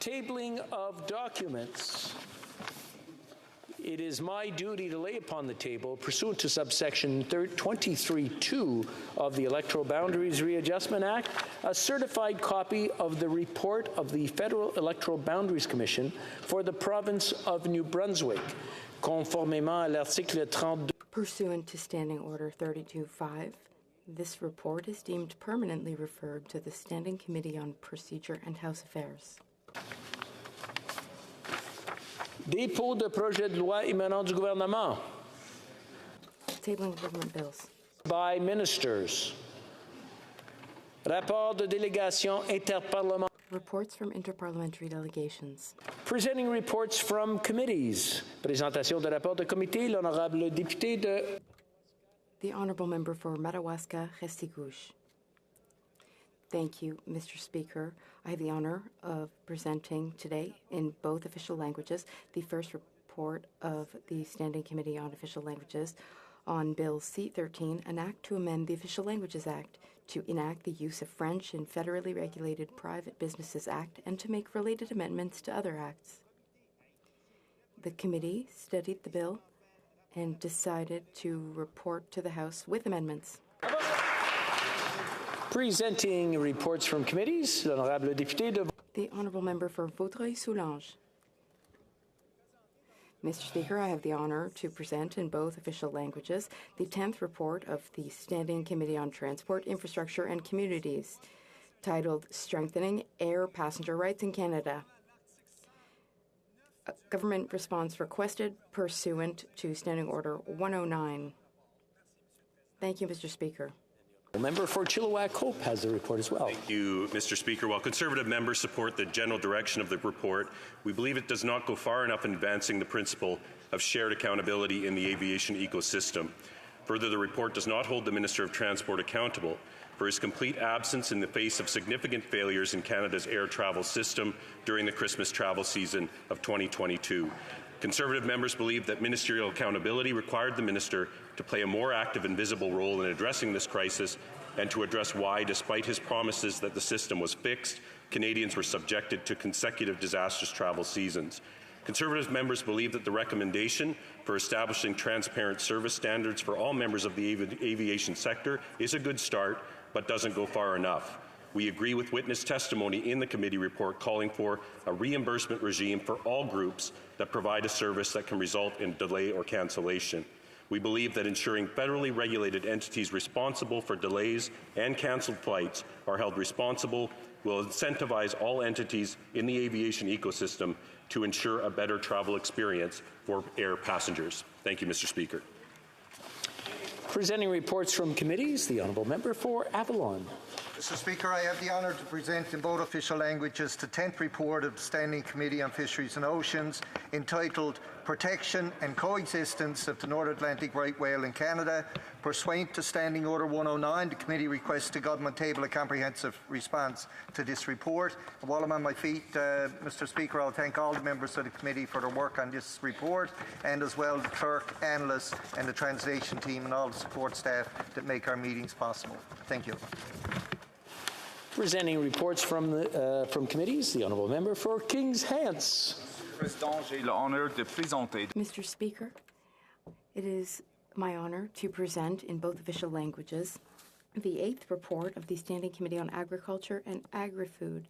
Tabling of documents. It is my duty to lay upon the table, pursuant to subsection 23(2) of the Electoral Boundaries Readjustment Act, a certified copy of the report of the Federal Electoral Boundaries Commission for the province of New Brunswick, conformément à l'article 32. Pursuant to Standing Order 32.5, this report is deemed permanently referred to the Standing Committee on Procedure and House Affairs. Dépôt de projet de loi émanant du gouvernement. Tabling of government bills. By ministers. Rapport de délégation interparlementaire. Reports from interparliamentary delegations. Presenting reports from committees. Présentation de rapport de comité, l'honorable député de... The Honourable Member for Madawaska-Restigouche. Thank you, Mr. Speaker. I have the honor of presenting today in both official languages the first report of the Standing Committee on Official Languages on Bill C-13, an act to amend the Official Languages Act to enact the use of French in Federally Regulated Private Businesses Act and to make related amendments to other acts. The committee studied the bill and decided to report to the House with amendments. Presenting reports from committees, l'honorable député de... The Honourable Member for Vaudreuil-Soulanges. Mr. Speaker, I have the honour to present in both official languages the 10th report of the Standing Committee on Transport, Infrastructure and Communities, titled Strengthening Air Passenger Rights in Canada. A government response requested pursuant to Standing Order 109. Thank you, Mr. Speaker. The member for Chilliwack-Hope has the report as well. Thank you, Mr. Speaker. While Conservative members support the general direction of the report, we believe it does not go far enough in advancing the principle of shared accountability in the aviation ecosystem. Further, the report does not hold the Minister of Transport accountable for his complete absence in the face of significant failures in Canada's air travel system during the Christmas travel season of 2022. Conservative members believe that ministerial accountability required the minister to play a more active and visible role in addressing this crisis and to address why, despite his promises that the system was fixed, Canadians were subjected to consecutive disastrous travel seasons. Conservative members believe that the recommendation for establishing transparent service standards for all members of the aviation sector is a good start, but doesn't go far enough. We agree with witness testimony in the committee report calling for a reimbursement regime for all groups that provide a service that can result in delay or cancellation. We believe that ensuring federally regulated entities responsible for delays and cancelled flights are held responsible will incentivize all entities in the aviation ecosystem to ensure a better travel experience for air passengers. Thank you, Mr. Speaker. Presenting reports from committees, the Honourable Member for Avalon. Mr. Speaker, I have the honour to present in both official languages the 10th report of the Standing Committee on Fisheries and Oceans, entitled Protection and Coexistence of the North Atlantic Right Whale in Canada. Pursuant to Standing Order 109, the committee requests the government table a comprehensive response to this report. And while I'm on my feet, Mr. Speaker, I'll thank all the members of the committee for their work on this report, and as well the clerk, analysts, and the translation team and all the support staff that make our meetings possible. Thank you. Presenting reports from committees, the Honourable Member for Kings Hants. Mr. Speaker, it is my honour to present in both official languages the 8th report of the Standing Committee on Agriculture and Agri-Food,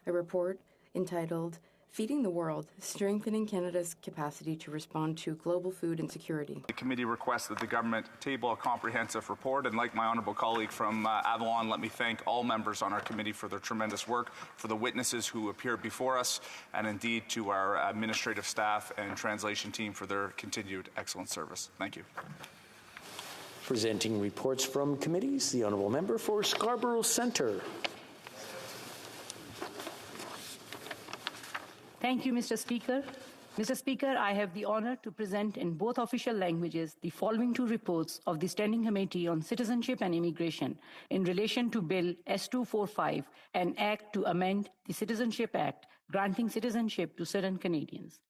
a report entitled Feeding the World, Strengthening Canada's Capacity to Respond to Global Food Insecurity. The committee requests that the government table a comprehensive report, and like my honourable colleague from Avalon, let me thank all members on our committee for their tremendous work, for the witnesses who appeared before us, and indeed to our administrative staff and translation team for their continued excellent service. Thank you. Presenting reports from committees, the Honourable Member for Scarborough Centre. Thank you, Mr. Speaker. Mr. Speaker, I have the honour to present in both official languages the following two reports of the Standing Committee on Citizenship and Immigration in relation to Bill S-245, an act to amend the Citizenship Act, granting citizenship to certain Canadians.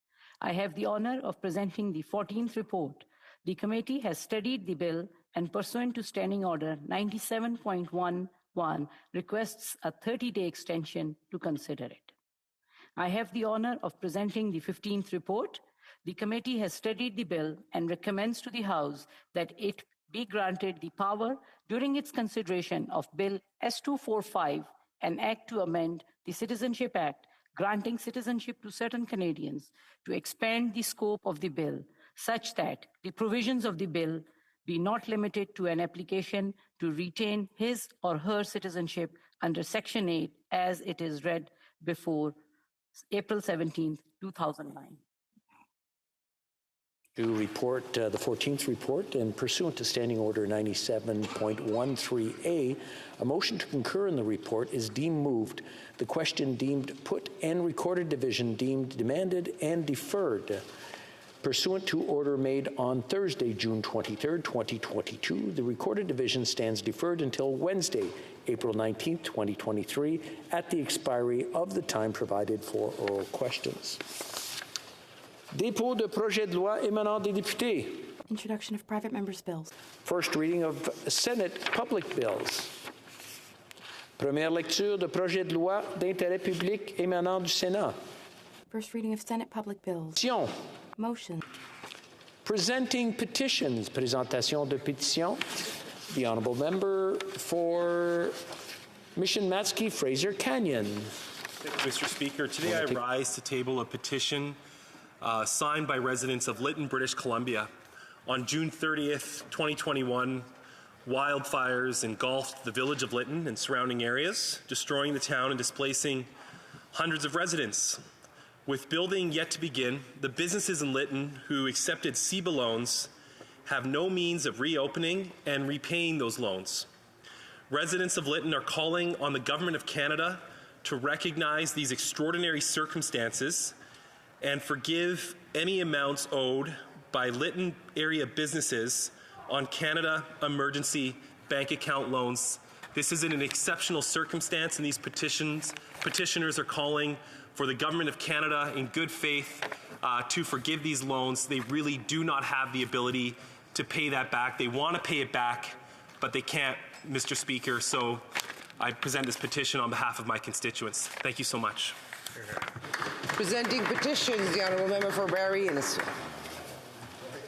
I have the honour of presenting the 14th report. The committee has studied the bill and, pursuant to Standing Order 97.11, requests a 30-day extension to consider it. I have the honor of presenting the 15th report. The committee has studied the bill and recommends to the House that it be granted the power during its consideration of Bill S-245, an act to amend the Citizenship Act, granting citizenship to certain Canadians, to expand the scope of the bill such that the provisions of the bill be not limited to an application to retain his or her citizenship under Section 8 as it is read before April 17, 2009. To report the 14th report, and pursuant to Standing Order 97.13A, a motion to concur in the report is deemed moved, the question deemed put, and recorded division deemed demanded and deferred. Pursuant to order made on Thursday, June 23, 2022, the recorded division stands deferred until Wednesday, April 19, 2023, at the expiry of the time provided for oral questions. Dépôt de projet de loi émanant des députés. Introduction of private members' bills. First reading of Senate public bills. Première lecture de projet de loi d'intérêt public émanant du Sénat. First reading of Senate public bills. Motion. Motion. Presenting petitions. Présentation de pétitions. The honourable member for Mission Matsky Fraser Canyon. Thank you, Mr. Speaker. Today I rise to table a petition signed by residents of Lytton, British Columbia. On June 30th, 2021, wildfires engulfed the village of Lytton and surrounding areas, destroying the town and displacing hundreds of residents. With building yet to begin, the businesses in Lytton who accepted CEBA loans have no means of reopening and repaying those loans. Residents of Lytton are calling on the Government of Canada to recognize these extraordinary circumstances and forgive any amounts owed by Lytton area businesses on Canada Emergency Bank Account loans. This is an exceptional circumstance, and these petitioners are calling for the Government of Canada in good faith to forgive these loans. They really do not have the ability to pay that back. They want to pay it back, but they can't, Mr. Speaker, so I present this petition on behalf of my constituents. Thank you so much. Presenting petitions, the Honourable Member for Barrie Innisfil.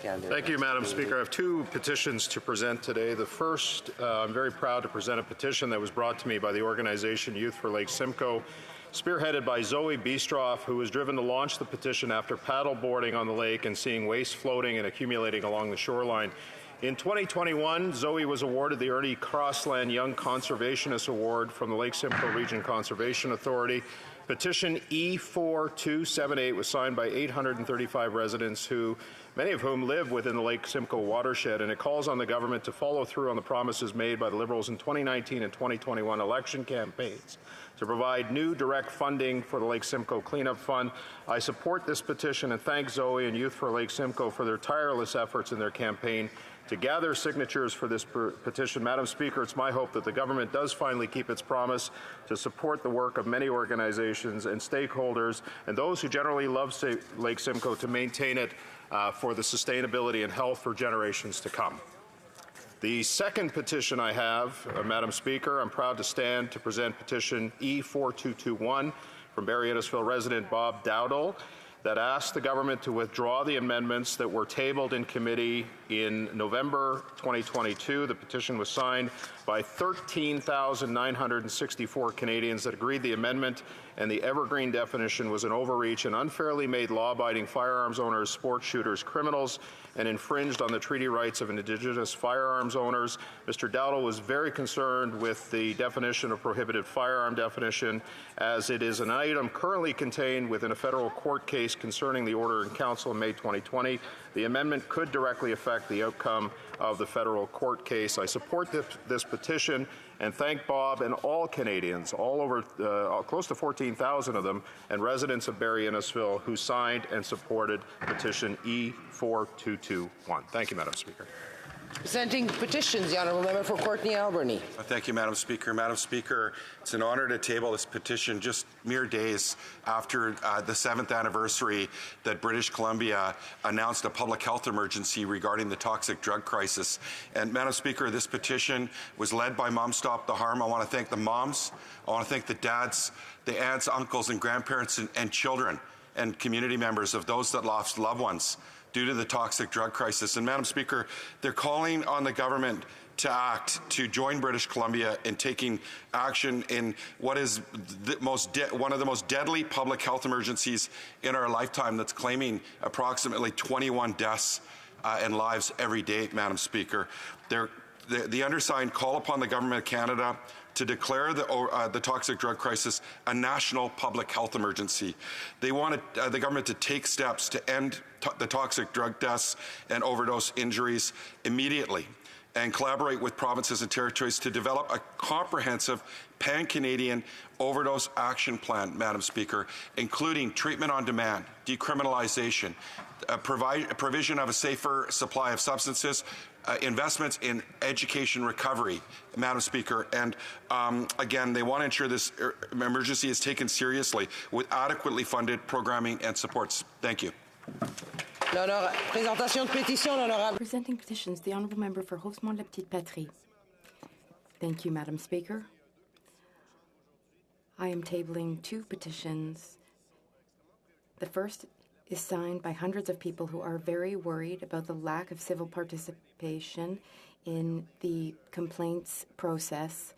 Thank you, Madam Speaker. I have two petitions to present today. The first, I'm very proud to present a petition that was brought to me by the organization Youth for Lake Simcoe, spearheaded by Zoe Bistroff, who was driven to launch the petition after paddle boarding on the lake and seeing waste floating and accumulating along the shoreline. In 2021, Zoe was awarded the Ernie Crossland Young Conservationist Award from the Lake Simcoe Region Conservation Authority. Petition E4278 was signed by 835 residents many of whom live within the Lake Simcoe watershed, and it calls on the government to follow through on the promises made by the Liberals in 2019 and 2021 election campaigns to provide new direct funding for the Lake Simcoe Cleanup Fund. I support this petition and thank Zoe and Youth for Lake Simcoe for their tireless efforts in their campaign to gather signatures for this petition. Madam Speaker, it's my hope that the government does finally keep its promise to support the work of many organizations and stakeholders and those who generally love Lake Simcoe to maintain it for the sustainability and health for generations to come. The second petition I have, Madam Speaker, I'm proud to stand to present petition E4221 from Barrie Innisfil resident Bob Dowdall that asks the government to withdraw the amendments that were tabled in committee in November 2022. The petition was signed by 13,964 Canadians that agreed the amendment and the evergreen definition was an overreach and unfairly made law-abiding firearms owners, sports shooters, criminals, and infringed on the treaty rights of Indigenous firearms owners. Mr. Dowdall was very concerned with the definition of prohibited firearm definition, as it is an item currently contained within a federal court case concerning the order in council in May 2020. The amendment could directly affect the outcome of the federal court case. I support this petition and thank Bob and all Canadians, all over close to 14,000 of them, and residents of Barrie Innisfil who signed and supported petition E4221. Thank you, Madam Speaker. Presenting petitions, the Honourable Member for Courtney Alberni. Thank you, Madam Speaker. Madam Speaker, it's an honour to table this petition just mere days after the 7th anniversary that British Columbia announced a public health emergency regarding the toxic drug crisis. And Madam Speaker, this petition was led by Moms Stop the Harm. I want to thank the moms. I want to thank the dads, the aunts, uncles, and grandparents and children and community members of those that lost loved ones due to the toxic drug crisis. And Madam Speaker, they're calling on the government to act, to join British Columbia in taking action in what is one of the most deadly public health emergencies in our lifetime, that's claiming approximately 21 deaths and lives every day, Madam Speaker. The undersigned call upon the Government of Canada to declare the toxic drug crisis a national public health emergency. They want the government to take steps to end the toxic drug deaths and overdose injuries immediately, and collaborate with provinces and territories to develop a comprehensive pan-Canadian overdose action plan, Madam Speaker, including treatment on demand, decriminalization, provision of a safer supply of substances, investments in education recovery, Madam Speaker. And again, they want to ensure this emergency is taken seriously with adequately funded programming and supports. Thank you. Présentation de pétition, l'honorable. Presenting petitions, the Honourable Member for Rosemont-la-Petite-Patrie. Thank you, Madam Speaker. I am tabling 2 petitions. The first is signed by hundreds of people who are very worried about the lack of civil participation in the complaints process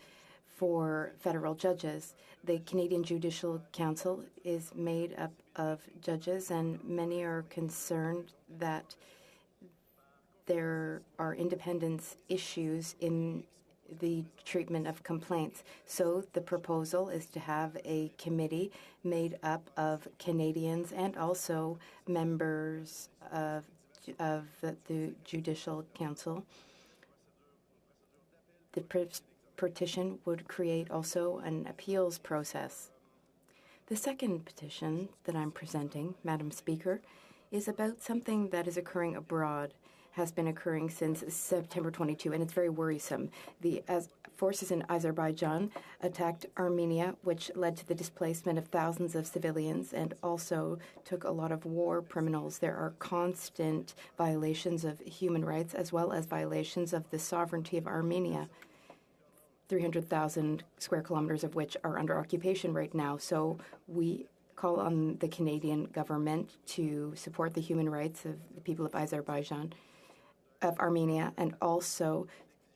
for federal judges. The Canadian Judicial Council is made up of judges, and many are concerned that there are independence issues in the treatment of complaints. So the proposal is to have a committee made up of Canadians and also members of the Judicial Council. The petition would create also an appeals process. The second petition that I'm presenting, Madam Speaker, is about something that is occurring abroad, has been occurring since September 22, and it's very worrisome. The forces in Azerbaijan attacked Armenia, which led to the displacement of thousands of civilians and also took a lot of war criminals. There are constant violations of human rights as well as violations of the sovereignty of Armenia, 300,000 square kilometers of which are under occupation right now. So we call on the Canadian government to support the human rights of the people of Azerbaijan, of Armenia, and also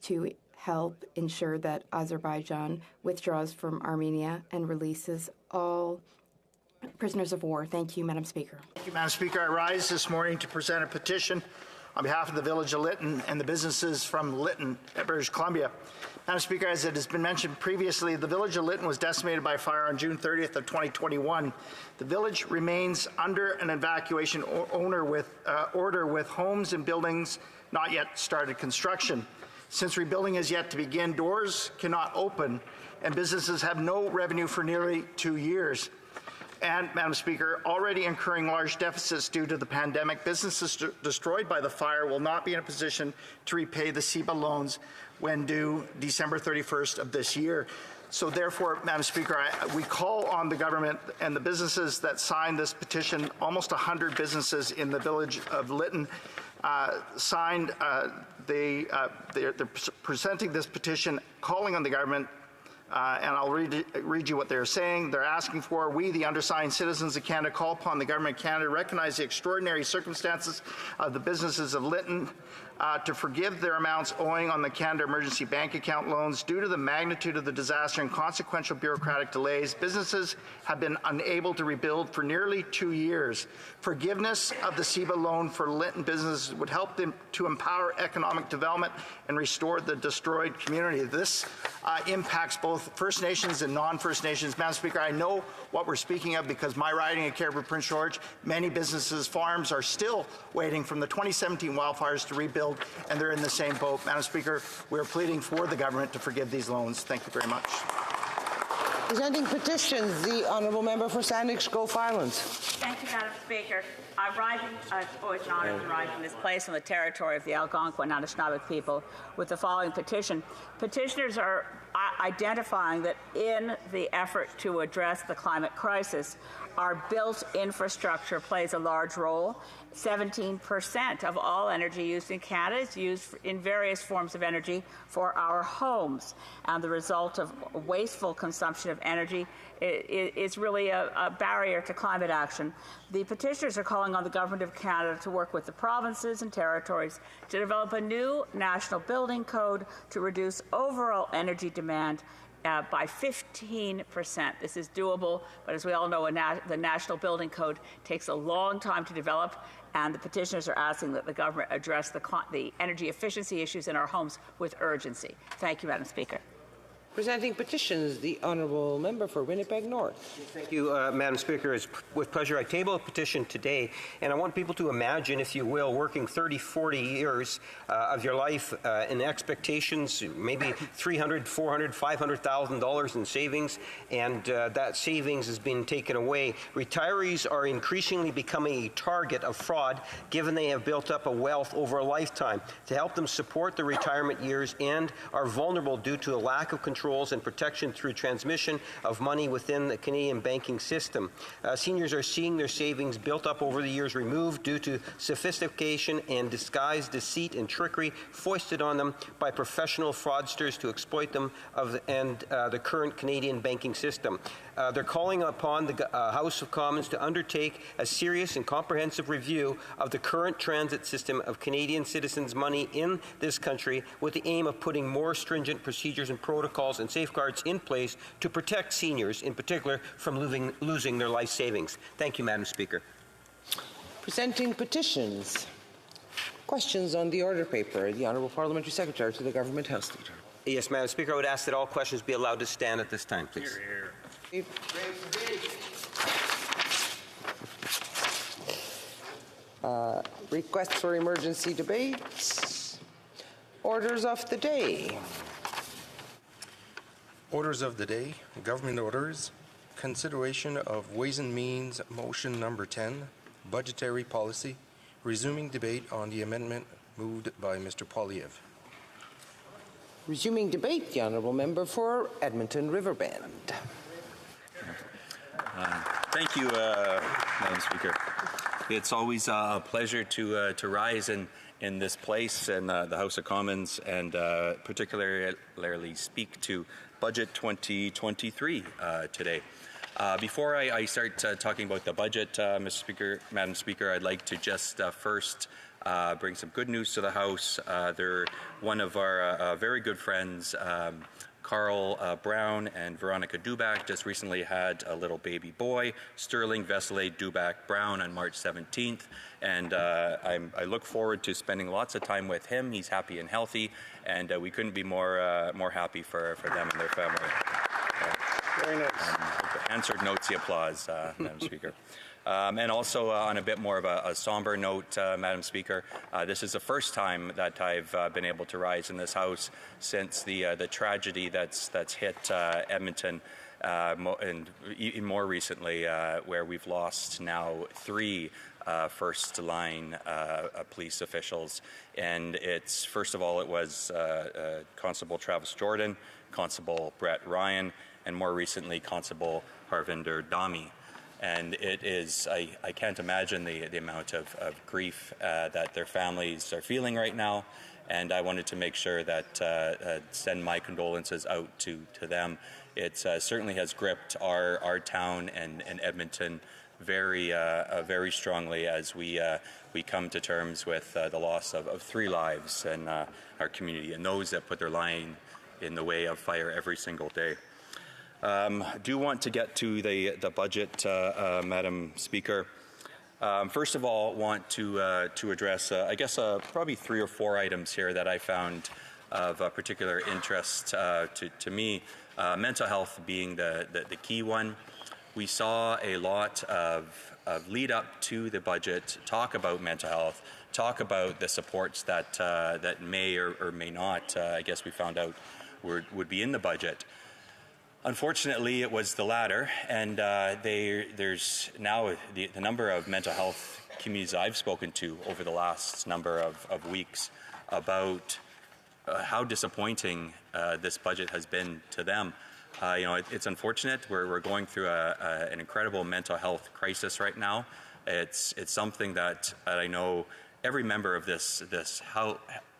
to help ensure that Azerbaijan withdraws from Armenia and releases all prisoners of war. Thank you, Madam Speaker. Thank you, Madam Speaker. I rise this morning to present a petition on behalf of the village of Lytton and the businesses from Lytton, British Columbia. Madam Speaker, as it has been mentioned previously, the village of Lytton was decimated by fire on June 30th of 2021. The village remains under an evacuation order with homes and buildings not yet started construction. Since rebuilding is yet to begin, doors cannot open and businesses have no revenue for nearly 2 years. And, Madam Speaker, already incurring large deficits due to the pandemic, businesses destroyed by the fire will not be in a position to repay the CEBA loans when due December 31st of this year. So therefore, Madam Speaker, we call on the government and the businesses that signed this petition, almost 100 businesses in the village of Lytton signed, they're presenting this petition, calling on the government, and I'll read you what they're saying. They're asking for, we, the undersigned citizens of Canada, call upon the government of Canada to recognize the extraordinary circumstances of the businesses of Lytton, to forgive their amounts owing on the Canada Emergency Bank Account loans. Due to the magnitude of the disaster and consequential bureaucratic delays, businesses have been unable to rebuild for nearly 2 years. Forgiveness of the CEBA loan for Lytton businesses would help them to empower economic development and restore the destroyed community. This impacts both First Nations and non-First Nations. Madam Speaker, I know what we're speaking of because my riding of Caribou Prince George, many businesses, farms are still waiting from the 2017 wildfires to rebuild, and they're in the same boat. Madam Speaker, we're pleading for the government to forgive these loans. Thank you very much. Presenting petitions, the Honourable Member for Sandwich Grove Islands. Thank you, Madam Speaker. It's always an honour to rise in this place on the territory of the Algonquin and Anishinaabe people with the following petition. Petitioners are identifying that in the effort to address the climate crisis, our built infrastructure plays a large role. 17% of all energy used in Canada is used in various forms of energy for our homes. And the result of wasteful consumption of energy is really a barrier to climate action. The petitioners are calling on the Government of Canada to work with the provinces and territories to develop a new national building code to reduce overall energy demand by 15%. This is doable, but as we all know, the National Building Code takes a long time to develop, and the petitioners are asking that the government address the energy efficiency issues in our homes with urgency. Thank you, Madam Speaker. Presenting petitions, the Honourable Member for Winnipeg North. Thank you, Madam Speaker. It's with pleasure I table a petition today, and I want people to imagine, if you will, working 30, 40 years of your life in expectations, maybe $300,000, $400,000, $500,000 in savings, and that savings has been taken away. Retirees are increasingly becoming a target of fraud, given they have built up a wealth over a lifetime. To help them support their retirement years and are vulnerable due to a lack of controls and protection through transmission of money within the Canadian banking system. Seniors are seeing their savings built up over the years removed due to sophistication and disguised deceit and trickery foisted on them by professional fraudsters to exploit them and the current Canadian banking system. They're calling upon the House of Commons to undertake a serious and comprehensive review of the current transit system of Canadian citizens' money in this country with the aim of putting more stringent procedures and protocols and safeguards in place to protect seniors, in particular, from losing their life savings. Thank you, Madam Speaker. Presenting petitions. Questions on the order paper. The Honourable Parliamentary Secretary to the Government House Leader. Yes, Madam Speaker, I would ask that all questions be allowed to stand at this time, please. Hear, hear. Requests for emergency debates. Orders of the day. Orders of the day, government orders, consideration of Ways and Means Motion Number 10, budgetary policy, resuming debate on the amendment moved by Mr. Poilievre. Resuming debate, the Honourable Member for Edmonton Riverbend. Thank you, Madam Speaker. It's always a pleasure to rise in this place and the House of Commons and particularly speak to Budget 2023 today. Before I start talking about the budget, Madam Speaker, I'd like to just first bring some good news to the House. They're one of our very good friends, Carl Brown and Veronica Dubac, just recently had a little baby boy, Sterling Vesely Dubac Brown, on March 17th. And I look forward to spending lots of time with him. He's happy and healthy, and we couldn't be more happy for them and their family. Very nice. Answered notes the applause, Madam Speaker. And also on a bit more of a somber note, Madam Speaker, this is the first time that I've been able to rise in this House since the tragedy that's hit Edmonton, and even more recently, where we've lost now 3 first-line police officials. And it's, first of all, it was Constable Travis Jordan, Constable Brett Ryan, and more recently, Constable Harvinder Dhami. And it is, I can't imagine the amount of grief that their families are feeling right now. And I wanted to make sure that send my condolences out to them. It certainly has gripped our town and Edmonton very strongly as we come to terms with the loss of 3 lives in our community, and those that put their life in the way of fire every single day. I do want to get to the budget, Madam Speaker. First of all, want to address, I guess, probably 3 or 4 items here that I found of particular interest to me. Mental health being the key one. We saw a lot of lead up to the budget, talk about mental health, talk about the supports that may or may not, I guess we found out, would be in the budget. Unfortunately, it was the latter, and there's now the number of mental health communities I've spoken to over the last number of weeks about how disappointing this budget has been to them. It's unfortunate. We're going through an incredible mental health crisis right now. It's something that I know every member of this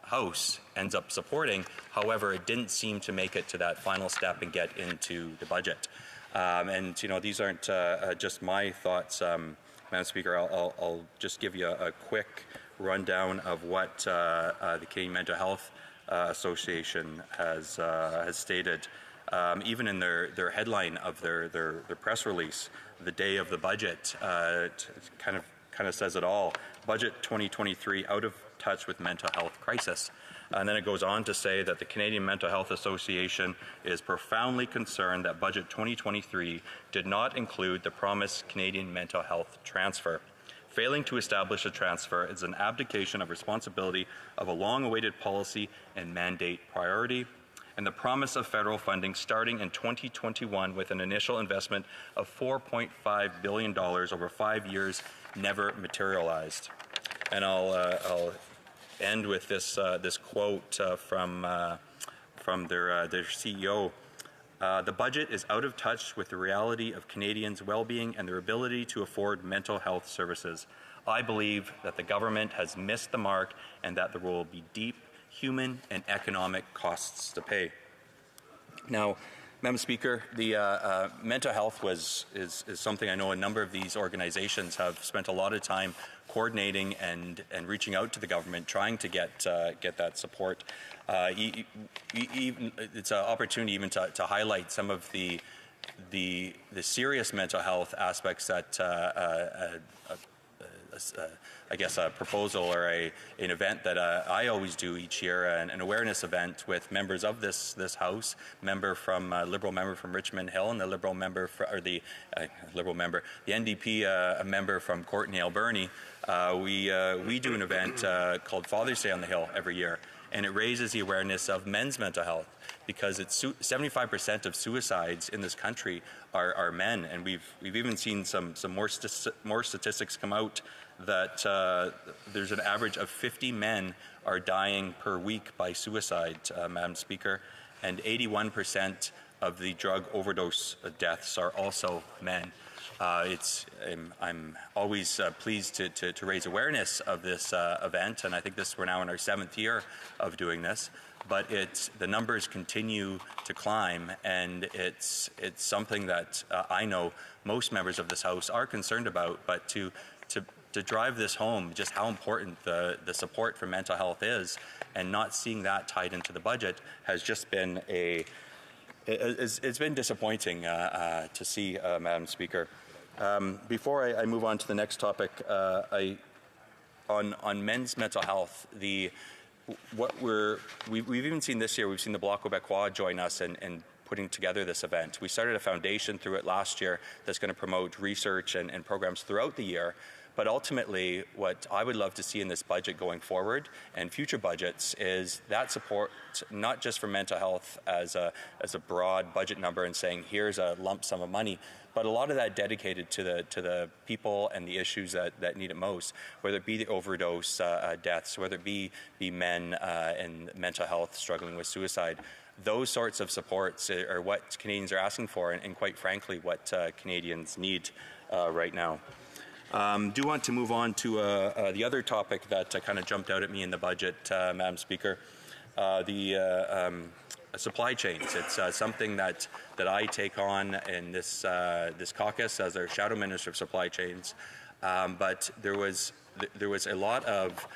House ends up supporting. However, it didn't seem to make it to that final step and get into the budget. And these aren't just my thoughts, Madam Speaker. I'll just give you a quick rundown of what the Canadian Mental Health Association has stated. Even in their headline of their press release, the day of the budget, it kind of says it all. Budget 2023 out of touch with mental health crisis. And then it goes on to say that the Canadian Mental Health Association is profoundly concerned that Budget 2023 did not include the promised Canadian mental health transfer. Failing to establish a transfer is an abdication of responsibility of a long-awaited policy and mandate priority, and the promise of federal funding starting in 2021 with an initial investment of $4.5 billion over 5 years never materialized. And I'll end with this quote from their CEO. The budget is out of touch with the reality of Canadians' well-being and their ability to afford mental health services. I believe that the government has missed the mark and that there will be deep human and economic costs to pay. Now, Madam Speaker, the mental health is something I know a number of these organizations have spent a lot of time coordinating and reaching out to the government, trying to get that support. It's an opportunity even to highlight some of the serious mental health aspects that I guess a proposal or an event that I always do each year, an awareness event with members of this House, Liberal member from Richmond Hill, and the Liberal member the NDP member from Courtenay Alberni. We do an event called Father's Day on the Hill every year, and it raises the awareness of men's mental health, because it's 75% of suicides in this country are men, and we've even seen some more statistics come out that there's an average of 50 men are dying per week by suicide, Madam Speaker, and 81% of the drug overdose deaths are also men. I'm always pleased to raise awareness of this event, and I think we're now in our 7th year of doing this. But the numbers continue to climb, and it's something that I know most members of this House are concerned about. But to drive this home, just how important the support for mental health is, and not seeing that tied into the budget has just been it's been disappointing to see, Madam Speaker. Before I move on to the next topic, on men's mental health, we've even seen this year, we've seen the Bloc Québécois join us in putting together this event. We started a foundation through it last year that's going to promote research and programs throughout the year. But ultimately, what I would love to see in this budget going forward and future budgets is that support, not just for mental health as a broad budget number and saying here's a lump sum of money, but a lot of that dedicated to the people and the issues that need it most, whether it be the overdose deaths, whether it be men and mental health struggling with suicide. Those sorts of supports are what Canadians are asking for, and quite frankly, what Canadians need right now. Do want to move on to the other topic that kind of jumped out at me in the budget, Madam Speaker, the supply chains. It's something that I take on in this caucus as our Shadow Minister of Supply Chains. But there was a lot of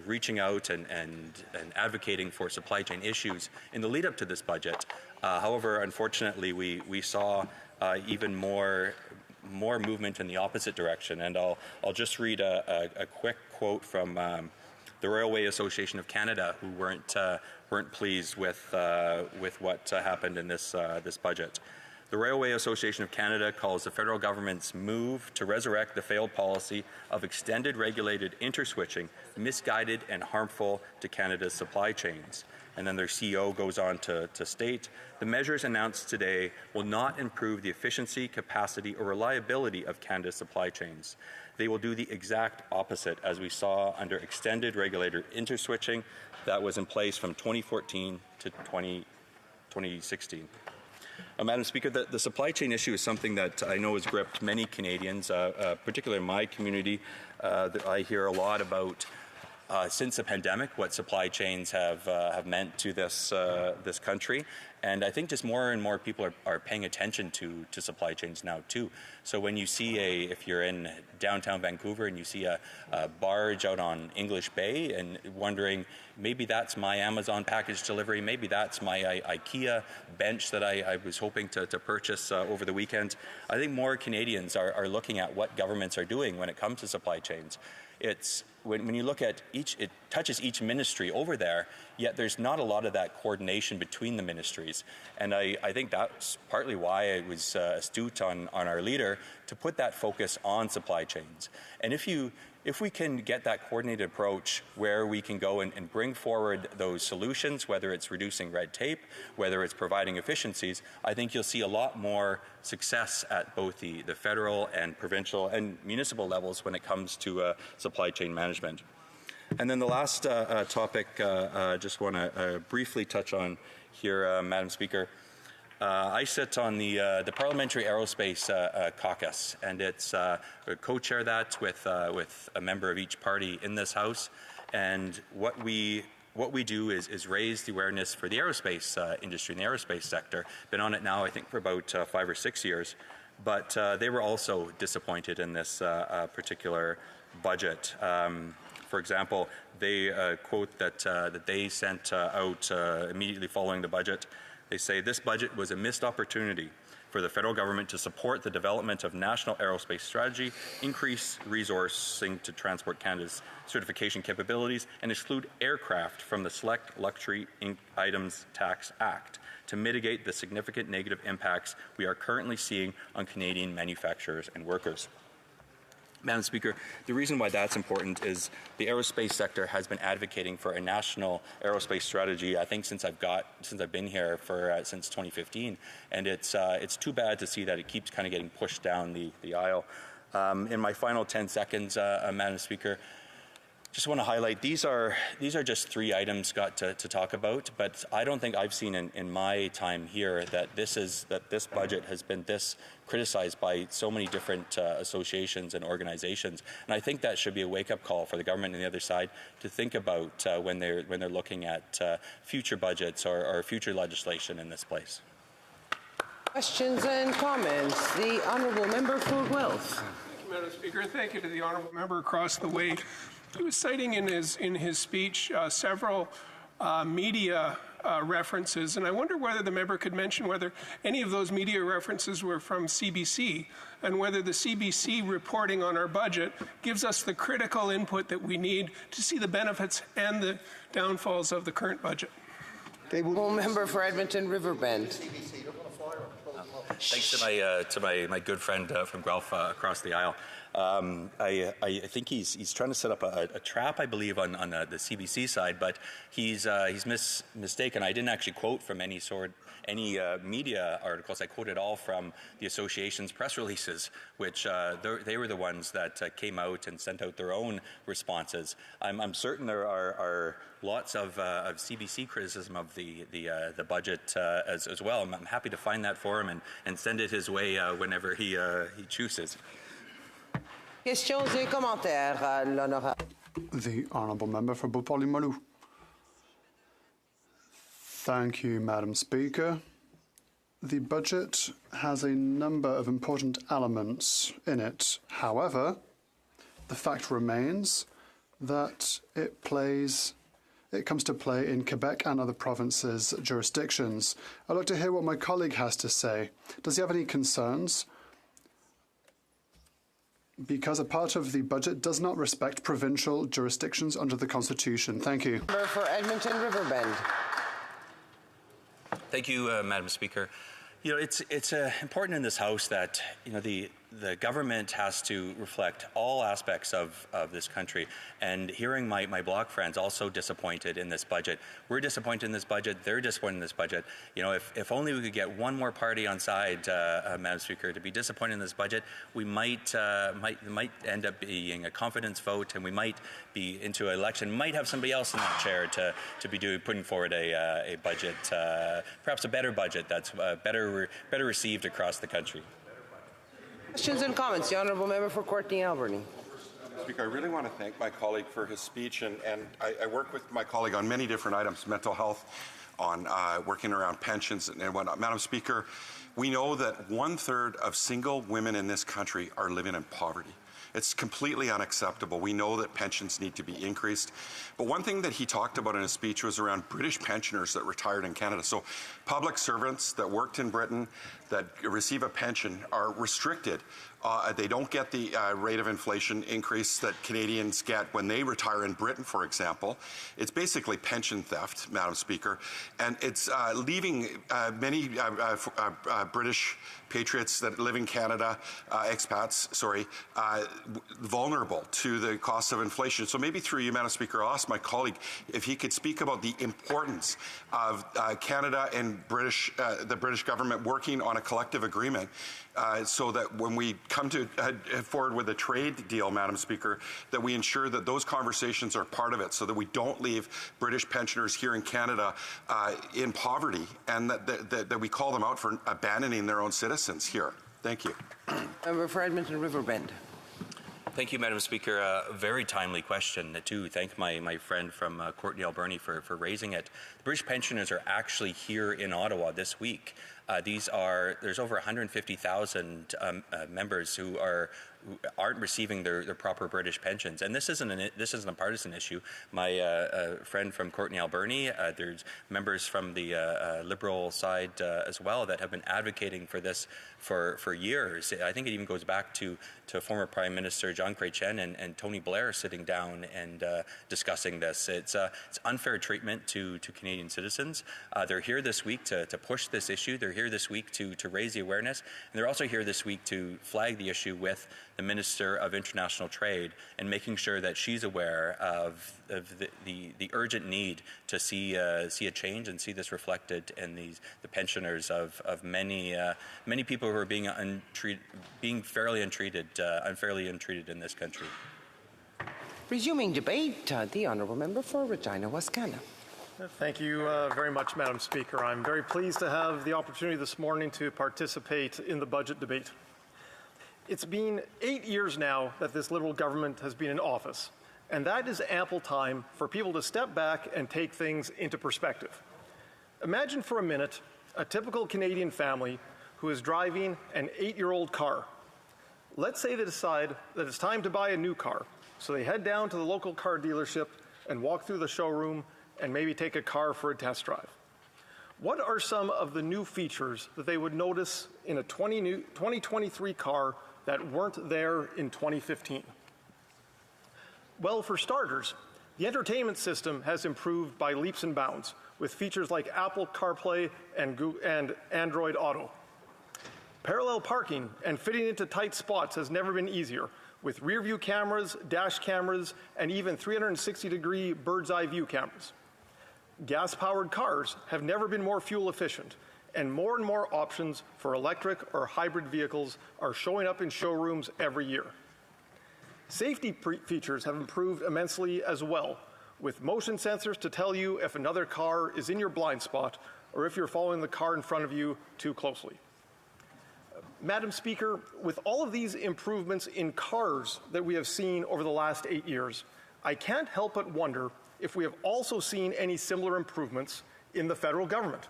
reaching out and advocating for supply chain issues in the lead up to this budget. However, unfortunately, we saw even more movement in the opposite direction, and I'll just read a quick quote from the Railway Association of Canada, who weren't pleased with what happened in this budget. The Railway Association of Canada calls the federal government's move to resurrect the failed policy of extended regulated interswitching misguided and harmful to Canada's supply chains. And then their CEO goes on to state, the measures announced today will not improve the efficiency, capacity, or reliability of Canada's supply chains. They will do the exact opposite, as we saw under extended regulator interswitching that was in place from 2014 to 2016. Madam Speaker, the supply chain issue is something that I know has gripped many Canadians, particularly in my community. That I hear a lot about since the pandemic, what supply chains have meant to this country. And I think just more and more people are paying attention to supply chains now too. So when you see if you're in downtown Vancouver and you see a barge out on English Bay and wondering, maybe that's my Amazon package delivery, maybe that's my IKEA bench that I was hoping to purchase over the weekend. I think more Canadians are looking at what governments are doing when it comes to supply chains. It's when you look at it touches each ministry over there, yet there's not a lot of that coordination between the ministries. And I think that's partly why it was astute on our leader to put that focus on supply chains. And if we can get that coordinated approach where we can go and bring forward those solutions, whether it's reducing red tape, whether it's providing efficiencies, I think you'll see a lot more success at both the federal and provincial and municipal levels when it comes to supply chain management. And then the last topic I just want to briefly touch on here, Madam Speaker. I sit on the Parliamentary Aerospace Caucus, and it's co-chair that with a member of each party in this House. And what we do is raise the awareness for the aerospace industry and the aerospace sector. Been on it now, I think, for about 5 or 6 years. But they were also disappointed in this particular budget. For example, they quote that they sent out immediately following the budget. They say this budget was a missed opportunity for the federal government to support the development of national aerospace strategy, increase resourcing to Transport Canada's certification capabilities, and exclude aircraft from the Select Luxury Items Tax Act to mitigate the significant negative impacts we are currently seeing on Canadian manufacturers and workers. Madam Speaker, the reason why that's important is the aerospace sector has been advocating for a national aerospace strategy, I think, since I've been here since 2015, and it's too bad to see that it keeps kind of getting pushed down the aisle. In my final 10 seconds, Madam Speaker, just want to highlight these are just 3 items got to talk about, but I don't think I've seen in my time here that this budget has been this criticized by so many different associations and organizations, and I think that should be a wake-up call for the government on the other side to think about when they're looking at future budgets or future legislation in this place. Questions and comments. The Honourable Member for Guelph. Thank you, Madam Speaker, and thank you to the Honourable Member across the way. He was citing in his speech several media references, and I wonder whether the member could mention whether any of those media references were from CBC, and whether the CBC reporting on our budget gives us the critical input that we need to see the benefits and the downfalls of the current budget. Member for Edmonton Riverbend. Thanks to my good friend from Guelph across the aisle. I think he's trying to set up a trap, I believe, on the CBC side, but he's mistaken. I didn't actually quote from any media articles. I quoted all from the association's press releases, which they were the ones that came out and sent out their own responses. I'm certain there are lots of CBC criticism of the budget as well. I'm happy to find that for him and send it his way whenever he chooses. Questions et commentaires à l'honorable. The Honourable Member for Beauport-Limoilou. Thank you, Madam Speaker. The budget has a number of important elements in it. However, the fact remains that it comes to play in Quebec and other provinces' jurisdictions. I'd like to hear what my colleague has to say. Does he have any concerns? Because a part of the budget does not respect provincial jurisdictions under the Constitution. Thank you. Member for Edmonton Riverbend. Thank you, Madam Speaker. It's important in this House that the the government has to reflect all aspects of this country. And hearing my Bloc friends also disappointed in this budget. We're disappointed in this budget. They're disappointed in this budget. You know, if only we could get one more party on side, Madam Speaker, to be disappointed in this budget, we might end up being a confidence vote, and we might be into an election, might have somebody else in that chair to be putting forward a budget, perhaps a better budget that's better received across the country. Questions and comments. The Honourable Member for Courtenay Alberni. Speaker, I really want to thank my colleague for his speech, and I work with my colleague on many different items, mental health, on working around pensions and whatnot. Madam Speaker, we know that 1/3 of single women in this country are living in poverty. It's completely unacceptable. We know that pensions need to be increased. But one thing that he talked about in his speech was around British pensioners that retired in Canada. So public servants that worked in Britain that receive a pension are restricted. They don't get the rate of inflation increase that Canadians get when they retire in Britain, for example. It's basically pension theft, Madam Speaker. And it's leaving many British patriots that live in Canada, expats, vulnerable to the cost of inflation. So maybe through you, Madam Speaker, I'll ask my colleague if he could speak about the importance of Canada and the British government working on a collective agreement so that when we come to head forward with a trade deal, Madam Speaker, that we ensure that those conversations are part of it so that we don't leave British pensioners here in Canada in poverty, and that we call them out for abandoning their own citizens here. Thank you. Member for Edmonton Riverbend. Thank you, Madam Speaker. A very timely question, too. Thank my friend from Courtenay Alberni for raising it. The British pensioners are actually here in Ottawa this week. There's over 150,000 members who aren't receiving their proper British pensions, and this isn't a partisan issue. My friend from Courtenay Alberni, there's members from the Liberal side as well that have been advocating for this for years. I think it even goes back to former Prime Minister John Chrétien and Tony Blair sitting down and discussing this. It's unfair treatment to Canadian citizens. They're here this week to push this issue. They're here this week to raise the awareness, and they're also here this week to flag the issue with the Minister of International Trade and making sure that she's aware of the urgent need to see a change and see this reflected in the pensioners of many people who are being unfairly untreated in this country. Resuming debate, the Honourable Member for Regina Wascana. Thank you very much, Madam Speaker. I'm very pleased to have the opportunity this morning to participate in the budget debate. It's been 8 years now that this Liberal government has been in office, and that is ample time for people to step back and take things into perspective. Imagine for a minute a typical Canadian family who is driving an 8-year-old car. Let's say they decide that it's time to buy a new car, so they head down to the local car dealership and walk through the showroom and maybe take a car for a test drive. What are some of the new features that they would notice in a 2023 car that weren't there in 2015? Well, for starters, the entertainment system has improved by leaps and bounds with features like Apple CarPlay and Android Auto. Parallel parking and fitting into tight spots has never been easier, with rear-view cameras, dash cameras, and even 360-degree bird's-eye view cameras. Gas-powered cars have never been more fuel efficient, and more options for electric or hybrid vehicles are showing up in showrooms every year. Safety features have improved immensely as well, with motion sensors to tell you if another car is in your blind spot or if you're following the car in front of you too closely. Madam Speaker, with all of these improvements in cars that we have seen over the last 8 years, I can't help but wonder if we have also seen any similar improvements in the federal government.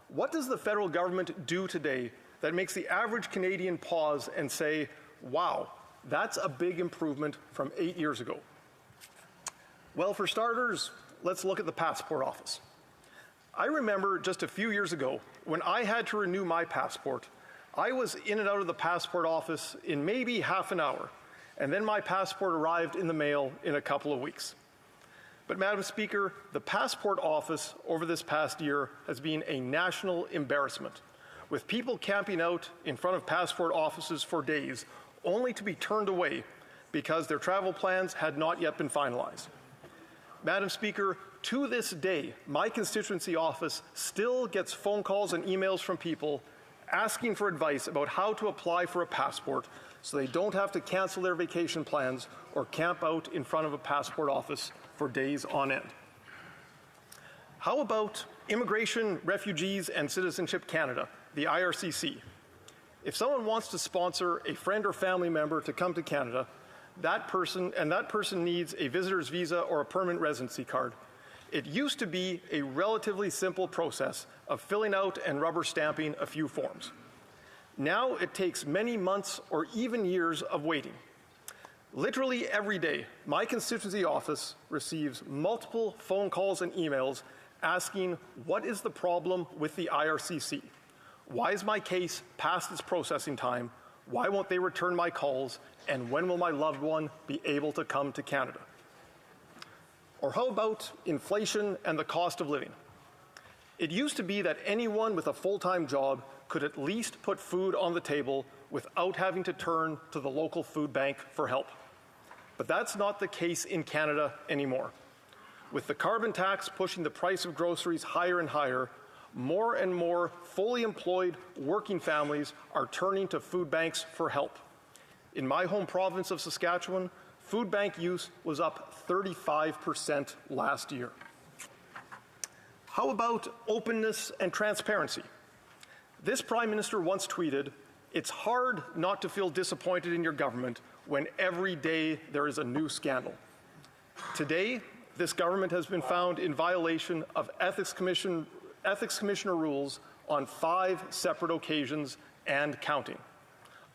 What does the federal government do today that makes the average Canadian pause and say, wow, that's a big improvement from 8 years ago? Well, for starters, let's look at the passport office. I remember just a few years ago when I had to renew my passport, I was in and out of the passport office in maybe half an hour, and then my passport arrived in the mail in a couple of weeks. But, Madam Speaker, the passport office over this past year has been a national embarrassment, with people camping out in front of passport offices for days, only to be turned away because their travel plans had not yet been finalized. Madam Speaker, to this day, my constituency office still gets phone calls and emails from people asking for advice about how to apply for a passport so they don't have to cancel their vacation plans or camp out in front of a passport office for days on end. How about Immigration, Refugees and Citizenship Canada, the IRCC? If someone wants to sponsor a friend or family member to come to Canada, that person needs a visitor's visa or a permanent residency card. It used to be a relatively simple process of filling out and rubber stamping a few forms. Now it takes many months or even years of waiting. Literally every day, my constituency office receives multiple phone calls and emails asking, what is the problem with the IRCC? Why is my case past its processing time? Why won't they return my calls? And when will my loved one be able to come to Canada? Or how about inflation and the cost of living? It used to be that anyone with a full-time job could at least put food on the table without having to turn to the local food bank for help. But that's not the case in Canada anymore. With the carbon tax pushing the price of groceries higher and higher, more and more fully employed working families are turning to food banks for help. In my home province of Saskatchewan, food bank use was up 35% last year. How about openness and transparency? This Prime Minister once tweeted, "It's hard not to feel disappointed in your government when every day there is a new scandal." Today, this government has been found in violation of Ethics Commissioner rules on 5 separate occasions and counting.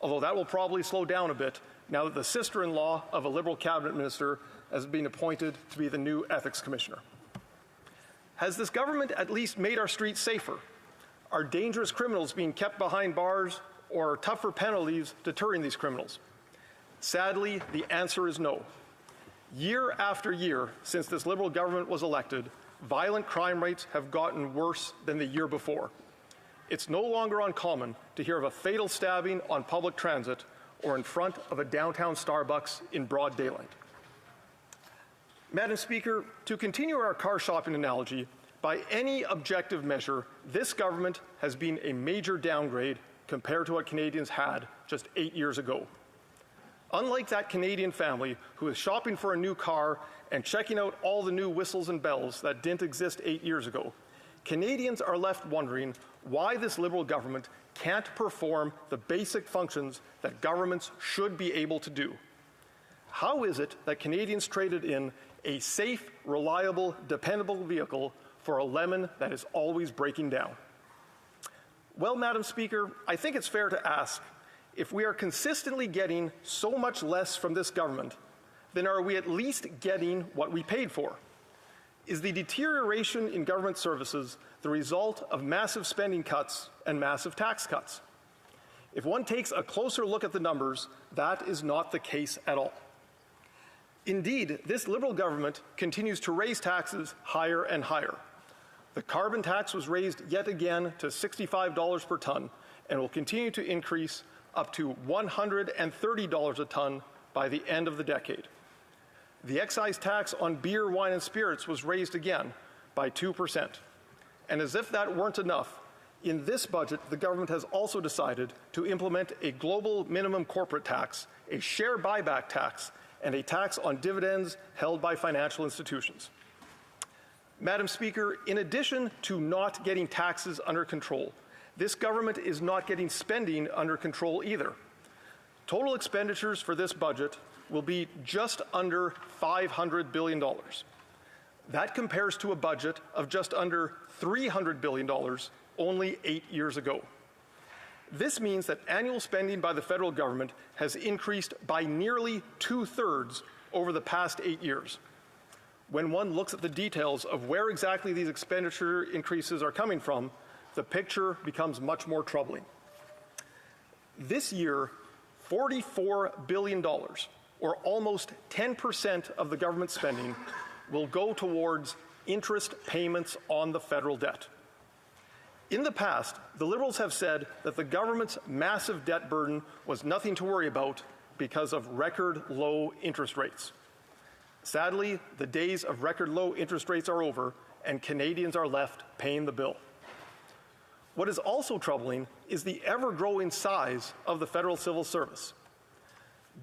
Although that will probably slow down a bit now that the sister-in-law of a Liberal cabinet minister has been appointed to be the new Ethics Commissioner. Has this government at least made our streets safer? Are dangerous criminals being kept behind bars, or are tougher penalties deterring these criminals? Sadly, the answer is no. Year after year since this Liberal government was elected, violent crime rates have gotten worse than the year before. It's no longer uncommon to hear of a fatal stabbing on public transit or in front of a downtown Starbucks in broad daylight. Madam Speaker, to continue our car shopping analogy, by any objective measure, this government has been a major downgrade compared to what Canadians had just 8 years ago. Unlike that Canadian family who is shopping for a new car and checking out all the new whistles and bells that didn't exist 8 years ago, Canadians are left wondering why this Liberal government can't perform the basic functions that governments should be able to do. How is it that Canadians traded in a safe, reliable, dependable vehicle for a lemon that is always breaking down? Well, Madam Speaker, I think it's fair to ask, if we are consistently getting so much less from this government, then are we at least getting what we paid for? Is the deterioration in government services the result of massive spending cuts and massive tax cuts? If one takes a closer look at the numbers, that is not the case at all. Indeed, this Liberal government continues to raise taxes higher and higher. The carbon tax was raised yet again to $65 per ton and will continue to increase up to $130 a ton by the end of the decade. The excise tax on beer, wine, and spirits was raised again by 2%. And as if that weren't enough, in this budget, the government has also decided to implement a global minimum corporate tax, a share buyback tax, and a tax on dividends held by financial institutions. Madam Speaker, in addition to not getting taxes under control, this government is not getting spending under control either. Total expenditures for this budget will be just under $500 billion. That compares to a budget of just under $300 billion only 8 years ago. This means that annual spending by the federal government has increased by nearly 2/3 over the past 8 years. When one looks at the details of where exactly these expenditure increases are coming from, the picture becomes much more troubling. This year, $44 billion, or almost 10% of the government spending, will go towards interest payments on the federal debt. In the past, the Liberals have said that the government's massive debt burden was nothing to worry about because of record low interest rates. Sadly, the days of record low interest rates are over, and Canadians are left paying the bill. What is also troubling is the ever-growing size of the federal civil service.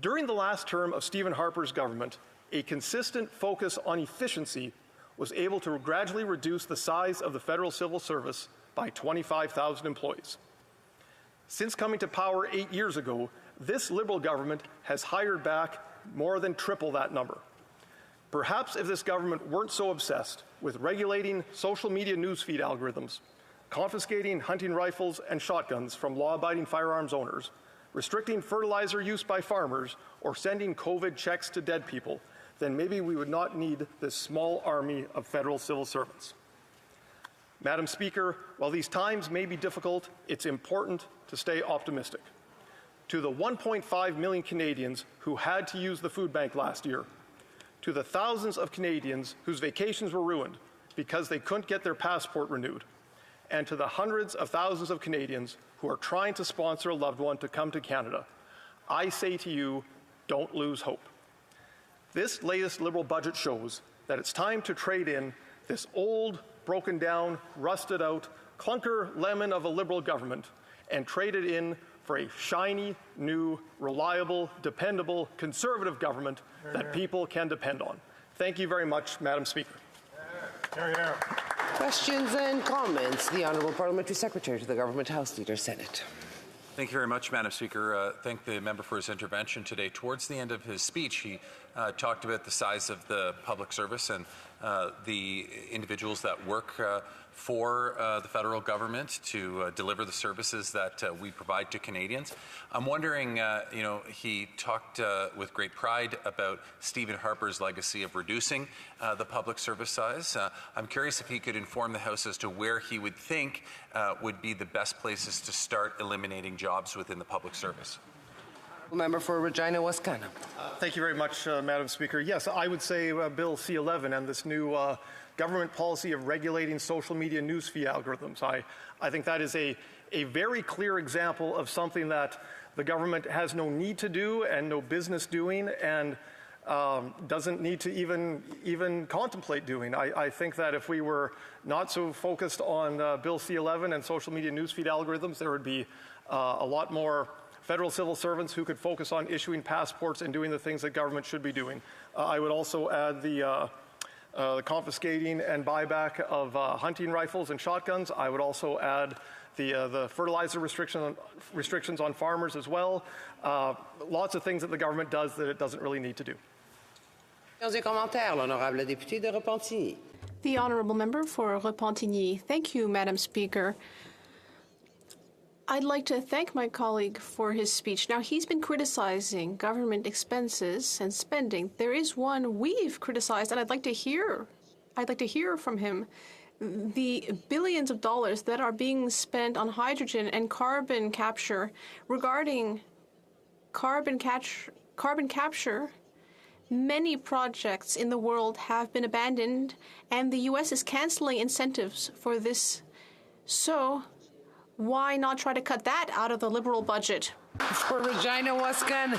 During the last term of Stephen Harper's government, a consistent focus on efficiency was able to gradually reduce the size of the federal civil service by 25,000 employees. Since coming to power 8 years ago, this Liberal government has hired back more than triple that number. Perhaps if this government weren't so obsessed with regulating social media newsfeed algorithms, confiscating hunting rifles and shotguns from law-abiding firearms owners, restricting fertilizer use by farmers, or sending COVID checks to dead people, then maybe we would not need this small army of federal civil servants. Madam Speaker, while these times may be difficult, it's important to stay optimistic. To the 1.5 million Canadians who had to use the food bank last year, to the thousands of Canadians whose vacations were ruined because they couldn't get their passport renewed, and to the hundreds of thousands of Canadians who are trying to sponsor a loved one to come to Canada, I say to you, don't lose hope. This latest Liberal budget shows that it's time to trade in this old, broken down, rusted out, clunker lemon of a Liberal government and trade it in for a shiny, new, reliable, dependable, conservative government that people can depend on. Thank you very much, Madam Speaker. Questions and comments. The Honourable Parliamentary Secretary to the Government House Leader, Senate. Thank you very much, Madam Speaker. Thank the member for his intervention today. Towards the end of his speech, he talked about the size of the public service and the individuals that work for the federal government to deliver the services that we provide to Canadians. I'm wondering, he talked with great pride about Stephen Harper's legacy of reducing the public service size. I'm curious if he could inform the House as to where he would think would be the best places to start eliminating jobs within the public service. Member for Regina Wascana. Thank you very much, Madam Speaker. Yes, I would say Bill C-11 and this new government policy of regulating social media news feed algorithms. I think that is a very clear example of something that the government has no need to do and no business doing and doesn't need to even contemplate doing. I think that if we were not so focused on Bill C-11 and social media news feed algorithms, there would be a lot more federal civil servants who could focus on issuing passports and doing the things that government should be doing. I would also add the confiscating and buyback of hunting rifles and shotguns. I would also add the fertilizer restrictions on farmers as well. Lots of things that the government does that it doesn't really need to do. The Honourable Member for Repentigny. Thank you, Madam Speaker. I'd like to thank my colleague for his speech. Now, he's been criticizing government expenses and spending. There is one we've criticized, and I'd like to hear from him. The billions of dollars that are being spent on hydrogen and carbon capture. Regarding carbon capture, many projects in the world have been abandoned, and the U.S. is canceling incentives for this. So, why not try to cut that out of the Liberal budget? For Regina Wascana.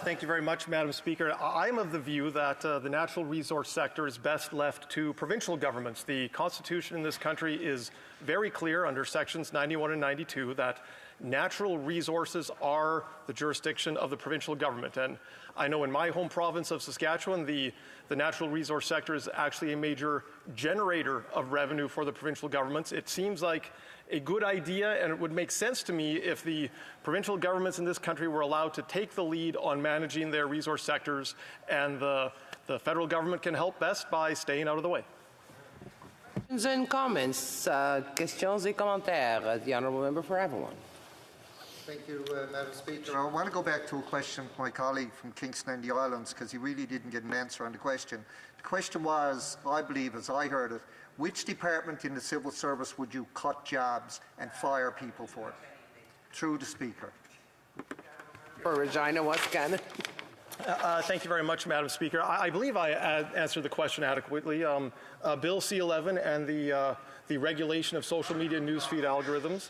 Thank you very much, Madam Speaker. I'm of the view that the natural resource sector is best left to provincial governments. The Constitution in this country is very clear under sections 91 and 92 that natural resources are the jurisdiction of the provincial government. And I know in my home province of Saskatchewan, the natural resource sector is actually a major generator of revenue for the provincial governments. It seems like a good idea, and it would make sense to me if the provincial governments in this country were allowed to take the lead on managing their resource sectors, and the federal government can help best by staying out of the way. Questions and comments. Questions et commentaires. The Honourable Member for Avalon. Thank you, Madam Speaker. I want to go back to a question from my colleague from Kingston and the Islands because he really didn't get an answer on the question. The question was, I believe, as I heard it, which department in the civil service would you cut jobs and fire people for? Through the Speaker. For Regina Wascana. Thank you very much, Madam Speaker. I believe I answered the question adequately. Bill C-11 and the regulation of social media newsfeed algorithms.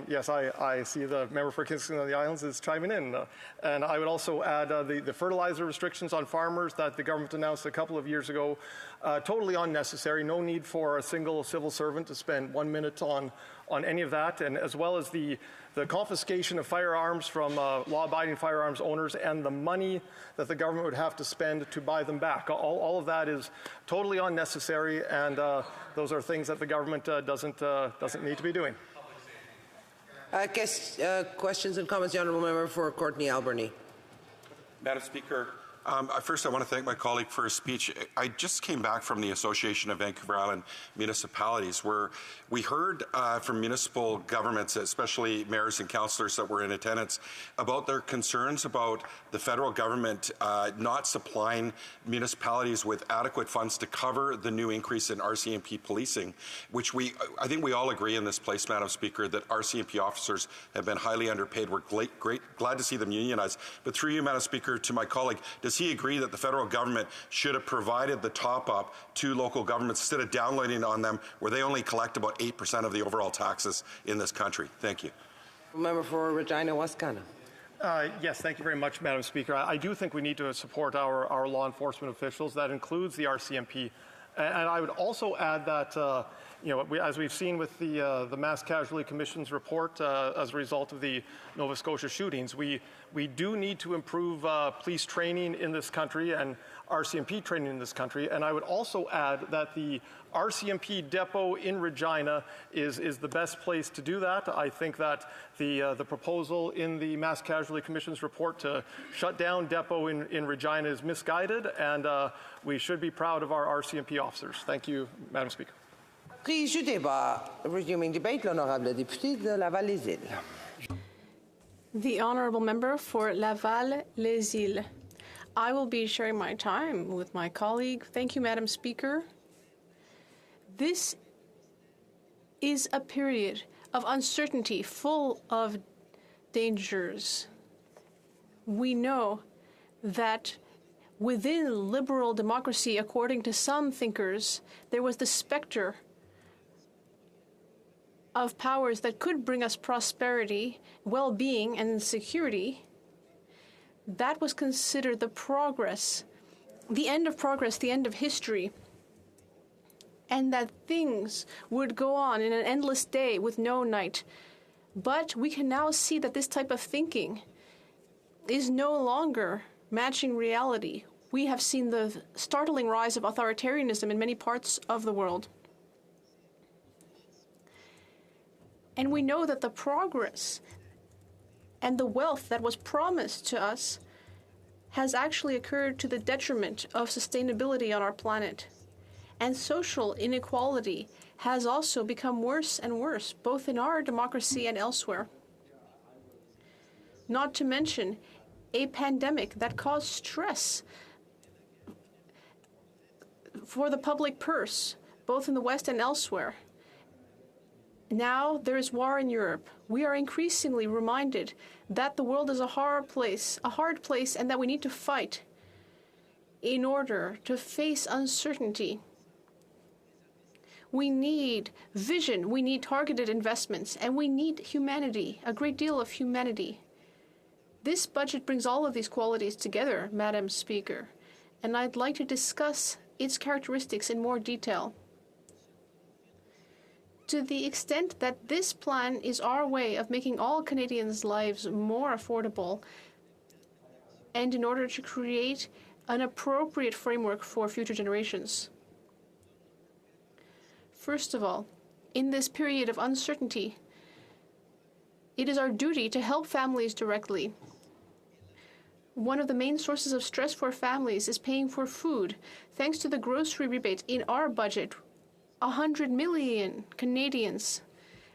Yes, I see the member for Kingston and the Islands is chiming in. And I would also add the fertilizer restrictions on farmers that the government announced a couple of years ago. Totally unnecessary. No need for a single civil servant to spend 1 minute on any of that. And as well as the confiscation of firearms from law-abiding firearms owners and the money that the government would have to spend to buy them back. All of that is totally unnecessary, and those are things that the government doesn't need to be doing. Questions and comments, the Honourable Member for Courtney Alberni. Madam Speaker, first I want to thank my colleague for his speech. I just came back from the Association of Vancouver Island Municipalities, where we heard from municipal governments, especially mayors and councillors that were in attendance, about their concerns about the federal government not supplying municipalities with adequate funds to cover the new increase in RCMP policing, which I think we all agree in this place, Madam Speaker, that RCMP officers have been highly underpaid. We're glad to see them unionized. But through you, Madam Speaker, to my colleague, does he agree that the federal government should have provided the top-up to local governments instead of downloading on them, where they only collect about 8% of the overall taxes in this country? Thank you. Member for Regina Wascana. Yes, thank you very much, Madam Speaker. I do think we need to support our law enforcement officials. That includes the RCMP. And I would also add that, as we've seen with the Mass Casualty Commission's report as a result of the Nova Scotia shootings, we do need to improve police training in this country and RCMP training in this country. And I would also add that the RCMP depot in Regina is the best place to do that. I think that the proposal in the Mass Casualty Commission's report to shut down depot in Regina is misguided, and we should be proud of our RCMP officers. Thank you, Madam Speaker. Prise du débat. Resuming debate, l'honorable député de Laval-les-Îles. The Honourable Member for Laval-les-Îles. I will be sharing my time with my colleague. Thank you, Madam Speaker. This is a period of uncertainty, full of dangers. We know that within liberal democracy, according to some thinkers, there was the specter of powers that could bring us prosperity, well-being, and security. That was considered the progress, the end of progress, the end of history, and that things would go on in an endless day with no night. But we can now see that this type of thinking is no longer matching reality. We have seen the startling rise of authoritarianism in many parts of the world. And we know that the progress and the wealth that was promised to us has actually occurred to the detriment of sustainability on our planet. And social inequality has also become worse and worse, both in our democracy and elsewhere. Not to mention a pandemic that caused stress for the public purse, both in the West and elsewhere. Now there is war in Europe. We are increasingly reminded that the world is a hard place, and that we need to fight in order to face uncertainty. We need vision, we need targeted investments, and we need humanity, a great deal of humanity. This budget brings all of these qualities together, Madam Speaker, and I'd like to discuss its characteristics in more detail. To the extent that this plan is our way of making all Canadians' lives more affordable, and in order to create an appropriate framework for future generations. First of all, in this period of uncertainty, it is our duty to help families directly. One of the main sources of stress for families is paying for food. Thanks to the grocery rebate in our budget, 100 million Canadians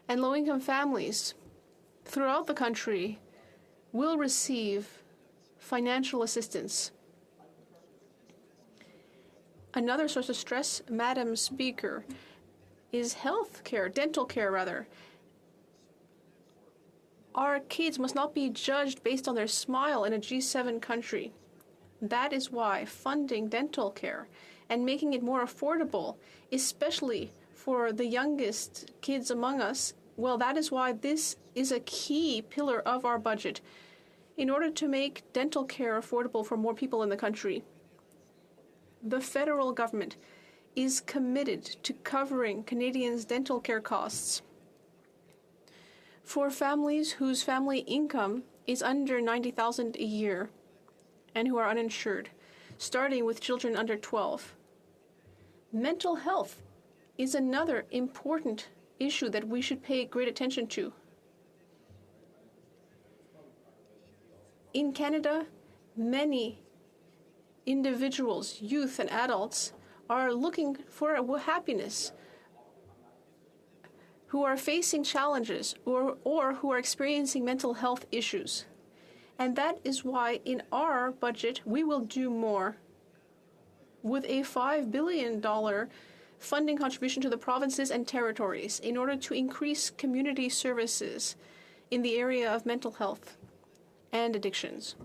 and low-income families throughout the country will receive financial assistance. Another source of stress, Madam Speaker, is health care, dental care rather. Our kids must not be judged based on their smile in a G7 country. That is why funding dental care and making it more affordable, especially for the youngest kids among us, well, that is why this is a key pillar of our budget in order to make dental care affordable for more people in the country. The federal government is committed to covering Canadians' dental care costs. For families whose family income is under $90,000 a year and who are uninsured, starting with children under 12. Mental health is another important issue that we should pay great attention to. In Canada, many individuals, youth and adults, are looking for happiness, who are facing challenges or who are experiencing mental health issues. And that is why in our budget we will do more with a $5 billion funding contribution to the provinces and territories in order to increase community services in the area of mental health and addictions.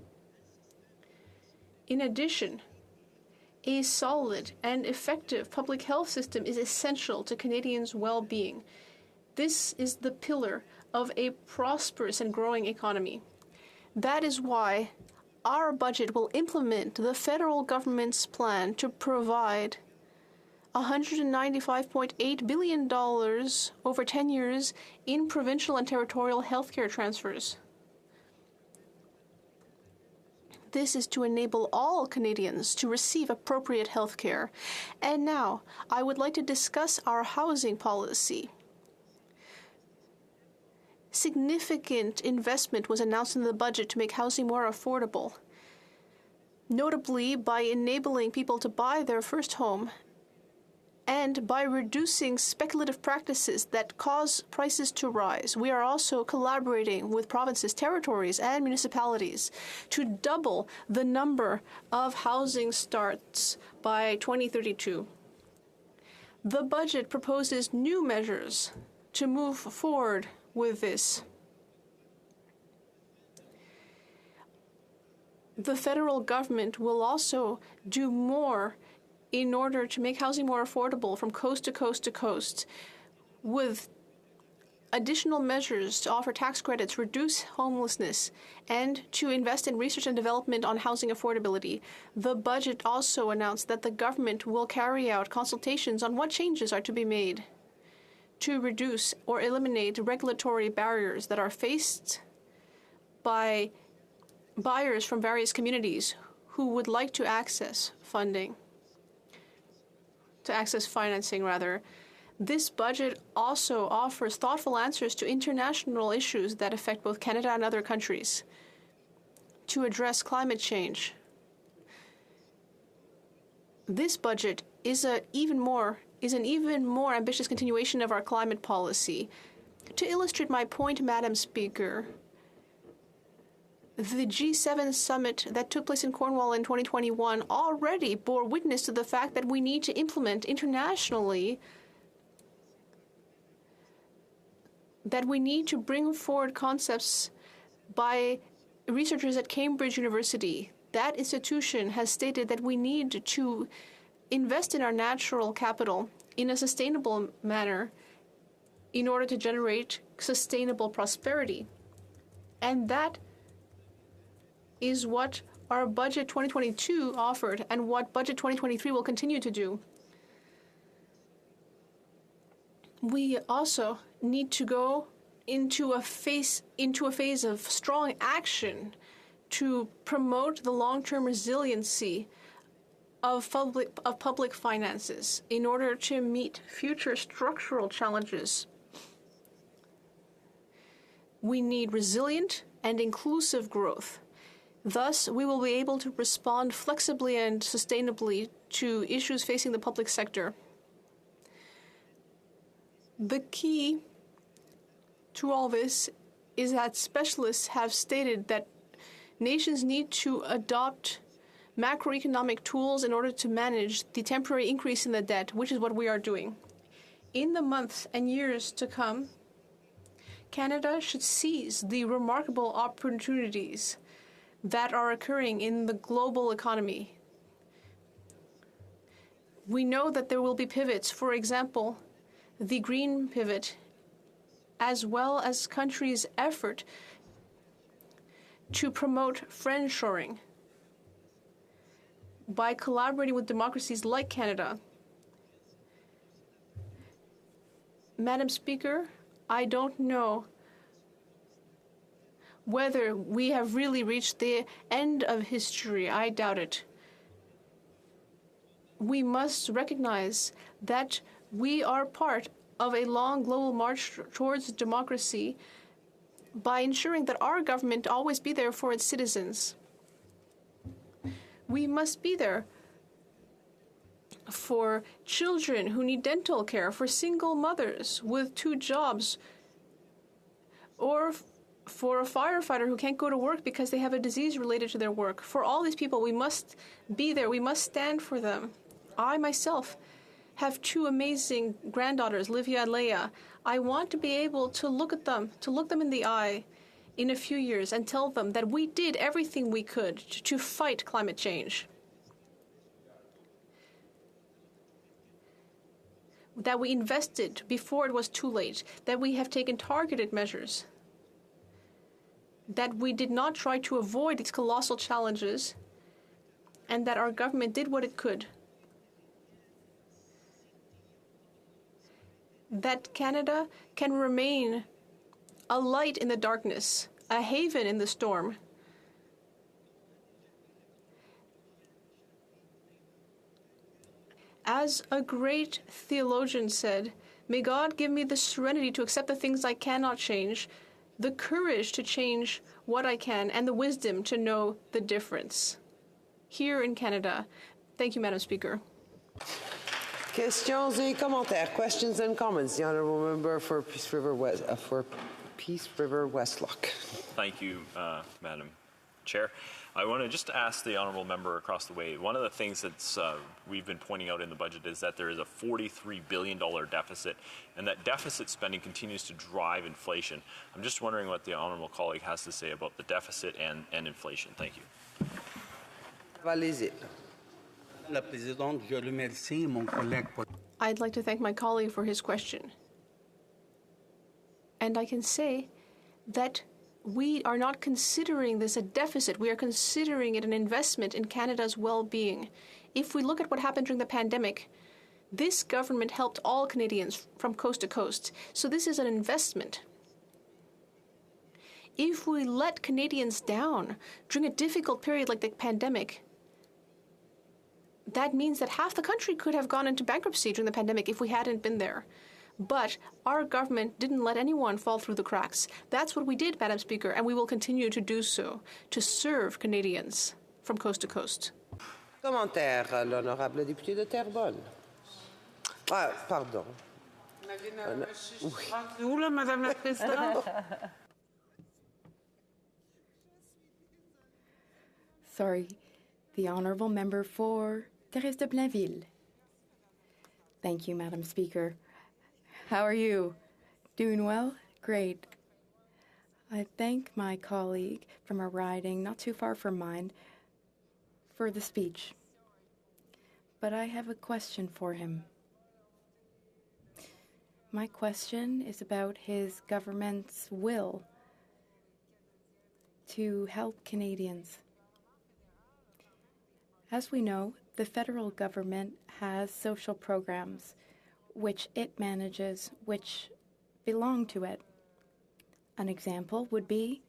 In addition, a solid and effective public health system is essential to Canadians' well-being. This is the pillar of a prosperous and growing economy. That is why our budget will implement the federal government's plan to provide $195.8 billion over 10 years in provincial and territorial healthcare transfers. This is to enable all Canadians to receive appropriate health care. And now, I would like to discuss our housing policy. Significant investment was announced in the budget to make housing more affordable, notably by enabling people to buy their first home and by reducing speculative practices that cause prices to rise. We are also collaborating with provinces, territories, and municipalities to double the number of housing starts by 2032. The budget proposes new measures to move forward with this. The federal government will also do more in order to make housing more affordable from coast to coast to coast, with additional measures to offer tax credits, reduce homelessness, and to invest in research and development on housing affordability. The budget also announced that the government will carry out consultations on what changes are to be made to reduce or eliminate regulatory barriers that are faced by buyers from various communities who would like to access financing. This budget also offers thoughtful answers to international issues that affect both Canada and other countries to address climate change. This budget is an even more ambitious continuation of our climate policy. To illustrate my point, Madam Speaker, the G7 summit that took place in Cornwall in 2021 already bore witness to the fact that we need to implement internationally, that we need to bring forward concepts by researchers at Cambridge University. That institution has stated that we need to invest in our natural capital in a sustainable manner in order to generate sustainable prosperity. And that is what our Budget 2022 offered and what Budget 2023 will continue to do. We also need to go into a phase of strong action to promote the long-term resiliency of public finances in order to meet future structural challenges. We need resilient and inclusive growth. Thus, we will be able to respond flexibly and sustainably to issues facing the public sector. The key to all this is that specialists have stated that nations need to adopt macroeconomic tools in order to manage the temporary increase in the debt, which is what we are doing. In the months and years to come, Canada should seize the remarkable opportunities that are occurring in the global economy. We know that there will be pivots. For example, the green pivot, as well as countries' effort to promote friendshoring by collaborating with democracies like Canada. Madam Speaker, I don't know whether we have really reached the end of history. I doubt it. We must recognize that we are part of a long global march towards democracy by ensuring that our government always be there for its citizens. We must be there for children who need dental care, for single mothers with 2 jobs, or for a firefighter who can't go to work because they have a disease related to their work. For all these people, we must be there. We must stand for them. I myself have 2 amazing granddaughters, Livia and Leia. I want to be able to look at them, to look them in the eye in a few years and tell them that we did everything we could to fight climate change. That we invested before it was too late, that we have taken targeted measures, that we did not try to avoid these colossal challenges, and that our government did what it could. That Canada can remain a light in the darkness, a haven in the storm. As a great theologian said, may God give me the serenity to accept the things I cannot change, the courage to change what I can, and the wisdom to know the difference. Here in Canada. Thank you, Madam Speaker. Questions et commentaires. Questions and comments. The honourable member for Peace River Westlock. Thank you, Madam Chair. I want to just ask the honourable member across the way. One of the things that's we've been pointing out in the budget is that there is a $43 billion deficit, and that deficit spending continues to drive inflation. I'm just wondering what the honourable colleague has to say about the deficit and inflation. Thank you. I'd like to thank my colleague for his question. And I can say that we are not considering this a deficit. We are considering it an investment in Canada's well-being. If we look at what happened during the pandemic, this government helped all Canadians from coast to coast. So this is an investment. If we let Canadians down during a difficult period like the pandemic, that means that half the country could have gone into bankruptcy during the pandemic if we hadn't been there. But our government didn't let anyone fall through the cracks. That's what we did, Madam Speaker, and we will continue to do so, to serve Canadians from coast to coast. Commentaire, l'honorable député de Terrebonne. Ah, pardon. Madame la Présidente. Sorry, the honourable member for Thérèse de Blainville. Thank you, Madam Speaker. How are you? Doing well? Great. I thank my colleague from a riding not too far from mine for the speech. But I have a question for him. My question is about his government's will to help Canadians. As we know, the federal government has social programs which it manages, which belong to it. An example would be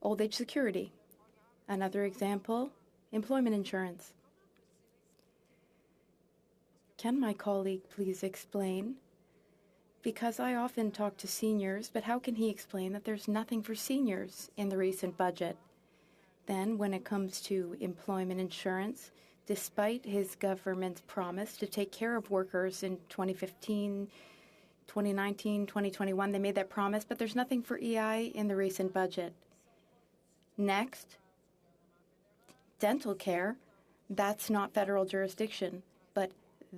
old age security. Another example, employment insurance. Can my colleague please explain? Because I often talk to seniors, but how can he explain that there's nothing for seniors in the recent budget? Then, when it comes to employment insurance, despite his government's promise to take care of workers in 2015, 2019, 2021, they made that promise, but there's nothing for EI in the recent budget. Next, dental care, that's not federal jurisdiction, but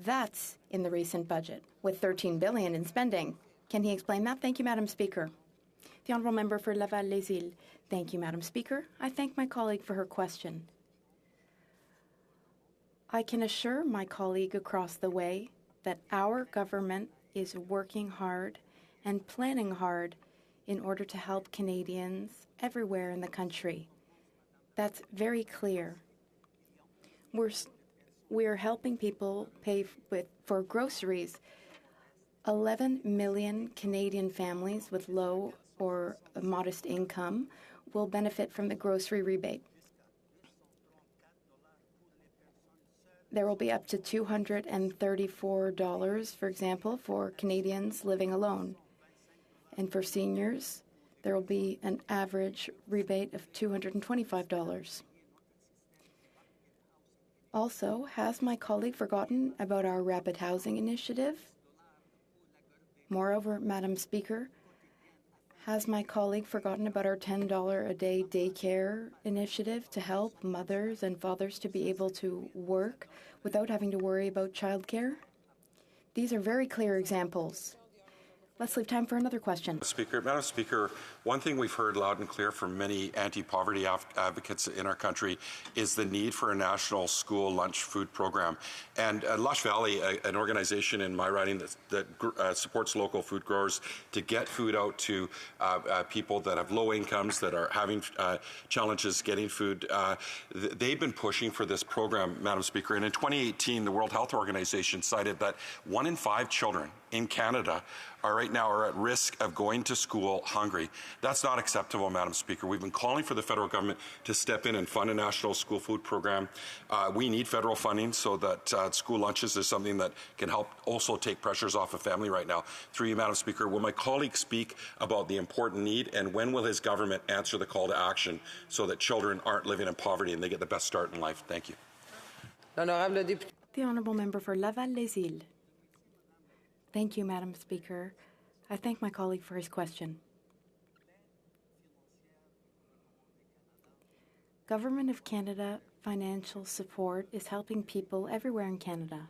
that's in the recent budget, with $13 billion in spending. Can he explain that? Thank you, Madam Speaker. The honourable member for Laval-Les-Îles. Thank you, Madam Speaker. I thank my colleague for her question. I can assure my colleague across the way that our government is working hard and planning hard in order to help Canadians everywhere in the country. That's very clear. We're helping people pay for groceries. 11 million Canadian families with low or modest income will benefit from the grocery rebate. There will be up to $234, for example, for Canadians living alone. And for seniors, there will be an average rebate of $225. Also, has my colleague forgotten about our rapid housing initiative? Moreover, Madam Speaker, has my colleague forgotten about our $10 a day daycare initiative to help mothers and fathers to be able to work without having to worry about childcare? These are very clear examples. Let's leave time for another question. Madam Speaker, one thing we've heard loud and clear from many anti-poverty advocates in our country is the need for a national school lunch food program. And Lush Valley, an organization in my riding that supports local food growers to get food out to people that have low incomes, that are having challenges getting food, they've been pushing for this program, Madam Speaker. And in 2018, the World Health Organization cited that 1 in 5 children in Canada right now are at risk of going to school hungry. That's not acceptable, Madam Speaker. We've been calling for the federal government to step in and fund a national school food program. We need federal funding so that school lunches is something that can help also take pressures off a family right now. Through you, Madam Speaker, will my colleague speak about the important need, and when will his government answer the call to action so that children aren't living in poverty and they get the best start in life? Thank you. The Honourable Member for Laval-Les-Îles. Thank you, Madam Speaker. I thank my colleague for his question. Government of Canada financial support is helping people everywhere in Canada.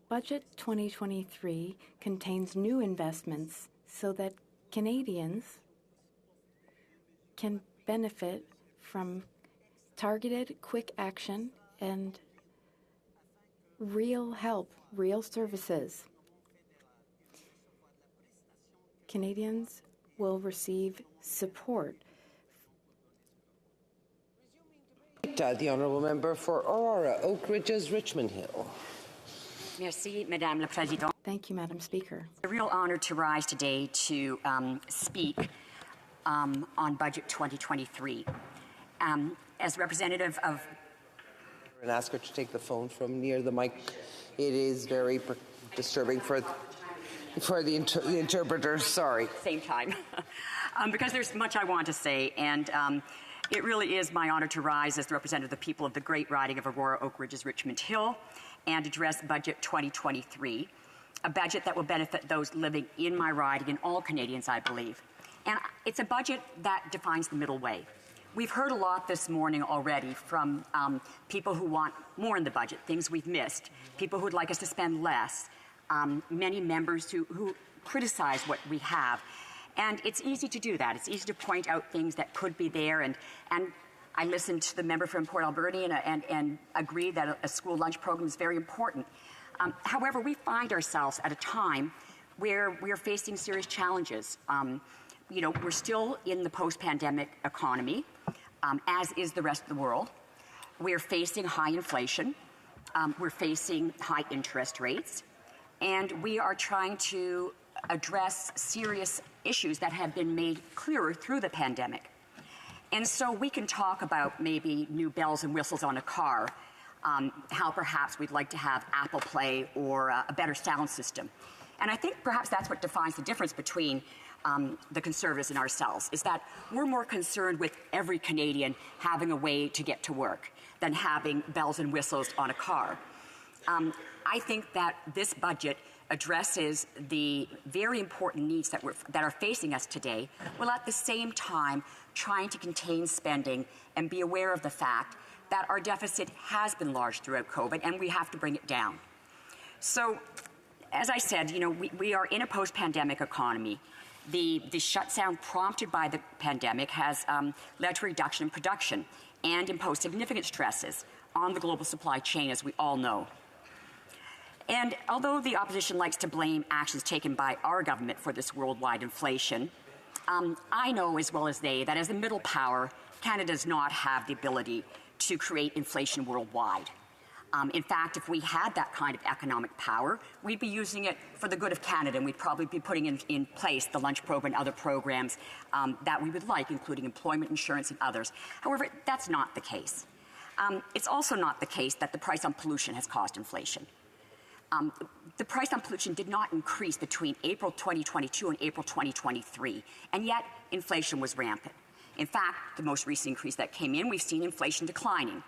Budget 2023 contains new investments so that Canadians can benefit from targeted, quick action and real help, real services. Canadians will receive support. The Honourable Member for Aurora, Oak Ridges, Richmond Hill. Merci, Madame la Présidente. Thank you, Madam Speaker. It's a real honor to rise today to speak on Budget 2023. As representative of... And ask her to take the phone from near the mic. It is very disturbing for the interpreters. Sorry. Same time. Because there's much I want to say, and it really is my honor to rise as the representative of the people of the great riding of Aurora, Oak Ridges, Richmond Hill, and address Budget 2023, a budget that will benefit those living in my riding and all Canadians, I believe. And it's a budget that defines the middle way. We've heard a lot this morning already from people who want more in the budget, things we've missed, people who'd like us to spend less, many members who criticize what we have. And it's easy to do that. It's easy to point out things that could be there. And I listened to the member from Port Alberni and agree that a school lunch program is very important. However, we find ourselves at a time where we are facing serious challenges. You know, we're still in the post-pandemic economy, as is the rest of the world. We're facing high inflation. We're facing high interest rates. And we are trying to address serious issues that have been made clearer through the pandemic. And so we can talk about maybe new bells and whistles on a car, how perhaps we'd like to have Apple Play or a better sound system. And I think perhaps that's what defines the difference between the Conservatives and ourselves, is that we're more concerned with every Canadian having a way to get to work than having bells and whistles on a car. I think that this budget addresses the very important needs that are facing us today, while at the same time trying to contain spending and be aware of the fact that our deficit has been large throughout COVID and we have to bring it down. So, as I said, you know, we are in a post-pandemic economy. The shutdown prompted by the pandemic has led to a reduction in production and imposed significant stresses on the global supply chain, as we all know. And although the opposition likes to blame actions taken by our government for this worldwide inflation, I know as well as they that as a middle power, Canada does not have the ability to create inflation worldwide. In fact, if we had that kind of economic power, we'd be using it for the good of Canada, and we'd probably be putting in place the lunch program and other programs that we would like, including employment insurance and others. However, that's not the case. It's also not the case that the price on pollution has caused inflation. The price on pollution did not increase between April 2022 and April 2023, and yet inflation was rampant. In fact, the most recent increase that came in, we've seen inflation declining.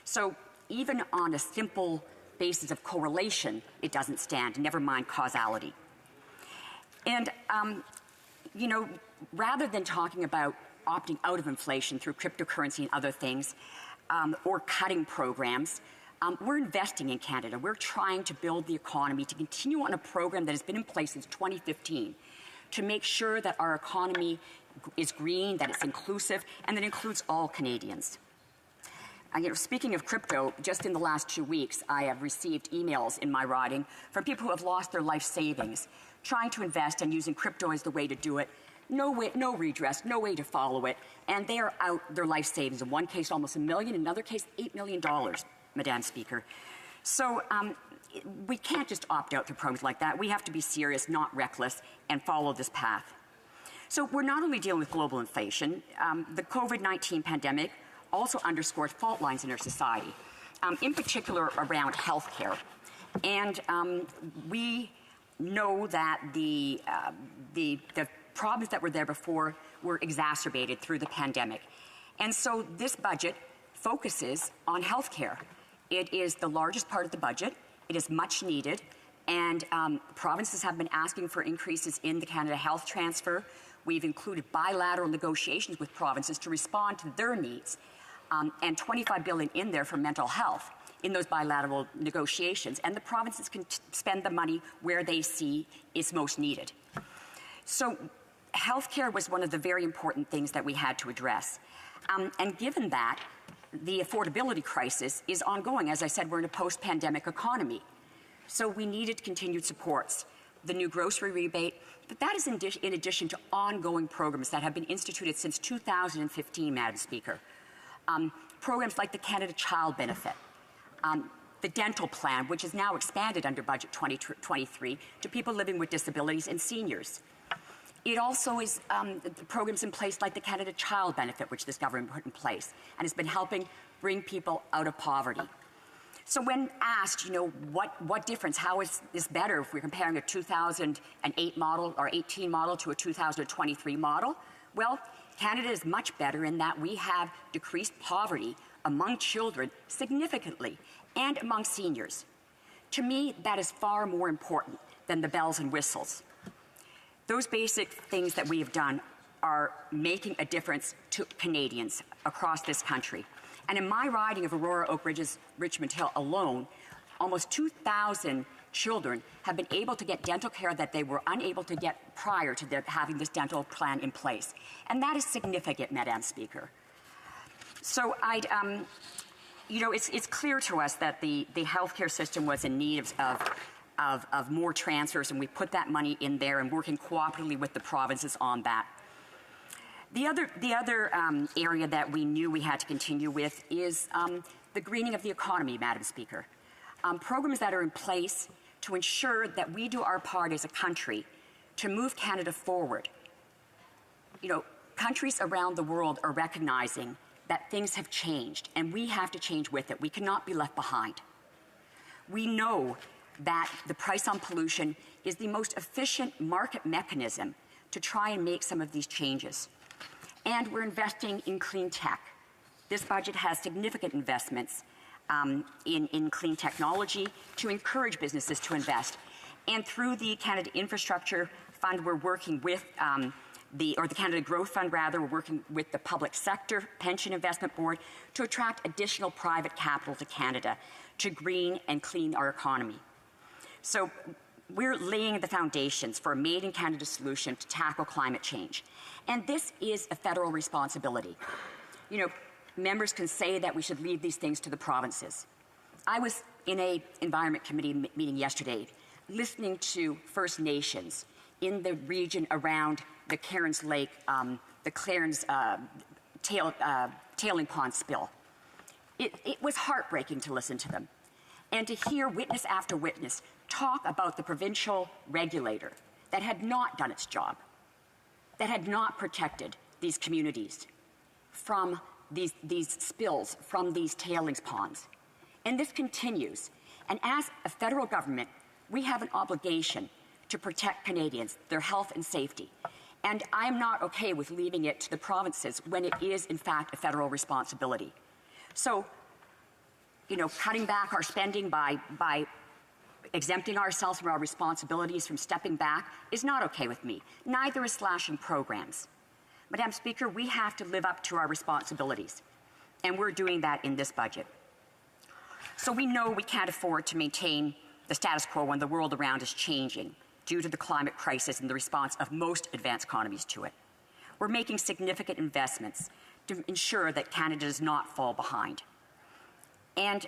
So even on a simple basis of correlation, it doesn't stand, never mind causality. And, you know, rather than talking about opting out of inflation through cryptocurrency and other things, or cutting programs, we're investing in Canada. We're trying to build the economy to continue on a program that has been in place since 2015 to make sure that our economy is green, that it's inclusive, and that includes all Canadians. You know, speaking of crypto, just in the last 2 weeks, I have received emails in my riding from people who have lost their life savings, trying to invest and using crypto as the way to do it. No way, no redress, no way to follow it, and they are out their life savings. In one case, almost $1 million. In another case, $8 million, Madam Speaker. So we can't just opt out through programs like that. We have to be serious, not reckless, and follow this path. So we're not only dealing with global inflation, the COVID-19 pandemic also underscored fault lines in our society, in particular around health care. And we know that the problems that were there before were exacerbated through the pandemic. And so this budget focuses on health care. It is the largest part of the budget. It is much needed. And provinces have been asking for increases in the Canada Health Transfer. We've included bilateral negotiations with provinces to respond to their needs, and $25 billion in there for mental health in those bilateral negotiations. And the provinces can spend the money where they see is most needed. So healthcare was one of the very important things that we had to address. And given that, the affordability crisis is ongoing. As I said, we're in a post-pandemic economy. So we needed continued supports. The new grocery rebate, but that is in addition to ongoing programs that have been instituted since 2015, Madam Speaker. Programs like the Canada Child Benefit, the dental plan, which is now expanded under Budget 2023 to people living with disabilities and seniors. It also is programs in place like the Canada Child Benefit, which this government put in place and has been helping bring people out of poverty. So when asked, you know, what difference, how is this better if we're comparing a 2008 model or 18 model to a 2023 model? Well, Canada is much better in that we have decreased poverty among children significantly and among seniors. To me, that is far more important than the bells and whistles. Those basic things that we have done are making a difference to Canadians across this country. And in my riding of Aurora, Oak Ridges, Richmond Hill alone, almost 2,000 children have been able to get dental care that they were unable to get prior to having this dental plan in place. And that is significant, Madam Speaker. So you know, it's clear to us that the healthcare system was in need of more transfers, and we put that money in there and working cooperatively with the provinces on that. The other area that we knew we had to continue with is the greening of the economy, Madam Speaker. Programs that are in place to ensure that we do our part as a country to move Canada forward. You know, countries around the world are recognizing that things have changed, and we have to change with it. We cannot be left behind. We know that the price on pollution is the most efficient market mechanism to try and make some of these changes. And we're investing in clean tech. This budget has significant investments in clean technology to encourage businesses to invest. And through the Canada Infrastructure Fund, we're working with the Canada Growth Fund, rather, we're working with the Public Sector Pension Investment Board to attract additional private capital to Canada to green and clean our economy. So we're laying the foundations for a made-in-Canada solution to tackle climate change. And this is a federal responsibility. You know, members can say that we should leave these things to the provinces. I was in a Environment Committee meeting yesterday, listening to First Nations in the region around the Cairns Lake, the Cairns tailing pond spill. It was heartbreaking to listen to them and to hear witness after witness talk about the provincial regulator that had not done its job, that had not protected these communities from these spills, from these tailings ponds. And this continues. And as a federal government, we have an obligation to protect Canadians, their health and safety. And I'm not okay with leaving it to the provinces when it is, in fact, a federal responsibility. So, cutting back our spending by exempting ourselves from our responsibilities, from stepping back, is not okay with me. Neither is slashing programs. Madam Speaker, we have to live up to our responsibilities, and we're doing that in this budget. So we know we can't afford to maintain the status quo when the world around is changing due to the climate crisis and the response of most advanced economies to it. We're making significant investments to ensure that Canada does not fall behind. And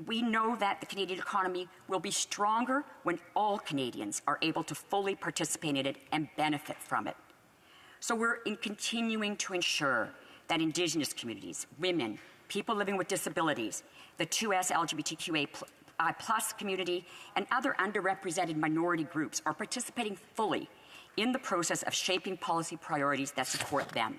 we know that the Canadian economy will be stronger when all Canadians are able to fully participate in it and benefit from it. So we're continuing to ensure that Indigenous communities, women, people living with disabilities, the 2S LGBTQA plus community, and other underrepresented minority groups are participating fully in the process of shaping policy priorities that support them.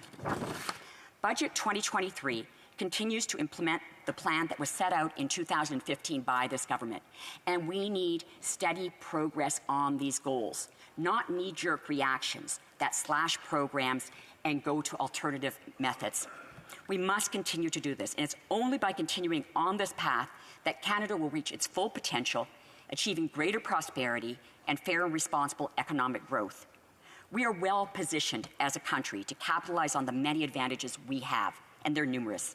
Budget 2023 continues to implement the plan that was set out in 2015 by this government, and we need steady progress on these goals, not knee-jerk reactions that slash programs and go to alternative methods. We must continue to do this, and it's only by continuing on this path that Canada will reach its full potential, achieving greater prosperity and fair and responsible economic growth. We are well positioned as a country to capitalize on the many advantages we have, and they're numerous.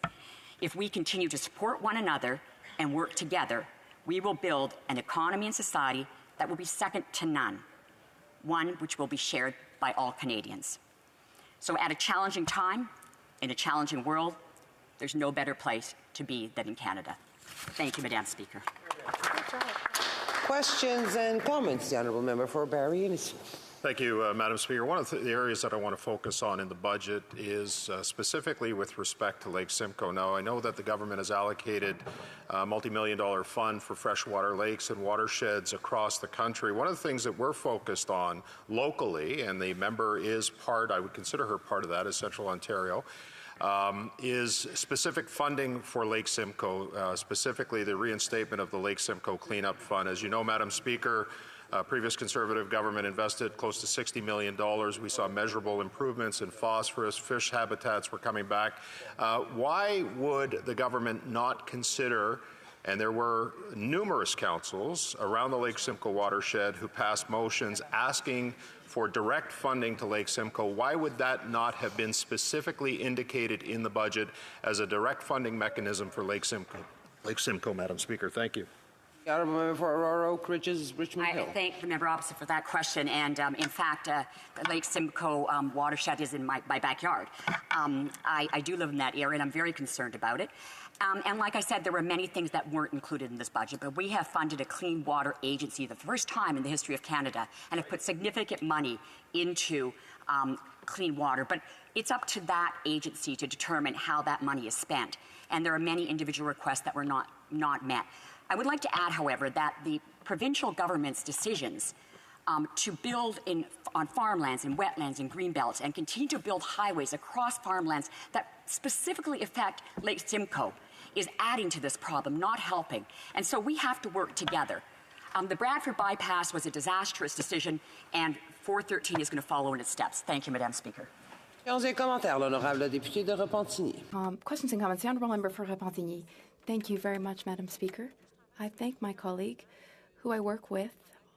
If we continue to support one another and work together, we will build an economy and society that will be second to none, one which will be shared by all Canadians. So at a challenging time, in a challenging world, there's no better place to be than in Canada. Thank you, Madam Speaker. Questions and comments? The Honourable Member for Barrie Innisfil. Thank you, Madam Speaker. One of the areas that I want to focus on in the budget is specifically with respect to Lake Simcoe. Now, I know that the government has allocated a multi-million-dollar fund for freshwater lakes and watersheds across the country. One of the things that we're focused on locally, and the member is part, I would consider her part of that, is Central Ontario, is specific funding for Lake Simcoe, specifically the reinstatement of the Lake Simcoe Cleanup Fund. As you know, Madam Speaker, previous Conservative government invested close to $60 million. We saw measurable improvements in phosphorus. Fish habitats were coming back. Why would the government not consider, and there were numerous councils around the Lake Simcoe watershed who passed motions asking for direct funding to Lake Simcoe, why would that not have been specifically indicated in the budget as a direct funding mechanism for Lake Simcoe? Lake Simcoe, Madam Speaker. Thank you. The Honourable Member for Aurora Oak Ridges, Richmond Hill. I thank the member opposite for that question. And in fact, the Lake Simcoe watershed is in my backyard. I do live in that area, and I'm very concerned about it. And like I said, there were many things that weren't included in this budget, but we have funded a clean water agency the first time in the history of Canada, and have put significant money into clean water. But it's up to that agency to determine how that money is spent. And there are many individual requests that were not met. I would like to add, however, that the provincial government's decisions to build on farmlands and wetlands and greenbelts and continue to build highways across farmlands that specifically affect Lake Simcoe is adding to this problem, not helping. And so we have to work together. The Bradford bypass was a disastrous decision, and 413 is going to follow in its steps. Thank you, Madam Speaker. Questions and comments. The Honourable Member for Repentigny. Thank you very much, Madam Speaker. I thank my colleague, who I work with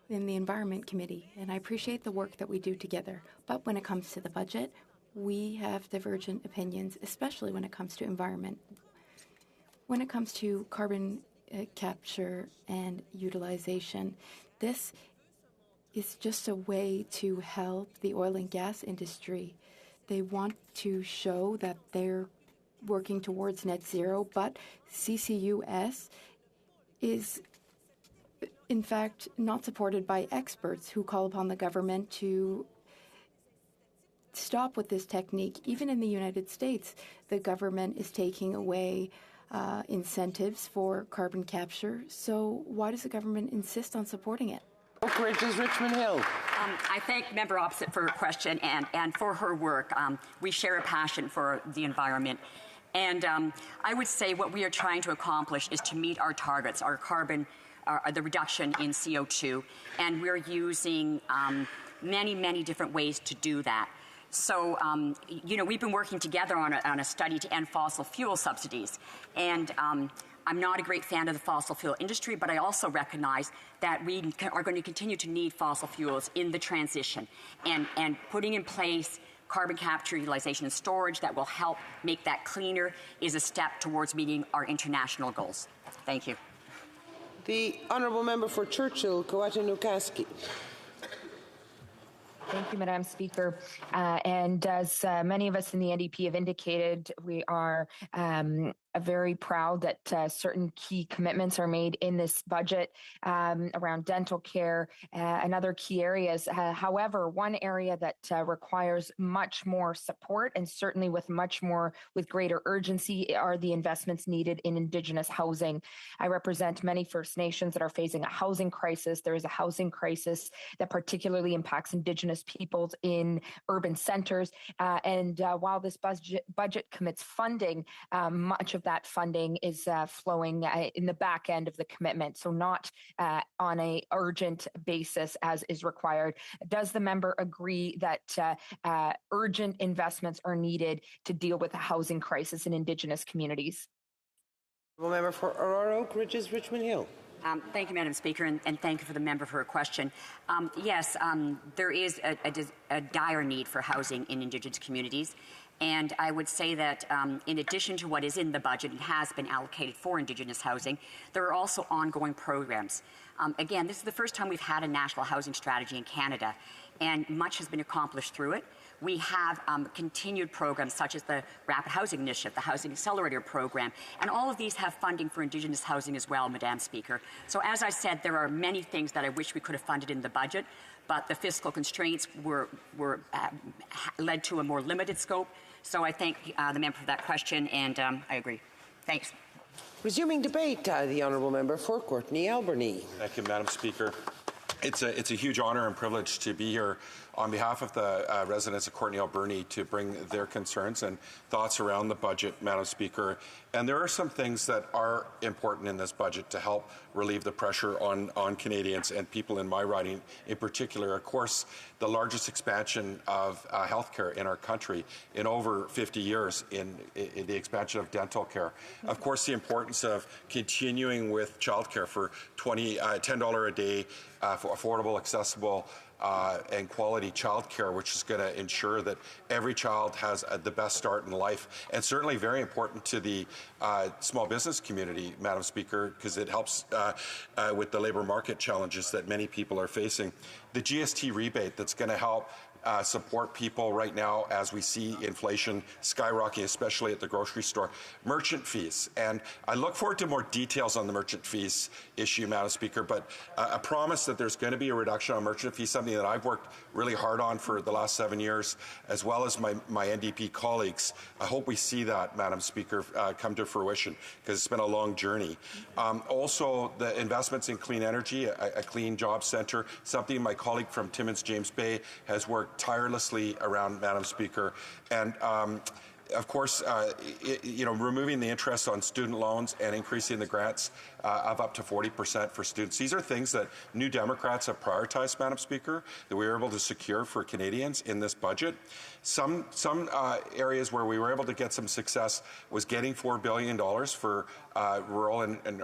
in the Environment Committee, and I appreciate the work that we do together. But when it comes to the budget, we have divergent opinions, especially when it comes to environment. When it comes to carbon capture and utilization, this is just a way to help the oil and gas industry. They want to show that they're working towards net zero, but CCUS is in fact, not supported by experts who call upon the government to stop with this technique. Even in the United States, the government is taking away incentives for carbon capture. So why does the government insist on supporting it? Oak Ridges, Richmond Hill. I thank member opposite for her question and for her work. We share a passion for the environment. And I would say what we are trying to accomplish is to meet our targets, our carbon, the reduction in CO2. And we're using many, many different ways to do that. So, we've been working together on a study to end fossil fuel subsidies. And I'm not a great fan of the fossil fuel industry, but I also recognize that we are going to continue to need fossil fuels in the transition. And putting in place carbon capture, utilization, and storage that will help make that cleaner is a step towards meeting our international goals. Thank you. The Honourable Member for Churchill, Coatinucasky. Thank you, Madam Speaker. And as many of us in the NDP have indicated, we are very proud that certain key commitments are made in this budget around dental care and other key areas. However, one area that requires much more support and certainly with greater urgency are the investments needed in Indigenous housing. I represent many First Nations that are facing a housing crisis. There is a housing crisis that particularly impacts Indigenous peoples in urban centers. And while this budget commits funding, much of that funding is flowing in the back end of the commitment, so not on a urgent basis as is required. Does the member agree that urgent investments are needed to deal with the housing crisis in Indigenous communities? Member for Aurora Oak Ridges, Richmond Hill. Thank you, Madam Speaker, and thank you for the member for her question. Yes, there is a dire need for housing in Indigenous communities. And I would say that in addition to what is in the budget and has been allocated for Indigenous housing, there are also ongoing programs. Again, this is the first time we've had a national housing strategy in Canada, and much has been accomplished through it. We have continued programs such as the Rapid Housing Initiative, the Housing Accelerator Program, and all of these have funding for Indigenous housing as well, Madam Speaker. So as I said, there are many things that I wish we could have funded in the budget, but the fiscal constraints led to a more limited scope. So I thank the member for that question, and I agree. Thanks. Resuming debate, the Honourable Member for Courtenay Alberni. Thank you, Madam Speaker. It's a huge honour and privilege to be here on behalf of the residents of Courtenay Alberni to bring their concerns and thoughts around the budget, Madam Speaker. And there are some things that are important in this budget to help relieve the pressure on Canadians and people in my riding in particular. Of course, the largest expansion of healthcare in our country in over 50 years in the expansion of dental care. Of course, the importance of continuing with childcare for $10 a day for affordable, accessible, and quality childcare, which is going to ensure that every child has the best start in life, and certainly very important to the small business community, Madam Speaker, because it helps with the labour market challenges that many people are facing. The GST rebate that's going to help support people right now as we see inflation skyrocketing, especially at the grocery store. Merchant fees, and I look forward to more details on the merchant fees issue, Madam Speaker, but a promise that there's going to be a reduction on merchant fees, something that I've worked really hard on for the last 7 years, as well as my NDP colleagues. I hope we see that, Madam Speaker, come to fruition, because it's been a long journey. Also, the investments in clean energy, a clean job centre, something my colleague from Timmins James Bay has worked tirelessly around, Madam Speaker, and of course, removing the interest on student loans and increasing the grants of up to 40% for students. These are things that New Democrats have prioritized, Madam Speaker, that we were able to secure for Canadians in this budget. Some areas where we were able to get some success was getting $4 billion for rural and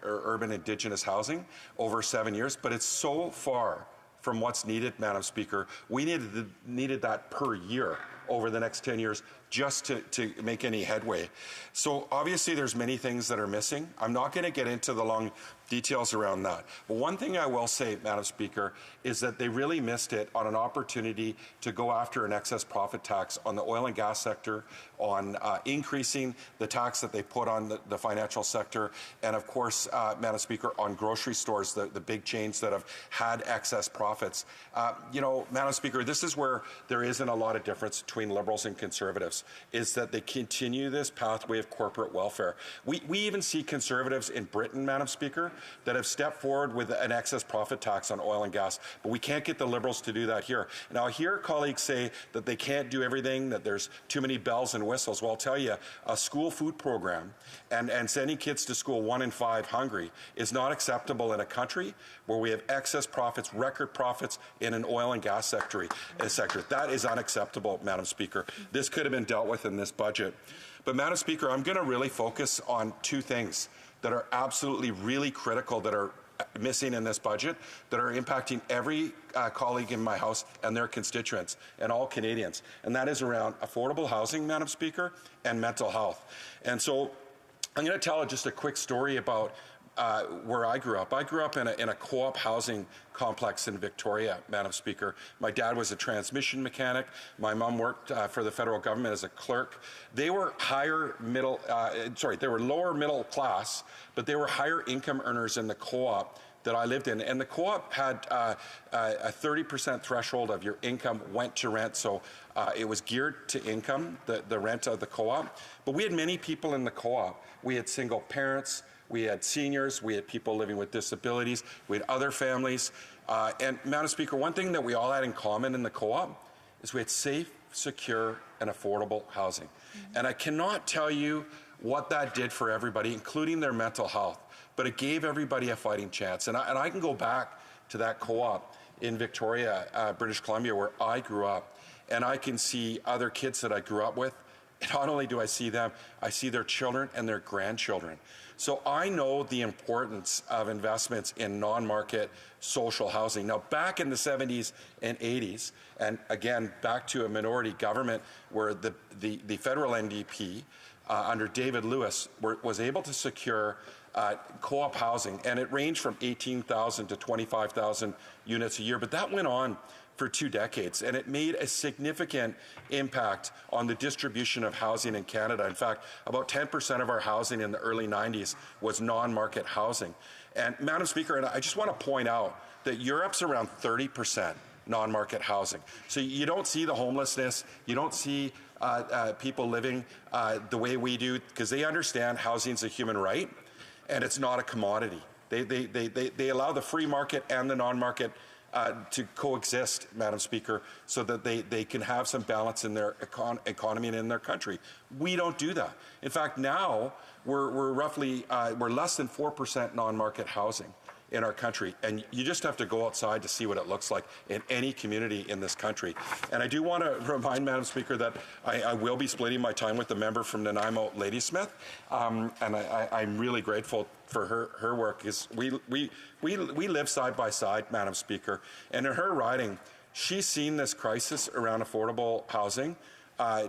urban Indigenous housing over 7 years, but it's so far from what's needed, Madam Speaker. We needed that per year over the next 10 years just to make any headway. So obviously there's many things that are missing. I'm not going to get into the long details around that. But one thing I will say, Madam Speaker, is that they really missed it on an opportunity to go after an excess profit tax on the oil and gas sector, on increasing the tax that they put on the financial sector, and of course, Madam Speaker, on grocery stores, the big chains that have had excess profits. You know, Madam Speaker, this is where there isn't a lot of difference between Liberals and Conservatives, is that they continue this pathway of corporate welfare. We even see Conservatives in Britain, Madam Speaker, that have stepped forward with an excess profit tax on oil and gas, but we can't get the Liberals to do that here. Now, I hear colleagues say that they can't do everything, that there's too many bells and whistles. Well, I'll tell you, a school food program and sending kids to school 1 in 5 hungry is not acceptable in a country where we have excess profits, record profits in an oil and gas sector. That is unacceptable, Madam Speaker. This could have been dealt with in this budget. But, Madam Speaker, I'm going to really focus on 2 things that are absolutely really critical that are missing in this budget, that are impacting every colleague in my House and their constituents and all Canadians. And that is around affordable housing, Madam Speaker, and mental health. And so I'm going to tell just a quick story about where I grew up. I grew up in a co-op housing complex in Victoria, Madam Speaker. My dad was a transmission mechanic. My mom worked for the federal government as a clerk. They were they were lower middle class, but they were higher income earners in the co-op that I lived in. And the co-op had a 30% threshold of your income went to rent. So it was geared to income, the rent of the co-op. But we had many people in the co-op. We had single parents. We had seniors, we had people living with disabilities, we had other families. And Madam Speaker, one thing that we all had in common in the co-op is we had safe, secure, and affordable housing. And I cannot tell you what that did for everybody, including their mental health, but it gave everybody a fighting chance. And I can go back to that co-op in Victoria, British Columbia, where I grew up, and I can see other kids that I grew up with. And not only do I see them, I see their children and their grandchildren. So I know the importance of investments in non-market social housing. Now, back in the 70s and 80s, and again, back to a minority government where the federal NDP under David Lewis was able to secure co-op housing, and it ranged from 18,000 to 25,000 units a year, but that went on for 2 decades, and it made a significant impact on the distribution of housing in Canada. In fact, about 10% of our housing in the early 90s was non-market housing. And Madam Speaker, and I just want to point out that Europe's around 30% non-market housing. So you don't see the homelessness, you don't see people living the way we do, because they understand housing's a human right and it's not a commodity. They allow the free market and the non-market to coexist, Madam Speaker, so that they can have some balance in their economy and in their country. We don't do that. In fact, now we're roughly we're less than 4% non-market housing in our country, and you just have to go outside to see what it looks like in any community in this country. And I do want to remind Madam Speaker that I will be splitting my time with the member from Nanaimo, Ladysmith, and I'm really grateful for her work, because we live side by side, Madam Speaker, and in her riding, she's seen this crisis around affordable housing,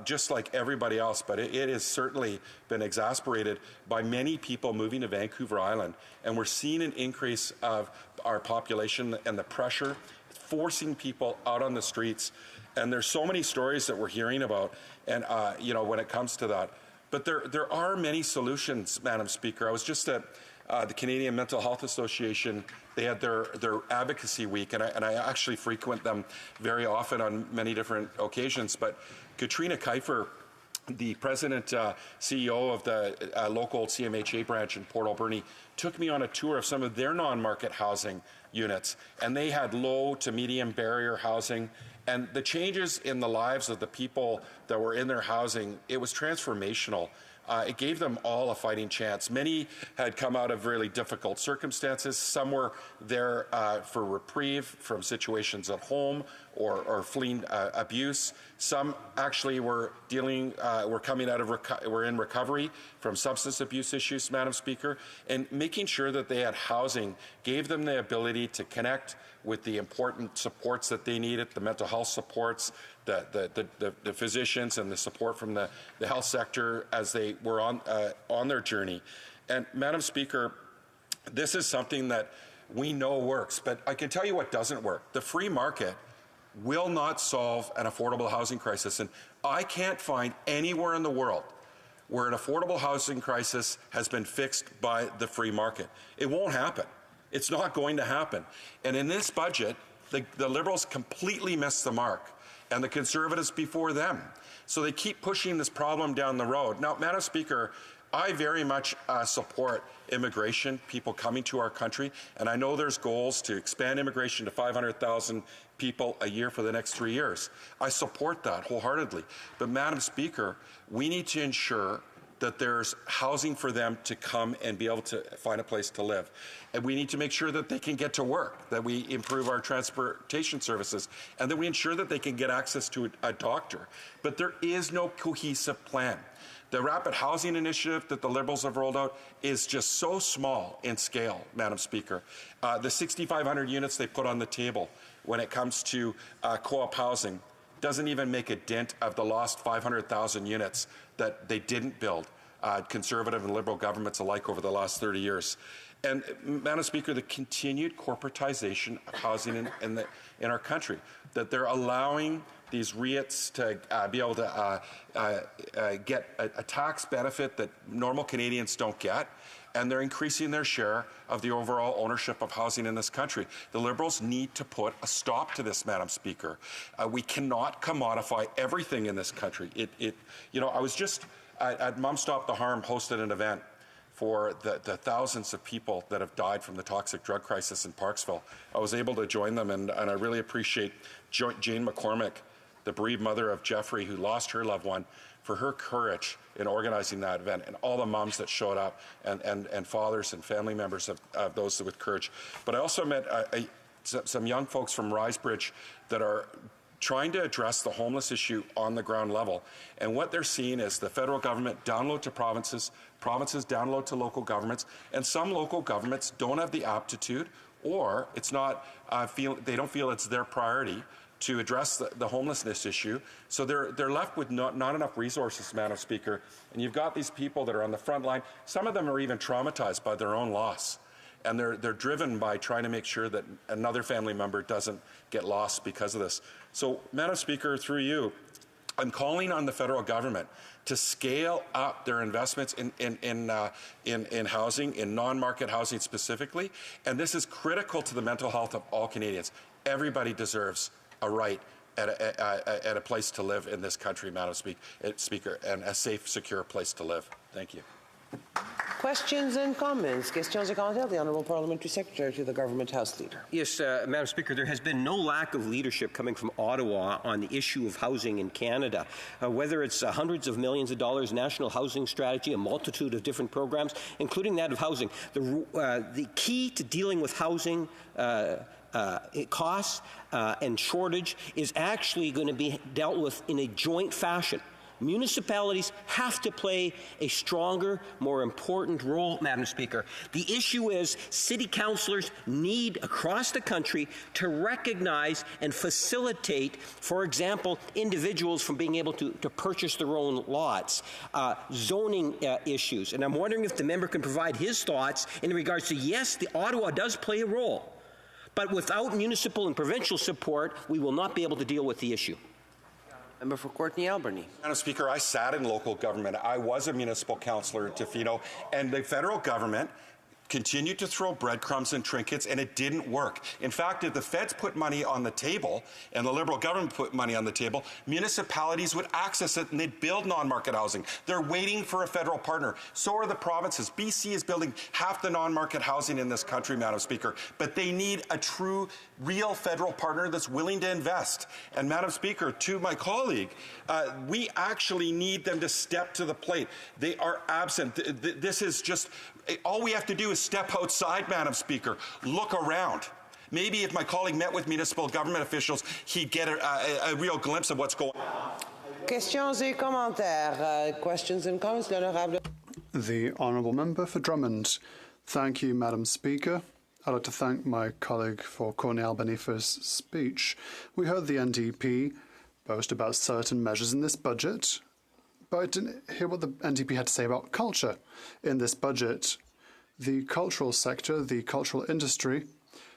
just like everybody else, but it has certainly been exacerbated by many people moving to Vancouver Island. And we're seeing an increase of our population and the pressure forcing people out on the streets. And there's so many stories that we're hearing about, and when it comes to that. But there are many solutions, Madam Speaker. I was just at the Canadian Mental Health Association. They had their advocacy week, and I actually frequent them very often on many different occasions. But Katrina Kiefer, the president, CEO of the local CMHA branch in Port Alberni, took me on a tour of some of their non-market housing units, and they had low to medium barrier housing. And the changes in the lives of the people that were in their housing, it was transformational. It gave them all a fighting chance. Many had come out of really difficult circumstances. Some were there for reprieve from situations at home or fleeing abuse. Some actually were coming out of were in recovery from substance abuse issues, Madam Speaker, and making sure that they had housing gave them the ability to connect with the important supports that they needed, the mental health supports, the physicians and the support from the health sector as they were on their journey. And Madam Speaker, this is something that we know works, but I can tell you what doesn't work. The free market will not solve an affordable housing crisis, and I can't find anywhere in the world where an affordable housing crisis has been fixed by the free market. It won't happen. It's not going to happen. And in this budget, the Liberals completely missed the mark, and the Conservatives before them. So they keep pushing this problem down the road. Now, Madam Speaker, I very much support immigration, people coming to our country, and I know there's goals to expand immigration to 500,000 people a year for the next 3 years. I support that wholeheartedly. But Madam Speaker, we need to ensure that there's housing for them to come and be able to find a place to live. And we need to make sure that they can get to work, that we improve our transportation services, and that we ensure that they can get access to a doctor. But there is no cohesive plan. The Rapid Housing Initiative that the Liberals have rolled out is just so small in scale, Madam Speaker. The 6,500 units they put on the table when it comes to co-op housing doesn't even make a dent of the lost 500,000 units that they didn't build, Conservative and Liberal governments alike over the last 30 years. And, Madam Speaker, the continued corporatization of housing in our country, that they're allowing these REITs to be able to get a tax benefit that normal Canadians don't get, and they're increasing their share of the overall ownership of housing in this country. The Liberals need to put a stop to this, Madam Speaker. We cannot commodify everything in this country. You know, I was just at Mom Stop the Harm hosted an event for the thousands of people that have died from the toxic drug crisis in Parksville. I was able to join them, and I really appreciate Jane McCormick, the bereaved mother of Jeffrey, who lost her loved one, for her courage in organizing that event, and all the moms that showed up, and fathers and family members of those with courage. But I also met some young folks from Risebridge that are trying to address the homeless issue on the ground level. And what they're seeing is the federal government download to provinces, provinces download to local governments, and some local governments don't have the aptitude, or it's not they don't feel it's their priority to address the homelessness issue. So they're left with not enough resources, Madam Speaker. And you've got these people that are on the front line. Some of them are even traumatized by their own loss. And they're driven by trying to make sure that another family member doesn't get lost because of this. So, Madam Speaker, through you, I'm calling on the federal government to scale up their investments in housing, in non-market housing specifically. And this is critical to the mental health of all Canadians. Everybody deserves a right at a place to live in this country, Madam Speaker, and a safe, secure place to live. Thank you. Questions and comments? Questions et commentaires. The Honourable Parliamentary Secretary to the Government House Leader. Yes, Madam Speaker, there has been no lack of leadership coming from Ottawa on the issue of housing in Canada. Whether it's hundreds of millions of dollars, national housing strategy, a multitude of different programs, including that of housing. The key to dealing with housing costs and shortage is actually going to be dealt with in a joint fashion. Municipalities have to play a stronger, more important role, Madam Speaker. The issue is city councillors need, across the country, to recognize and facilitate, for example, individuals from being able to purchase their own lots, zoning issues. And I'm wondering if the member can provide his thoughts in regards to, yes, Ottawa does play a role, but without municipal and provincial support, we will not be able to deal with the issue. Member for Courtney Alberni. Madam Speaker, I sat in local government. I was a municipal councillor at Tofino, and the federal government continued to throw breadcrumbs and trinkets, and it didn't work. In fact, if the feds put money on the table and the Liberal government put money on the table, municipalities would access it and they'd build non-market housing. They're waiting for a federal partner. So are the provinces. BC is building half the non-market housing in this country, Madam Speaker, but they need a true, real federal partner that's willing to invest. And Madam Speaker, to my colleague, we actually need them to step to the plate. They are absent. This is just, all we have to do is step outside, Madam Speaker. Look around. Maybe if my colleague met with municipal government officials, he'd get a real glimpse of what's going on. Questions et commentaires. Questions and comments. The Honourable Member for Drummond. Thank you, Madam Speaker. I'd like to thank my colleague for Courtney Alberni for his speech. We heard the NDP boast about certain measures in this budget, but I didn't hear what the NDP had to say about culture in this budget. The cultural sector, the cultural industry,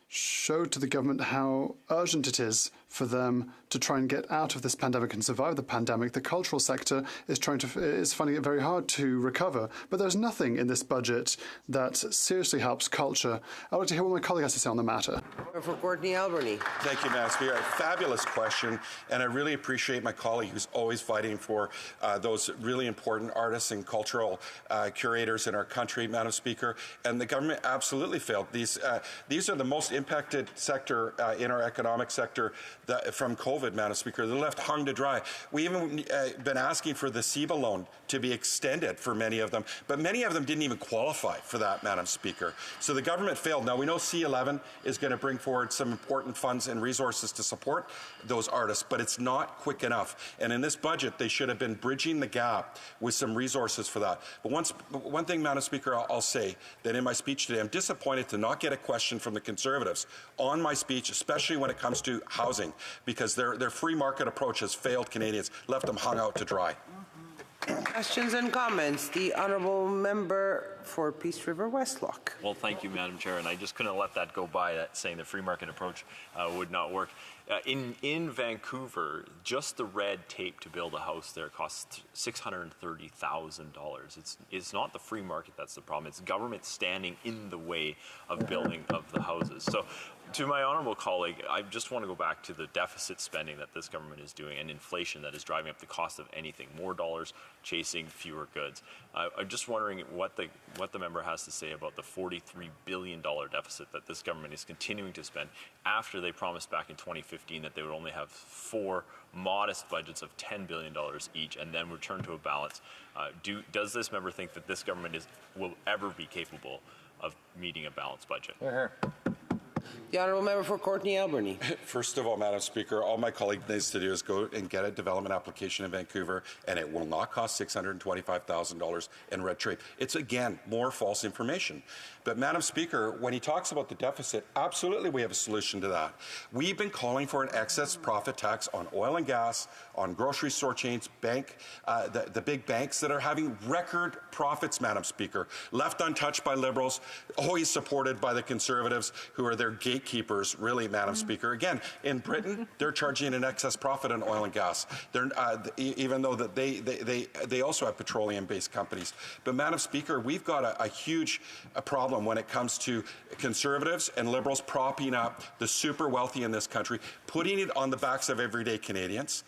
showed to the government how urgent it is for them to try and get out of this pandemic and survive the pandemic. The cultural sector is finding it very hard to recover, but there's nothing in this budget that seriously helps culture. I'd like to hear what my colleague has to say on the matter. For Courtney Alberni. Thank you, Madam Speaker. A fabulous question, and I really appreciate my colleague who's always fighting for those really important artists and cultural curators in our country, Madam Speaker. And the government absolutely failed. These are the most impacted sector in our economic sector from COVID, Madam Speaker. They're left hung to dry. We even been asking for the CEBA loan to be extended for many of them, but many of them didn't even qualify for that, Madam Speaker. So the government failed. Now, we know C11 is going to bring forward some important funds and resources to support those artists, but it's not quick enough. And in this budget, they should have been bridging the gap with some resources for that. But one thing, Madam Speaker, I'll say that in my speech today, I'm disappointed to not get a question from the Conservatives on my speech, especially when it comes to housing, because their free market approach has failed Canadians, left them hung out to dry. Questions and comments. The Honourable Member for Peace River Westlock. Well, thank you, Madam Chair, and I just couldn't let that go by, that saying the free market approach would not work. In Vancouver, just the red tape to build a house there costs $630,000. It's not the free market that's the problem. It's government standing in the way of building of the houses. So, to my honourable colleague, I just want to go back to the deficit spending that this government is doing and inflation that is driving up the cost of anything. More dollars chasing fewer goods. I'm just wondering what the member has to say about the $43 billion deficit that this government is continuing to spend after they promised back in 2015 that they would only have 4 modest budgets of $10 billion each and then return to a balance. Does this member think that this government will ever be capable of meeting a balanced budget? The Honourable Member for Courtney Alberni. First of all, Madam Speaker, all my colleague needs to do is go and get a development application in Vancouver, and it will not cost $625,000 in red tape. It's, again, more false information. But, Madam Speaker, when he talks about the deficit, absolutely we have a solution to that. We've been calling for an excess profit tax on oil and gas, on grocery store chains, the big banks that are having record profits, Madam Speaker, left untouched by Liberals, always supported by the Conservatives, who are their gatekeepers, really, Madam Speaker. Again, in Britain, they're charging an excess profit on oil and gas. Even though that they also have petroleum-based companies. But, Madam Speaker, we've got a huge problem when it comes to Conservatives and Liberals propping up the super wealthy in this country, putting it on the backs of everyday Canadians,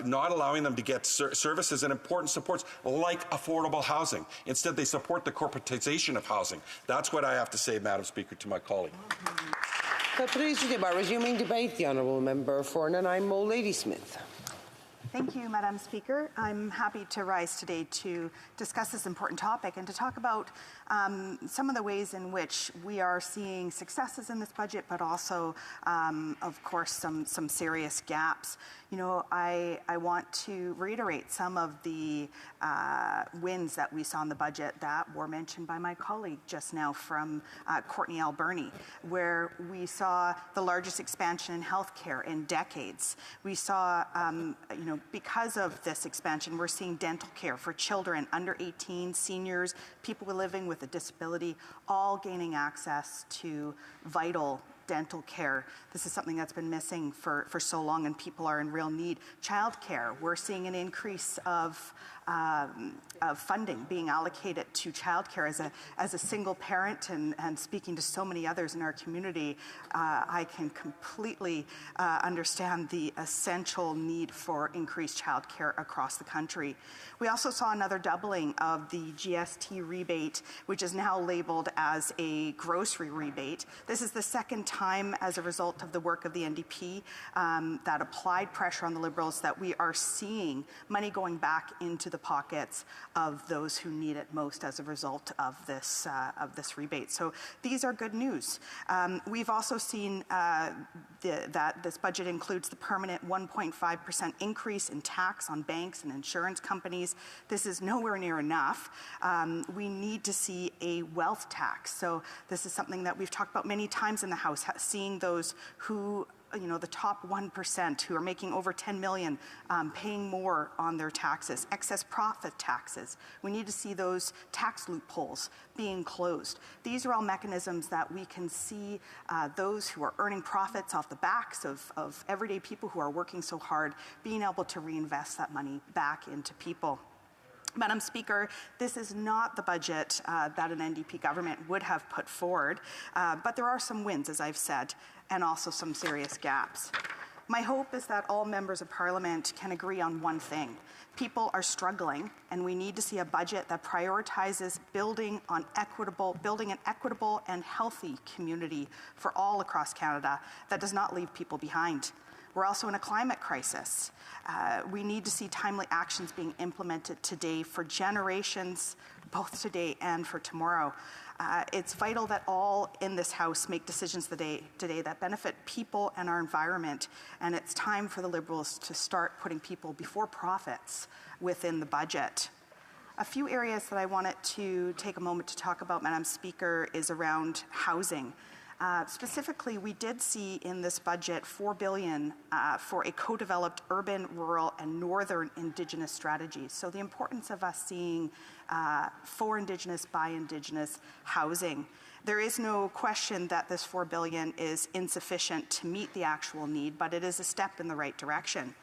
not allowing them to get services and important supports like affordable housing. Instead, they support the corporatization of housing. That's what I have to say, Madam Speaker, to my colleague. Resuming debate, the Honourable Member for Nanaimo Ladysmith. Thank you, Madam Speaker. I'm happy to rise today to discuss this important topic and to talk about some of the ways in which we are seeing successes in this budget, but also, of course, some serious gaps. You know, I want to reiterate some of the wins that we saw in the budget that were mentioned by my colleague just now from Courtney Alberni, where we saw the largest expansion in healthcare in decades. We saw, because of this expansion, we're seeing dental care for children under 18, seniors, people living with a disability, all gaining access to vital dental care. This is something that's been missing for so long, and people are in real need. Child care, we're seeing an increase of funding being allocated to childcare. As a single parent and speaking to so many others in our community, I can completely understand the essential need for increased childcare across the country. We also saw another doubling of the GST rebate, which is now labeled as a grocery rebate. This is the second time as a result of the work of the NDP that applied pressure on the Liberals that we are seeing money going back into the pockets of those who need it most as a result of this rebate. So these are good news. We've also seen that this budget includes the permanent 1.5% increase in tax on banks and insurance companies. This is nowhere near enough. We need to see a wealth tax. So this is something that we've talked about many times in the House, seeing those who the top 1% who are making over 10 million paying more on their taxes, excess profit taxes. We need to see those tax loopholes being closed. These are all mechanisms that we can see those who are earning profits off the backs of everyday people who are working so hard being able to reinvest that money back into people. Madam Speaker, this is not the budget that an NDP government would have put forward, but there are some wins, as I've said, and also some serious gaps. My hope is that all members of Parliament can agree on one thing. People are struggling, and we need to see a budget that prioritizes building an equitable and healthy community for all across Canada that does not leave people behind. We're also in a climate crisis. We need to see timely actions being implemented today for generations, both today and for tomorrow. It's vital that all in this House make decisions today that benefit people and our environment, and it's time for the Liberals to start putting people before profits within the budget. A few areas that I wanted to take a moment to talk about, Madam Speaker, is around housing. Specifically, we did see in this budget $4 billion for a co-developed urban, rural, and northern Indigenous strategy. So the importance of us seeing for Indigenous, by Indigenous housing. There is no question that this $4 billion is insufficient to meet the actual need, but it is a step in the right direction.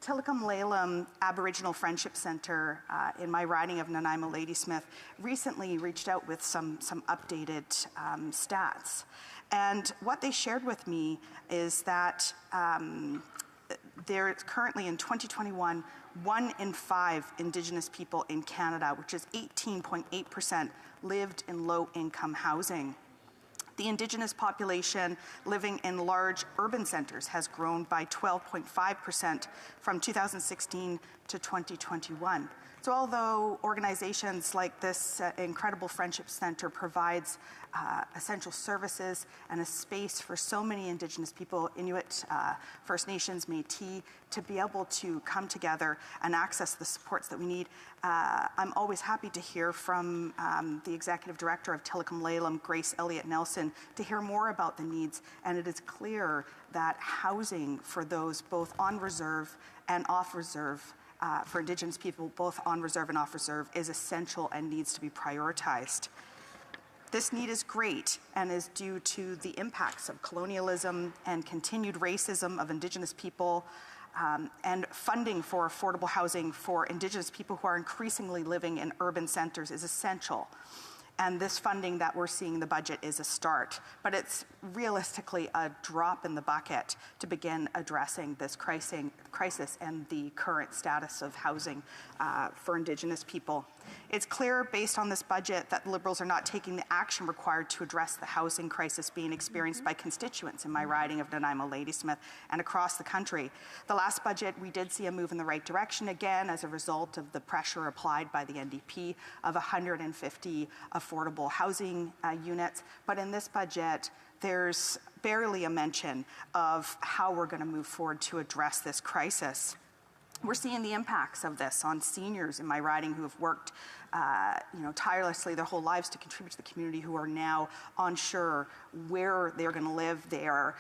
Tillicum Lalem Aboriginal Friendship Centre in my riding of Nanaimo Ladysmith recently reached out with some updated stats. And what they shared with me is that there is currently in 2021, 1 in 5 Indigenous people in Canada, which is 18.8%, lived in low-income housing. The Indigenous population living in large urban centres has grown by 12.5% from 2016 to 2021. So although organizations like this incredible Friendship Centre provides essential services and a space for so many Indigenous people, Inuit, First Nations, Métis, to be able to come together and access the supports that we need, I'm always happy to hear from the Executive Director of Tillicum Lalem, Grace Elliott Nelson, to hear more about the needs. And it is clear that housing for those both on reserve and off reserve, for Indigenous people, both on reserve and off reserve, is essential and needs to be prioritized. This need is great and is due to the impacts of colonialism and continued racism of Indigenous people, and funding for affordable housing for Indigenous people who are increasingly living in urban centres is essential. And this funding that we're seeing in the budget is a start, but it's realistically a drop in the bucket to begin addressing this crisis and the current status of housing for Indigenous people. It's clear, based on this budget, that the Liberals are not taking the action required to address the housing crisis being experienced by constituents in my riding of Nanaimo Ladysmith and across the country. The last budget, we did see a move in the right direction, again, as a result of the pressure applied by the NDP of 150 affordable housing units. But in this budget, there's barely a mention of how we're going to move forward to address this crisis. We're seeing the impacts of this on seniors in my riding who have worked tirelessly their whole lives to contribute to the community, who are now unsure where they're going to live. They are,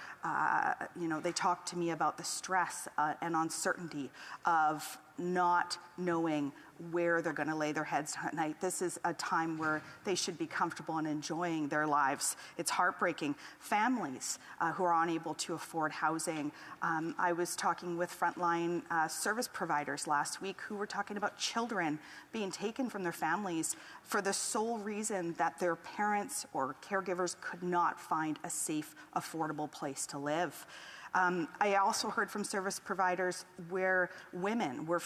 they talk to me about the stress and uncertainty of not knowing where they're going to lay their heads at night. This is a time where they should be comfortable and enjoying their lives. It's heartbreaking. Families who are unable to afford housing. I was talking with frontline service providers last week who were talking about children being taken from their families for the sole reason that their parents or caregivers could not find a safe, affordable place to live. I also heard from service providers where women were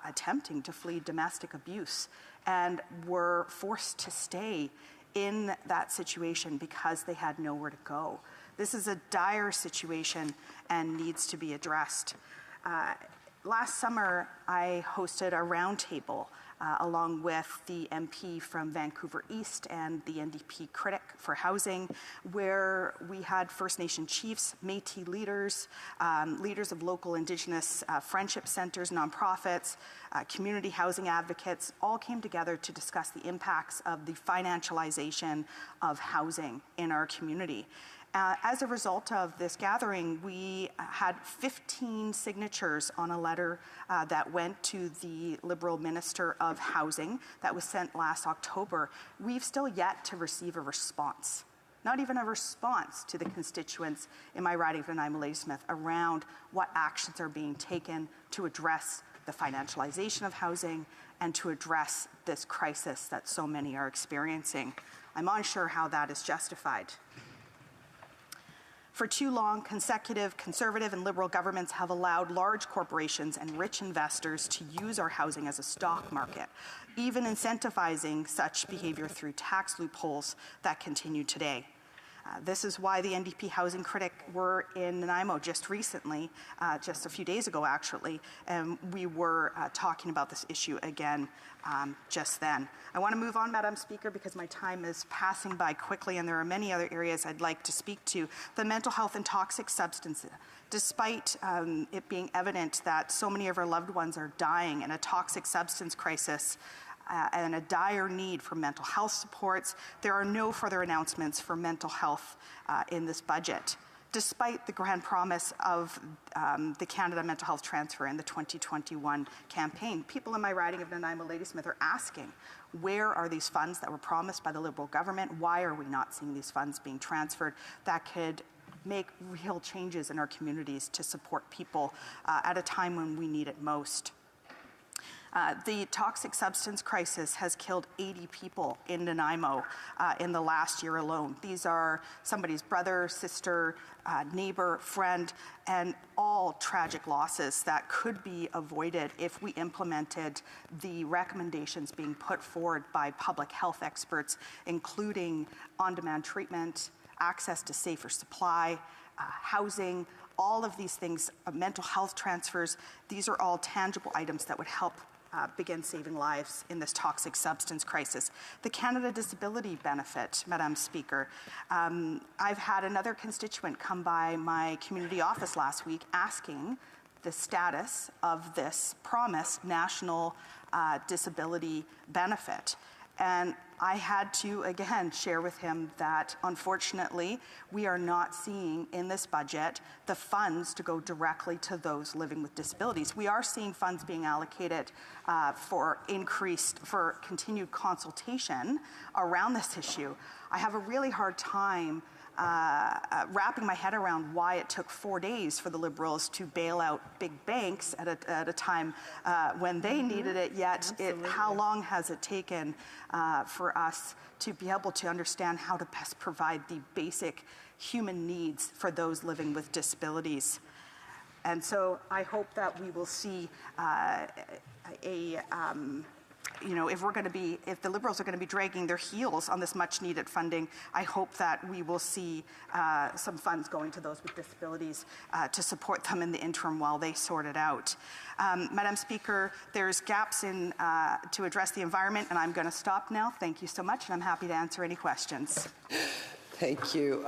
attempting to flee domestic abuse and were forced to stay in that situation because they had nowhere to go. This is a dire situation and needs to be addressed. Last summer, I hosted a roundtable along with the MP from Vancouver East and the NDP critic for housing, where we had First Nation chiefs, Métis leaders, leaders of local Indigenous friendship centres, nonprofits, community housing advocates, all came together to discuss the impacts of the financialization of housing in our community. As a result of this gathering, we had 15 signatures on a letter that went to the Liberal Minister of Housing that was sent last October. We've still yet to receive a response. Not even a response to the constituents in my riding of Nanaimo Ladysmith around what actions are being taken to address the financialization of housing and to address this crisis that so many are experiencing. I'm unsure how that is justified. For too long, consecutive Conservative and Liberal governments have allowed large corporations and rich investors to use our housing as a stock market, even incentivizing such behavior through tax loopholes that continue today. This is why the NDP Housing Critic were in Nanaimo just recently, just a few days ago actually, and we were talking about this issue again just then. I want to move on, Madam Speaker, because my time is passing by quickly and there are many other areas I'd like to speak to. The mental health and toxic substances. Despite it being evident that so many of our loved ones are dying in a toxic substance crisis, and a dire need for mental health supports, there are no further announcements for mental health in this budget. Despite the grand promise of the Canada Mental Health Transfer in the 2021 campaign, people in my riding of Nanaimo Ladysmith are asking, where are these funds that were promised by the Liberal government? Why are we not seeing these funds being transferred that could make real changes in our communities to support people at a time when we need it most? The toxic substance crisis has killed 80 people in Nanaimo in the last year alone. These are somebody's brother, sister, neighbor, friend, and all tragic losses that could be avoided if we implemented the recommendations being put forward by public health experts, including on-demand treatment, access to safer supply, housing, all of these things, mental health transfers. These are all tangible items that would help begin saving lives in this toxic substance crisis. The Canada Disability Benefit, Madam Speaker. I've had another constituent come by my community office last week asking the status of this promised national disability benefit. And I had to, again, share with him that, unfortunately, we are not seeing in this budget the funds to go directly to those living with disabilities. We are seeing funds being allocated for continued consultation around this issue. I have a really hard time wrapping my head around why it took 4 days for the Liberals to bail out big banks at a time when they needed it, yet how long has it taken for us to be able to understand how to best provide the basic human needs for those living with disabilities? And so I hope that we will see if the Liberals are going to be dragging their heels on this much-needed funding, I hope that we will see some funds going to those with disabilities to support them in the interim while they sort it out. Madam Speaker, there's gaps to address the environment, and I'm going to stop now. Thank you so much, and I'm happy to answer any questions. Thank you.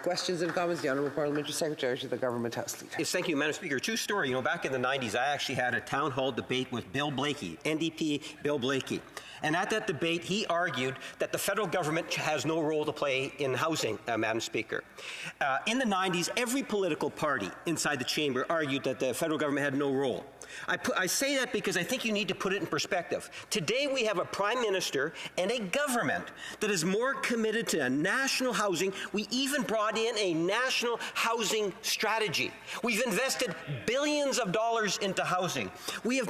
Questions and comments? The Honourable Parliamentary Secretary to the Government House Leader. Yes, thank you, Madam Speaker. True story. Back in the 90s, I actually had a town hall debate with Bill Blakey, NDP Bill Blakey. And at that debate, he argued that the federal government has no role to play in housing, Madam Speaker. In the 90s, every political party inside the chamber argued that the federal government had no role. I say that because I think you need to put it in perspective. Today, we have a prime minister and a government that is more committed to national housing. We even brought in a national housing strategy. We've invested billions of dollars into housing. We have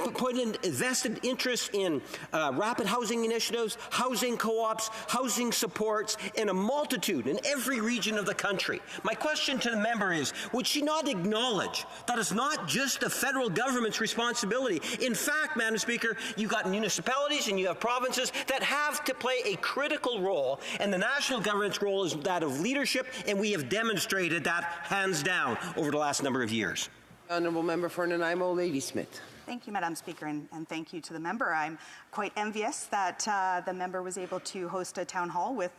invested interest in rapid housing initiatives, housing co-ops, housing supports, in a multitude in every region of the country. My question to the member is, would she not acknowledge that it's not just the federal government's responsibility? In fact, Madam Speaker, you've got municipalities and you have provinces that have to play a critical role, and the national government's role is that of leadership, and we have demonstrated that hands down over the last number of years. Honourable Member for Nanaimo Ladysmith. Thank you, Madam Speaker, and thank you to the member. I'm quite envious that the member was able to host a town hall with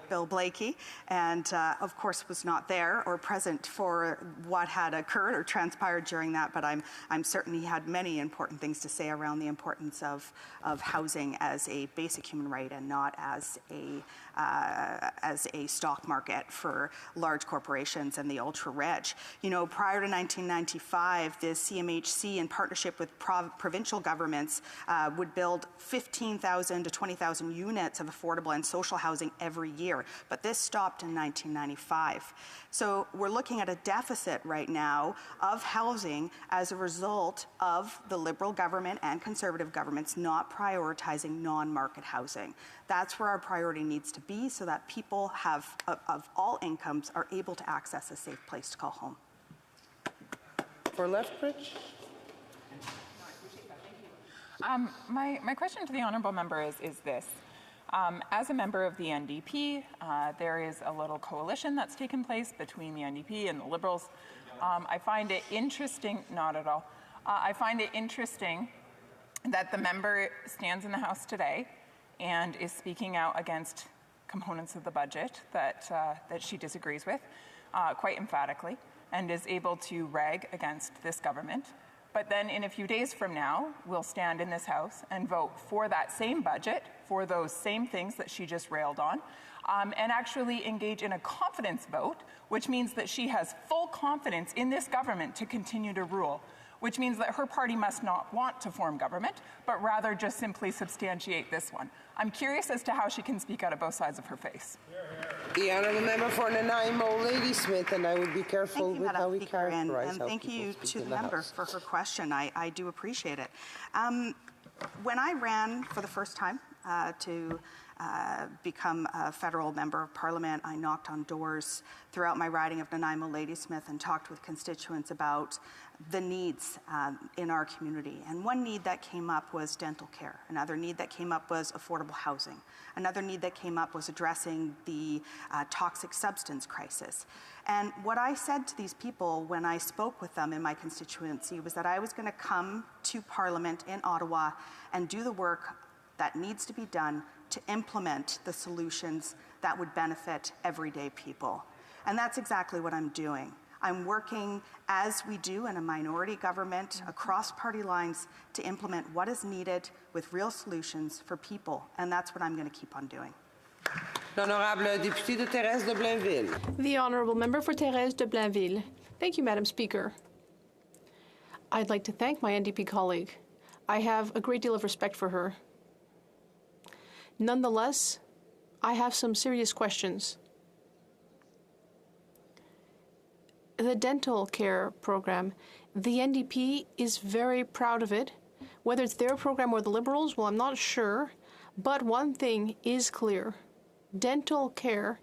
Bill Blakey, and of course was not there or present for what had occurred or transpired during that. But I'm certain he had many important things to say around the importance of housing as a basic human right and not as a stock market for large corporations and the ultra-rich. You know, prior to 1995, the CMHC, in partnership with provincial governments, would build 15,000 to 20,000 units of affordable and social housing every year. But this stopped in 1995. So we're looking at a deficit right now of housing as a result of the Liberal government and Conservative governments not prioritizing non-market housing. That's where our priority needs to be, so that people of all incomes are able to access a safe place to call home. For Lethbridge? My question to the honourable member is this. As a member of the NDP, there is a little coalition that's taken place between the NDP and the Liberals. I find it interesting, not at all, I find it interesting that the member stands in the House today and is speaking out against components of the budget that she disagrees with quite emphatically, and is able to rag against this government. But then in a few days from now, we'll stand in this House and vote for that same budget, for those same things that she just railed on, and actually engage in a confidence vote, which means that she has full confidence in this government to continue to rule, which means that her party must not want to form government, but rather just simply substantiate this one. I'm curious as to how she can speak out of both sides of her face. The honourable member for Nanaimo, Ladysmith, and I would be careful with how we characterize and thank you to the member for her question. I do appreciate it. When I ran for the first time to become a federal member of parliament, I knocked on doors throughout my riding of Nanaimo Ladysmith and talked with constituents about the needs in our community. And one need that came up was dental care. Another need that came up was affordable housing. Another need that came up was addressing the toxic substance crisis. And what I said to these people when I spoke with them in my constituency was that I was going to come to Parliament in Ottawa and do the work that needs to be done to implement the solutions that would benefit everyday people. And that's exactly what I'm doing. I'm working, as we do in a minority government, across party lines to implement what is needed with real solutions for people. And that's what I'm going to keep on doing. L'honorable député de Thérèse de Blainville. The honourable member for Thérèse de Blainville. Thank you, Madam Speaker. I'd like to thank my NDP colleague. I have a great deal of respect for her. Nonetheless, I have some serious questions. The dental care program, the NDP is very proud of it. Whether it's their program or the Liberals, well, I'm not sure. But one thing is clear. Dental care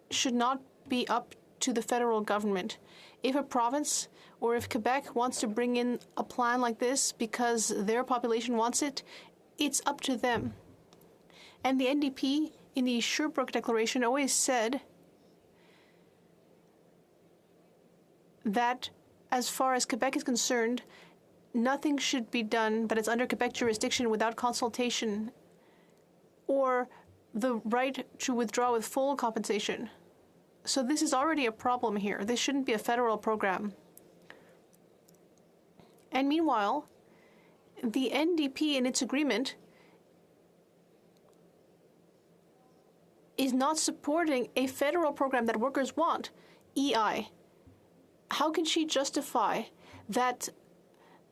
should not be up to the federal government. If a province or if Quebec wants to bring in a plan like this because their population wants it, it's up to them. And the NDP in the Sherbrooke Declaration always said that as far as Quebec is concerned, nothing should be done, but it's under Quebec jurisdiction without consultation or the right to withdraw with full compensation. So this is already a problem here. This shouldn't be a federal program. And meanwhile, the NDP in its agreement is not supporting a federal program that workers want, EI. How can she justify that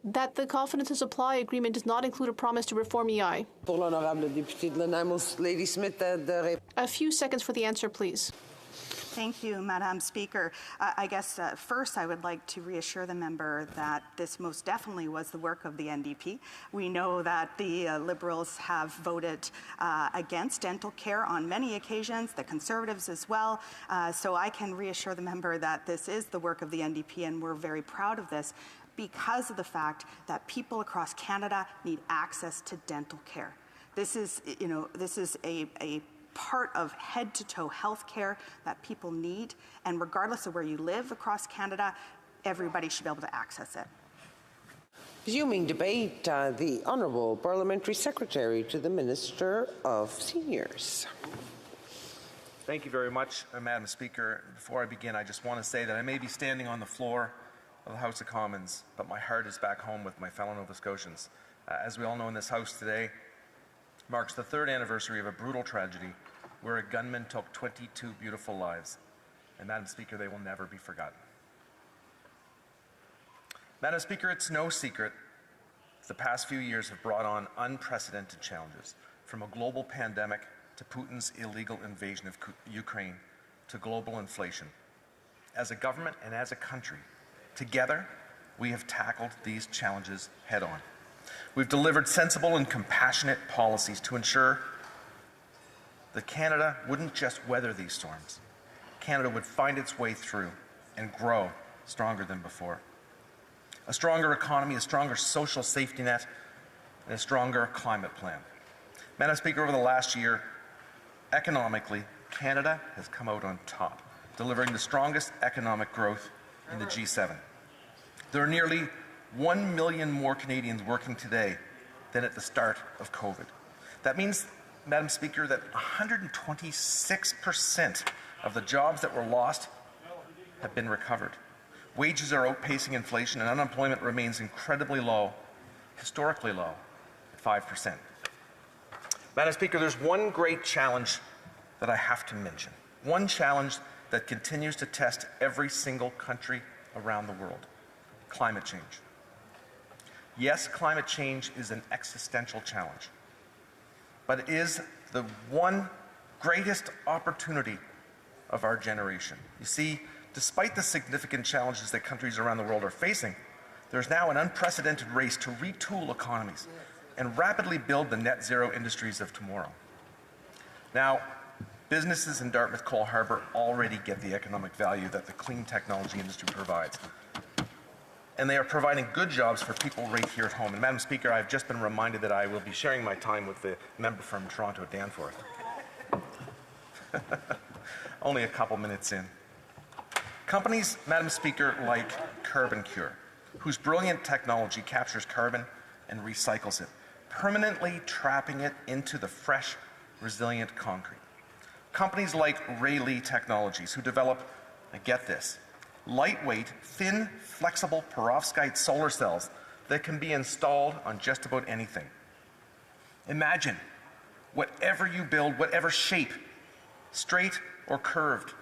the confidence and supply agreement does not include a promise to reform EI? Pour l'honorable député de Nanaimo, Ladysmith, A few seconds for the answer, please. Thank you, Madam Speaker. I guess first I would like to reassure the member that this most definitely was the work of the NDP. We know that the Liberals have voted against dental care on many occasions, the Conservatives as well. So I can reassure the member that this is the work of the NDP, and we're very proud of this because of the fact that people across Canada need access to dental care. This is, a part of head-to-toe health care that people need, and regardless of where you live across Canada, everybody should be able to access it. Resuming debate, the Honourable Parliamentary Secretary to the Minister of Seniors. Thank you very much, Madam Speaker. Before I begin, I just want to say that I may be standing on the floor of the House of Commons, but my heart is back home with my fellow Nova Scotians. As we all know, in this House today marks the 3rd anniversary of a brutal tragedy where a gunman took 22 beautiful lives. And Madam Speaker, they will never be forgotten. Madam Speaker, it's no secret the past few years have brought on unprecedented challenges, from a global pandemic to Putin's illegal invasion of Ukraine to global inflation. As a government and as a country, together, we have tackled these challenges head on. We've delivered sensible and compassionate policies to ensure that Canada wouldn't just weather these storms. Canada would find its way through and grow stronger than before. A stronger economy, a stronger social safety net, and a stronger climate plan. Madam Speaker, over the last year, economically, Canada has come out on top, delivering the strongest economic growth in the G7. There are nearly 1 million more Canadians working today than at the start of COVID. That means, Madam Speaker, that 126% of the jobs that were lost have been recovered. Wages are outpacing inflation and unemployment remains incredibly low, historically low, at 5%. Madam Speaker, there's one great challenge that I have to mention. One challenge that continues to test every single country around the world: climate change. Yes, climate change is an existential challenge, but it is the one greatest opportunity of our generation. You see, despite the significant challenges that countries around the world are facing, there's now an unprecedented race to retool economies and rapidly build the net zero industries of tomorrow. Now, businesses in Dartmouth Cole Harbour already get the economic value that the clean technology industry provides. And they are providing good jobs for people right here at home. And Madam Speaker, I've just been reminded that I will be sharing my time with the member from Toronto, Danforth. Only a couple minutes in. Companies, Madam Speaker, like CarbonCure, whose brilliant technology captures carbon and recycles it, permanently trapping it into the fresh, resilient concrete. Companies like Rayleigh Technologies, who develop, and get this, lightweight, thin, flexible perovskite solar cells that can be installed on just about anything. Imagine whatever you build, whatever shape, straight or curved,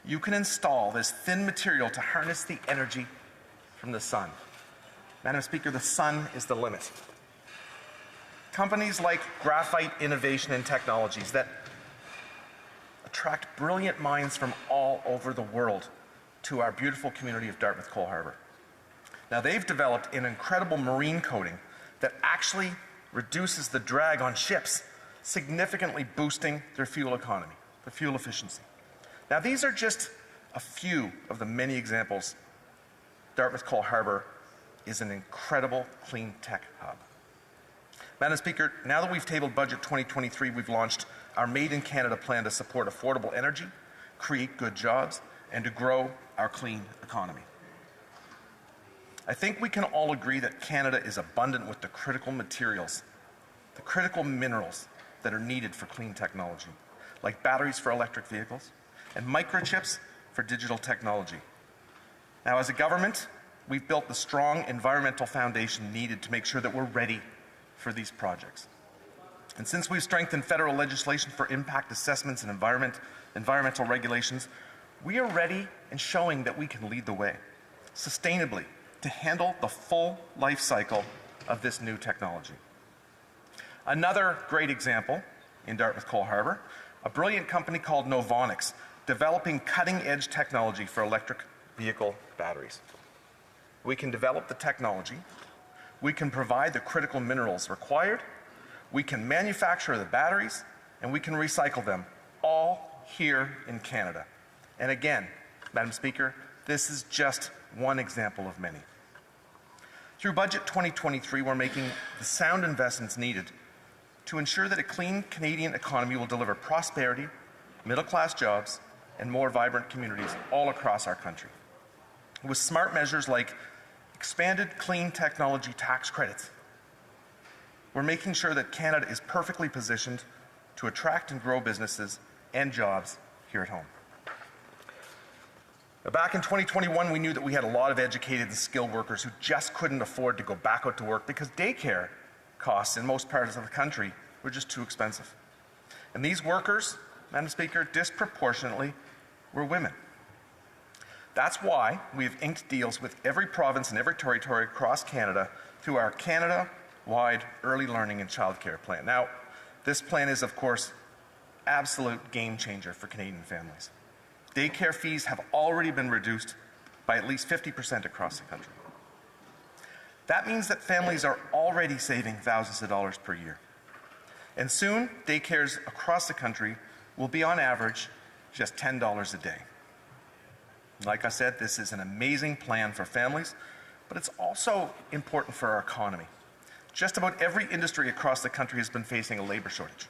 you can install this thin material to harness the energy from the sun. Madam Speaker, the sun is the limit. Companies like Graphite Innovation and Technologies that attract brilliant minds from all over the world to our beautiful community of Dartmouth Cole Harbour. Now, they've developed an incredible marine coating that actually reduces the drag on ships, significantly boosting their fuel economy, the fuel efficiency. Now, these are just a few of the many examples. Dartmouth Cole Harbour is an incredible clean tech hub. Madam Speaker, now that we've tabled Budget 2023, we've launched our Made in Canada plan to support affordable energy, create good jobs, and to grow our clean economy. I think we can all agree that Canada is abundant with the critical materials, the critical minerals that are needed for clean technology, like batteries for electric vehicles and microchips for digital technology. Now, as a government, we've built the strong environmental foundation needed to make sure that we're ready for these projects. And since we've strengthened federal legislation for impact assessments and environmental regulations, we are ready and showing that we can lead the way, sustainably, to handle the full life cycle of this new technology. Another great example in Dartmouth Cole Harbour, a brilliant company called Novonix, developing cutting-edge technology for electric vehicle batteries. We can develop the technology, we can provide the critical minerals required, we can manufacture the batteries, and we can recycle them, all here in Canada. And again, Madam Speaker, this is just one example of many. Through Budget 2023, we're making the sound investments needed to ensure that a clean Canadian economy will deliver prosperity, middle-class jobs, and more vibrant communities all across our country. With smart measures like expanded clean technology tax credits. We're making sure that Canada is perfectly positioned to attract and grow businesses and jobs here at home. Now, back in 2021, we knew that we had a lot of educated and skilled workers who just couldn't afford to go back out to work because daycare costs in most parts of the country were just too expensive. And these workers, Madam Speaker, disproportionately were women. That's why we've inked deals with every province and every territory across Canada through our Canada-wide early learning and childcare plan. Now, this plan is, of course, absolute game changer for Canadian families. Daycare fees have already been reduced by at least 50% across the country. That means that families are already saving thousands of dollars per year. And soon, daycares across the country will be on average just $10 a day. Like I said, this is an amazing plan for families, but it's also important for our economy. Just about every industry across the country has been facing a labor shortage.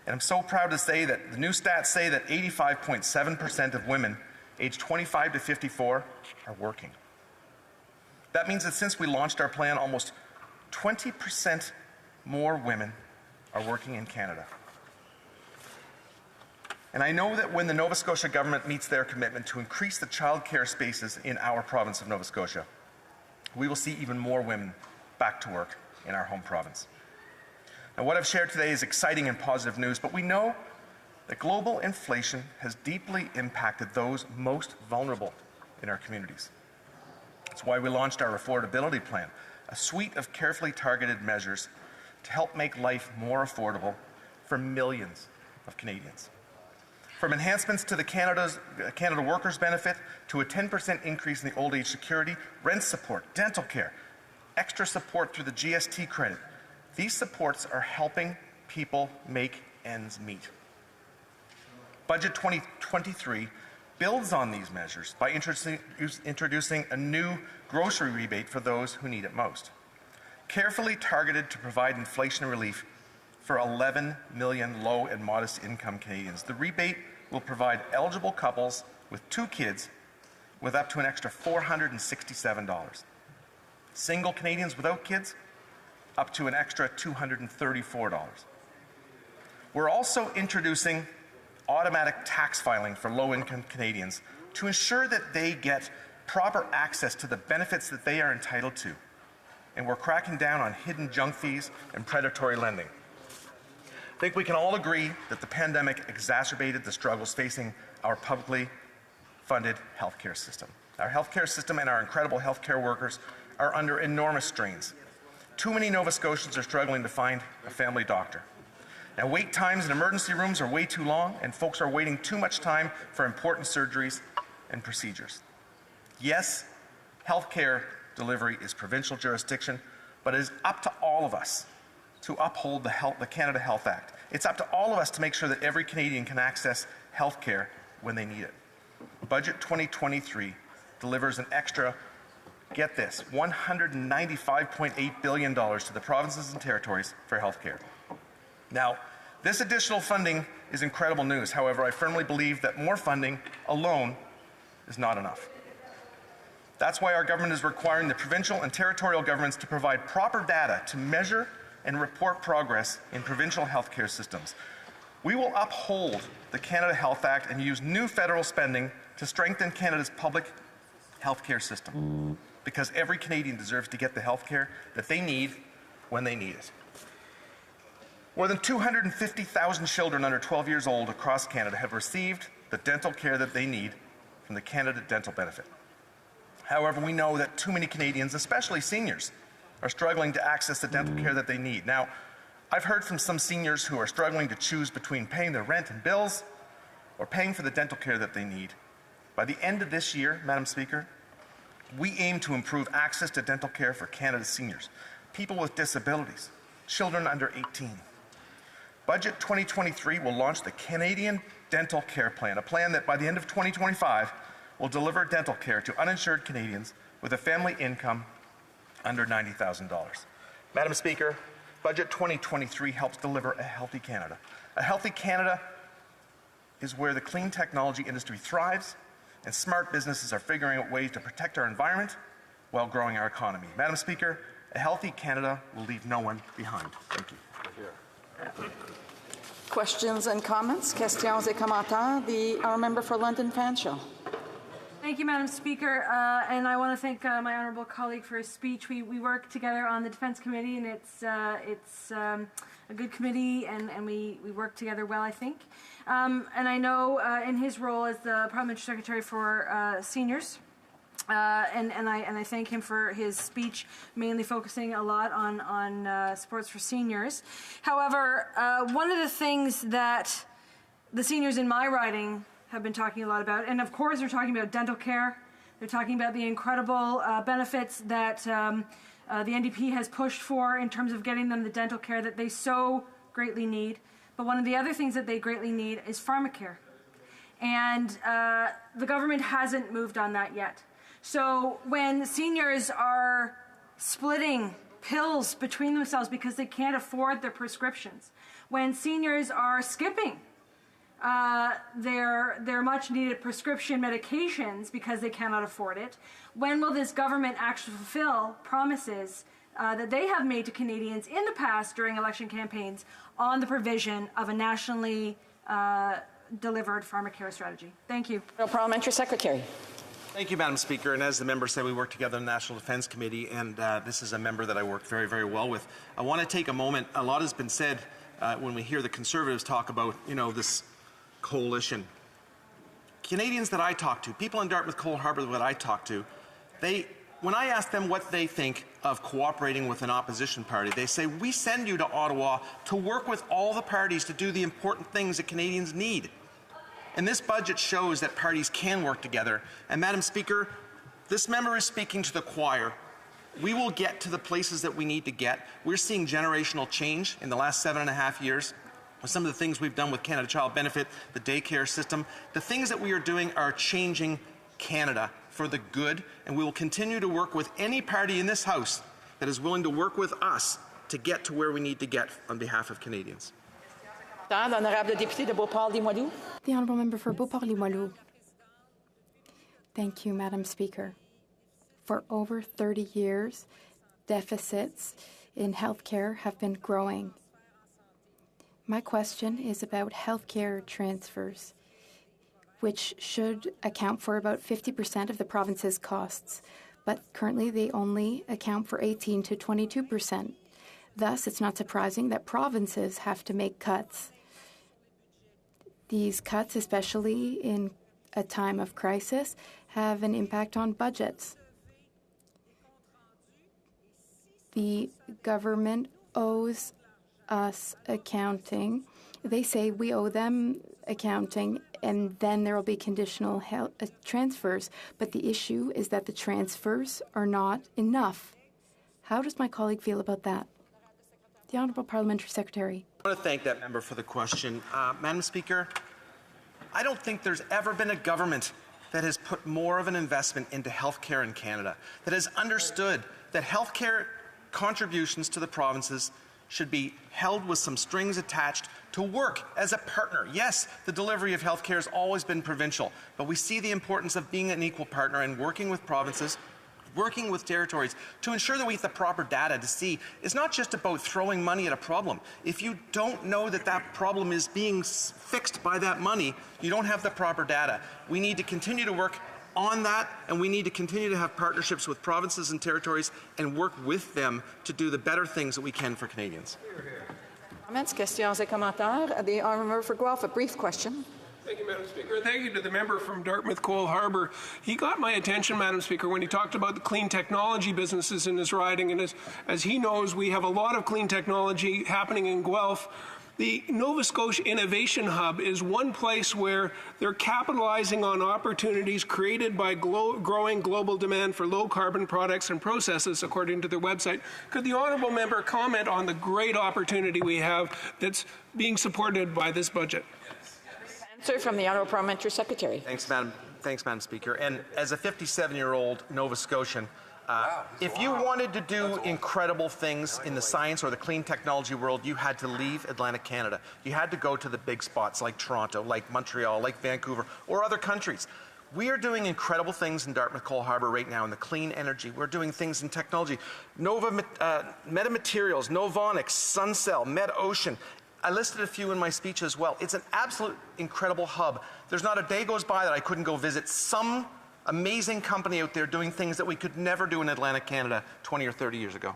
And I'm so proud to say that the new stats say that 85.7% of women aged 25 to 54 are working. That means that since we launched our plan, almost 20% more women are working in Canada. And I know that when the Nova Scotia government meets their commitment to increase the childcare spaces in our province of Nova Scotia, we will see even more women back to work in our home province. Now, what I've shared today is exciting and positive news, but we know that global inflation has deeply impacted those most vulnerable in our communities. That's why we launched our affordability plan, a suite of carefully targeted measures to help make life more affordable for millions of Canadians. From enhancements to the Canada Workers Benefit to a 10% increase in the old age security, rent support, dental care, extra support through the GST credit, these supports are helping people make ends meet. Budget 2023 builds on these measures by introducing a new grocery rebate for those who need it most. Carefully targeted to provide inflation relief for 11 million low and modest income Canadians. The rebate will provide eligible couples with 2 kids with up to an extra $467. Single Canadians without kids, up to an extra $234. We're also introducing automatic tax filing for low-income Canadians to ensure that they get proper access to the benefits that they are entitled to. And we're cracking down on hidden junk fees and predatory lending. I think we can all agree that the pandemic exacerbated the struggles facing our publicly funded healthcare system. Our healthcare system and our incredible healthcare workers are under enormous strains. Too many Nova Scotians are struggling to find a family doctor. Now, wait times in emergency rooms are way too long, and folks are waiting too much time for important surgeries and procedures. Yes, healthcare delivery is provincial jurisdiction, but it is up to all of us to uphold the Canada Health Act. It's up to all of us to make sure that every Canadian can access health care when they need it. Budget 2023 delivers an extra, get this, $195.8 billion to the provinces and territories for health care. Now, this additional funding is incredible news. However, I firmly believe that more funding alone is not enough. That's why our government is requiring the provincial and territorial governments to provide proper data to measure and report progress in provincial healthcare systems. We will uphold the Canada Health Act and use new federal spending to strengthen Canada's public healthcare system, because every Canadian deserves to get the healthcare that they need when they need it. More than 250,000 children under 12 years old across Canada have received the dental care that they need from the Canada Dental Benefit. However, we know that too many Canadians, especially seniors, are struggling to access the dental care that they need. Now, I've heard from some seniors who are struggling to choose between paying their rent and bills or paying for the dental care that they need. By the end of this year, Madam Speaker, we aim to improve access to dental care for Canada's seniors, people with disabilities, children under 18. Budget 2023 will launch the Canadian Dental Care Plan, a plan that by the end of 2025 will deliver dental care to uninsured Canadians with a family income under $90,000. Madam Speaker, Budget 2023 helps deliver a healthy Canada. A healthy Canada is where the clean technology industry thrives and smart businesses are figuring out ways to protect our environment while growing our economy. Madam Speaker, a healthy Canada will leave no one behind. Thank you. Questions and comments? Questions et commentaires? The honourable member for London Fanshawe. Thank you, Madam Speaker, and I want to thank my honourable colleague for his speech. We work together on the Defence Committee, and it's a good committee, and we work together well, I think. And I know in his role as the Parliamentary Secretary for Seniors, and I thank him for his speech, mainly focusing a lot on supports for seniors. However, one of the things that the seniors in my riding have been talking a lot about, and of course they're talking about dental care. They're talking about the incredible benefits that the NDP has pushed for in terms of getting them the dental care that they so greatly need. But one of the other things that they greatly need is pharmacare. And the government hasn't moved on that yet. So when seniors are splitting pills between themselves because they can't afford their prescriptions, when seniors are skipping their much needed prescription medications because they cannot afford it, when will this government actually fulfill promises that they have made to Canadians in the past during election campaigns on the provision of a nationally delivered pharmacare strategy? Thank you. Parliamentary Secretary. Thank you, Madam Speaker. And as the member said, we work together in the National Defence Committee, and this is a member that I work very, very well with. I want to take a moment. A lot has been said when we hear the Conservatives talk about, this coalition. Canadians that I talk to, people in Dartmouth Cole Harbour that I talk to, when I ask them what they think of cooperating with an opposition party, they say, we send you to Ottawa to work with all the parties to do the important things that Canadians need. And this budget shows that parties can work together. And Madam Speaker, this member is speaking to the choir. We will get to the places that we need to get. We're seeing generational change in the last 7.5 years. With some of the things we've done with Canada Child Benefit, the daycare system, the things that we are doing are changing Canada for the good, and we will continue to work with any party in this House that is willing to work with us to get to where we need to get on behalf of Canadians. The Honourable Member for Beauport-Limoilou. Thank you, Madam Speaker. For over 30 years, deficits in healthcare have been growing. My question is about healthcare transfers, which should account for about 50% of the province's costs, but currently they only account for 18 to 22%. Thus, it's not surprising that provinces have to make cuts. These cuts, especially in a time of crisis, have an impact on budgets. The government owes us accounting. They say we owe them accounting, and then there will be conditional transfers. But the issue is that the transfers are not enough. How does my colleague feel about that? The Honourable Parliamentary Secretary. I want to thank that member for the question. Madam Speaker, I don't think there's ever been a government that has put more of an investment into healthcare in Canada, that has understood that healthcare contributions to the provinces should be held with some strings attached to work as a partner. Yes, the delivery of healthcare has always been provincial, but we see the importance of being an equal partner and working with provinces, working with territories to ensure that we have the proper data to see. It's not just about throwing money at a problem. If you don't know that that problem is being fixed by that money, you don't have the proper data. We need to continue to work on that, and we need to continue to have partnerships with provinces and territories and work with them to do the better things that we can for Canadians. Comments, questions et commentaires. The honourable member for Guelph, a brief question. Thank you, Madam Speaker. Thank you to the member from Dartmouth Cole Harbour. He got my attention, Madam Speaker, when he talked about the clean technology businesses in his riding. And as he knows, we have a lot of clean technology happening in Guelph. The Nova Scotia Innovation Hub is one place where they're capitalizing on opportunities created by growing global demand for low-carbon products and processes, according to their website. Could the honourable member comment on the great opportunity we have that's being supported by this budget? Answer from the Honourable Parliamentary Secretary. Thanks, Madam Speaker. And as a 57-year-old Nova Scotian, if you wanted to do incredible things in the science or the clean technology world, you had to leave Atlantic Canada. You had to go to the big spots like Toronto, like Montreal, like Vancouver, or other countries. We are doing incredible things in Dartmouth Coal Harbour right now in the clean energy. We're doing things in technology. Metamaterials, Novonix, Suncell, MedOcean. I listed a few in my speech as well. It's an absolute incredible hub. There's not a day goes by that I couldn't go visit some amazing company out there doing things that we could never do in Atlantic Canada 20 or 30 years ago.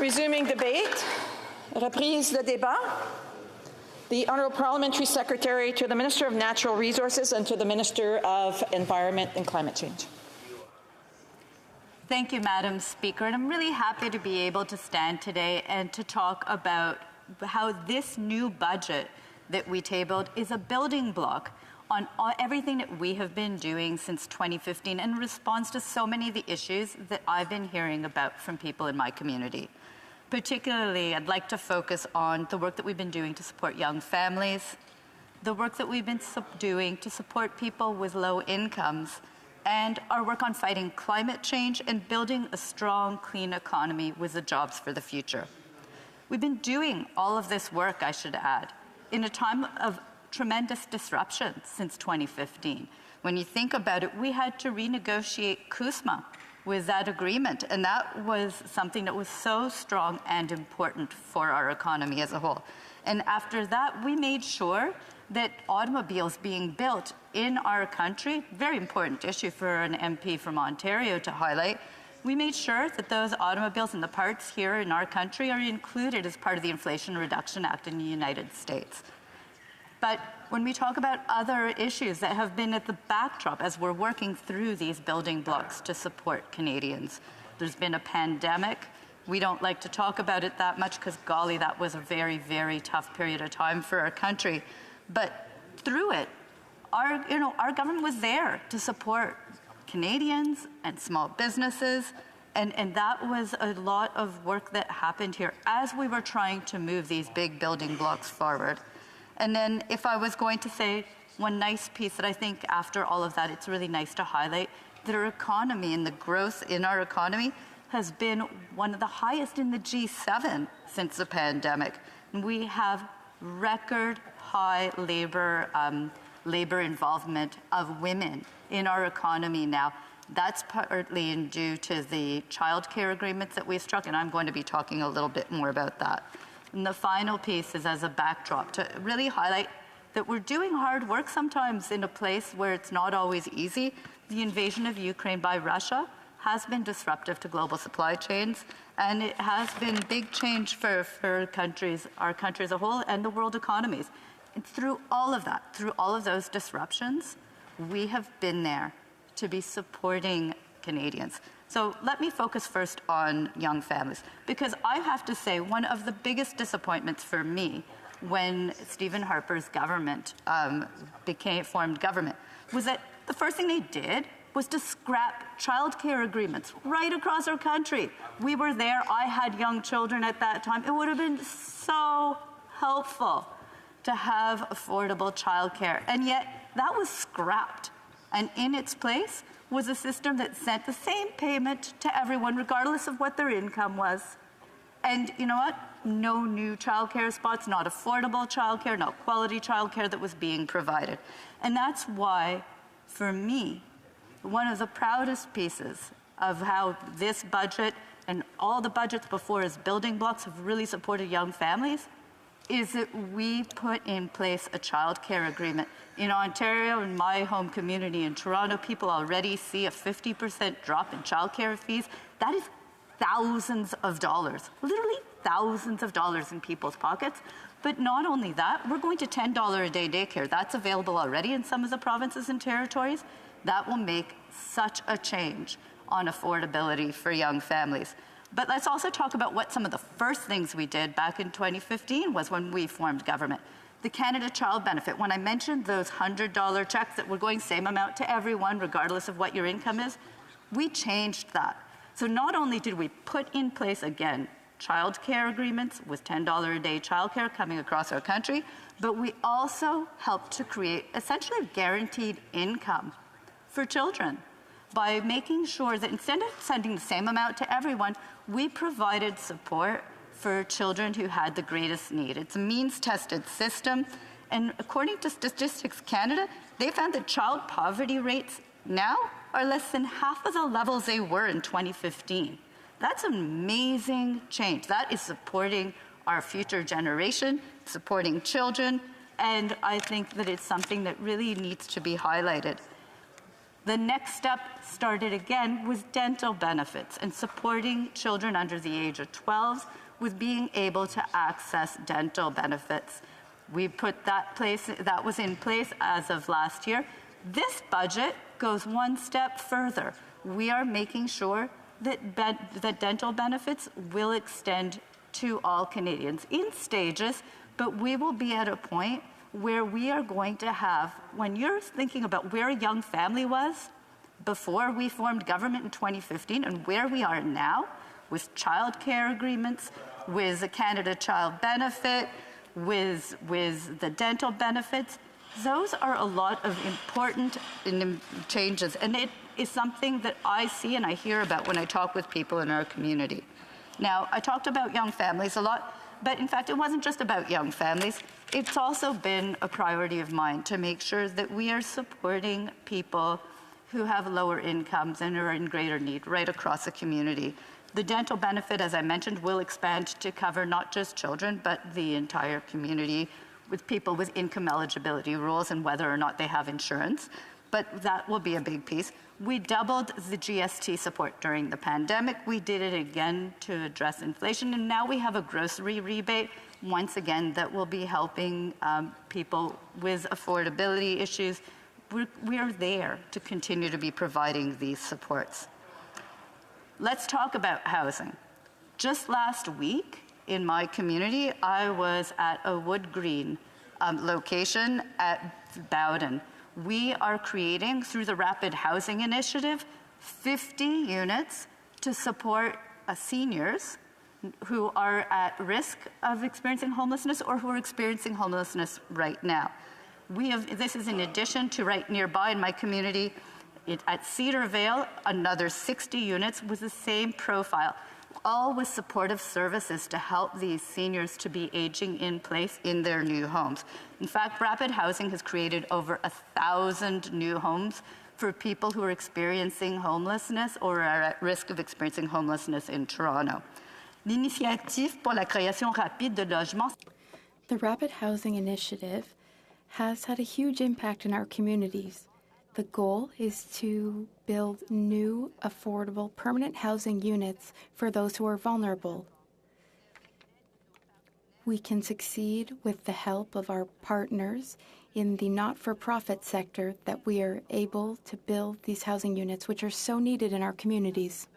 Resuming debate. Reprise le débat. The Honourable Parliamentary Secretary to the Minister of Natural Resources and to the Minister of Environment and Climate Change. Thank you, Madam Speaker. And I'm really happy to be able to stand today and to talk about how this new budget that we tabled is a building block on everything that we have been doing since 2015 in response to so many of the issues that I've been hearing about from people in my community. Particularly, I'd like to focus on the work that we've been doing to support young families, the work that we've been doing to support people with low incomes, and our work on fighting climate change and building a strong, clean economy with the jobs for the future. We've been doing all of this work, I should add, in a time of tremendous disruption since 2015. When you think about it, we had to renegotiate CUSMA with that agreement, and that was something that was so strong and important for our economy as a whole. And after that, we made sure that automobiles being built in our country, very important issue for an MP from Ontario to highlight, we made sure that those automobiles and the parts here in our country are included as part of the Inflation Reduction Act in the United States. But when we talk about other issues that have been at the backdrop as we're working through these building blocks to support Canadians, there's been a pandemic. We don't like to talk about it that much because, golly, that was a very, very tough period of time for our country. But through it, our government was there to support Canadians and small businesses, and that was a lot of work that happened here as we were trying to move these big building blocks forward. And then if I was going to say one nice piece that I think after all of that, it's really nice to highlight, that our economy and the growth in our economy has been one of the highest in the G7 since the pandemic. And we have record high labor involvement of women in our economy now. That's partly due to the childcare agreements that we struck, and I'm going to be talking a little bit more about that. And the final piece is as a backdrop to really highlight that we're doing hard work sometimes in a place where it's not always easy. The invasion of Ukraine by Russia has been disruptive to global supply chains, and it has been big change for our country as a whole, and the world economies. And through all of that, through all of those disruptions, we have been there to be supporting Canadians. So let me focus first on young families, because I have to say one of the biggest disappointments for me when Stephen Harper's government formed government was that the first thing they did was to scrap childcare agreements right across our country. We were there. I had young children at that time. It would have been so helpful to have affordable childcare, and yet that was scrapped. And in its place was a system that sent the same payment to everyone, regardless of what their income was. And you know what? No new childcare spots, not affordable childcare, not quality childcare that was being provided. And that's why, for me, one of the proudest pieces of how this budget and all the budgets before as building blocks have really supported young families is that we put in place a childcare agreement. In Ontario, in my home community in Toronto, people already see a 50% drop in childcare fees. That is thousands of dollars, literally thousands of dollars in people's pockets. But not only that, we're going to $10 a day daycare. That's available already in some of the provinces and territories. That will make such a change on affordability for young families. But let's also talk about what some of the first things we did back in 2015 was when we formed government. The Canada Child Benefit, when I mentioned those $100 checks that were going same amount to everyone, regardless of what your income is, we changed that. So not only did we put in place, again, childcare agreements with $10 a day childcare coming across our country, but we also helped to create essentially a guaranteed income for children by making sure that instead of sending the same amount to everyone, we provided support for children who had the greatest need. It's a means-tested system, And according to Statistics Canada, they found that child poverty rates now are less than half of the levels they were in 2015. That's an amazing change. That is supporting our future generation, supporting children, and I think that it's something that really needs to be highlighted. The next step started again with dental benefits and supporting children under the age of 12 with being able to access dental benefits. We put that was in place as of last year. This budget goes one step further. We are making sure that dental benefits will extend to all Canadians in stages, but we will be at a point where we are going to have, when you're thinking about where a young family was before we formed government in 2015 and where we are now with childcare agreements, with the Canada Child Benefit, with the dental benefits, those are a lot of important changes. And it is something that I see and I hear about when I talk with people in our community. Now, I talked about young families a lot, but in fact, it wasn't just about young families. It's also been a priority of mine to make sure that we are supporting people who have lower incomes and are in greater need right across the community. The dental benefit, as I mentioned, will expand to cover not just children, but the entire community with people with income eligibility rules and whether or not they have insurance. But that will be a big piece. We doubled the GST support during the pandemic. We did it again to address inflation. And now we have a grocery rebate, once again, that will be helping people with affordability issues. We are there to continue to be providing these supports. Let's talk about housing. Just last week in my community, I was at a Wood Green location at Bowden. We are creating, through the Rapid Housing Initiative, 50 units to support seniors who are at risk of experiencing homelessness or who are experiencing homelessness right now. This is in addition to right nearby in my community, at Cedar Vale, another 60 units with the same profile, all with supportive services to help these seniors to be aging in place in their new homes. In fact, Rapid Housing has created over 1,000 new homes for people who are experiencing homelessness or are at risk of experiencing homelessness in Toronto. L'initiative pour la création rapide de logements. The Rapid Housing Initiative has had a huge impact in our communities. The goal is to build new, affordable, permanent housing units for those who are vulnerable. We can succeed with the help of our partners in the not-for-profit sector that we are able to build these housing units, which are so needed in our communities.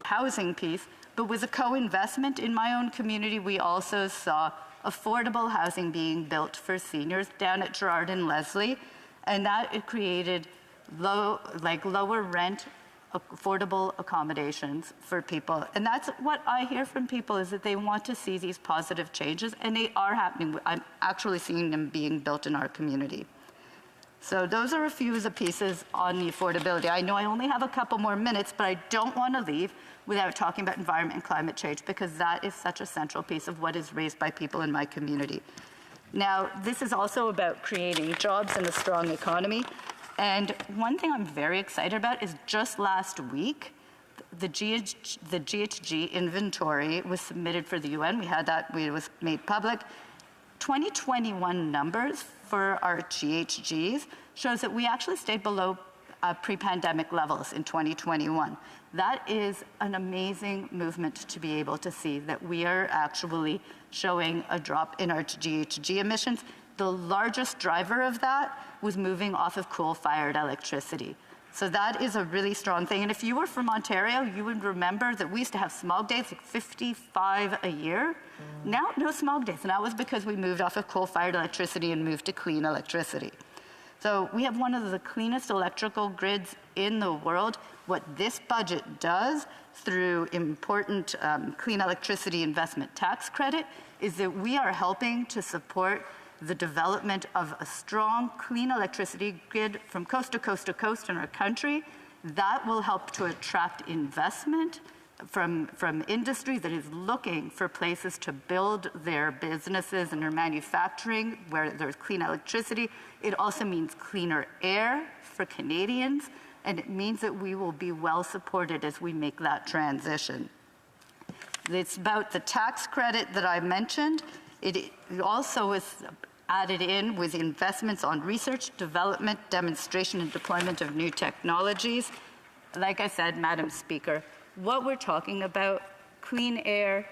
Housing piece, but with a co-investment in my own community, we also saw affordable housing being built for seniors down at Gerard and Leslie, and that it created lower rent, affordable accommodations for people. And that's what I hear from people, is that they want to see these positive changes, and they are happening. I'm actually seeing them being built in our community. So those are a few of the pieces on the affordability. I know I only have a couple more minutes, but I don't want to leave without talking about environment and climate change, because that is such a central piece of what is raised by people in my community. Now, this is also about creating jobs and a strong economy. And one thing I'm very excited about is just last week, the GHG inventory was submitted for the UN. We had that, it was made public. 2021 numbers for our GHGs shows that we actually stayed below pre-pandemic levels in 2021. That is an amazing movement to be able to see that we are actually showing a drop in our GHG emissions. The largest driver of that was moving off of coal-fired electricity. So that is a really strong thing. And if you were from Ontario, you would remember that we used to have smog days, like 55 a year. Now, no smog days. And that was because we moved off of coal-fired electricity and moved to clean electricity. So we have one of the cleanest electrical grids in the world. What this budget does through important clean electricity investment tax credit is that we are helping to support the development of a strong, clean electricity grid from coast to coast to coast in our country. That will help to attract investment from industry that is looking for places to build their businesses and their manufacturing where there's clean electricity. It also means cleaner air for Canadians, and it means that we will be well supported as we make that transition. It's about the tax credit that I mentioned. It also is added in with investments on research, development, demonstration, and deployment of new technologies. Like I said, Madam Speaker, what we're talking about, clean air,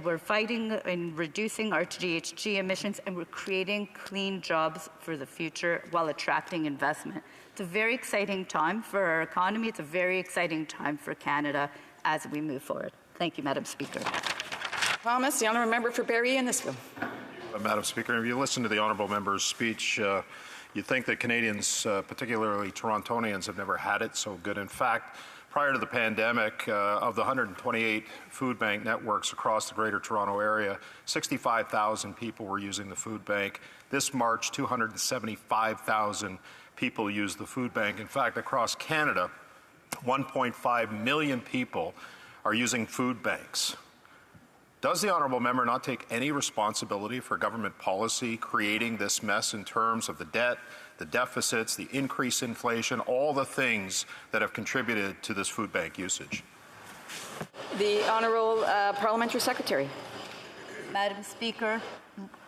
we're fighting and reducing our GHG emissions, and we're creating clean jobs for the future while attracting investment. It's a very exciting time for our economy. It's a very exciting time for Canada as we move forward. Thank you, Madam Speaker. Thomas, the honourable member for Barrie Innisfil. Madam Speaker, if you listen to the honourable member's speech, you'd think that Canadians, particularly Torontonians, have never had it so good. In fact, prior to the pandemic, of the 128 food bank networks across the Greater Toronto Area, 65,000 people were using the food bank. This March, 275,000 people used the food bank. In fact, across Canada, 1.5 million people are using food banks. Does the honourable member not take any responsibility for government policy creating this mess in terms of the debt, the deficits, the increased inflation, all the things that have contributed to this food bank usage? The Honourable Parliamentary Secretary. Madam Speaker,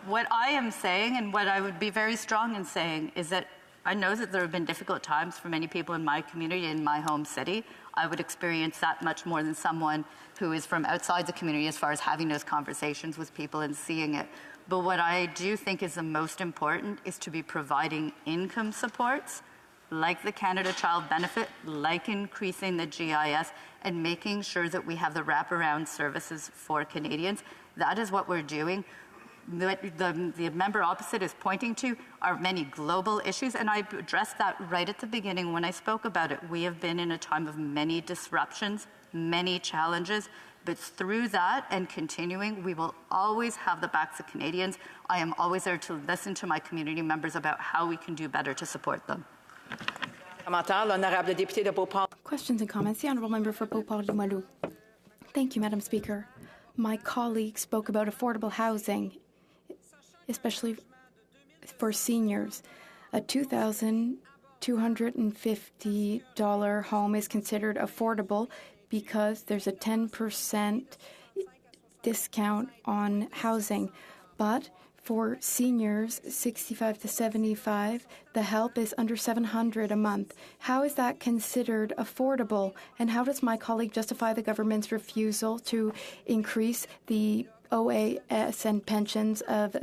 what I am saying and what I would be very strong in saying is that I know that there have been difficult times for many people in my community, in my home city. I would experience that much more than someone who is from outside the community as far as having those conversations with people and seeing it. But what I do think is the most important is to be providing income supports, like the Canada Child Benefit, like increasing the GIS, and making sure that we have the wraparound services for Canadians. That is what we're doing. The member opposite is pointing to are many global issues, and I addressed that right at the beginning when I spoke about it. We have been in a time of many disruptions, many challenges, but through that and continuing, we will always have the backs of Canadians. I am always there to listen to my community members about how we can do better to support them. Questions and comments. The Honourable Member for Beauport-Limoilou. Thank you, Madam Speaker. My colleague spoke about affordable housing, especially for seniors. A $2,250 home is considered affordable because there's a 10% discount on housing. But for seniors 65 to 75, the help is under $700 a month. How is that considered affordable? And how does my colleague justify the government's refusal to increase the OAS and pensions of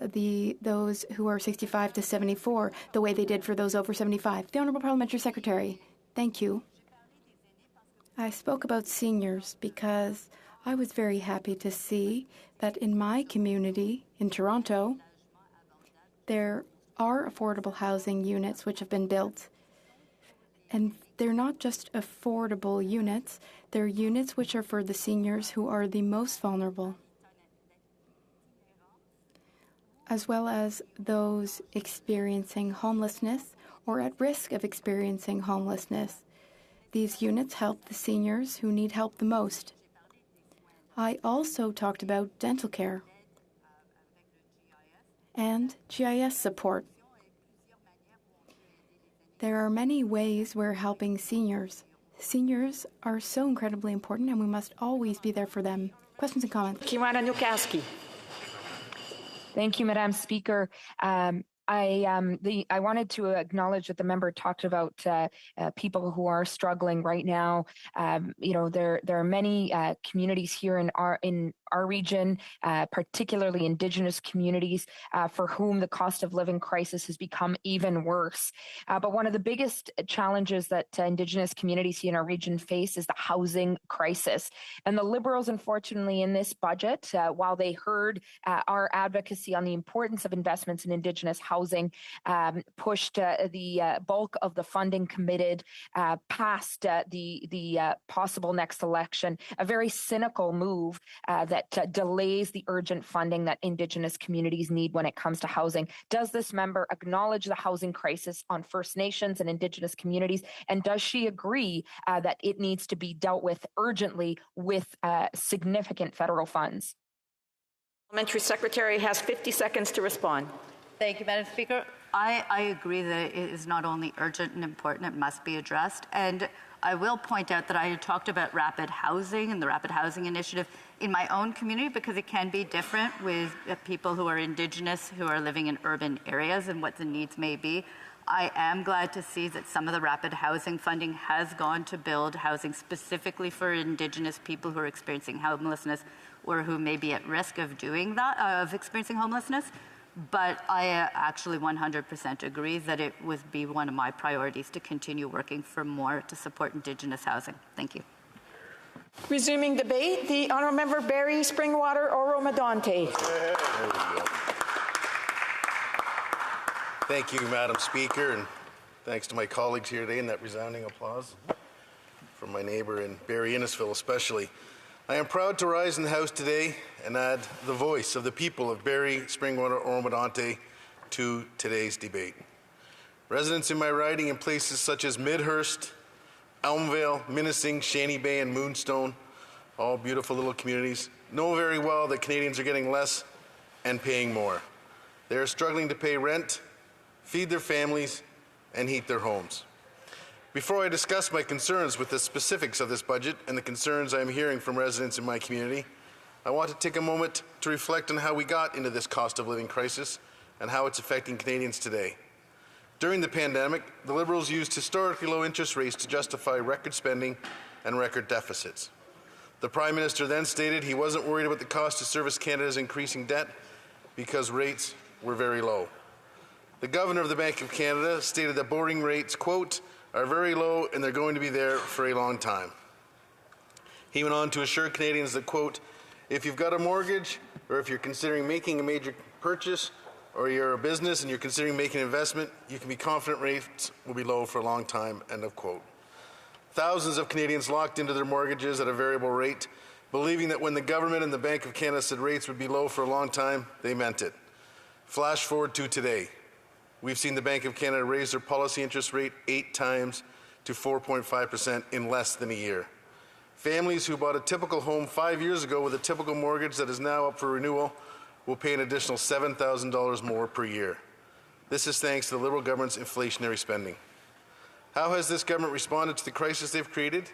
those who are 65 to 74 the way they did for those over 75? The Honourable Parliamentary Secretary. Thank you. I spoke about seniors because I was very happy to see that in my community in Toronto, there are affordable housing units which have been built. And they're not just affordable units, they're units which are for the seniors who are the most vulnerable, as well as those experiencing homelessness or at risk of experiencing homelessness. These units help the seniors who need help the most. I also talked about dental care and GIS support. There are many ways we're helping seniors. Seniors are so incredibly important, and we must always be there for them. Questions and comments? Kiwana Newkowski. Thank you, Madam Speaker. I wanted to acknowledge that the member talked about people who are struggling right now. There are many communities here in our region, particularly Indigenous communities, for whom the cost of living crisis has become even worse. But one of the biggest challenges that Indigenous communities here in our region face is the housing crisis. And the Liberals, unfortunately, in this budget, while they heard our advocacy on the importance of investments in Indigenous housing, pushed the bulk of the funding committed past the possible next election, a very cynical move that that delays the urgent funding that Indigenous communities need when it comes to housing. Does this member acknowledge the housing crisis on First Nations and Indigenous communities? And does she agree that it needs to be dealt with urgently with significant federal funds? Parliamentary Secretary has 50 seconds to respond. Thank you, Madam Speaker. I agree that it is not only urgent and important, it must be addressed. And I will point out that I had talked about rapid housing and the Rapid Housing Initiative in my own community because it can be different with people who are Indigenous, who are living in urban areas and what the needs may be. I am glad to see that some of the rapid housing funding has gone to build housing specifically for Indigenous people who are experiencing homelessness or who may be at risk of doing that, of experiencing homelessness. But I actually 100% agree that it would be one of my priorities to continue working for more to support Indigenous housing. Thank you. Resuming debate, the Honourable Member Barrie Springwater Oro-Medonte. Thank you, Madam Speaker, and thanks to my colleagues here today and that resounding applause from my neighbour in Barrie Innisfil especially. I am proud to rise in the House today and add the voice of the people of Barrie, Springwater, Oro-Medonte to today's debate. Residents in my riding in places such as Midhurst, Elmvale, Minising, Shaney Bay, and Moonstone, all beautiful little communities, know very well that Canadians are getting less and paying more. They are struggling to pay rent, feed their families, and heat their homes. Before I discuss my concerns with the specifics of this budget and the concerns I am hearing from residents in my community, I want to take a moment to reflect on how we got into this cost of living crisis and how it's affecting Canadians today. During the pandemic, the Liberals used historically low interest rates to justify record spending and record deficits. The Prime Minister then stated he wasn't worried about the cost to service Canada's increasing debt because rates were very low. The Governor of the Bank of Canada stated that borrowing rates, quote, are very low and they're going to be there for a long time. He went on to assure Canadians that, quote, if you've got a mortgage or if you're considering making a major purchase or you're a business and you're considering making an investment, you can be confident rates will be low for a long time, end of quote. Thousands of Canadians locked into their mortgages at a variable rate, believing that when the government and the Bank of Canada said rates would be low for a long time, they meant it. Flash forward to today. We've seen the Bank of Canada raise their policy interest rate 8 times to 4.5% in less than a year. Families who bought a typical home 5 years ago with a typical mortgage that is now up for renewal will pay an additional $7,000 more per year. This is thanks to the Liberal government's inflationary spending. How has this government responded to the crisis they've created?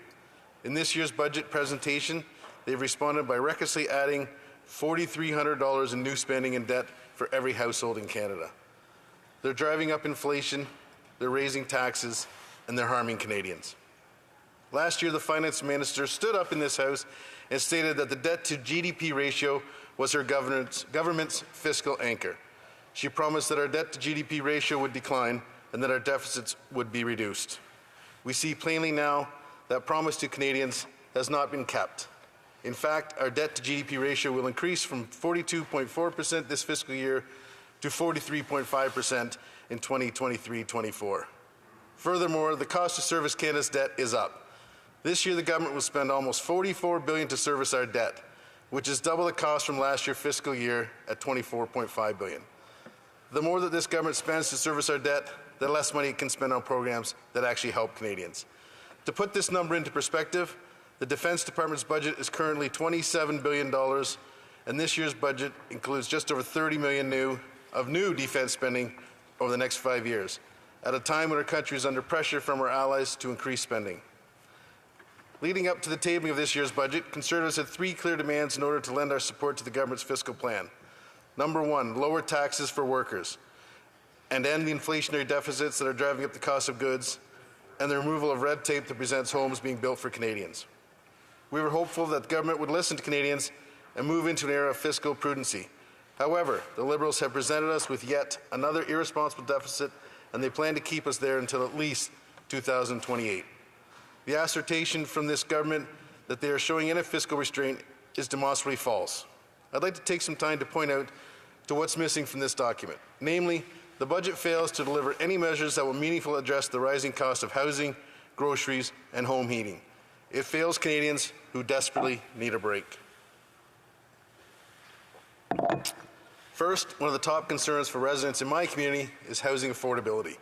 In this year's budget presentation, they've responded by recklessly adding $4,300 in new spending and debt for every household in Canada. They're driving up inflation, they're raising taxes, and they're harming Canadians. Last year, the Finance Minister stood up in this House and stated that the debt-to-GDP ratio was her government's fiscal anchor. She promised that our debt-to-GDP ratio would decline and that our deficits would be reduced. We see plainly now that promise to Canadians has not been kept. In fact, our debt-to-GDP ratio will increase from 42.4% this fiscal year to 43.5% in 2023-24. Furthermore, the cost to service Canada's debt is up. This year, the government will spend almost $44 billion to service our debt, which is double the cost from last year's fiscal year at $24.5 billion. The more that this government spends to service our debt, the less money it can spend on programs that actually help Canadians. To put this number into perspective, the Defence Department's budget is currently $27 billion, and this year's budget includes just over $30 million of new defense spending over the next 5 years, at a time when our country is under pressure from our allies to increase spending. Leading up to the tabling of this year's budget, Conservatives had 3 clear demands in order to lend our support to the government's fiscal plan. Number 1, lower taxes for workers and end the inflationary deficits that are driving up the cost of goods, and the removal of red tape that prevents homes being built for Canadians. We were hopeful that the government would listen to Canadians and move into an era of fiscal prudency. However, the Liberals have presented us with yet another irresponsible deficit, and they plan to keep us there until at least 2028. The assertion from this government that they are showing any fiscal restraint is demonstrably false. I'd like to take some time to point out to what's missing from this document. Namely, the budget fails to deliver any measures that will meaningfully address the rising cost of housing, groceries, and home heating. It fails Canadians who desperately need a break. First, one of the top concerns for residents in my community is housing affordability.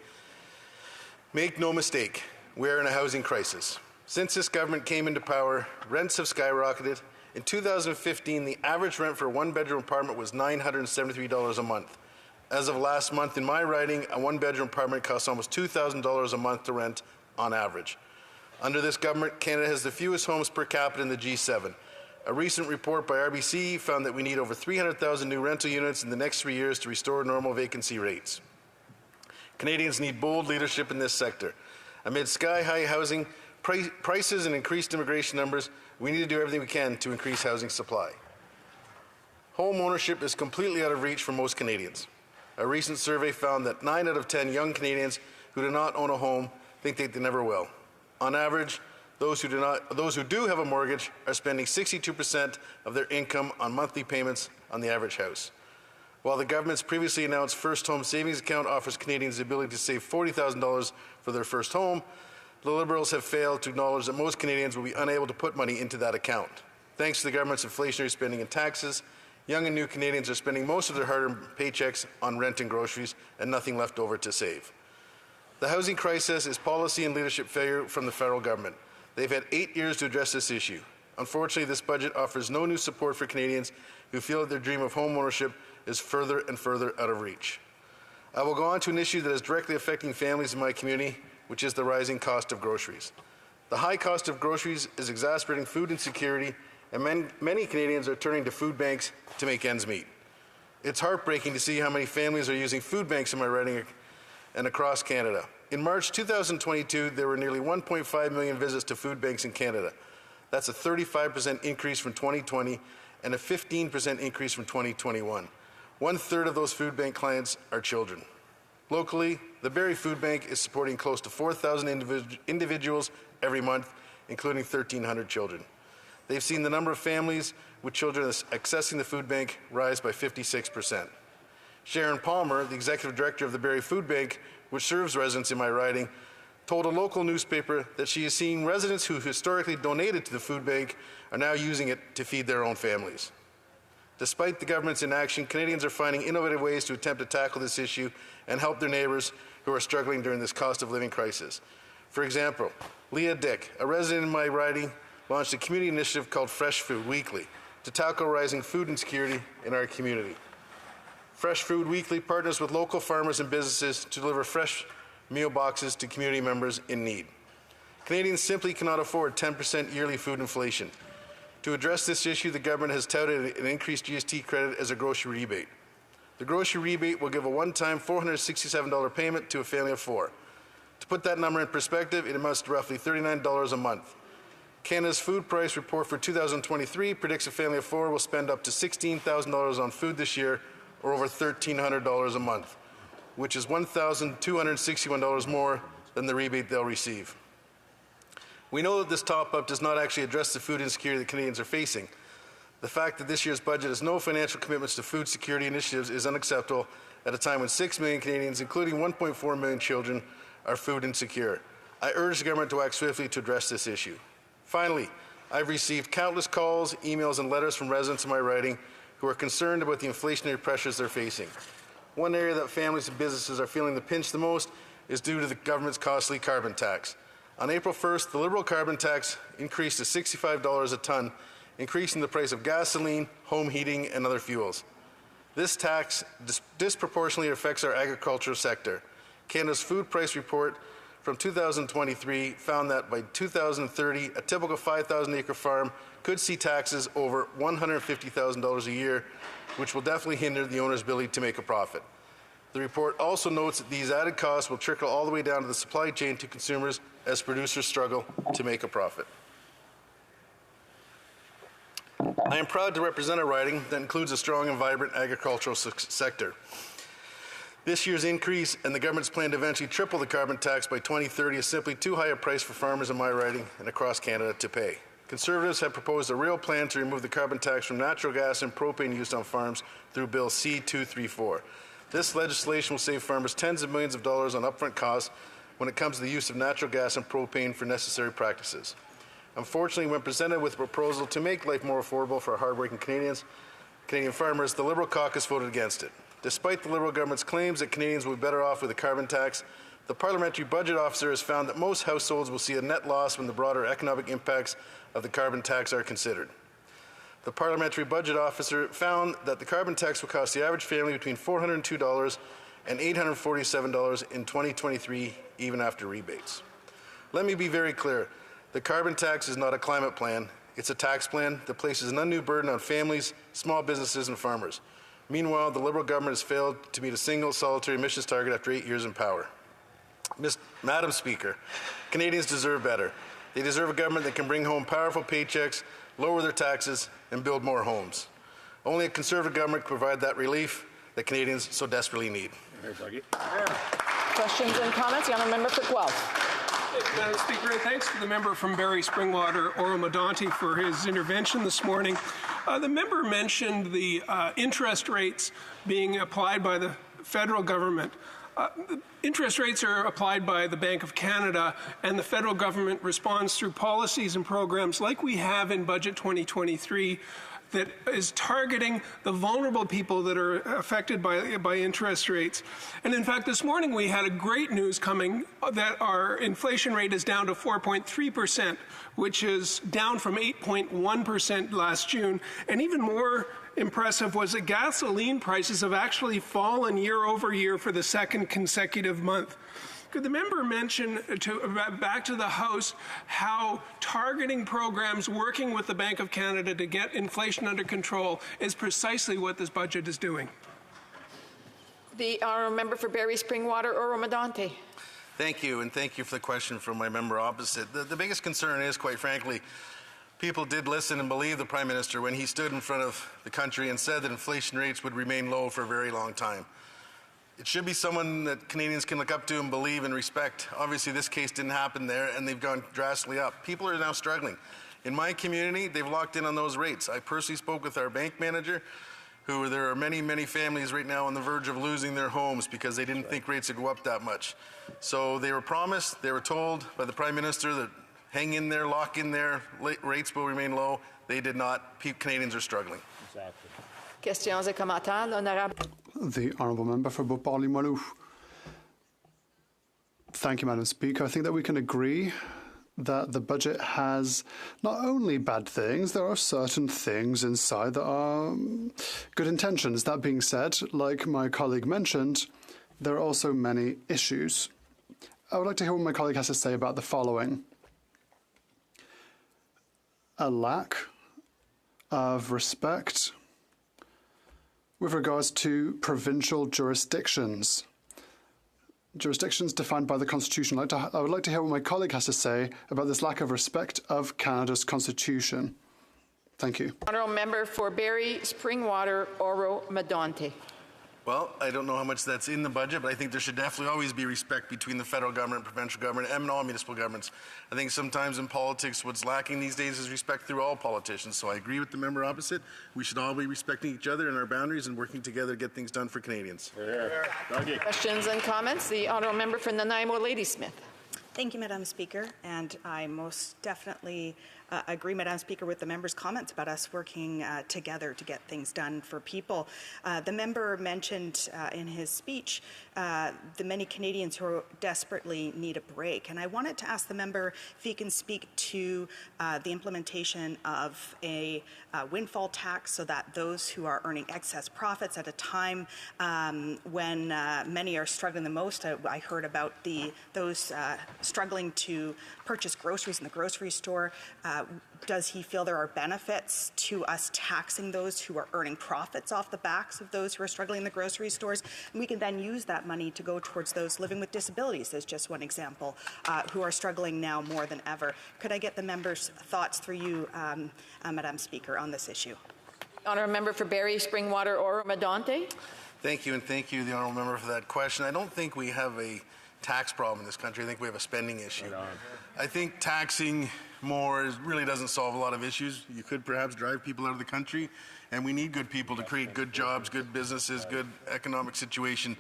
Make no mistake, we are in a housing crisis. Since this government came into power, rents have skyrocketed. In 2015, the average rent for a one-bedroom apartment was $973 a month. As of last month in my riding, a one-bedroom apartment costs almost $2,000 a month to rent on average. Under this government, Canada has the fewest homes per capita in the G7. A recent report by RBC found that we need over 300,000 new rental units in the next 3 years to restore normal vacancy rates. Canadians need bold leadership in this sector. Amid sky-high housing prices and increased immigration numbers, we need to do everything we can to increase housing supply. Home ownership is completely out of reach for most Canadians. A recent survey found that 9 out of 10 young Canadians who do not own a home think they never will. On average, those who do have a mortgage are spending 62% of their income on monthly payments on the average house. While the government's previously announced First Home Savings Account offers Canadians the ability to save $40,000 for their first home, the Liberals have failed to acknowledge that most Canadians will be unable to put money into that account. Thanks to the government's inflationary spending and taxes, young and new Canadians are spending most of their hard-earned paychecks on rent and groceries and nothing left over to save. The housing crisis is policy and leadership failure from the federal government. They've had 8 years to address this issue. Unfortunately, this budget offers no new support for Canadians who feel that their dream of home ownership is further and further out of reach. I will go on to an issue that is directly affecting families in my community, which is the rising cost of groceries. The high cost of groceries is exacerbating food insecurity, and many Canadians are turning to food banks to make ends meet. It's heartbreaking to see how many families are using food banks in my riding and across Canada. In March 2022, there were nearly 1.5 million visits to food banks in Canada. That's a 35% increase from 2020 and a 15% increase from 2021. 1/3 of those food bank clients are children. Locally, the Barrie Food Bank is supporting close to 4,000 individuals every month, including 1,300 children. They've seen the number of families with children accessing the food bank rise by 56%. Sharon Palmer, the executive director of the Barrie Food Bank, which serves residents in my riding, told a local newspaper that she is seeing residents who historically donated to the food bank are now using it to feed their own families. Despite the government's inaction, Canadians are finding innovative ways to attempt to tackle this issue and help their neighbours who are struggling during this cost of living crisis. For example, Leah Dick, a resident in my riding, launched a community initiative called Fresh Food Weekly to tackle rising food insecurity in our community. Fresh Food Weekly partners with local farmers and businesses to deliver fresh meal boxes to community members in need. Canadians simply cannot afford 10% yearly food inflation. To address this issue, the government has touted an increased GST credit as a grocery rebate. The grocery rebate will give a one-time $467 payment to a family of 4. To put that number in perspective, it amounts to roughly $39 a month. Canada's Food Price Report for 2023 predicts a family of 4 will spend up to $16,000 on food this year, or over $1,300 a month, which is $1,261 more than the rebate they'll receive. We know that this top-up does not actually address the food insecurity that Canadians are facing. The fact that this year's budget has no financial commitments to food security initiatives is unacceptable at a time when 6 million Canadians, including 1.4 million children, are food insecure. I urge the government to act swiftly to address this issue. Finally, I've received countless calls, emails, and letters from residents in my riding who are concerned about the inflationary pressures they're facing. One area that families and businesses are feeling the pinch the most is due to the government's costly carbon tax. On April 1st, the Liberal carbon tax increased to $65 a tonne, increasing the price of gasoline, home heating, and other fuels. This tax disproportionately affects our agricultural sector. Canada's Food Price Report from 2023 found that by 2030, a typical 5,000-acre farm could see taxes over $150,000 a year, which will definitely hinder the owner's ability to make a profit. The report also notes that these added costs will trickle all the way down to the supply chain to consumers as producers struggle to make a profit. I am proud to represent a riding that includes a strong and vibrant agricultural sector. This year's increase and the government's plan to eventually triple the carbon tax by 2030 is simply too high a price for farmers in my riding and across Canada to pay. Conservatives have proposed a real plan to remove the carbon tax from natural gas and propane used on farms through Bill C-234. This legislation will save farmers tens of millions of dollars on upfront costs when it comes to the use of natural gas and propane for necessary practices. Unfortunately, when presented with a proposal to make life more affordable for hardworking Canadians, Canadian farmers, the Liberal caucus voted against it. Despite the Liberal government's claims that Canadians will be better off with a carbon tax, the Parliamentary Budget Officer has found that most households will see a net loss when the broader economic impacts of the carbon tax are considered. The Parliamentary Budget Officer found that the carbon tax will cost the average family between $402 and $847 in 2023, even after rebates. Let me be very clear. The carbon tax is not a climate plan. It's a tax plan that places an undue burden on families, small businesses, and farmers. Meanwhile, the Liberal government has failed to meet a single solitary emissions target after 8 years in power. Madam Speaker, Canadians deserve better. They deserve a government that can bring home powerful paychecks, lower their taxes, and build more homes. Only a Conservative government can provide that relief that Canadians so desperately need. Questions and comments? The honourable member for Guelph. Madam Speaker, and thanks to the member from Barrie Springwater, Oro-Medonte, for his intervention this morning. The member mentioned the interest rates being applied by the federal government. The interest rates are applied by the Bank of Canada, and the federal government responds through policies and programs like we have in Budget 2023 that is targeting the vulnerable people that are affected by interest rates. And in fact, this morning we had a great news coming that our inflation rate is down to 4.3%, which is down from 8.1% last June. And even more impressive was that gasoline prices have actually fallen year over year for the second consecutive month. Could the member mention back to the House how targeting programs working with the Bank of Canada to get inflation under control is precisely what this budget is doing? The honourable member for Barrie Springwater, Oro-Medonte. Thank you, and thank you for the question from my member opposite. The biggest concern is, quite frankly, people did listen and believe the Prime Minister when he stood in front of the country and said that inflation rates would remain low for a very long time. It should be someone that Canadians can look up to and believe and respect. Obviously, this case didn't happen there, and they've gone drastically up. People are now struggling. In my community, they've locked in on those rates. I personally spoke with our bank manager, who there are many, many families right now on the verge of losing their homes because they didn't think rates would go up that much. So they were promised, they were told by the Prime Minister that hang in there, lock in there, rates will remain low. They did not. Canadians are struggling. Exactly. Questions et commentaires, l'honorable. The Honourable Member for Beauport-Limoilou. Thank you, Madam Speaker. I think that we can agree that the budget has not only bad things, there are certain things inside that are good intentions. That being said, like my colleague mentioned, there are also many issues. I would like to hear what my colleague has to say about the following. A lack of respect with regards to provincial jurisdictions. Jurisdictions defined by the Constitution. I would like to hear what my colleague has to say about this lack of respect of Canada's Constitution. Thank you. Honourable member for Barrie Springwater, Oro-Medonte. Well, I don't know how much that's in the budget, but I think there should definitely always be respect between the federal government, provincial government, and all municipal governments. I think sometimes in politics what's lacking these days is respect through all politicians. So I agree with the member opposite. We should all be respecting each other and our boundaries and working together to get things done for Canadians. Questions and comments? The honourable member for Nanaimo Ladysmith. Thank you, Madam Speaker, and I most definitely agree, Madam Speaker, with the member's comments about us working together to get things done for people. The member mentioned in his speech the many Canadians who desperately need a break, and I wanted to ask the member if he can speak to the implementation of a windfall tax so that those who are earning excess profits at a time when many are struggling the most. I heard about those struggling to purchase groceries in the grocery store. Does he feel there are benefits to us taxing those who are earning profits off the backs of those who are struggling in the grocery stores? And we can then use that money to go towards those living with disabilities, as just one example, who are struggling now more than ever. Could I get the member's thoughts through you, Madam Speaker, on this issue? Honourable member for Barrie Springwater, Oro-Medonte. Thank you, and thank you, the honourable member, for that question. I don't think we have a tax problem in this country. I think we have a spending issue. I think taxing more really doesn't solve a lot of issues. You could perhaps drive people out of the country, and we need good people to create good jobs, good businesses, good economic situation.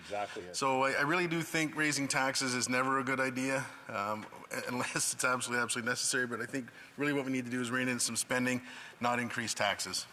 So I really do think raising taxes is never a good idea, unless it's absolutely necessary. But I think really what we need to do is rein in some spending, not increase taxes.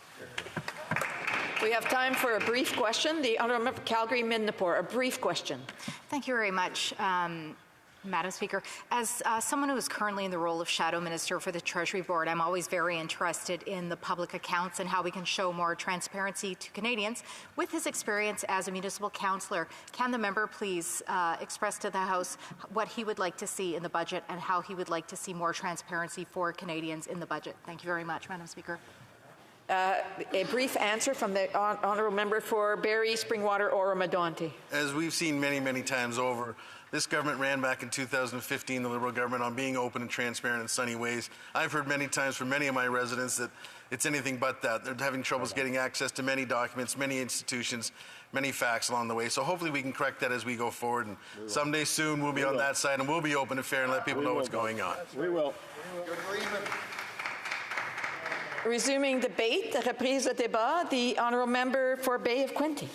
We have time for a brief question. The Honourable Member Calgary-Midnapore, a brief question. Thank you very much, Madam Speaker. As someone who is currently in the role of Shadow Minister for the Treasury Board, I'm always very interested in the public accounts and how we can show more transparency to Canadians. With his experience as a municipal councillor, can the member please express to the House what he would like to see in the budget and how he would like to see more transparency for Canadians in the budget? Thank you very much, Madam Speaker. A brief answer from the Honourable Member for Barrie, Springwater, Oro-Medonte. As we've seen many, many times over, this government ran back in 2015, the Liberal government, on being open and transparent in sunny ways. I've heard many times from many of my residents that it's anything but that. They're having troubles getting access to many documents, many institutions, many facts along the way. So hopefully we can correct that as we go forward. And someday soon we'll be on that side and we'll be open and fair and let people know what's going on. We will. Resuming debate, reprise de débat, the Honourable Member for Bay of Quinte.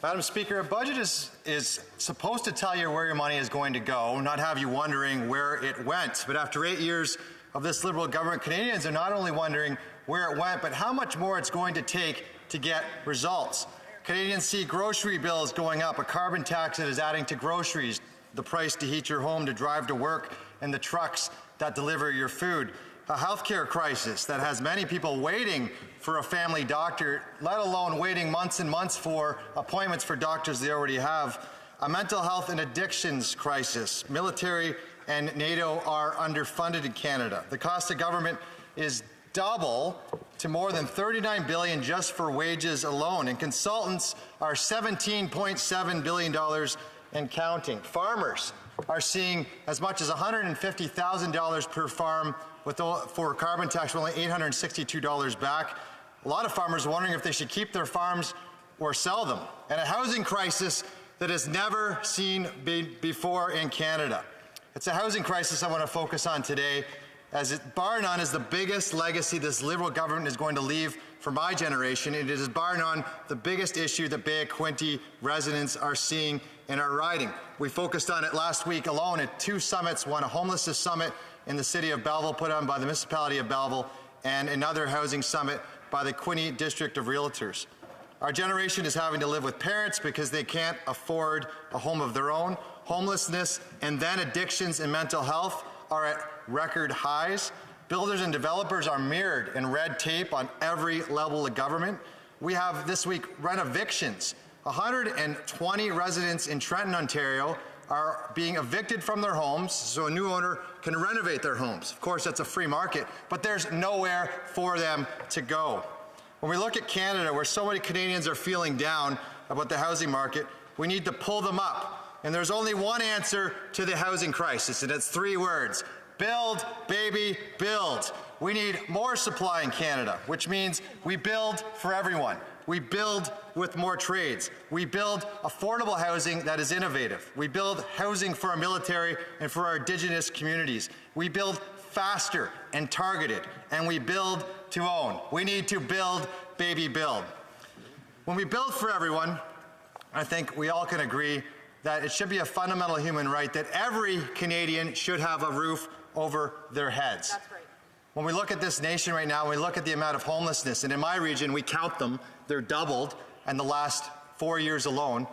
Madam Speaker, a budget is supposed to tell you where your money is going to go, not have you wondering where it went. But after 8 years of this Liberal government, Canadians are not only wondering where it went, but how much more it's going to take to get results. Canadians see grocery bills going up, a carbon tax that is adding to groceries, the price to heat your home, to drive to work, and the trucks that deliver your food. A healthcare crisis that has many people waiting for a family doctor, let alone waiting months and months for appointments for doctors they already have. A mental health and addictions crisis. Military and NATO are underfunded in Canada. The cost of government is double to more than $39 billion just for wages alone, and consultants are $17.7 billion and counting. Farmers are seeing as much as $150,000 per farm for carbon tax, only $862 back. A lot of farmers are wondering if they should keep their farms or sell them. And a housing crisis that has never seen before in Canada. It's a housing crisis I want to focus on today, as it, bar none, is the biggest legacy this Liberal government is going to leave for my generation. It is, bar none, the biggest issue that Bay of Quinte residents are seeing in our riding. We focused on it last week alone at 2 summits, one a homelessness summit in the city of Belleville put on by the municipality of Belleville, and another housing summit by the Quinte District of Realtors. Our generation is having to live with parents because they can't afford a home of their own. Homelessness and then addictions and mental health are at record highs. Builders and developers are mirrored in red tape on every level of government. We have this week rent evictions. 120 residents in Trenton, Ontario are being evicted from their homes so a new owner can renovate their homes. Of course, that's a free market, but there's nowhere for them to go. When we look at Canada, where so many Canadians are feeling down about the housing market, we need to pull them up. And there's only one answer to the housing crisis, and it's 3 words. Build, baby, build. We need more supply in Canada, which means we build for everyone. We build with more trades. We build affordable housing that is innovative. We build housing for our military and for our Indigenous communities. We build faster and targeted, and we build to own. We need to build, baby, build. When we build for everyone, I think we all can agree that it should be a fundamental human right that every Canadian should have a roof over their heads. That's right. When we look at this nation right now, we look at the amount of homelessness, and in my region, we count them, they're doubled in the last 4 years alone.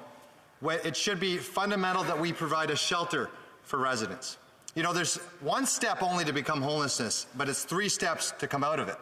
It should be fundamental that we provide a shelter for residents. You know, there's one step only to become homelessness, but it's 3 steps to come out of it.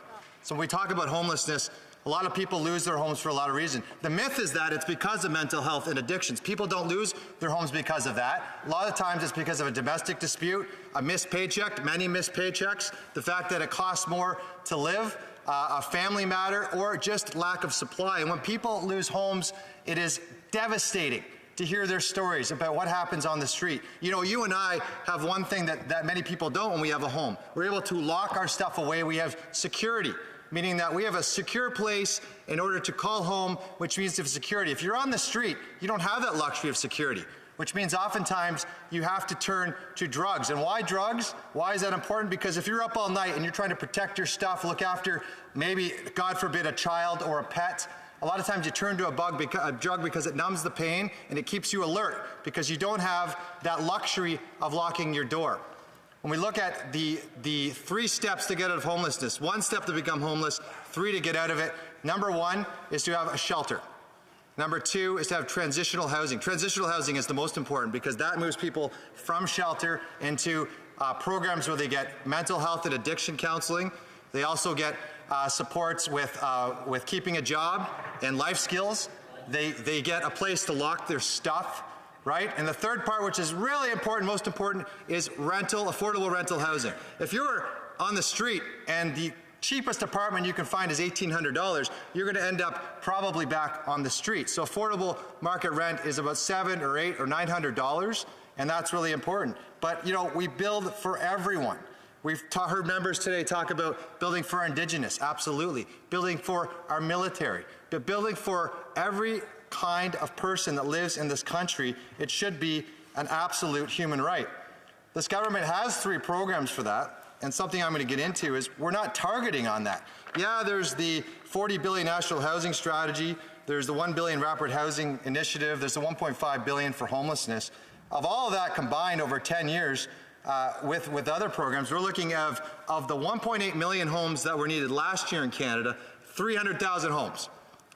So when we talk about homelessness, a lot of people lose their homes for a lot of reasons. The myth is that it's because of mental health and addictions. People don't lose their homes because of that. A lot of times it's because of a domestic dispute, a missed paycheck, many missed paychecks, the fact that it costs more to live, a family matter, or just lack of supply. And when people lose homes, it is devastating to hear their stories about what happens on the street. You know, you and I have one thing that many people don't when we have a home. We're able to lock our stuff away. We have security, meaning that we have a secure place in order to call home, which means of security. If you're on the street, you don't have that luxury of security, which means oftentimes you have to turn to drugs. And why drugs? Why is that important? Because if you're up all night and you're trying to protect your stuff, look after maybe, God forbid, a child or a pet, a lot of times you turn to a drug because it numbs the pain and it keeps you alert because you don't have that luxury of locking your door. When we look at the 3 steps to get out of homelessness, 1 step to become homeless, 3 to get out of it, Number one is to have a shelter. Number two is to have transitional housing. Transitional housing is the most important because that moves people from shelter into programs where they get mental health and addiction counseling. They also get supports with keeping a job and life skills. They get a place to lock their stuff, right? And the third part, which is really important, most important, is affordable rental housing. If you're on the street and the cheapest apartment you can find is $1,800, you're going to end up probably back on the street. So affordable market rent is about $700 or $800 or $900, and that's really important. But, you know, we build for everyone. We've heard members today talk about building for our Indigenous, absolutely. Building for our military, but building for every kind of person that lives in this country. It should be an absolute human right. This government has 3 programs for that. And something I'm going to get into is we're not targeting on that. Yeah, there's the $40 billion National Housing Strategy. There's the $1 billion Rapid Housing Initiative. There's the $1.5 billion for homelessness. Of all of that combined over 10 years with other programs, we're looking of the 1.8 million homes that were needed last year in Canada, 300,000 homes.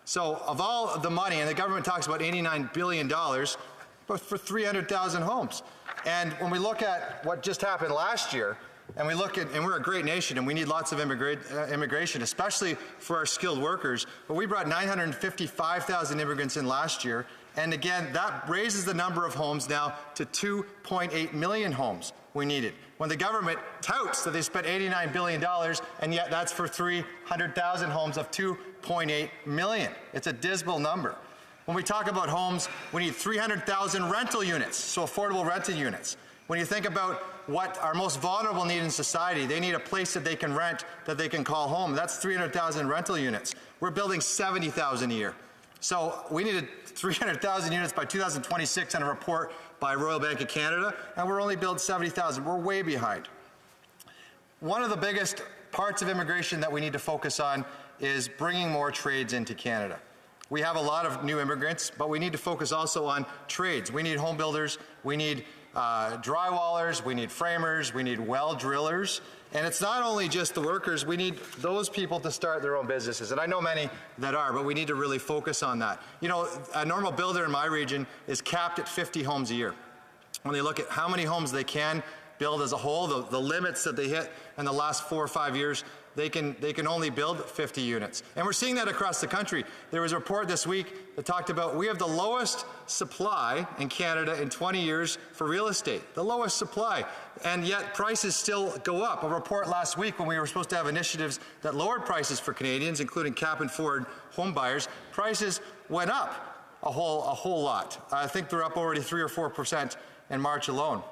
So of all of the money, and the government talks about $89 billion, but for 300,000 homes. And when we look at what just happened last year, and we look at, and we're a great nation, and we need lots of immigration, especially for our skilled workers. But we brought 955,000 immigrants in last year, and again, that raises the number of homes now to 2.8 million homes we needed. When the government touts that they spent $89 billion, and yet that's for 300,000 homes of 2.8 million. It's a dismal number. When we talk about homes, we need 300,000 rental units, so affordable rental units. When you think about what our most vulnerable need in society, they need a place that they can rent, that they can call home. That's 300,000 rental units. We're building 70,000 a year. So we needed 300,000 units by 2026 on a report by Royal Bank of Canada, and we're only building 70,000. We're way behind. One of the biggest parts of immigration that we need to focus on is bringing more trades into Canada. We have a lot of new immigrants, but we need to focus also on trades. We need home builders, we need drywallers, we need framers, we need well drillers. And it's not only just the workers, we need those people to start their own businesses. And I know many that are, but we need to really focus on that. You know, a normal builder in my region is capped at 50 homes a year. When they look at how many homes they can build as a whole, the limits that they hit in the last 4 or 5 years, they can only build 50 units. And we're seeing that across the country. There was a report this week that talked about we have the lowest supply in Canada in 20 years for real estate, the lowest supply, and yet prices still go up. A report last week when we were supposed to have initiatives that lowered prices for Canadians, including cap and forward home buyers, prices went up a whole lot. I think they're up already 3 or 4% in March alone.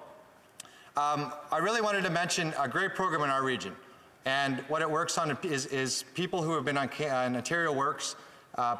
I really wanted to mention a great program in our region. And what it works on is people who have been on Ontario Works,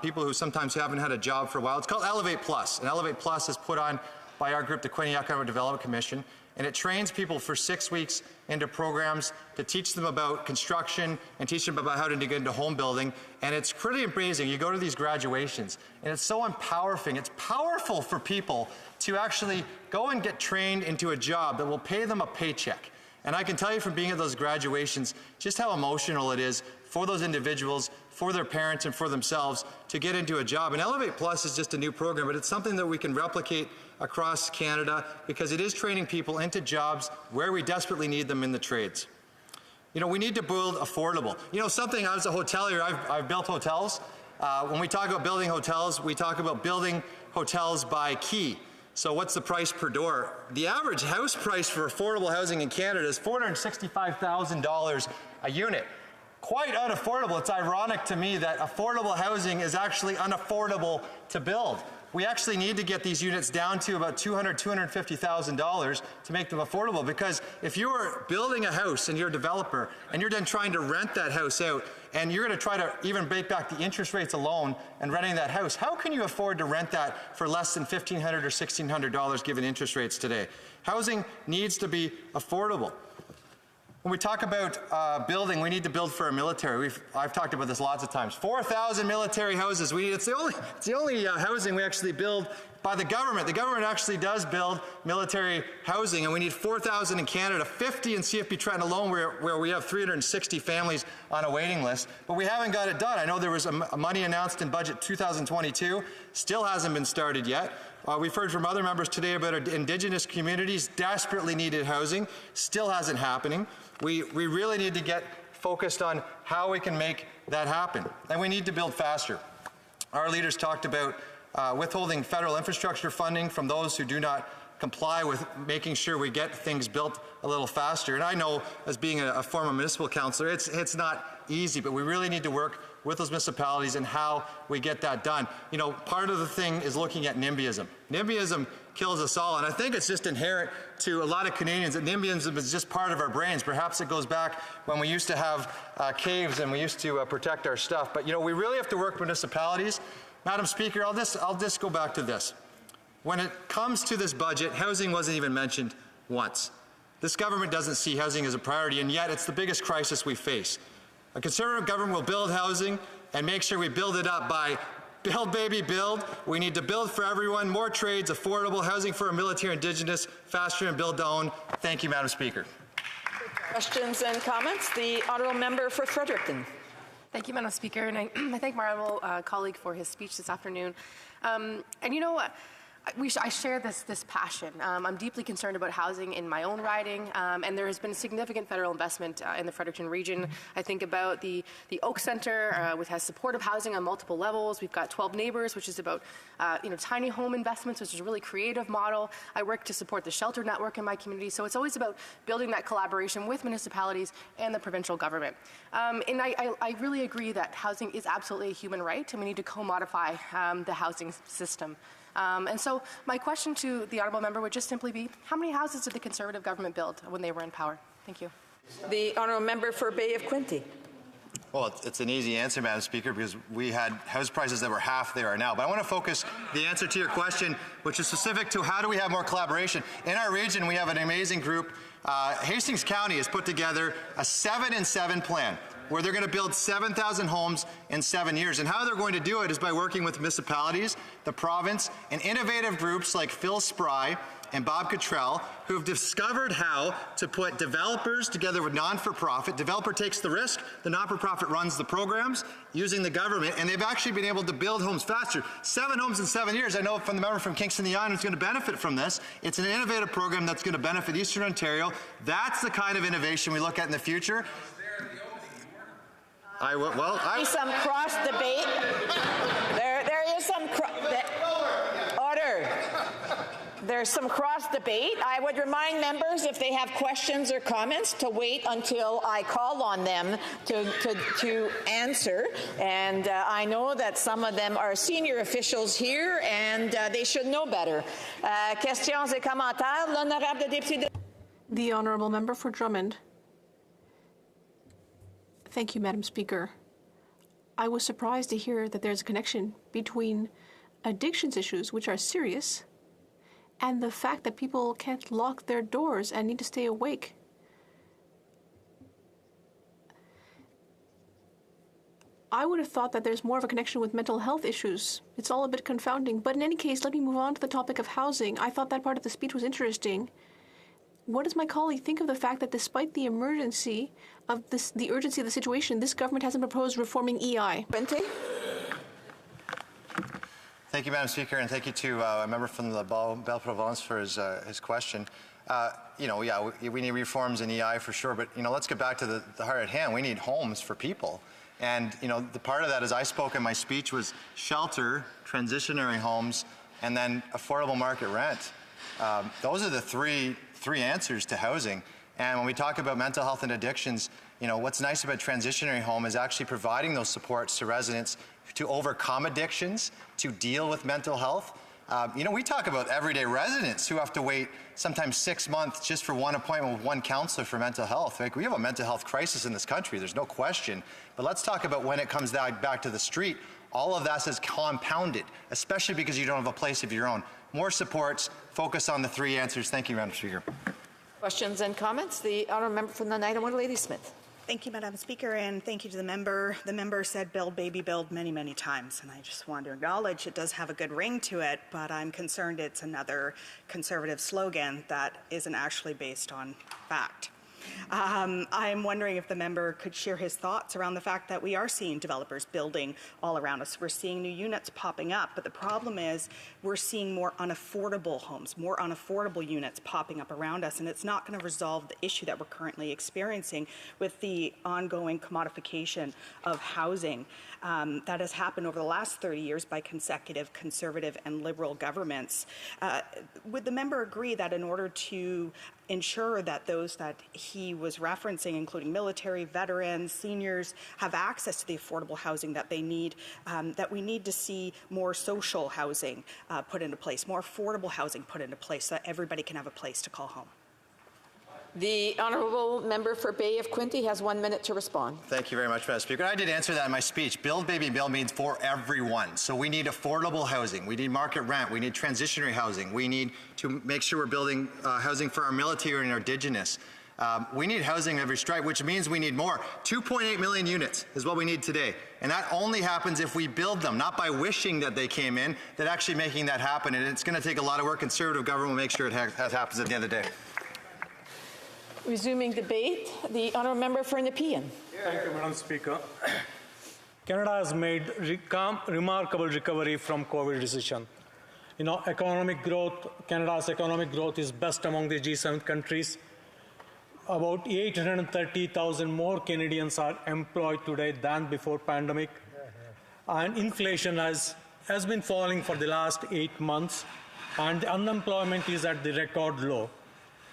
people who sometimes haven't had a job for a while. It's called Elevate Plus. And Elevate Plus is put on by our group, the Quinnipiac Development Commission. And it trains people for 6 weeks into programs to teach them about construction and teach them about how to get into home building. And it's pretty amazing. You go to these graduations, and it's so empowering. It's powerful for people to actually go and get trained into a job that will pay them a paycheck. And I can tell you from being at those graduations just how emotional it is for those individuals, for their parents, and for themselves to get into a job. And Elevate Plus is just a new program, but it's something that we can replicate across Canada because it is training people into jobs where we desperately need them in the trades. You know, we need to build affordable. You know, something, I was a hotelier, I've built hotels. When we talk about building hotels, we talk about building hotels by key. So what's the price per door? The average house price for affordable housing in Canada is $465,000 a unit. Quite unaffordable. It's ironic to me that affordable housing is actually unaffordable to build. We actually need to get these units down to about $200,000, $250,000 to make them affordable, because if you are building a house and you're a developer and you're then trying to rent that house out and you're going to try to even break back the interest rates alone and renting that house, how can you afford to rent that for less than $1,500 or $1,600 given interest rates today? Housing needs to be affordable. when we talk about building, we need to build for our military. I've talked about this lots of times. 4,000 military houses. It's the only housing we actually build by the government. The government actually does build military housing, and we need 4,000 in Canada, 50 in CFB Trenton alone, where we have 360 families on a waiting list. But we haven't got it done. I know there was money announced in budget 2022, still hasn't been started yet. We've heard from other members today about our Indigenous communities desperately needed housing, still hasn't happening. We really need to get focused on how we can make that happen, and we need to build faster. Our leaders talked about withholding federal infrastructure funding from those who do not comply with making sure we get things built a little faster. And I know, as being a former municipal councillor, it's not easy, but we really need to work with those municipalities and how we get that done. You know, part of the thing is looking at NIMBYism. NIMBYism kills us all, and I think it's just inherent to a lot of Canadians that NIMBYism is just part of our brains. Perhaps it goes back when we used to have caves and we used to protect our stuff. But you know, we really have to work with municipalities. Madam Speaker, I'll just go back to this. When it comes to this budget, housing wasn't even mentioned once. This government doesn't see housing as a priority, and yet it's the biggest crisis we face. A Conservative government will build housing and make sure we build it up by build, baby, build. We need to build for everyone, more trades, affordable housing for our military Indigenous, faster and build to own. Thank you, Madam Speaker. Questions and comments? The honourable member for Fredericton. Thank you, Madam Speaker, and I thank my honourable colleague for his speech this afternoon. And you know what? I share this passion. I'm deeply concerned about housing in my own riding, and there has been significant federal investment in the Fredericton region. I think about the Oak Centre, which has supportive housing on multiple levels. We've got 12 Neighbours, which is about tiny home investments, which is a really creative model. I work to support the shelter network in my community, so it's always about building that collaboration with municipalities and the provincial government. And I really agree that housing is absolutely a human right, and we need to co-modify the housing system. And so my question to the honourable member would just simply be, how many houses did the Conservative government build when they were in power? Thank you. The honourable member for Bay of Quinte. Well, it's an easy answer, Madam Speaker, because we had house prices that were half they are now. But I want to focus the answer to your question, which is specific to how do we have more collaboration. In our region, we have an amazing group. Hastings County has put together a 7-in-7 plan, where they're going to build 7,000 homes in 7 years. And how they're going to do it is by working with municipalities, the province, and innovative groups like Phil Spry and Bob Cottrell, who have discovered how to put developers together with non-for-profit. Developer takes the risk, the non-for-profit runs the programs using the government, and they've actually been able to build homes faster. 7 homes in 7 years. I know from the member from Kingston the Island is going to benefit from this. It's an innovative program that's going to benefit Eastern Ontario. That's the kind of innovation we look at in the future. Some cross debate. There is some order. There's some cross debate. I would remind members, if they have questions or comments, to wait until I call on them to answer. And I know that some of them are senior officials here, and they should know better. Questions et commentaires, l'honorable député. The honourable member for Drummond. Thank you, Madam Speaker. I was surprised to hear that there's a connection between addictions issues, which are serious, and the fact that people can't lock their doors and need to stay awake. I would have thought that there's more of a connection with mental health issues. It's all a bit confounding. But in any case, let me move on to the topic of housing. I thought that part of the speech was interesting. What does my colleague think of the fact that despite the emergency of the urgency of the situation, this government hasn't proposed reforming EI? Thank you, Madam Speaker, and thank you to a member from the Belle Province for his question. We need reforms in EI for sure, but let's get back to the heart at hand. We need homes for people. And the part of that, as I spoke in my speech, was shelter, transitionary homes, and then affordable market rent. Those are the three answers to housing. And when we talk about mental health and addictions, what's nice about transitionary home is actually providing those supports to residents to overcome addictions, to deal with mental health. We talk about everyday residents who have to wait sometimes 6 months just for one appointment with one counselor for mental health. We have a mental health crisis in this country, there's no question. But let's talk about when it comes back to the street. All of that is compounded, especially because you don't have a place of your own. More supports, focus on the 3 answers. Thank you, Madam Speaker. Questions and comments? The honourable member from the Niagara Ladysmith. Thank you, Madam Speaker, and thank you to the member. The member said build, baby, build many, many times, and I just want to acknowledge it does have a good ring to it, but I'm concerned it's another Conservative slogan that isn't actually based on fact. I'm wondering if the member could share his thoughts around the fact that we are seeing developers building all around us. We're seeing new units popping up, but the problem is we're seeing more unaffordable homes, more unaffordable units popping up around us, and it's not going to resolve the issue that we're currently experiencing with the ongoing commodification of housing that has happened over the last 30 years by consecutive Conservative and Liberal governments. Would the member agree that in order to ensure that those that he was referencing, including military, veterans, seniors, have access to the affordable housing that they need, that we need to see more social housing put into place, more affordable housing put into place so that everybody can have a place to call home? The honourable member for Bay of Quinte has 1 minute to respond. Thank you very much, Madam Speaker. I did answer that in my speech. Build, baby, build means for everyone. So we need affordable housing. We need market rent. We need transitionary housing. We need to make sure we're building housing for our military and our Indigenous. We need housing every stripe, which means we need more. 2.8 million units is what we need today. And that only happens if we build them, not by wishing that they came in, that actually making that happen. And it's going to take a lot of work. Conservative government will make sure it happens at the end of the day. Resuming debate, the honourable member for Nepean. Thank you, Madam Speaker. Canada has made remarkable recovery from COVID recession. Economic growth, Canada's economic growth is best among the G7 countries. About 830,000 more Canadians are employed today than before pandemic. And inflation has been falling for the last 8 months, and the unemployment is at the record low.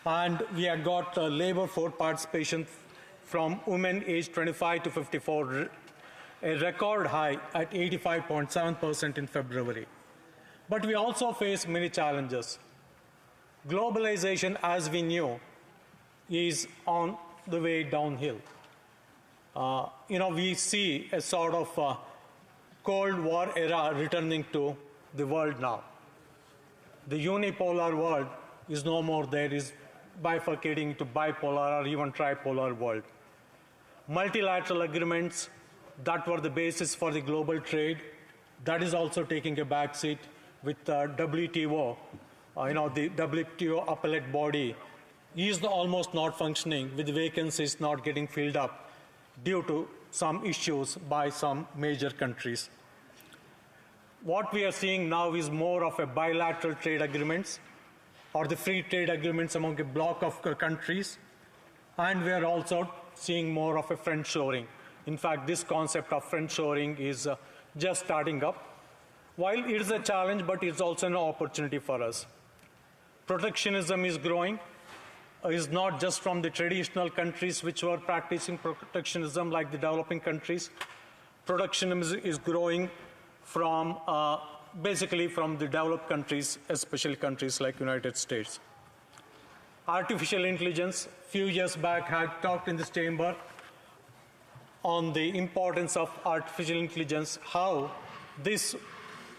And we have got labor force participation from women aged 25 to 54, a record high at 85.7% in February. But we also face many challenges. Globalization, as we knew, is on the way downhill. We see a sort of Cold War era returning to the world now. The unipolar world is no more there, is bifurcating to bipolar or even tripolar world. Multilateral agreements that were the basis for the global trade, that is also taking a backseat with WTO. The WTO appellate body is almost not functioning, with vacancies not getting filled up due to some issues by some major countries. What we are seeing now is more of a bilateral trade agreements or the free trade agreements among a block of countries, and we are also seeing more of a friendshoring. In fact, this concept of friendshoring is just starting up. While it is a challenge, but it's also an opportunity for us. Protectionism is growing. Is not just from the traditional countries which were practicing protectionism like the developing countries. Protectionism is growing from basically from the developed countries, especially countries like United States. Artificial intelligence, few years back, had talked in this chamber on the importance of artificial intelligence, how this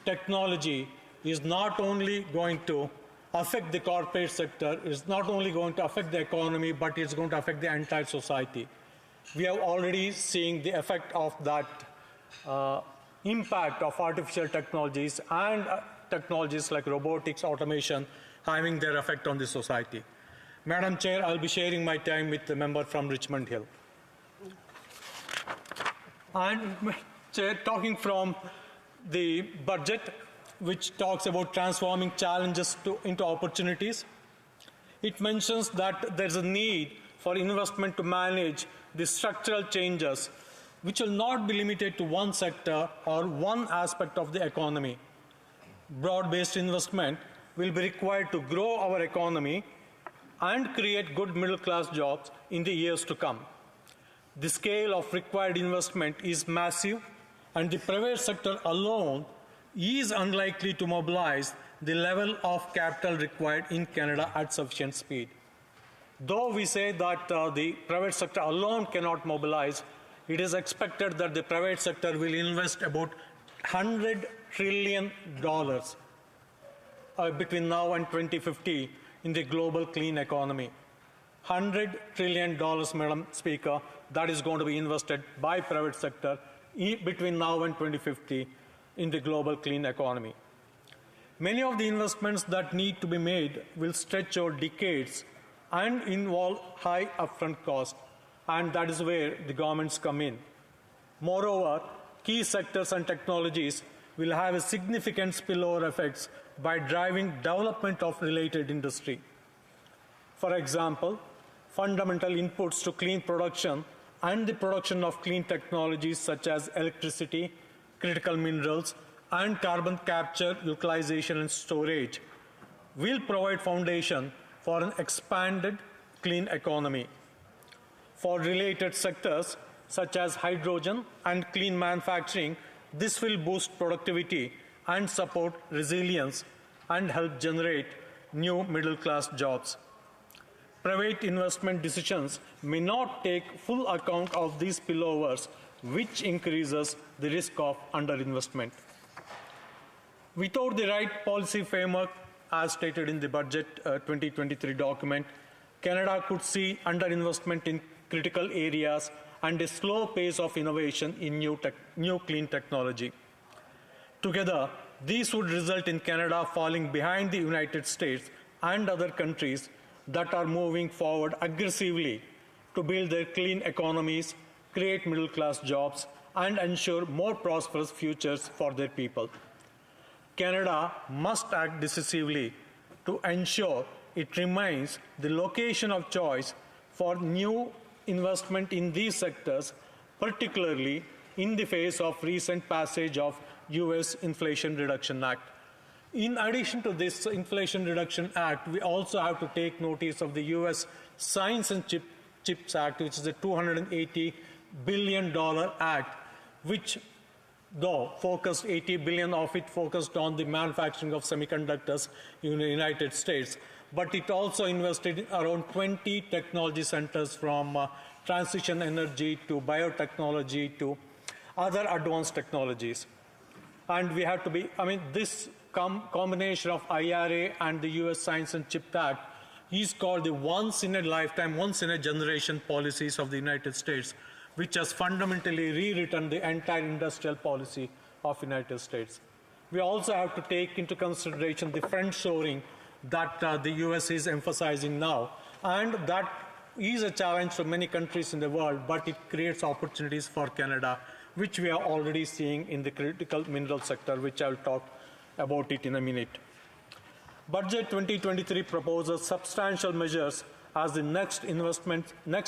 technology is not only going to affect the corporate sector, is not only going to affect the economy, but it's going to affect the entire society. We are already seeing the effect of that impact of artificial technologies and technologies like robotics, automation, having their effect on the society. Madam Chair, I'll be sharing my time with the member from Richmond Hill. And Chair, talking from the budget, which talks about transforming challenges into opportunities, it mentions that there's a need for investment to manage the structural changes which will not be limited to one sector or one aspect of the economy. Broad-based investment will be required to grow our economy and create good middle-class jobs in the years to come. The scale of required investment is massive, and the private sector alone is unlikely to mobilize the level of capital required in Canada at sufficient speed. Though we say that the private sector alone cannot mobilize, it is expected that the private sector will invest about $100 trillion between now and 2050 in the global clean economy. $100 trillion, Madam Speaker, that is going to be invested by private sector between now and 2050 in the global clean economy. Many of the investments that need to be made will stretch over decades and involve high upfront cost, and that is where the governments come in. Moreover, key sectors and technologies will have a significant spillover effects by driving development of related industry. For example, fundamental inputs to clean production and the production of clean technologies such as electricity, critical minerals, and carbon capture, utilization, and storage will provide foundation for an expanded clean economy. For related sectors such as hydrogen and clean manufacturing, this will boost productivity and support resilience and help generate new middle-class jobs. Private investment decisions may not take full account of these spillovers, which increases the risk of underinvestment. Without the right policy framework, as stated in the Budget 2023 document, Canada could see underinvestment in critical areas and a slow pace of innovation in new clean technology. Together, these would result in Canada falling behind the United States and other countries that are moving forward aggressively to build their clean economies, create middle-class jobs, and ensure more prosperous futures for their people. Canada must act decisively to ensure it remains the location of choice for new investment in these sectors, particularly in the face of recent passage of U.S. Inflation Reduction Act. In addition to this Inflation Reduction Act, we also have to take notice of the U.S. Science and Chips Act, which is a $280 billion act, which though focused 80 billion of it focused on the manufacturing of semiconductors in the United States, but it also invested around 20 technology centers from transition energy to biotechnology to other advanced technologies. And we have to be, this combination of IRA and the US Science and Chip Act is called the once-in-a-lifetime, once-in-a-generation policies of the United States, which has fundamentally rewritten the entire industrial policy of the United States. We also have to take into consideration the friendshoring that the US is emphasizing now, and that is a challenge for many countries in the world, but it creates opportunities for Canada, which we are already seeing in the critical mineral sector, which I will talk about it in a minute. Budget 2023 proposes substantial measures as the next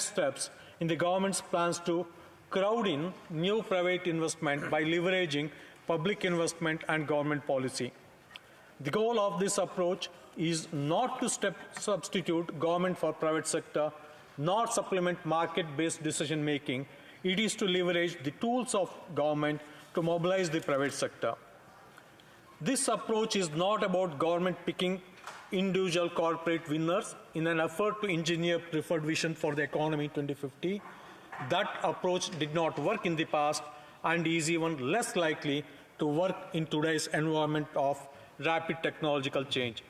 steps in the government's plans to crowd in new private investment by leveraging public investment and government policy. The goal of this approach is not to substitute government for private sector, nor supplement market-based decision-making. It is to leverage the tools of government to mobilize the private sector. This approach is not about government picking individual corporate winners in an effort to engineer preferred vision for the economy in 2050. That approach did not work in the past and is even less likely to work in today's environment of rapid technological change.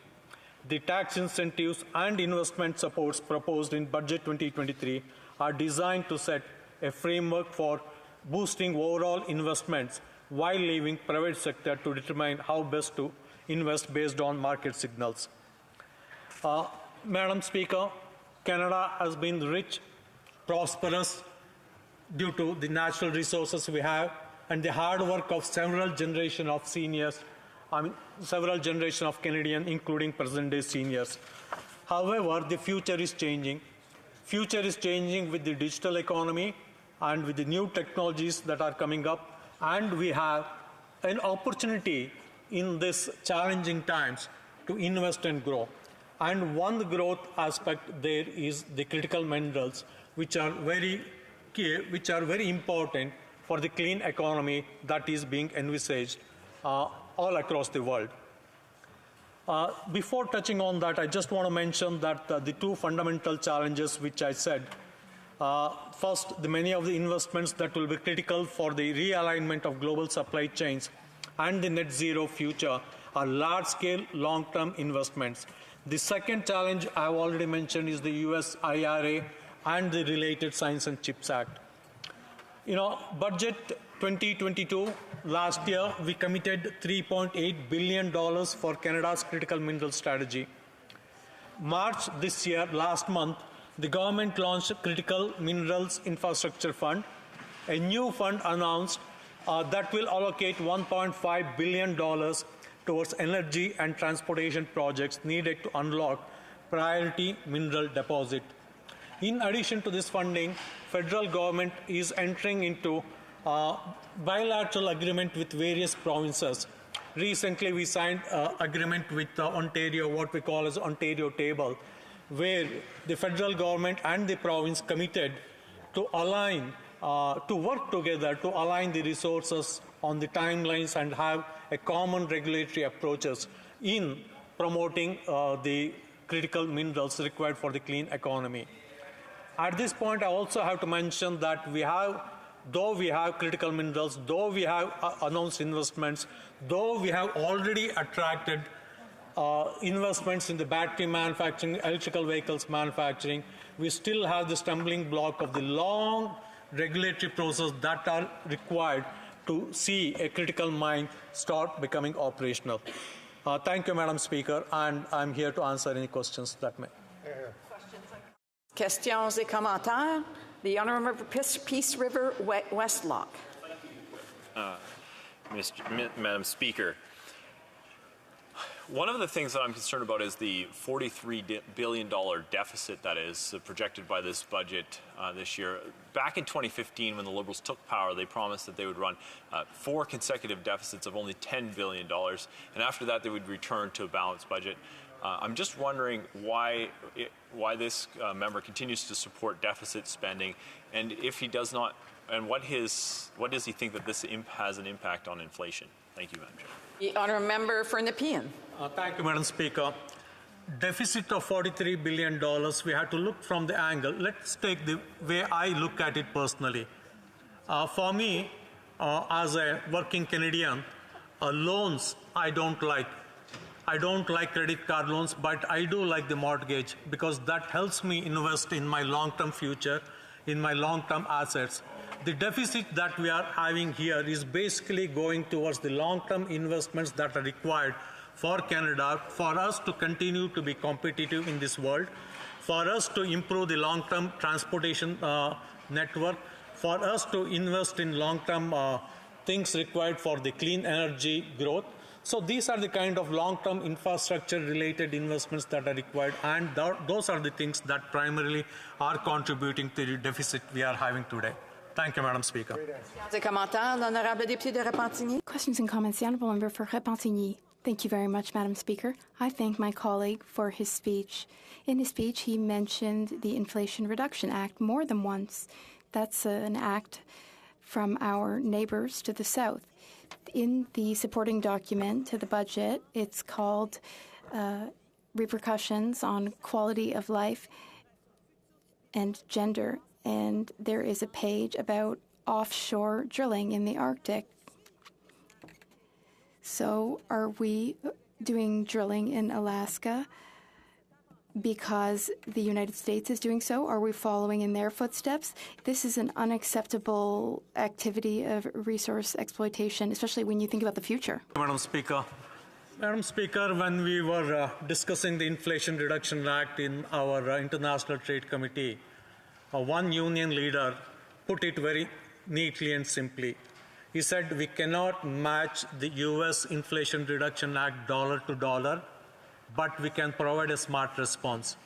The tax incentives and investment supports proposed in Budget 2023 are designed to set a framework for boosting overall investments while leaving private sector to determine how best to invest based on market signals. Madam Speaker, Canada has been rich, prosperous due to the natural resources we have and the hard work of several generations of seniors, several generations of Canadians, including present-day seniors. However, the future is changing. Future is changing with the digital economy and with the new technologies that are coming up, and we have an opportunity in these challenging times to invest and grow. And one growth aspect there is the critical minerals, which are very key, which are very important for the clean economy that is being envisaged all across the world. Before touching on that, I just want to mention that the two fundamental challenges which I said. First, many of the investments that will be critical for the realignment of global supply chains and the net zero future are large-scale, long-term investments. The second challenge I've already mentioned is the US IRA and the related Science and Chips Act. Budget 2022, last year, we committed $3.8 billion for Canada's critical mineral strategy. March this year, last month, the government launched Critical Minerals Infrastructure Fund, a new fund announced that will allocate $1.5 billion towards energy and transportation projects needed to unlock priority mineral deposit. In addition to this funding, federal government is entering into bilateral agreement with various provinces. Recently, we signed an agreement with Ontario, what we call as Ontario Table, where the federal government and the province committed to align, to work together to align the resources on the timelines and have a common regulatory approaches in promoting the critical minerals required for the clean economy. At this point, I also have to mention that though we have critical minerals, though we have announced investments, though we have already attracted investments in the battery manufacturing, electrical vehicles manufacturing, we still have the stumbling block of the long regulatory process that are required to see a critical mine start becoming operational. Thank you, Madam Speaker, and I'm here to answer any questions that may. Questions et commentaires. The Honourable Peace River Westlock. Madam Speaker, one of the things that I'm concerned about is the $43 billion deficit that is projected by this budget this year. Back in 2015, when the Liberals took power, they promised that they would run 4 consecutive deficits of only $10 billion, and after that they would return to a balanced budget. I'm just wondering why this member continues to support deficit spending, and if he does not, and what does he think that this has an impact on inflation? Thank you, Madam Chair. The Honourable Member for Nepean. Thank you, Madam Speaker. Deficit of $43 billion, we have to look from the angle. Let's take the way I look at it personally. For me, as a working Canadian, loans I don't like. I don't like credit card loans, but I do like the mortgage because that helps me invest in my long-term future, in my long-term assets. The deficit that we are having here is basically going towards the long-term investments that are required for Canada, for us to continue to be competitive in this world, for us to improve the long-term transportation network, for us to invest in long-term things required for the clean energy growth. So these are the kind of long-term infrastructure-related investments that are required, and those are the things that primarily are contributing to the deficit we are having today. Thank you, Madam Speaker. Questions and comments. The Honourable Member for Repentigny. Thank you very much, Madam Speaker. I thank my colleague for his speech. In his speech, he mentioned the Inflation Reduction Act more than once. That's an act from our neighbours to the south. In the supporting document to the budget, it's called Repercussions on Quality of Life and Gender, and there is a page about offshore drilling in the Arctic. So are we doing drilling in Alaska because the United States is doing so? Are we following in their footsteps? This is an unacceptable activity of resource exploitation, especially when you think about the future. Madam Speaker, when we were discussing the Inflation Reduction Act in our International Trade Committee, one union leader put it very neatly and simply. He said, we cannot match the U.S. Inflation Reduction Act dollar to dollar, but we can provide a smart response.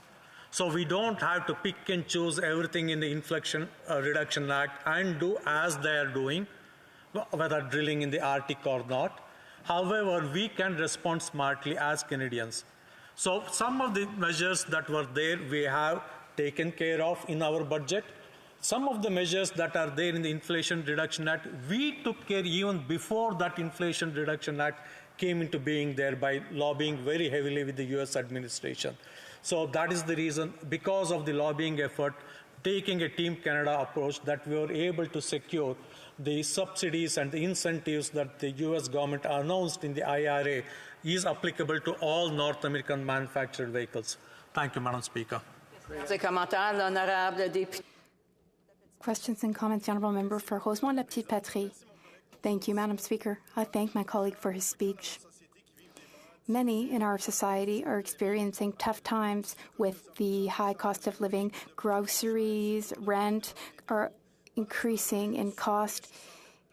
So we don't have to pick and choose everything in the Inflation Reduction Act and do as they are doing, whether drilling in the Arctic or not. However, we can respond smartly as Canadians. So some of the measures that were there, we have taken care of in our budget. Some of the measures that are there in the Inflation Reduction Act, we took care even before that Inflation Reduction Act came into being there by lobbying very heavily with the U.S. administration. So that is the reason, because of the lobbying effort, taking a Team Canada approach, that we were able to secure the subsidies and the incentives that the U.S. government announced in the IRA is applicable to all North American manufactured vehicles. Thank you, Madam Speaker. Questions and comments, the Honourable Member for Rosemont-La Petite Patrie. Thank you, Madam Speaker. I thank my colleague for his speech. Many in our society are experiencing tough times with the high cost of living. Groceries, rent are increasing in cost.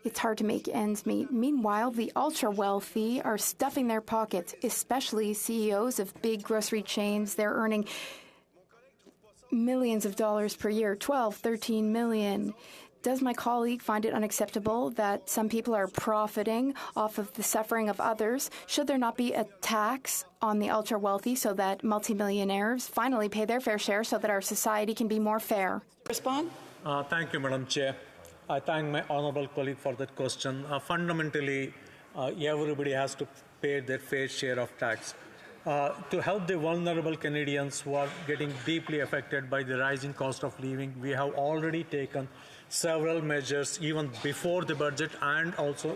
It's hard to make ends meet. Meanwhile, the ultra-wealthy are stuffing their pockets, especially CEOs of big grocery chains. They're earning millions of dollars per year, 12, 13 million. Does my colleague find it unacceptable that some people are profiting off of the suffering of others? Should there not be a tax on the ultra-wealthy so that multimillionaires finally pay their fair share so that our society can be more fair? Respond. Thank you, Madam Chair. I thank my honourable colleague for that question. Fundamentally, everybody has to pay their fair share of tax. To help the vulnerable Canadians who are getting deeply affected by the rising cost of living, we have already taken several measures even before the budget and also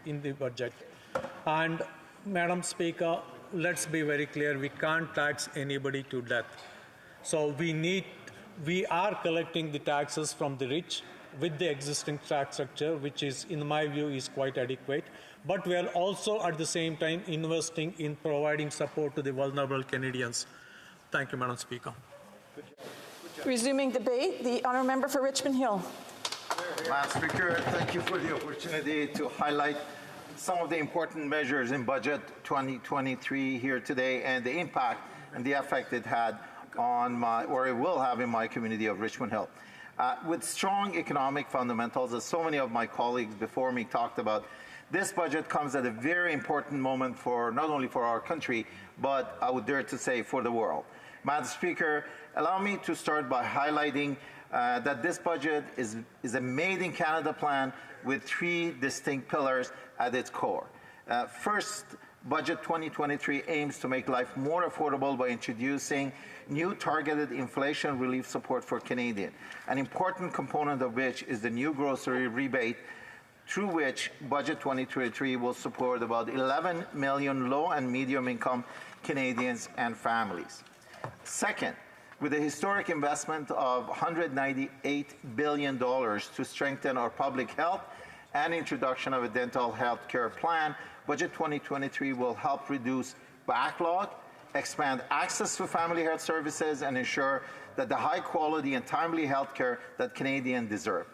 in the budget. And, Madam Speaker, let's be very clear, we can't tax anybody to death. So we are collecting the taxes from the rich with the existing tax structure, which is, in my view, is quite adequate. But we are also at the same time investing in providing support to the vulnerable Canadians. Thank you, Madam Speaker. Resuming debate, the honourable member for Richmond Hill. Madam Speaker, thank you for the opportunity to highlight some of the important measures in Budget 2023 here today and the impact and the effect it had on or it will have in my community of Richmond Hill. With strong economic fundamentals, as so many of my colleagues before me talked about, this budget comes at a very important moment for not only for our country, but I would dare to say for the world. Madam Speaker, allow me to start by highlighting that this budget is a Made in Canada plan with three distinct pillars at its core. First, Budget 2023 aims to make life more affordable by introducing new targeted inflation relief support for Canadians, an important component of which is the new grocery rebate, through which Budget 2023 will support about 11 million low and medium income Canadians and families. Second, with a historic investment of $198 billion to strengthen our public health and introduction of a dental health care plan, Budget 2023 will help reduce backlog, expand access to family health services, and ensure that the high quality and timely health care that Canadians deserve.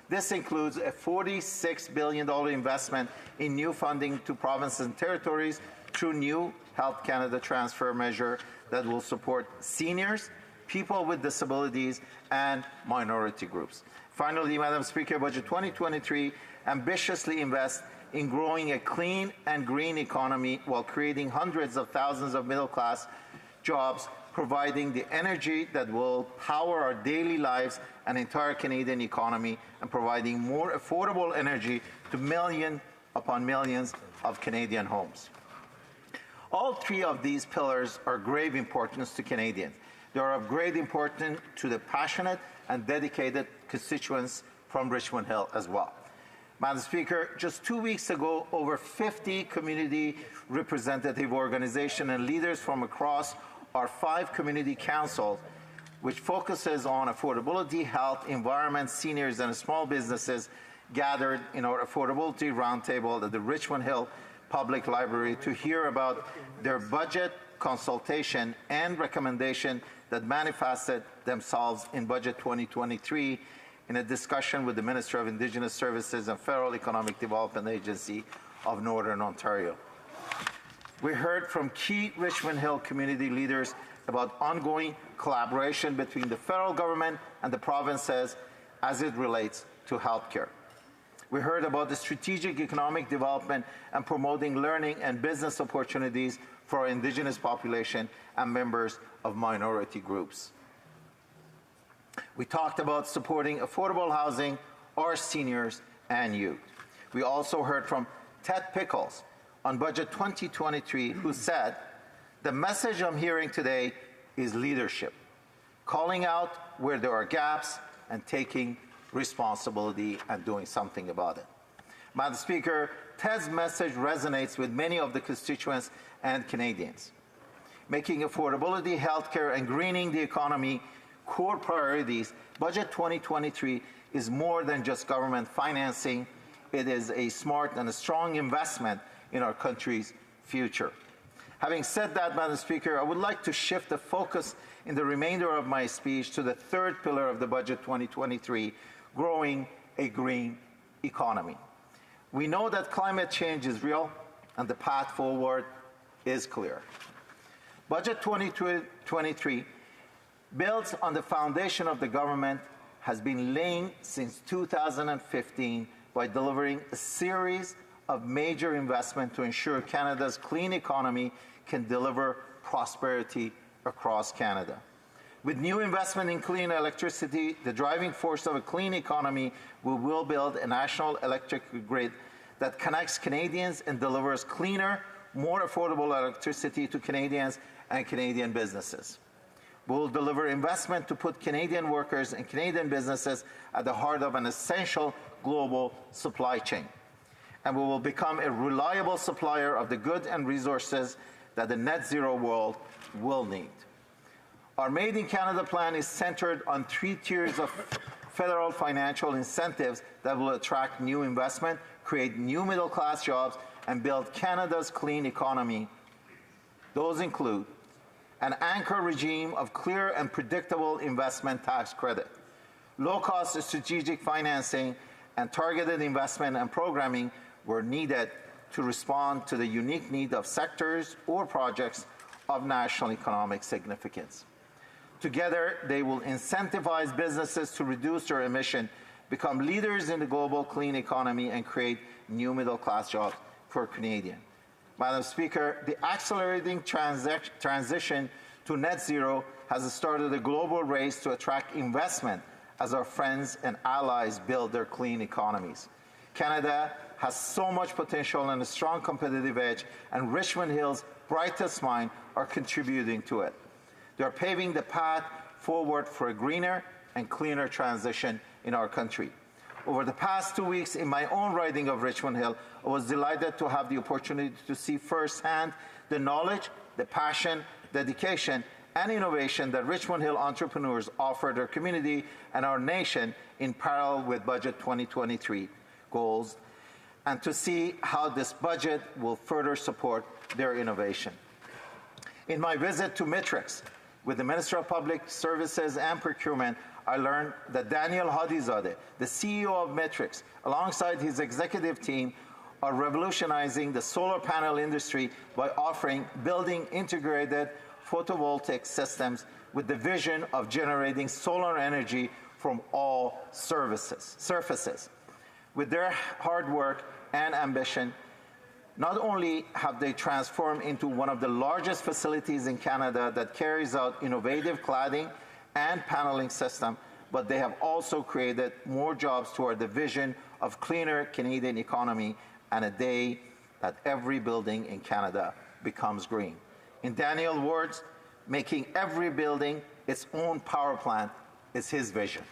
This includes a $46 billion investment in new funding to provinces and territories through new Health Canada transfer measure that will support seniors, people with disabilities, and minority groups. Finally, Madam Speaker, Budget 2023 ambitiously invests in growing a clean and green economy while creating hundreds of thousands of middle-class jobs, providing the energy that will power our daily lives and entire Canadian economy, and providing more affordable energy to millions upon millions of Canadian homes. All three of these pillars are of grave importance to Canadians. They are of great importance to the passionate and dedicated constituents from Richmond Hill as well. Madam Speaker, just 2 weeks ago, over 50 community representative organizations and leaders from across our 5 community councils, which focuses on affordability, health, environment, seniors, and small businesses, gathered in our Affordability Roundtable at the Richmond Hill Public Library to hear about their budget consultation and recommendation that manifested themselves in Budget 2023 in a discussion with the Minister of Indigenous Services and Federal Economic Development Agency of Northern Ontario. We heard from key Richmond Hill community leaders about ongoing collaboration between the federal government and the provinces as it relates to healthcare. We heard about the strategic economic development and promoting learning and business opportunities for our Indigenous population and members of minority groups. We talked about supporting affordable housing, our seniors, and youth. We also heard from Ted Pickles on Budget 2023, who said, "The message I'm hearing today is leadership, calling out where there are gaps and taking responsibility and doing something about it." Madam Speaker, Ted's message resonates with many of the constituents and Canadians. Making affordability, healthcare, and greening the economy core priorities, Budget 2023 is more than just government financing. It is a smart and a strong investment in our country's future. Having said that, Madam Speaker, I would like to shift the focus in the remainder of my speech to the third pillar of the Budget 2023, growing a green economy. We know that climate change is real and the path forward is clear. Budget 2023 builds on the foundation of the government has been laying since 2015 by delivering a series of major investments to ensure Canada's clean economy can deliver prosperity across Canada. With new investment in clean electricity, the driving force of a clean economy, we will build a national electric grid that connects Canadians and delivers cleaner, more affordable electricity to Canadians and Canadian businesses. We will deliver investment to put Canadian workers and Canadian businesses at the heart of an essential global supply chain. And we will become a reliable supplier of the goods and resources that the net zero world will need. Our Made in Canada plan is centered on 3 tiers of federal financial incentives that will attract new investment, create new middle-class jobs, and build Canada's clean economy. Those include an anchor regime of clear and predictable investment tax credit, low-cost strategic financing, and targeted investment and programming were needed to respond to the unique need of sectors or projects of national economic significance. Together, they will incentivize businesses to reduce their emission, become leaders in the global clean economy, and create new middle-class jobs for Canadians. Madam Speaker, the accelerating transition to net zero has started a global race to attract investment as our friends and allies build their clean economies. Canada has so much potential and a strong competitive edge, and Richmond Hill's brightest minds are contributing to it. They are paving the path forward for a greener and cleaner transition in our country. Over the past 2 weeks in my own riding of Richmond Hill, I was delighted to have the opportunity to see firsthand the knowledge, the passion, dedication, and innovation that Richmond Hill entrepreneurs offer their community and our nation in parallel with Budget 2023 goals, and to see how this budget will further support their innovation. In my visit to Matrix with the Minister of Public Services and Procurement, I learned that Daniel Hadizadeh, the CEO of Matrix, alongside his executive team, are revolutionizing the solar panel industry by offering building integrated photovoltaic systems with the vision of generating solar energy from all surfaces. With their hard work and ambition, not only have they transformed into one of the largest facilities in Canada that carries out innovative cladding and paneling system, but they have also created more jobs toward the vision of cleaner Canadian economy and a day that every building in Canada becomes green. In Daniel's words, making every building its own power plant is his vision.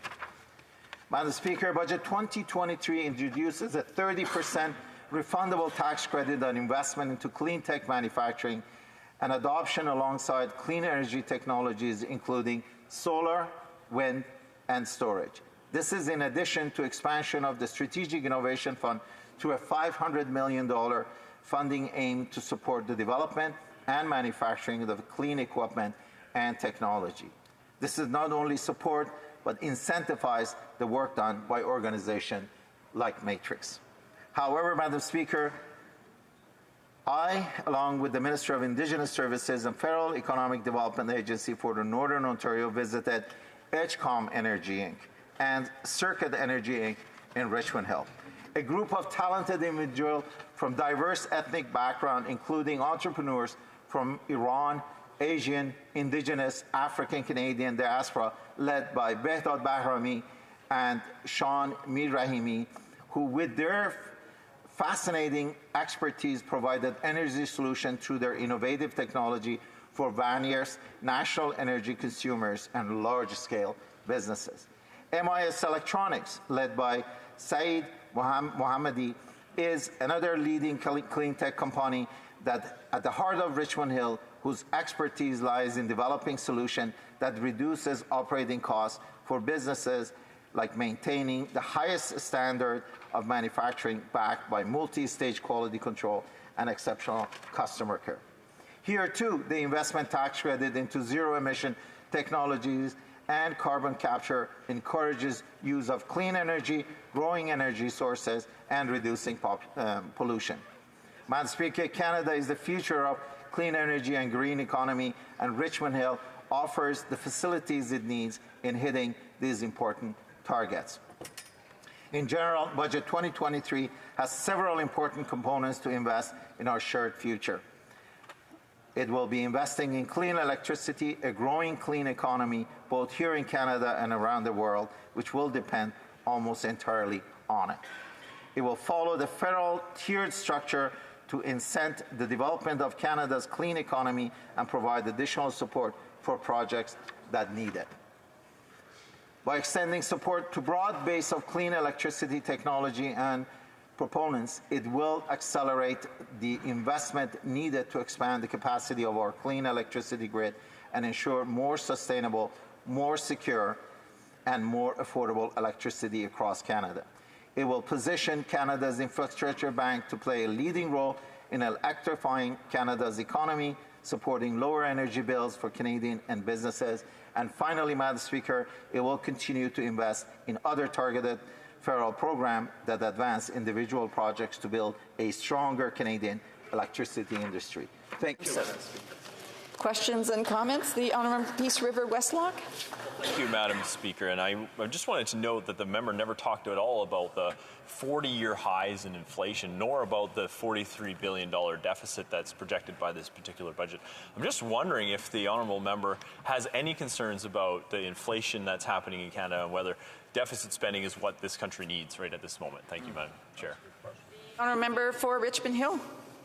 Madam Speaker, Budget 2023 introduces a 30% refundable tax credit on investment into clean tech manufacturing and adoption alongside clean energy technologies, including solar, wind, and storage. This is in addition to expansion of the Strategic Innovation Fund to a $500 million funding aimed to support the development and manufacturing of clean equipment and technology. This is not only support, but incentivize the work done by organizations like Matrix. However, Madam Speaker, I, along with the Minister of Indigenous Services and Federal Economic Development Agency for the Northern Ontario, visited Edgecom Energy Inc. and Circuit Energy Inc. in Richmond Hill, a group of talented individuals from diverse ethnic backgrounds, including entrepreneurs from Iran, Asian, Indigenous, African Canadian diaspora, led by Behdad Bahrami and Sean Mirrahimi, who with their fascinating expertise provided energy solutions through their innovative technology for various national energy consumers and large-scale businesses. MIS Electronics, led by Saeed Mohammadi, is another leading clean tech company that at the heart of Richmond Hill, whose expertise lies in developing solutions that reduces operating costs for businesses, like maintaining the highest standard of manufacturing backed by multi-stage quality control and exceptional customer care. Here too, the investment tax credit into zero-emission technologies and carbon capture encourages use of clean energy, growing energy sources, and reducing pollution. Madam Speaker, Canada is the future of clean energy and green economy, and Richmond Hill offers the facilities it needs in hitting these important targets. In general, Budget 2023 has several important components to invest in our shared future. It will be investing in clean electricity, a growing clean economy, both here in Canada and around the world, which will depend almost entirely on it. It will follow the federal tiered structure to incent the development of Canada's clean economy and provide additional support for projects that need it. By extending support to broad base of clean electricity technology and proponents, it will accelerate the investment needed to expand the capacity of our clean electricity grid and ensure more sustainable, more secure, and more affordable electricity across Canada. It will position Canada's infrastructure bank to play a leading role in electrifying Canada's economy, supporting lower energy bills for Canadian and businesses. And finally, Madam Speaker, it will continue to invest in other targeted federal programs that advance individual projects to build a stronger Canadian electricity industry. Thank you, Madam Speaker. Questions and comments? The Honourable Peace River Westlock. Thank you, Madam Speaker. And I just wanted to note that the member never talked at all about the 40-year highs in inflation, nor about the $43 billion deficit that's projected by this particular budget. I'm just wondering if the honourable member has any concerns about the inflation that's happening in Canada and whether deficit spending is what this country needs right at this moment. Thank you, Madam Chair. Honourable member for Richmond Hill.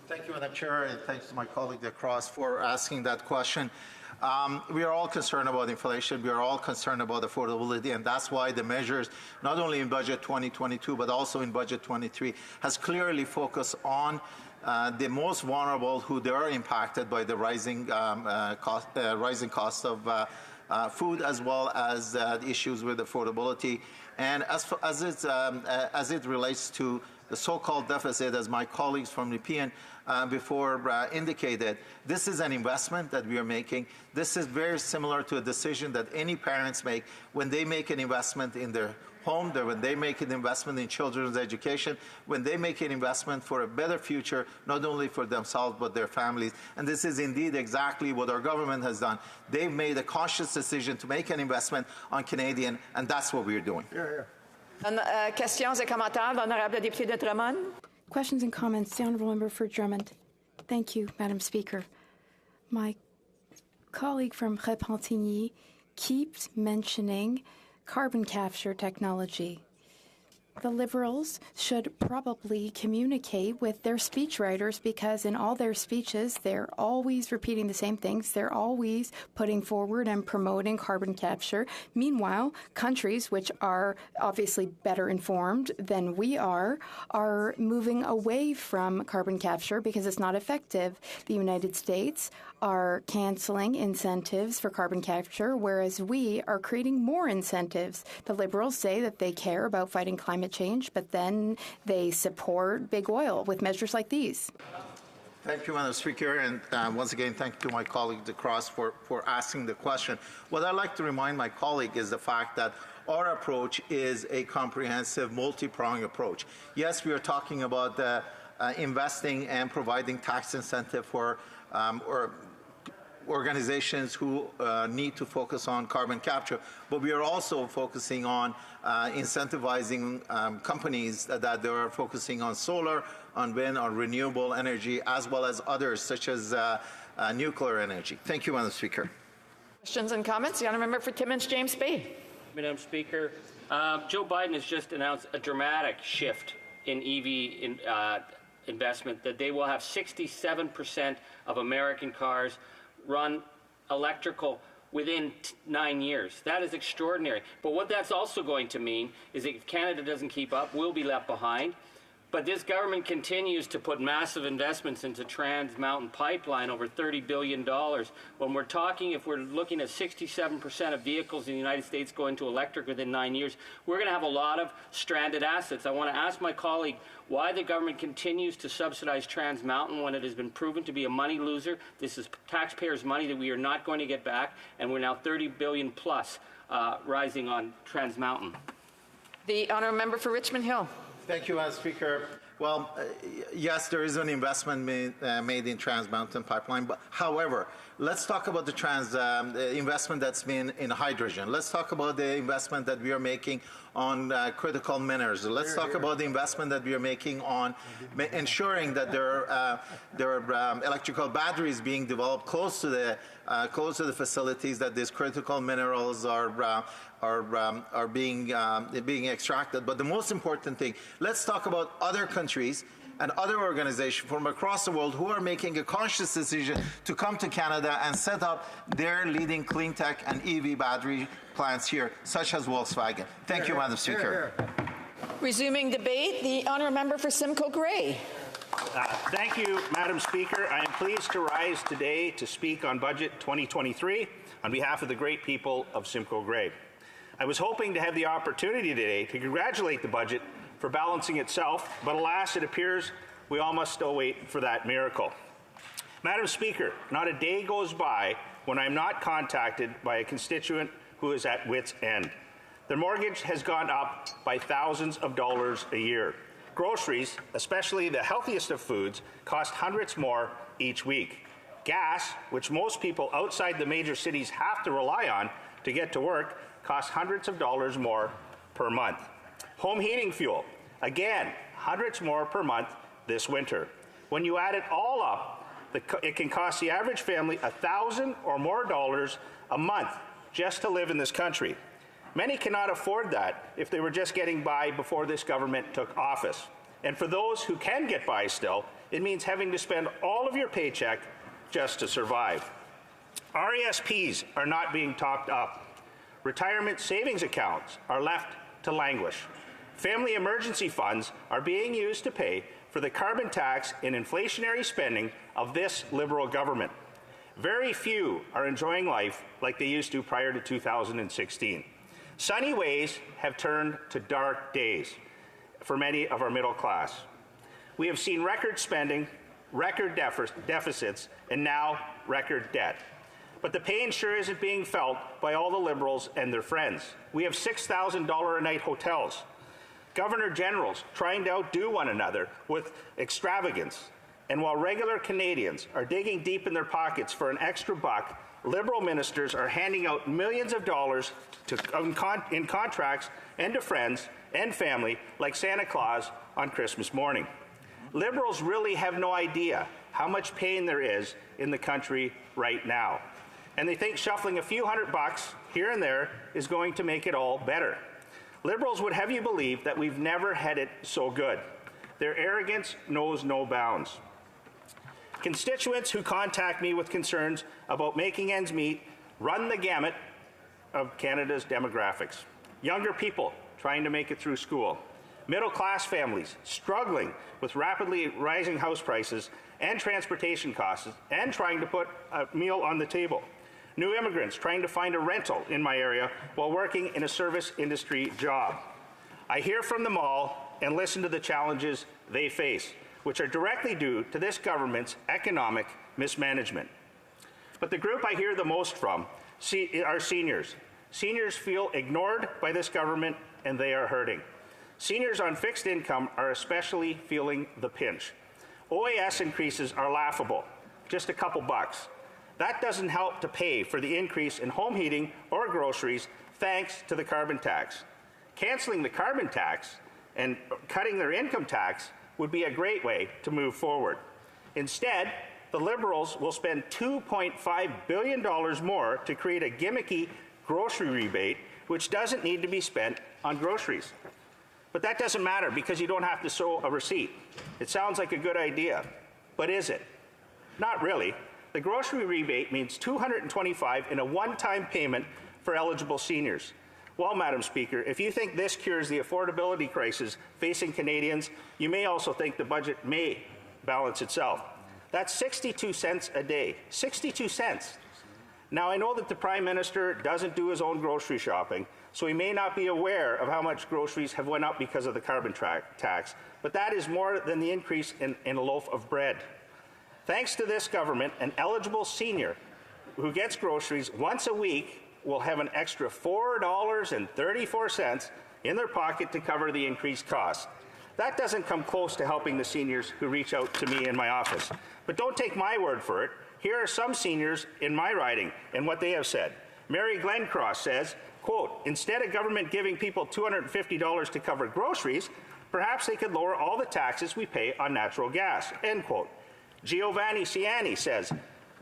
Thank you, Madam Chair, and thanks to my colleague Cross for asking that question. We are all concerned about inflation. We are all concerned about affordability, and that's why the measures, not only in Budget 2022, but also in Budget 23, has clearly focused on the most vulnerable who they are impacted by the rising cost of food, as well as issues with affordability. And as it relates to the so-called deficit, as my colleagues from Nepean before indicated, this is an investment that we are making. This is very similar to a decision that any parents make when they make an investment in their home, when they make an investment in children's education, when they make an investment for a better future, not only for themselves, but their families. And this is indeed exactly what our government has done. They've made a conscious decision to make an investment on Canadian, and that's what we're doing. Questions et commentaires, l'honorable député de Drummond. Questions and comments, the Honourable Member for Drummond. Thank you, Madam Speaker. My colleague from Repentigny keeps mentioning carbon capture technology. The Liberals should probably communicate with their speechwriters, because in all their speeches, they're always repeating the same things. They're always putting forward and promoting carbon capture. Meanwhile, countries which are obviously better informed than we are moving away from carbon capture because it's not effective. The United States are canceling incentives for carbon capture, whereas we are creating more incentives. The Liberals say that they care about fighting climate change, but then they support big oil with measures like these. Thank you, Madam Speaker, and once again, thank you to my colleague DeCross for asking the question. What I'd like to remind my colleague is the fact that our approach is a comprehensive, multi-pronged approach. Yes, we are talking about investing and providing tax incentive for organizations who need to focus on carbon capture, but we are also focusing on incentivizing companies that they are focusing on solar, on wind, on renewable energy, as well as others such as nuclear energy. Thank you, Madam Speaker. Questions and comments? The Honourable Member for Timmins, James Bay. Madam Speaker, Joe Biden has just announced a dramatic shift in EV investment, that they will have 67% of American cars run electrical within 9 years. That is extraordinary. But what that's also going to mean is that if Canada doesn't keep up, we'll be left behind. But this government continues to put massive investments into Trans Mountain Pipeline, over $30 billion. When we're talking, if we're looking at 67% of vehicles in the United States going to electric within 9 years, we're going to have a lot of stranded assets. I want to ask my colleague why the government continues to subsidize Trans Mountain when it has been proven to be a money loser. This is taxpayers' money that we are not going to get back, and we're now $30 billion plus rising on Trans Mountain. The honourable member for Richmond Hill. Thank you, Madam Speaker. Well, yes, there is an investment made in Trans Mountain Pipeline, but however, let's talk about the investment that's been in hydrogen. Let's talk about the investment that we are making on critical minerals. Let's talk about the investment that we are making on ensuring that there are electrical batteries being developed close to the facilities that these critical minerals are being extracted. But the most important thing, let's talk about other countries and other organizations from across the world who are making a conscious decision to come to Canada and set up their leading clean tech and EV battery plants here, such as Volkswagen. Thank you, Madam Speaker. Resuming debate, the honourable member for Simcoe Grey. Thank you, Madam Speaker. I am pleased to rise today to speak on Budget 2023 on behalf of the great people of Simcoe Grey. I was hoping to have the opportunity today to congratulate the budget for balancing itself, but alas, it appears we all must still wait for that miracle. Madam Speaker, not a day goes by when I'm not contacted by a constituent who is at wit's end. Their mortgage has gone up by thousands of dollars a year. Groceries, especially the healthiest of foods, cost hundreds more each week. Gas, which most people outside the major cities have to rely on to get to work, costs hundreds of dollars more per month. Home heating fuel, again, hundreds more per month this winter. When you add it all up, it can cost the average family $1,000 or more a month just to live in this country. Many cannot afford that if they were just getting by before this government took office. And for those who can get by still, it means having to spend all of your paycheck just to survive. RESPs are not being topped up. Retirement savings accounts are left to languish. Family emergency funds are being used to pay for the carbon tax and inflationary spending of this Liberal government. Very few are enjoying life like they used to prior to 2016. Sunny ways have turned to dark days for many of our middle class. We have seen record spending, record deficits, and now record debt. But the pain sure isn't being felt by all the Liberals and their friends. We have $6,000 a night hotels, Governor Generals trying to outdo one another with extravagance. And while regular Canadians are digging deep in their pockets for an extra buck, Liberal ministers are handing out millions of dollars in contracts and to friends and family like Santa Claus on Christmas morning. Liberals really have no idea how much pain there is in the country right now. And they think shuffling a few $100 here and there is going to make it all better. Liberals would have you believe that we've never had it so good. Their arrogance knows no bounds. Constituents who contact me with concerns about making ends meet run the gamut of Canada's demographics. Younger people trying to make it through school. Middle-class families struggling with rapidly rising house prices and transportation costs and trying to put a meal on the table. New immigrants trying to find a rental in my area while working in a service industry job. I hear from them all and listen to the challenges they face, which are directly due to this government's economic mismanagement. But the group I hear the most from are seniors. Seniors feel ignored by this government and they are hurting. Seniors on fixed income are especially feeling the pinch. OAS increases are laughable, just a couple bucks. That doesn't help to pay for the increase in home heating or groceries thanks to the carbon tax. Canceling the carbon tax and cutting their income tax would be a great way to move forward. Instead, the Liberals will spend $2.5 billion more to create a gimmicky grocery rebate, which doesn't need to be spent on groceries. But that doesn't matter because you don't have to show a receipt. It sounds like a good idea, but is it? Not really. The grocery rebate means $225 in a one-time payment for eligible seniors. Well, Madam Speaker, if you think this cures the affordability crisis facing Canadians, you may also think the budget may balance itself. That's 62 cents a day. 62 cents. Now, I know that the Prime Minister doesn't do his own grocery shopping, so he may not be aware of how much groceries have went up because of the carbon tax, but that is more than the increase in a loaf of bread. Thanks to this government, an eligible senior who gets groceries once a week will have an extra $4.34 in their pocket to cover the increased cost. That doesn't come close to helping the seniors who reach out to me in my office. But don't take my word for it. Here are some seniors in my riding and what they have said. Mary Glencross says, quote, instead of government giving people $250 to cover groceries, perhaps they could lower all the taxes we pay on natural gas, end quote. Giovanni Ciani says,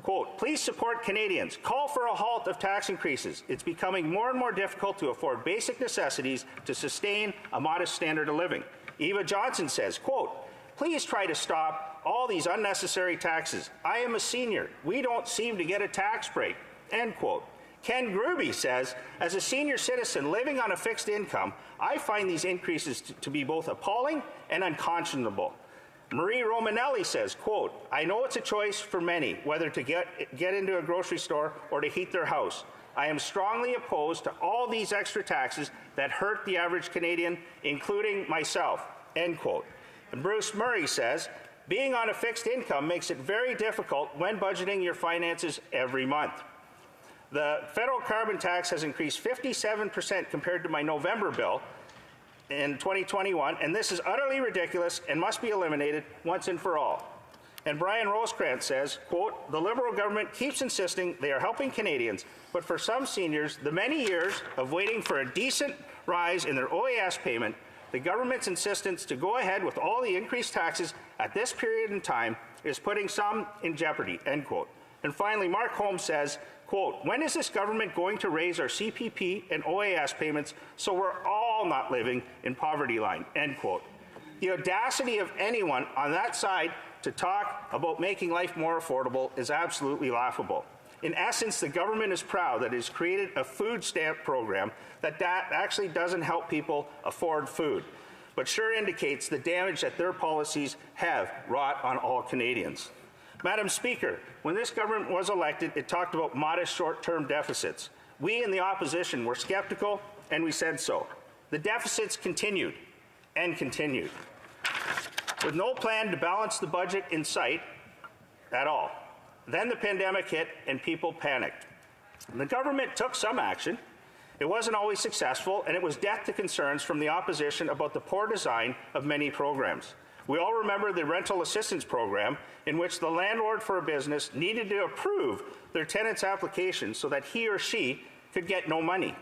quote, please support Canadians. Call for a halt of tax increases. It's becoming more and more difficult to afford basic necessities to sustain a modest standard of living. Eva Johnson says, quote, please try to stop all these unnecessary taxes. I am a senior. We don't seem to get a tax break, end quote. Ken Gruby says, as a senior citizen living on a fixed income, I find these increases to be both appalling and unconscionable. Marie Romanelli says, quote, I know it's a choice for many, whether to get into a grocery store or to heat their house. I am strongly opposed to all these extra taxes that hurt the average Canadian, including myself, end quote. And Bruce Murray says, being on a fixed income makes it very difficult when budgeting your finances every month. The federal carbon tax has increased 57% compared to my November bill in 2021, and this is utterly ridiculous and must be eliminated once and for all. And Brian Rosecrans says, quote, the Liberal government keeps insisting they are helping Canadians, but for some seniors, the many years of waiting for a decent rise in their OAS payment, the government's insistence to go ahead with all the increased taxes at this period in time is putting some in jeopardy, end quote. And finally, Mark Holmes says, quote, when is this government going to raise our CPP and OAS payments so we're all not living in poverty line, end quote. The audacity of anyone on that side to talk about making life more affordable is absolutely laughable. In essence, the government is proud that it has created a food stamp program that actually doesn't help people afford food, but sure indicates the damage that their policies have wrought on all Canadians. Madam Speaker, when this government was elected, it talked about modest short-term deficits. We in the opposition were skeptical, and we said so. The deficits continued and continued, with no plan to balance the budget in sight at all. Then the pandemic hit and people panicked. The government took some action. It wasn't always successful, and it was death to concerns from the opposition about the poor design of many programs. We all remember the rental assistance program, in which the landlord for a business needed to approve their tenant's application so that he or she could get no money.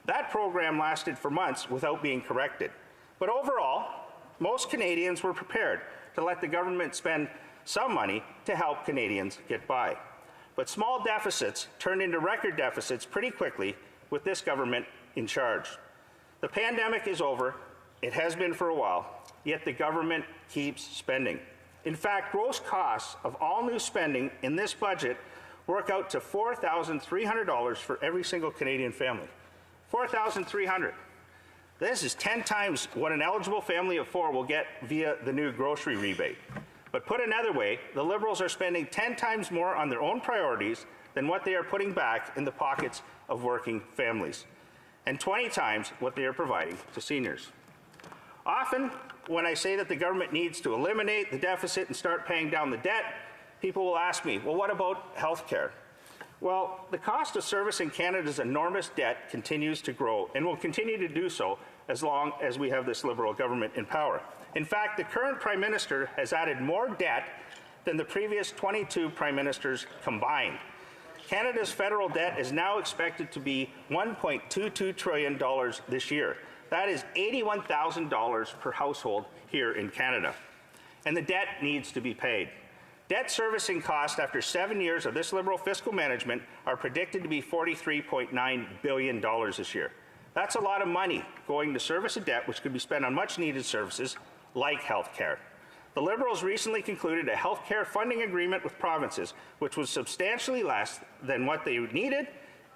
That program lasted for months without being corrected. But overall, most Canadians were prepared to let the government spend some money to help Canadians get by. But small deficits turned into record deficits pretty quickly with this government in charge. The pandemic is over. It has been for a while. Yet the government keeps spending. In fact, gross costs of all new spending in this budget work out to $4,300 for every single Canadian family. $4,300. This is 10 times what an eligible family of 4 will get via the new grocery rebate. But put another way, the Liberals are spending 10 times more on their own priorities than what they are putting back in the pockets of working families, and 20 times what they are providing to seniors. Often, when I say that the government needs to eliminate the deficit and start paying down the debt, people will ask me, well, what about health care? Well, the cost of servicing Canada's enormous debt continues to grow and will continue to do so as long as we have this Liberal government in power. In fact, the current Prime Minister has added more debt than the previous 22 Prime Ministers combined. Canada's federal debt is now expected to be $1.22 trillion this year. That is $81,000 per household here in Canada. And the debt needs to be paid. Debt servicing costs after 7 years of this Liberal fiscal management are predicted to be $43.9 billion this year. That's a lot of money going to service a debt which could be spent on much needed services like health care. The Liberals recently concluded a health care funding agreement with provinces which was substantially less than what they needed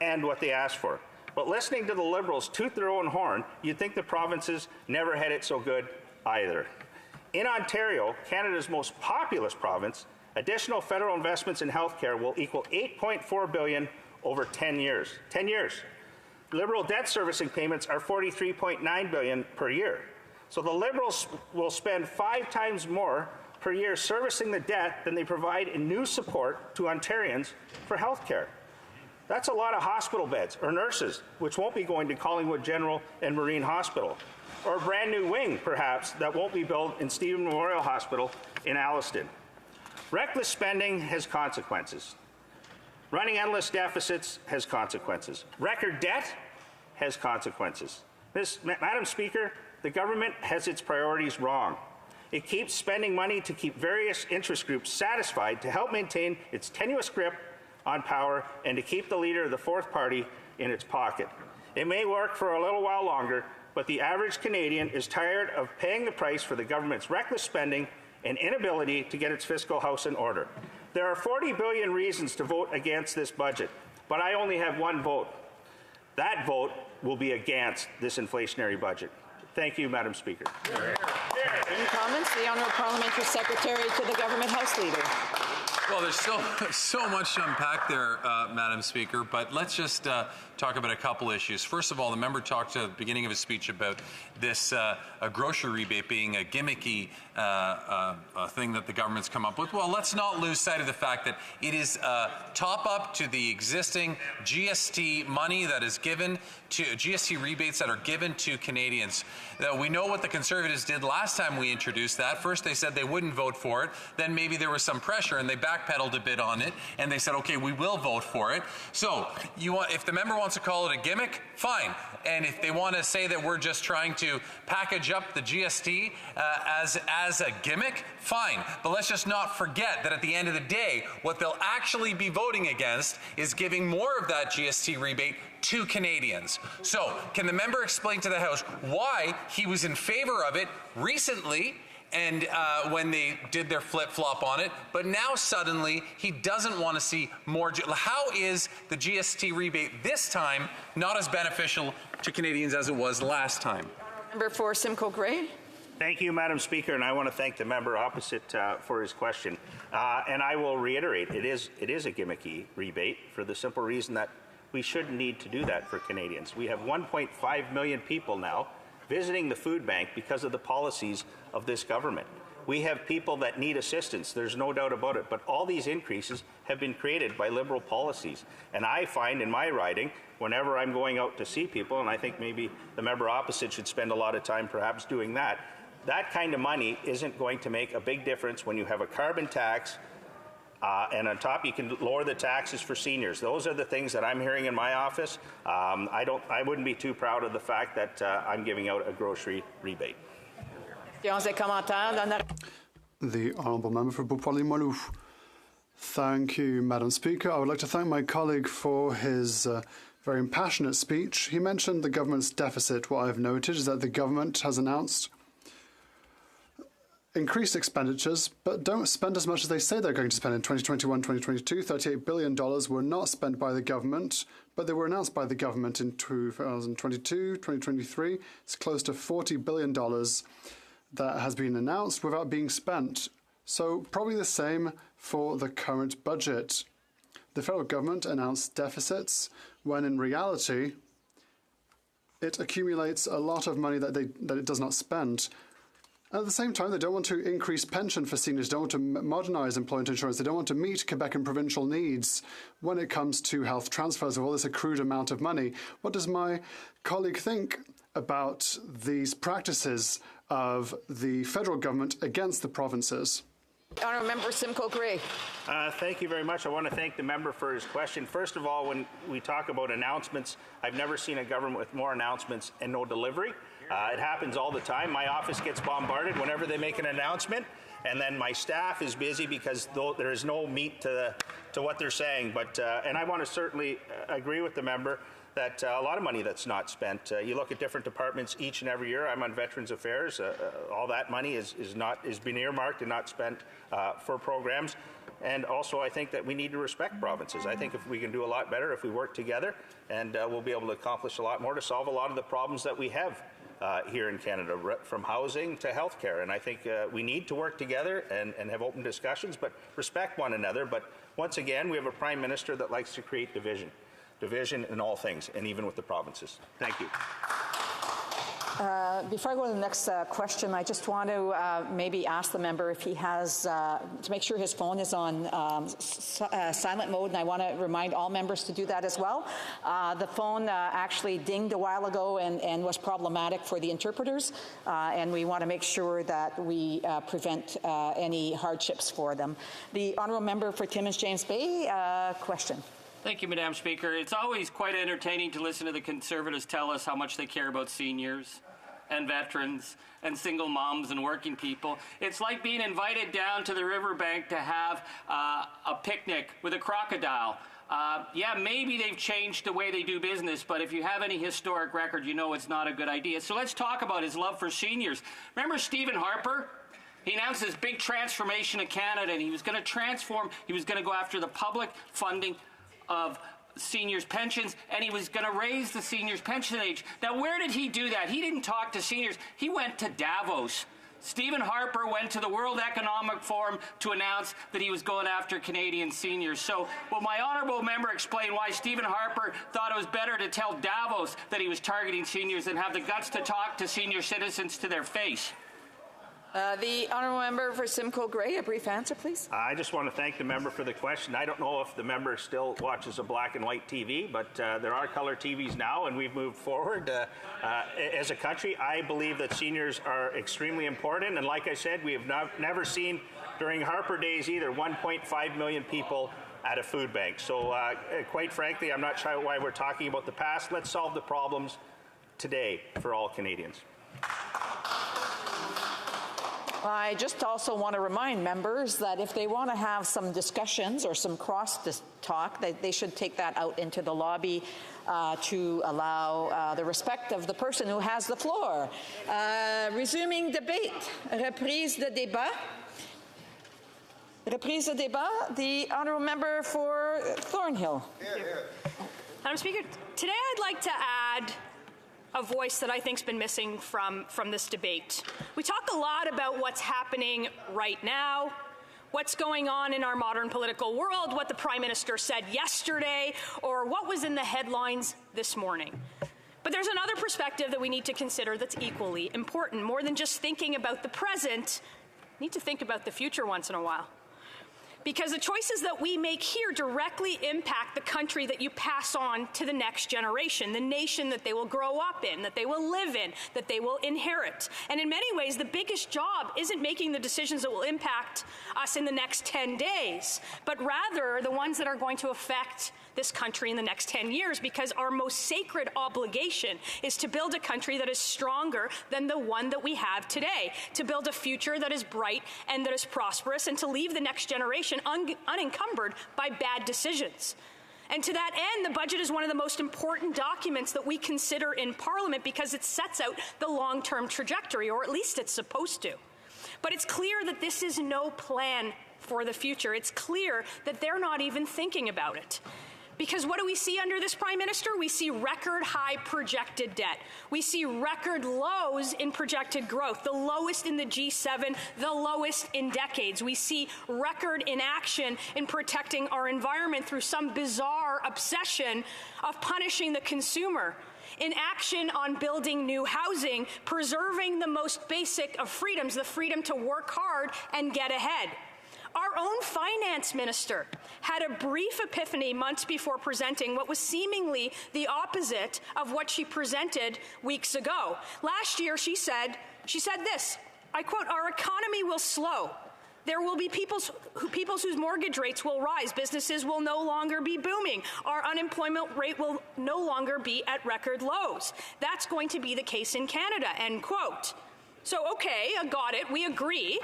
and what they asked for. But listening to the Liberals toot their own horn, you'd think the provinces never had it so good either. In Ontario, Canada's most populous province, additional federal investments in healthcare will equal $8.4 billion over 10 years. 10 years. Liberal debt servicing payments are $43.9 billion per year. So the Liberals will spend 5 times more per year servicing the debt than they provide in new support to Ontarians for healthcare. That's a lot of hospital beds or nurses, which won't be going to Collingwood General and Marine Hospital, or a brand new wing, perhaps, that won't be built in Stephen Memorial Hospital in Alliston. Reckless spending has consequences. Running endless deficits has consequences. Record debt has consequences. Madam Speaker, the government has its priorities wrong. It keeps spending money to keep various interest groups satisfied to help maintain its tenuous grip on power and to keep the leader of the fourth party in its pocket. It may work for a little while longer, but the average Canadian is tired of paying the price for the government's reckless spending and inability to get its fiscal house in order. There are 40 billion reasons to vote against this budget, but I only have one vote. That vote will be against this inflationary budget. Thank you, Madam Speaker. Any comments? The Honourable Parliamentary Secretary to the Government House Leader. Well, there's so much to unpack there, Madam Speaker, but let's just talk about a couple issues. First of all, the member talked at the beginning of his speech about this a grocery rebate being a gimmicky thing that the government's come up with. Well, let's not lose sight of the fact that it is a top-up to the existing GST money that is given to GST rebates that are given to Canadians. We know what the Conservatives did last time we introduced that. First, they said they wouldn't vote for it. Then maybe there was some pressure, and they backpedaled a bit on it, and they said, okay, we will vote for it. So if the member wants to call it a gimmick, fine. And if they want to say that we're just trying to package up the GST as a gimmick, fine. But let's just not forget that at the end of the day, what they'll actually be voting against is giving more of that GST rebate to Canadians. So, can the member explain to the House why he was in favor of it recently and when they did their flip-flop on it, but now suddenly he doesn't want to see more? How is the GST rebate this time not as beneficial to Canadians as it was last time? Member for Simcoe Grey. Thank you, Madam Speaker, and I want to thank the member opposite for his question. And I will reiterate, it is a gimmicky rebate for the simple reason that we shouldn't need to do that for Canadians. We have 1.5 million people now visiting the food bank because of the policies of this government. We have people that need assistance, there's no doubt about it, but all these increases have been created by Liberal policies. And I find in my riding, whenever I'm going out to see people, and I think maybe the member opposite should spend a lot of time perhaps doing that, that kind of money isn't going to make a big difference when you have a carbon tax, and on top, you can lower the taxes for seniors. Those are the things that I'm hearing in my office. I wouldn't be too proud of the fact that I'm giving out a grocery rebate. The Honourable Member for Beauport-Limoilou. Thank you, Madam Speaker. I would like to thank my colleague for his very impassionate speech. He mentioned the government's deficit. What I've noted is that the government has announced increased expenditures, but don't spend as much as they say they're going to spend in 2021-2022. $38 billion were not spent by the government, but they were announced by the government in 2022, 2023. It's close to $40 billion that has been announced without being spent. So probably the same for the current budget. The federal government announced deficits when in reality it accumulates a lot of money that it does not spend. At the same time, they don't want to increase pension for seniors, don't want to modernise employment insurance, they don't want to meet Quebec and provincial needs when it comes to health transfers of all this accrued amount of money. What does my colleague think about these practices of the federal government against the provinces? Honourable Member Simcoe Grey. Thank you very much. I want to thank the member for his question. First of all, when we talk about announcements, I've never seen a government with more announcements and no delivery. It happens all the time. My office gets bombarded whenever they make an announcement, and then my staff is busy because there is no meat to what they're saying. But and I want to certainly agree with the member that a lot of money that's not spent. You look at different departments each and every year. I'm on Veterans Affairs. All that money is being earmarked and not spent for programs. And also, I think that we need to respect provinces. I think if we can do a lot better if we work together, and we'll be able to accomplish a lot more to solve a lot of the problems that we have here in Canada, from housing to healthcare. And I think we need to work together and have open discussions, but respect one another. But once again, we have a Prime Minister that likes to create division in all things, and even with the provinces. Thank you. Before I go to the next question, I just want to maybe ask the member if he has, to make sure his phone is on silent mode, and I want to remind all members to do that as well. The phone actually dinged a while ago and was problematic for the interpreters, and we want to make sure that we prevent any hardships for them. The honourable member for Timmins James Bay, question. Thank you, Madam Speaker. It's always quite entertaining to listen to the Conservatives tell us how much they care about seniors and veterans and single moms and working people. It's like being invited down to the riverbank to have a picnic with a crocodile. Yeah, maybe they've changed the way they do business, but if you have any historic record, you know it's not a good idea. So let's talk about his love for seniors. Remember Stephen Harper? He announced this big transformation of Canada, and he was going to transform, he was going to go after the public funding of seniors' pensions, and he was going to raise the seniors' pension age. Now, where did he do that? He didn't talk to seniors. He went to Davos. Stephen Harper went to the World Economic Forum to announce that he was going after Canadian seniors. So will my honourable member explain why Stephen Harper thought it was better to tell Davos that he was targeting seniors than have the guts to talk to senior citizens to their face? The honourable member for Simcoe Grey, a brief answer, please. I just want to thank the member for the question. I don't know if the member still watches a black and white TV, but there are color TVs now, and we've moved forward. As a country, I believe that seniors are extremely important, and like I said, we have never seen during Harper days either 1.5 million people at a food bank. So quite frankly, I'm not sure why we're talking about the past. Let's solve the problems today for all Canadians. I just also want to remind members that if they want to have some discussions or some cross-talk, they should take that out into the lobby to allow the respect of the person who has the floor. Resuming debate. Reprise de débat. Reprise de débat. The honourable member for Thornhill. Madam Speaker, today I'd like to add a voice that I think's been missing from this debate. We talk a lot about what's happening right now, what's going on in our modern political world, what the Prime Minister said yesterday, or what was in the headlines this morning. But there's another perspective that we need to consider that's equally important. More than just thinking about the present, we need to think about the future once in a while. Because the choices that we make here directly impact the country that you pass on to the next generation, the nation that they will grow up in, that they will live in, that they will inherit. And in many ways, the biggest job isn't making the decisions that will impact us in the next 10 days, but rather the ones that are going to affect this country in the next 10 years, because our most sacred obligation is to build a country that is stronger than the one that we have today, to build a future that is bright and that is prosperous, and to leave the next generation unencumbered by bad decisions. And to that end, the budget is one of the most important documents that we consider in Parliament because it sets out the long-term trajectory, or at least it's supposed to. But it's clear that this is no plan for the future. It's clear that they're not even thinking about it. Because what do we see under this Prime Minister? We see record high projected debt. We see record lows in projected growth, the lowest in the G7, the lowest in decades. We see record inaction in protecting our environment through some bizarre obsession of punishing the consumer. Inaction on building new housing, preserving the most basic of freedoms, the freedom to work hard and get ahead. Our own finance minister had a brief epiphany months before presenting what was seemingly the opposite of what she presented weeks ago. Last year, she said this, I quote, "Our economy will slow. There will be peoples whose mortgage rates will rise. Businesses will no longer be booming. Our unemployment rate will no longer be at record lows. That's going to be the case in Canada," end quote. So, okay, I got it. We agree.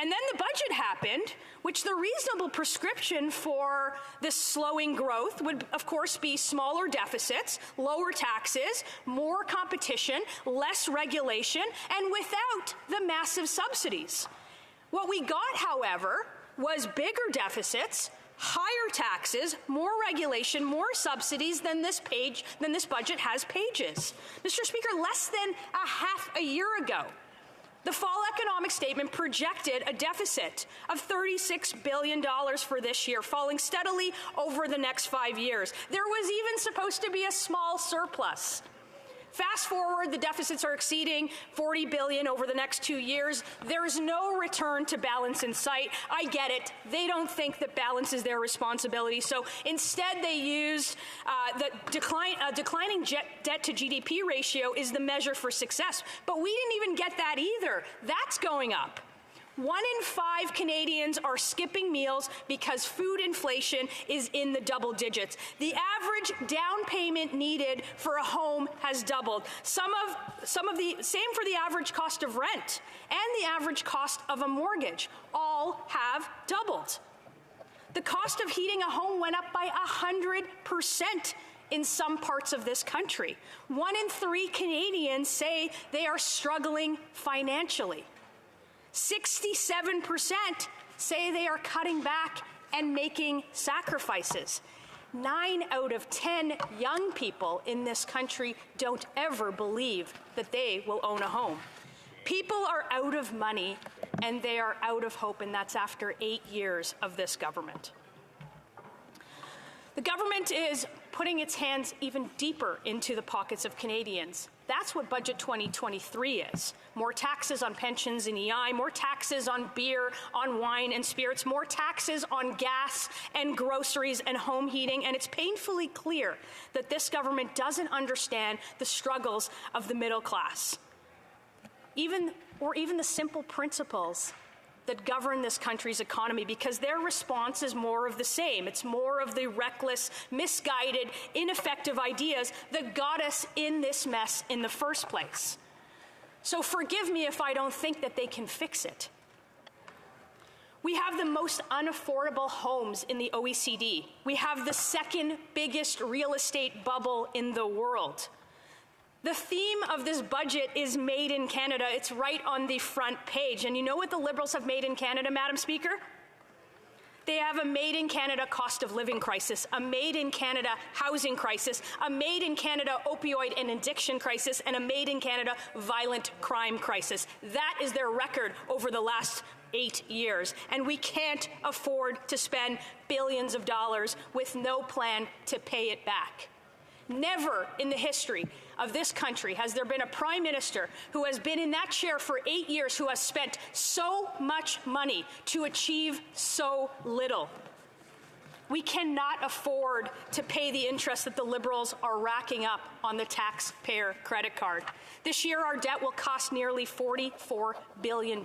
And then the budget happened, which the reasonable prescription for this slowing growth would, of course, be smaller deficits, lower taxes, more competition, less regulation, and without the massive subsidies. What we got, however, was bigger deficits, higher taxes, more regulation, more subsidies than this budget has pages. Mr. Speaker, less than a year ago, the fall economic statement projected a deficit of $36 billion for this year, falling steadily over the next 5 years. There was even supposed to be a small surplus. Fast forward, the deficits are exceeding $40 billion over the next 2 years. There is no return to balance in sight. I get it. They don't think that balance is their responsibility. So instead, they used the declining debt to GDP ratio is the measure for success. But we didn't even get that either. That's going up. 1 in 5 Canadians are skipping meals because food inflation is in the double digits. The average down payment needed for a home has doubled. Same for the average cost of rent and the average cost of a mortgage. All have doubled. The cost of heating a home went up by 100% in some parts of this country. 1 in 3 Canadians say they are struggling financially. 67% say they are cutting back and making sacrifices. 9 out of 10 young people in this country don't ever believe that they will own a home. People are out of money and they are out of hope, and that's after 8 years of this government. The government is putting its hands even deeper into the pockets of Canadians. That's what Budget 2023 is. More taxes on pensions and EI, more taxes on beer, on wine and spirits, more taxes on gas and groceries and home heating. And it's painfully clear that this government doesn't understand the struggles of the middle class. Even the simple principles that govern this country's economy, because their response is more of the same. It's more of the reckless, misguided, ineffective ideas that got us in this mess in the first place. So forgive me if I don't think that they can fix it. We have the most unaffordable homes in the OECD. We have the second biggest real estate bubble in the world. The theme of this budget is Made in Canada. It's right on the front page. And you know what the Liberals have made in Canada, Madam Speaker? They have a Made in Canada cost of living crisis, a Made in Canada housing crisis, a Made in Canada opioid and addiction crisis, and a Made in Canada violent crime crisis. That is their record over the last 8 years. And we can't afford to spend billions of dollars with no plan to pay it back. Never in the history of this country has there been a prime minister who has been in that chair for 8 years who has spent so much money to achieve so little. We cannot afford to pay the interest that the Liberals are racking up on the taxpayer credit card. This year, our debt will cost nearly $44 billion.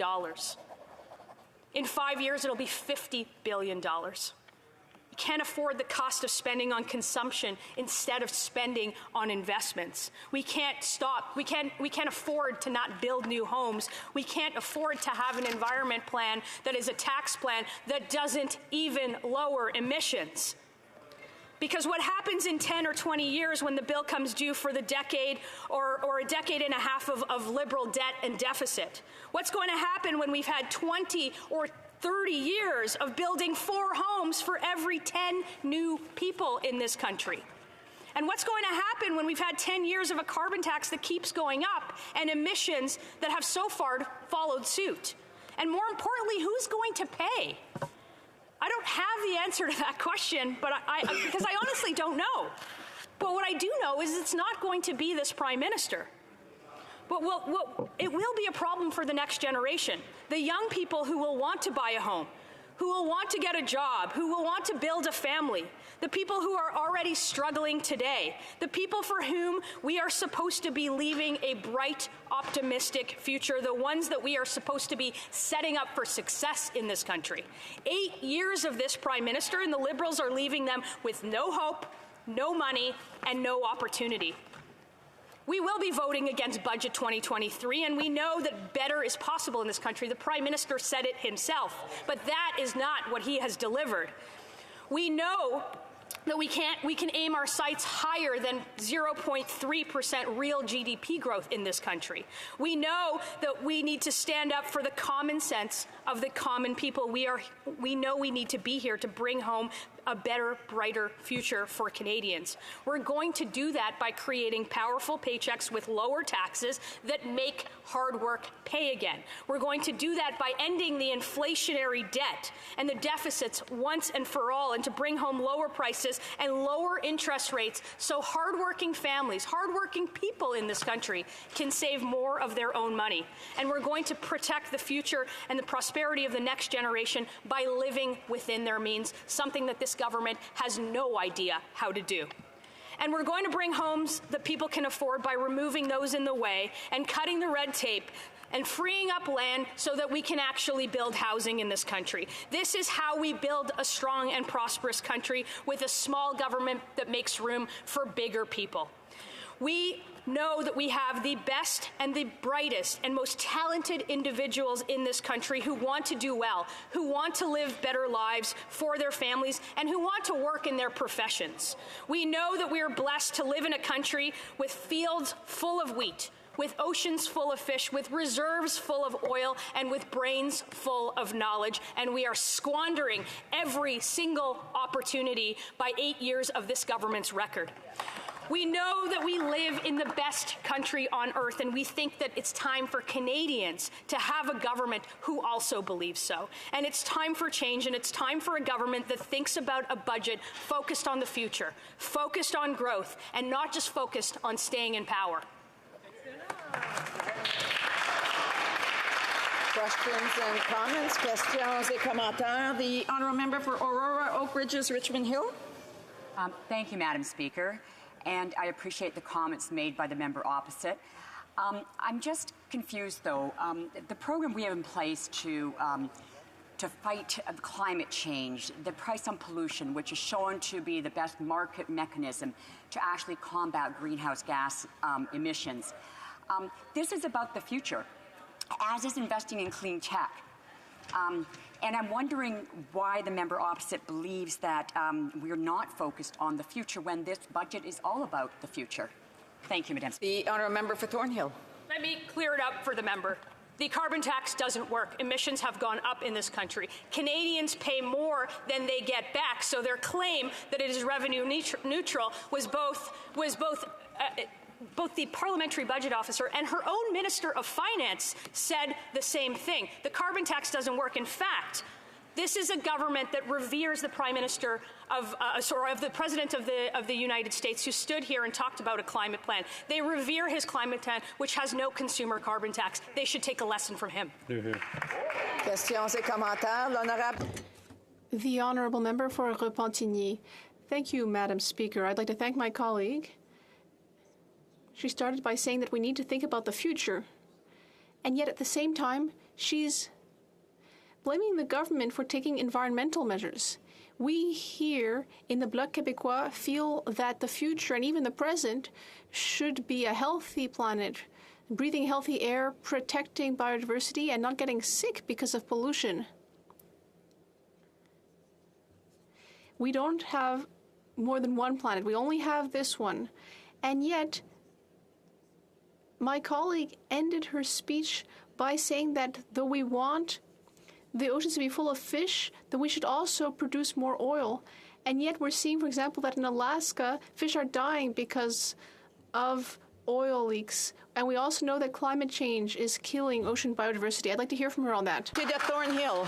In 5 years, it'll be $50 billion. We can't afford the cost of spending on consumption instead of spending on investments. We can't afford to not build new homes. We can't afford to have an environment plan that is a tax plan that doesn't even lower emissions. Because what happens in 10 or 20 years when the bill comes due for the decade or a decade and a half of Liberal debt and deficit? What's going to happen when we've had 20 or 30 years of building 4 homes for every 10 new people in this country? And what's going to happen when we've had 10 years of a carbon tax that keeps going up and emissions that have so far followed suit? And more importantly, who's going to pay? I don't have the answer to that question, but because I honestly don't know. But what I do know is it's not going to be this prime minister. But it will be a problem for the next generation. The young people who will want to buy a home, who will want to get a job, who will want to build a family, the people who are already struggling today, the people for whom we are supposed to be leaving a bright, optimistic future, the ones that we are supposed to be setting up for success in this country. 8 years of this prime minister, and the Liberals are leaving them with no hope, no money, and no opportunity. We will be voting against Budget 2023, and we know that better is possible in this country. The Prime Minister said it himself, but that is not what he has delivered. We know that we can aim our sights higher than 0.3% real GDP growth in this country. We know that we need to stand up for the common sense of the common people. We know we need to be here to bring home a better, brighter future for Canadians. We're going to do that by creating powerful paychecks with lower taxes that make hard work pay again. We're going to do that by ending the inflationary debt and the deficits once and for all, and to bring home lower prices and lower interest rates so hardworking families, hardworking people in this country can save more of their own money. And we're going to protect the future and the prosperity of the next generation by living within their means, something that this government has no idea how to do. And we're going to bring homes that people can afford by removing those in the way and cutting the red tape and freeing up land so that we can actually build housing in this country. This is how we build a strong and prosperous country with a small government that makes room for bigger people. We know that we have the best and the brightest and most talented individuals in this country who want to do well, who want to live better lives for their families, and who want to work in their professions. We know that we are blessed to live in a country with fields full of wheat, with oceans full of fish, with reserves full of oil, and with brains full of knowledge. And we are squandering every single opportunity by 8 years of this government's record. We know that we live in the best country on earth, and we think that it's time for Canadians to have a government who also believes so. And it's time for change, and it's time for a government that thinks about a budget focused on the future, focused on growth, and not just focused on staying in power. Questions and comments? Questions et commentaires. The honourable member for Aurora, Oak Ridges, Richmond Hill. Thank you, Madam Speaker, and I appreciate the comments made by the member opposite. I'm just confused, though. The program we have in place to fight climate change, the price on pollution, which is shown to be the best market mechanism to actually combat greenhouse gas emissions. This is about the future, as is investing in clean tech. And I'm wondering why the member opposite believes that we're not focused on the future when this budget is all about the future. Thank you, Madam Speaker. The honourable member for Thornhill. Let me clear it up for the member. The carbon tax doesn't work. Emissions have gone up in this country. Canadians pay more than they get back, so their claim that it is revenue neutral was both the parliamentary budget officer and her own Minister of Finance said the same thing. The carbon tax doesn't work. In fact, this is a government that reveres the Prime Minister of the President of the United States, who stood here and talked about a climate plan. They revere his climate plan, which has no consumer carbon tax. They should take a lesson from him. Questions et commentaires. L'honorable. The honourable member for Repentigny. Thank you, Madam Speaker. I'd like to thank my colleague. She started by saying that we need to think about the future, and yet at the same time, she's blaming the government for taking environmental measures. We here in the Bloc Québécois feel that the future and even the present should be a healthy planet, breathing healthy air, protecting biodiversity, and not getting sick because of pollution. We don't have more than one planet. We only have this one. And yet, my colleague ended her speech by saying that though we want the oceans to be full of fish, then we should also produce more oil. And yet we're seeing, for example, that in Alaska, fish are dying because of oil leaks. And we also know that climate change is killing ocean biodiversity. I'd like to hear from her on that. To the Thornhill.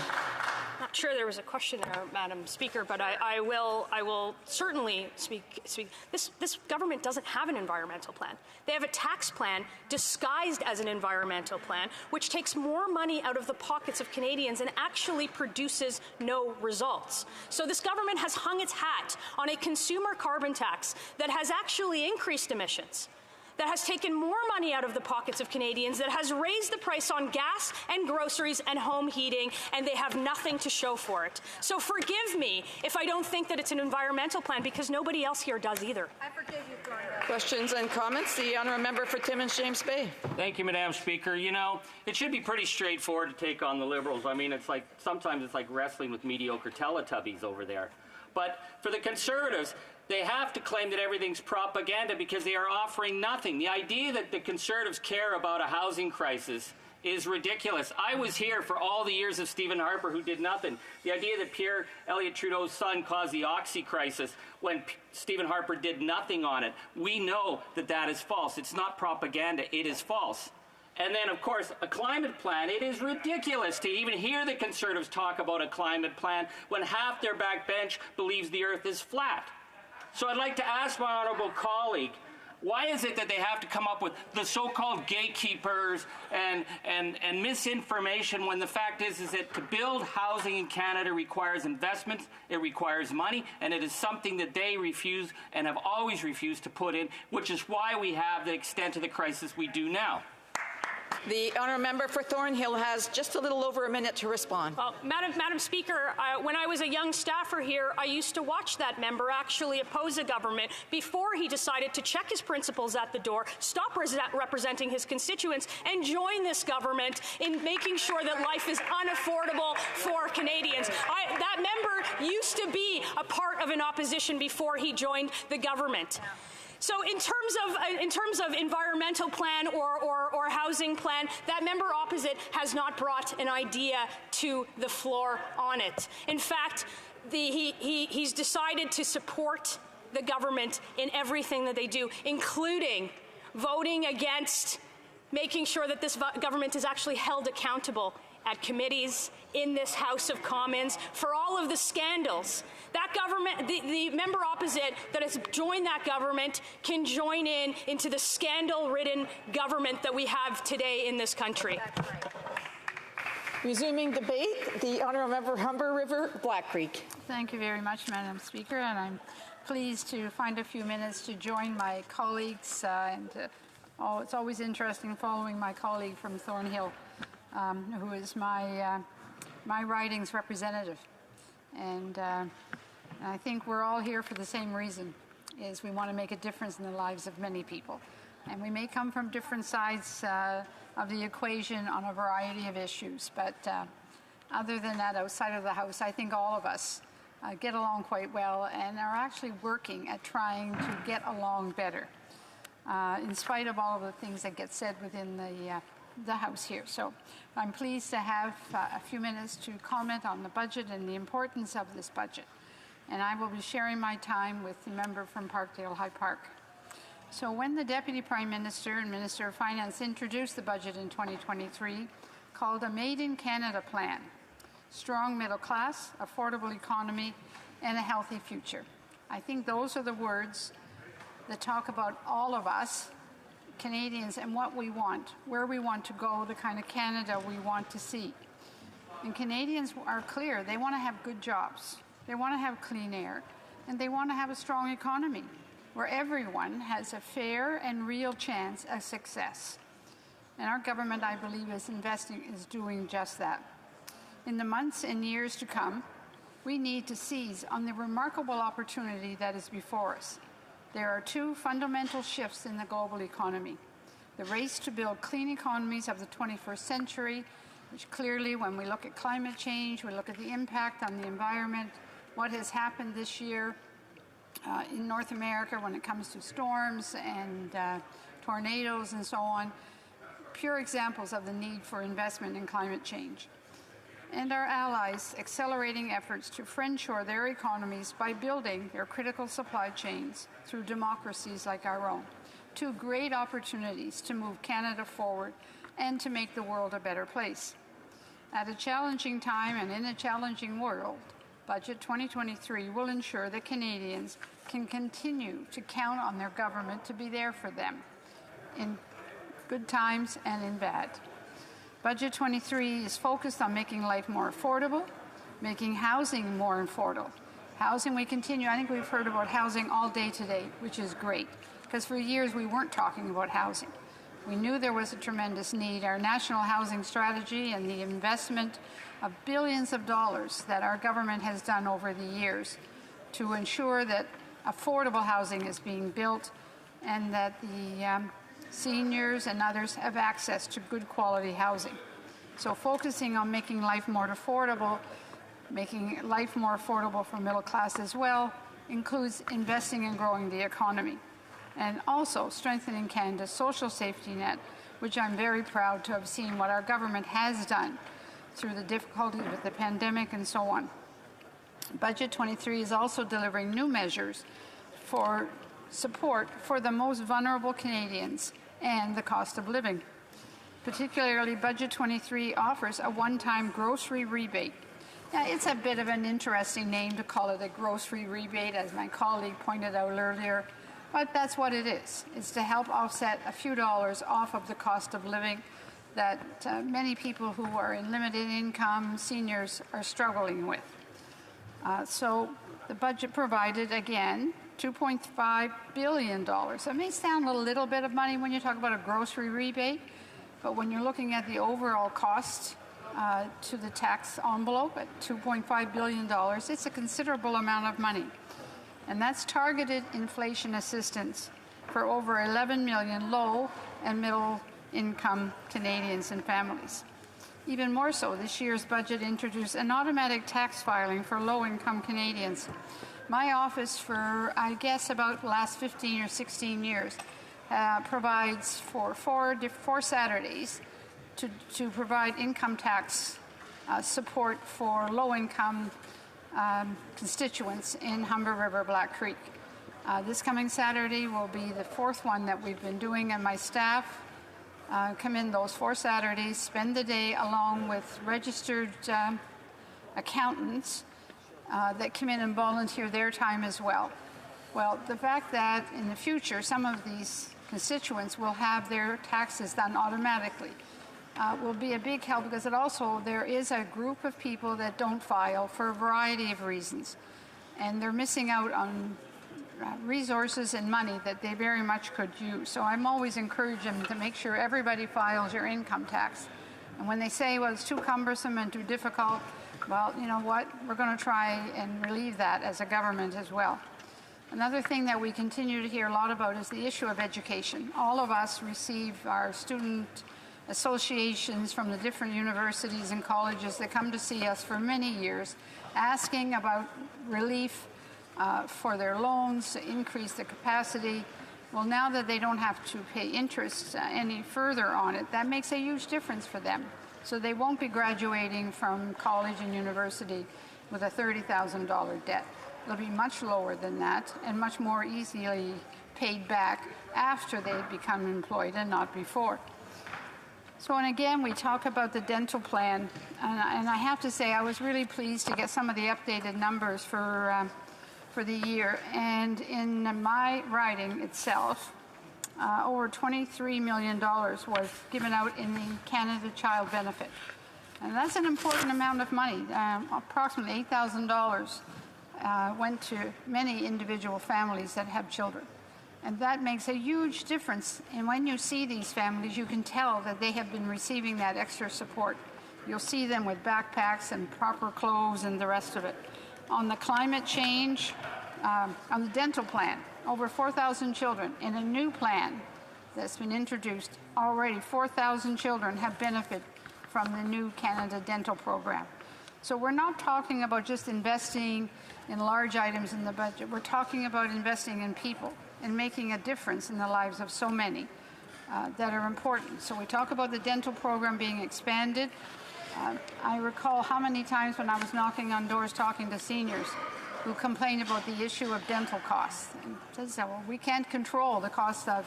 Not sure there was a question there, Madam Speaker, but I will certainly speak. This government doesn't have an environmental plan. They have a tax plan disguised as an environmental plan, which takes more money out of the pockets of Canadians and actually produces no results. So this government has hung its hat on a consumer carbon tax that has actually increased emissions, that has taken more money out of the pockets of Canadians, that has raised the price on gas and groceries and home heating, and they have nothing to show for it. So forgive me if I don't think that it's an environmental plan, because nobody else here does either. I forgive you, Thornhill. Questions and comments? The honourable member for Timmins, James Bay. Thank you, Madam Speaker. You know, it should be pretty straightforward to take on the Liberals. I mean, sometimes it's like wrestling with mediocre Teletubbies over there. But for the Conservatives, they have to claim that everything's propaganda because they are offering nothing. The idea that the Conservatives care about a housing crisis is ridiculous. I was here for all the years of Stephen Harper, who did nothing. The idea that Pierre Elliott Trudeau's son caused the Oxy crisis when Stephen Harper did nothing on it, we know that that is false. It's not propaganda. It is false. And then, of course, a climate plan. It is ridiculous to even hear the Conservatives talk about a climate plan when half their backbench believes the Earth is flat. So I'd like to ask my honourable colleague, why is it that they have to come up with the so-called gatekeepers and misinformation when the fact is that to build housing in Canada requires investment, it requires money, and it is something that they refuse and have always refused to put in, which is why we have the extent of the crisis we do now. The honourable member for Thornhill has just a little over a minute to respond. Well, Madam Speaker, when I was a young staffer here, I used to watch that member actually oppose a government before he decided to check his principles at the door, stop representing his constituents, and join this government in making sure that life is unaffordable for Canadians. That member used to be a part of an opposition before he joined the government. So in terms of environmental plan or housing plan, that member opposite has not brought an idea to the floor on it. In fact, he's decided to support the government in everything that they do, including voting against making sure that this government is actually held accountable at committees, in this House of Commons, for all of the scandals. That government, the member opposite that has joined that government can join into the scandal-ridden government that we have today in this country. Resuming debate, the honourable member Humber River, Black Creek. Thank you very much, Madam Speaker, and I'm pleased to find a few minutes to join my colleagues. It's always interesting following my colleague from Thornhill, who is my riding's representative. And I think we're all here for the same reason, is we want to make a difference in the lives of many people. And we may come from different sides of the equation on a variety of issues, but other than that, outside of the House, I think all of us get along quite well and are actually working at trying to get along better, in spite of all of the things that get said within the House here. So I'm pleased to have a few minutes to comment on the budget and the importance of this budget. And I will be sharing my time with the member from Parkdale High Park. So when the Deputy Prime Minister and Minister of Finance introduced the budget in 2023, called a Made in Canada plan, strong middle class, affordable economy, and a healthy future. I think those are the words that talk about all of us Canadians and what we want, where we want to go, the kind of Canada we want to see. And Canadians are clear. They want to have good jobs. They want to have clean air. And they want to have a strong economy where everyone has a fair and real chance of success. And our government, I believe, is doing just that. In the months and years to come, we need to seize on the remarkable opportunity that is before us. There are two fundamental shifts in the global economy. The race to build clean economies of the 21st century, which clearly, when we look at climate change, we look at the impact on the environment, what has happened this year in North America when it comes to storms and tornadoes and so on, pure examples of the need for investment in climate change. And our allies accelerating efforts to friendshore their economies by building their critical supply chains through democracies like our own. Two great opportunities to move Canada forward and to make the world a better place. At a challenging time and in a challenging world, Budget 2023 will ensure that Canadians can continue to count on their government to be there for them in good times and in bad. Budget 23 is focused on making life more affordable, making housing more affordable. Housing, we continue, I think we've heard about housing all day today, which is great, because for years we weren't talking about housing. We knew there was a tremendous need. Our national housing strategy and the investment of billions of dollars that our government has done over the years to ensure that affordable housing is being built and that the seniors and others have access to good quality housing. So focusing on making life more affordable making life more affordable for middle class as well, includes investing in growing the economy, and also strengthening Canada's social safety net, which I'm very proud to have seen what our government has done through the difficulties with the pandemic and so on. Budget 23 is also delivering new measures for support for the most vulnerable Canadians and the cost of living. Particularly, Budget 23 offers a one-time grocery rebate. Now, it's a bit of an interesting name to call it a grocery rebate, as my colleague pointed out earlier, but that's what it is. It's to help offset a few dollars off of the cost of living that many people who are in limited income, seniors, are struggling with. So the budget provided, again, $2.5 billion. It may sound a little bit of money when you talk about a grocery rebate, but when you're looking at the overall cost to the tax envelope at $2.5 billion, it's a considerable amount of money. And that's targeted inflation assistance for over 11 million low and middle income Canadians and families. Even more so, this year's budget introduced an automatic tax filing for low-income Canadians. My office, for I guess about the last 15 or 16 years, provides for four Saturdays to provide income tax support for low-income constituents in Humber River Black Creek. This coming Saturday will be the fourth one that we've been doing, and my staff come in those 4 Saturdays, spend the day along with registered accountants that come in and volunteer their time as well. Well, the fact that in the future some of these constituents will have their taxes done automatically will be a big help, because there is a group of people that don't file for a variety of reasons, and they're missing out on resources and money that they very much could use. So I'm always encouraging them to make sure everybody files your income tax. And when they say, well, it's too cumbersome and too difficult, well, you know what? We're going to try and relieve that as a government as well. Another thing that we continue to hear a lot about is the issue of education. All of us receive our student associations from the different universities and colleges that come to see us for many years, asking about relief for their loans, to increase the capacity. Well, now that they don't have to pay interest any further on it, that makes a huge difference for them. So they won't be graduating from college and university with a $30,000 debt. They'll be much lower than that and much more easily paid back after they become employed and not before. So, and again, we talk about the dental plan, and I have to say I was really pleased to get some of the updated numbers for the year. And in my riding itself, over $23 million was given out in the Canada Child Benefit. And that's an important amount of money. Approximately $8,000 went to many individual families that have children. And that makes a huge difference. And when you see these families, you can tell that they have been receiving that extra support. You'll see them with backpacks and proper clothes and the rest of it. On the climate change, on the dental plan, over 4,000 children. In a new plan that's been introduced, already 4,000 children have benefited from the new Canada Dental Program. So we're not talking about just investing in large items in the budget. We're talking about investing in people and making a difference in the lives of so many that are important. So we talk about the dental program being expanded. I recall how many times when I was knocking on doors talking to seniors who complained about the issue of dental costs. And they said, well, we can't control the cost of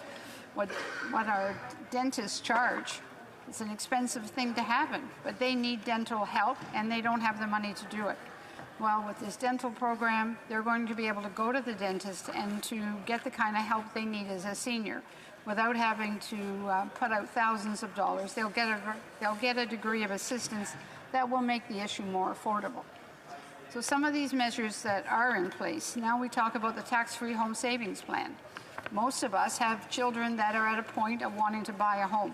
what our dentists charge. It's an expensive thing to happen, but they need dental help and they don't have the money to do it. Well, with this dental program, they're going to be able to go to the dentist and to get the kind of help they need as a senior without having to put out thousands of dollars. They'll get a degree of assistance that will make the issue more affordable. So some of these measures that are in place, now we talk about the tax-free home savings plan. Most of us have children that are at a point of wanting to buy a home.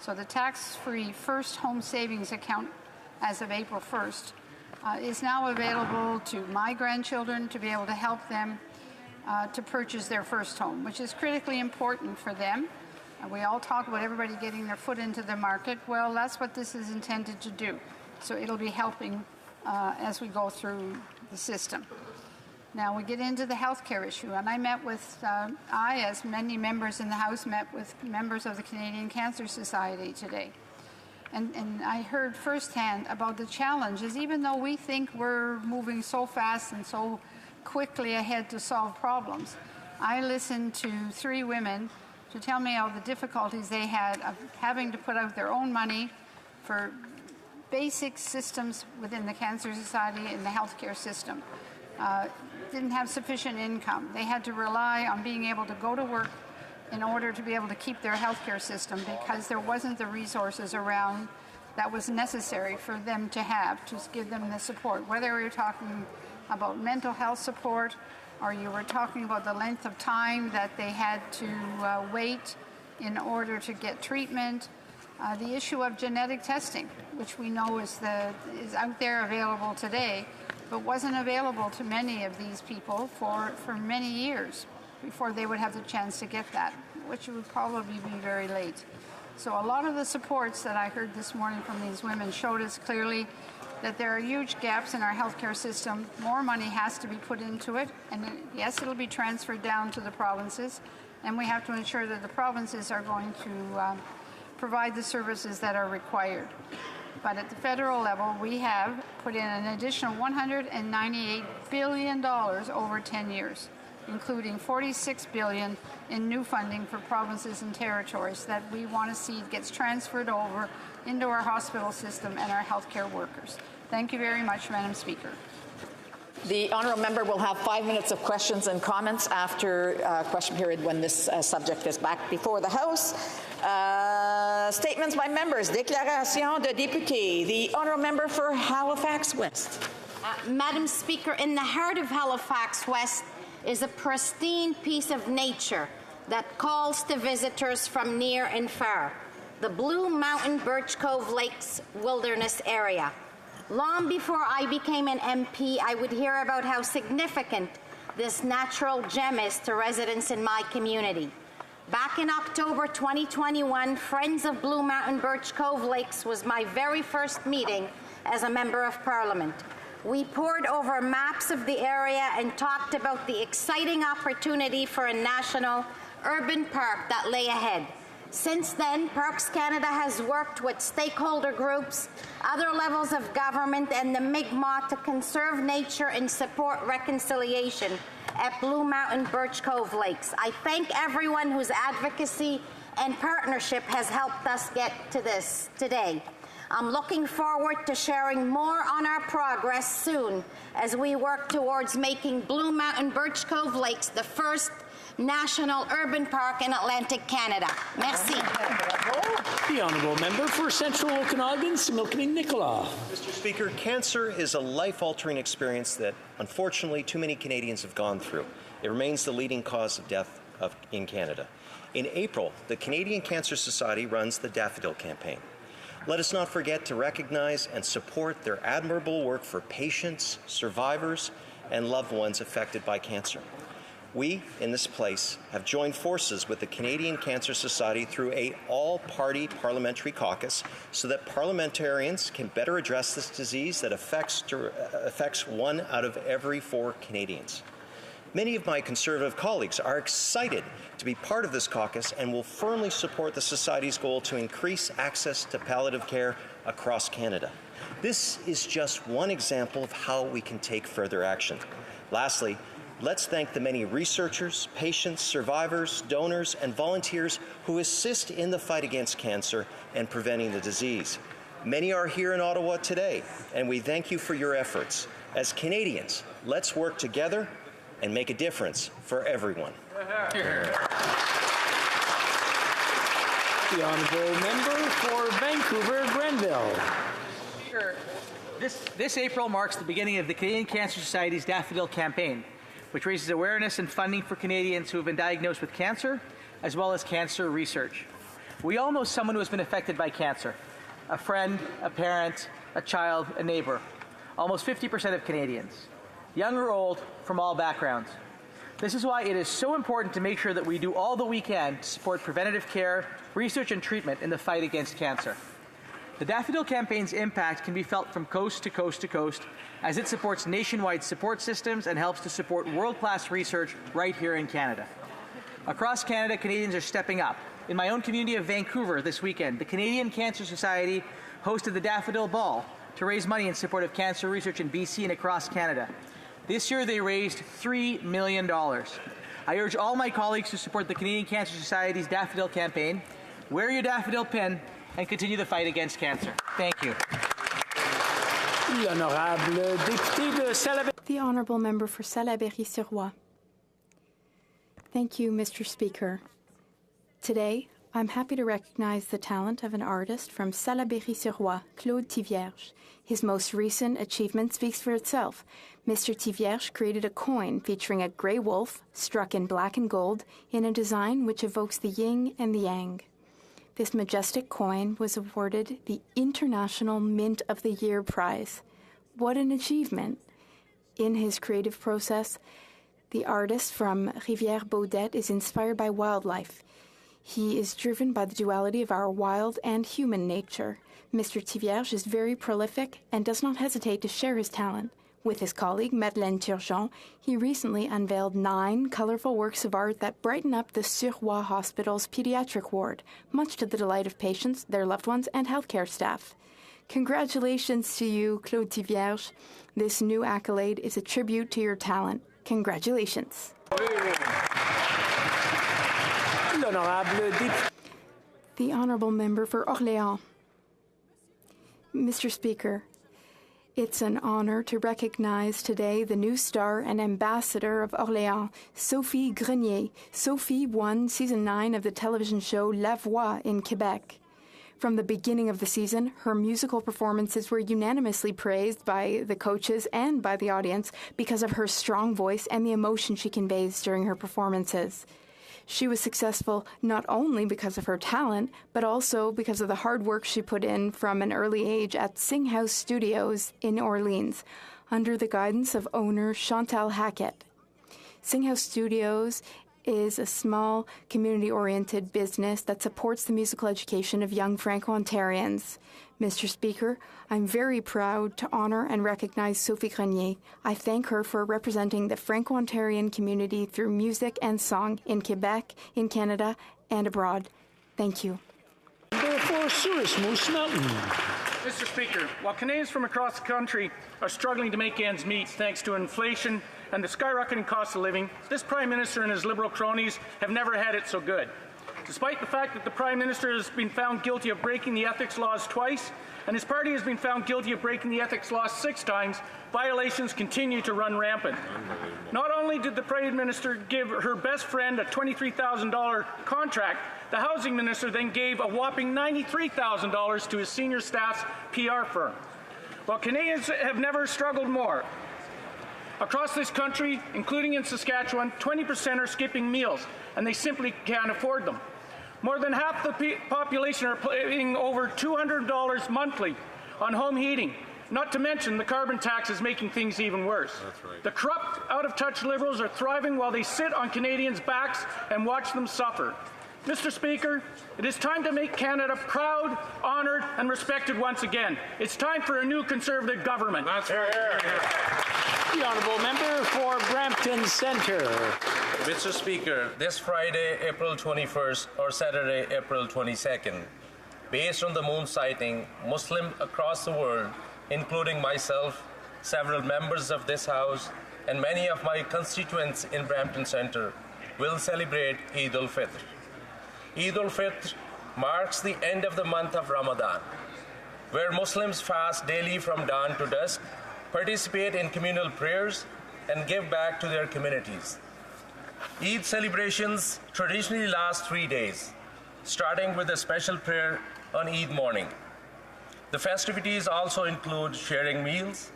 So the tax-free first home savings account as of April 1st is now available to my grandchildren to be able to help them to purchase their first home, which is critically important for them. We all talk about everybody getting their foot into the market. Well, that's what this is intended to do. So it'll be helping as we go through the system. Now we get into the healthcare issue, and I met with, as many members in the House, met with members of the Canadian Cancer Society today. And I heard firsthand about the challenges, even though we think we're moving so fast and so quickly ahead to solve problems. I listened to 3 women to tell me all the difficulties they had of having to put out their own money for basic systems within the Cancer Society and the healthcare system. Didn't have sufficient income. They had to rely on being able to go to work in order to be able to keep their healthcare system because there wasn't the resources around that was necessary for them to have to give them the support. Whether we were talking about mental health support or you were talking about the length of time that they had to wait in order to get treatment, the issue of genetic testing, which we know is out there available today, but wasn't available to many of these people for many years before they would have the chance to get that, which would probably be very late. So a lot of the supports that I heard this morning from these women showed us clearly that there are huge gaps in our healthcare system. More money has to be put into it, and yes, it'll be transferred down to the provinces, and we have to ensure that the provinces are going to provide the services that are required. But at the federal level, we have put in an additional $198 billion over 10 years, including $46 billion in new funding for provinces and territories that we want to see gets transferred over into our hospital system and our healthcare workers. Thank you very much, Madam Speaker. The honourable member will have 5 minutes of questions and comments after question period when this subject is back before the House. Statements by members. Déclaration de député. The honourable member for Halifax West. Madam Speaker, in the heart of Halifax West is a pristine piece of nature that calls to visitors from near and far, the Blue Mountain Birch Cove Lakes Wilderness Area. Long before I became an MP, I would hear about how significant this natural gem is to residents in my community. Back in October 2021, Friends of Blue Mountain Birch Cove Lakes was my very first meeting as a Member of Parliament. We pored over maps of the area and talked about the exciting opportunity for a national urban park that lay ahead. Since then, Parks Canada has worked with stakeholder groups, other levels of government, and the Mi'kmaq to conserve nature and support reconciliation at Blue Mountain Birch Cove Lakes. I thank everyone whose advocacy and partnership has helped us get to this today. I'm looking forward to sharing more on our progress soon as we work towards making Blue Mountain Birch Cove Lakes the first national urban park in Atlantic Canada. Merci. The honourable member for Central Okanagan, Similkameen Nicola. Mr. Speaker, cancer is a life-altering experience that, unfortunately, too many Canadians have gone through. It remains the leading cause of death in Canada. In April, the Canadian Cancer Society runs the Daffodil Campaign. Let us not forget to recognize and support their admirable work for patients, survivors, and loved ones affected by cancer. We, in this place, have joined forces with the Canadian Cancer Society through an all-party parliamentary caucus so that parliamentarians can better address this disease that affects 1 out of every 4 Canadians. Many of my Conservative colleagues are excited to be part of this caucus and will firmly support the Society's goal to increase access to palliative care across Canada. This is just one example of how we can take further action. Lastly, let's thank the many researchers, patients, survivors, donors, and volunteers who assist in the fight against cancer and preventing the disease. Many are here in Ottawa today, and we thank you for your efforts. As Canadians, let's work together and make a difference for everyone. The honourable member for Vancouver Grenville. Speaker, this April marks the beginning of the Canadian Cancer Society's Daffodil Campaign, which raises awareness and funding for Canadians who have been diagnosed with cancer, as well as cancer research. We all know someone who has been affected by cancer, a friend, a parent, a child, a neighbor. Almost 50% of Canadians, young or old, from all backgrounds. This is why it is so important to make sure that we do all that we can to support preventative care, research, and treatment in the fight against cancer. The Daffodil Campaign's impact can be felt from coast to coast to coast as it supports nationwide support systems and helps to support world-class research right here in Canada. Across Canada, Canadians are stepping up. In my own community of Vancouver this weekend, the Canadian Cancer Society hosted the Daffodil Ball to raise money in support of cancer research in BC and across Canada. This year, they raised $3 million. I urge all my colleagues to support the Canadian Cancer Society's Daffodil Campaign, wear your daffodil pin, and continue the fight against cancer. Thank you. The Honourable Member for Salaberry-sur-Roi. Thank you, Mr. Speaker. Today, I'm happy to recognize the talent of an artist from Salaberry-sur-Roi, Claude Tivierge. His most recent achievement speaks for itself. Mr. Tivierge created a coin featuring a grey wolf struck in black and gold in a design which evokes the yin and the yang. This majestic coin was awarded the International Mint of the Year prize. What an achievement! In his creative process, the artist from Rivière-Baudette is inspired by wildlife. He is driven by the duality of our wild and human nature. Mr. Tivierge is very prolific and does not hesitate to share his talent. With his colleague, Madeleine Turgeon, he recently unveiled 9 colorful works of art that brighten up the Sur-Roi Hospital's pediatric ward, much to the delight of patients, their loved ones, and healthcare staff. Congratulations to you, Claude Tivierge. This new accolade is a tribute to your talent. Congratulations. The Honourable Member for Orléans. Mr. Speaker, it's an honor to recognize today the new star and ambassador of Orléans, Sophie Grenier. Sophie won Season 9 of the television show La Voix in Quebec. From the beginning of the season, her musical performances were unanimously praised by the coaches and by the audience because of her strong voice and the emotion she conveys during her performances. She was successful not only because of her talent, but also because of the hard work she put in from an early age at Sing House Studios in Orleans, under the guidance of owner Chantal Hackett. Sing House Studios is a small, community-oriented business that supports the musical education of young Franco-Ontarians. Mr. Speaker, I'm very proud to honor and recognize Sophie Grenier. I thank her for representing the Franco-Ontarian community through music and song in Quebec, in Canada, and abroad. Thank you. Therefore, Souris Moose Mountain. Mr. Speaker, while Canadians from across the country are struggling to make ends meet thanks to inflation and the skyrocketing cost of living, this Prime Minister and his Liberal cronies have never had it so good. Despite the fact that the Prime Minister has been found guilty of breaking the ethics laws twice, and his party has been found guilty of breaking the ethics laws 6 times, violations continue to run rampant. Not only did the Prime Minister give her best friend a $23,000 contract, the Housing Minister then gave a whopping $93,000 to his senior staff's PR firm. While Canadians have never struggled more, across this country, including in Saskatchewan, 20% are skipping meals, and they simply can't afford them. More than half the population are paying over $200 monthly on home heating. Not to mention the carbon tax is making things even worse. That's right. The corrupt, out-of-touch Liberals are thriving while they sit on Canadians' backs and watch them suffer. Mr. Speaker, it is time to make Canada proud, honoured, and respected once again. It's time for a new Conservative government. That's right. The Honourable Member for Brampton Centre. Mr. Speaker, this Friday, April 21st, or Saturday, April 22nd, based on the moon sighting, Muslims across the world, including myself, several members of this House, and many of my constituents in Brampton Centre, will celebrate Eid al-Fitr. Eid al-Fitr marks the end of the month of Ramadan, where Muslims fast daily from dawn to dusk, participate in communal prayers, and give back to their communities. Eid celebrations traditionally last 3 days, starting with a special prayer on Eid morning. The festivities also include sharing meals,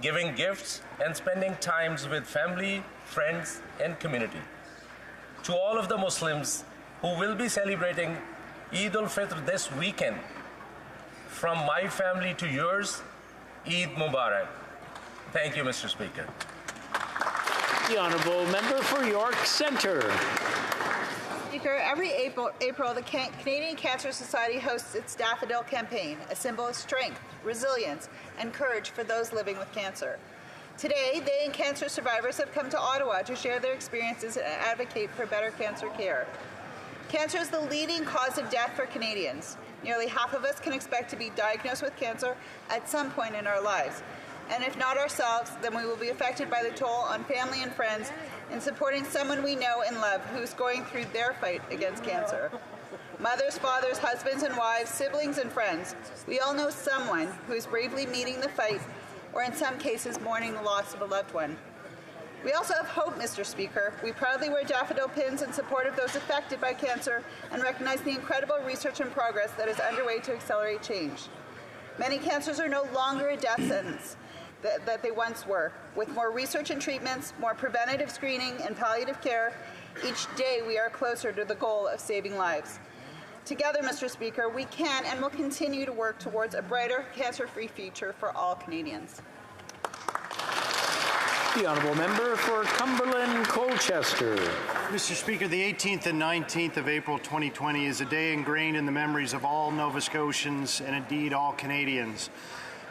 giving gifts, and spending times with family, friends, and community. To all of the Muslims who will be celebrating Eid al-Fitr this weekend, from my family to yours, Eid Mubarak. Thank you, Mr. Speaker. The Honourable Member for York Centre. Speaker, every April the Canadian Cancer Society hosts its Daffodil Campaign, a symbol of strength, resilience, and courage for those living with cancer. Today, they and cancer survivors have come to Ottawa to share their experiences and advocate for better cancer care. Cancer is the leading cause of death for Canadians. Nearly half of us can expect to be diagnosed with cancer at some point in our lives. And if not ourselves, then we will be affected by the toll on family and friends in supporting someone we know and love who's going through their fight against cancer. Mothers, fathers, husbands and wives, siblings and friends, we all know someone who is bravely meeting the fight, or in some cases mourning the loss of a loved one. We also have hope, Mr. Speaker. We proudly wear daffodil pins in support of those affected by cancer and recognize the incredible research and progress that is underway to accelerate change. Many cancers are no longer a death sentence that they once were. With more research and treatments, more preventative screening and palliative care, each day we are closer to the goal of saving lives. Together, Mr. Speaker, we can and will continue to work towards a brighter, cancer-free future for all Canadians. The honourable member for Cumberland Colchester. Mr. Speaker, the 18th and 19th of April 2020 is a day ingrained in the memories of all Nova Scotians and indeed all Canadians.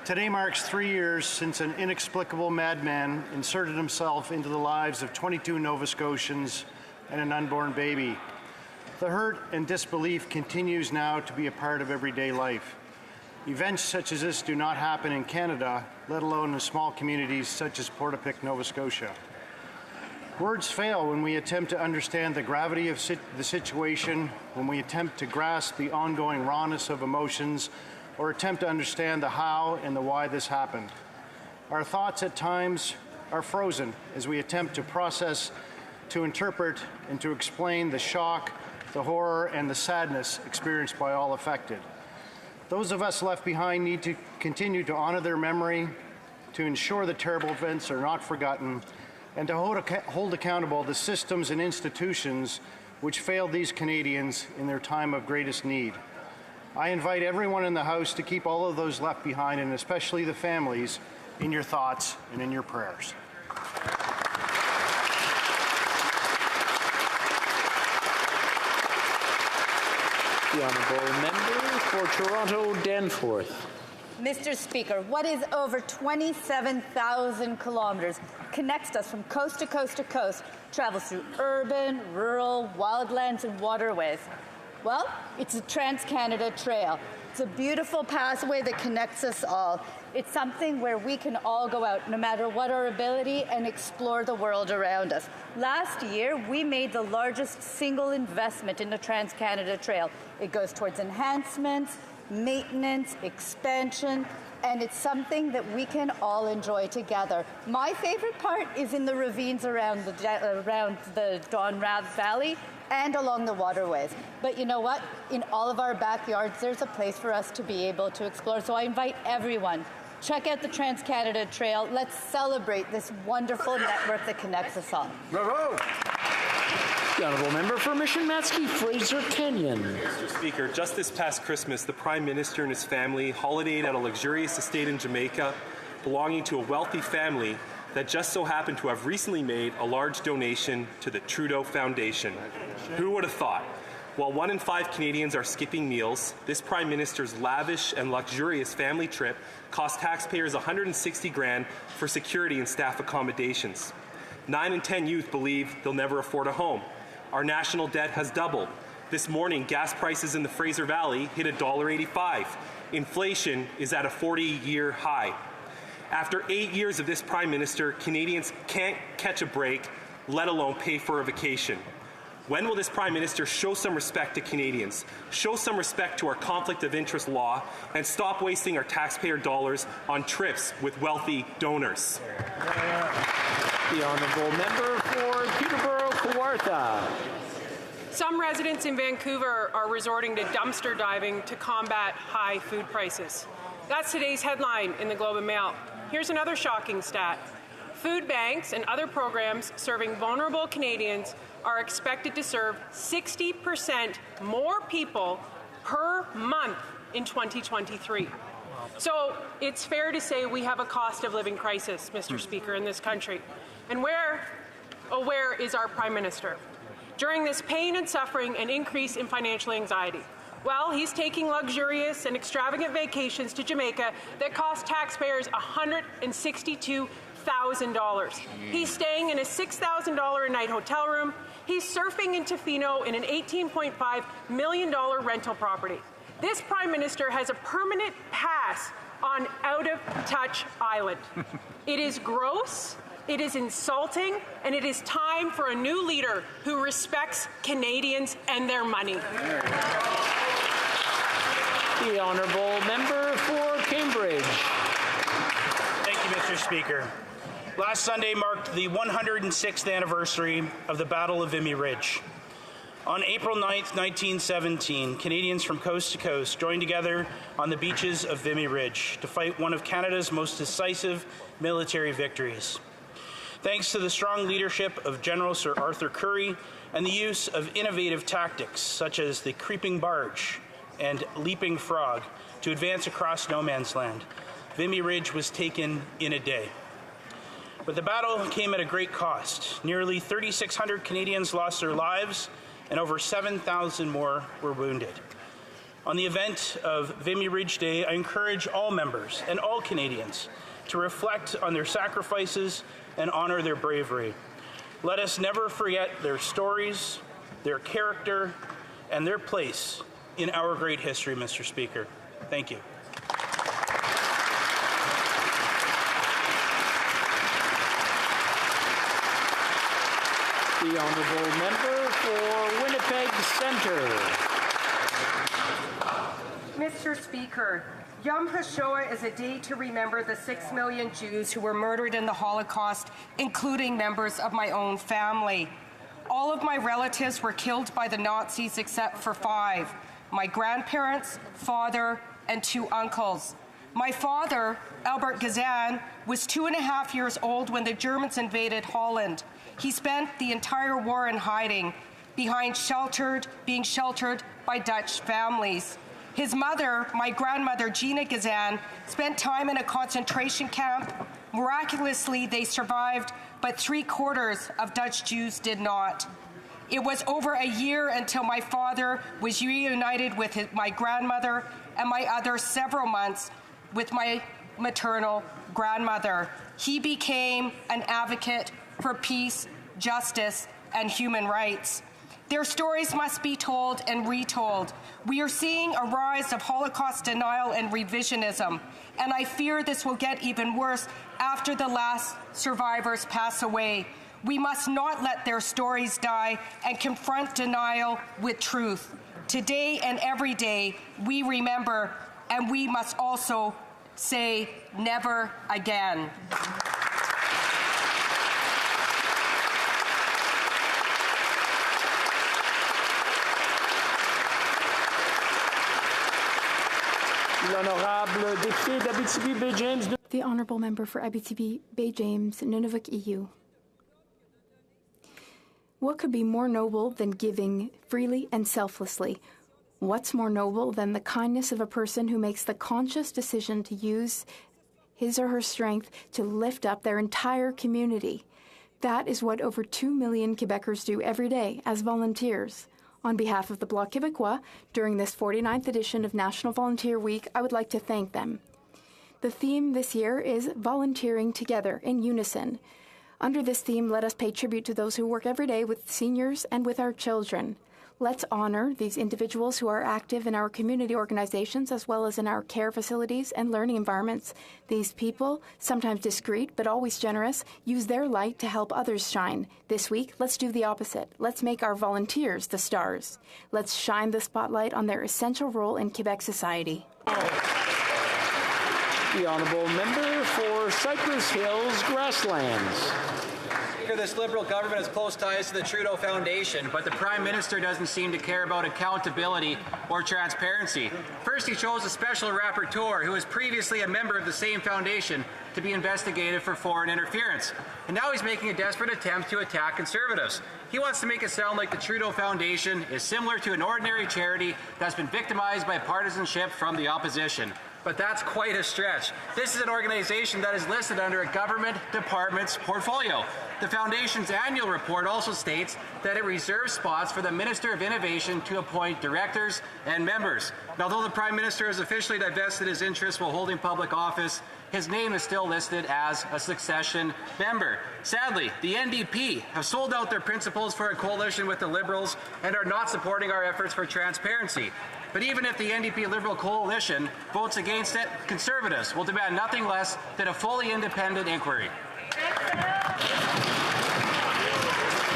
Today marks 3 years since an inexplicable madman inserted himself into the lives of 22 Nova Scotians and an unborn baby. The hurt and disbelief continues now to be a part of everyday life. Events such as this do not happen in Canada, let alone in small communities such as Portapique, Nova Scotia. Words fail when we attempt to understand the gravity of the situation, when we attempt to grasp the ongoing rawness of emotions, or attempt to understand the how and the why this happened. Our thoughts at times are frozen as we attempt to process, to interpret, and to explain the shock, the horror, and the sadness experienced by all affected. Those of us left behind need to continue to honor their memory, to ensure the terrible events are not forgotten, and to hold accountable the systems and institutions which failed these Canadians in their time of greatest need. I invite everyone in the House to keep all of those left behind, and especially the families, in your thoughts and in your prayers. The honourable member for Toronto Danforth. Mr. Speaker, what is over 27,000 kilometers connects us from coast to coast to coast, travels through urban, rural, wildlands, and waterways? Well, it's a Trans-Canada Trail. It's a beautiful pathway that connects us all. It's something where we can all go out, no matter what our ability, and explore the world around us. Last year, we made the largest single investment in the Trans-Canada Trail. It goes towards enhancements, maintenance, expansion, and it's something that we can all enjoy together. My favorite part is in the ravines around the Don Rav Valley and along the waterways. But you know what? In all of our backyards, there's a place for us to be able to explore. So I invite everyone, check out the Trans-Canada Trail. Let's celebrate this wonderful network that connects us all. Bravo! The honourable member for Mission Matsky, Fraser Kenyon. Mr. Speaker, just this past Christmas, the Prime Minister and his family holidayed at a luxurious estate in Jamaica belonging to a wealthy family that just so happened to have recently made a large donation to the Trudeau Foundation. Who would have thought? While 1 in 5 Canadians are skipping meals, this Prime Minister's lavish and luxurious family trip cost taxpayers $160,000 for security and staff accommodations. 9 in 10 youth believe they'll never afford a home. Our national debt has doubled. This morning, gas prices in the Fraser Valley hit $1.85. Inflation is at a 40-year high. After 8 years of this Prime Minister, Canadians can't catch a break, let alone pay for a vacation. When will this Prime Minister show some respect to Canadians, show some respect to our conflict of interest law, and stop wasting our taxpayer dollars on trips with wealthy donors? The honourable member for Peterborough Kawartha. Some residents in Vancouver are resorting to dumpster diving to combat high food prices. That's today's headline in the Globe and Mail. Here's another shocking stat. Food banks and other programs serving vulnerable Canadians are expected to serve 60% more people per month in 2023. So it's fair to say we have a cost of living crisis, Mr. Speaker, in this country. And where is our Prime Minister? during this pain and suffering and increase in financial anxiety? Well, he's taking luxurious and extravagant vacations to Jamaica that cost taxpayers $162,000. He's staying in a $6,000 a night hotel room. He's surfing in Tofino in an $18.5 million rental property. This Prime Minister has a permanent pass on out-of-touch island. It is gross, it is insulting, and it is time for a new leader who respects Canadians and their money. The honourable member for Cambridge. Thank you, Mr. Speaker. Last Sunday marked the 106th anniversary of the Battle of Vimy Ridge. On April 9th, 1917, Canadians from coast to coast joined together on the beaches of Vimy Ridge to fight one of Canada's most decisive military victories. Thanks to the strong leadership of General Sir Arthur Currie and the use of innovative tactics such as the creeping barge and leaping frog to advance across no man's land, Vimy Ridge was taken in a day. But the battle came at a great cost. Nearly 3,600 Canadians lost their lives, and over 7,000 more were wounded. On the event of Vimy Ridge Day, I encourage all members and all Canadians to reflect on their sacrifices and honor their bravery. Let us never forget their stories, their character, and their place in our great history, Mr. Speaker. Thank you. The honourable member for Winnipeg Centre. Mr. Speaker, Yom HaShoah is a day to remember the 6 million Jews who were murdered in the Holocaust, including members of my own family. All of my relatives were killed by the Nazis except for 5, my grandparents, father, and 2 uncles. My father, Albert Gazan, was 2.5 years old when the Germans invaded Holland. He spent the entire war in hiding, being sheltered by Dutch families. His mother, my grandmother, Gina Gazan, spent time in a concentration camp. Miraculously, they survived, but 3/4 of Dutch Jews did not. It was over a year until my father was reunited with my grandmother, and my other several months with my maternal grandmother. He became an advocate for peace, justice, and human rights. Their stories must be told and retold. We are seeing a rise of Holocaust denial and revisionism, and I fear this will get even worse after the last survivors pass away. We must not let their stories die and confront denial with truth. Today and every day, we remember, and we must also say never again. L'honorable député d'Abitibi-Bay James. The honourable member for Abitibi-Bay James, Nunavut EU. What could be more noble than giving freely and selflessly? What's more noble than the kindness of a person who makes the conscious decision to use his or her strength to lift up their entire community? That is what over 2 million Quebecers do every day as volunteers. On behalf of the Bloc Québécois, during this 49th edition of National Volunteer Week, I would like to thank them. The theme this year is Volunteering Together in Unison. Under this theme, let us pay tribute to those who work every day with seniors and with our children. Let's honor these individuals who are active in our community organizations as well as in our care facilities and learning environments. These people, sometimes discreet but always generous, use their light to help others shine. This week, let's do the opposite. Let's make our volunteers the stars. Let's shine the spotlight on their essential role in Quebec society. The honourable member for Cypress Hills Grasslands. This Liberal government has close ties to the Trudeau Foundation, but the Prime Minister doesn't seem to care about accountability or transparency. First, he chose a special rapporteur who was previously a member of the same foundation to be investigated for foreign interference. And now he's making a desperate attempt to attack Conservatives. He wants to make it sound like the Trudeau Foundation is similar to an ordinary charity that's been victimized by partisanship from the opposition. but that's quite a stretch. This is an organization that is listed under a government department's portfolio. The Foundation's annual report also states that it reserves spots for the Minister of Innovation to appoint directors and members. Now, although the Prime Minister has officially divested his interest while holding public office, his name is still listed as a succession member. Sadly, the NDP have sold out their principles for a coalition with the Liberals and are not supporting our efforts for transparency. But even if the NDP Liberal coalition votes against it, Conservatives will demand nothing less than a fully independent inquiry.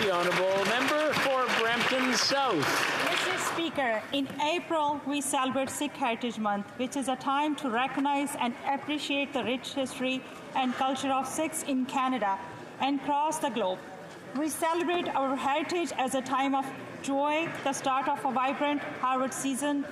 The honourable member for Brampton South. Mr. Speaker, in April we celebrate Sikh Heritage Month, which is a time to recognize and appreciate the rich history and culture of Sikhs in Canada and across the globe. We celebrate our heritage as a time of joy, the start of a vibrant harvest season,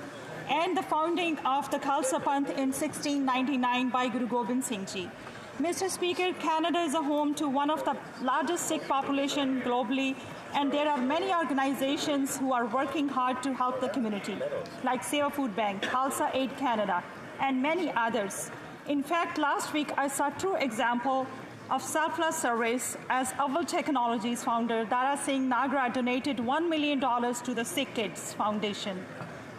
and the founding of the Khalsa Panth in 1699 by Guru Gobind Singh Ji. Mr. Speaker, Canada is a home to one of the largest Sikh population globally, and there are many organizations who are working hard to help the community, like Seva Food Bank, Khalsa Aid Canada, and many others. In fact, last week I saw a true example of selfless service as Aval Technologies founder Dara Singh Nagra donated $1 million to the Sikh Kids Foundation.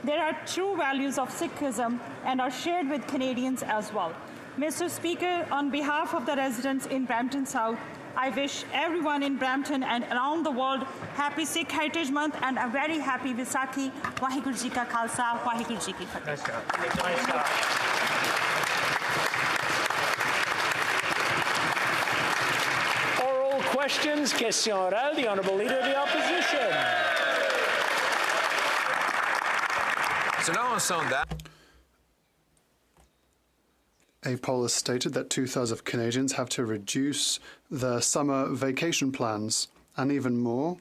There are true values of Sikhism and are shared with Canadians as well. Mr. Speaker, on behalf of the residents in Brampton South, I wish everyone in Brampton and around the world happy Sikh Heritage Month and a very happy Vaisakhi. Waheguru Ji Ka Khalsa, Waheguru Ji Ki Fateh. Oral questions, question orale, the Honourable Leader of the Opposition. So now on that. A poll has stated that 2/3 of Canadians have to reduce their summer vacation plans, and even more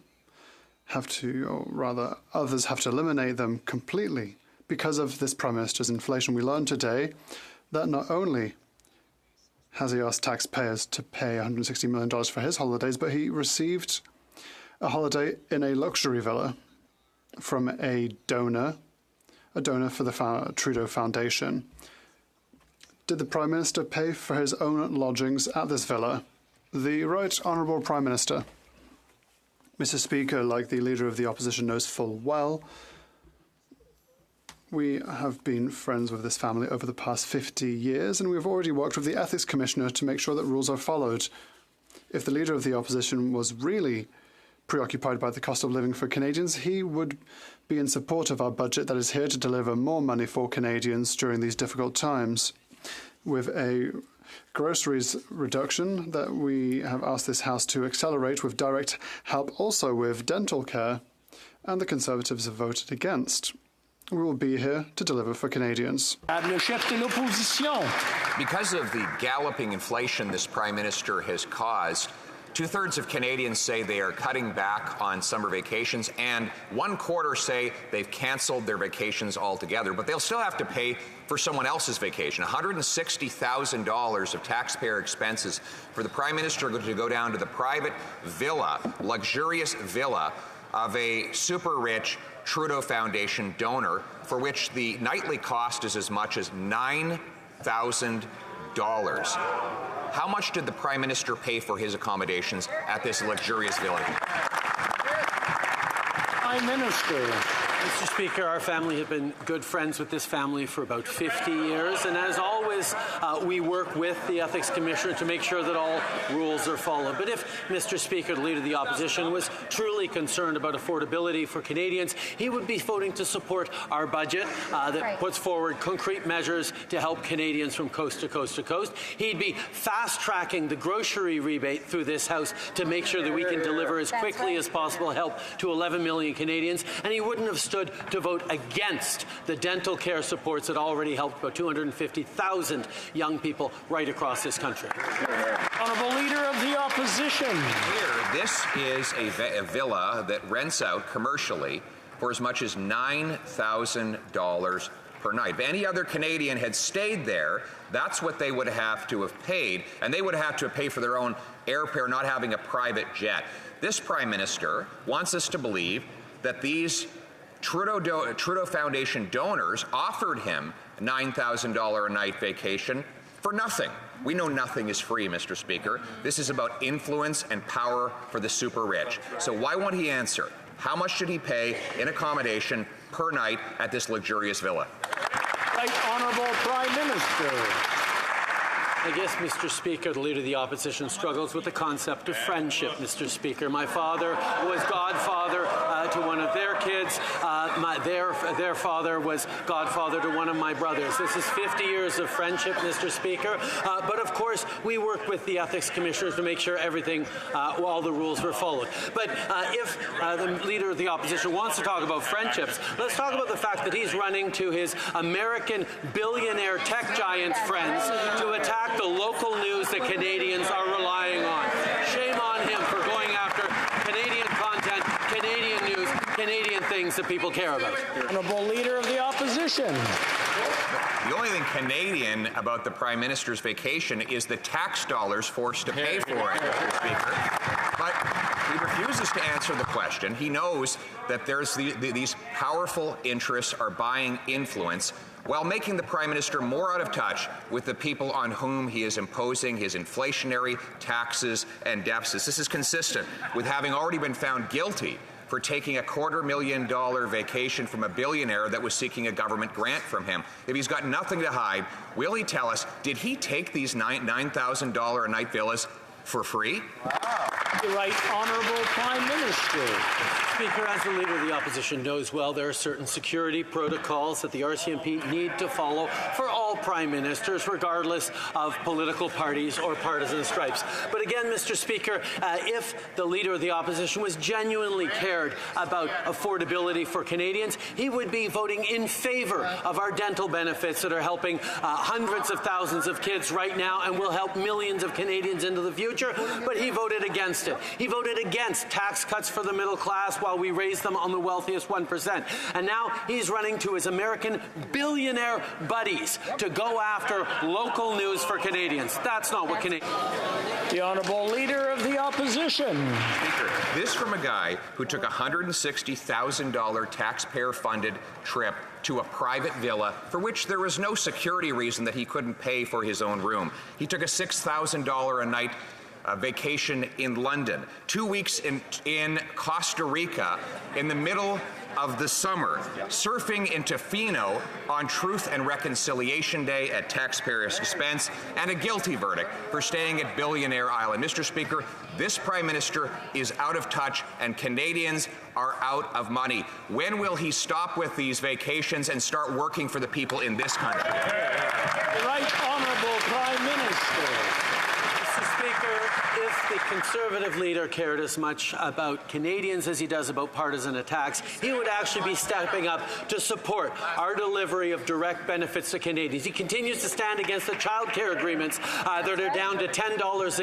have to, or rather, others have to eliminate them completely because of this Prime Minister's inflation. We learned today that not only has he asked taxpayers to pay $160 million for his holidays, but he received a holiday in a luxury villa from a donor for the Trudeau Foundation. Did the Prime Minister pay for his own lodgings at this villa? The Right Honourable Prime Minister. Mr. Speaker, like the Leader of the Opposition knows full well, we have been friends with this family over the past 50 years, and we've already worked with the Ethics Commissioner to make sure that rules are followed. If the Leader of the Opposition was really preoccupied by the cost of living for Canadians, he would be in support of our budget that is here to deliver more money for Canadians during these difficult times. With a groceries reduction that we have asked this House to accelerate with direct help also with dental care, and the Conservatives have voted against. We will be here to deliver for Canadians. Because of the galloping inflation this Prime Minister has caused, 2/3 of Canadians say they are cutting back on summer vacations, and 1/4 say they've canceled their vacations altogether, but they'll still have to pay for someone else's vacation. $160,000 of taxpayer expenses for the Prime Minister to go down to the private villa, luxurious villa, of a super-rich Trudeau Foundation donor, for which the nightly cost is as much as $9,000. How much did the Prime Minister pay for his accommodations at this luxurious villa? Prime Minister. Mr. Speaker, our family have been good friends with this family for about 50 years, and as always, we work with the Ethics Commissioner to make sure that all rules are followed. But if Mr. Speaker, the Leader of the Opposition, was truly concerned about affordability for Canadians, he would be voting to support our budget that puts forward concrete measures to help Canadians from coast to coast to coast. He'd be fast-tracking the grocery rebate through this House to make sure that we can deliver as quickly as possible help to 11 million Canadians, and he wouldn't have stood to vote against the dental care supports that already helped about 250,000 young people right across this country. Honourable Leader of the Opposition. This is a villa that rents out commercially for as much as $9,000 per night. If any other Canadian had stayed there, that's what they would have to have paid, and they would have to pay for their own airfare, not having a private jet. This Prime Minister wants us to believe that these Trudeau Foundation donors offered him a $9,000 a night vacation for nothing. We know nothing is free, Mr. Speaker. This is about influence and power for the super rich. So why won't he answer? How much should he pay in accommodation per night at this luxurious villa? Right Honourable Prime Minister. I guess, Mr. Speaker, the Leader of the Opposition struggles with the concept of friendship, Mr. Speaker. My father was godfather to one of their kids. Their father was godfather to one of my brothers. This is 50 years of friendship, Mr. Speaker. But, of course, we work with the Ethics Commissioners to make sure everything, all the rules were followed. But if the Leader of the Opposition wants to talk about friendships, let's talk about the fact that he's running to his American billionaire tech giants friends to attack the local news that Canadians are relying on. Shame on him for going after Canadian content, Canadian news, Canadian things that people care about. Honourable Leader of the Opposition. The only thing Canadian about the Prime Minister's vacation is the tax dollars forced to pay for it, Mr. Speaker. But he refuses to answer the question. He knows that there's these powerful interests are buying influence while making the Prime Minister more out of touch with the people on whom he is imposing his inflationary taxes and deficits. This is consistent with having already been found guilty for taking a $250,000 vacation from a billionaire that was seeking a government grant from him. If he's got nothing to hide, will he tell us, did he take these $9,000 a night villas for free? The Right Honourable Prime Minister. Speaker, as the Leader of the Opposition knows well, there are certain security protocols that the RCMP need to follow for all Prime Ministers, regardless of political parties or partisan stripes. But again, Mr. Speaker, if the Leader of the Opposition was genuinely cared about affordability for Canadians, he would be voting in favour of our dental benefits that are helping hundreds of thousands of kids right now and will help millions of Canadians into the future, but he voted against it. He voted against tax cuts for the middle class while we raise them on the wealthiest 1%. And now he's running to his American billionaire buddies to go after local news for Canadians. That's not what Canadians... The Honourable Leader of the Opposition. Speaker, this from a guy who took a $160,000 taxpayer-funded trip to a private villa for which there was no security reason that he couldn't pay for his own room. He took a $6,000 a night vacation in London, 2 weeks in Costa Rica in the middle of the summer, surfing in Tofino on Truth and Reconciliation Day at taxpayers' expense, and a guilty verdict for staying at Billionaire Island. Mr. Speaker, this Prime Minister is out of touch and Canadians are out of money. When will he stop with these vacations and start working for the people in this country? The Right Honourable Prime Minister. If the Conservative leader cared as much about Canadians as he does about partisan attacks, he would actually be stepping up to support our delivery of direct benefits to Canadians. He continues to stand against the childcare agreements that are down to $10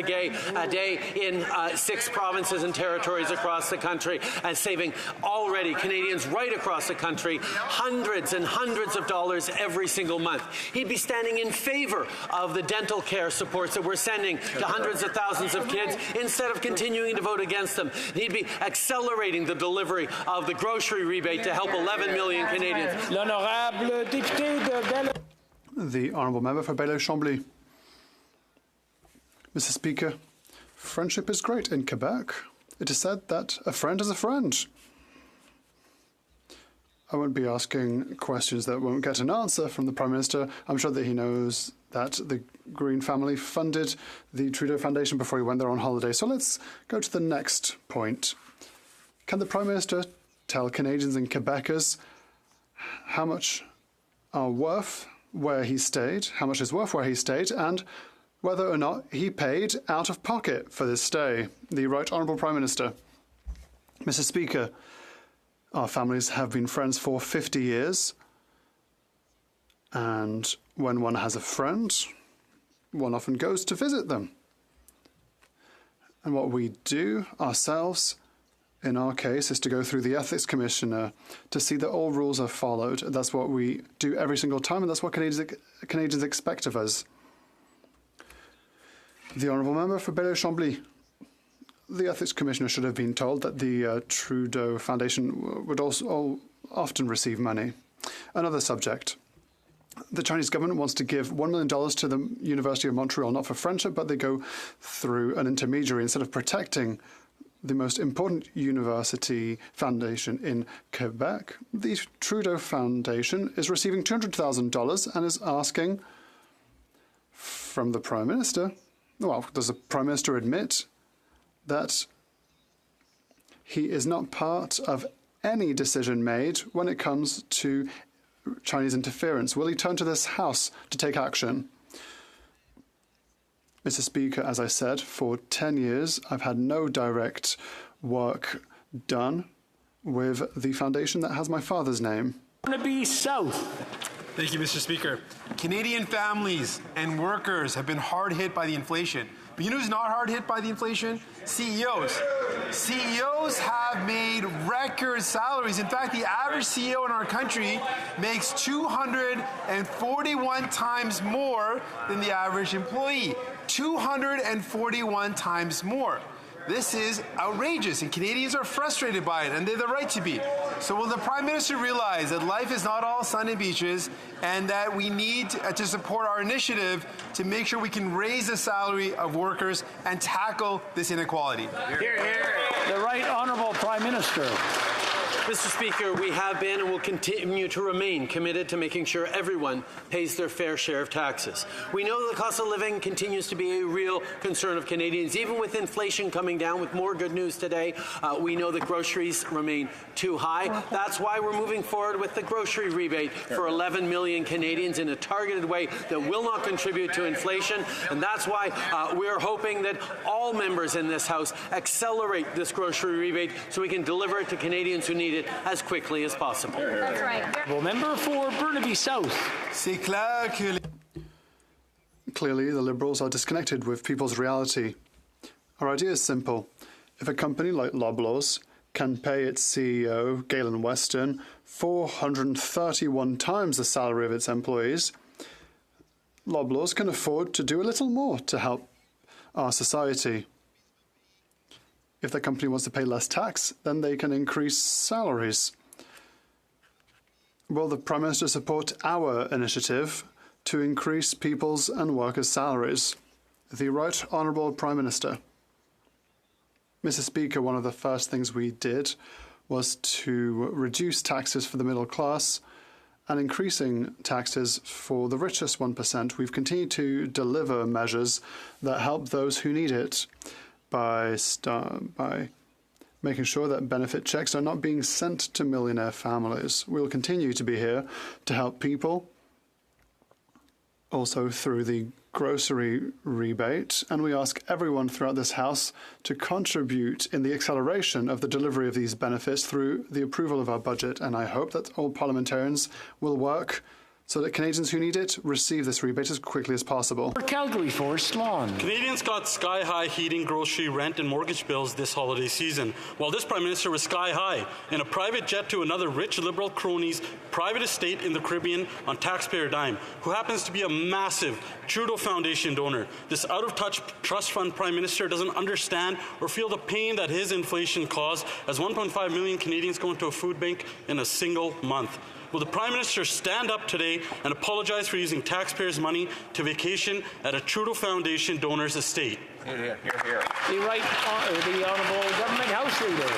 a day in 6 provinces and territories across the country, and saving already Canadians right across the country hundreds and hundreds of dollars every single month. He'd be standing in favor of the dental care supports that we're sending to hundreds of thousands of kids instead of continuing to vote against them. He'd be accelerating the delivery of the grocery rebate to help 11 million Canadians. L'honorable député de Belle... The Honourable Member for Bailleul-Chambly. Mr. Speaker, friendship is great in Quebec. It is said that a friend is a friend. I won't be asking questions that won't get an answer from the Prime Minister. I'm sure that he knows that the Green family funded the Trudeau Foundation before he went there on holiday. So let's go to the next point. Can the Prime Minister tell Canadians and Quebecers how much are worth where he stayed, how much is worth where he stayed, and whether or not he paid out of pocket for this stay? The Right Honourable Prime Minister. Mr. Speaker, our families have been friends for 50 years, and when one has a friend, one often goes to visit them. And what we do ourselves, in our case, is to go through the Ethics Commissioner to see that all rules are followed. That's what we do every single time, and that's what Canadians expect of us. The Honourable Member for Bailleul-Chambly. The Ethics Commissioner should have been told that the Trudeau Foundation would also often receive money. Another subject. The Chinese government wants to give $1 million to the University of Montreal, not for friendship, but they go through an intermediary instead of protecting the most important university foundation in Quebec. The Trudeau Foundation is receiving $200,000 and is asking from the Prime Minister, well, does the Prime Minister admit that he is not part of any decision made when it comes to Chinese interference? Will he turn to this House to take action? Mr. Speaker, as I said, for 10 years, I've had no direct work done with the foundation that has my father's name. Burnaby South. Thank you, Mr. Speaker. Canadian families and workers have been hard hit by the inflation. But you know who's not hard hit by the inflation? CEOs. CEOs have made record salaries. In fact, the average CEO in our country makes 241 times more than the average employee. 241 times more. This is outrageous, and Canadians are frustrated by it, and they have the right to be. So will the Prime Minister realize that life is not all sun and beaches, and that we need to support our initiative to make sure we can raise the salary of workers and tackle this inequality? Hear, hear. The Right Honourable Prime Minister. Mr. Speaker, we have been and will continue to remain committed to making sure everyone pays their fair share of taxes. We know the cost of living continues to be a real concern of Canadians, even with inflation coming down. With more good news today, we know that groceries remain too high. That's why we're moving forward with the grocery rebate for 11 million Canadians in a targeted way that will not contribute to inflation. And that's why we're hoping that all members in this House accelerate this grocery rebate so we can deliver it to Canadians who need it as quickly as possible. That's right. Well, member for Burnaby South. Clearly, the Liberals are disconnected with people's reality. Our idea is simple. If a company like Loblaws can pay its CEO, Galen Weston, 431 times the salary of its employees, Loblaws can afford to do a little more to help our society. If the company wants to pay less tax, then they can increase salaries. Will the Prime Minister support our initiative to increase people's and workers' salaries? The Right Honourable Prime Minister. Mr. Speaker, one of the first things we did was to reduce taxes for the middle class and increasing taxes for the richest 1%. We've continued to deliver measures that help those who need it by making sure that benefit checks are not being sent to millionaire families. We will continue to be here to help people, also through the grocery rebate, and we ask everyone throughout this House to contribute in the acceleration of the delivery of these benefits through the approval of our budget, and I hope that all parliamentarians will work so that Canadians who need it receive this rebate as quickly as possible. For Calgary, Forest Lawn. Canadians got sky-high heating, grocery, rent and mortgage bills this holiday season, while this Prime Minister was sky-high in a private jet to another rich Liberal crony's private estate in the Caribbean on taxpayer dime, who happens to be a massive Trudeau Foundation donor. This out-of-touch trust fund Prime Minister doesn't understand or feel the pain that his inflation caused as 1.5 million Canadians go into a food bank in a single month. Will the Prime Minister stand up today and apologize for using taxpayers' money to vacation at a Trudeau Foundation donor's estate? Hear, hear, hear. The Honourable Government House Leader.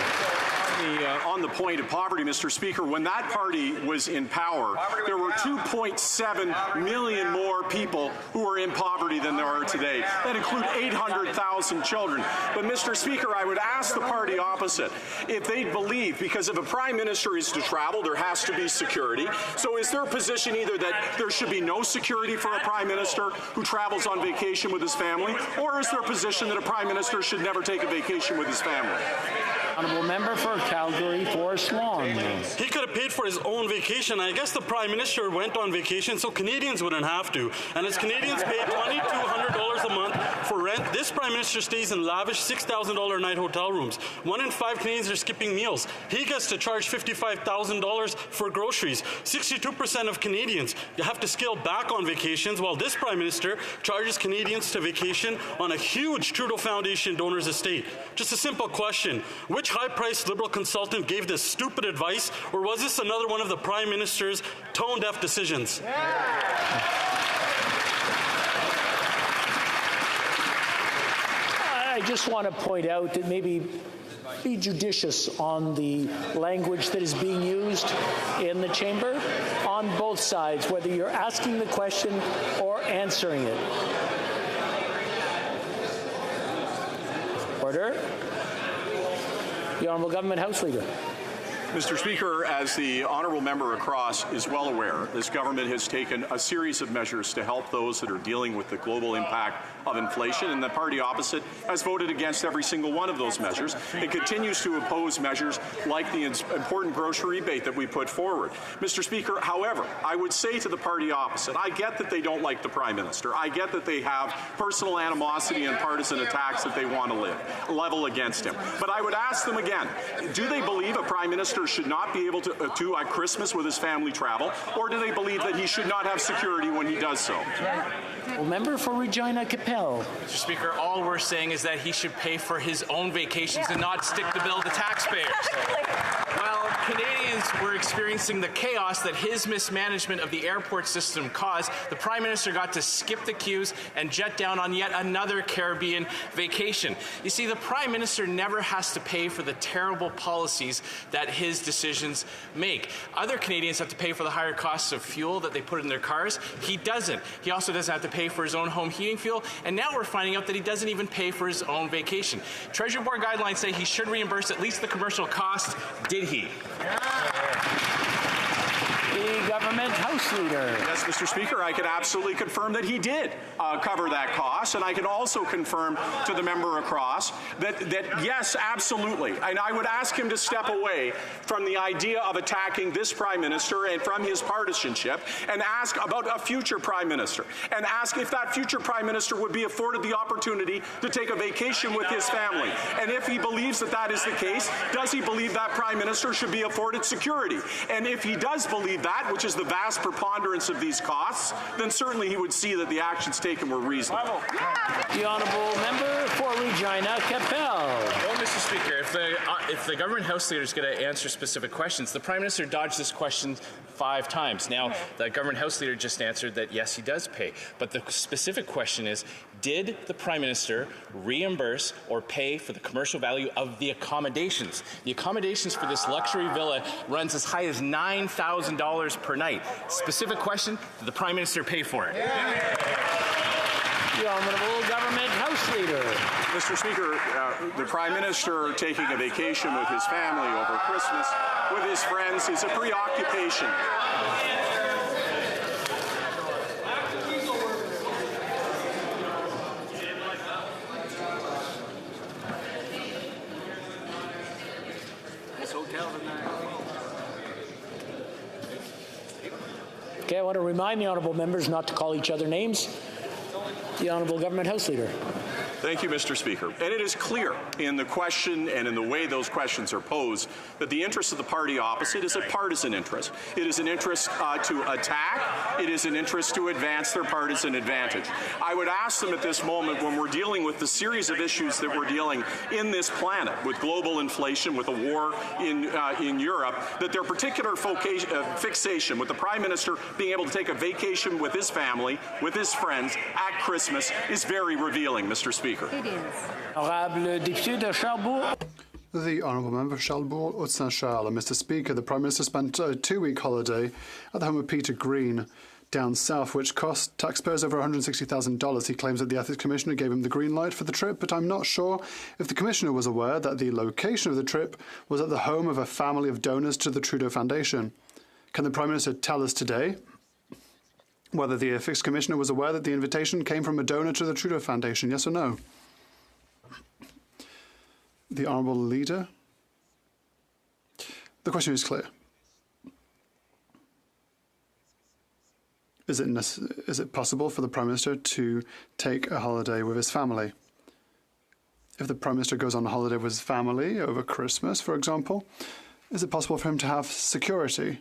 On the point of poverty, Mr. Speaker, when that party was in power, there were 2.7 million more people who were in poverty than there are today. That include 800,000 children. But, Mr. Speaker, I would ask the party opposite if they believe, because if a Prime Minister is to travel, there has to be security. So is their position either that there should be no security for a Prime Minister who travels on vacation with his family, or is their position that a Prime Minister should never take a vacation with his family? Honourable member for Calgary, Forest Lawn. He could have paid for his own vacation. I guess the Prime Minister went on vacation so Canadians wouldn't have to. And as Canadians pay $2,200 a month for rent, this Prime Minister stays in lavish $6,000 night hotel rooms. 1 in 5 Canadians are skipping meals. He gets to charge $55,000 for groceries. 62% of Canadians have to scale back on vacations, while this Prime Minister charges Canadians to vacation on a huge Trudeau Foundation donor's estate. Just a simple question. Which rich, high-priced Liberal consultant gave this stupid advice, or was this another one of the Prime Minister's tone-deaf decisions? I just want to point out that maybe be judicious on the language that is being used in the chamber on both sides, whether you're asking the question or answering it. Order. The Honourable Government House Leader. Mr. Speaker, as the honourable member across is well aware, this government has taken a series of measures to help those that are dealing with the global impact of inflation, and the party opposite has voted against every single one of those measures. It continues to oppose measures like the important grocery rebate that we put forward. Mr. Speaker, however, I would say to the party opposite, I get that they don't like the Prime Minister. I get that they have personal animosity and partisan attacks that they want to level against him. But I would ask them again, do they believe a Prime Minister should not be able to at Christmas with his family travel, or do they believe that he should not have security when he does so? Well, member for Regina Capel. Mr. Speaker, all we're saying is that he should pay for his own vacations and not stick the bill to taxpayers. While Canadians were experiencing the chaos that his mismanagement of the airport system caused, the Prime Minister got to skip the queues and jet down on yet another Caribbean vacation. You see, the Prime Minister never has to pay for the terrible policies that his decisions make. Other Canadians have to pay for the higher costs of fuel that they put in their cars. He doesn't. He also doesn't have to pay for his own home heating fuel, and now we're finding out that he doesn't even pay for his own vacation. Treasury Board guidelines say he should reimburse at least the commercial cost. Did he? The Government House Leader. Yes, Mr. Speaker, I can absolutely confirm that he did cover that cost, and I can also confirm to the member across that yes, absolutely. And I would ask him to step away from the idea of attacking this Prime Minister and from his partisanship, and ask about a future Prime Minister, and ask if that future Prime Minister would be afforded the opportunity to take a vacation with his family. And if he believes that that is the case, does he believe that Prime Minister should be afforded security? And if he does believe that, which is the vast preponderance of these costs, then certainly he would see that the actions taken were reasonable. The Honourable Member for Regina Capel. Well, Mr. Speaker, if the Government House Leader is going to answer specific questions, the Prime Minister dodged this question 5 times. Now, the Government House Leader just answered that yes, he does pay. But the specific question is, did the Prime Minister reimburse or pay for the commercial value of the accommodations? The accommodations for this luxury villa runs as high as $9,000 per night. Specific question, did the Prime Minister pay for it? The Honourable Government House Leader. Mr. Speaker, the Prime Minister taking a vacation with his family over Christmas with his friends is a preoccupation. Okay, I want to remind the honourable members not to call each other names. The Honourable Government House Leader. Thank you, Mr. Speaker. And it is clear in the question and in the way those questions are posed that the interest of the party opposite is a partisan interest. It is an interest to attack. It is an interest to advance their partisan advantage. I would ask them at this moment, when we're dealing with the series of issues that we're dealing in this planet, with global inflation, with a war in Europe, that their particular fixation with the Prime Minister being able to take a vacation with his family, with his friends at Christmas is very revealing, Mr. Speaker. It is. Honorable Député de Charlebourg. The Honourable Member for Charlebourg-Haute-Saint-Charles. Mr. Speaker, the Prime Minister spent a 2-week holiday at the home of Peter Green down south, which cost taxpayers over $160,000. He claims that the Ethics Commissioner gave him the green light for the trip, but I'm not sure if the Commissioner was aware that the location of the trip was at the home of a family of donors to the Trudeau Foundation. Can the Prime Minister tell us today whether the Ethics Commissioner was aware that the invitation came from a donor to the Trudeau Foundation, yes or no? The Honourable Leader. The question is clear. Is it possible for the Prime Minister to take a holiday with his family? If the Prime Minister goes on a holiday with his family over Christmas, for example, is it possible for him to have security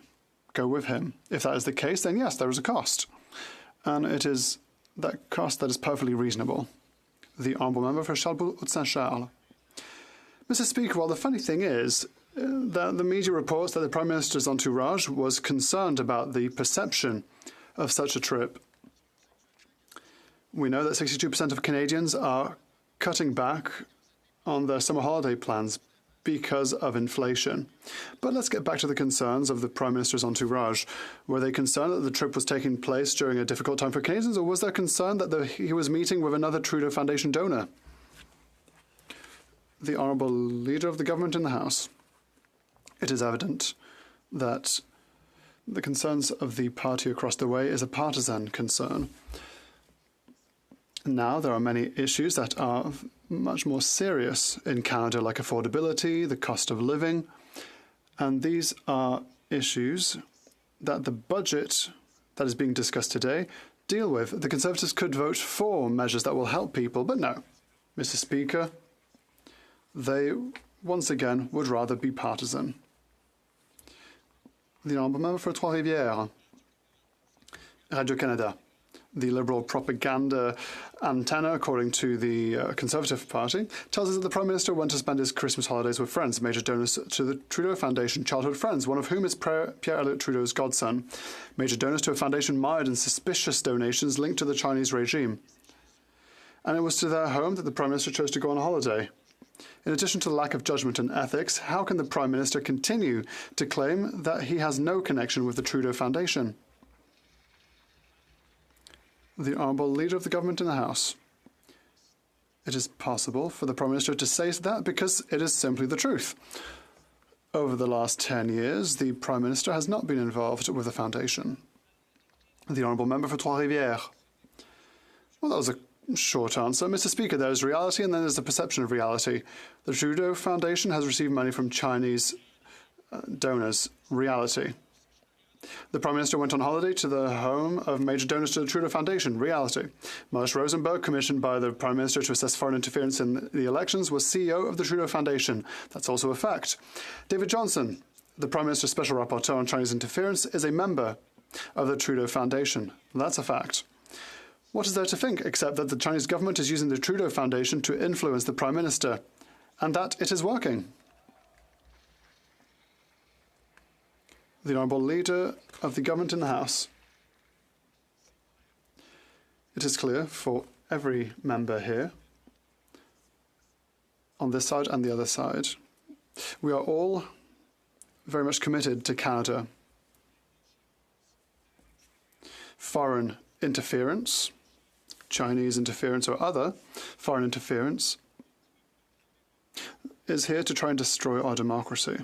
go with him? If that is the case, then yes, there is a cost. And it is that cost that is perfectly reasonable. The Honourable Member for Charlebourg-Haute-Saint-Charles. Mr. Speaker, well, the funny thing is that the media reports that the Prime Minister's entourage was concerned about the perception of such a trip. We know that 62% of Canadians are cutting back on their summer holiday plans because of inflation. But let's get back to the concerns of the Prime Minister's entourage. Were they concerned that the trip was taking place during a difficult time for Canadians, or was there concern that he was meeting with another Trudeau Foundation donor? The Honourable Leader of the Government in the House. It is evident that the concerns of the party across the way is a partisan concern. Now, there are many issues that are much more serious in Canada, like affordability, the cost of living, and these are issues that the budget that is being discussed today deal with. The Conservatives could vote for measures that will help people, but no. Mr. Speaker, they, once again, would rather be partisan. The Honourable Member for Trois-Rivières, Radio-Canada. The Liberal propaganda antenna, according to the Conservative Party, tells us that the Prime Minister went to spend his Christmas holidays with friends, major donors to the Trudeau Foundation Childhood Friends, one of whom is Pierre-Elliott Trudeau's godson, major donors to a foundation mired in suspicious donations linked to the Chinese regime. And it was to their home that the Prime Minister chose to go on holiday. In addition to the lack of judgment and ethics, how can the Prime Minister continue to claim that he has no connection with the Trudeau Foundation? The Honourable Leader of the Government in the House. It is possible for the Prime Minister to say that because it is simply the truth. Over the last 10 years, the Prime Minister has not been involved with the foundation. The Honourable Member for Trois-Rivières. Well, that was a short answer. Mr. Speaker, there is reality and then there's the perception of reality. The Trudeau Foundation has received money from Chinese donors. Reality. The Prime Minister went on holiday to the home of major donors to the Trudeau Foundation. Reality. Marsh Rosenberg, commissioned by the Prime Minister to assess foreign interference in the elections, was CEO of the Trudeau Foundation. That's also a fact. David Johnston, the Prime Minister's Special Rapporteur on Chinese interference, is a member of the Trudeau Foundation. That's a fact. What is there to think except that the Chinese government is using the Trudeau Foundation to influence the Prime Minister, and that it is working? The Honourable Leader of the Government in the House. It is clear for every member here, on this side and the other side, we are all very much committed to Canada. Foreign interference, Chinese interference or other foreign interference, is here to try and destroy our democracy.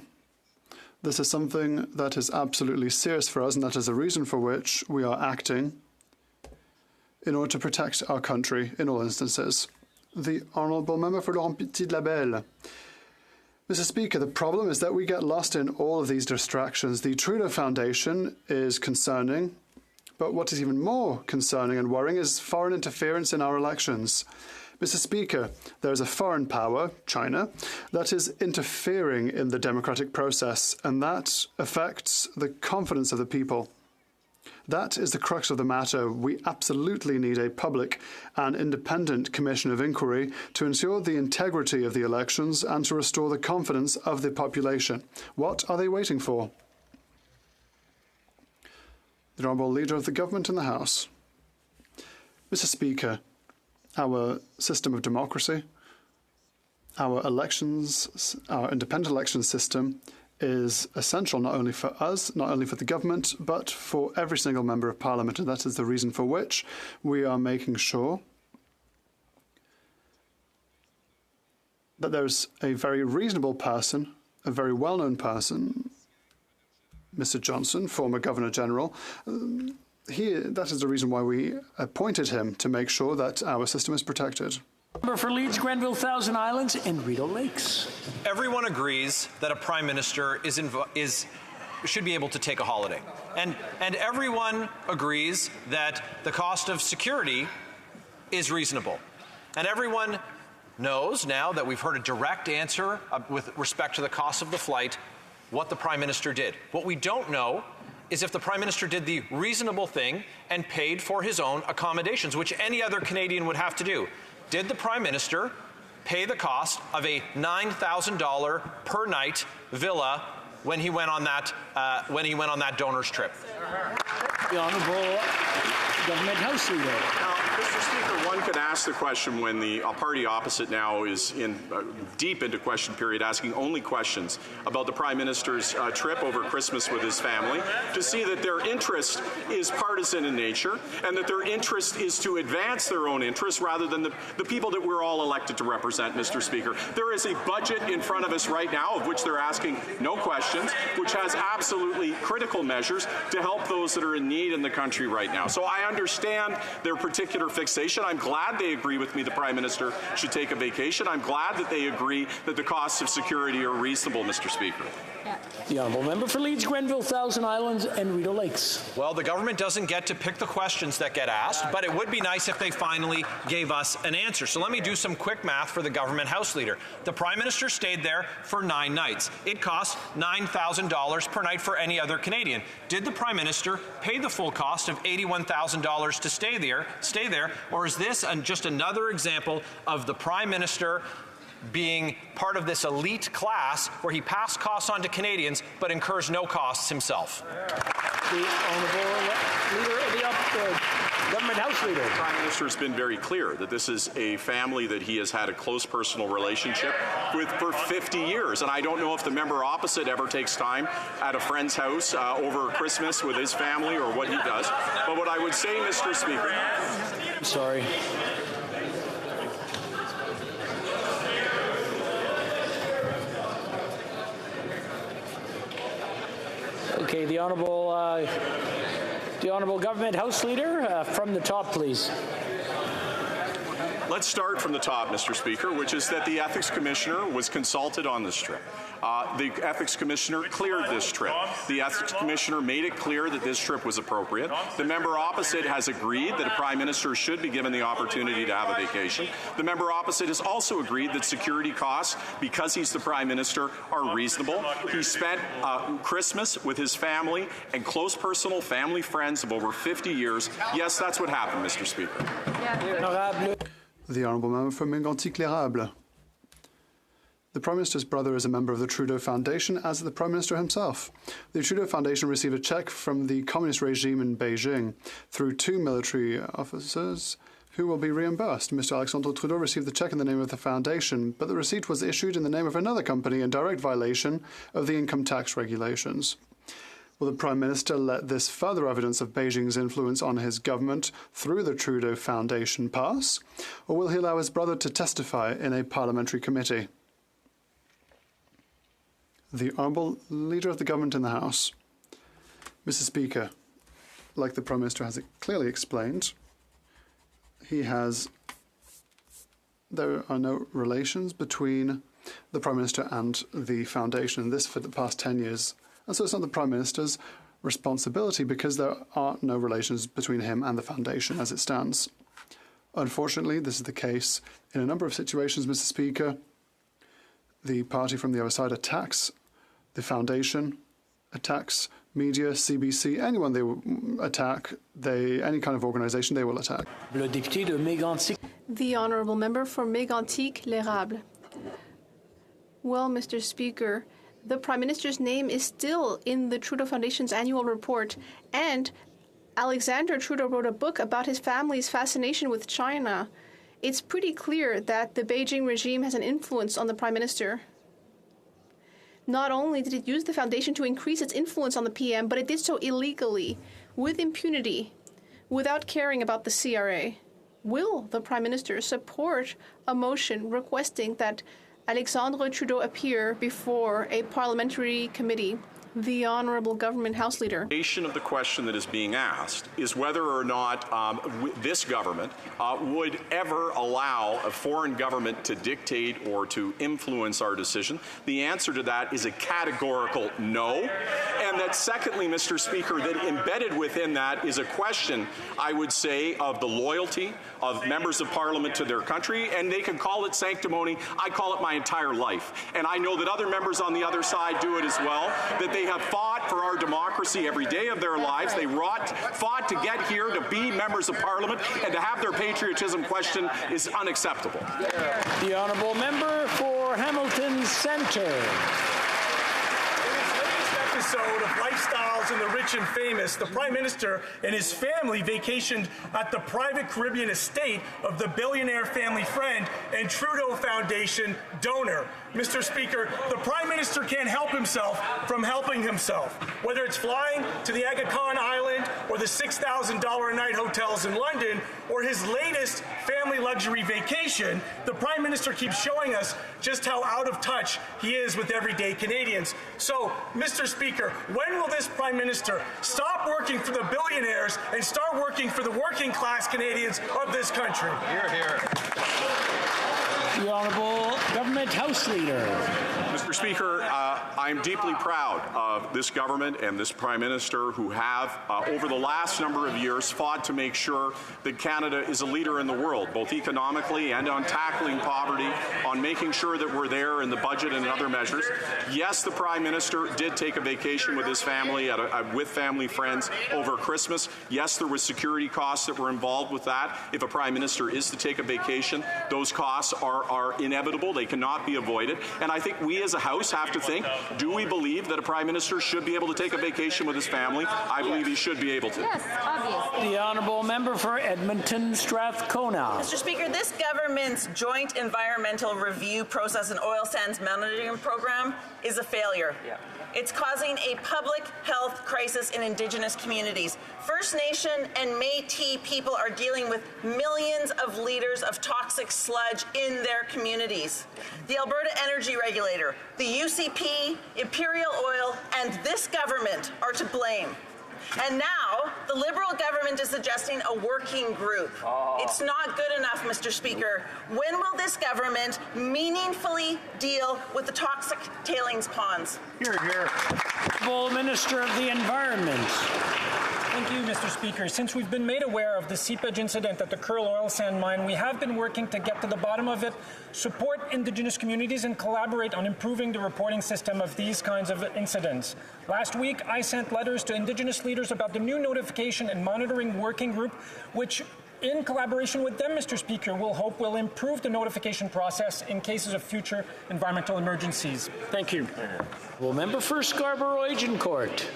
This is something that is absolutely serious for us, and that is a reason for which we are acting in order to protect our country in all instances. The Honourable Member for Laurent Petit-Labelle. Mr. Speaker, the problem is that we get lost in all of these distractions. The Trudeau Foundation is concerning, but what is even more concerning and worrying is foreign interference in our elections. Mr. Speaker, there is a foreign power, China, that is interfering in the democratic process, and that affects the confidence of the people. That is the crux of the matter. We absolutely need a public and independent commission of inquiry to ensure the integrity of the elections and to restore the confidence of the population. What are they waiting for? The Honourable Leader of the Government in the House. Mr. Speaker, our system of democracy, our elections, our independent election system is essential not only for us, not only for the government, but for every single member of Parliament. And that is the reason for which we are making sure that there's a very reasonable person, a very well-known person, Mr. Johnson, former Governor General. That is the reason why we appointed him, to make sure that our system is protected. Member for Leeds, Grenville, Thousand Islands, and Rideau Lakes. Everyone agrees that a Prime Minister should be able to take a holiday. And everyone agrees that the cost of security is reasonable. And everyone knows, now that we've heard a direct answer with respect to the cost of the flight, what the Prime Minister did. What we don't know is if the Prime Minister did the reasonable thing and paid for his own accommodations, which any other Canadian would have to do. Did the Prime Minister pay the cost of a $9,000 per night villa when he went on that donor's trip? The Honourable Government House Leader. Now, Mr. Speaker, one could ask the question when the party opposite now is deep into question period, asking only questions about the Prime Minister's trip over Christmas with his family, to see that their interest is partisan in nature and that their interest is to advance their own interests rather than the people that we're all elected to represent, Mr. Speaker. There is a budget in front of us right now of which they're asking no questions, which has absolutely critical measures to help those that are in need in the country right now. So I understand their particular fixation. I'm glad they agree with me the Prime Minister should take a vacation. I'm glad that they agree that the costs of security are reasonable, Mr. Speaker. The Honourable Member for Leeds, Grenville, Thousand Islands and Rideau Lakes. Well, the government doesn't get to pick the questions that get asked, but it would be nice if they finally gave us an answer. So let me do some quick math for the government House Leader. The Prime Minister stayed there for 9 nights. It cost $9,000 per night for any other Canadian. Did the Prime Minister pay the full cost of $81,000 to stay there, or is this just another example of the Prime Minister being part of this elite class where he passed costs on to Canadians but incurs no costs himself? The Honourable Leader of the Government House Leader. The Prime Minister has been very clear that this is a family that he has had a close personal relationship with for 50 years. And I don't know if the member opposite ever takes time at a friend's house over Christmas with his family or what he does. But what I would say, Mr. Speaker... I'm sorry. Okay, the Honourable Government House Leader, from the top, please. Let's start from the top, Mr. Speaker, which is that the Ethics Commissioner was consulted on this trip. The Ethics Commissioner cleared this trip. The Ethics Commissioner made it clear that this trip was appropriate. The member opposite has agreed that a Prime Minister should be given the opportunity to have a vacation. The member opposite has also agreed that security costs, because he's the Prime Minister, are reasonable. He spent Christmas with his family and close personal family friends of over 50 years. Yes, that's what happened, Mr. Speaker. The Honourable Member for Mégantic-L'Érable. The Prime Minister's brother is a member of the Trudeau Foundation, as is the Prime Minister himself. The Trudeau Foundation received a cheque from the communist regime in Beijing through 2 military officers who will be reimbursed. Mr. Alexandre Trudeau received the cheque in the name of the foundation, but the receipt was issued in the name of another company in direct violation of the income tax regulations. Will the Prime Minister let this further evidence of Beijing's influence on his government through the Trudeau Foundation pass, or will he allow his brother to testify in a parliamentary committee? The Honourable Leader of the Government in the House. Mr. Speaker, like the Prime Minister has clearly explained, there are no relations between the Prime Minister and the Foundation, and this for the past 10 years. And so it's not the Prime Minister's responsibility because there are no relations between him and the Foundation as it stands. Unfortunately, this is the case in a number of situations, Mr. Speaker. The party from the other side attacks the Foundation, attacks media, CBC, anyone they will attack, any kind of organisation they will attack. The Honourable Member for Mégantic-L'Érable. Well, Mr. Speaker, the Prime Minister's name is still in the Trudeau Foundation's annual report, and Alexander Trudeau wrote a book about his family's fascination with China. It's pretty clear that the Beijing regime has an influence on the Prime Minister. Not only did it use the foundation to increase its influence on the PM, but it did so illegally, with impunity, without caring about the CRA. Will the Prime Minister support a motion requesting that Alexandre Trudeau appear before a parliamentary committee? The Honourable Government House Leader. The question that is being asked is whether or not this government would ever allow a foreign government to dictate or to influence our decision. The answer to that is a categorical no. And that secondly, Mr. Speaker, that embedded within that is a question, I would say, of the loyalty of members of Parliament to their country, and they can call it sanctimony. I call it my entire life. And I know that other members on the other side do it as well, that they They have fought for our democracy every day of their lives. They fought to get here to be members of Parliament, and to have their patriotism questioned is unacceptable. The honourable member for Hamilton Centre. Episode of Lifestyles in the Rich and Famous, the Prime Minister and his family vacationed at the private Caribbean estate of the billionaire family friend and Trudeau Foundation donor. Mr. Speaker, the Prime Minister can't help himself from helping himself. Whether it's flying to the Aga Khan Island or the $6,000 a night hotels in London or his latest family luxury vacation, the Prime Minister keeps showing us just how out of touch he is with everyday Canadians. So, Mr. Speaker, when will this Prime Minister stop working for the billionaires and start working for the working class Canadians of this country? Hear, hear. The Honourable Government House Leader. Mr. Speaker, I'm deeply proud of this government and this Prime Minister who have, over the last number of years, fought to make sure that Canada is a leader in the world, both economically and on tackling poverty, on making sure that we're there in the budget and other measures. Yes, the Prime Minister did take a vacation with his family, with family friends over Christmas. Yes, there was security costs that were involved with that. If a Prime Minister is to take a vacation, those costs are inevitable. They cannot be avoided. And I think we as a House have to think, do we believe that a Prime Minister should be able to take a vacation with his family? I believe he should be able to. Yes, obviously. The honourable member for Edmonton Strathcona. Mr. Speaker, this government's joint environmental review process and oil sands monitoring program is a failure. It's causing a public health crisis in Indigenous communities. First Nation and Métis people are dealing with millions of liters of toxic sludge in their communities. The Alberta Energy Regulator, the UCP, Imperial Oil, and this government are to blame. And now, the Liberal government is suggesting a working group. It's not good enough, Mr. Speaker. When will this government meaningfully deal with the toxic tailings ponds? Hear, hear. Full Minister of the Environment. Thank you, Mr. Speaker. Since we've been made aware of the seepage incident at the Kearl oil sand mine, we have been working to get to the bottom of it, support Indigenous communities, and collaborate on improving the reporting system of these kinds of incidents. Last week, I sent letters to Indigenous leaders about the new notification and monitoring working group, which, in collaboration with them, Mr. Speaker, we'll hope will improve the notification process in cases of future environmental emergencies. Thank you. Well, member for Scarborough Agincourt.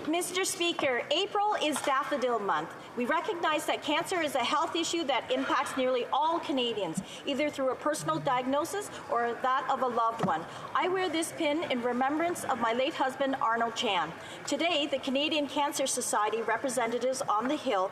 Mr. Speaker, April is Daffodil Month. We recognize that cancer is a health issue that impacts nearly all Canadians, either through a personal diagnosis or that of a loved one. I wear this pin in remembrance of my late husband, Arnold Chan. Today, the Canadian Cancer Society representatives on the Hill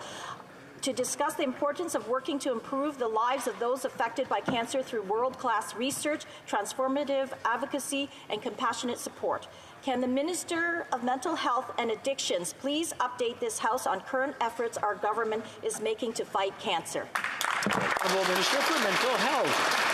to discuss the importance of working to improve the lives of those affected by cancer through world-class research, transformative advocacy, and compassionate support. Can the Minister of Mental Health and Addictions please update this House on current efforts our government is making to fight cancer? Honourable Minister for Mental Health.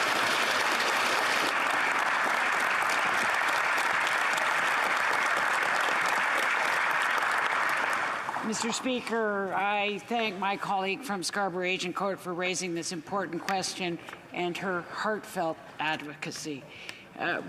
Mr. Speaker, I thank my colleague from Scarborough Agincourt for raising this important question and her heartfelt advocacy.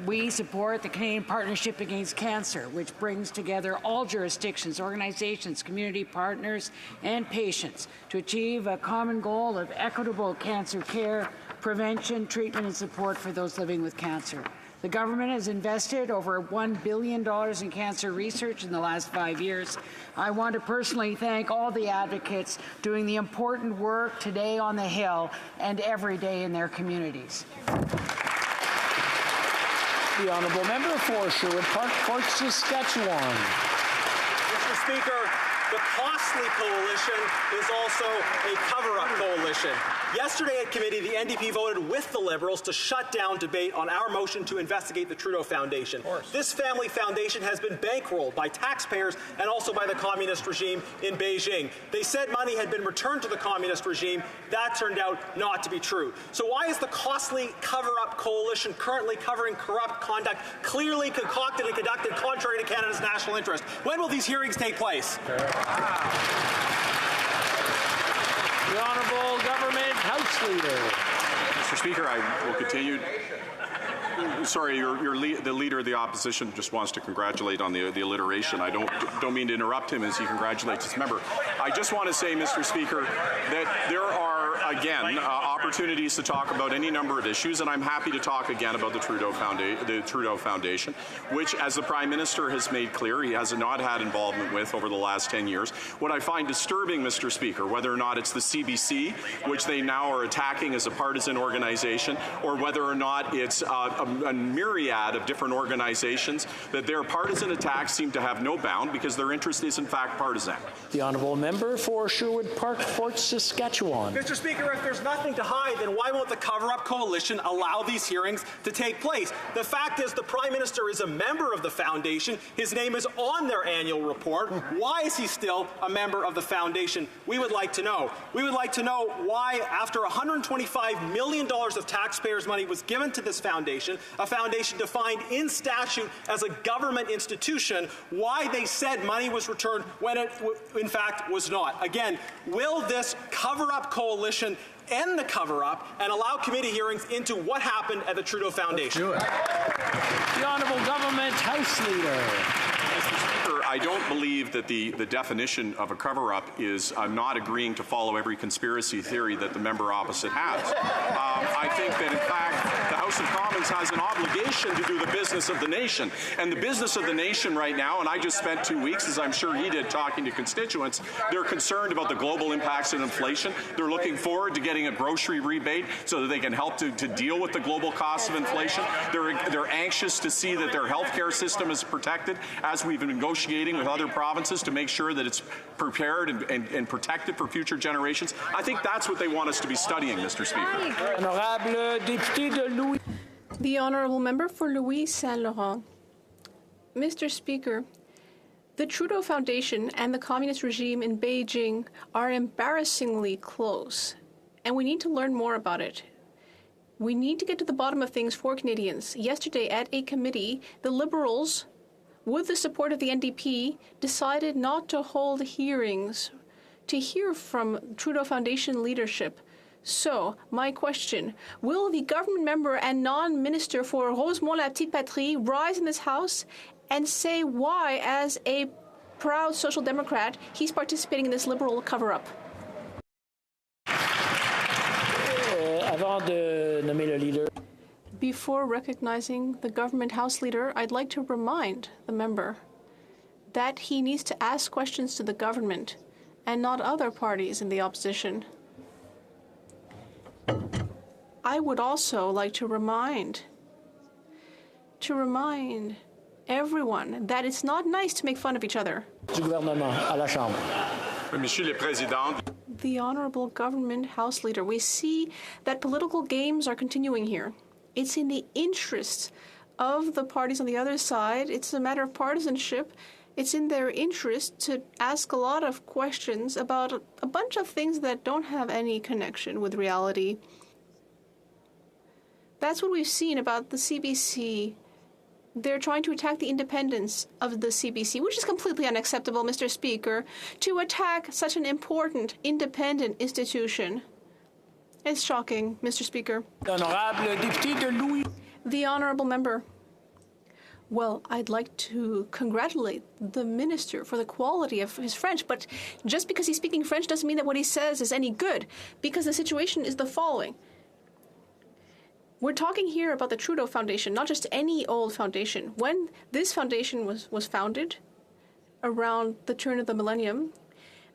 We support the Canadian Partnership Against Cancer, which brings together all jurisdictions, organizations, community partners, and patients to achieve a common goal of equitable cancer care, prevention, treatment, and support for those living with cancer. The government has invested over $1 billion in cancer research in the last 5 years. I want to personally thank all the advocates doing the important work today on the Hill and every day in their communities. The honourable member for Sherwood Park, Fort Saskatchewan. Mr. Speaker, the Costly Coalition is also a cover-up coalition. Yesterday at committee, the NDP voted with the Liberals to shut down debate on our motion to investigate the Trudeau Foundation. This family foundation has been bankrolled by taxpayers and also by the communist regime in Beijing. They said money had been returned to the communist regime. That turned out not to be true. So why is the Costly cover-up coalition currently covering corrupt conduct clearly concocted and conducted contrary to Canada's national interest? When will these hearings take place? The Honourable Government House Leader. Mr. Speaker, I will continue Sorry, the leader of the opposition just wants to congratulate on the alliteration. I don't mean to interrupt him as he congratulates his member. I just want to say, Mr. Speaker, that there are, again, opportunities to talk about any number of issues, and I'm happy to talk again about the Trudeau Foundation, which, as the Prime Minister has made clear, he has not had involvement with over the last 10 years. What I find disturbing, Mr. Speaker, whether or not it's the CBC, which they now are attacking as a partisan organization, or whether or not it's a myriad of different organizations, that their partisan attacks seem to have no bound because their interest is in fact partisan. The honourable member for Sherwood Park, Fort Saskatchewan. Mr. Speaker, if there's nothing to hide, then why won't the Cover-Up Coalition allow these hearings to take place? The fact is the Prime Minister is a member of the Foundation. His name is on their annual report. Why is he still a member of the Foundation? We would like to know. We would like to know why, after $125 million of taxpayers' money was given to this foundation, a foundation defined in statute as a government institution, why they said money was returned when it, in fact, was not. Again, will this Cover-Up Coalition end the cover-up and allow committee hearings into what happened at the Trudeau Foundation? The Honourable Government House Leader. I don't believe that the definition of a cover-up is not agreeing to follow every conspiracy theory that the member opposite has. I think that, in fact, the House of Commons has an obligation to do the business of the nation. And the business of the nation right now, and I just spent 2 weeks, as I'm sure he did, talking to constituents, they're concerned about the global impacts of inflation. They're looking forward to getting a grocery rebate so that they can help to deal with the global costs of inflation. They're anxious to see that their healthcare system is protected, as we've been negotiating with other provinces to make sure that it's prepared and protected for future generations. I think that's what they want us to be studying, Mr. Speaker. The Honourable Member for Louis Saint Laurent. Mr. Speaker, the Trudeau Foundation and the communist regime in Beijing are embarrassingly close, and we need to learn more about it. We need to get to the bottom of things for Canadians. Yesterday at a committee, the Liberals, with the support of the NDP, decided not to hold hearings to hear from Trudeau Foundation leadership. So, my question, will the government member and non-minister for Rosemont-la-Petite-Patrie rise in this House and say why, as a proud Social Democrat, he's participating in this Liberal cover-up? Avant de nommer le leader. Before recognizing the government House Leader, I'd like to remind the member that he needs to ask questions to the government and not other parties in the opposition. I would also like to remind everyone that it's not nice to make fun of each other. Du gouvernement à la Chambre. Monsieur le Président. The Honourable Government House Leader, we see that political games are continuing here. It's in the interests of the parties on the other side. It's a matter of partisanship. It's in their interest to ask a lot of questions about a bunch of things that don't have any connection with reality. That's what we've seen about the CBC. They're trying to attack the independence of the CBC, which is completely unacceptable, Mr. Speaker, to attack such an important, independent institution. It's shocking, Mr. Speaker. The Honourable Member. Well, I'd like to congratulate the Minister for the quality of his French, but just because he's speaking French doesn't mean that what he says is any good, because the situation is the following. We're talking here about the Trudeau Foundation, not just any old foundation. When this foundation was founded, around the turn of the millennium,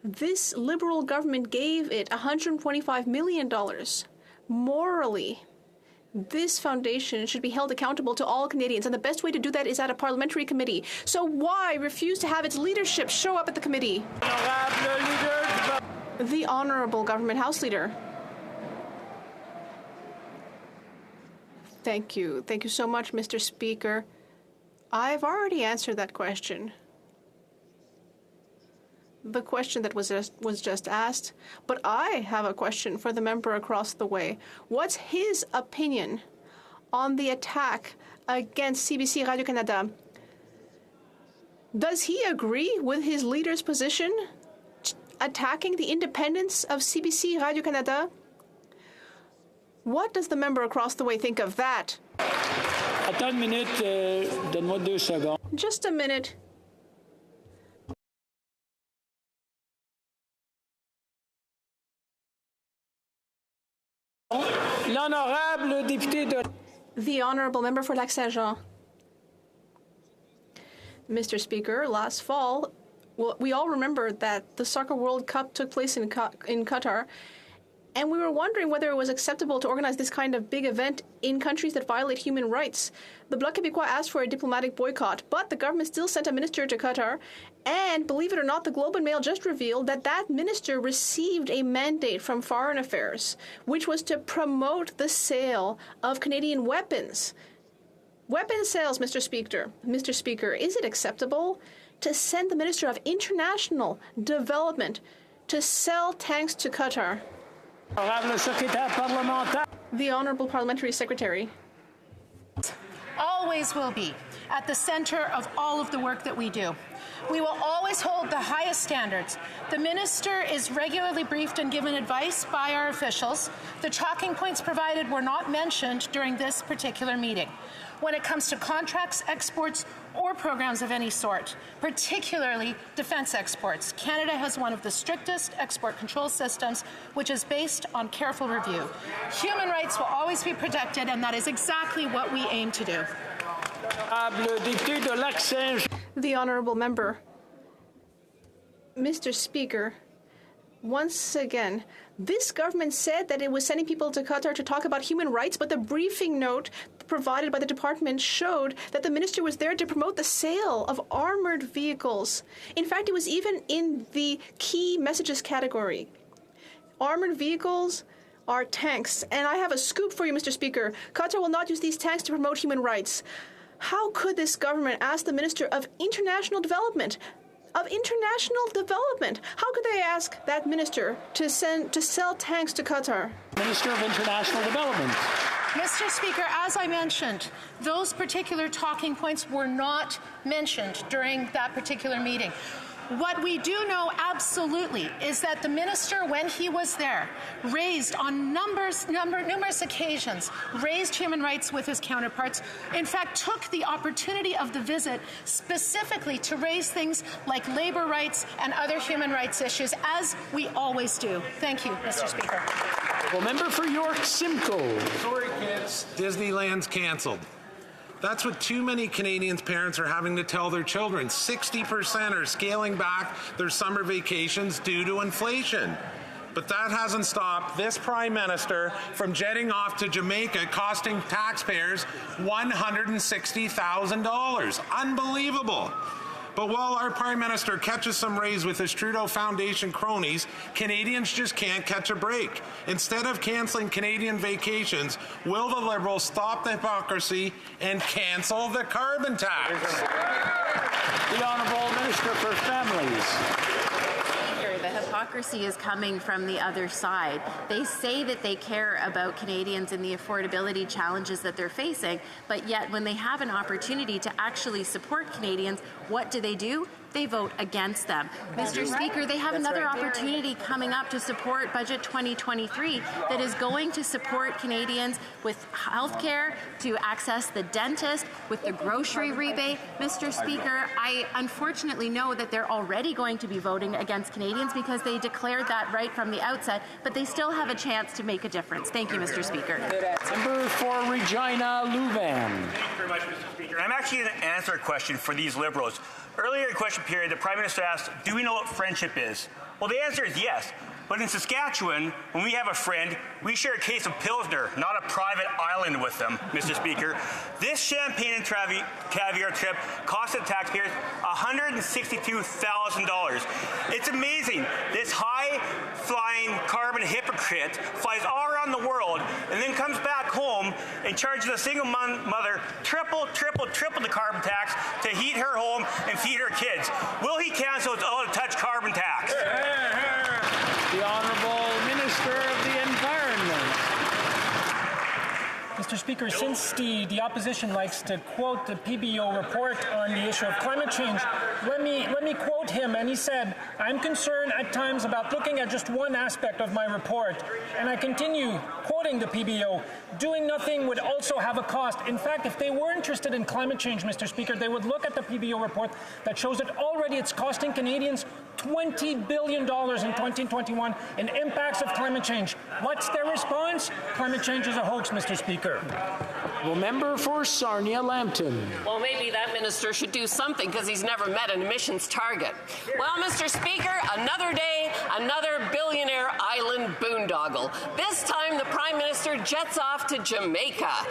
this Liberal government gave it $125 million. Morally, this foundation should be held accountable to all Canadians, and the best way to do that is at a parliamentary committee. So why refuse to have its leadership show up at the committee? The Honourable Government House Leader. Thank you. Thank you so much, Mr. Speaker. I've already answered that question. The question that was just asked, but I have a question for the member across the way. What's his opinion on the attack against CBC Radio-Canada? Does he agree with his leader's position, attacking the independence of CBC Radio-Canada? What does the member across the way think of that? Attends une minute, donne-moi 2 secondes. Just a minute. L'honorable député de... The honorable member for Lac-Saint-Jean. Mr. Speaker, last fall, we all remember that the Soccer World Cup took place in Qatar, and we were wondering whether it was acceptable to organize this kind of big event in countries that violate human rights. The Bloc Québécois asked for a diplomatic boycott, but the government still sent a minister to Qatar, and believe it or not, the Globe and Mail just revealed that that minister received a mandate from Foreign Affairs, which was to promote the sale of Canadian weapons. Weapon sales, Mr. Speaker. Mr. Speaker, is it acceptable to send the Minister of International Development to sell tanks to Qatar? The Honorable Parliamentary Secretary. Always will be at the center of all of the work that we do. We will always hold the highest standards. The minister is regularly briefed and given advice by our officials. The talking points provided were not mentioned during this particular meeting. When it comes to contracts, exports, or programs of any sort, particularly defense exports, Canada has one of the strictest export control systems, which is based on careful review. Human rights will always be protected, and that is exactly what we aim to do. The honourable member. Mr. Speaker, once again, this government said that it was sending people to Qatar to talk about human rights, but the briefing note provided by the department showed that the minister was there to promote the sale of armored vehicles. In fact, it was even in the key messages category. Armored vehicles are tanks, and I have a scoop for you, Mr. Speaker. Qatar will not use these tanks to promote human rights. How could this government ask the Minister of International Development? How could they ask that minister to sell tanks to Qatar? Minister of International Development. Mr. Speaker, as I mentioned, those particular talking points were not mentioned during that particular meeting. What we do know absolutely is that the minister, when he was there, raised on numerous occasions, raised human rights with his counterparts. In fact, took the opportunity of the visit specifically to raise things like labor rights and other human rights issues, as we always do. Thank you, Mr. Speaker. Well, member for York Simcoe. Sorry, kids. Disneyland's canceled. That's what too many Canadians' parents are having to tell their children. 60% are scaling back their summer vacations due to inflation. But that hasn't stopped this Prime Minister from jetting off to Jamaica, costing taxpayers $160,000. Unbelievable. But while our Prime Minister catches some rays with his Trudeau Foundation cronies, Canadians just can't catch a break. Instead of cancelling Canadian vacations, will the Liberals stop the hypocrisy and cancel the carbon tax? The Honourable Minister for Families. The hypocrisy is coming from the other side. They say that they care about Canadians and the affordability challenges that they're facing, but yet when they have an opportunity to actually support Canadians, what do? They vote against them. Mr. Speaker, they have another opportunity coming up to support Budget 2023 that is going to support Canadians with health care, to access the dentist, with the grocery rebate. Mr. Speaker, I unfortunately know that they're already going to be voting against Canadians because they declared that right from the outset, but they still have a chance to make a difference. Thank you, Mr. Speaker. Member for Regina Louvain. Thank you very much, Mr. Speaker. I'm actually going to answer a question for these Liberals. Earlier in the question period, the Prime Minister asked, do we know what friendship is? Well, the answer is yes. But in Saskatchewan, when we have a friend, we share a case of Pilsner, not a private island with them, Mr. Speaker. This champagne and caviar trip costed taxpayers $162,000. It's amazing. This high-flying carbon hypocrite flies all around the world and then comes back home and charges a single mother triple the carbon tax to heat her home and feed her kids. Will he cancel his out-of-touch carbon tax? The Honourable Minister of the Environment. Mr. Speaker, since the opposition likes to quote the PBO report on the issue of climate change, let me quote him. And he said, "I'm concerned at times about looking at just one aspect of my report." And I continue quoting the PBO, "Doing nothing would also have a cost." In fact, if they were interested in climate change, Mr. Speaker, they would look at the PBO report that shows that already it's costing Canadians $20 billion in 2021 in impacts of climate change. What's their response? Climate change is a hoax, Mr. Speaker. Well, member for Sarnia-Lambton. Well, maybe that minister should do something because he's never met an emissions target. Well, Mr. Speaker, another day, another billionaire island boondoggle. This time, the Prime Minister jets off to Jamaica,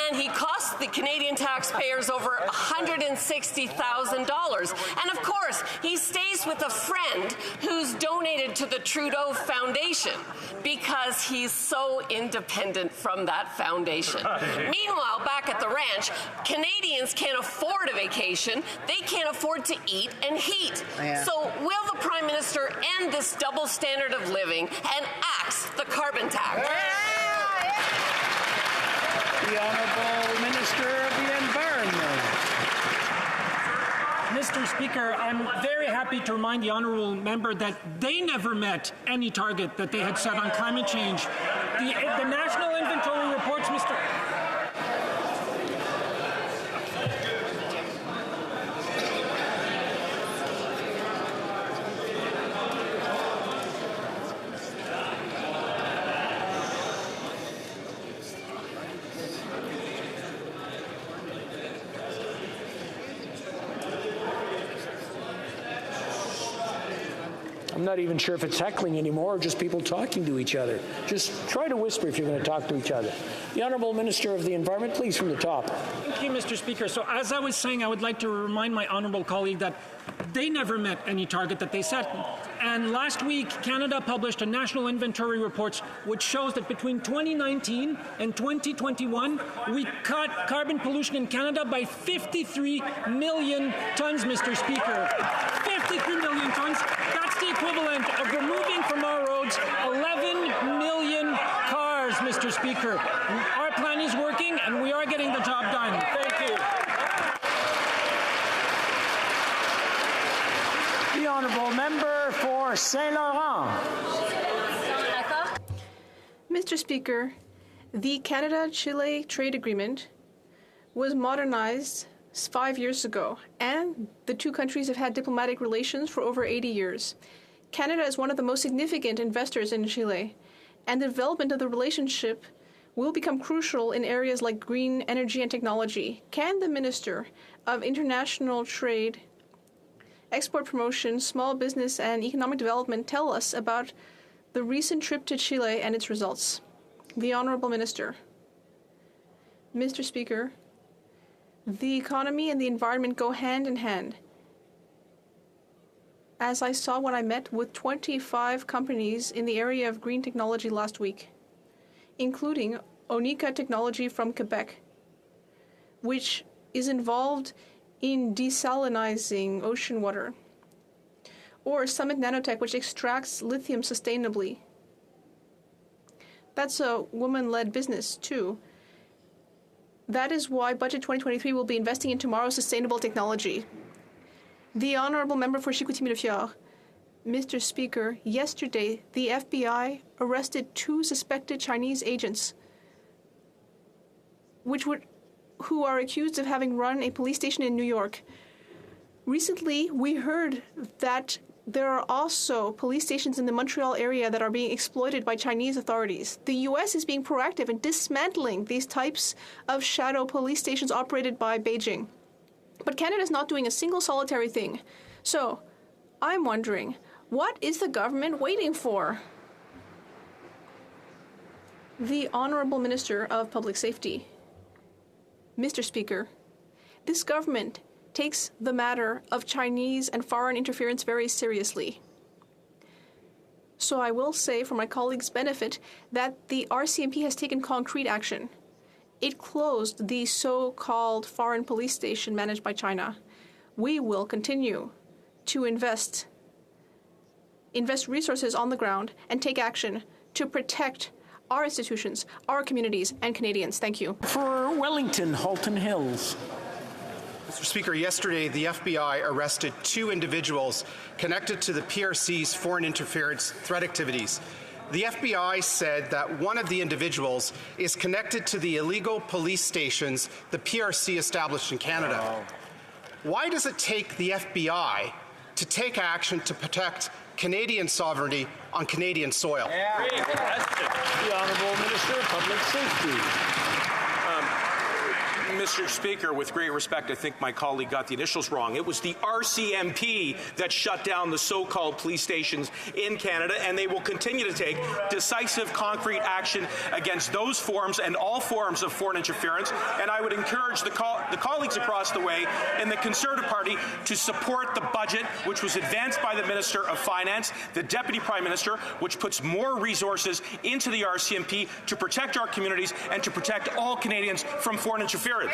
and he costs the Canadian taxpayers over $160,000. And of course, he stays with a friend who's donated to the Trudeau Foundation because he's so independent from that foundation. Meanwhile, back at the ranch, Canadians can't afford a vacation. They can't afford to eat and heat. Yeah. So will the Prime Minister end this double standard of living and axe the carbon tax? The Honourable Minister of the Environment. Mr. Speaker, I'm very happy to remind the honourable member that they never met any target that they had set on climate change. The National Inventory reports, Mr. I'm not even sure if it's heckling anymore or just people talking to each other. Just try to whisper if you're going to talk to each other. The Honourable Minister of the Environment, please, from the top. Thank you, Mr. Speaker. So as I was saying, I would like to remind my honourable colleague that they never met any target that they set. And last week, Canada published a national inventory report which shows that between 2019 and 2021, we cut carbon pollution in Canada by 53 million tons, Mr. Speaker. 53 million tons. That's the equivalent of removing from our roads 11 million cars, Mr. Speaker. Our plan is working, and we are getting the job done. Thank you. The Honourable Member for Saint Laurent. Mr. Speaker, the Canada-Chile trade agreement was modernized 5 years ago, and the two countries have had diplomatic relations for over 80 years. Canada is one of the most significant investors in Chile, and the development of the relationship will become crucial in areas like green energy and technology. Can the Minister of International Trade, Export Promotion, Small Business and Economic Development tell us about the recent trip to Chile and its results? The Honourable Minister. Mr. Speaker, the economy and the environment go hand in hand. As I saw when I met with 25 companies in the area of green technology last week, including Onika Technology from Quebec, which is involved in desalinizing ocean water, or Summit Nanotech, which extracts lithium sustainably. That's a woman-led business, too. That is why Budget 2023 will be investing in tomorrow's sustainable technology. The Honourable Member for Chicoutimi-Le-Fjord. Mr. Speaker, yesterday the FBI arrested 2 suspected Chinese agents who are accused of having run a police station in New York. Recently, we heard that there are also police stations in the Montreal area that are being exploited by Chinese authorities. The U.S. is being proactive in dismantling these types of shadow police stations operated by Beijing. But Canada is not doing a single solitary thing. So, I'm wondering, what is the government waiting for? The Honourable Minister of Public Safety. Mr. Speaker, this government takes the matter of Chinese and foreign interference very seriously. So I will say, for my colleagues' benefit, that the RCMP has taken concrete action. It closed the so-called foreign police station managed by China. We will continue to invest resources on the ground and take action to protect our institutions, our communities, and Canadians. Thank you. For Wellington, Halton Hills. Mr. Speaker, yesterday the FBI arrested 2 individuals connected to the PRC's foreign interference threat activities. The FBI said that one of the individuals is connected to the illegal police stations the PRC established in Canada. Why does it take the FBI to take action to protect Canadian sovereignty on Canadian soil? Great question. The Honourable Minister of Public Safety. Mr. Speaker, with great respect, I think my colleague got the initials wrong. It was the RCMP that shut down the so-called police stations in Canada, and they will continue to take decisive, concrete action against those forms and all forms of foreign interference. And I would encourage the colleagues across the way in the Conservative Party to support the budget, which was advanced by the Minister of Finance, the Deputy Prime Minister, which puts more resources into the RCMP to protect our communities and to protect all Canadians from foreign interference.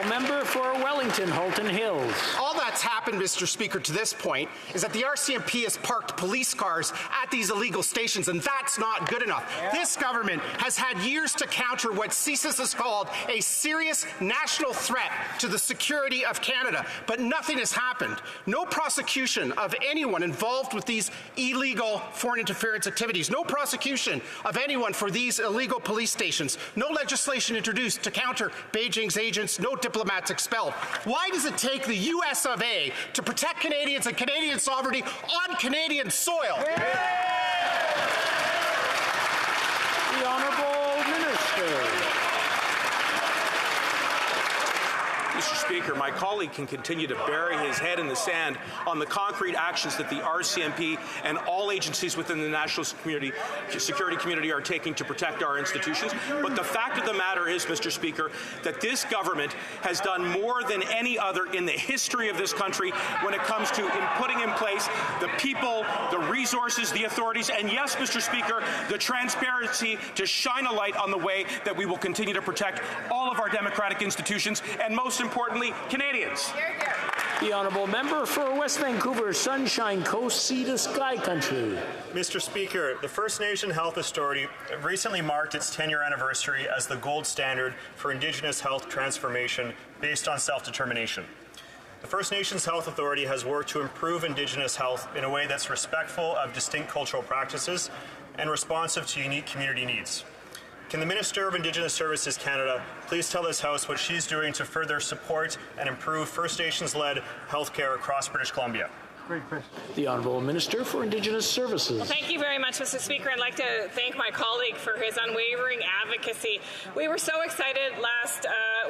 Member for Wellington, Halton Hills. All that's happened, Mr. Speaker, to this point is that the RCMP has parked police cars at these illegal stations, and that's not good enough. This government has had years to counter what CSIS has called a serious national threat to the security of Canada, but nothing has happened. No prosecution of anyone involved with these illegal foreign interference activities. No prosecution of anyone for these illegal police stations. No legislation introduced to counter Beijing's agents. No diplomats expelled. Why does it take the U.S. of A. to protect Canadians and Canadian sovereignty on Canadian soil? The Honourable Minister. Mr. Speaker, my colleague can continue to bury his head in the sand on the concrete actions that the RCMP and all agencies within the national security community are taking to protect our institutions. But the fact of the matter is, Mr. Speaker, that this government has done more than any other in the history of this country when it comes to putting in place the people, the resources, the authorities, and yes, Mr. Speaker, the transparency to shine a light on the way that we will continue to protect all of our democratic institutions and, most importantly, Canadians. The Honourable Member for West Vancouver, Sunshine Coast, Sea to Sky Country. Mr. Speaker, the First Nation Health Authority recently marked its 10-year anniversary as the gold standard for Indigenous health transformation based on self-determination. The First Nations Health Authority has worked to improve Indigenous health in a way that's respectful of distinct cultural practices and responsive to unique community needs. Can the Minister of Indigenous Services Canada please tell this House what she's doing to further support and improve First Nations-led healthcare across British Columbia? The Honourable Minister for Indigenous Services. Well, thank you very much, Mr. Speaker. I'd like to thank my colleague for his unwavering advocacy. We were so excited last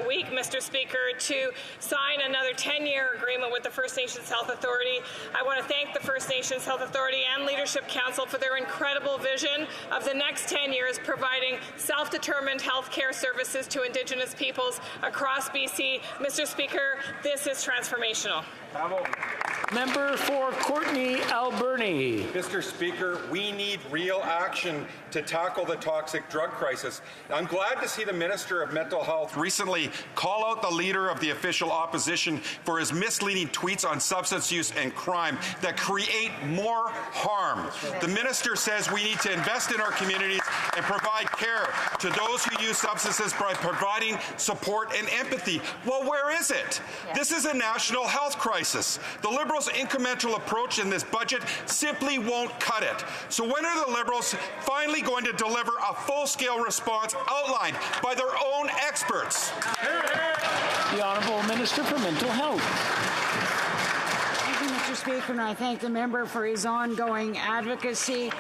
week, Mr. Speaker, to sign another 10-year agreement with the First Nations Health Authority. I want to thank the First Nations Health Authority and Leadership Council for their incredible vision of the next 10 years providing self-determined health care services to Indigenous peoples across BC. Mr. Speaker, this is transformational. Member for Courtenay, Alberni. Mr. Speaker, we need real action to tackle the toxic drug crisis. I'm glad to see the Minister of Mental Health recently call out the leader of the official opposition for his misleading tweets on substance use and crime that create more harm. The Minister says we need to invest in our communities and provide care to those who use substances by providing support and empathy. Well, where is it? This is a national health crisis. The Liberals' incremental approach in this budget simply won't cut it. So when are the Liberals finally going to deliver a full-scale response outlined by their own experts? The Honourable Minister for Mental Health. Thank you, Mr. Speaker, and I thank the member for his ongoing advocacy.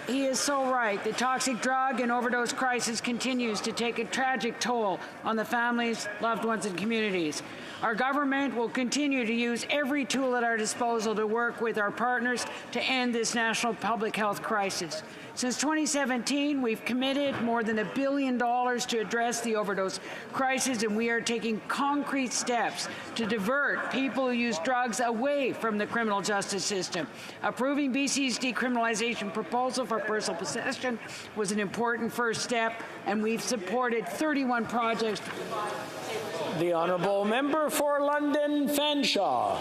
He is so right. The toxic drug and overdose crisis continues to take a tragic toll on the families, loved ones, and communities. Our government will continue to use every tool at our disposal to work with our partners to end this national public health crisis. Since 2017, we've committed more than $1 billion to address the overdose crisis, and we are taking concrete steps to divert people who use drugs away from the criminal justice system. Approving BC's decriminalization proposal for personal possession was an important first step, and we've supported 31 projects. The Honourable Member for London, Fanshawe.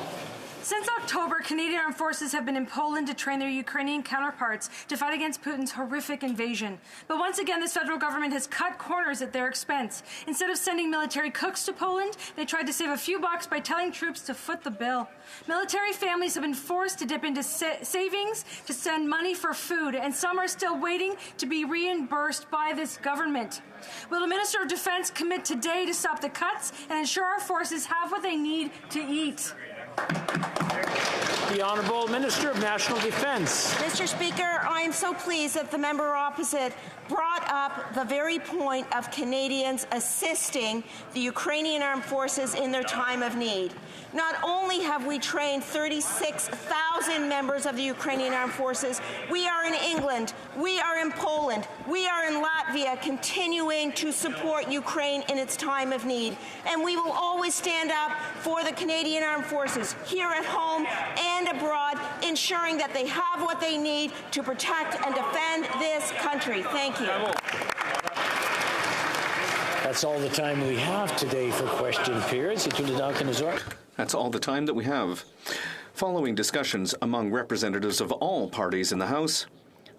Since October, Canadian Armed Forces have been in Poland to train their Ukrainian counterparts to fight against Putin's horrific invasion. But once again, this federal government has cut corners at their expense. Instead of sending military cooks to Poland, they tried to save a few bucks by telling troops to foot the bill. Military families have been forced to dip into savings to send money for food, and some are still waiting to be reimbursed by this government. Will the Minister of Defense commit today to stop the cuts and ensure our forces have what they need to eat? The Honourable Minister of National Defence. Mr. Speaker, I am so pleased that the member opposite brought up the very point of Canadians assisting the Ukrainian armed forces in their time of need. Not only have we trained 36,000 members of the Ukrainian armed forces, we are in England, we are in Poland, we are in Latvia continuing to support Ukraine in its time of need. And we will always stand up for the Canadian armed forces here at home and abroad, ensuring that they have what they need to protect and defend this country. Thank you. That's all the time we have today for question periods. That's all the time that we have. Following discussions among representatives of all parties in the House,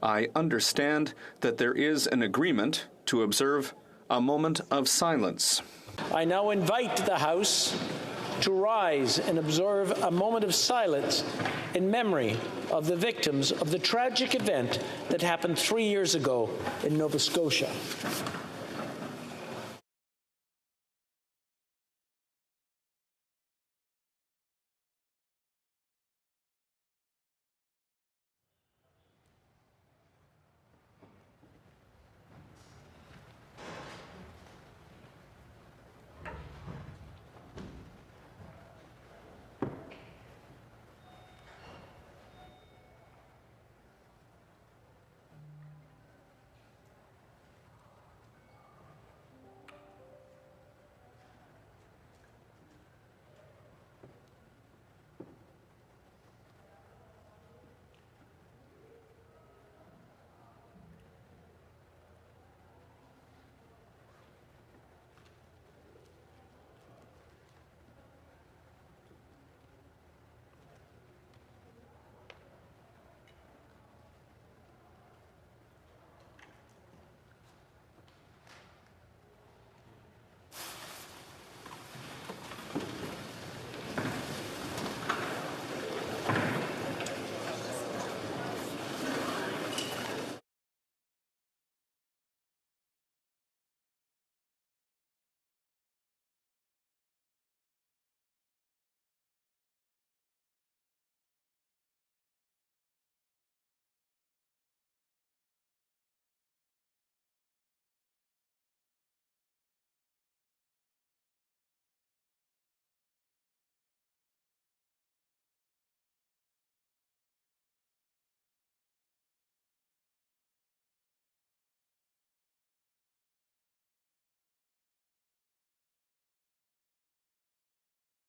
I understand that there is an agreement to observe a moment of silence. I now invite the House to rise and observe a moment of silence in memory of the victims of the tragic event that happened 3 years ago in Nova Scotia.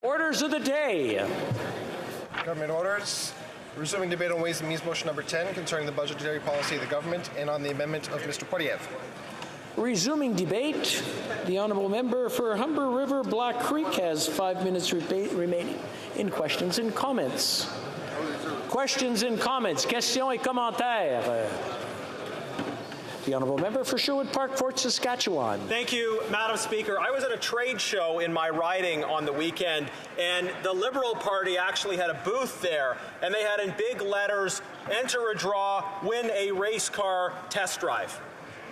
Orders of the day. Government orders. Resuming debate on Ways and Means motion number 10 concerning the budgetary policy of the government and on the amendment of Mr. Poilievre. Resuming debate, the Honourable Member for Humber River Black Creek has 5 minutes remaining in questions and comments. Questions and comments. Questions et commentaires. The Honourable Member for Sherwood Park, Fort Saskatchewan. Thank you, Madam Speaker. I was at a trade show in my riding on the weekend, and the Liberal Party actually had a booth there, and they had in big letters, enter a draw, win a race car test drive.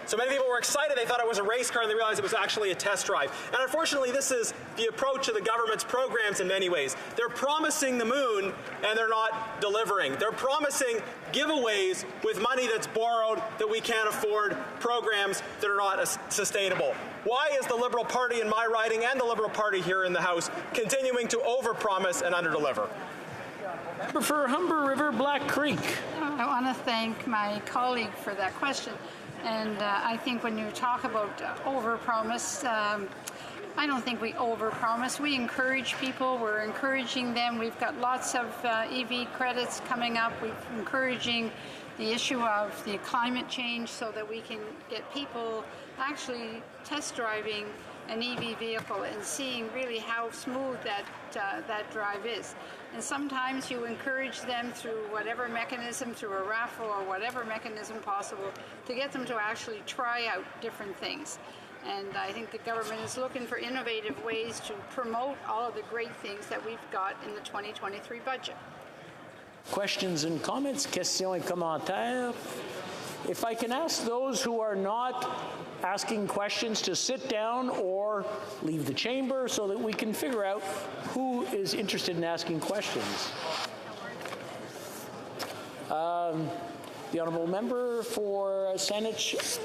So many people were excited. They thought it was a race car, and they realized it was actually a test drive. And unfortunately, this is the approach of the government's programs in many ways. They're promising the moon, and they're not delivering. They're promising giveaways with money that's borrowed that we can't afford, programs that are not sustainable. Why is the Liberal Party in my riding and the Liberal Party here in the House continuing to overpromise and underdeliver? For Humber River Black Creek. I want to thank my colleague for that question. And I think when you talk about overpromise, I don't think we overpromise. We encourage people. We're encouraging them. We've got lots of EV credits coming up. We're encouraging the issue of the climate change so that we can get people actually test driving an EV vehicle and seeing really how smooth that drive is. And sometimes you encourage them through whatever mechanism, through a raffle or whatever mechanism possible, to get them to actually try out different things. And I think the government is looking for innovative ways to promote all of the great things that we've got in the 2023 budget. Questions and comments? Questions et commentaires? If I can ask those who are not asking questions to sit down or leave the chamber so that we can figure out who is interested in asking questions. The Honourable Member for Saanich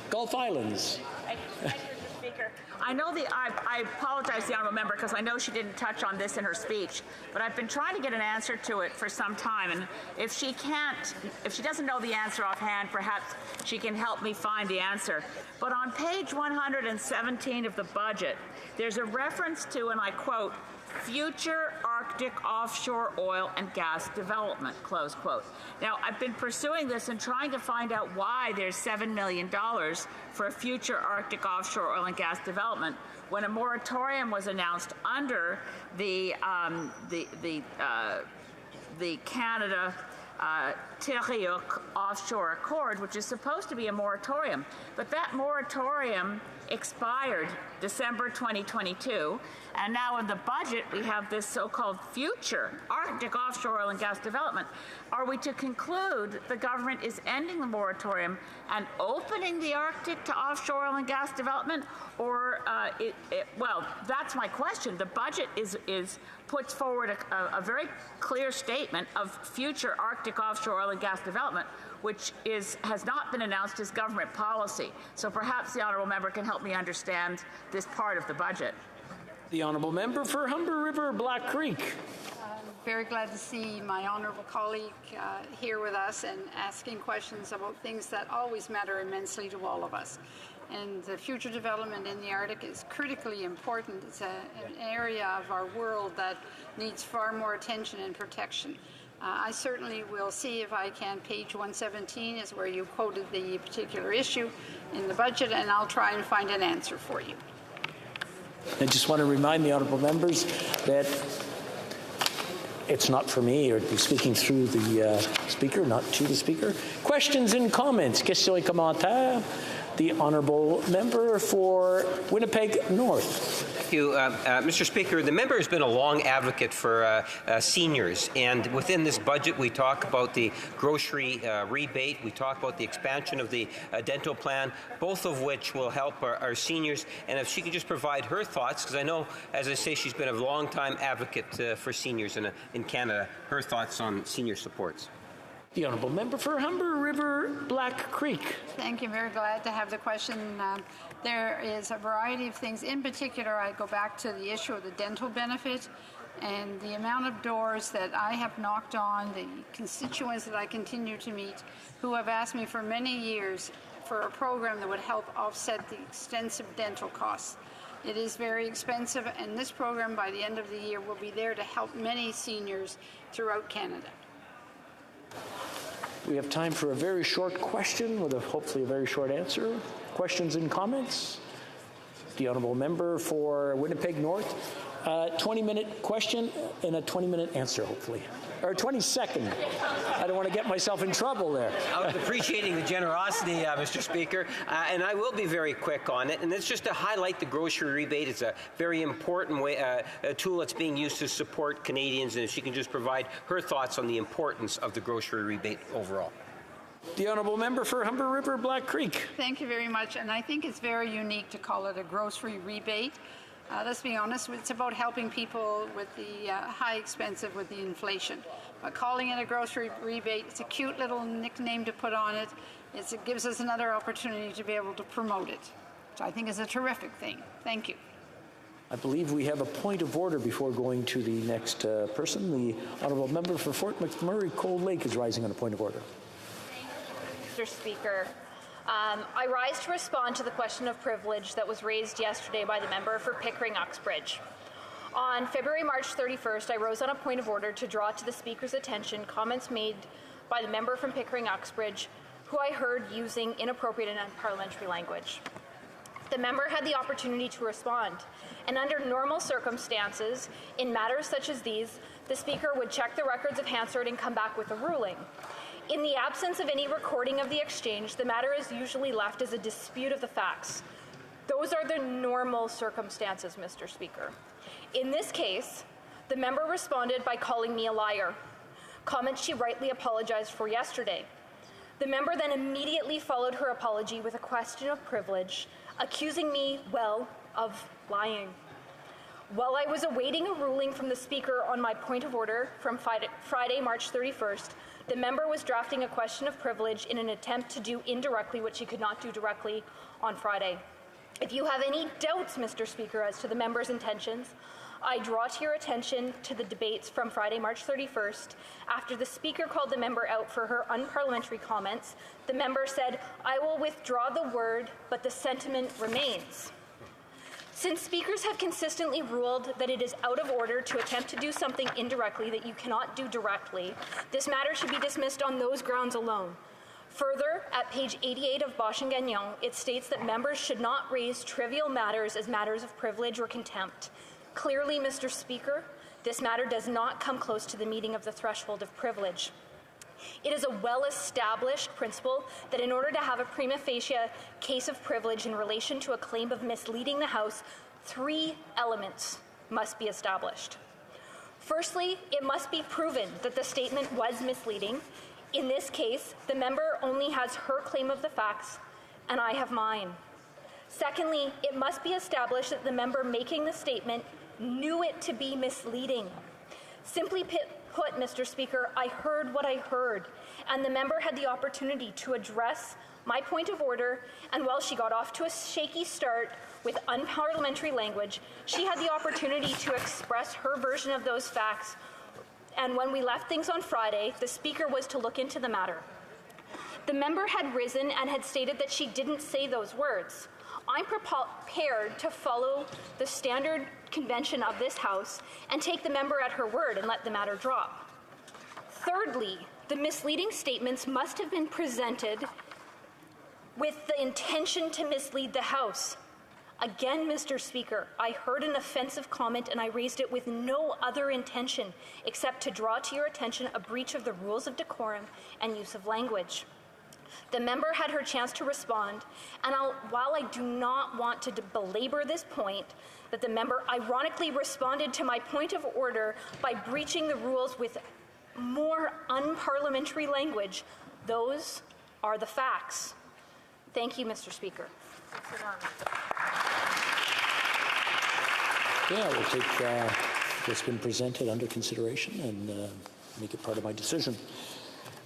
Gulf Islands. Thank you, Mr. Speaker. I know I apologize to the honourable member because I know she didn't touch on this in her speech, but I've been trying to get an answer to it for some time, and if she doesn't know the answer offhand, perhaps she can help me find the answer. But on page 117 of the budget, there's a reference to, and I quote, future Arctic offshore oil and gas development, close quote. Now, I've been pursuing this and trying to find out why there's $7 million for a future Arctic offshore oil and gas development when a moratorium was announced under the Canada Tiriuk Offshore Accord, which is supposed to be a moratorium. But that moratorium expired December 2022, and now in the budget we have this so-called future Arctic offshore oil and gas development. Are we to conclude the government is ending the moratorium and opening the Arctic to offshore oil and gas development, or well, that's my question. The budget puts forward a very clear statement of future Arctic offshore oil and gas development, which has not been announced as government policy. So perhaps the honourable member can help me understand this part of the budget. The Honourable Member for Humber River Black Creek. Very glad to see my honourable colleague here with us and asking questions about things that always matter immensely to all of us. And the future development in the Arctic is critically important. It's an area of our world that needs far more attention and protection. I certainly will see if I can. Page 117 is where you quoted the particular issue in the budget, and I'll try and find an answer for you. I just want to remind the honourable members that it's not for me, or speaking through the speaker, not to the speaker. Questions and comments. Questions et commentaires. The honourable member for Winnipeg North. Thank you, Mr. Speaker. The member has been a long advocate for seniors, and within this budget we talk about the grocery rebate, we talk about the expansion of the dental plan, both of which will help our seniors. And if she could just provide her thoughts, because I know, as I say, she's been a long-time advocate for seniors in Canada, her thoughts on senior supports. The honourable member for Humber River Black Creek. Thank you. Very glad to have the question. There is a variety of things. In particular, I go back to the issue of the dental benefit and the amount of doors that I have knocked on, the constituents that I continue to meet who have asked me for many years for a program that would help offset the extensive dental costs. It is very expensive, and this program by the end of the year will be there to help many seniors throughout Canada. We have time for a very short question with hopefully a very short answer. Questions and comments? The honourable member for Winnipeg North. 20-minute question and a 20-minute answer, hopefully. Or 20-second. I don't want to get myself in trouble there. I was appreciating the generosity, Mr. Speaker, and I will be very quick on it. And it's just to highlight the grocery rebate. It's a very important a tool that's being used to support Canadians, and if she can just provide her thoughts on the importance of the grocery rebate overall. The honourable member for Humber River Black Creek. Thank you very much, and I think it's very unique to call it a grocery rebate. Let's be honest, it's about helping people with the high expensive with the inflation. But calling it a grocery rebate, it's a cute little nickname to put on it. It gives us another opportunity to be able to promote it. So I think it's a terrific thing. Thank you. I believe we have a point of order before going to the next person. The honourable member for Fort McMurray Cold Lake is rising on a point of order. Mr. Speaker. I rise to respond to the question of privilege that was raised yesterday by the member for Pickering-Uxbridge. On March 31st, I rose on a point of order to draw to the Speaker's attention comments made by the member from Pickering-Uxbridge, who I heard using inappropriate and unparliamentary language. The member had the opportunity to respond, and under normal circumstances, in matters such as these, the Speaker would check the records of Hansard and come back with a ruling. In the absence of any recording of the exchange, the matter is usually left as a dispute of the facts. Those are the normal circumstances, Mr. Speaker. In this case, the member responded by calling me a liar, comments she rightly apologized for yesterday. The member then immediately followed her apology with a question of privilege, accusing me, well, of lying. While I was awaiting a ruling from the Speaker on my point of order from Friday, March 31st, the member was drafting a question of privilege in an attempt to do indirectly what she could not do directly on Friday. If you have any doubts, Mr. Speaker, as to the member's intentions, I draw to your attention to the debates from Friday, March 31st. After the Speaker called the member out for her unparliamentary comments, the member said, "I will withdraw the word, but the sentiment remains." Since speakers have consistently ruled that it is out of order to attempt to do something indirectly that you cannot do directly, this matter should be dismissed on those grounds alone. Further, at page 88 of Bosch and Gagnon, it states that members should not raise trivial matters as matters of privilege or contempt. Clearly, Mr. Speaker, this matter does not come close to the meeting of the threshold of privilege. It is a well-established principle that in order to have a prima facie case of privilege in relation to a claim of misleading the House, 3 elements must be established. Firstly, it must be proven that the statement was misleading. In this case, the member only has her claim of the facts, and I have mine. Secondly, it must be established that the member making the statement knew it to be misleading. Simply put, Mr. Speaker, I heard what I heard, and the member had the opportunity to address my point of order, and while she got off to a shaky start with unparliamentary language, she had the opportunity to express her version of those facts, and when we left things on Friday, the Speaker was to look into the matter. The member had risen and had stated that she didn't say those words. I'm prepared to follow the standard convention of this House and take the member at her word and let the matter drop. Thirdly, the misleading statements must have been presented with the intention to mislead the House. Again, Mr. Speaker, I heard an offensive comment and I raised it with no other intention except to draw to your attention a breach of the rules of decorum and use of language. The member had her chance to respond, and while I do not want to belabor this point, that the member ironically responded to my point of order by breaching the rules with more unparliamentary language, those are the facts. Thank you, Mr. Speaker. Yeah, we'll take what's been presented under consideration and make it part of my decision.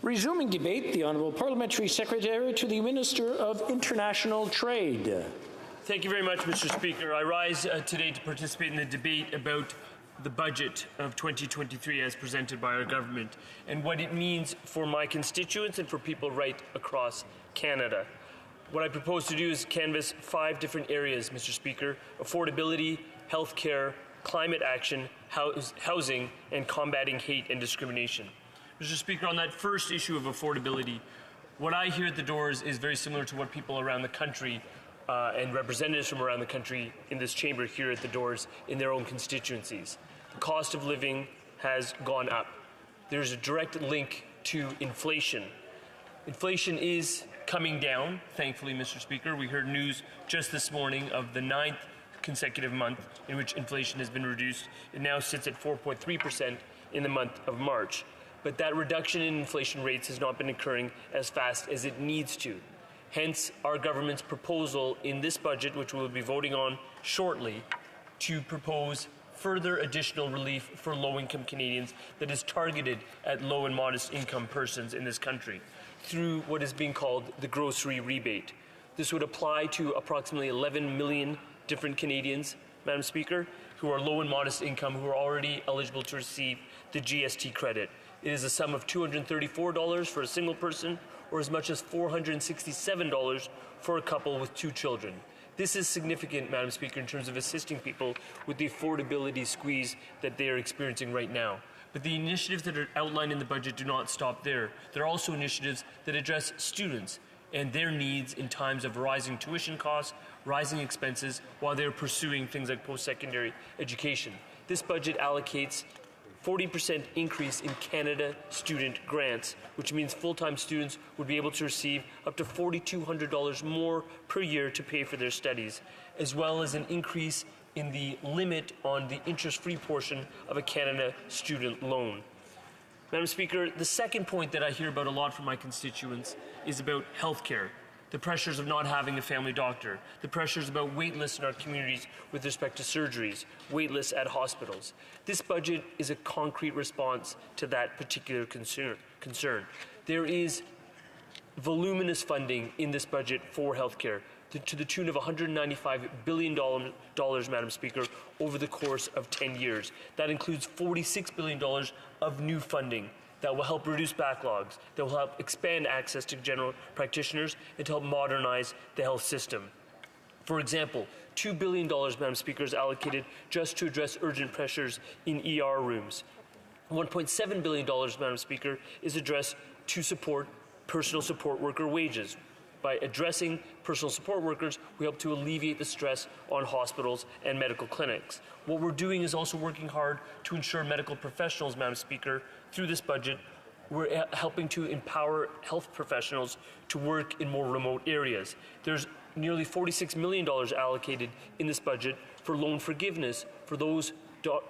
Resuming debate, the Honourable Parliamentary Secretary to the Minister of International Trade. Thank you very much, Mr. Speaker. I rise today to participate in the debate about the budget of 2023 as presented by our government and what it means for my constituents and for people right across Canada. What I propose to do is canvass 5 different areas, Mr. Speaker: affordability, healthcare, climate action, housing, and combating hate and discrimination. Mr. Speaker, on that first issue of affordability, what I hear at the doors is very similar to what people around the country and representatives from around the country in this chamber hear at the doors in their own constituencies. The cost of living has gone up. There's a direct link to inflation. Inflation is coming down, thankfully, Mr. Speaker. We heard news just this morning of the 9th consecutive month in which inflation has been reduced. It now sits at 4.3% in the month of March. But that reduction in inflation rates has not been occurring as fast as it needs to. Hence, our government's proposal in this budget, which we'll be voting on shortly, to propose further additional relief for low-income Canadians that is targeted at low and modest income persons in this country through what is being called the grocery rebate. This would apply to approximately 11 million different Canadians, Madam Speaker, who are low and modest income, who are already eligible to receive the GST credit. It is a sum of $234 for a single person, or as much as $467 for a couple with 2 children. This is significant, Madam Speaker, in terms of assisting people with the affordability squeeze that they are experiencing right now. But the initiatives that are outlined in the budget do not stop there. There are also initiatives that address students and their needs in times of rising tuition costs, rising expenses, while they're pursuing things like post-secondary education. This budget allocates 40% increase in Canada student grants, which means full-time students would be able to receive up to $4,200 more per year to pay for their studies, as well as an increase in the limit on the interest-free portion of a Canada student loan. Madam Speaker, the second point that I hear about a lot from my constituents is about healthcare. The pressures of not having a family doctor, the pressures about wait lists in our communities with respect to surgeries, wait lists at hospitals. This budget is a concrete response to that particular concern. There is voluminous funding in this budget for healthcare, to the tune of $195 billion, Madam Speaker, over the course of 10 years. That includes $46 billion of new funding that will help reduce backlogs, that will help expand access to general practitioners, and to help modernize the health system. For example, $2 billion, Madam Speaker, is allocated just to address urgent pressures in ER rooms. $1.7 billion, Madam Speaker, is addressed to support personal support worker wages. By addressing personal support workers, we help to alleviate the stress on hospitals and medical clinics. What we're doing is also working hard to ensure medical professionals, Madam Speaker, through this budget, we're helping to empower health professionals to work in more remote areas. There's nearly $46 million allocated in this budget for loan forgiveness for those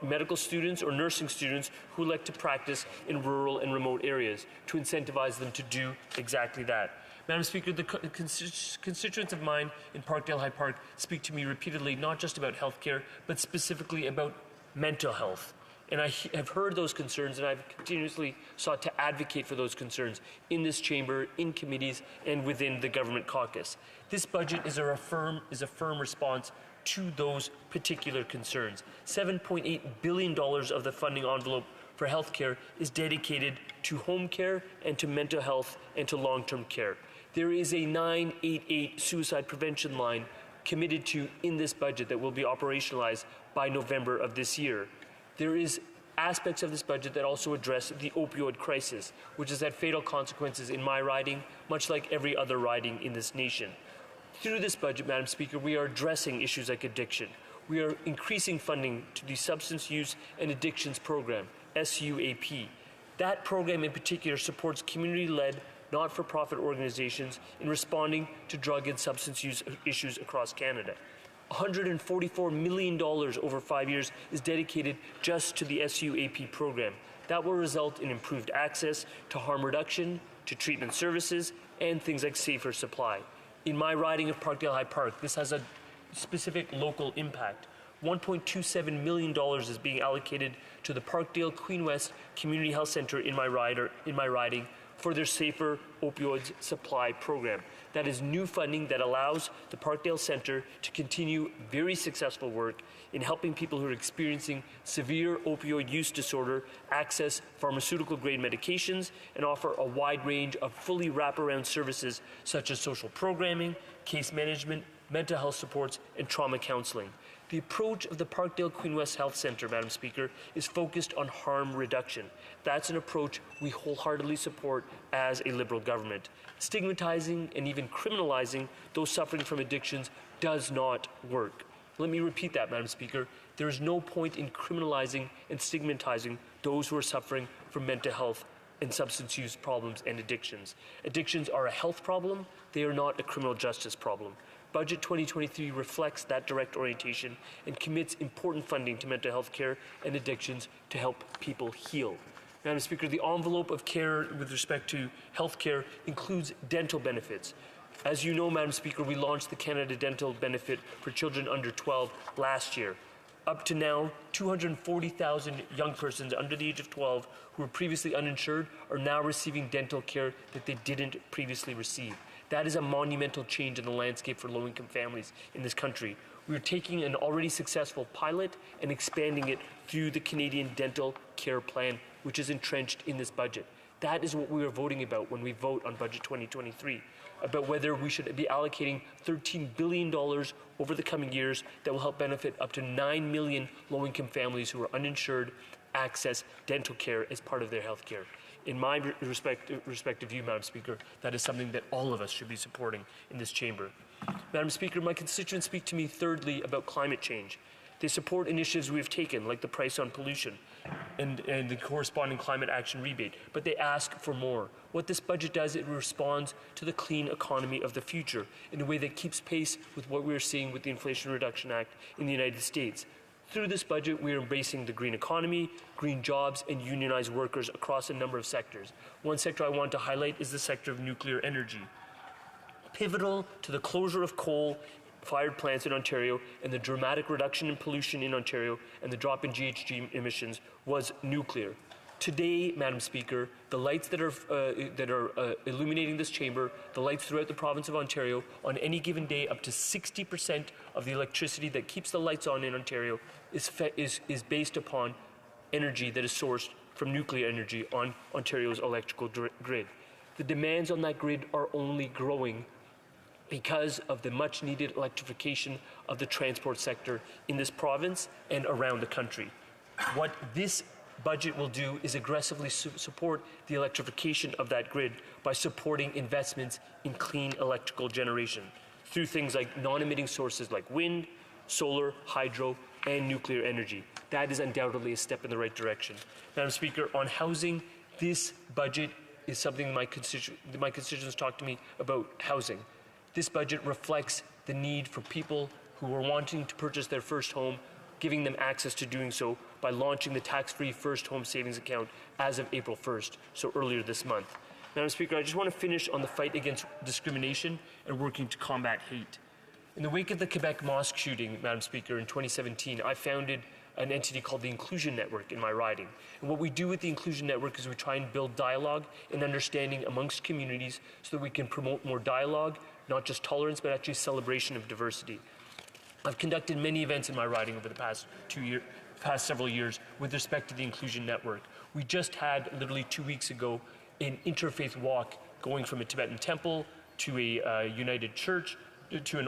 medical students or nursing students who elect to practice in rural and remote areas, to incentivize them to do exactly that. Madam Speaker, the constituents of mine in Parkdale High Park speak to me repeatedly, not just about healthcare, but specifically about mental health. And I have heard those concerns, and I've continuously sought to advocate for those concerns in this chamber, in committees, and within the government caucus. This budget is a firm response to those particular concerns. $7.8 billion of the funding envelope for healthcare is dedicated to home care and to mental health and to long-term care. There is a 988 suicide prevention line committed to in this budget that will be operationalized by November of this year. There is aspects of this budget that also address the opioid crisis, which has had fatal consequences in my riding, much like every other riding in this nation. Through this budget, Madam Speaker, we are addressing issues like addiction. We are increasing funding to the Substance Use and Addictions Program, SUAP. That program in particular supports community-led, not-for-profit organizations in responding to drug and substance use issues across Canada. $144 million over 5 years is dedicated just to the SUAP program. That will result in improved access to harm reduction, to treatment services, and things like safer supply. In my riding of Parkdale High Park, this has a specific local impact. $1.27 million is being allocated to the Parkdale Queen West Community Health Centre in my riding for their Safer Opioids Supply program. That is new funding that allows the Parkdale Centre to continue very successful work in helping people who are experiencing severe opioid use disorder access pharmaceutical-grade medications and offer a wide range of fully wraparound services such as social programming, case management, mental health supports, and trauma counseling. The approach of the Parkdale Queen West Health Centre, Madam Speaker, is focused on harm reduction. That's an approach we wholeheartedly support as a Liberal government. Stigmatizing and even criminalizing those suffering from addictions does not work. Let me repeat that, Madam Speaker. There is no point in criminalizing and stigmatizing those who are suffering from mental health and substance use problems and addictions. Addictions are a health problem. They are not a criminal justice problem. Budget 2023 reflects that direct orientation and commits important funding to mental health care and addictions to help people heal. Madam Speaker, the envelope of care with respect to health care includes dental benefits. As you know, Madam Speaker, we launched the Canada Dental Benefit for children under 12 last year. Up to now, 240,000 young persons under the age of 12 who were previously uninsured are now receiving dental care that they didn't previously receive. That is a monumental change in the landscape for low-income families in this country. We are taking an already successful pilot and expanding it through the Canadian Dental Care Plan, which is entrenched in this budget. That is what we are voting about when we vote on Budget 2023, about whether we should be allocating $13 billion over the coming years that will help benefit up to 9 million low-income families who are uninsured access dental care as part of their health care. In my respective view, Madam Speaker, that is something that all of us should be supporting in this chamber. Madam Speaker, my constituents speak to me thirdly about climate change. They support initiatives we have taken, like the price on pollution and the corresponding climate action rebate, but they ask for more. What this budget does, it responds to the clean economy of the future in a way that keeps pace with what we're seeing with the Inflation Reduction Act in the United States. Through this budget, we are embracing the green economy, green jobs, and unionized workers across a number of sectors. One sector I want to highlight is the sector of nuclear energy. Pivotal to the closure of coal-fired plants in Ontario and the dramatic reduction in pollution in Ontario and the drop in GHG emissions was nuclear. Today, Madam Speaker, the lights that are illuminating this chamber, the lights throughout the province of Ontario, on any given day, up to 60% of the electricity that keeps the lights on in Ontario is based upon energy that is sourced from nuclear energy on Ontario's electrical grid. The demands on that grid are only growing because of the much-needed electrification of the transport sector in this province and around the country. What this budget will do is aggressively support the electrification of that grid by supporting investments in clean electrical generation through things like non-emitting sources like wind, solar, hydro, and nuclear energy. That is undoubtedly a step in the right direction. Madam Speaker, on housing, this budget is something my constituents talk to me about housing. This budget reflects the need for people who are wanting to purchase their first home, giving them access to doing so by launching the tax-free first home savings account as of April 1st, so earlier this month. Madam Speaker, I just want to finish on the fight against discrimination and working to combat hate. In the wake of the Quebec mosque shooting, Madam Speaker, in 2017, I founded an entity called the Inclusion Network in my riding. And what we do with the Inclusion Network is we try and build dialogue and understanding amongst communities so that we can promote more dialogue, not just tolerance, but actually celebration of diversity. I've conducted many events in my riding over the past several years with respect to the Inclusion Network. We just had, literally 2 weeks ago, an interfaith walk going from a Tibetan temple to a United Church, to an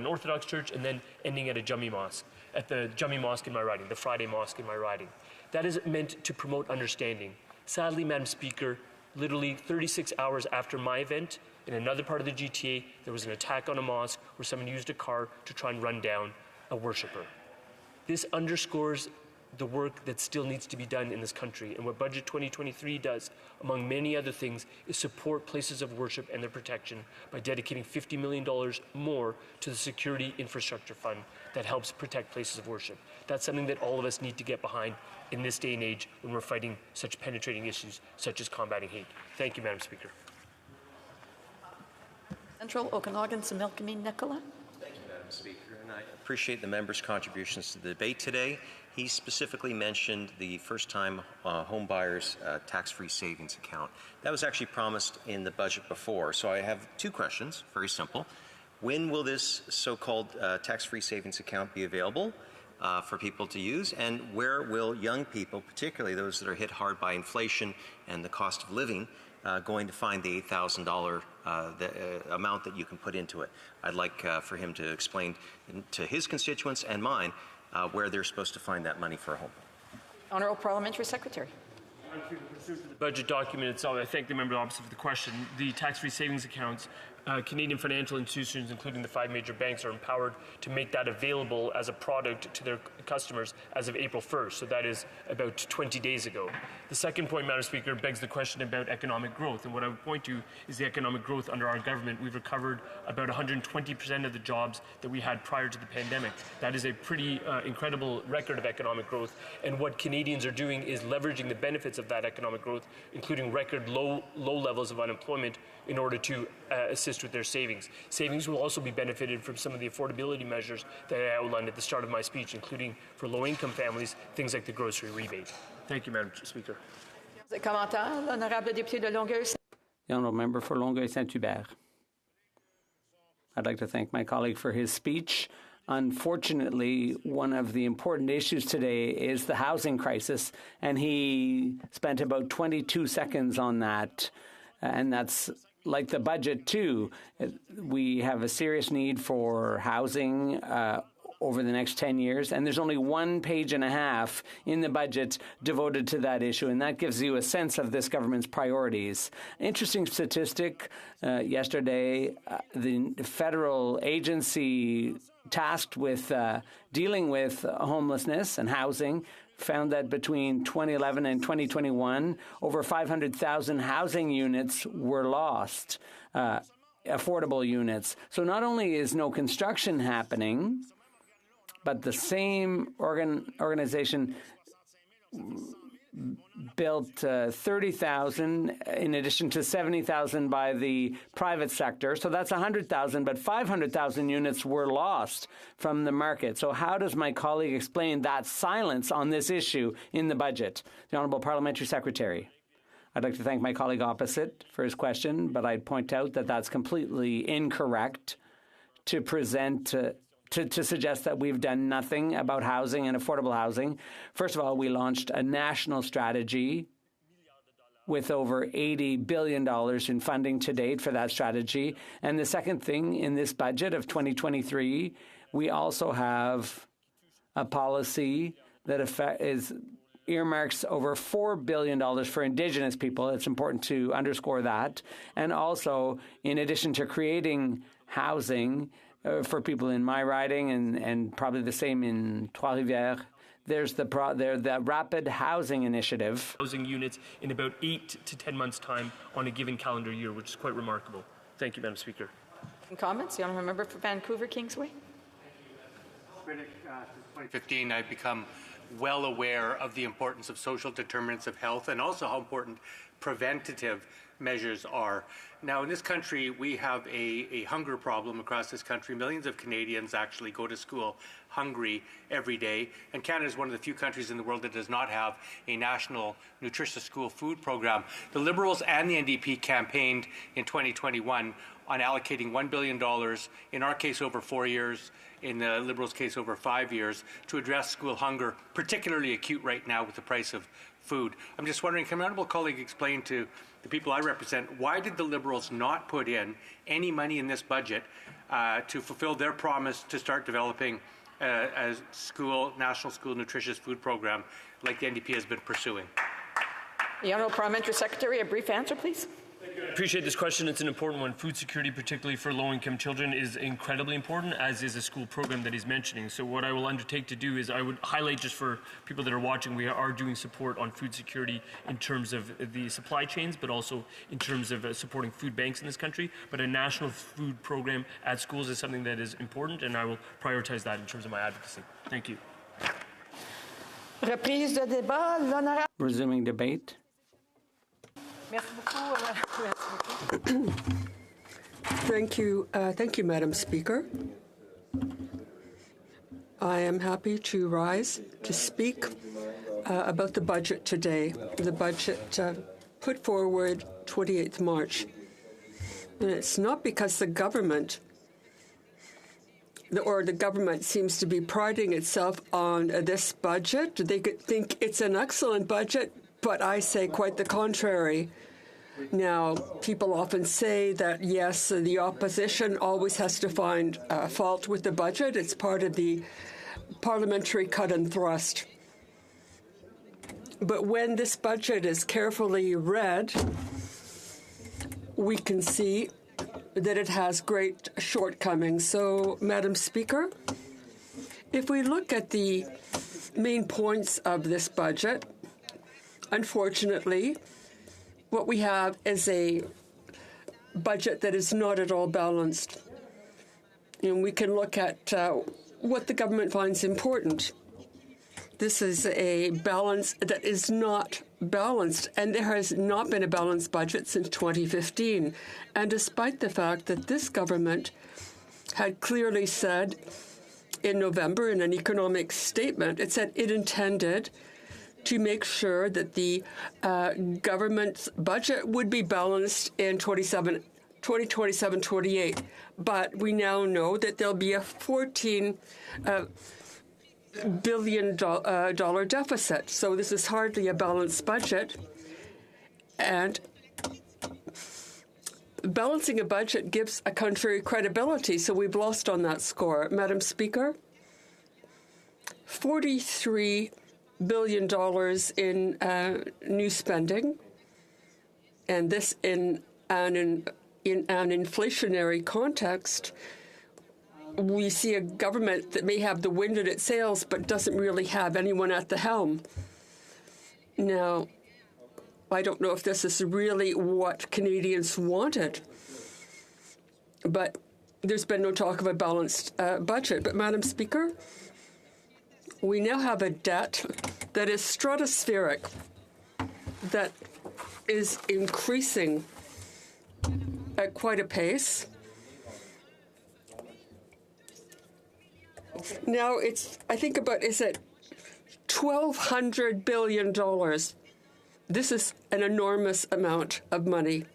Orthodox church, and then ending at a Jummi mosque, at the Jummi Mosque in my riding, the Friday Mosque in my riding. That is meant to promote understanding. Sadly, Madam Speaker, literally 36 hours after my event, in another part of the GTA, there was an attack on a mosque where someone used a car to try and run down a worshipper. This underscores the work that still needs to be done in this country. And what Budget 2023 does, among many other things, is support places of worship and their protection by dedicating $50 million more to the Security Infrastructure Fund that helps protect places of worship. That's something that all of us need to get behind in this day and age when we're fighting such penetrating issues such as combating hate. Thank you, Madam Speaker. Central Okanagan, Similkameen Nicola. Thank you, Madam Speaker, and I appreciate the member's contributions to the debate today. He specifically mentioned the first-time home buyers tax-free savings account. That was actually promised in the budget before, so I have two questions, very simple. When will this so-called tax-free savings account be available for people to use, and where will young people, particularly those that are hit hard by inflation and the cost of living, going to find the $8,000 amount that you can put into it? I'd like for him to explain to his constituents and mine where they're supposed to find that money for a home. Honourable Parliamentary Secretary. The budget document itself, I thank the member opposite for the question. The tax-free savings accounts, Canadian financial institutions, including the 5 major banks, are empowered to make that available as a product to their customers as of April 1st. So that is about 20 days ago. The second point, Madam Speaker, begs the question about economic growth. And what I would point to is the economic growth under our government. We've recovered about 120% of the jobs that we had prior to the pandemic. That is a pretty incredible record of economic growth. And what Canadians are doing is leveraging the benefits of that economic growth, including record low levels of unemployment, in order to assist with their savings. Savings will also be benefited from some of the affordability measures that I outlined at the start of my speech, including for low-income families, things like the grocery rebate. Thank you, Madam Speaker. The Honourable Member for Longueuil-Saint-Hubert. I'd like to thank my colleague for his speech. Unfortunately, one of the important issues today is the housing crisis, and he spent about 22 seconds on that, and that's like the budget too. We have a serious need for housing over the next 10 years, and there's only 1.5 pages in the budget devoted to that issue, and that gives you a sense of this government's priorities. Interesting statistic, yesterday, the federal agency tasked with dealing with homelessness and housing found that between 2011 and 2021, over 500,000 housing units were lost, affordable units. So not only is no construction happening, but the same organization built 30,000 in addition to 70,000 by the private sector. So that's 100,000, but 500,000 units were lost from the market. So how does my colleague explain that silence on this issue in the budget? The Honourable Parliamentary Secretary. I'd like to thank my colleague opposite for his question, but I'd point out that that's completely incorrect to present to suggest that we've done nothing about housing and affordable housing. First of all, we launched a national strategy with over $80 billion in funding to date for that strategy. And the second thing, in this budget of 2023, we also have a policy that earmarks over $4 billion for Indigenous people. It's important to underscore that. And also, in addition to creating housing for people in my riding and probably the same in Trois-Rivières, there's the Rapid Housing Initiative. Housing units in about 8 to 10 months' time on a given calendar year, which is quite remarkable. Thank you, Madam Speaker. Comments? The Honourable Member for Vancouver Kingsway. Since 2015, I've become well aware of the importance of social determinants of health and also how important preventative measures are. Now, in this country, we have a hunger problem across this country. Millions of Canadians actually go to school hungry every day, and Canada is one of the few countries in the world that does not have a national nutritious school food program. The Liberals and the NDP campaigned in 2021 on allocating $1 billion, in our case over 4 years, in the Liberals' case over 5 years, to address school hunger, particularly acute right now with the price of food. I'm just wondering, can my honourable colleague explain to the people I represent, why did the Liberals not put in any money in this budget to fulfill their promise to start developing a national school nutritious food program like the NDP has been pursuing? The Honourable Parliamentary Secretary, a brief answer, please. I appreciate this question. It's an important one. Food security, particularly for low-income children, is incredibly important, as is a school program that he's mentioning. So what I will undertake to do is I would highlight, just for people that are watching, we are doing support on food security in terms of the supply chains, but also in terms of supporting food banks in this country. But a national food program at schools is something that is important, and I will prioritize that in terms of my advocacy. Thank you. Reprise de débat, l'honorable. Resuming debate. Thank you, Madam Speaker. I am happy to rise to speak about the budget today. The budget put forward 28th March. And it's not because the government seems to be priding itself on this budget. They could think it's an excellent budget, but I say quite the contrary. Now, people often say that, yes, the opposition always has to find fault with the budget. It's part of the parliamentary cut and thrust. But when this budget is carefully read, we can see that it has great shortcomings. So, Madam Speaker, if we look at the main points of this budget, unfortunately, what we have is a budget that is not at all balanced. And we can look at what the government finds important. This is a balance that is not balanced, and there has not been a balanced budget since 2015. And despite the fact that this government had clearly said in November in an economic statement, it said it intended to make sure that the government's budget would be balanced in 2027-28. But we now know that there'll be a $14 billion deficit. So this is hardly a balanced budget. And balancing a budget gives a country credibility, so we've lost on that score. Madam Speaker, $43 billion in new spending, and this in an inflationary context. We see a government that may have the wind in its sails but doesn't really have anyone at the helm. Now, I don't know if this is really what Canadians wanted, but there's been no talk of a balanced budget. But, Madam Speaker, we now have a debt that is stratospheric, that is increasing at quite a pace. Now I think about, is it $1,200 billion? This is an enormous amount of money.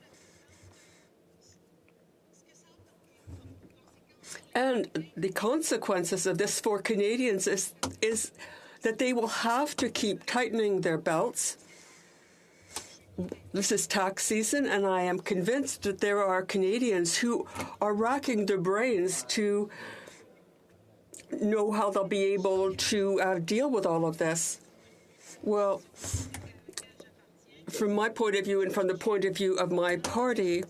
And the consequences of this for Canadians is that they will have to keep tightening their belts. This is tax season, and I am convinced that there are Canadians who are racking their brains to know how they'll be able to deal with all of this. Well, from my point of view and from the point of view of my party,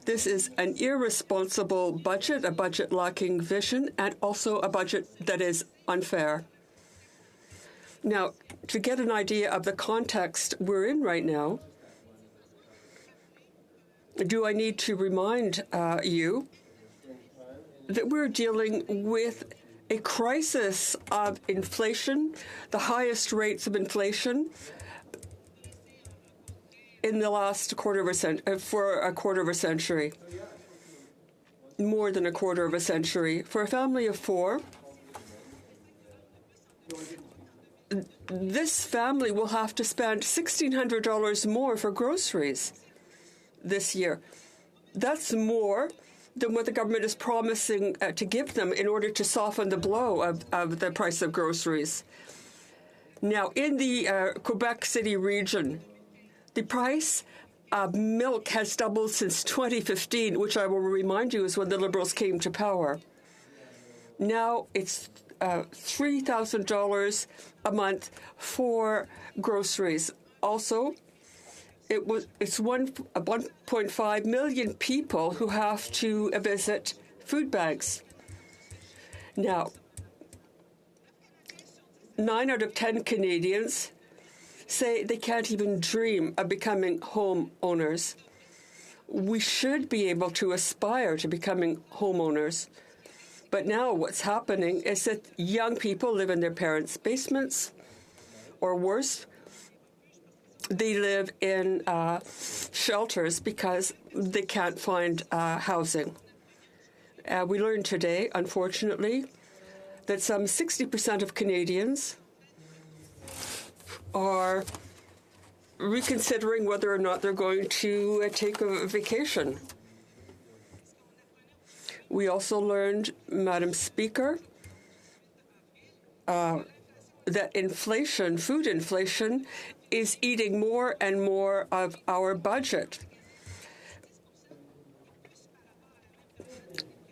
this is an irresponsible budget, a budget lacking vision, and also a budget that is unfair. Now, to get an idea of the context we're in right now, do I need to remind you that we're dealing with a crisis of inflation, the highest rates of inflation in the last quarter of a century, more than a quarter of a century. For a family of four, this family will have to spend $1,600 more for groceries this year. That's more than what the government is promising to give them in order to soften the blow of the price of groceries. Now, in the Quebec City region, the price of milk has doubled since 2015, which I will remind you is when the Liberals came to power. Now it's $3,000 a month for groceries. Also, it's 1.5 million people who have to visit food banks. Now, 9 out of 10 Canadians say they can't even dream of becoming homeowners. We should be able to aspire to becoming homeowners. But now what's happening is that young people live in their parents' basements, or worse, they live in shelters because they can't find housing. We learned today, unfortunately, that some 60% of Canadians are reconsidering whether or not they're going to take a vacation. We also learned, Madam Speaker, that inflation, food inflation, is eating more and more of our budget.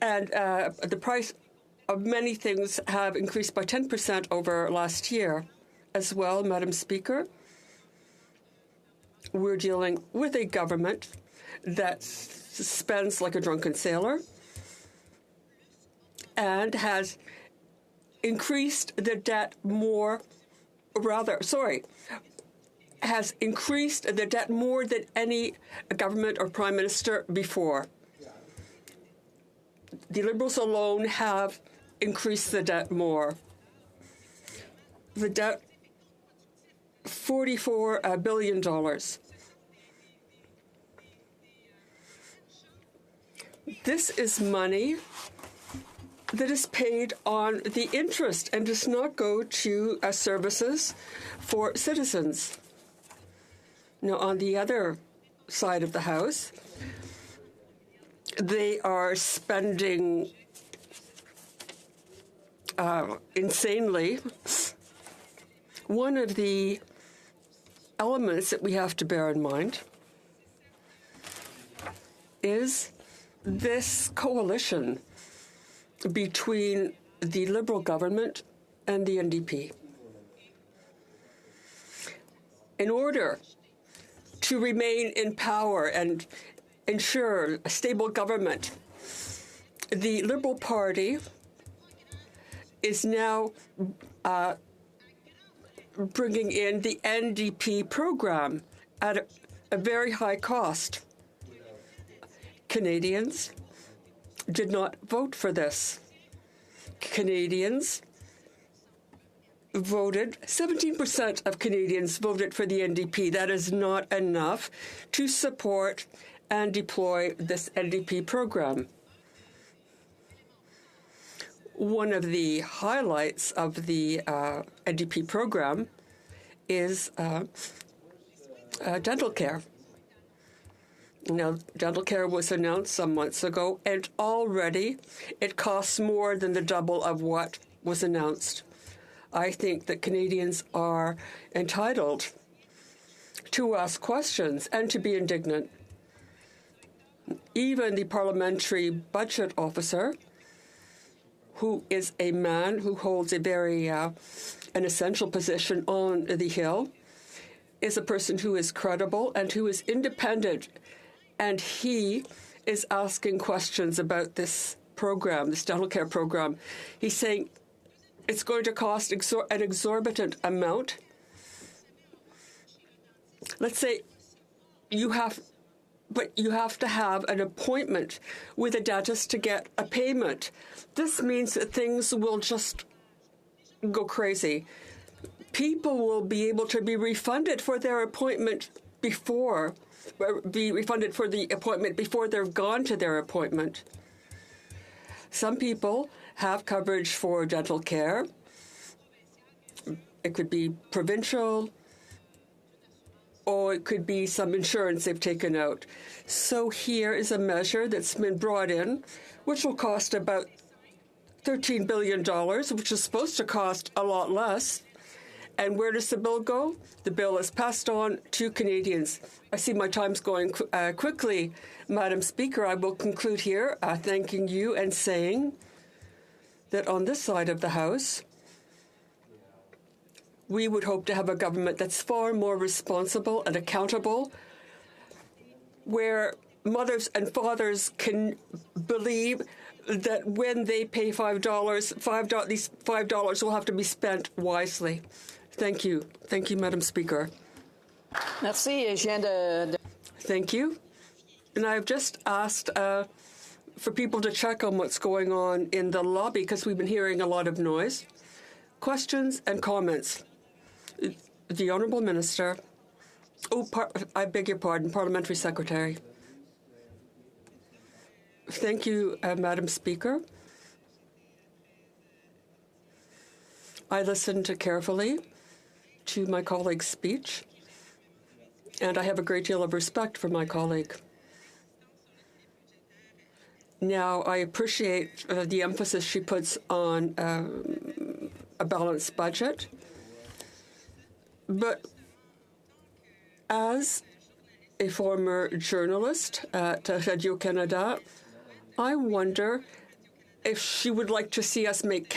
And the price of many things have increased by 10% over last year. As well, Madam Speaker, we're dealing with a government that spends like a drunken sailor and has increased the debt has increased the debt more than any government or prime minister before. The Liberals alone have increased the debt more. The debt, $44 billion. This is money that is paid on the interest and does not go to services for citizens. Now, on the other side of the House, they are spending insanely. One of the elements that we have to bear in mind is this coalition between the Liberal government and the NDP. in order to remain in power and ensure a stable government, the Liberal Party is now bringing in the NDP program at a very high cost. Canadians did not vote for this. Canadians voted, 17% of Canadians voted for the NDP. That is not enough to support and deploy this NDP program. One of the highlights of the NDP program is dental care. Now, dental care was announced some months ago, and already it costs more than the double of what was announced. I think that Canadians are entitled to ask questions and to be indignant. Even the parliamentary budget officer, who is a man who holds a very an essential position on the Hill, is a person who is credible and who is independent, and he is asking questions about this program, this dental care program. He's saying it's going to cost an exorbitant amount. Let's say you have to have an appointment with a dentist to get a payment. This means that things will just go crazy. People will be able to be refunded for their appointment before they've gone to their appointment. Some people have coverage for dental care. It could be provincial, or it could be some insurance they've taken out. So here is a measure that's been brought in, which will cost about $13 billion, which is supposed to cost a lot less. And where does the bill go? The bill is passed on to Canadians. I see my time's going quickly. Madam Speaker, I will conclude here thanking you and saying that on this side of the House, we would hope to have a government that's far more responsible and accountable, where mothers and fathers can believe that when they pay $5, these $5 will have to be spent wisely. Thank you. Thank you, Madam Speaker. Merci. Thank you. And I've just asked for people to check on what's going on in the lobby, because we've been hearing a lot of noise. Questions and comments. The Honourable Minister. I beg your pardon, Parliamentary Secretary. Thank you, Madam Speaker. I listened carefully to my colleague's speech, and I have a great deal of respect for my colleague. Now, I appreciate the emphasis she puts on a balanced budget, but as a former journalist at Radio-Canada, I wonder if she would like to see us make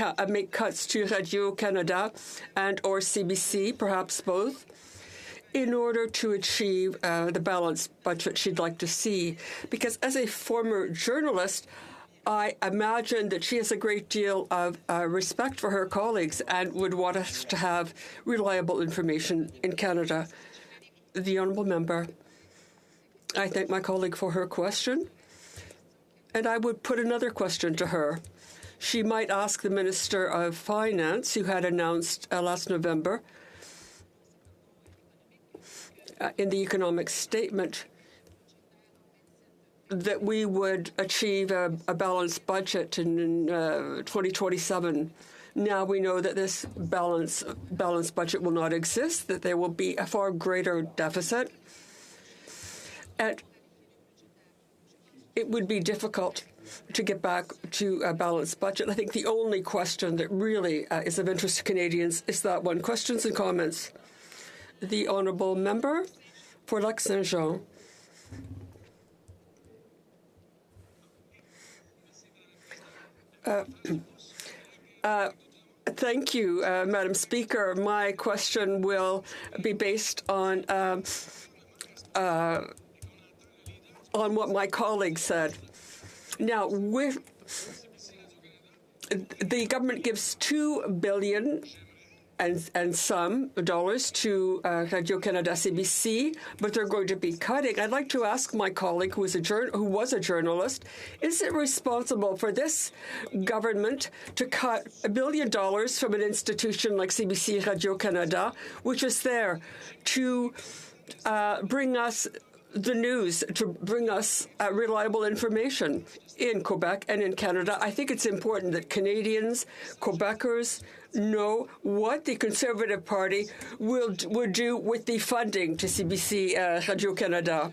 cuts to Radio-Canada and or CBC, perhaps both, in order to achieve the balanced budget she'd like to see. Because as a former journalist, I imagine that she has a great deal of respect for her colleagues and would want us to have reliable information in Canada. The Honourable Member, I thank my colleague for her question. And I would put another question to her. She might ask the Minister of Finance, who had announced last November in the economic statement that we would achieve a balanced budget in 2027. Now we know that this balanced budget will not exist, that there will be a far greater deficit. And it would be difficult to get back to a balanced budget. I think the only question that really is of interest to Canadians is that one. Questions and comments. The Honourable Member for Lac-Saint-Jean. Thank you, Madam Speaker. My question will be based on what my colleague said. Now, with the government gives $2 billion and some dollars to Radio-Canada CBC, but they're going to be cutting. I'd like to ask my colleague, who was a journalist, is it responsible for this government to cut $1 billion from an institution like CBC Radio-Canada, which is there to bring us the news, to bring us reliable information in Quebec and in Canada? I think it's important that Canadians, Quebecers, know what the Conservative Party would do with the funding to CBC Radio-Canada.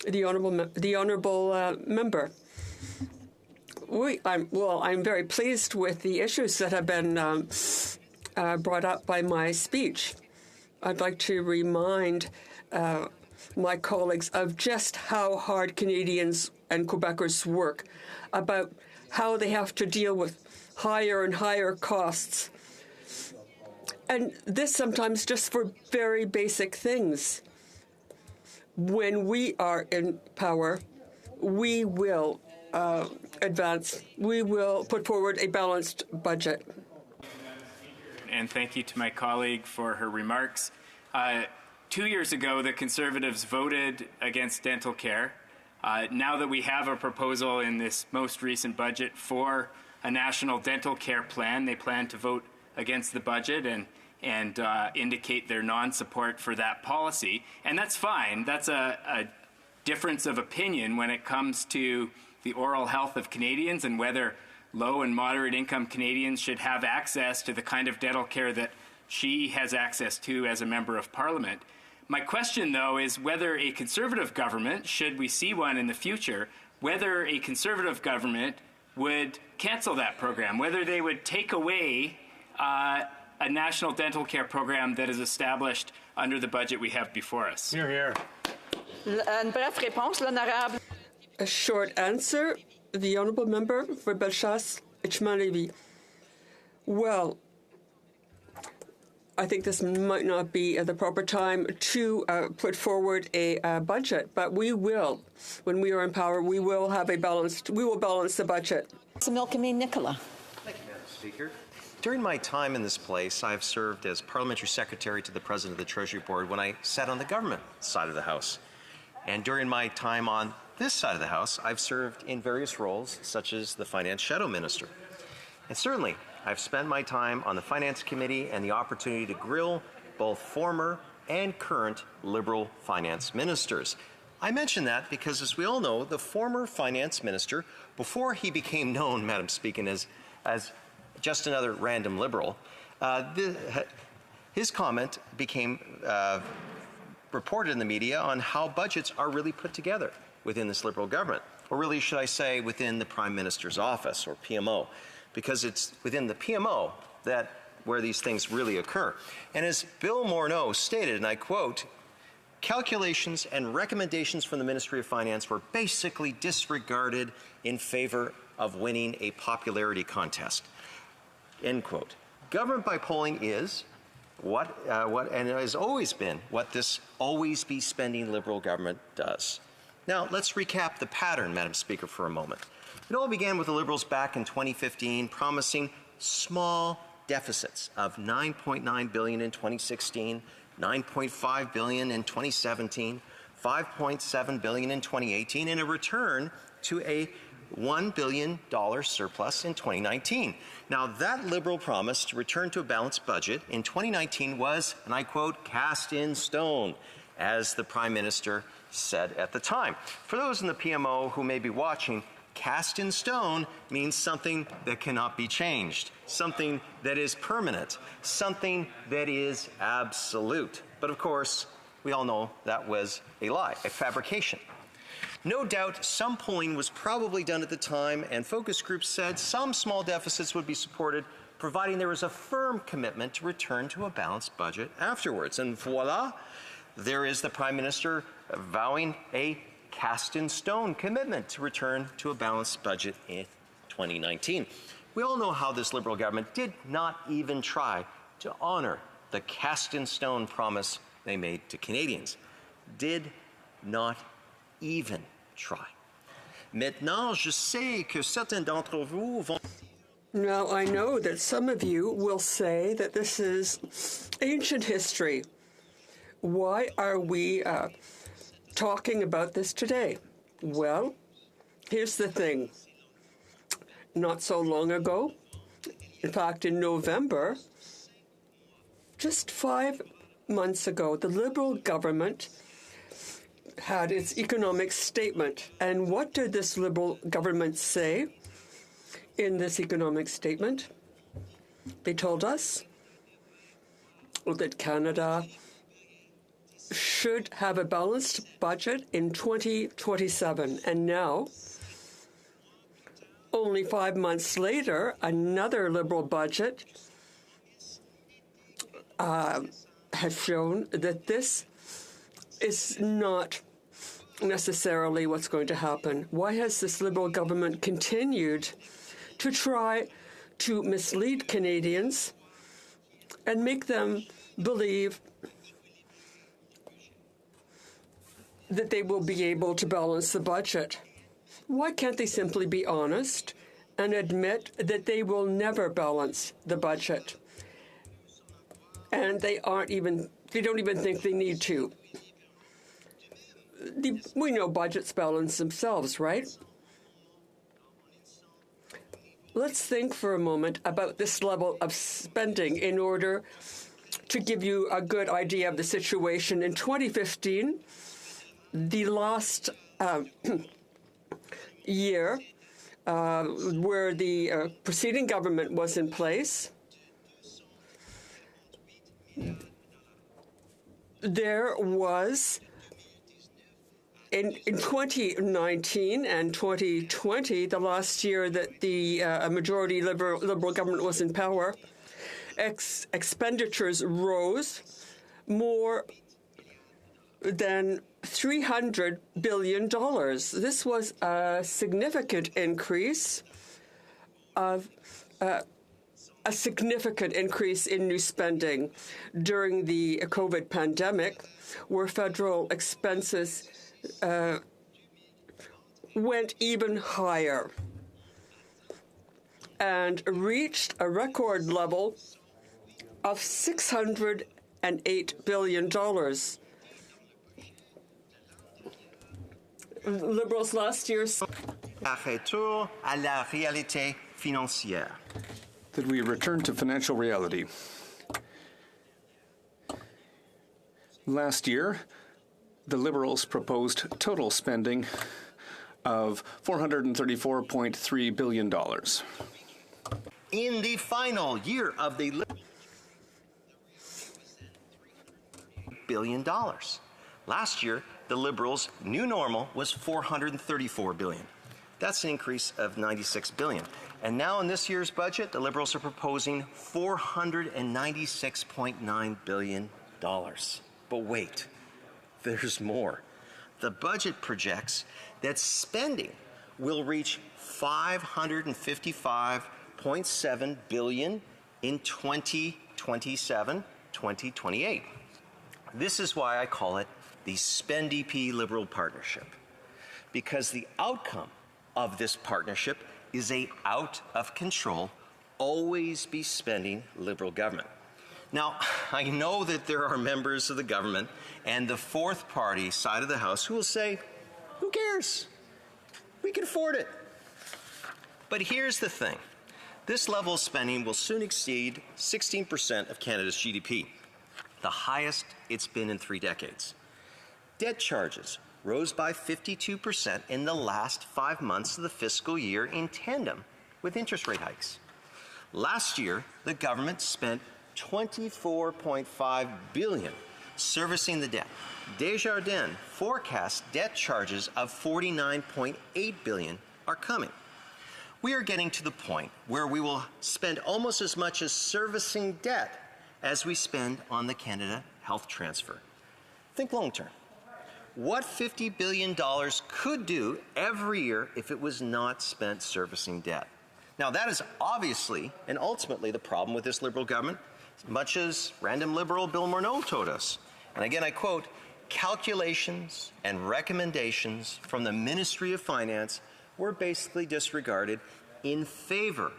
The honourable member. I'm very pleased with the issues that have been brought up by my speech. I'd like to remind my colleagues of just how hard Canadians and Quebecers work, about how they have to deal with higher and higher costs. And this sometimes just for very basic things. When we are in power, we will we will put forward a balanced budget. And thank you to my colleague for her remarks. 2 years ago, the Conservatives voted against dental care. Now that we have a proposal in this most recent budget for a national dental care plan, they plan to vote against the budget and indicate their non-support for that policy. And that's fine. That's a difference of opinion when it comes to the oral health of Canadians and whether low and moderate income Canadians should have access to the kind of dental care that she has access to as a member of Parliament. My question, though, is whether a Conservative government, should we see one in the future, whether a Conservative government would cancel that program, whether they would take away a national dental care program that is established under the budget we have before us. Hear, hear. Une brève réponse, l'honorable. A short answer, the honourable member for Bellechasse, Richmond-Lévis. Well, I think this might not be the proper time to put forward a budget, but we will, when we are in power, we will balance the budget. Milkame Nicola. Thank you, Madam Speaker. During my time in this place, I have served as Parliamentary Secretary to the President of the Treasury Board when I sat on the government side of the House. And during my time on this side of the House, I've served in various roles, such as the Finance Shadow Minister. And certainly, I've spent my time on the Finance Committee and the opportunity to grill both former and current Liberal finance ministers. I mention that because, as we all know, the former finance minister, before he became known, Madam Speaker, as just another random Liberal, his comment became reported in the media on how budgets are really put together within this Liberal government, or really, should I say, within the Prime Minister's office, or PMO, because it's within the PMO where these things really occur. And as Bill Morneau stated, and I quote, "Calculations and recommendations from the Ministry of Finance were basically disregarded in favor of winning a popularity contest." End quote. Government by polling is and has always been what this always be spending Liberal government does. Now, let's recap the pattern, Madam Speaker, for a moment. It all began with the Liberals back in 2015 promising small deficits of $9.9 billion in 2016, $9.5 billion in 2017, $5.7 billion in 2018, and a return to a $1 billion surplus in 2019. Now, that Liberal promise to return to a balanced budget in 2019 was, and I quote, cast in stone, as the Prime Minister said at the time. For those in the PMO who may be watching, cast in stone means something that cannot be changed, something that is permanent, something that is absolute. But of course, we all know that was a lie, a fabrication. No doubt some polling was probably done at the time, and focus groups said some small deficits would be supported, providing there was a firm commitment to return to a balanced budget afterwards. And voila, there is the Prime Minister vowing a cast-in-stone commitment to return to a balanced budget in 2019. We all know how this Liberal government did not even try to honor the cast-in-stone promise they made to Canadians. Did not even try. Maintenant, je sais que certains d'entre vous vont... Now, I know that some of you will say that this is ancient history. Why are we talking about this today? Well, here's the thing. Not so long ago, in fact, in November, just 5 months ago, the Liberal government had its economic statement. And what did this Liberal government say in this economic statement? They told us that Canada should have a balanced budget in 2027. And now, only 5 months later, another Liberal budget has shown that this is not necessarily what's going to happen. Why has this Liberal government continued to try to mislead Canadians and make them believe that they will be able to balance the budget? Why can't they simply be honest and admit that they will never balance the budget? And they don't even think they need to. We know budgets balance themselves, right? Let's think for a moment about this level of spending in order to give you a good idea of the situation. In 2015, the last year where the preceding government was in place, there was, in 2019 and 2020, the last year that the majority Liberal government was in power, expenditures rose more than $300 billion. This was a significant increase a significant increase in new spending during the COVID pandemic, where federal expenses went even higher and reached a record level of $608 billion. Liberals last year... Retour à la réalité financière. That we return to financial reality. Last year, the Liberals proposed total spending of $434.3 billion. In the final year of the $billion. Last year, the Liberals' new normal was $434 billion. That's an increase of $96 billion. And now in this year's budget, the Liberals are proposing $496.9 billion. But wait, there's more. The budget projects that spending will reach $555.7 billion in 2027-2028. This is why I call it the SpendEP Liberal Partnership, because the outcome of this partnership is a out-of-control, always-be-spending Liberal government. Now, I know that there are members of the government and the fourth party side of the House who will say, who cares? We can afford it. But here's the thing. This level of spending will soon exceed 16% of Canada's GDP, the highest it's been in 3 decades. Debt charges rose by 52% in the last 5 months of the fiscal year in tandem with interest rate hikes. Last year, the government spent $24.5 billion servicing the debt. Desjardins forecast debt charges of $49.8 billion are coming. We are getting to the point where we will spend almost as much as servicing debt as we spend on the Canada Health Transfer. Think long term. What $50 billion could do every year if it was not spent servicing debt? Now, that is obviously and ultimately the problem with this Liberal government, much as random Liberal Bill Morneau told us. And again, I quote, calculations and recommendations from the Ministry of Finance were basically disregarded in favor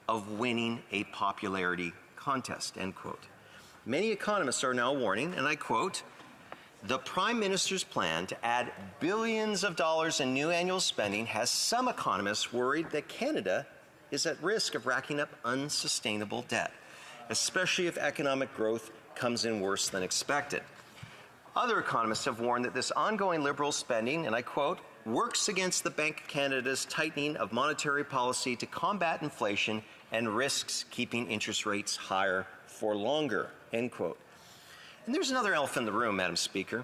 of winning a popularity contest, end quote. Many economists are now warning, and I quote, the Prime Minister's plan to add billions of dollars in new annual spending has some economists worried that Canada is at risk of racking up unsustainable debt, especially if economic growth comes in worse than expected. Other economists have warned that this ongoing Liberal spending, and I quote, works against the Bank of Canada's tightening of monetary policy to combat inflation and risks keeping interest rates higher for longer, end quote. And there's another elephant in the room, Madam Speaker,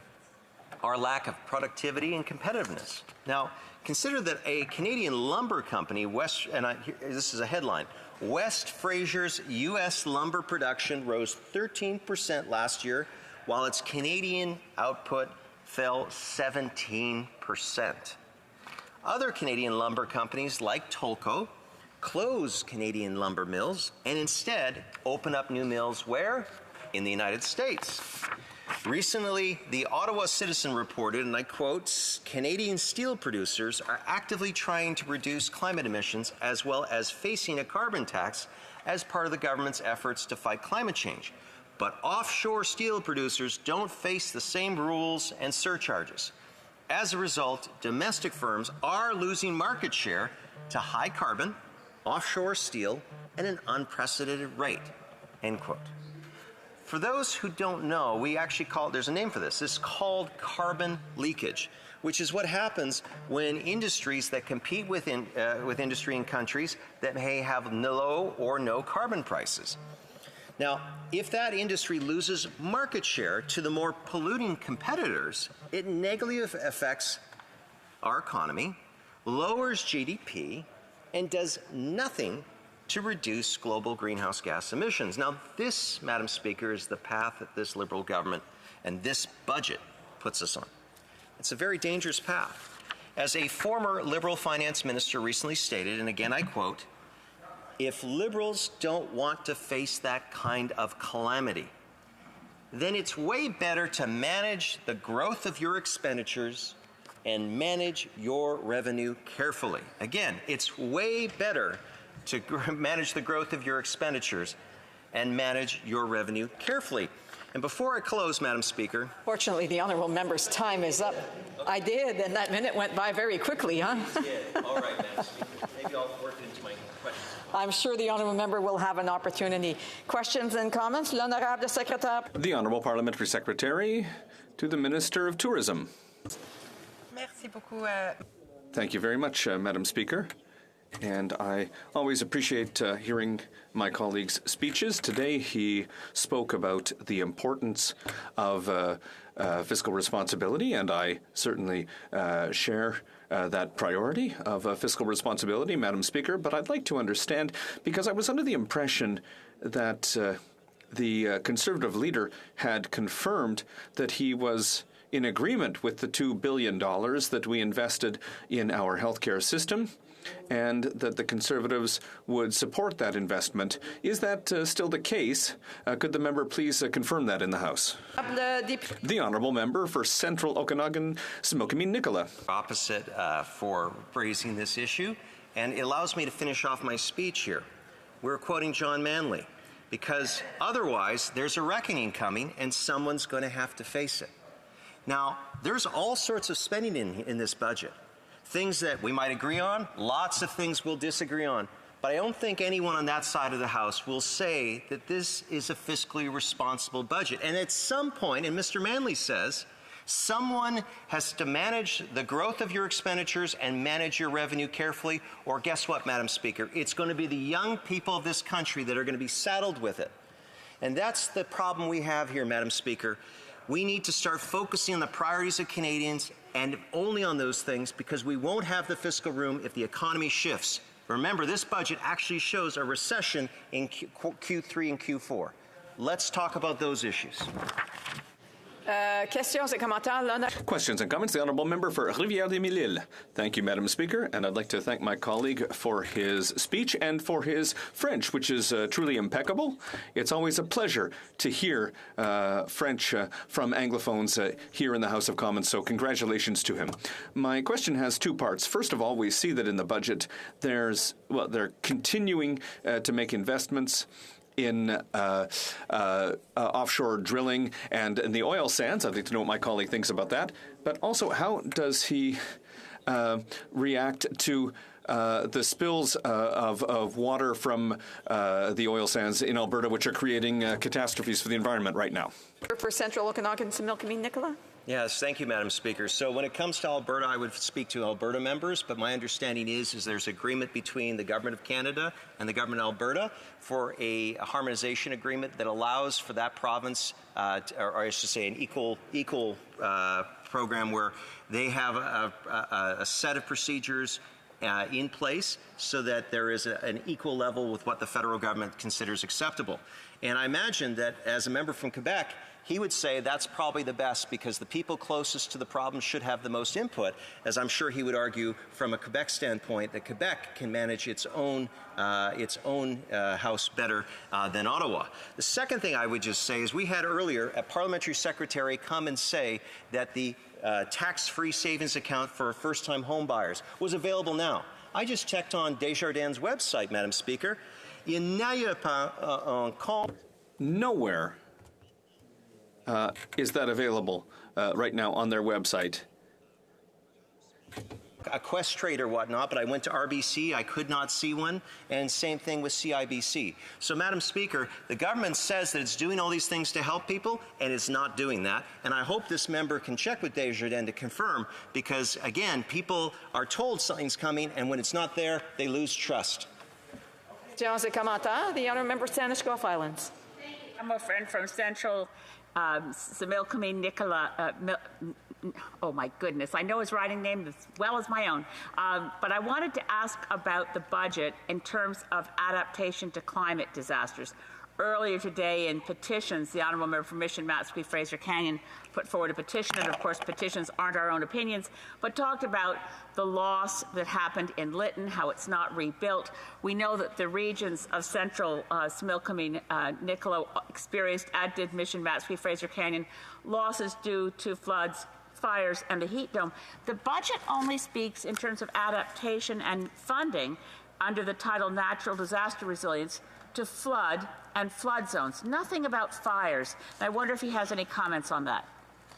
our lack of productivity and competitiveness. Now, consider that a Canadian lumber company, this is a headline, West Fraser's U.S. lumber production rose 13% last year, while its Canadian output fell 17%. Other Canadian lumber companies like Tolko close Canadian lumber mills and instead open up new mills where? In the United States. Recently, the Ottawa Citizen reported, and I quote, Canadian steel producers are actively trying to reduce climate emissions as well as facing a carbon tax as part of the government's efforts to fight climate change. But offshore steel producers don't face the same rules and surcharges. As a result, domestic firms are losing market share to high carbon, offshore steel at an unprecedented rate, end quote. For those who don't know, we actually call it, there's a name for this. This is called carbon leakage, which is what happens when industries that compete with industry in countries that may have low or no carbon prices. Now, if that industry loses market share to the more polluting competitors, it negatively affects our economy, lowers GDP, and does nothing to reduce global greenhouse gas emissions. Now, this, Madam Speaker, is the path that this Liberal government and this budget puts us on. It's a very dangerous path. As a former Liberal finance minister recently stated, and again I quote, if Liberals don't want to face that kind of calamity, then it's way better to manage the growth of your expenditures and manage your revenue carefully. Again, it's way better to manage the growth of your expenditures and manage your revenue carefully. And before I close, Madam Speaker. Fortunately, the honourable member's time is up. I did, and that minute went by very quickly, huh? Yeah. All right, Madam Speaker. Maybe I'll work it into my questions. I'm sure the honourable member will have an opportunity. Questions and comments? L'honorable secrétaire. The Honourable Parliamentary Secretary to the Minister of Tourism. Merci beaucoup. Thank you very much, Madam Speaker. And I always appreciate hearing my colleague's speeches. Today he spoke about the importance of fiscal responsibility, and I certainly share that priority of fiscal responsibility, Madam Speaker. But I'd like to understand, because I was under the impression that the Conservative leader had confirmed that he was in agreement with the $2 billion that we invested in our healthcare system, and that the Conservatives would support that investment. Is that still the case? Could the member please confirm that in the House? The Honourable Member for Central Okanagan, Similkameen Nicola. Opposite for raising this issue, and it allows me to finish off my speech here. We're quoting John Manley, because otherwise there's a reckoning coming and someone's going to have to face it. Now, there's all sorts of spending in this budget. Things that we might agree on, lots of things we'll disagree on. But I don't think anyone on that side of the House will say that this is a fiscally responsible budget. And at some point, and Mr. Manley says, someone has to manage the growth of your expenditures and manage your revenue carefully, or guess what, Madam Speaker? It's going to be the young people of this country that are going to be saddled with it. And that's the problem we have here, Madam Speaker. We need to start focusing on the priorities of Canadians and only on those things, because we won't have the fiscal room if the economy shifts. Remember, this budget actually shows a recession in Q3 and Q4. Let's talk about those issues. Questions et commentaires. Questions and comments. The Honourable Member for Rivière-des-Mille-Îles. Thank you, Madam Speaker, and I'd like to thank my colleague for his speech and for his French, which is truly impeccable. It's always a pleasure to hear French from Anglophones here in the House of Commons, so congratulations to him. My question has two parts. First of all, we see that in the budget they're continuing to make investments in offshore drilling and in the oil sands. I'd like to know what my colleague thinks about that. But also, how does he react to the spills of water from the oil sands in Alberta, which are creating catastrophes for the environment right now? For Central Okanagan, Similkameen, Nicola. Yes, thank you, Madam Speaker. So when it comes to Alberta, I would speak to Alberta members, but my understanding is there's agreement between the Government of Canada and the Government of Alberta for a harmonization agreement that allows for that province, or I should say an equal program where they have a set of procedures in place so that there is an equal level with what the federal government considers acceptable. And I imagine that as a member from Quebec, he would say that's probably the best because the people closest to the problem should have the most input, as I'm sure he would argue from a Quebec standpoint that Quebec can manage its own house better than Ottawa. The second thing I would just say is we had earlier a parliamentary secretary come and say that the tax-free savings account for first-time home buyers was available now. I just checked on Desjardins' website, Madam Speaker. Nowhere is that available right now on their website. A Quest Trade or whatnot, but I went to RBC, I could not see one, and same thing with CIBC. So, Madam Speaker, the government says that it's doing all these things to help people, and it's not doing that. And I hope this member can check with Desjardins to confirm, because, again, people are told something's coming, and when it's not there, they lose trust. The Honourable Member Sandwich Gulf Islands. I'm a friend from Central Similkameen, Nicola. Oh my goodness, I know his writing name as well as my own. But I wanted to ask about the budget in terms of adaptation to climate disasters. Earlier today in petitions, the Honourable Member for Mission Matsqui Fraser Canyon put forward a petition, and of course petitions aren't our own opinions, but talked about the loss that happened in Lytton, how it's not rebuilt. We know that the regions of Central Similkameen, Nicola experienced, as did Mission Matsqui Fraser Canyon, losses due to floods, fires, and the heat dome. The budget only speaks in terms of adaptation and funding under the title Natural Disaster Resilience to flood and flood zones. Nothing about fires. And I wonder if he has any comments on that.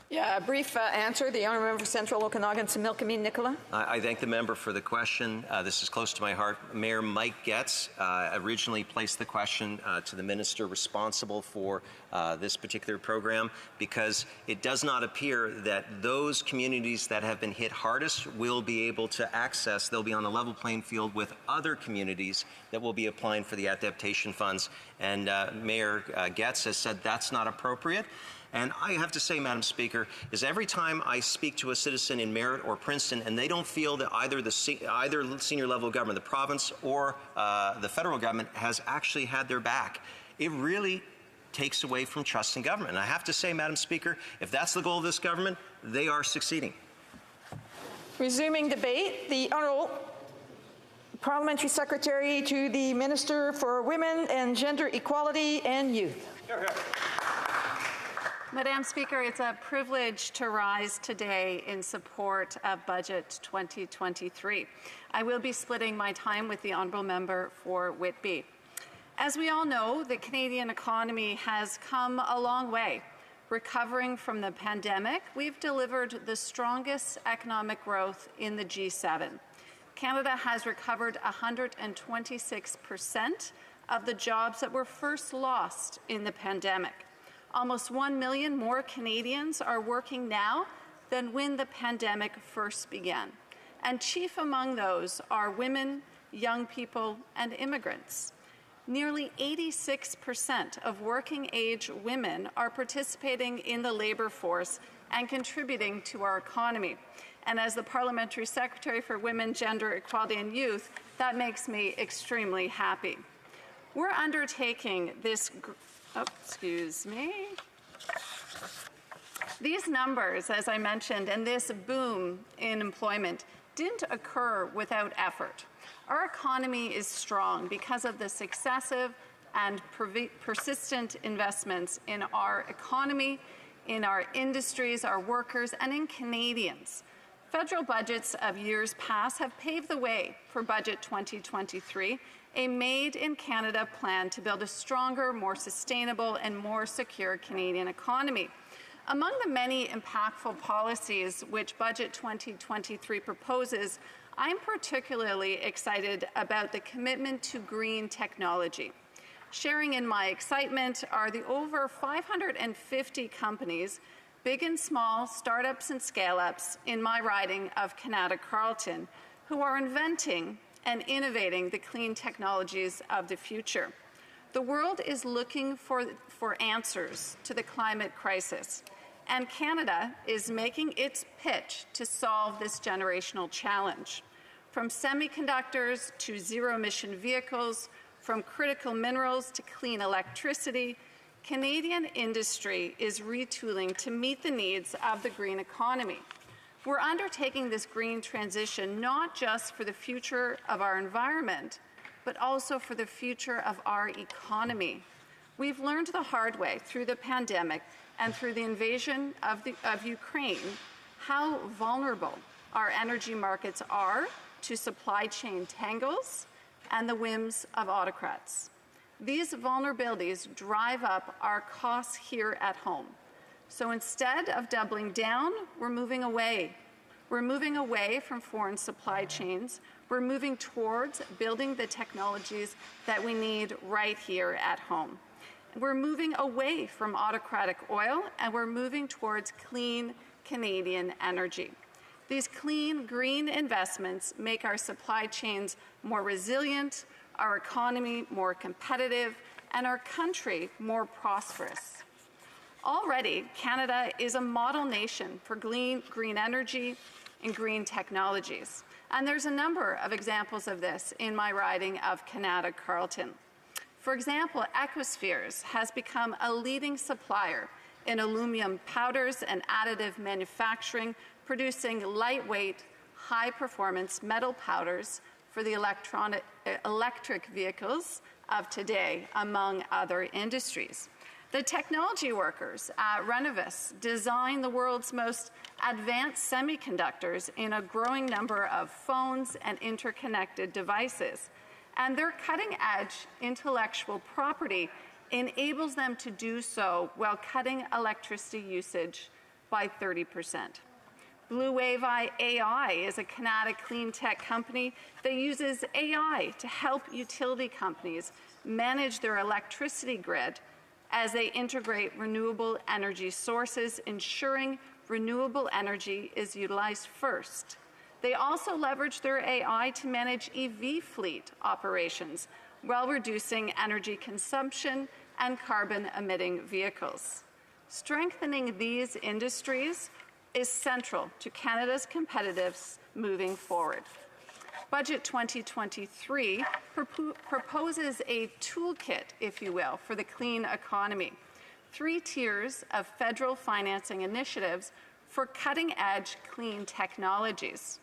Yeah, a brief answer. The Honourable Member for Central Okanagan, Similkameen, Nicola. I thank the member for the question. This is close to my heart. Mayor Mike Getz originally placed the question to the minister responsible for this particular program because it does not appear that those communities that have been hit hardest will be able to access, they'll be on a level playing field with other communities that will be applying for the adaptation funds. And Mayor Getz has said that's not appropriate. And I have to say, Madam Speaker, is every time I speak to a citizen in Merritt or Princeton and they don't feel that either senior level of government, the province or the federal government has actually had their back, it really takes away from trust in government. And I have to say, Madam Speaker, if that's the goal of this government, they are succeeding. Resuming debate, the Honourable Parliamentary Secretary to the Minister for Women and Gender Equality and Youth. Madam Speaker, it's a privilege to rise today in support of Budget 2023. I will be splitting my time with the Honourable Member for Whitby. As we all know, the Canadian economy has come a long way. Recovering from the pandemic, we've delivered the strongest economic growth in the G7. Canada has recovered 126% of the jobs that were first lost in the pandemic. Almost 1 million more Canadians are working now than when the pandemic first began. And chief among those are women, young people, and immigrants. Nearly 86% of working-age women are participating in the labour force and contributing to our economy. And as the Parliamentary Secretary for Women, Gender, Equality and Youth, that makes me extremely happy. We're undertaking this These numbers, as I mentioned, and this boom in employment didn't occur without effort. Our economy is strong because of the successive and persistent investments in our economy, in our industries, our workers, and in Canadians. Federal budgets of years past have paved the way for Budget 2023, a made-in-Canada plan to build a stronger, more sustainable, and more secure Canadian economy. Among the many impactful policies which Budget 2023 proposes, I'm particularly excited about the commitment to green technology. Sharing in my excitement are the over 550 companies, big and small, startups and scale-ups in my riding of Kanata Carleton, who are inventing and innovating the clean technologies of the future. The world is looking for answers to the climate crisis, and Canada is making its pitch to solve this generational challenge. From semiconductors to zero-emission vehicles, from critical minerals to clean electricity, Canadian industry is retooling to meet the needs of the green economy. We're undertaking this green transition not just for the future of our environment, but also for the future of our economy. We've learned the hard way through the pandemic and through the invasion of Ukraine how vulnerable our energy markets are to supply chain tangles and the whims of autocrats. These vulnerabilities drive up our costs here at home. So instead of doubling down, we're moving away. We're moving away from foreign supply chains. We're moving towards building the technologies that we need right here at home. We're moving away from autocratic oil, and we're moving towards clean Canadian energy. These clean, green investments make our supply chains more resilient, our economy more competitive, and our country more prosperous. Already, Canada is a model nation for green energy and green technologies. And there's a number of examples of this in my riding of Kanata Carleton. For example, Ecospheres has become a leading supplier in aluminum powders and additive manufacturing, producing lightweight, high-performance metal powders for the electric vehicles of today, among other industries. The technology workers at Renovus design the world's most advanced semiconductors in a growing number of phones and interconnected devices. And their cutting-edge intellectual property enables them to do so while cutting electricity usage by 30%. Blue Wave AI is a Kanata clean tech company that uses AI to help utility companies manage their electricity grid as they integrate renewable energy sources, ensuring renewable energy is utilized first. They also leverage their AI to manage EV fleet operations while reducing energy consumption and carbon-emitting vehicles. Strengthening these industries is central to Canada's competitiveness moving forward. Budget 2023 proposes a toolkit, if you will, for the clean economy. 3 tiers of federal financing initiatives for cutting-edge clean technologies.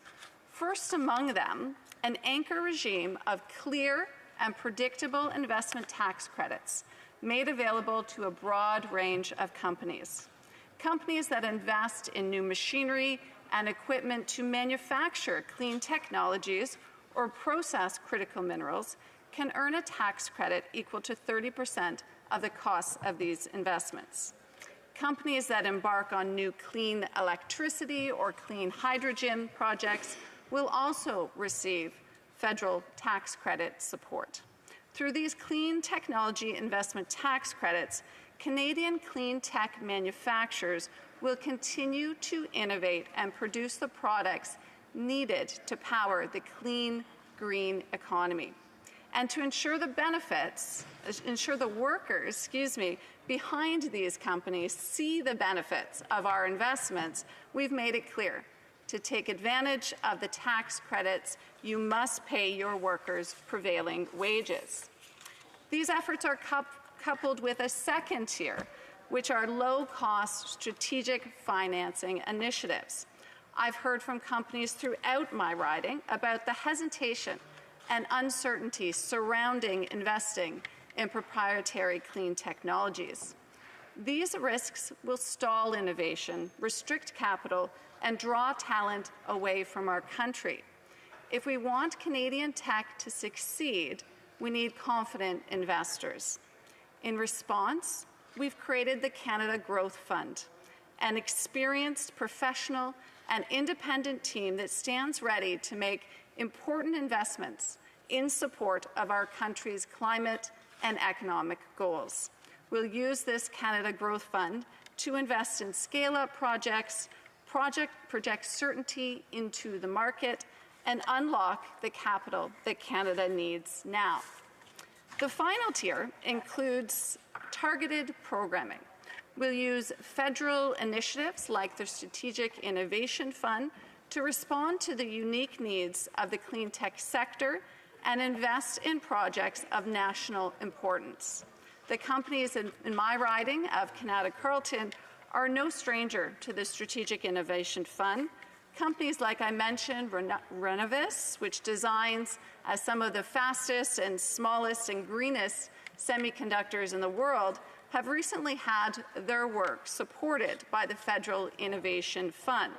First among them, an anchor regime of clear and predictable investment tax credits made available to a broad range of companies. Companies that invest in new machinery and equipment to manufacture clean technologies or process critical minerals can earn a tax credit equal to 30% of the costs of these investments. Companies that embark on new clean electricity or clean hydrogen projects will also receive federal tax credit support. Through these clean technology investment tax credits, Canadian clean tech manufacturers will continue to innovate and produce the products needed to power the clean, green economy. And to ensure the workers, behind these companies see the benefits of our investments, we've made it clear. To take advantage of the tax credits, you must pay your workers prevailing wages. These efforts are coupled with a second tier which are low-cost strategic financing initiatives. I've heard from companies throughout my riding about the hesitation and uncertainty surrounding investing in proprietary clean technologies. These risks will stall innovation, restrict capital, and draw talent away from our country. If we want Canadian tech to succeed, we need confident investors. In response, we've created the Canada Growth Fund, an experienced, professional, and independent team that stands ready to make important investments in support of our country's climate and economic goals. We'll use this Canada Growth Fund to invest in scale-up projects, project certainty into the market, and unlock the capital that Canada needs now. The final tier includes targeted programming. We'll use federal initiatives like the Strategic Innovation Fund to respond to the unique needs of the clean tech sector and invest in projects of national importance. The companies in my riding of Kanata Carleton are no stranger to the Strategic Innovation Fund. Companies like I mentioned, Renovis, which designs some of the fastest and smallest and greenest semiconductors in the world, have recently had their work supported by the Federal Innovation Fund.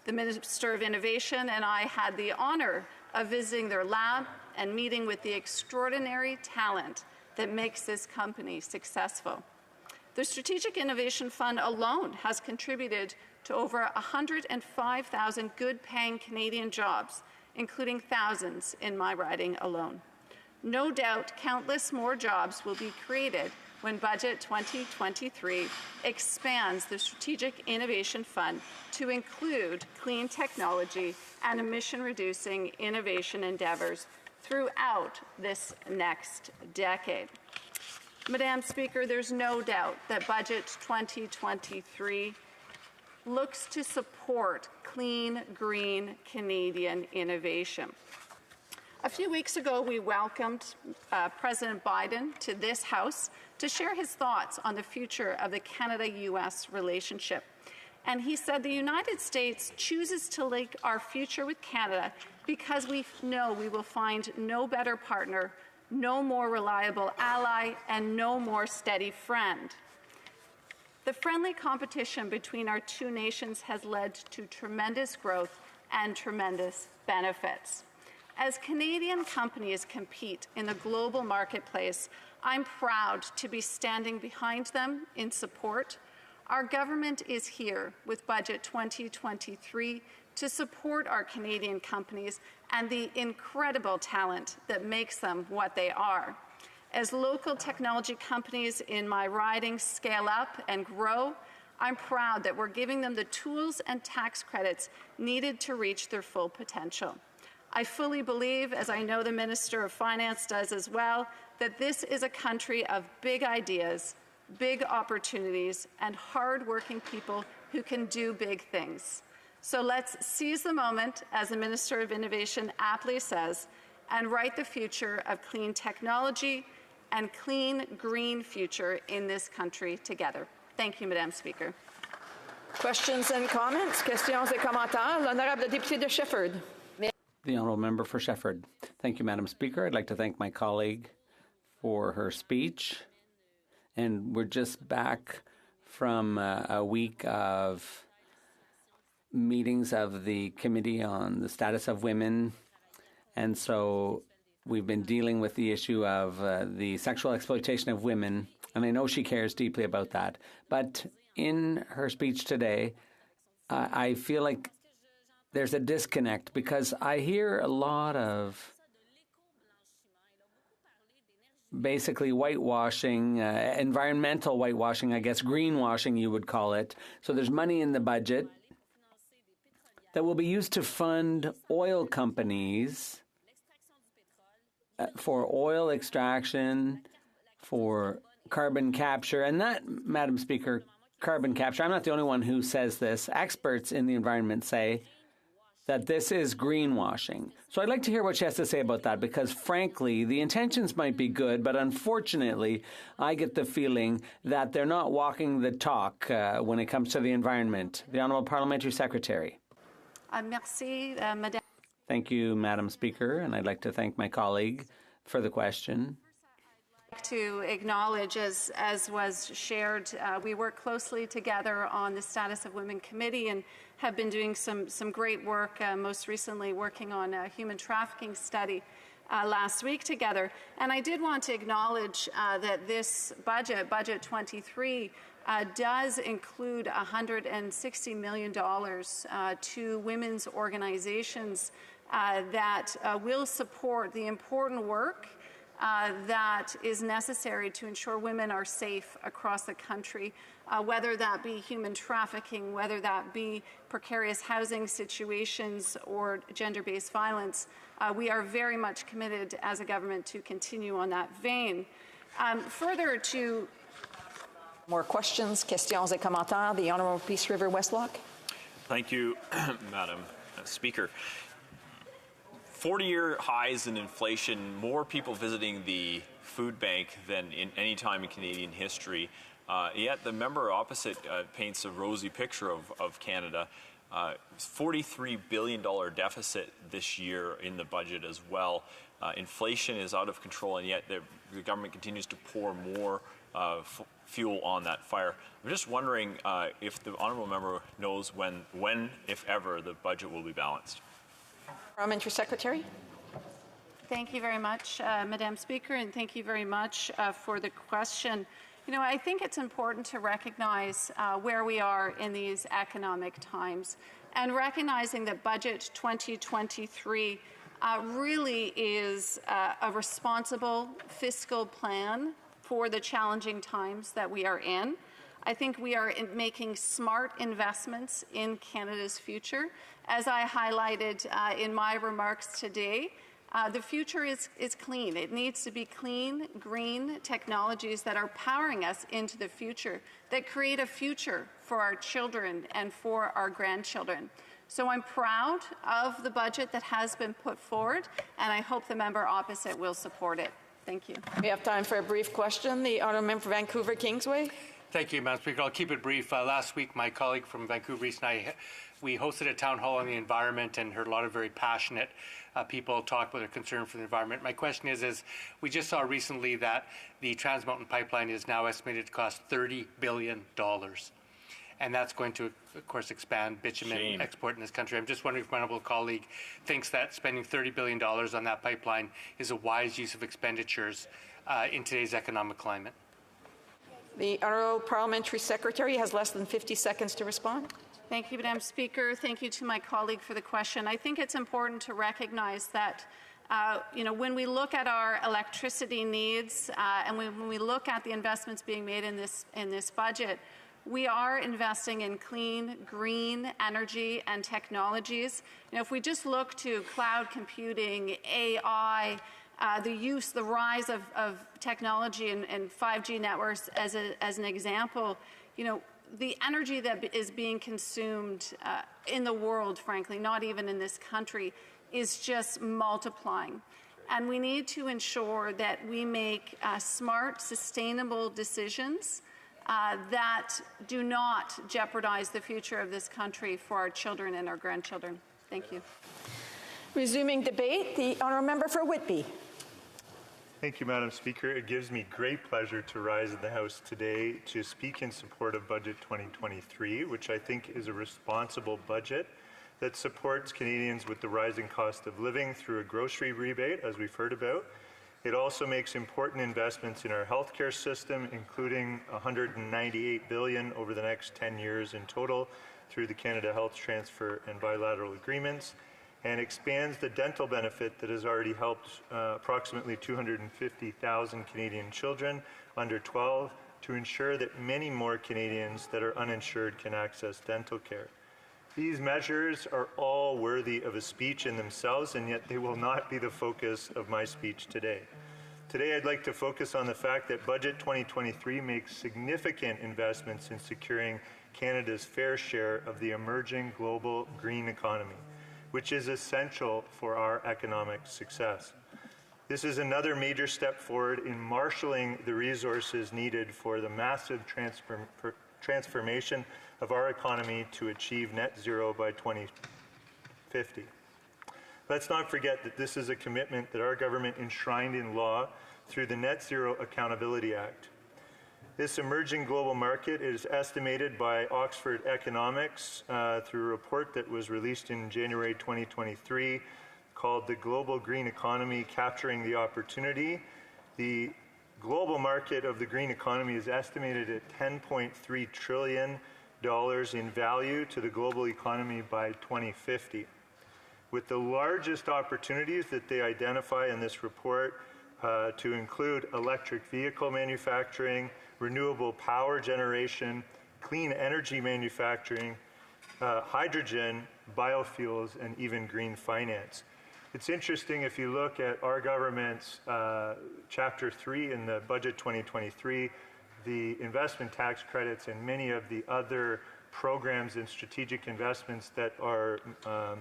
The Minister of Innovation and I had the honor of visiting their lab and meeting with the extraordinary talent that makes this company successful. The Strategic Innovation Fund alone has contributed to over 105,000 good-paying Canadian jobs, including thousands in my riding alone. No doubt countless more jobs will be created when Budget 2023 expands the Strategic Innovation Fund to include clean technology and emission-reducing innovation endeavours throughout this next decade. Madam Speaker, there's no doubt that Budget 2023 looks to support clean, green Canadian innovation. A few weeks ago, we welcomed President Biden to this House to share his thoughts on the future of the Canada-U.S. relationship. And he said the United States chooses to link our future with Canada because we know we will find no better partner, no more reliable ally, and no more steady friend. The friendly competition between our two nations has led to tremendous growth and tremendous benefits. As Canadian companies compete in the global marketplace, I'm proud to be standing behind them in support. Our government is here with Budget 2023 to support our Canadian companies and the incredible talent that makes them what they are. As local technology companies in my riding scale up and grow, I'm proud that we're giving them the tools and tax credits needed to reach their full potential. I fully believe, as I know the Minister of Finance does as well, that this is a country of big ideas, big opportunities, and hard-working people who can do big things. So let's seize the moment, as the Minister of Innovation aptly says, and write the future of clean technology and clean, green future in this country together. Thank you, Madam Speaker. Questions and comments? Questions et commentaires? L'honorable député de Shefford. The Honourable Member for Shefford. Thank you, Madam Speaker. I'd like to thank my colleague for her speech. And we're just back from a week of meetings of the Committee on the Status of Women. And so we've been dealing with the issue of the sexual exploitation of women. And I know she cares deeply about that. But in her speech today, I feel like there's a disconnect because I hear a lot of basically whitewashing, environmental whitewashing, I guess, greenwashing you would call it. So there's money in the budget that will be used to fund oil companies for oil extraction, for carbon capture. And that, Madam Speaker, carbon capture, I'm not the only one who says this. Experts in the environment say that this is greenwashing. So I'd like to hear what she has to say about that, because frankly, the intentions might be good, but unfortunately, I get the feeling that they're not walking the talk when it comes to the environment. The Honourable Parliamentary Secretary. Merci, Madame. Thank you, Madam Speaker, and I'd like to thank my colleague for the question. To acknowledge, as was shared, we work closely together on the Status of Women Committee and have been doing some great work, most recently working on a human trafficking study last week together. And I did want to acknowledge that this budget, Budget 23, does include $160 million to women's organizations that will support the important work that is necessary to ensure women are safe across the country, whether that be human trafficking, whether that be precarious housing situations or gender-based violence. We are very much committed as a government to continue on that vein. Further to more questions, questions et commentaires. The Honourable Peace River Westlock. Thank you, Madam Speaker. 40-year highs in inflation, more people visiting the food bank than in any time in Canadian history. Yet the member opposite paints a rosy picture of Canada. $43 billion deficit this year in the budget as well. Inflation is out of control, and yet the government continues to pour more fuel on that fire. I'm just wondering if the honourable member knows when, if ever, the budget will be balanced. Parliamentary Secretary. Thank you very much, Madam Speaker, and thank you very much for the question. You know, I think it's important to recognize where we are in these economic times, and recognizing that Budget 2023 really is a responsible fiscal plan for the challenging times that we are in. I think we are making smart investments in Canada's future. As I highlighted in my remarks today, the future is clean. It needs to be clean, green technologies that are powering us into the future, that create a future for our children and for our grandchildren. So I'm proud of the budget that has been put forward, and I hope the member opposite will support it. Thank you. We have time for a brief question. The honourable member for Vancouver Kingsway. Thank you, Madam Speaker. I'll keep it brief. Last week, my colleague from Vancouver East and I, we hosted a town hall on the environment and heard a lot of very passionate people talk about their concern for the environment. My question is we just saw recently that the Trans Mountain Pipeline is now estimated to cost $30 billion. And that's going to, of course, expand bitumen export in this country. I'm just wondering if my honourable colleague thinks that spending $30 billion on that pipeline is a wise use of expenditures in today's economic climate. The Honourable Parliamentary Secretary has less than 50 seconds to respond. Thank you, Madam Speaker. Thank you to my colleague for the question. I think it's important to recognize that when we look at our electricity needs and when we look at the investments being made in this budget, we are investing in clean, green energy and technologies. If we just look to cloud computing, AI, the rise of technology and 5G networks as an example, the energy that is being consumed in the world, frankly, not even in this country, is just multiplying. And we need to ensure that we make smart, sustainable decisions that do not jeopardize the future of this country for our children and our grandchildren. Thank you. Resuming debate, the honourable member for Whitby. Thank you, Madam Speaker. It gives me great pleasure to rise in the House today to speak in support of Budget 2023, which I think is a responsible budget that supports Canadians with the rising cost of living through a grocery rebate, as we've heard about. It also makes important investments in our healthcare system, including $198 billion over the next 10 years in total through the Canada Health Transfer and bilateral agreements, and expands the dental benefit that has already helped approximately 250,000 Canadian children under 12 to ensure that many more Canadians that are uninsured can access dental care. These measures are all worthy of a speech in themselves, and yet they will not be the focus of my speech today. Today, I'd like to focus on the fact that Budget 2023 makes significant investments in securing Canada's fair share of the emerging global green economy. which is essential for our economic success. This is another major step forward in marshalling the resources needed for the massive transformation of our economy to achieve net zero by 2050. Let's not forget that this is a commitment that our government enshrined in law through the Net Zero Accountability Act. This emerging global market is estimated by Oxford Economics through a report that was released in January 2023 called The Global Green Economy Capturing the Opportunity. The global market of the green economy is estimated at $10.3 trillion in value to the global economy by 2050. With the largest opportunities that they identify in this report to include electric vehicle manufacturing, renewable power generation, clean energy manufacturing, hydrogen, biofuels, and even green finance. It's interesting if you look at our government's Chapter 3 in the Budget 2023, the investment tax credits and many of the other programs and strategic investments that are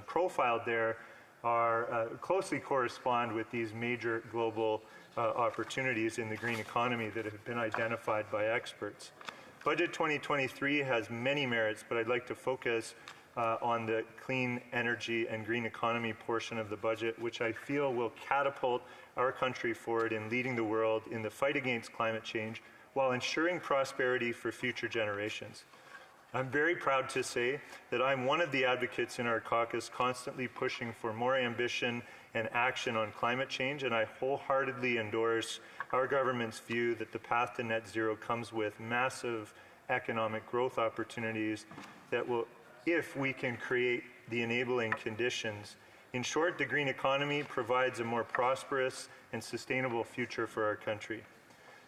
profiled there are closely correspond with these major global opportunities in the green economy that have been identified by experts. Budget 2023 has many merits, but I'd like to focus on the clean energy and green economy portion of the budget, which I feel will catapult our country forward in leading the world in the fight against climate change while ensuring prosperity for future generations. I'm very proud to say that I'm one of the advocates in our caucus constantly pushing for more ambition and action on climate change, and I wholeheartedly endorse our government's view that the path to net zero comes with massive economic growth opportunities that will, if we can create the enabling conditions. In short, the green economy provides a more prosperous and sustainable future for our country.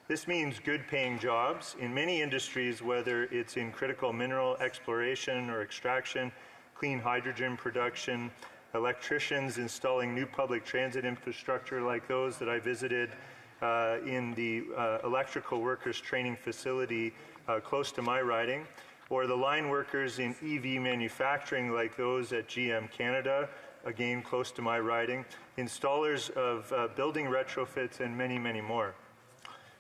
This means good-paying jobs in many industries, whether it's in critical mineral exploration or extraction, clean hydrogen production, electricians installing new public transit infrastructure like those that I visited in the electrical workers training facility close to my riding, or the line workers in EV manufacturing like those at GM Canada, again close to my riding, installers of building retrofits, and many, many more.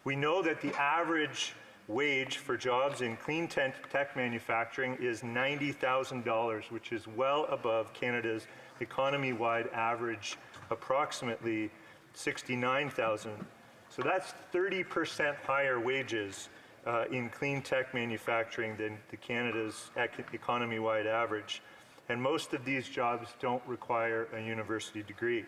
We know that the average wage for jobs in clean tech manufacturing is $90,000, which is well above Canada's economy-wide average, approximately $69,000. So that's 30% higher wages in clean tech manufacturing than Canada's economy-wide average. And most of these jobs don't require a university degree.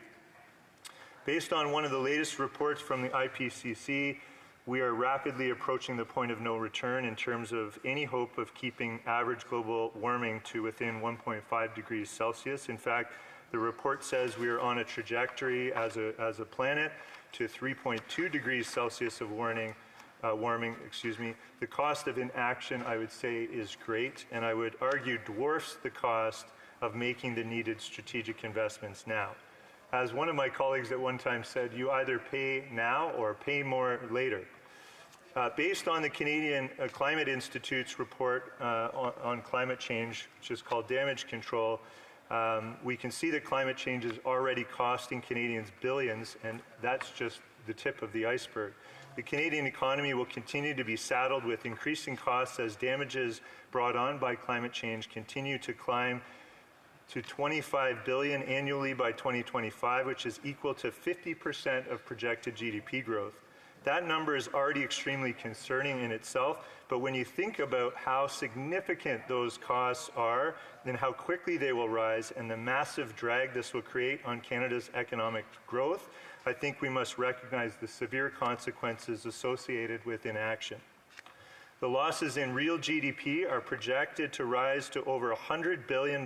Based on one of the latest reports from the IPCC, we are rapidly approaching the point of no return in terms of any hope of keeping average global warming to within 1.5 degrees Celsius. In fact, the report says we are on a trajectory as a planet to 3.2 degrees Celsius of warming. The cost of inaction, I would say, is great, and I would argue dwarfs the cost of making the needed strategic investments now. As one of my colleagues at one time said, you either pay now or pay more later. Based on the Canadian Climate Institute's report on climate change, which is called Damage Control, we can see that climate change is already costing Canadians billions, and that's just the tip of the iceberg. The Canadian economy will continue to be saddled with increasing costs as damages brought on by climate change continue to climb to $25 billion annually by 2025, which is equal to 50% of projected GDP growth. That number is already extremely concerning in itself, but when you think about how significant those costs are and how quickly they will rise and the massive drag this will create on Canada's economic growth, I think we must recognize the severe consequences associated with inaction. The losses in real GDP are projected to rise to over $100 billion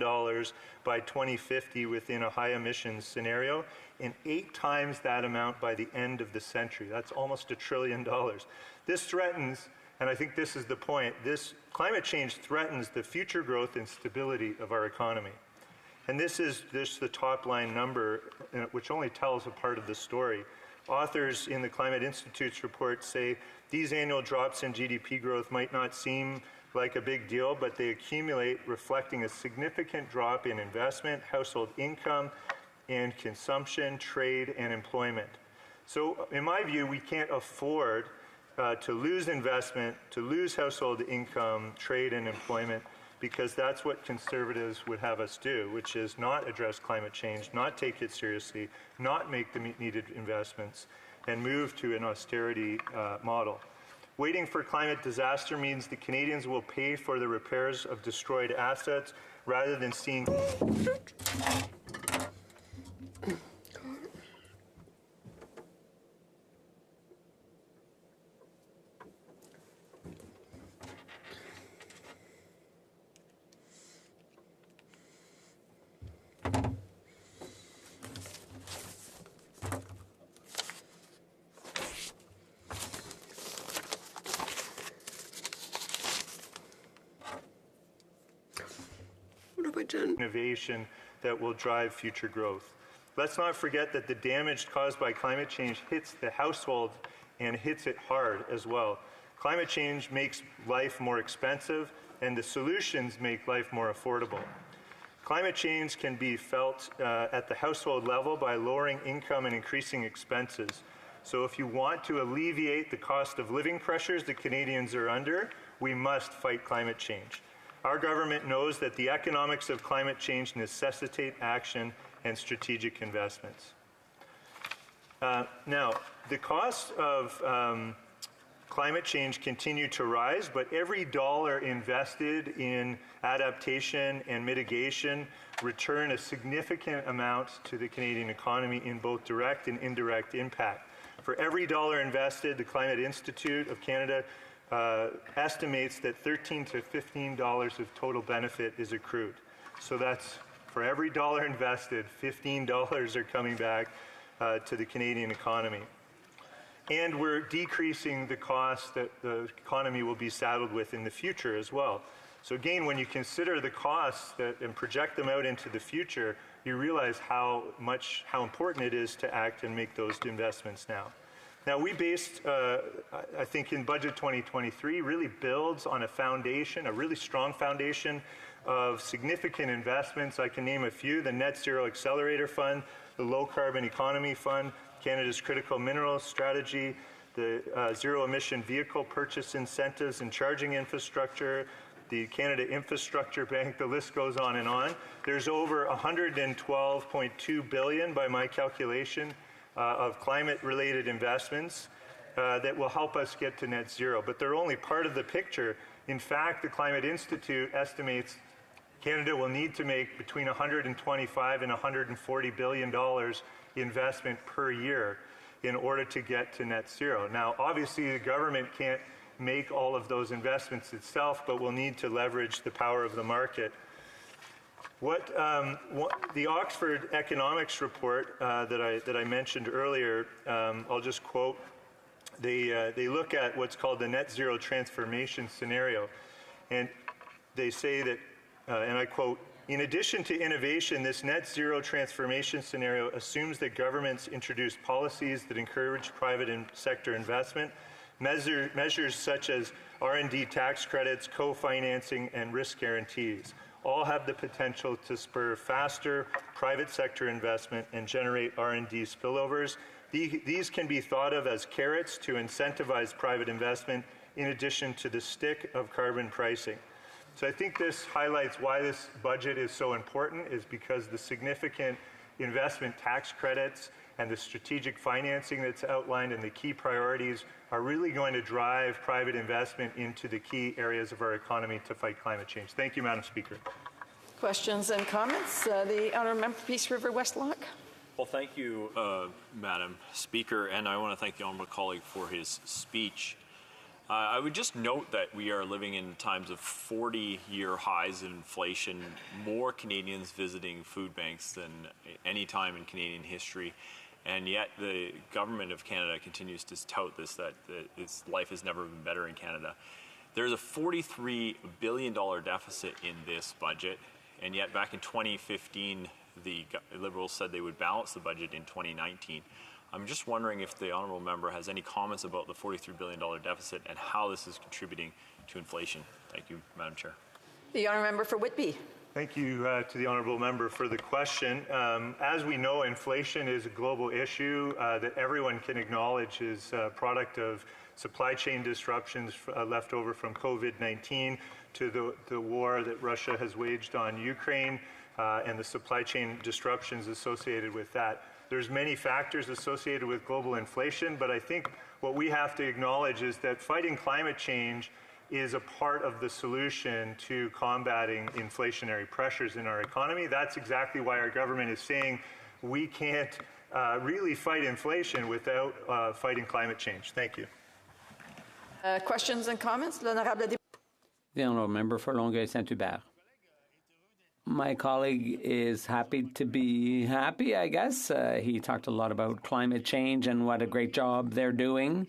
by 2050 within a high emissions scenario, and 8 times that amount by the end of the century. That's almost $1 trillion. This threatens, and I think this is the point, this climate change threatens the future growth and stability of our economy. And this is the top line number, which only tells a part of the story. Authors in the Climate Institute's report say these annual drops in GDP growth might not seem like a big deal, but they accumulate, reflecting a significant drop in investment, household income, and consumption, trade, and employment. So in my view, we can't afford to lose investment, to lose household income, trade, and employment, because that's what Conservatives would have us do, which is not address climate change, not take it seriously, not make the needed investments, and move to an austerity model. Waiting for climate disaster means the Canadians will pay for the repairs of destroyed assets rather than seeing innovation that will drive future growth. Let's not forget that the damage caused by climate change hits the household and hits it hard as well. Climate change makes life more expensive, and the solutions make life more affordable. Climate change can be felt at the household level by lowering income and increasing expenses. So if you want to alleviate the cost of living pressures that Canadians are under, we must fight climate change. Our government knows that the economics of climate change necessitate action and strategic investments. Now, the costs of climate change continue to rise, but every dollar invested in adaptation and mitigation return a significant amount to the Canadian economy in both direct and indirect impact. For every dollar invested, the Climate Institute of Canada estimates that $13 to $15 of total benefit is accrued. So that's for every dollar invested, $15 are coming back to the Canadian economy. And we're decreasing the cost that the economy will be saddled with in the future as well. So again, when you consider the costs and project them out into the future, you realize how important it is to act and make those investments now. Now, we based, I think in Budget 2023, really builds on a foundation, a really strong foundation of significant investments. I can name a few: the Net Zero Accelerator Fund, the Low Carbon Economy Fund, Canada's Critical Minerals Strategy, the Zero Emission Vehicle Purchase Incentives and Charging Infrastructure, the Canada Infrastructure Bank, the list goes on and on. There's over $112.2 billion, by my calculation, of climate-related investments that will help us get to net zero. But they're only part of the picture. In fact, the Climate Institute estimates Canada will need to make between $125 and $140 billion investment per year in order to get to net zero. Now, obviously, the government can't make all of those investments itself, but will need to leverage the power of the market. What the Oxford Economics report that I mentioned earlier, I'll just quote. They look at what's called the net zero transformation scenario, and they say that, and I quote, "In addition to innovation, this net zero transformation scenario assumes that governments introduce policies that encourage private sector investment, measures such as R&D tax credits, co-financing, and risk guarantees. All have the potential to spur faster private sector investment and generate R&D spillovers. These can be thought of as carrots to incentivize private investment, in addition to the stick of carbon pricing." So I think this highlights why this budget is so important, is because the significant investment tax credits and the strategic financing that's outlined and the key priorities are really going to drive private investment into the key areas of our economy to fight climate change. Thank you, Madam Speaker. Questions and comments? The honourable member for Peace River Westlock. Well, thank you, Madam Speaker, and I want to thank the honourable colleague for his speech. I would just note that we are living in times of 40-year highs in inflation, more Canadians visiting food banks than any time in Canadian history, and yet the government of Canada continues to tout this, that its life has never been better in Canada. There's a $43 billion deficit in this budget, and yet back in 2015, the Liberals said they would balance the budget in 2019. I'm just wondering if the honourable member has any comments about the $43 billion deficit and how this is contributing to inflation. Thank you, Madam Chair. The honourable member for Whitby. Thank you to the honourable member for the question. As we know, inflation is a global issue that everyone can acknowledge is a product of supply chain disruptions left over from COVID-19 to the war that Russia has waged on Ukraine and the supply chain disruptions associated with that. There's many factors associated with global inflation, but I think what we have to acknowledge is that fighting climate change is a part of the solution to combating inflationary pressures in our economy. That's exactly why our government is saying we can't really fight inflation without fighting climate change. Thank you. Questions and comments? The honourable member for Longueuil-Saint-Hubert. My colleague is happy to be happy, I guess. He talked a lot about climate change and what a great job they're doing.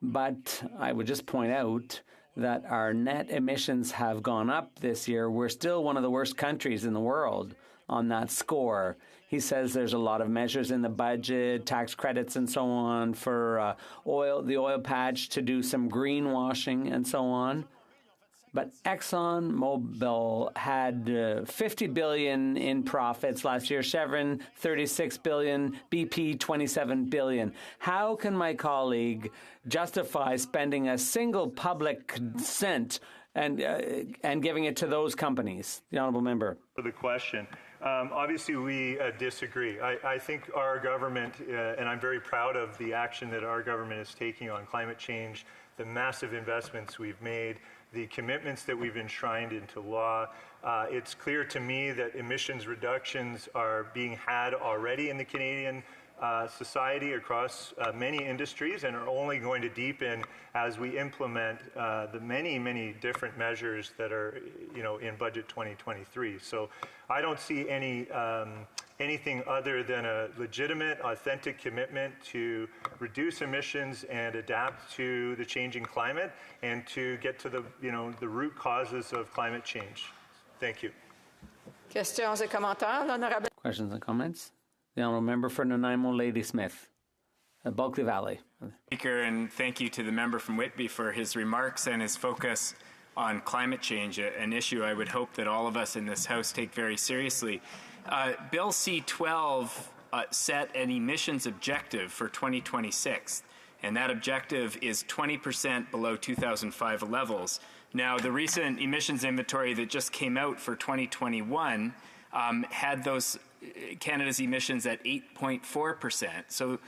But I would just point out that our net emissions have gone up this year. We're still one of the worst countries in the world on that score. He says there's a lot of measures in the budget, tax credits and so on for the oil patch to do some greenwashing and so on. But ExxonMobil had $50 billion in profits last year, Chevron $36 billion, BP $27 billion. How can my colleague justify spending a single public cent and giving it to those companies? The honourable member. For the question. Obviously, we disagree. I think our government, and I'm very proud of the action that our government is taking on climate change, the massive investments we've made, the commitments that we've enshrined into law. It's clear to me that emissions reductions are being had already in the Canadian society across many industries and are only going to deepen as we implement the many, many different measures that are, in Budget 2023. So I don't see anything other than a legitimate, authentic commitment to reduce emissions and adapt to the changing climate and to get to the root causes of climate change. Thank you. Questions et commentaires, l'honorable. Questions and comments? The honourable member for Nanaimo Ladysmith, Bulkley Valley. Speaker, and thank you to the member from Whitby for his remarks and his focus on climate change, an issue I would hope that all of us in this House take very seriously. Bill C-12 set an emissions objective for 2026, and that objective is 20% below 2005 levels. Now, the recent emissions inventory that just came out for 2021 had those Canada's emissions at 8.4%, so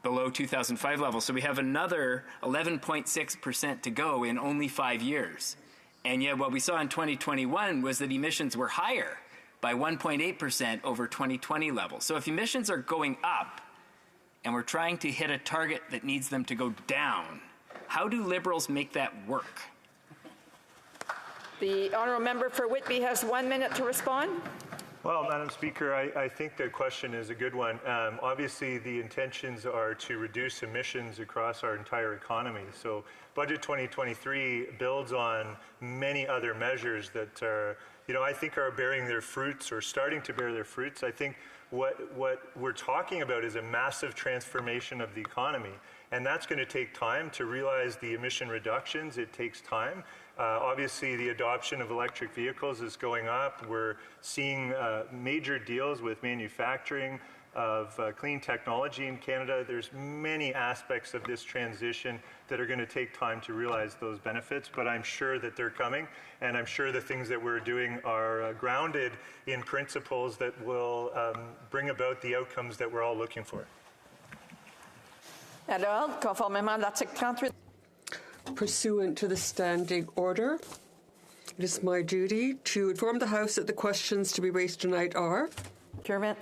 below 2005 levels. So we have another 11.6% to go in only 5 years. And yet what we saw in 2021 was that emissions were higher by 1.8% over 2020 levels. So if emissions are going up and we're trying to hit a target that needs them to go down, how do Liberals make that work? The honourable member for Whitby has 1 minute to respond. Well, Madam Speaker, I think the question is a good one. Obviously, the intentions are to reduce emissions across our entire economy. So Budget 2023 builds on many other measures that are, I think are bearing their fruits or starting to bear their fruits. I think what we're talking about is a massive transformation of the economy. And that's going to take time to realize the emission reductions. It takes time. Obviously, the adoption of electric vehicles is going up. We're seeing major deals with manufacturing of clean technology in Canada. There's many aspects of this transition that are going to take time to realize those benefits, but I'm sure that they're coming, and I'm sure the things that we're doing are grounded in principles that will bring about the outcomes that we're all looking for. Alors, conformément à l'article 38. Pursuant to the standing order, it is my duty to inform the House that the questions to be raised tonight are procurement.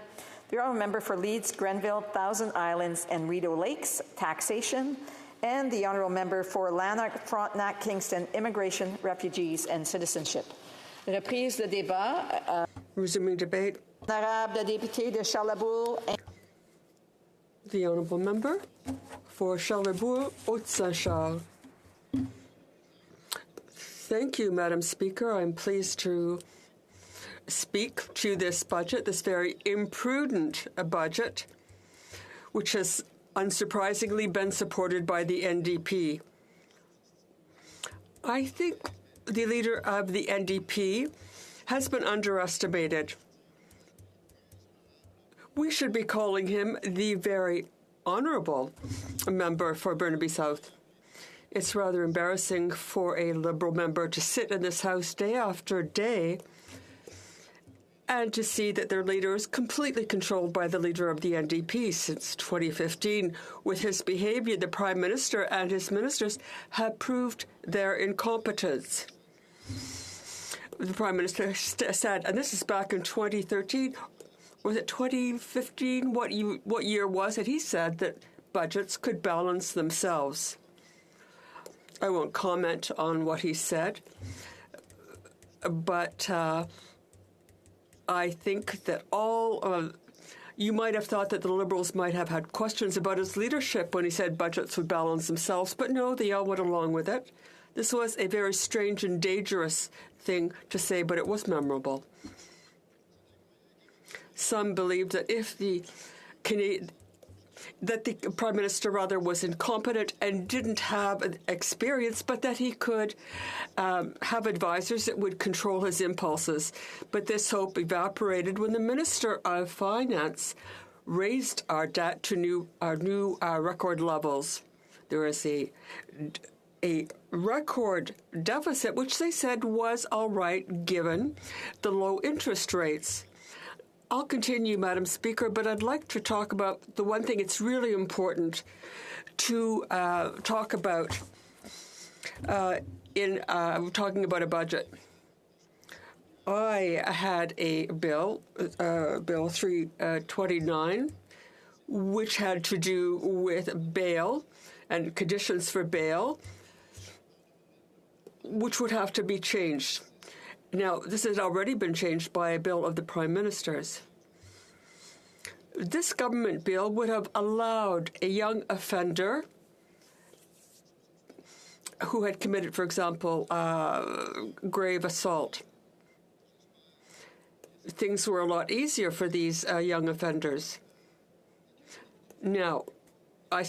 The honourable member for Leeds, Grenville, Thousand Islands and Rideau Lakes, taxation, and the honourable member for Lanark, Frontenac, Kingston, immigration, refugees and citizenship. Reprise de débat. Resuming debate. Honorable député de Charlebourg. The honourable member for Charlebourg, Haute-Saint-Charles. Thank you, Madam Speaker. I'm pleased to speak to this budget, this very imprudent budget, which has unsurprisingly been supported by the NDP. I think the leader of the NDP has been underestimated. We should be calling him the very honourable member for Burnaby South. It's rather embarrassing for a Liberal member to sit in this House day after day and to see that their leader is completely controlled by the leader of the NDP. Since 2015, with his behaviour, the Prime Minister and his ministers have proved their incompetence. The Prime Minister said, and this is back in 2013, was it 2015? What year was it? He said that budgets could balance themselves. I won't comment on what he said, but I think that you might have thought that the Liberals might have had questions about his leadership when he said budgets would balance themselves, but no, they all went along with it. This was a very strange and dangerous thing to say, but it was memorable. Some believed that that the Prime Minister was incompetent and didn't have experience, but that he could have advisors that would control his impulses. But this hope evaporated when the Minister of Finance raised our debt to our new record levels. There is a record deficit, which they said was all right given the low interest rates. I'll continue, Madam Speaker, but I'd like to talk about the one thing it's really important to talk about in talking about a budget. I had a bill, Bill 329, which had to do with bail and conditions for bail, which would have to be changed. Now, this has already been changed by a bill of the Prime Minister's. This government bill would have allowed a young offender who had committed, for example, grave assault. Things were a lot easier for these young offenders. Now, I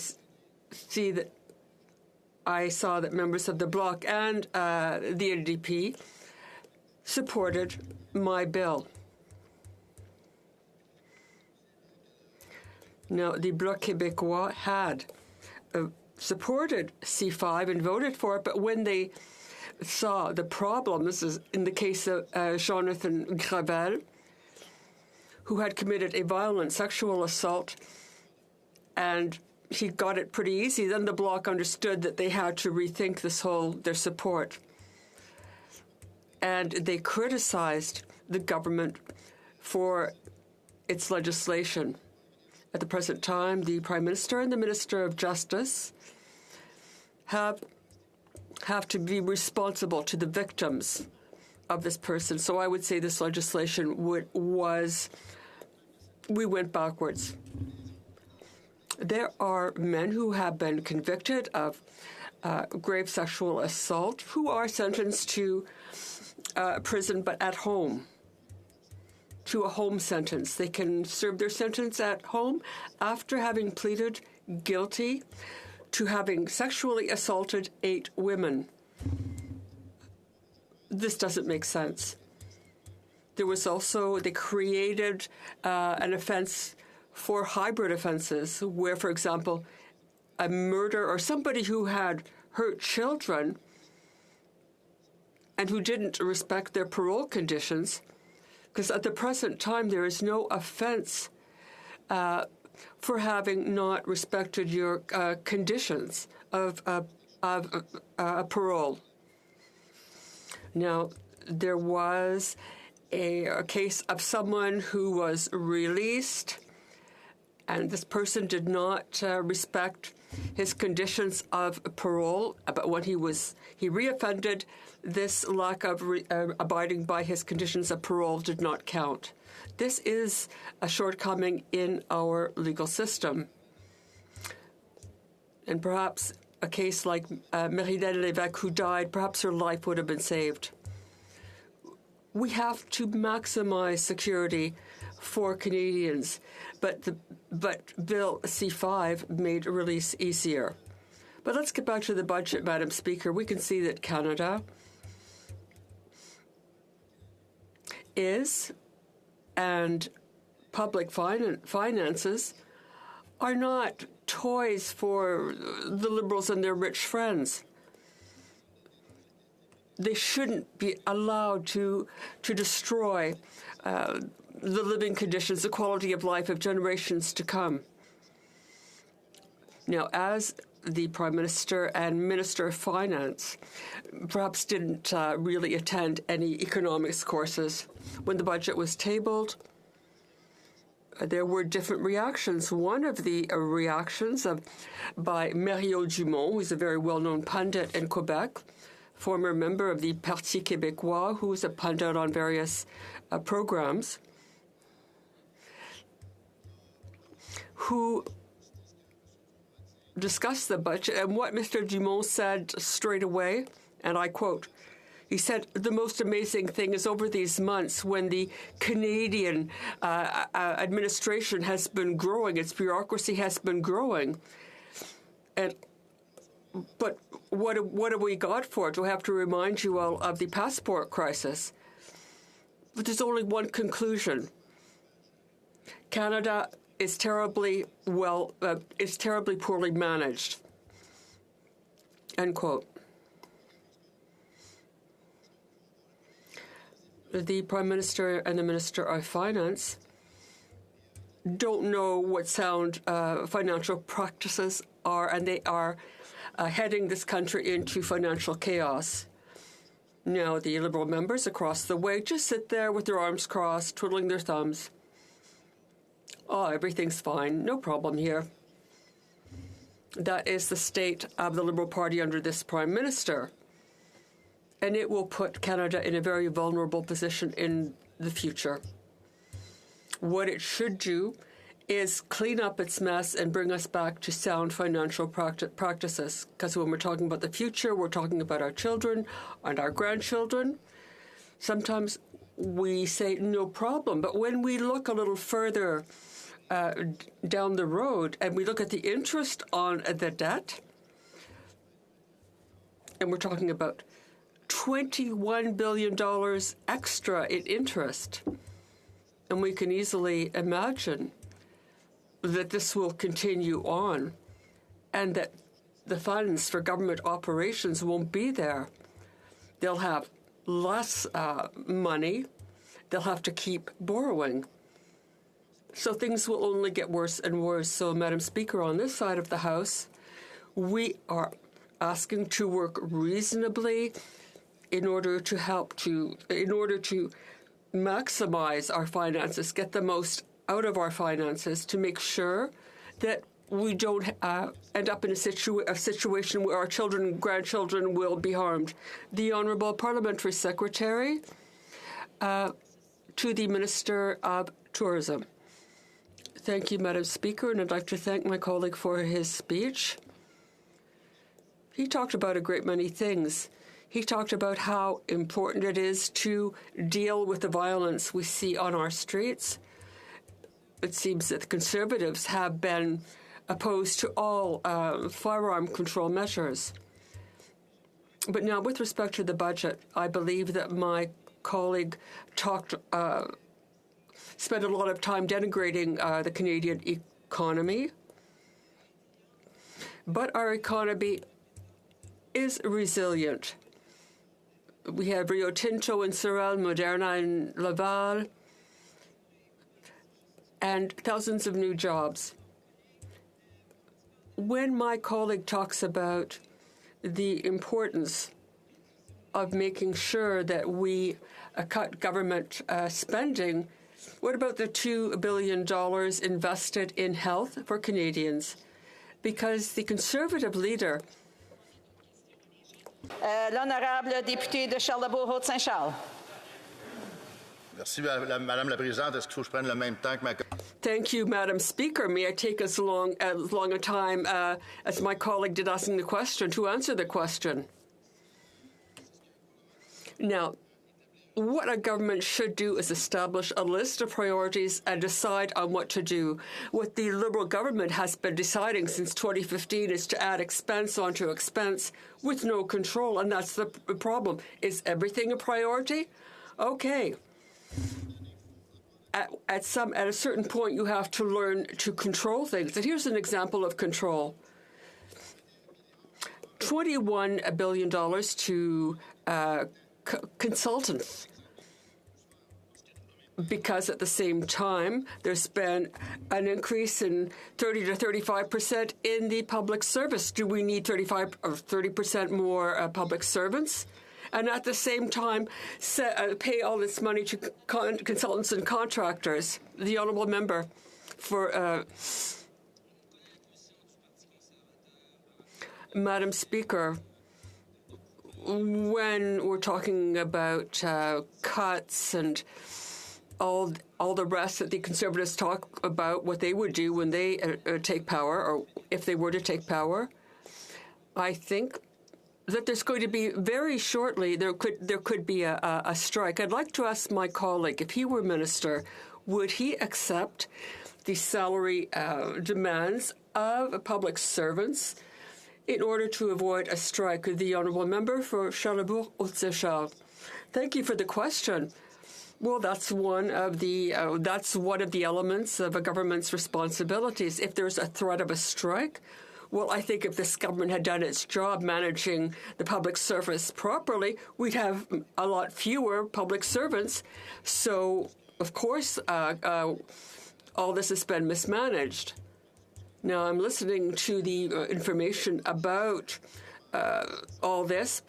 saw that members of the Bloc and the NDP supported my bill. Now, the Bloc Québécois had supported C5 and voted for it, but when they saw the problem, this is in the case of Jonathan Gravel, who had committed a violent sexual assault, and he got it pretty easy, then the Bloc understood that they had to rethink their support. And they criticized the government for its legislation. At the present time, the Prime Minister and the Minister of Justice have to be responsible to the victims of this person. So I would say this legislation we went backwards. There are men who have been convicted of grave sexual assault who are sentenced to prison, but at home, to a home sentence. They can serve their sentence at home after having pleaded guilty to having sexually assaulted 8 women. This doesn't make sense. There was also, they created an offense for hybrid offenses where, for example, a murder or somebody who had hurt children and who didn't respect their parole conditions, because at the present time there is no offense for having not respected your conditions of parole. Now, there was a case of someone who was released, and this person did not respect his conditions of parole, but when he reoffended, this lack of abiding by his conditions of parole did not count. This is a shortcoming in our legal system. And perhaps a case like Mérida Lévesque, who died, perhaps her life would have been saved. We have to maximize security for Canadians, but Bill C-5 made release easier. But let's get back to the budget, Madam Speaker. We can see that Canada is, and public finances are not toys for the Liberals and their rich friends. They shouldn't be allowed to destroy the living conditions, the quality of life of generations to come. Now, as the Prime Minister and Minister of Finance perhaps didn't really attend any economics courses, when the budget was tabled, there were different reactions. One of the reactions by Mario Dumont, who's a very well-known pundit in Quebec, former member of the Parti Québécois, who's a pundit on various programs, who discussed the budget. And what Mr. Dumont said straight away, and I quote, he said, the most amazing thing is over these months when the Canadian administration has been growing, its bureaucracy has been growing. But what have we got for it? Do I have to remind you all of the passport crisis? But there's only one conclusion. Canada is terribly poorly managed. End quote. The Prime Minister and the Minister of Finance don't know what sound financial practices are, and they are heading this country into financial chaos. Now, the Liberal members across the way just sit there with their arms crossed, twiddling their thumbs. Oh, everything's fine. No problem here. That is the state of the Liberal Party under this Prime Minister. And it will put Canada in a very vulnerable position in the future. What it should do is clean up its mess and bring us back to sound financial practices. Because when we're talking about the future, we're talking about our children and our grandchildren. Sometimes we say no problem, but when we look a little further down the road and we look at the interest on the debt, and we're talking about $21 billion extra in interest. And we can easily imagine that this will continue on and that the funds for government operations won't be there. They'll have less money. They'll have to keep borrowing. So things will only get worse and worse. So, Madam Speaker, on this side of the House, we are asking to work reasonably in order to maximize our finances, get the most out of our finances, to make sure that we don't end up in a situation where our children and grandchildren will be harmed. The Honourable Parliamentary Secretary to the Minister of Tourism. Thank you, Madam Speaker, and I'd like to thank my colleague for his speech. He talked about a great many things. He talked about how important it is to deal with the violence we see on our streets. It seems that the Conservatives have been opposed to all firearm control measures. But now, with respect to the budget, I believe that my colleague spent a lot of time denigrating the Canadian economy. But our economy is resilient. We have Rio Tinto in Sorel, Moderna in Laval, and thousands of new jobs. When my colleague talks about the importance of making sure that we cut government spending, what about the $2 billion invested in health for Canadians? Because the Conservative leader... L'honorable député de Charlebourg-Haute-Saint-Charles. Merci, Madame la Présidente. Est-ce qu'il faut que je prenne le même temps que ma... Thank you, Madam Speaker. May I take as long a time as my colleague did asking the question to answer the question? Now, what a government should do is establish a list of priorities and decide on what to do. What the Liberal government has been deciding since 2015 is to add expense onto expense with no control, and that's the problem. Is everything a priority? Okay. At a certain point, you have to learn to control things. And here's an example of control. $21 billion to consultants, because at the same time there's been an increase in 30 to 35% in the public service. Do we need 35 or 30% more public servants? And at the same time, pay all this money to consultants and contractors. The honourable member for Madam Speaker, when we're talking about cuts and all the rest that the Conservatives talk about, what they would do when they take power, or if they were to take power, I think that there's going to be very shortly there could be a strike. I'd like to ask my colleague, if he were minister, would he accept the salary demands of public servants in order to avoid a strike? The honourable member for Charlebourg-Haute-Séchard. Thank you for the question. Well, that's one of the elements of a government's responsibilities. If there's a threat of a strike, well, I think if this government had done its job managing the public service properly, we'd have a lot fewer public servants. So, of course, all this has been mismanaged. Now, I'm listening to the information about all this,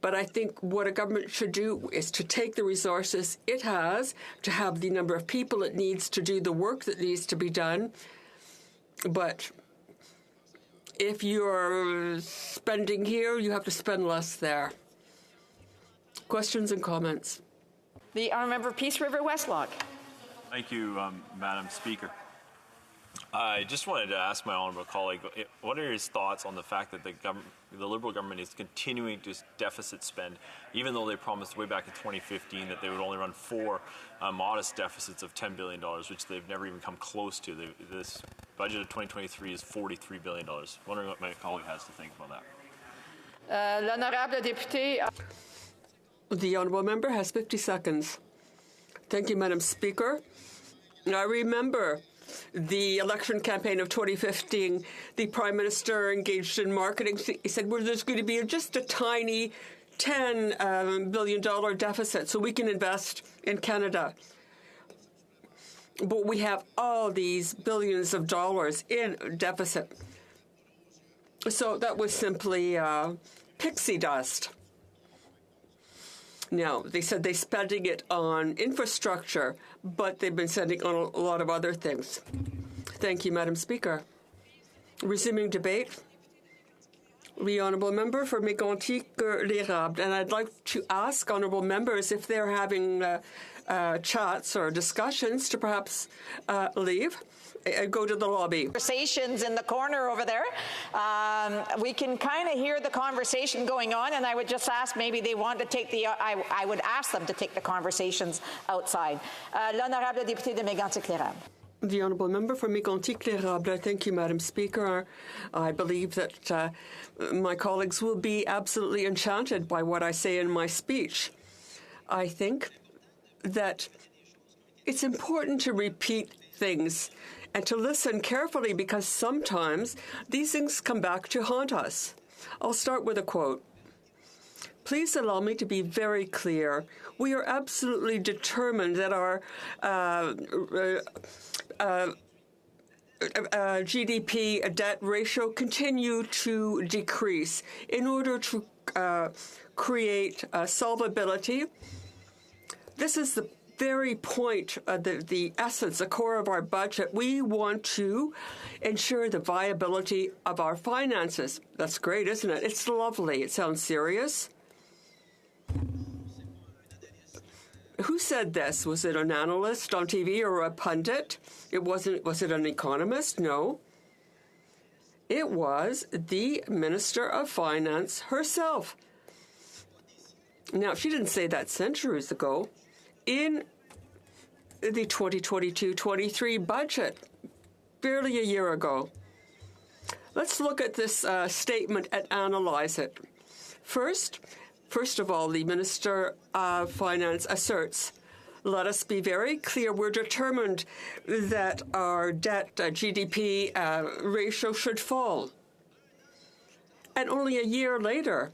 but I think what a government should do is to take the resources it has, to have the number of people it needs to do the work that needs to be done. But if you're spending here, you have to spend less there. Questions and comments? The honourable member Peace River Westlock. Thank you, Madam Speaker. I just wanted to ask my honourable colleague, what are his thoughts on the fact that the Liberal government is continuing to deficit spend, even though they promised way back in 2015 that they would only run 4 modest deficits of $10 billion, which they've never even come close to. This budget of 2023 is $43 billion. Wondering what my colleague has to think about that. L'honorable député. The honourable member has 50 seconds. Thank you, Madam Speaker. I remember the election campaign of 2015, the Prime Minister engaged in marketing. He said, well, there's going to be just a tiny $10 billion deficit so we can invest in Canada. But we have all these billions of dollars in deficit. So that was simply pixie dust. Now, they said they're spending it on infrastructure, but they've been spending on a lot of other things. Thank you, Madam Speaker. Resuming debate. The honourable member for Mégantic-l'Érable. And I'd like to ask honourable members if they're having chats or discussions to perhaps leave. Go to the lobby. Conversations in the corner over there. We can kind of hear the conversation going on, and I would just ask maybe they want to take I would ask them to take the conversations outside. L'honorable député de Mégantic-l'Érable. The honourable member for Mégantic-l'Érable. Thank you, Madam Speaker. I believe that my colleagues will be absolutely enchanted by what I say in my speech. I think that it's important to repeat things and to listen carefully, because sometimes these things come back to haunt us. I'll start with a quote. Please allow me to be very clear. We are absolutely determined that our GDP debt ratio continue to decrease in order to create solvability. This is the very point, the essence, the core of our budget. We want to ensure the viability of our finances. That's great, isn't it? It's lovely. It sounds serious. Who said this? Was it an analyst on TV or a pundit? It wasn't. Was it an economist? No. It was the Minister of Finance herself. Now, she didn't say that centuries ago. In the 2022-23 budget, barely a year ago. Let's look at this statement and analyze it. First of all, the Minister of Finance asserts, let us be very clear, we're determined that our debt GDP ratio should fall. And only a year later,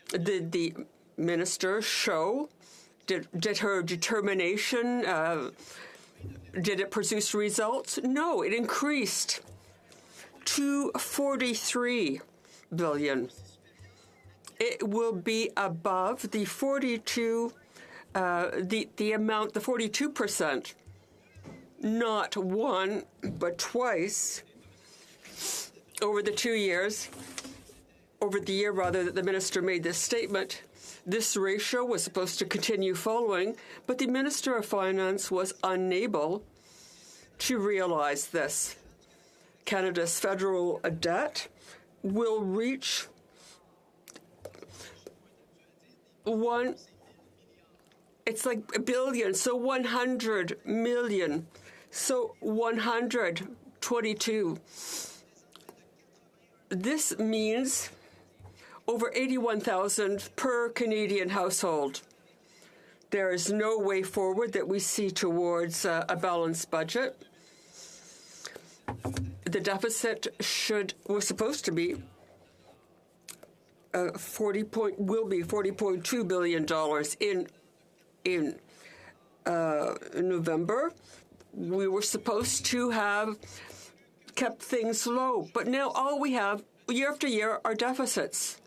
did the Minister show, did her determination, did it produce results? No, it increased to $43 billion. It will be above the 42, the amount, the 42%, not one, but twice over the 2 years, over the year rather, that the minister made this statement. This ratio was supposed to continue following, but the Minister of Finance was unable to realize this. Canada's federal debt will reach it's like a billion, so 100 million, so 122. This means over 81,000 per Canadian household. There is no way forward that we see towards a balanced budget. The deficit was supposed to be will be $40.2 billion in November. We were supposed to have kept things low, but now all we have year after year are deficits.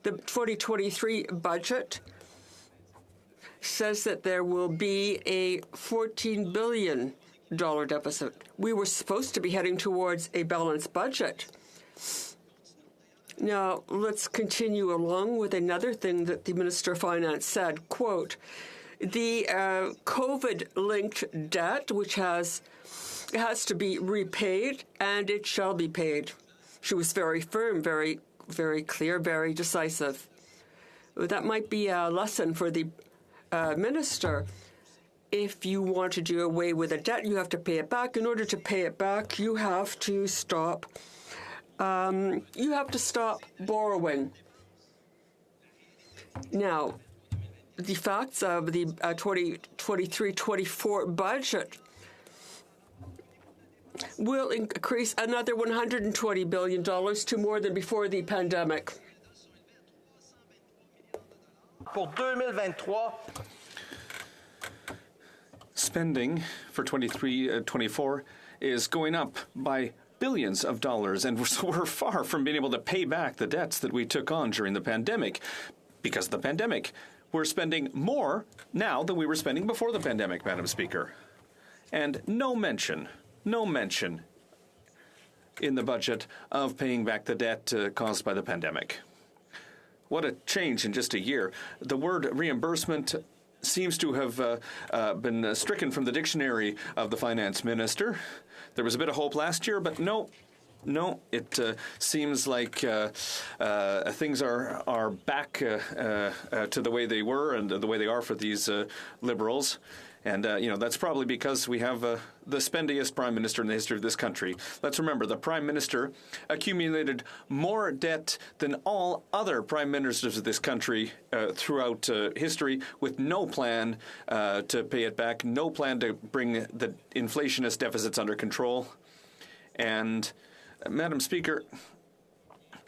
The 2023 budget says that there will be a $14 billion deficit. We were supposed to be heading towards a balanced budget. Now, let's continue along with another thing that the Minister of Finance said, quote, the COVID-linked debt, which has to be repaid, and it shall be paid. She was very firm, very, very clear, very decisive. That might be a lesson for the minister. If you want to do away with a debt, you have to pay it back. In order to pay it back, you have to stop. You have to stop borrowing. Now, the facts of the 2023-24 budget will increase another $120 billion to more than before the pandemic. Pour 2023. Spending for 23-24 is going up by billions of dollars, and we're far from being able to pay back the debts that we took on during the pandemic. Because of the pandemic, we're spending more now than we were spending before the pandemic, Madam Speaker. And no mention in the budget of paying back the debt caused by the pandemic. What a change in just a year. The word reimbursement seems to have been stricken from the dictionary of the finance minister. There was a bit of hope last year, but no, it seems like things are back to the way they were and the way they are for these Liberals. And, that's probably because we have the spendiest prime minister in the history of this country. Let's remember, the prime minister accumulated more debt than all other prime ministers of this country throughout history, with no plan to pay it back, no plan to bring the inflationist deficits under control. And, Madam Speaker,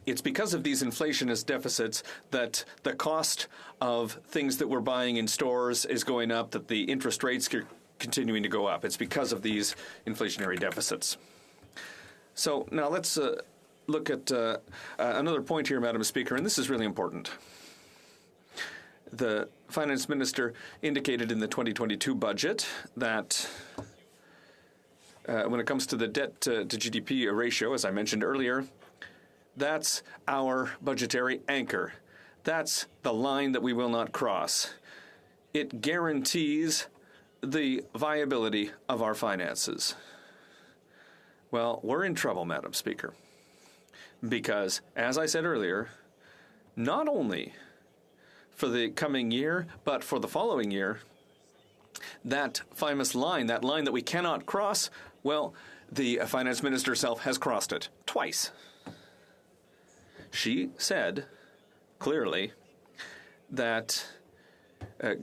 it's because of these inflationist deficits that the cost of things that we're buying in stores is going up, that the interest rates are continuing to go up. It's because of these inflationary deficits. So now let's look at another point here, Madam Speaker, and this is really important. The Finance Minister indicated in the 2022 budget that when it comes to the debt to GDP ratio, as I mentioned earlier, that's our budgetary anchor. That's the line that we will not cross. It guarantees the viability of our finances. Well, we're in trouble, Madam Speaker, because, as I said earlier, not only for the coming year, but for the following year, that famous line, that line that we cannot cross, well, the finance minister herself has crossed it twice. She said clearly that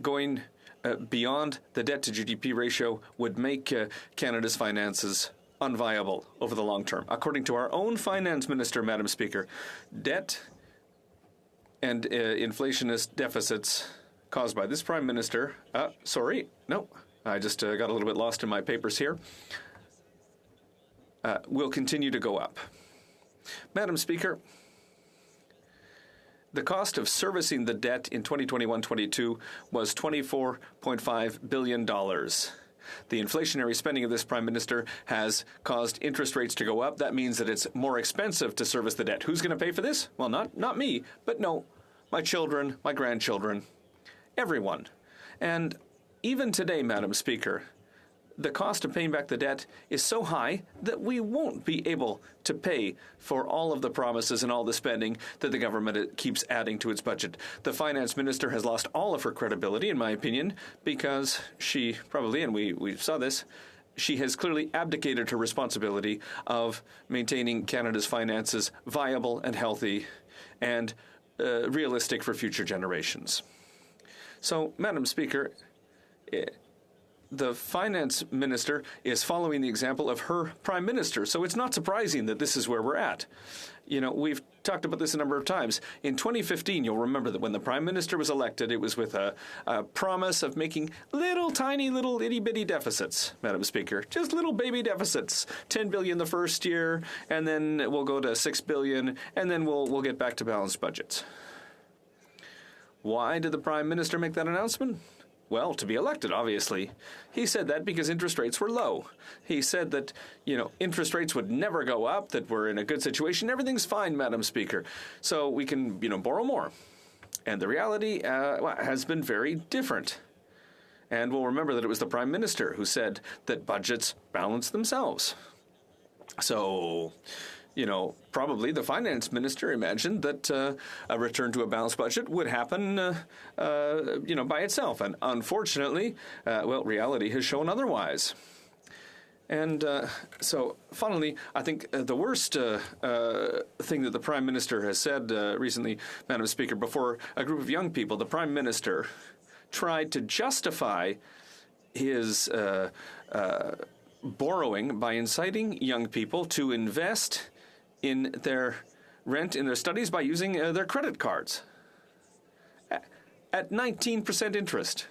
going beyond the debt to GDP ratio would make Canada's finances unviable over the long term. According to our own finance minister, Madam Speaker, debt and inflationist deficits caused by this Prime Minister, I just got a little bit lost in my papers here, will continue to go up. Madam Speaker, the cost of servicing the debt in 2021-22 was $24.5 billion. The inflationary spending of this Prime Minister has caused interest rates to go up. That means that it's more expensive to service the debt. Who's going to pay for this? Well, not me, but no, my children, my grandchildren, everyone. And even today, Madam Speaker, the cost of paying back the debt is so high that we won't be able to pay for all of the promises and all the spending that the government keeps adding to its budget. The finance minister has lost all of her credibility, in my opinion, because she probably, and we saw this, she has clearly abdicated her responsibility of maintaining Canada's finances viable and healthy and realistic for future generations. So, Madam Speaker, the finance minister is following the example of her prime minister. So it's not surprising that this is where we're at. You know, we've talked about this a number of times. In 2015, you'll remember that when the prime minister was elected, it was with a promise of making tiny little itty-bitty deficits, Madam Speaker. Just little baby deficits. 10 billion the first year, and then we'll go to 6 billion, and then we'll get back to balanced budgets. Why did the prime minister make that announcement? Well, to be elected, obviously. He said that because interest rates were low. He said that, interest rates would never go up, that we're in a good situation. Everything's fine, Madam Speaker. So we can, borrow more. And the reality has been very different. And we'll remember that it was the Prime Minister who said that budgets balance themselves. So, probably the finance minister imagined that a return to a balanced budget would happen, by itself. And unfortunately, reality has shown otherwise. And so, finally, I think the worst thing that the Prime Minister has said recently, Madam Speaker, before a group of young people, the Prime Minister tried to justify his borrowing by inciting young people to invest in their rent, in their studies, by using their credit cards at 19% interest.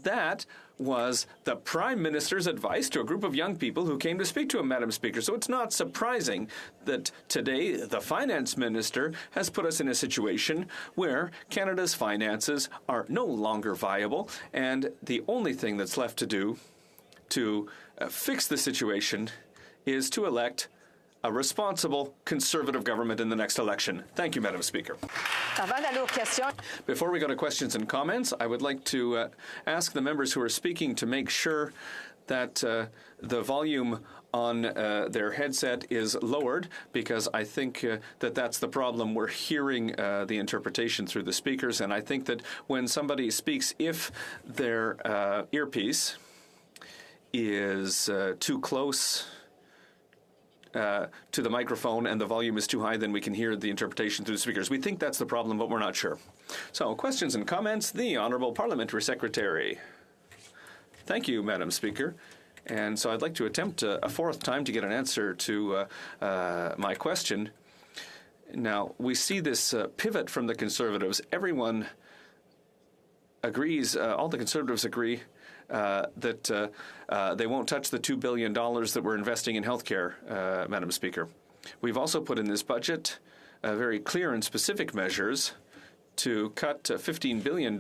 That was the Prime Minister's advice to a group of young people who came to speak to him, Madam Speaker. So it's not surprising that today the Finance Minister has put us in a situation where Canada's finances are no longer viable, and the only thing that's left to do to fix the situation is to elect a responsible Conservative government in the next election. Thank you, Madam Speaker. Before we go to questions and comments, I would like to ask the members who are speaking to make sure that the volume on their headset is lowered, because I think that that's the problem. We're hearing the interpretation through the speakers, and I think that when somebody speaks, if their earpiece is too close to the microphone and the volume is too high, then we can hear the interpretation through the speakers. We think that's the problem, but we're not sure. So, questions and comments? The Honourable Parliamentary Secretary. Thank you, Madam Speaker. And so I'd like to attempt a fourth time to get an answer to my question. Now, we see this pivot from the Conservatives. Everyone agrees, all the Conservatives agree, that they won't touch the $2 billion that we're investing in healthcare, Madam Speaker. We've also put in this budget very clear and specific measures to cut $15 billion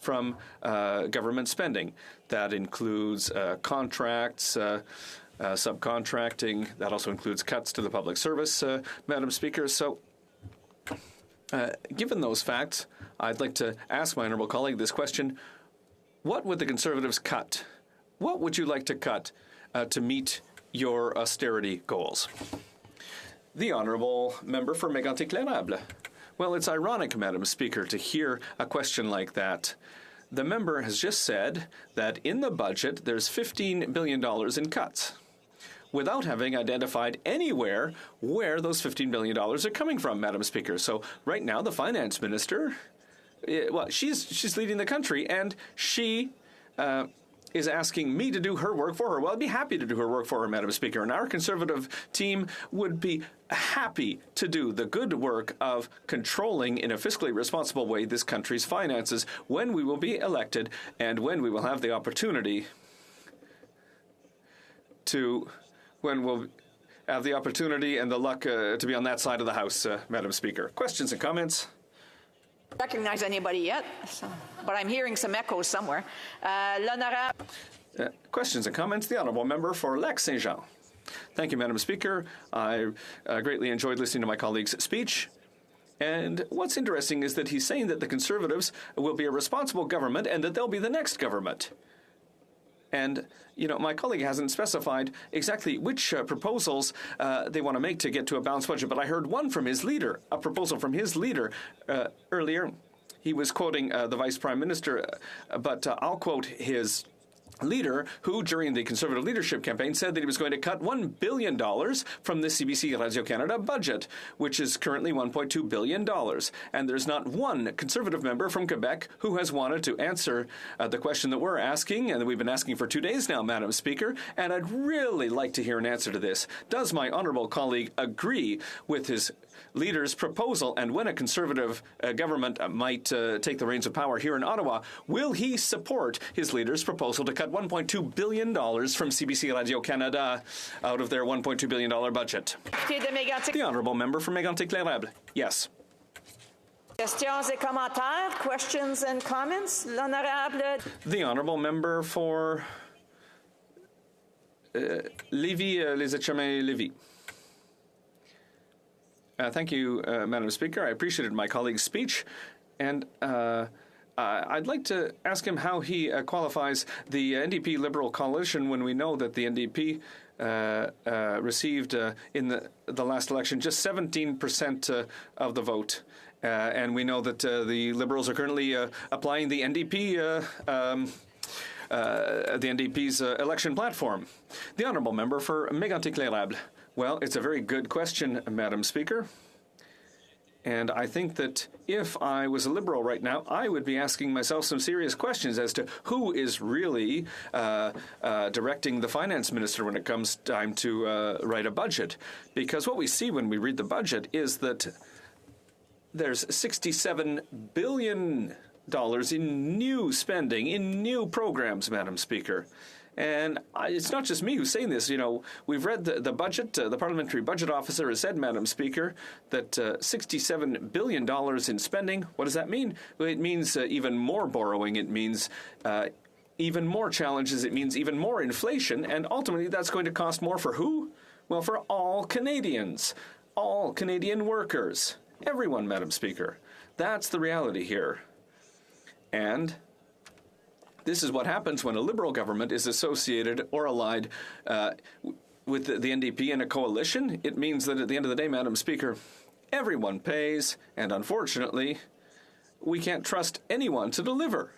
from government spending. That includes contracts, subcontracting. That also includes cuts to the public service, Madam Speaker. So, given those facts, I'd like to ask my honourable colleague this question. What would the Conservatives cut? What would you like to cut to meet your austerity goals? The Honourable Member for Mégantic-L'Érable. Well, it's ironic, Madam Speaker, to hear a question like that. The member has just said that in the budget there's $15 billion in cuts, without having identified anywhere where those $15 billion are coming from, Madam Speaker. So right now the finance minister, well, she's leading the country, and she is asking me to do her work for her. Well, I'd be happy to do her work for her, Madam Speaker, and our Conservative team would be happy to do the good work of controlling in a fiscally responsible way this country's finances when we will be elected and when we will have the opportunity when we'll have the opportunity and the luck to be on that side of the House, Madam Speaker. Questions and comments? Recognize anybody yet, but I'm hearing some echoes somewhere. L'honorable. Questions and comments? The Honourable Member for Lac-Saint-Jean. Thank you, Madam Speaker. I greatly enjoyed listening to my colleague's speech. And what's interesting is that he's saying that the Conservatives will be a responsible government and that they'll be the next government. And, you know, my colleague hasn't specified exactly which proposals they want to make to get to a balanced budget, but I heard one from his leader, a proposal from his leader earlier. He was quoting the Vice Prime Minister, but I'll quote his leader, who during the Conservative leadership campaign said that he was going to cut $1 billion from the CBC Radio-Canada budget, which is currently $1.2 billion. And there's not one Conservative member from Quebec who has wanted to answer the question that we're asking, and that we've been asking for 2 days now, Madam Speaker, and I'd really like to hear an answer to this. Does my honourable colleague agree with his leader's proposal, and when a Conservative government might take the reins of power here in Ottawa, will he support his leader's proposal to cut $1.2 billion from CBC Radio-Canada out of their $1.2 billion budget? The Honourable Member for Mégantic-L'Érable. Yes. Questions et commentaires, questions and comments. L'honorable. The Honourable Member for Lévis, Les Etchemins, Lévis. Thank you, Madam Speaker. I appreciated my colleague's speech, and I'd like to ask him how he qualifies the NDP Liberal coalition when we know that the NDP received in the last election just 17% of the vote. And we know that the Liberals are currently applying the NDP's election platform. The Honourable Member for Mégantic-L'Érable. Well, it's a very good question, Madam Speaker. And I think that if I was a Liberal right now, I would be asking myself some serious questions as to who is really directing the finance minister when it comes time to write a budget. Because what we see when we read the budget is that there's $67 billion in new spending, in new programs, Madam Speaker. And it's not just me who's saying this. You know, we've read the budget. The Parliamentary Budget Officer has said, Madam Speaker, that $67 billion in spending. What does that mean? Well, it means even more borrowing. It means even more challenges. It means even more inflation. And ultimately, that's going to cost more for who? Well, for all Canadians, all Canadian workers, everyone, Madam Speaker. That's the reality here. And this is what happens when a Liberal government is associated or allied with the NDP in a coalition. It means that at the end of the day, Madam Speaker, everyone pays, and unfortunately, we can't trust anyone to deliver,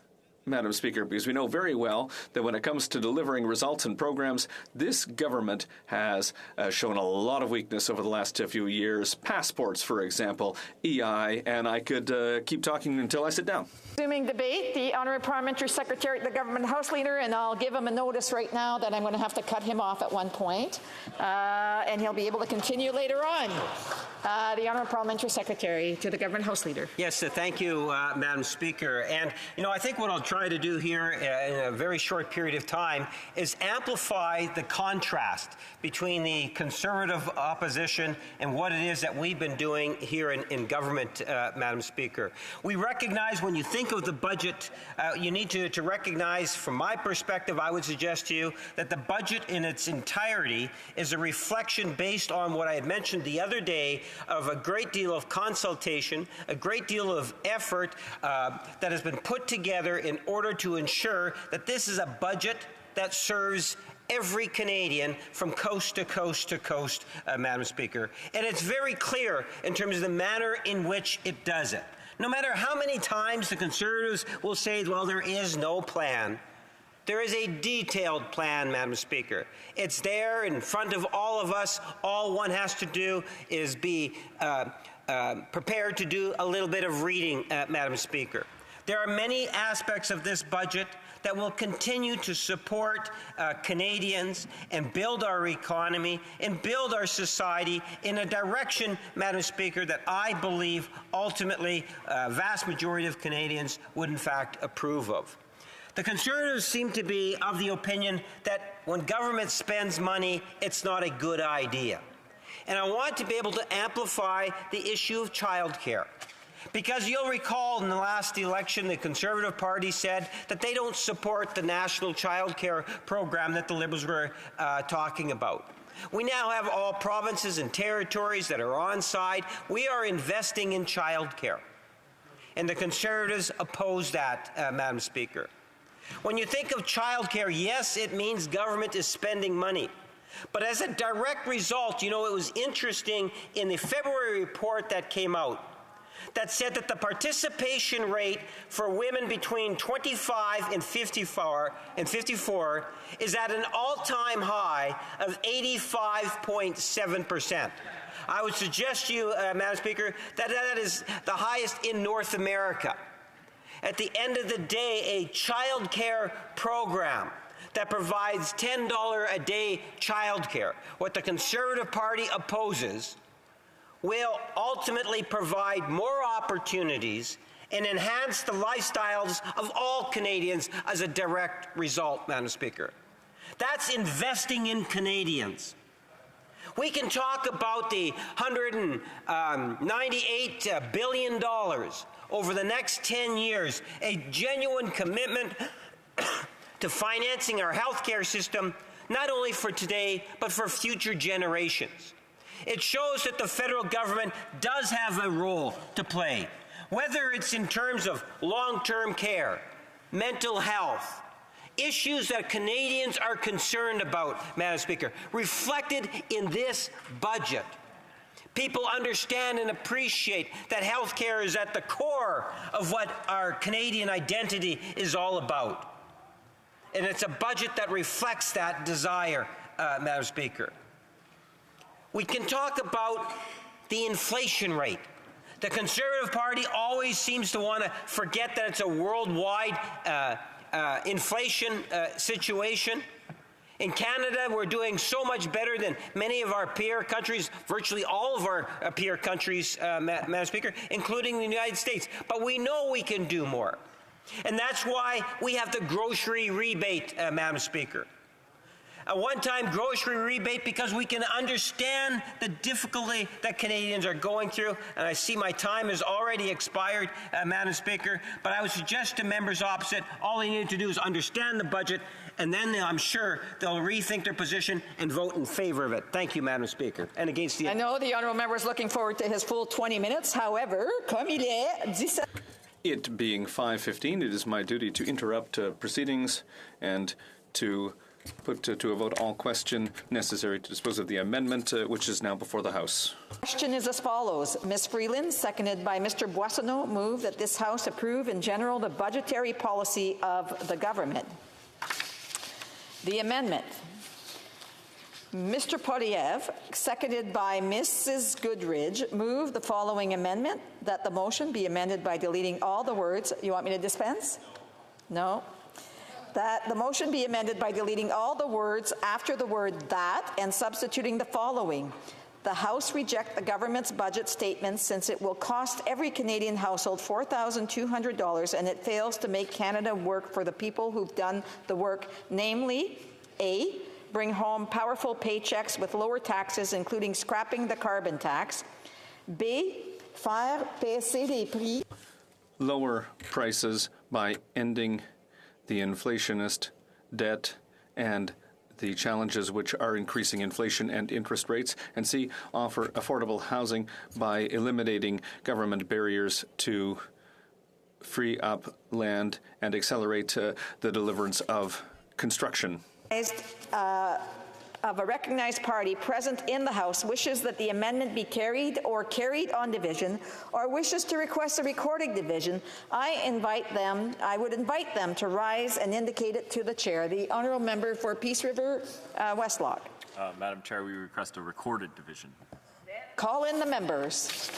Madam Speaker, because we know very well that when it comes to delivering results and programs, this government has shown a lot of weakness over the last few years. Passports, for example, EI, and I could keep talking until I sit down. Resuming debate, the Honourable Parliamentary Secretary, the Government House Leader, and I'll give him a notice right now that I'm going to have to cut him off at one point, and he'll be able to continue later on. The Honourable Parliamentary Secretary to the Government House Leader. Yes, thank you, Madam Speaker. And, you know, I think what I'll try to do here in a very short period of time is amplify the contrast between the Conservative opposition and what it is that we've been doing here in government, Madam Speaker. We recognize when you think of the budget, you need to recognize, from my perspective, I would suggest to you that the budget in its entirety is a reflection based on what I had mentioned the other day of a great deal of consultation, a great deal of effort that has been put together in order to ensure that this is a budget that serves every Canadian from coast to coast to coast, Madam Speaker. And it's very clear in terms of the manner in which it does it. No matter how many times the Conservatives will say, well, there is no plan, there is a detailed plan, Madam Speaker. It's there in front of all of us. All one has to do is be prepared to do a little bit of reading, Madam Speaker. There are many aspects of this budget that will continue to support Canadians and build our economy and build our society in a direction, Madam Speaker, that I believe ultimately a vast majority of Canadians would in fact approve of. The Conservatives seem to be of the opinion that when government spends money, it's not a good idea. And I want to be able to amplify the issue of childcare. Because you'll recall in the last election, the Conservative Party said that they don't support the national childcare program that the Liberals were talking about. We now have all provinces and territories that are on side. We are investing in childcare. And the Conservatives oppose that, Madam Speaker. When you think of childcare, yes, it means government is spending money. But as a direct result, you know, it was interesting in the February report that came out that said that the participation rate for women between 25 and 54 is at an all-time high of 85.7%. I would suggest to you, Madam Speaker, that that is the highest in North America. At the end of the day, a child care program that provides $10 a day child care, what the Conservative Party opposes, will ultimately provide more opportunities and enhance the lifestyles of all Canadians as a direct result, Madam Speaker. That's investing in Canadians. We can talk about the $198 billion over the next 10 years, a genuine commitment to financing our healthcare system, not only for today, but for future generations. It shows that the federal government does have a role to play, whether it's in terms of long-term care, mental health, issues that Canadians are concerned about, Madam Speaker, reflected in this budget. People understand and appreciate that health care is at the core of what our Canadian identity is all about. And it's a budget that reflects that desire, Madam Speaker. We can talk about the inflation rate. The Conservative Party always seems to want to forget that it's a worldwide inflation situation. In Canada, we're doing so much better than many of our peer countries, virtually all of our peer countries, Madam Speaker, including the United States. But we know we can do more. And that's why we have the grocery rebate, Madam Speaker. A one-time grocery rebate because we can understand the difficulty that Canadians are going through. And I see my time has already expired, Madam Speaker, but I would suggest to members opposite, all they need to do is understand the budget, and then I'm sure they'll rethink their position and vote in favor of it. Thank you, Madam Speaker. And against the... I know the honourable member is looking forward to his full 20 minutes. However, comme il est 17... It being 5:15, it is my duty to interrupt proceedings and to put to a vote all question necessary to dispose of the amendment, which is now before the House. Question is as follows. Ms. Freeland, seconded by Mr. Boissonnault, move that this House approve in general the budgetary policy of the government. The amendment. Mr. Poilievre, seconded by Mrs. Goodridge, move the following amendment, that the motion be amended by deleting all the words. You want me to dispense? No. That the motion be amended by deleting all the words after the word that and substituting the following. The House reject the government's budget statement since it will cost every Canadian household $4,200 and it fails to make Canada work for the people who've done the work, namely, A, bring home powerful paychecks with lower taxes, including scrapping the carbon tax. B, faire baisser les prix. Lower prices by ending the inflationist debt and the challenges which are increasing inflation and interest rates. And C, offer affordable housing by eliminating government barriers to free up land and accelerate the deliverance of construction. Of a recognized party present in the House wishes that the amendment be carried or carried on division, or wishes to request a recording division, I would invite them to rise and indicate it to the chair. The honourable member for Peace River Westlock. Madam Chair, we request a recorded division. Call in the members.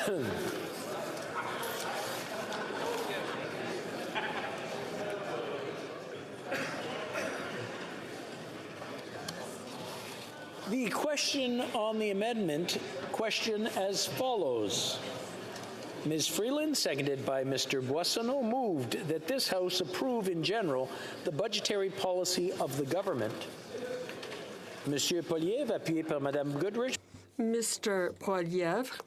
The question on the amendment, question as follows. Ms. Freeland, seconded by Mr. Boissonneau, moved that this House approve in general the budgetary policy of the government. Monsieur Poilievre, appuyé par Madame Goodrich. Mr. Poilievre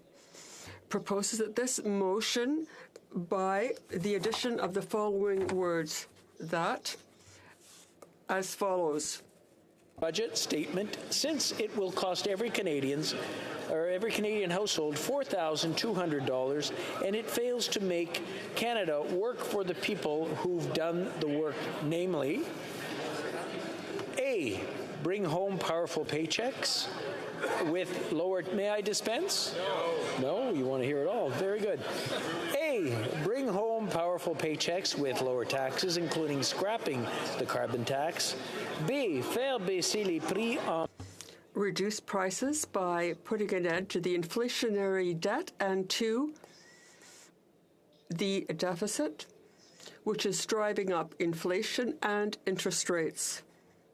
proposes that this motion by the addition of the following words, that, as follows. Budget statement, since it will cost every Canadian household $4,200, and it fails to make Canada work for the people who've done the work, namely, A, bring home powerful paychecks with lower, may I dispense? No, you want to hear it all. Very good. A, bring home powerful paychecks with lower taxes, including scrapping the carbon tax. B, faire baisser les prix en... Reduce prices by putting an end to the inflationary debt, and 2, the deficit, which is driving up inflation and interest rates.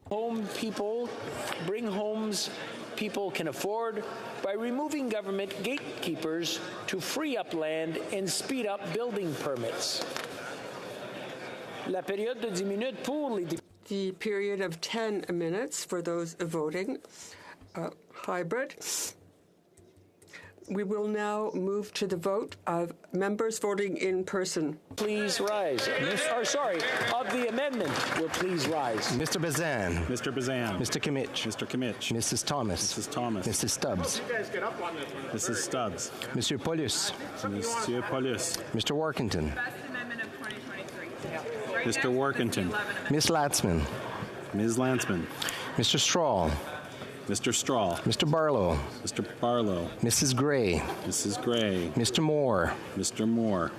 Home people, bring homes people can afford by removing government gatekeepers to free up land and speed up building permits. La période de 10 minutes pour les The period of 10 minutes for those voting hybrid. We will now move to the vote of members voting in person. Please rise. Of the amendment, will please rise. Mr. Bazan. Mr. Bazan. Mr. Kimmich. Mr. Kimmich. Mrs. Thomas. Mrs. Thomas. Mrs. Stubbs. You guys get up on this one. Mrs. Stubbs. Monsieur Paulus. Monsieur Paulus. Mr. Workington. Mr. Workington. Ms. Latzman. Ms. Lansman. Mr. Strahl. Mr. Strahl. Mr. Barlow. Mr. Barlow. Mrs. Gray. Mrs. Gray. Mr. Moore. Mr. Moore.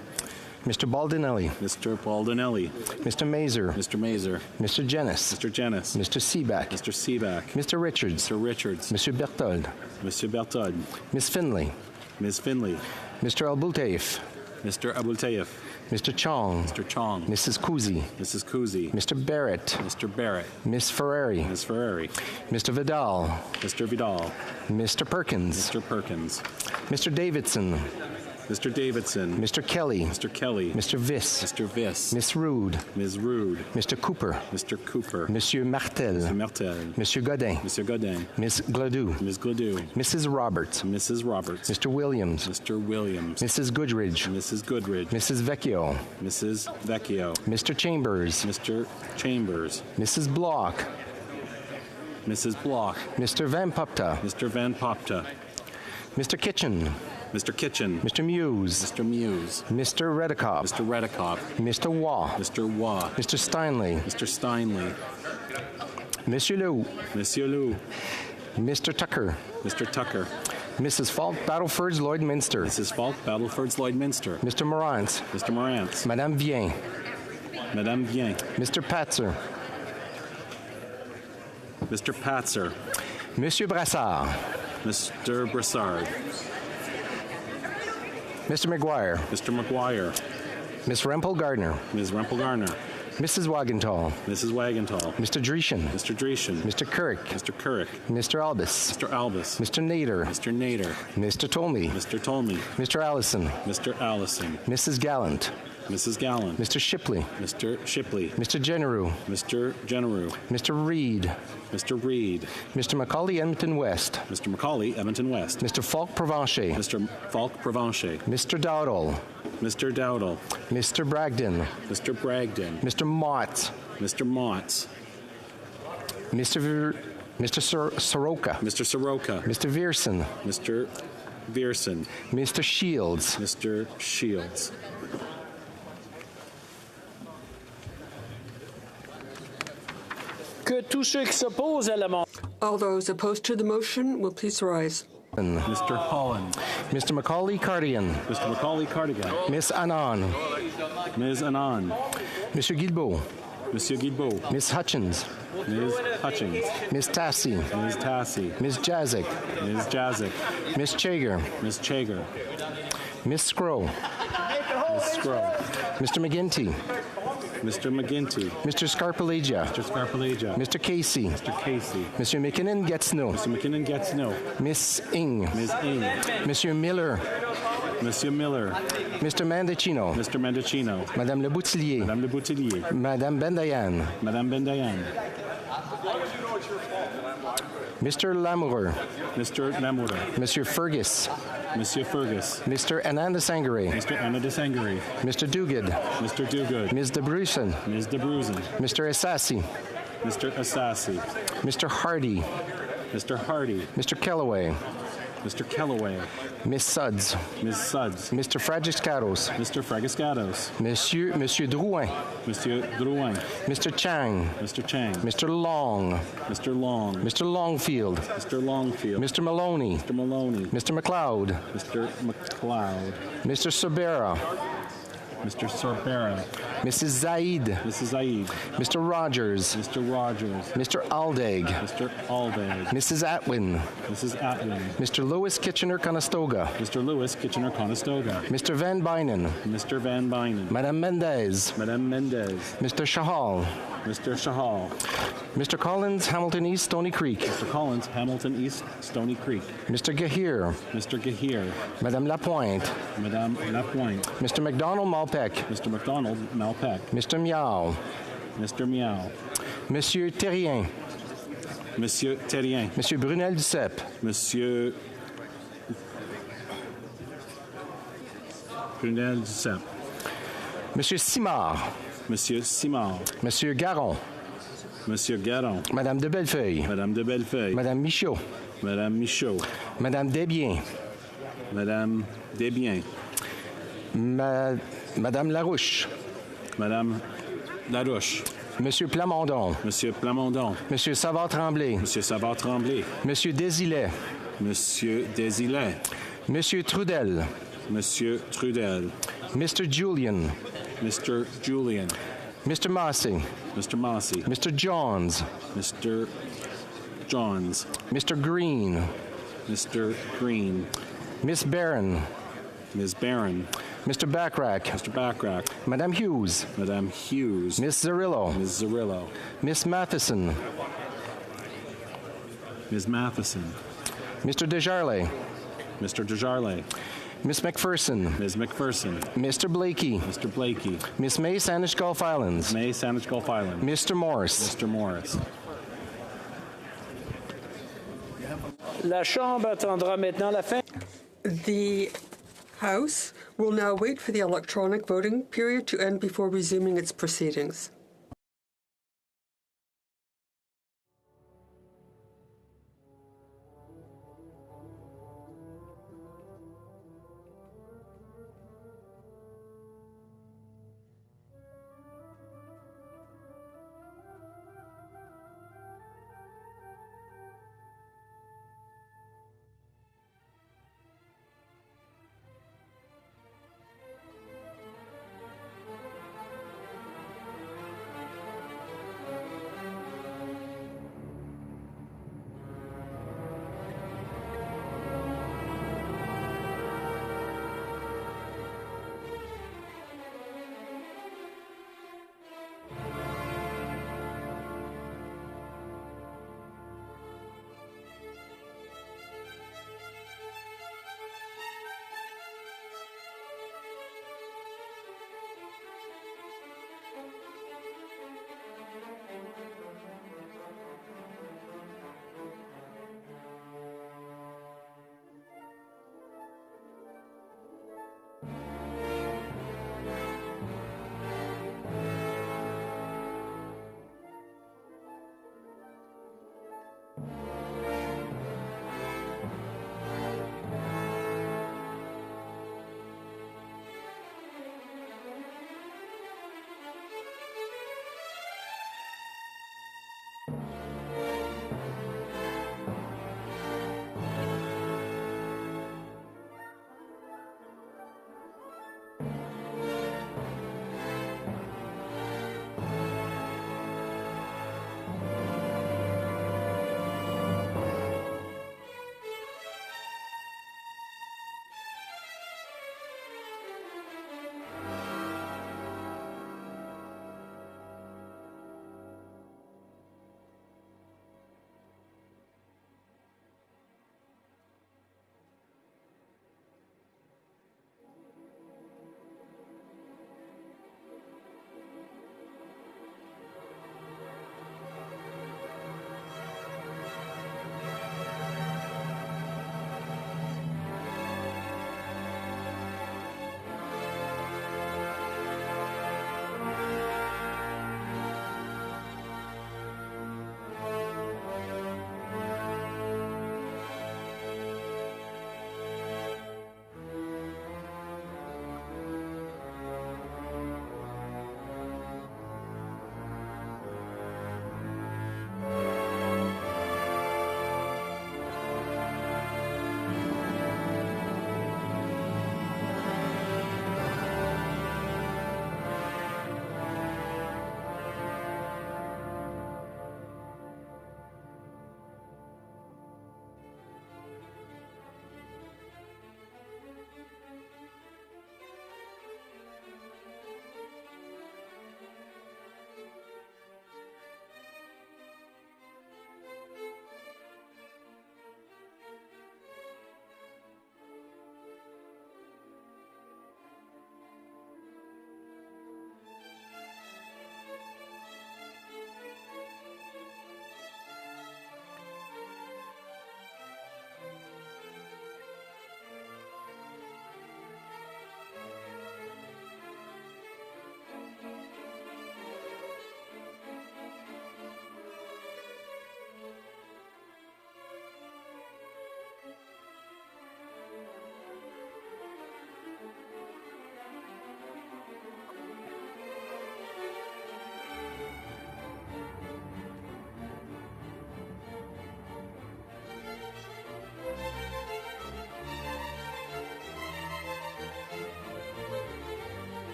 Mr. Baldinelli. Mr. Baldinelli. Mr. Mazer. Mr. Mazer. Mr. Jennis. Mr. Jennis. Mr. Seaback. Mr. Seaback. Mr. Richards. Mr. Richards. Monsieur Berthold. Monsieur Berthold. Miss Finley. Ms. Finley. Mr. Abultaif. Mr. Abultaif. Mr. Chong. Mr. Chong. Mrs. Kuzi. Mrs. Kuzi. Mr. Barrett. Mr. Barrett. Miss Ferrari. Ms. Ferrari. Mr. Vidal. Mr. Vidal. Mr. Perkins. Mr. Perkins. Mr. Davidson. Mr. Davidson. Mr. Kelly. Mr. Kelly. Mr. Viss. Mr. Viss. Miss Rude. Ms. Rude. Mr. Cooper. Mr. Cooper. Monsieur Martel. Mr. Martel. Monsieur Godin. Mr. Godin. Miss Gladue. Ms. Gladue. Mrs. Roberts. Mrs. Roberts. Mr. Williams. Mr. Williams. Mrs. Goodridge. Mrs. Goodridge. Mrs. Vecchio. Mrs. Vecchio. Mr. Chambers. Mr. Chambers. Mrs. Block. Mrs. Block. Mr. Van Popta. Mr. Van Popta. Mr. Kitchen. Mr. Kitchen. Mr. Muse. Mr. Muse. Mr. Redekop. Mr. Redekop. Mr. Waugh. Mr. Waugh. Mr. Steinley. Mr. Steinley. Monsieur Lou. Monsieur Lou. Mr. Tucker. Mr. Tucker. Mrs. Falk, Battlefords, Lloydminster. Mrs. Falk, Battlefords, Lloydminster. Mr. Morantz. Mr. Morantz. Madame Vien. Madame Vien. Mr. Patzer. Mr. Patzer. Monsieur Brassard. Mr. Brassard. Mr. McGuire. Mr. McGuire. Miss Rempel Gardner. Ms. Rempel Gardner. Mrs. Wagenthal. Mrs. Wagenthal. Mr. Dreeshen. Mr. Dreeshen. Mr. Kirk. Mr. Kirk. Mr. Albus. Mr. Albus. Mr. Nader. Mr. Nader. Mr. Tolmie. Mr. Tolmie. Mr. Allison. Mr. Allison. Mrs. Gallant. Mrs. Gallant. Mr. Shipley. Mr. Shipley. Mr. Generou. Mr. Generou. Mr. Reed. Mr. Reed. Mr. Macaulay Edmonton West. Mr. Macaulay Edmonton West. Mr. Falk Provencher. Mr. Falk Provencher. Mr. Dowdall. Mr. Dowdall. Mr. Bragdon. Mr. Bragdon. Mr. Mott. Mr. Mott. Mr. Soroka. Mr. Soroka. Mr. Vierson. Mr. Vierson. Mr. Shields. Mr. Shields. Que tous ceux qui s'opposent à l'amendement. All those opposed to the motion will please rise. Mr. Holland. Mr. Macaulay Cardigan. Mr. Macaulay Cardigan. Miss Annan. Ms. Annan. Monsieur Guilbeault. Monsieur Guilbeault. Miss Hutchins. Ms. Hutchings. Ms. Tassi. Ms. Tassi. Ms. Jazik. Ms. Jazik. Ms. Chager. Ms. Chager. Ms. Scrow. Ms. Scrow. Mr. McGinty. Mr. McGinty. Mr. Scarpalegia. Mr. Scarpalegia. Mr. Casey. Mr. Casey. Monsieur McKinnon gets no. Mr. McKinnon gets no. Miss Ing. Ms. Ing. Monsieur Miller. Monsieur Miller. Mr. Mendicino. Mr. Mendicino. Madame Le Boutillier. Madame Le Boutillier. Madame Bendayan. Madame Bendayan. Mr. Lamoureux. Mr. Lamoureux. Monsieur Fergus. Monsieur Fergus. Mr. Ananda Sangare. Mr. Anna de Sangare. Mr. Duguid. Mr. Duguid. Ms. De Brusen. Ms. De Brusen. Mr. Assassi. Mr. Assassi. Mr. Hardy. Mr. Hardy. Mr. Kellaway. Mr. Kellaway. Miss Suds. Ms. Suds. Mr. Fragiscatos. Mr. Fragiscatos. Monsieur Drouin. Monsieur Drouin. Mr. Chang. Mr. Chang. Mr. Long. Mr. Long. Mr. Longfield. Mr. Longfield. Mr. Maloney. Mr. Maloney. Mr. McLeod. Mr. McLeod. Mr. Sobera. Mr. Sorbera. Mrs. Zaid. Mrs. Zaid. Mr. Rogers. Mr. Rogers. Mr. Aldag. Mr. Aldag. Mrs. Atwin. Mrs. Atwin. Mr. Lewis Kitchener-Conestoga. Mr. Lewis Kitchener-Conestoga. Mr. Van Bynen. Mr. Van Bynen. Madame Mendez. Madame Mendez. Mr. Shahal. Mr. Shahal. Mr. Collins, Hamilton East, Stony Creek. Mr. Collins, Hamilton East, Stony Creek. Mr. Gahir. Mr. Gahir. Madame Lapointe. Madame Lapointe. Mr. McDonald Malpeck. Mr. McDonald Malpeck. Mr. Miao. Mr. Miao. Monsieur Terrien. Monsieur Terrien. Monsieur Brunel Duceppe. Monsieur Brunel Duceppe. Monsieur Simard. Monsieur Simard. Monsieur Garon. Monsieur Garon. Madame de Bellefeuille. Madame de Bellefeuille. Madame Michaud. Madame Michaud. Madame Desbiens. Madame Desbiens. Madame Larouche. Madame Larouche. Monsieur Plamondon. Monsieur Plamondon. Monsieur Savard-Tremblay. Monsieur Savard-Tremblay. Monsieur Désilet. Monsieur Désilet. Monsieur Trudel. Monsieur Trudel. Mr. Julian. Mr. Julian. Mr. Massey. Mr. Massey. Mr. Johns. Mr. Johns. Mr. Green. Mr. Green. Miss Barron. Ms. Barron. Mr. Backrack. Mr. Backrack. Madame Hughes. Madame Hughes. Miss Zarillo. Ms. Zarillo. Miss Matheson. Ms. Matheson. Mr. Desjarlais. Mr. Desjarlais. Miss McPherson. Ms. McPherson. Mr. Blakey. Mr. Blakey. Miss May, Sandwich Gulf Islands. May, Sandwich Gulf Islands. Mr. Morris. Mr. Morris. La Chambre attendra maintenant la fin. The House will now wait for the electronic voting period to end before resuming its proceedings.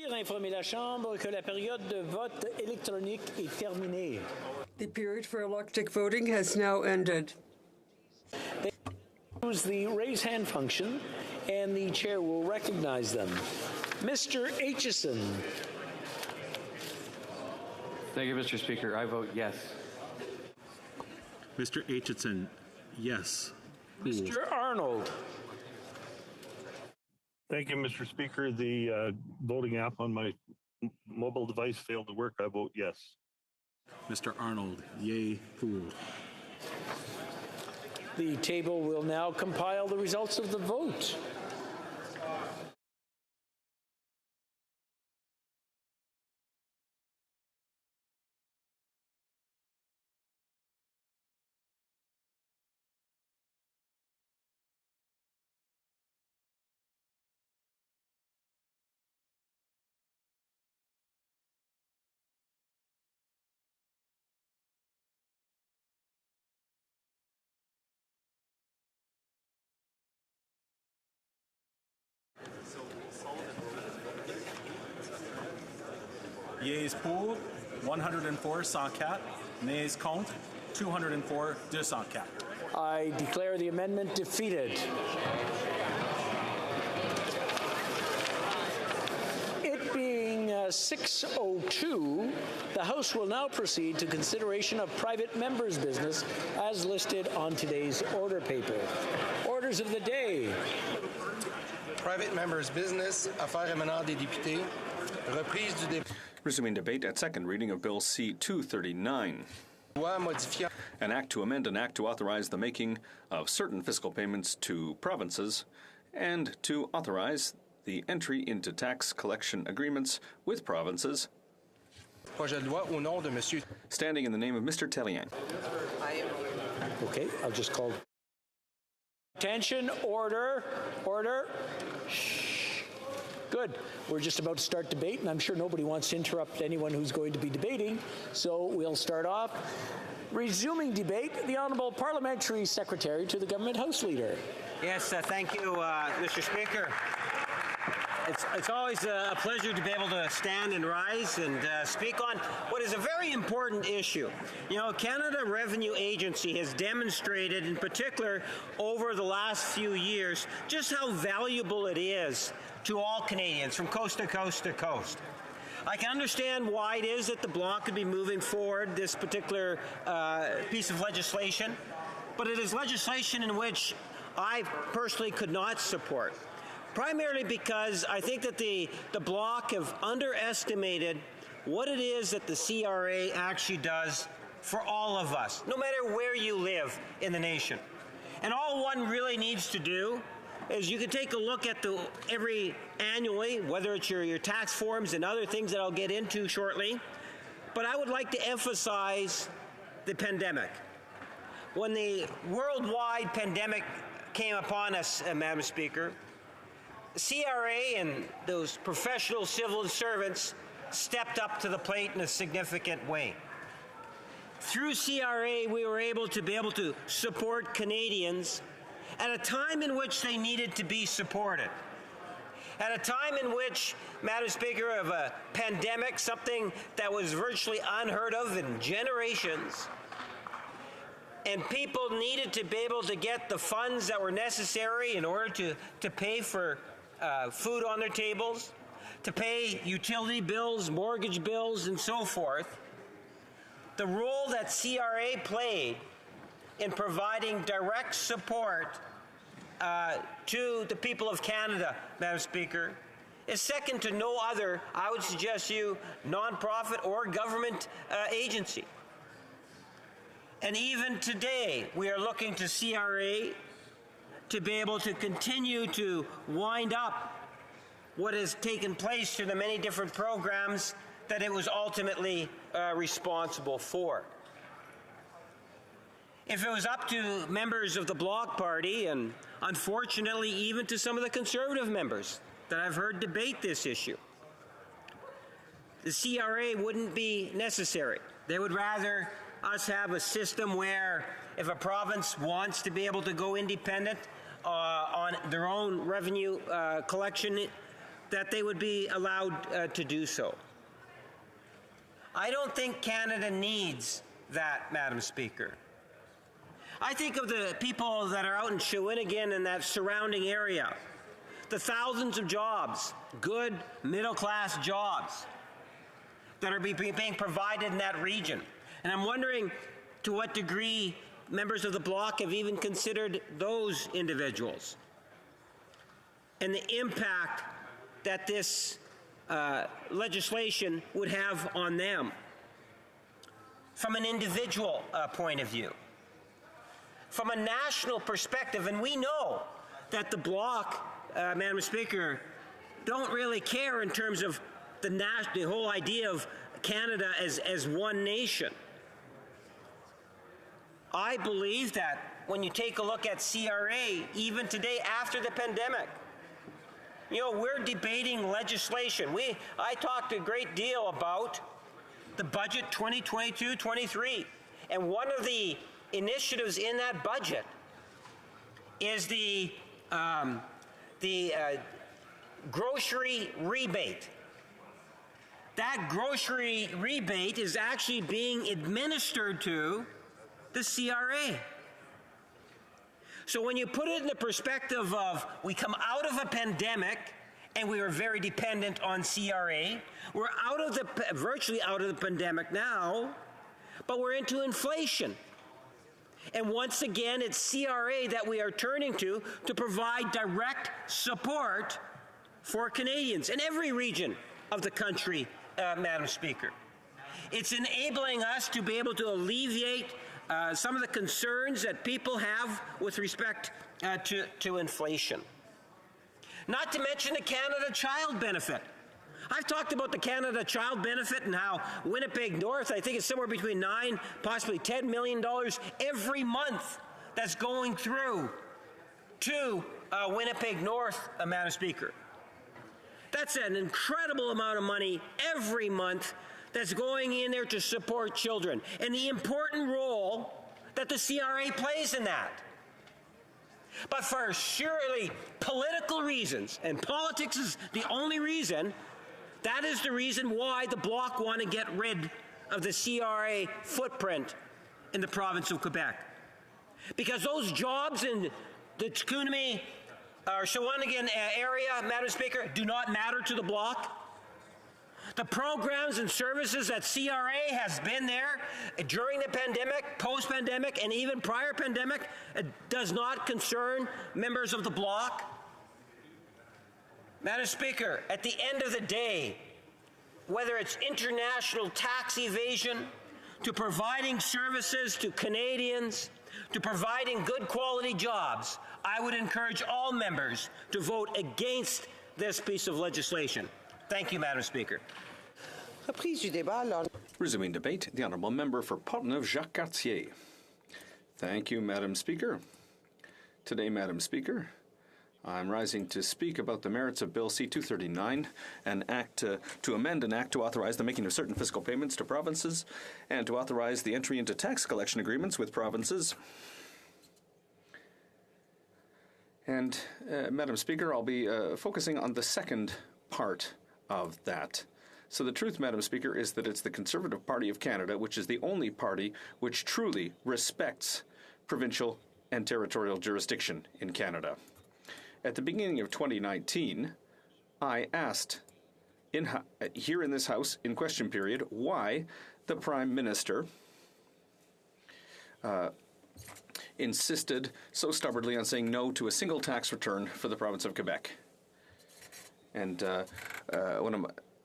Informer la Chambre que la période de vote électronique est terminée. The period for electronic voting has now ended. They use the raise hand function, and the chair will recognize them. Mr. Aitchison. Thank you, Mr. Speaker. I vote yes. Mr. Aitchison, yes. Mr. Arnold. Thank you, Mr. Speaker. The voting app on my mobile device failed to work. I vote yes. Mr. Arnold, yay, Poole. The table will now compile the results of the vote. Yeas pour, 104 sans cap. Nays contre, 204 sans cap. I declare the amendment defeated. It being 6:02, the House will now proceed to consideration of private members' business as listed on today's order paper. Orders of the day. Private members' business, affaires émanant des députés, reprise du débat. Resuming debate at second reading of Bill C-239. An act to amend an act to authorize the making of certain fiscal payments to provinces and to authorize the entry into tax collection agreements with provinces. Projet de loi au nom de Monsieur. Standing in the name of Mr. Tallien. Okay, I'll just call. Attention, order, order. Shh. Good. We're just about to start debate, and I'm sure nobody wants to interrupt anyone who's going to be debating, so we'll start off. Resuming debate, the Honourable Parliamentary Secretary to the Government House Leader. Yes, thank you, Mr. Speaker. It's always a pleasure to be able to stand and rise and speak on what is a very important issue. You know, Canada Revenue Agency has demonstrated, in particular over the last few years, just how valuable it is to all Canadians from coast to coast to coast. I can understand why it is that the Bloc could be moving forward this particular piece of legislation, but it is legislation in which I personally could not support. Primarily because I think that the Bloc have underestimated what it is that the CRA actually does for all of us, no matter where you live in the nation. And all one really needs to do is you can take a look at every annually, whether it's your tax forms and other things that I'll get into shortly. But I would like to emphasize the pandemic. When the worldwide pandemic came upon us, Madam Speaker, CRA and those professional civil servants stepped up to the plate in a significant way. Through CRA, we were able to support Canadians at a time in which they needed to be supported. At a time in which, Madam Speaker, of a pandemic, something that was virtually unheard of in generations, and people needed to be able to get the funds that were necessary in order to pay for food on their tables, to pay utility bills, mortgage bills, and so forth. The role that CRA played in providing direct support to the people of Canada, Madam Speaker, is second to no other, I would suggest to you, nonprofit or government agency. And even today, we are looking to CRA to be able to continue to wind up what has taken place through the many different programs that it was ultimately responsible for. If it was up to members of the Bloc Party, and unfortunately even to some of the Conservative members that I've heard debate this issue, the CRA wouldn't be necessary. They would rather us have a system where if a province wants to be able to go independent on their own revenue collection that they would be allowed to do so. I don't think Canada needs that, Madam Speaker. I think of the people that are out in Shawinigan and that surrounding area, the thousands of jobs, good middle-class jobs that are being provided in that region. And I'm wondering to what degree members of the Bloc have even considered those individuals and the impact that this legislation would have on them from an individual point of view. From a national perspective, and we know that the Bloc, Madam Speaker, don't really care in terms of the whole idea of Canada as one nation. I believe that when you take a look at CRA, even today after the pandemic, you know, we're debating legislation. I talked a great deal about the budget 2022-23, and one of the initiatives in that budget is the grocery rebate. That grocery rebate is actually being administered to the CRA. So when you put it in the perspective of we come out of a pandemic and we were very dependent on CRA, we're virtually out of the pandemic now, but we're into inflation. And once again, it's CRA that we are turning to provide direct support for Canadians in every region of the country, Madam Speaker. It's enabling us to be able to alleviate some of the concerns that people have with respect to inflation. Not to mention the Canada Child Benefit. I've talked about the Canada Child Benefit and how Winnipeg North, I think it's somewhere between $9, possibly $10 million every month that's going through to Winnipeg North, Madam Speaker. That's an incredible amount of money every month that's going in there to support children, and the important role that the CRA plays in that. But for surely political reasons, and politics is the only reason, that is the reason why the Bloc want to get rid of the CRA footprint in the province of Quebec. Because those jobs in the Chicoutimi or Shawinigan area, Madam Speaker, do not matter to the Bloc. The programs and services that CRA has been there during the pandemic, post-pandemic, and even prior pandemic does not concern members of the Bloc. Madam Speaker, at the end of the day, whether it's international tax evasion, to providing services to Canadians, to providing good quality jobs, I would encourage all members to vote against this piece of legislation. Thank you, Madam Speaker. Resuming debate, the Honourable Member for Portneuf, Jacques Cartier. Thank you, Madam Speaker. Today, Madam Speaker, I'm rising to speak about the merits of Bill C-239, an act to amend an act to authorize the making of certain fiscal payments to provinces and to authorize the entry into tax collection agreements with provinces. And, Madam Speaker, I'll be focusing on the second part of that. So the truth, Madam Speaker, is that it's the Conservative Party of Canada, which is the only party which truly respects provincial and territorial jurisdiction in Canada. At the beginning of 2019, I asked here in this House, in question period, why the Prime Minister insisted so stubbornly on saying no to a single tax return for the province of Quebec. And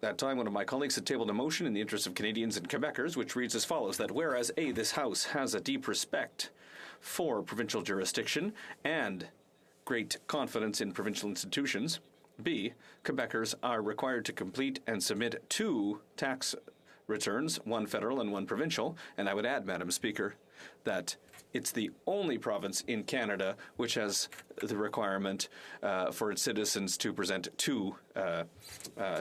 that time, one of my colleagues had tabled a motion in the interest of Canadians and Quebecers, which reads as follows, that whereas A, this House has a deep respect for provincial jurisdiction and great confidence in provincial institutions, B, Quebecers are required to complete and submit 2 tax returns, one federal and one provincial, and I would add, Madam Speaker, that it's the only province in Canada which has the requirement for its citizens to present 2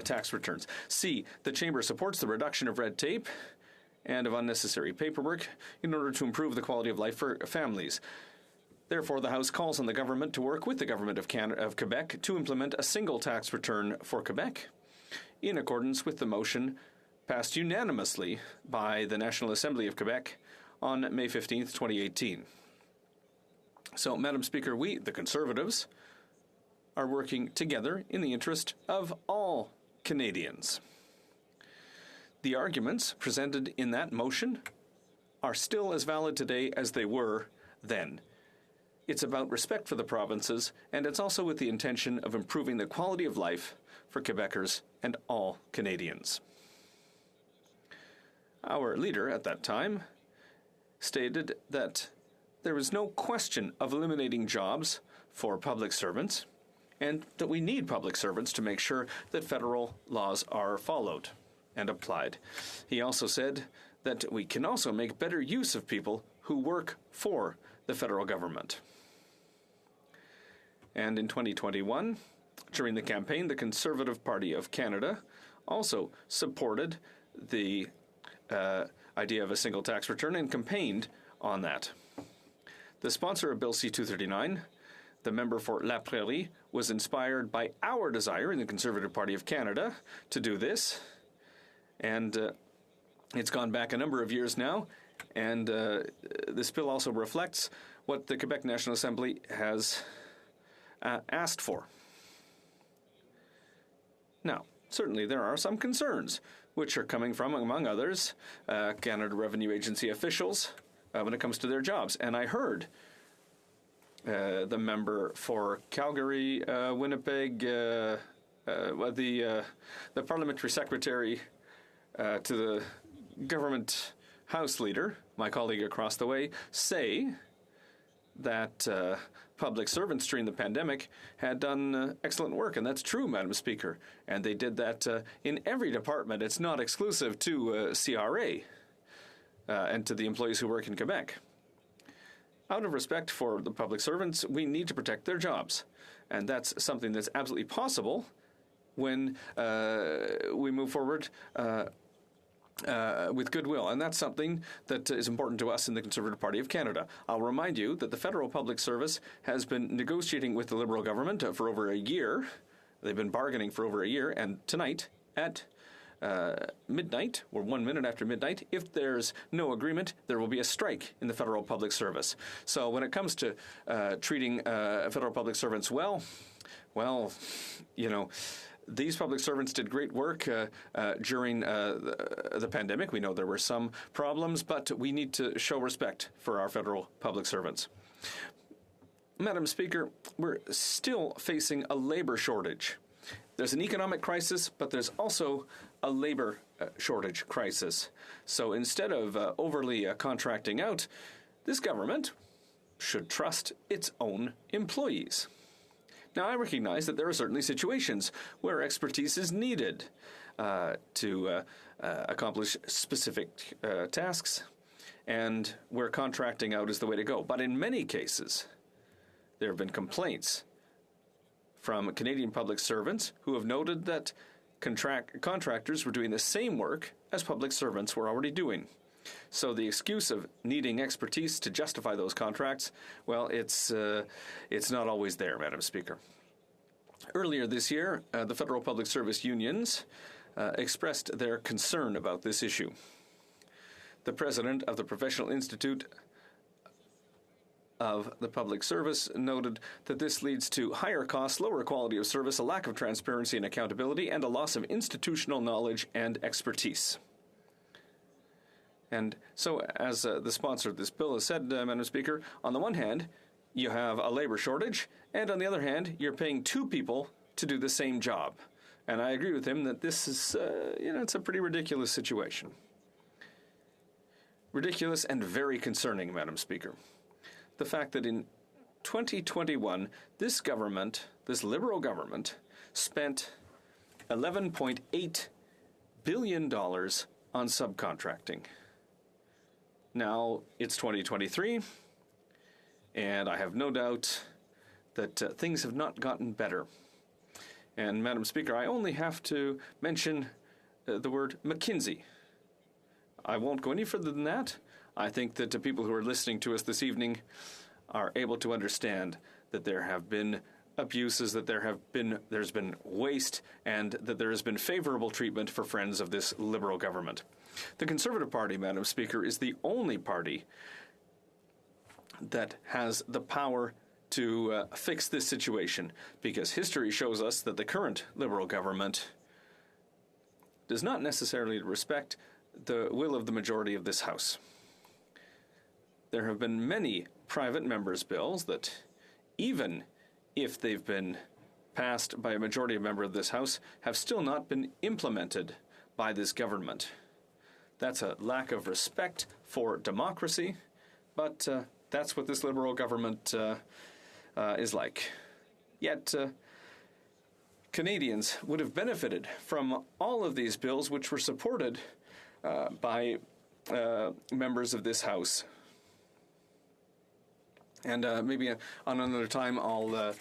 tax returns. C, the Chamber supports the reduction of red tape and of unnecessary paperwork in order to improve the quality of life for families. Therefore, the House calls on the government to work with the Government of Quebec to implement a single tax return for Quebec, in accordance with the motion passed unanimously by the National Assembly of Quebec on May 15th, 2018. So, Madam Speaker, we, the Conservatives, are working together in the interest of all Canadians. The arguments presented in that motion are still as valid today as they were then. It's about respect for the provinces, and it's also with the intention of improving the quality of life for Quebecers and all Canadians. Our leader at that time stated that there was no question of eliminating jobs for public servants, and that we need public servants to make sure that federal laws are followed and applied. He also said that we can also make better use of people who work for the federal government. And in 2021, during the campaign, the Conservative Party of Canada also supported the idea of a single tax return and campaigned on that. The sponsor of Bill C-239, the member for La Prairie, was inspired by our desire in the Conservative Party of Canada to do this. And it's gone back a number of years now, and this bill also reflects what the Quebec National Assembly has asked for. Now, certainly there are some concerns, which are coming from, among others, Canada Revenue Agency officials when it comes to their jobs. And I heard the member for Calgary, Winnipeg, the parliamentary secretary to the government House leader, my colleague across the way, say that public servants during the pandemic had done excellent work. And that's true, Madam Speaker. And they did that in every department. It's not exclusive to CRA and to the employees who work in Quebec. Out of respect for the public servants, we need to protect their jobs. And that's something that's absolutely possible when we move forward with goodwill. And that's something that is important to us in the Conservative Party of Canada. I'll remind you that the Federal Public Service has been negotiating with the Liberal government for over a year. They've been bargaining for over a year. And tonight at midnight, or 1 minute after midnight, if there's no agreement, there will be a strike in the Federal Public Service. So when it comes to treating federal public servants well, you know, these public servants did great work during the pandemic. We know there were some problems, but we need to show respect for our federal public servants. Madam Speaker, we're still facing a labor shortage. There's an economic crisis, but there's also a labor shortage crisis. So instead of overly contracting out, this government should trust its own employees. Now, I recognize that there are certainly situations where expertise is needed to accomplish specific tasks, and where contracting out is the way to go. But in many cases, there have been complaints from Canadian public servants who have noted that contractors were doing the same work as public servants were already doing. So the excuse of needing expertise to justify those contracts, well, it's not always there, Madam Speaker. Earlier this year, the Federal Public Service unions expressed their concern about this issue. The president of the Professional Institute of the Public Service noted that this leads to higher costs, lower quality of service, a lack of transparency and accountability, and a loss of institutional knowledge and expertise. And so, as the sponsor of this bill has said, Madam Speaker, on the one hand, you have a labor shortage, and on the other hand, you're paying two people to do the same job. And I agree with him that this is, it's a pretty ridiculous situation. Ridiculous and very concerning, Madam Speaker. The fact that in 2021, this government, this Liberal government, spent $11.8 billion on subcontracting. Now it's 2023, and I have no doubt that things have not gotten better. And, Madam Speaker, I only have to mention the word McKinsey. I won't go any further than that. I think that the people who are listening to us this evening are able to understand that there have been abuses, that there's been waste, and that there has been favorable treatment for friends of this Liberal government. The Conservative Party, Madam Speaker, is the only party that has the power to fix this situation, because history shows us that the current Liberal government does not necessarily respect the will of the majority of this House. There have been many private members' bills that, even if they've been passed by a majority member of this House, have still not been implemented by this government. That's a lack of respect for democracy, but that's what this Liberal government is like. Yet, Canadians would have benefited from all of these bills which were supported by members of this House. And maybe on another time I'll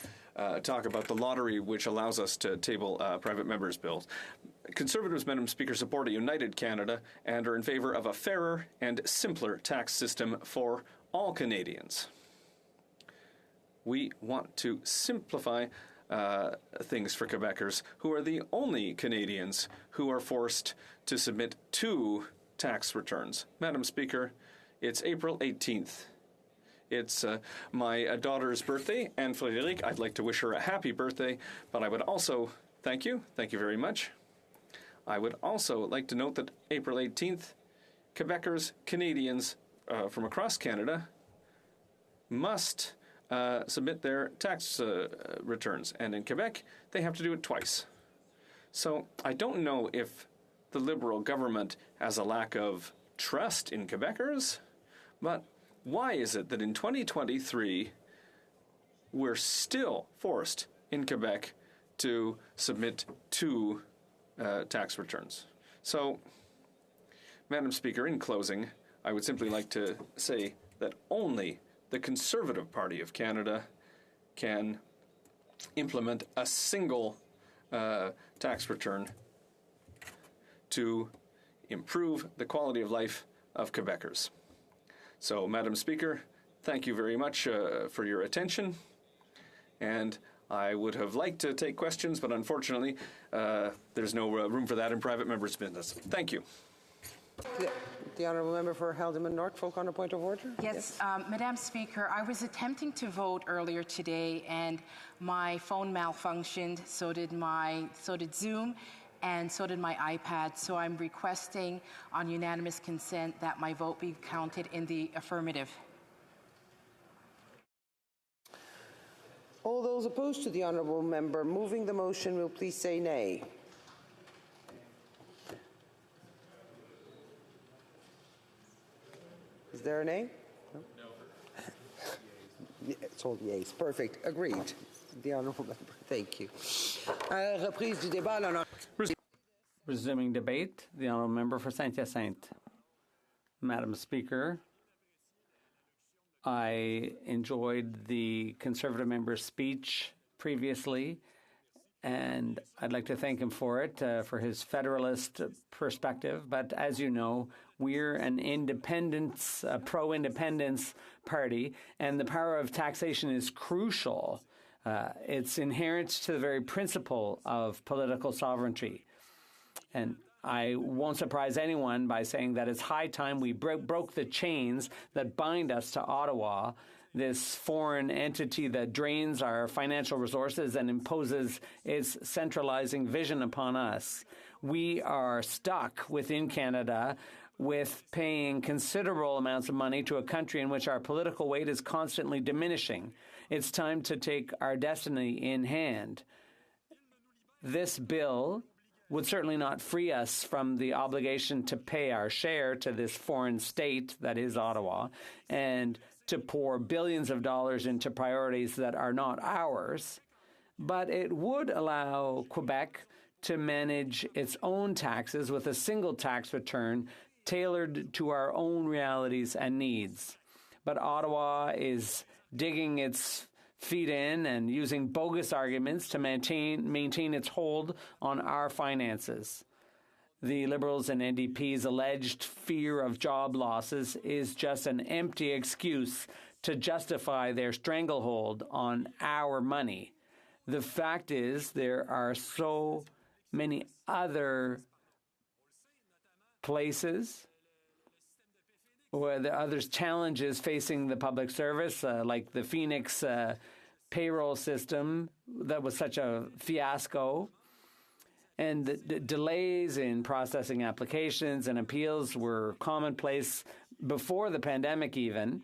talk about the lottery, which allows us to table private members' bills. Conservatives, Madam Speaker, support a united Canada and are in favor of a fairer and simpler tax system for all Canadians. We want to simplify things for Quebecers, who are the only Canadians who are forced to submit 2 tax returns. Madam Speaker, it's April 18th. It's my daughter's birthday, Anne Frédérique. I'd like to wish her a happy birthday, but I would also thank you very much. I would also like to note that April 18th, Quebecers, Canadians from across Canada must submit their tax returns, and in Quebec, they have to do it twice. So I don't know if the Liberal government has a lack of trust in Quebecers, but why is it that in 2023, we're still forced in Quebec to submit 2 tax returns? So, Madam Speaker, in closing, I would simply like to say that only the Conservative Party of Canada can implement a single tax return to improve the quality of life of Quebecers. So, Madam Speaker, thank you very much for your attention, and I would have liked to take questions, but unfortunately, there's no room for that in private members' business. Thank you. The Honourable Member for Haldimand-Norfolk on a point of order. Yes, Madam Speaker, I was attempting to vote earlier today, and my phone malfunctioned. So did Zoom, and so did my iPad. So I'm requesting, on unanimous consent, that my vote be counted in the affirmative. All those opposed to the Honourable Member moving the motion will please say nay. Is there a nay? No. It's all yeas. Perfect. Agreed. The Honourable Member. Thank you. Reprise du débat. Resuming debate, the Honourable Member for Saint-Hyacinthe. Madam Speaker, I enjoyed the Conservative member's speech previously, and I'd like to thank him for it, for his federalist perspective. But as you know, we're an independence, pro-independence party, and the power of taxation is crucial. It's inherent to the very principle of political sovereignty. And I won't surprise anyone by saying that it's high time we broke the chains that bind us to Ottawa, this foreign entity that drains our financial resources and imposes its centralizing vision upon us. We are stuck within Canada with paying considerable amounts of money to a country in which our political weight is constantly diminishing. It's time to take our destiny in hand. This bill would certainly not free us from the obligation to pay our share to this foreign state that is Ottawa and to pour billions of dollars into priorities that are not ours. But it would allow Quebec to manage its own taxes with a single tax return tailored to our own realities and needs. But Ottawa is digging its feet in and using bogus arguments to maintain its hold on our finances. The Liberals and NDP's alleged fear of job losses is just an empty excuse to justify their stranglehold on our money. The fact is, there are so many other places where there are other challenges facing the public service, like the Phoenix payroll system that was such a fiasco. And the delays in processing applications and appeals were commonplace before the pandemic even.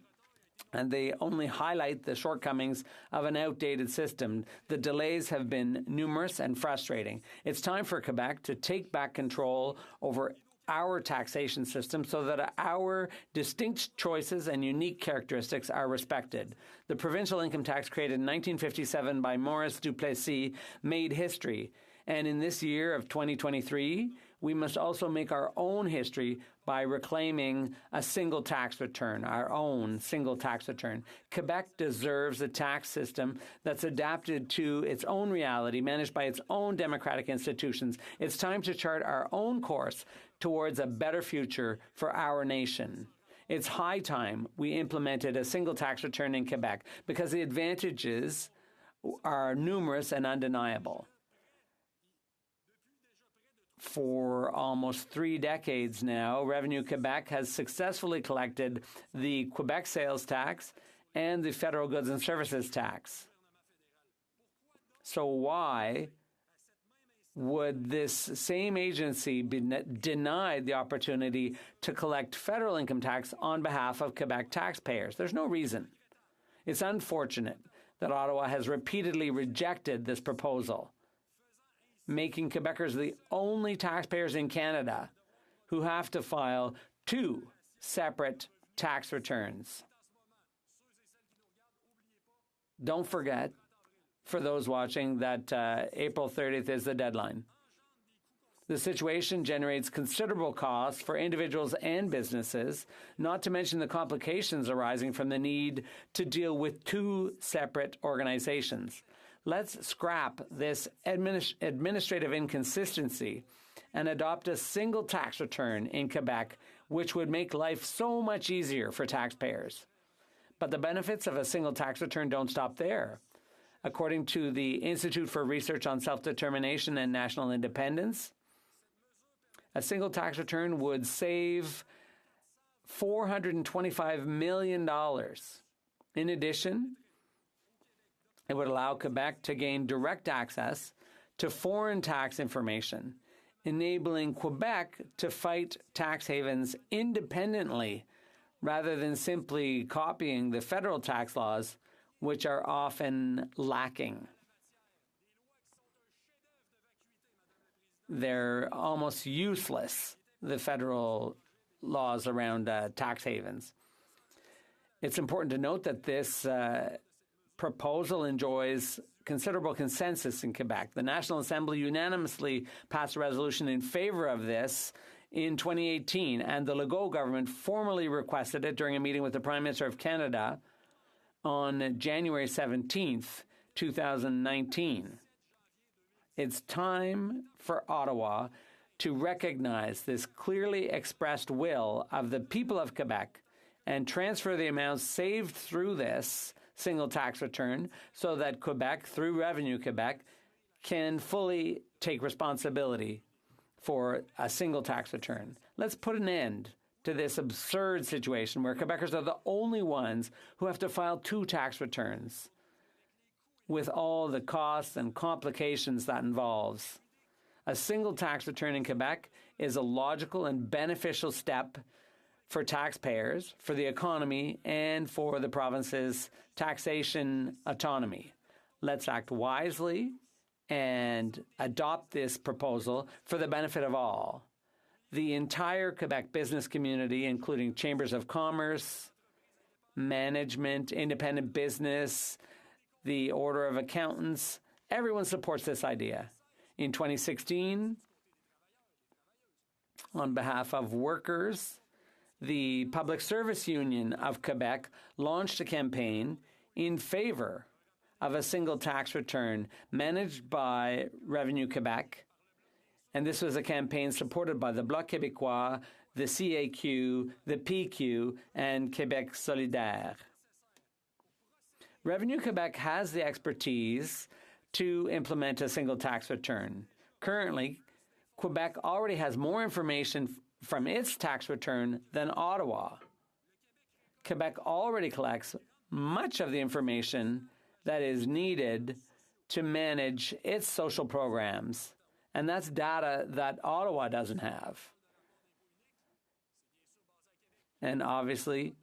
And they only highlight the shortcomings of an outdated system. The delays have been numerous and frustrating. It's time for Quebec to take back control over our taxation system so that our distinct choices and unique characteristics are respected. The provincial income tax created in 1957 by Maurice Duplessis made history. And in this year of 2023, we must also make our own history by reclaiming a single tax return, our own single tax return. Quebec deserves a tax system that's adapted to its own reality, managed by its own democratic institutions. It's time to chart our own course towards a better future for our nation. It's high time we implemented a single tax return in Quebec because the advantages are numerous and undeniable. For almost 3 decades now, Revenu Quebec has successfully collected the Quebec sales tax and the federal goods and services tax. So why would this same agency be denied the opportunity to collect federal income tax on behalf of Quebec taxpayers? There's no reason. It's unfortunate that Ottawa has repeatedly rejected this proposal, making Quebecers the only taxpayers in Canada who have to file 2 separate tax returns. Don't forget, for those watching, that April 30th is the deadline. The situation generates considerable costs for individuals and businesses, not to mention the complications arising from the need to deal with 2 separate organizations. Let's scrap this administrative inconsistency and adopt a single tax return in Quebec, which would make life so much easier for taxpayers. But the benefits of a single tax return don't stop there. According to the Institute for Research on Self-Determination and National Independence, a single tax return would save $425 million. In addition, it would allow Quebec to gain direct access to foreign tax information, enabling Quebec to fight tax havens independently rather than simply copying the federal tax laws, which are often lacking. They're almost useless, the federal laws around tax havens. It's important to note that this proposal enjoys considerable consensus in Quebec. The National Assembly unanimously passed a resolution in favor of this in 2018, and the Legault government formally requested it during a meeting with the Prime Minister of Canada on January 17th, 2019. It's time for Ottawa to recognize this clearly expressed will of the people of Quebec and transfer the amounts saved through this single tax return so that Quebec, through Revenu Quebec, can fully take responsibility for a single tax return. Let's put an end to this absurd situation where Quebecers are the only ones who have to file 2 tax returns, with all the costs and complications that involves. A single tax return in Quebec is a logical and beneficial step for taxpayers, for the economy, and for the province's taxation autonomy. Let's act wisely and adopt this proposal for the benefit of all. The entire Quebec business community, including chambers of commerce, management, independent business, the Order of Accountants, everyone supports this idea. In 2016, on behalf of workers, the Public Service Union of Quebec launched a campaign in favor of a single tax return managed by Revenu Quebec. And this was a campaign supported by the Bloc Québécois, the CAQ, the PQ, and Québec Solidaire. Revenue Quebec has the expertise to implement a single tax return. Currently, Quebec already has more information from its tax return than Ottawa. Quebec already collects much of the information that is needed to manage its social programs, and that's data that Ottawa doesn't have. And obviously,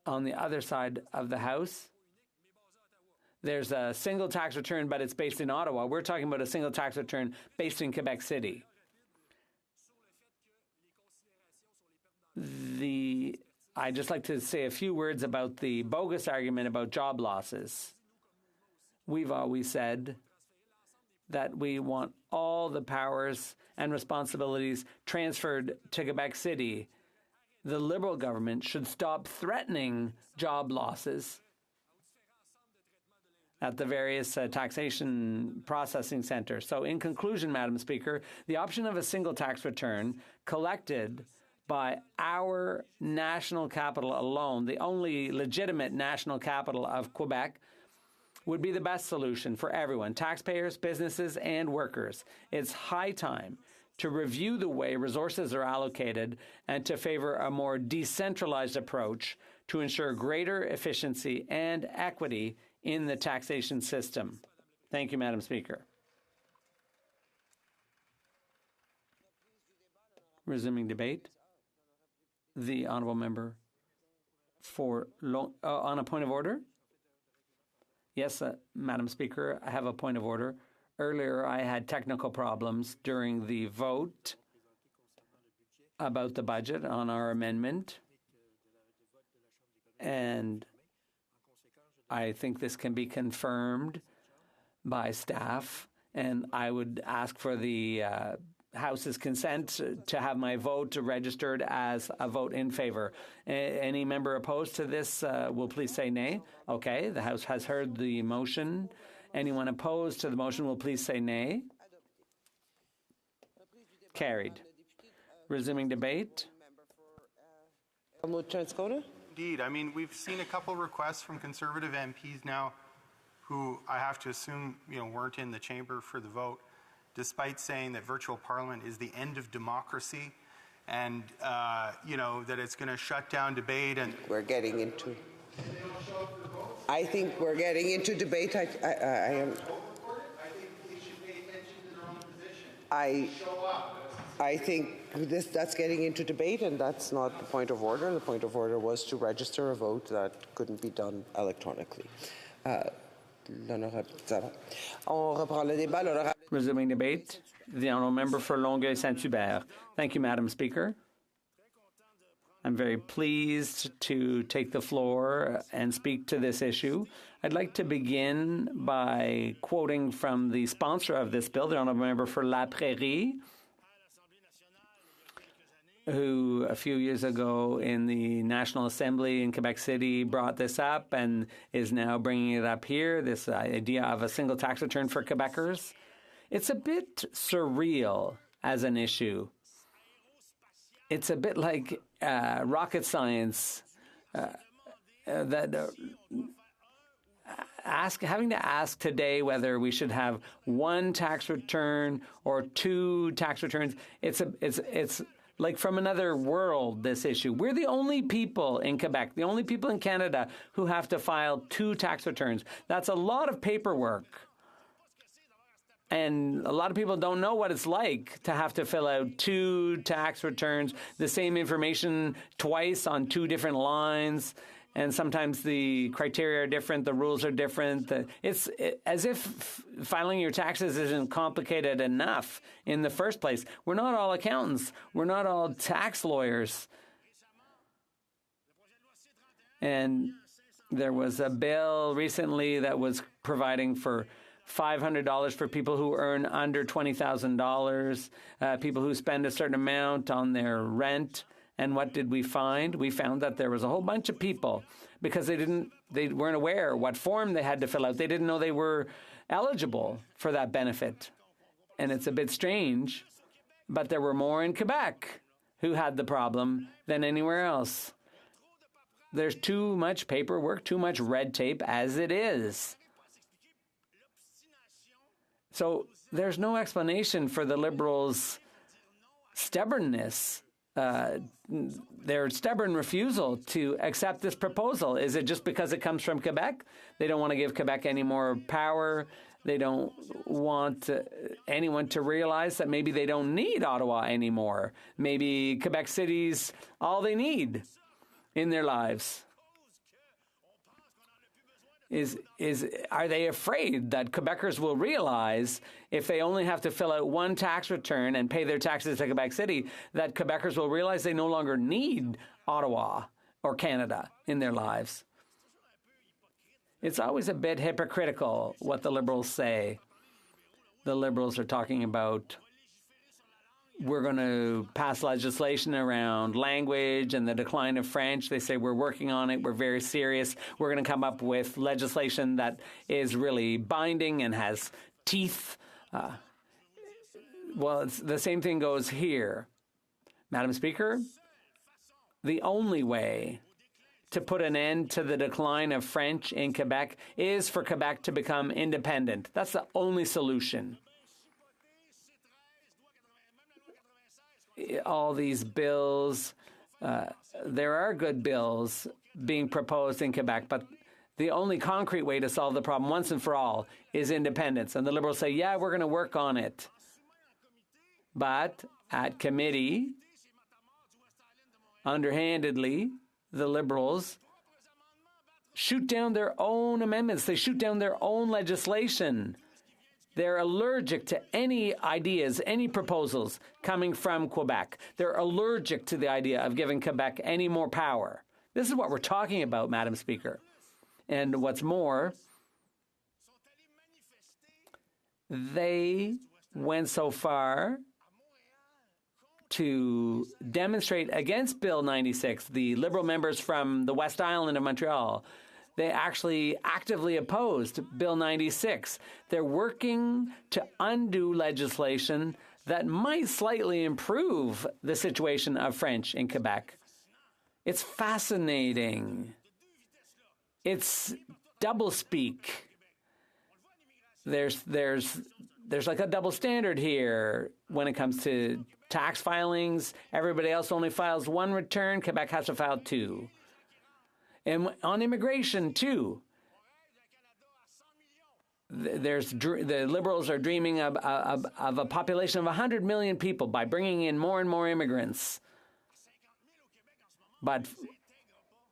on the other side of the House, there's a single tax return, but it's based in Ottawa. We're talking about a single tax return based in Quebec City. I'd just like to say a few words about the bogus argument about job losses. We've always said that we want all the powers and responsibilities transferred to Quebec City. The Liberal government should stop threatening job losses at the various taxation processing centers. So in conclusion, Madam Speaker, the option of a single tax return collected by our national capital alone, the only legitimate national capital of Quebec, would be the best solution for everyone, taxpayers, businesses, and workers. It's high time to review the way resources are allocated and to favor a more decentralized approach to ensure greater efficiency and equity in the taxation system. Thank you, Madam Speaker. Resuming debate. The honourable member for on a point of order. Yes, Madam Speaker, I have a point of order. Earlier, I had technical problems during the vote about the budget on our amendment, and I think this can be confirmed by staff, and I would ask for the House's consent to have my vote registered as a vote in favor. Any member opposed to this will please say nay. Okay, the House has heard the motion. Anyone opposed to the motion will please say nay. Carried. Resuming debate. Indeed. I mean, we've seen a couple requests from Conservative MPs now who I have to assume, weren't in the chamber for the vote, despite saying that virtual parliament is the end of democracy and, that it's going to shut down debate. And we're getting into... I think we're getting into debate. I think that's getting into debate, and that's not the point of order. The point of order was to register a vote that couldn't be done electronically. Resuming debate, the honourable member for Longueuil-Saint-Hubert. Thank you, Madam Speaker. I'm very pleased to take the floor and speak to this issue. I'd like to begin by quoting from the sponsor of this bill, the honourable member for La Prairie, who a few years ago in the National Assembly in Quebec City brought this up and is now bringing it up here, this idea of a single tax return for Quebecers. It's a bit surreal as an issue. It's a bit like rocket science, having to ask today whether we should have one tax return or two tax returns. It's like from another world, this issue. We're the only people in Quebec, the only people in Canada who have to file two tax returns. That's a lot of paperwork. And a lot of people don't know what it's like to have to fill out two tax returns, the same information twice on two different lines. And sometimes the criteria are different, the rules are different. It's as if filing your taxes isn't complicated enough in the first place. We're not all accountants. We're not all tax lawyers. And there was a bill recently that was providing for $500 for people who earn under $20,000, people who spend a certain amount on their rent. And what did we find? We found that there was a whole bunch of people, because they weren't aware what form they had to fill out. They didn't know they were eligible for that benefit. And it's a bit strange, but there were more in Quebec who had the problem than anywhere else. There's too much paperwork, too much red tape as it is. So there's no explanation for the Liberals' stubbornness, their stubborn refusal to accept this proposal. Is it just because it comes from Quebec? They don't want to give Quebec any more power. They don't want anyone to realize that maybe they don't need Ottawa anymore. Maybe Quebec City's all they need in their lives. Are they afraid that Quebecers will realize if they only have to fill out one tax return and pay their taxes to Quebec City, that Quebecers will realize they no longer need Ottawa or Canada in their lives? It's always a bit hypocritical what the Liberals say. The Liberals are talking about we're going to pass legislation around language and the decline of French. They say we're working on it. We're very serious. We're going to come up with legislation that is really binding and has teeth. Well, the same thing goes here. Madam Speaker, the only way to put an end to the decline of French in Quebec is for Quebec to become independent. That's the only solution. All these bills, there are good bills being proposed in Quebec, but the only concrete way to solve the problem once and for all is independence. And the Liberals say, yeah, we're going to work on it. But at committee, underhandedly, the Liberals shoot down their own amendments. They shoot down their own legislation. They're allergic to any ideas, any proposals coming from Quebec. They're allergic to the idea of giving Quebec any more power. This is what we're talking about, Madam Speaker. And what's more, they went so far to demonstrate against Bill 96, the Liberal members from the West Island of Montreal. They actually actively opposed Bill 96. They're working to undo legislation that might slightly improve the situation of French in Quebec. It's fascinating. It's doublespeak. There's like a double standard here when it comes to tax filings. Everybody else only files one return. Quebec has to file two. And on immigration, too, the Liberals are dreaming of a population of 100 million people by bringing in more and more immigrants. But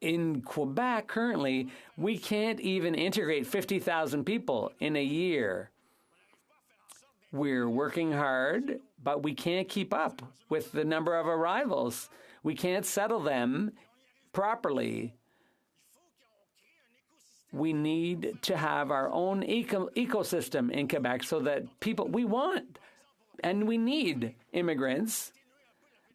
in Quebec, currently, we can't even integrate 50,000 people in a year. We're working hard, but we can't keep up with the number of arrivals. We can't settle them properly. We need to have our own ecosystem in Quebec so that we want and we need immigrants,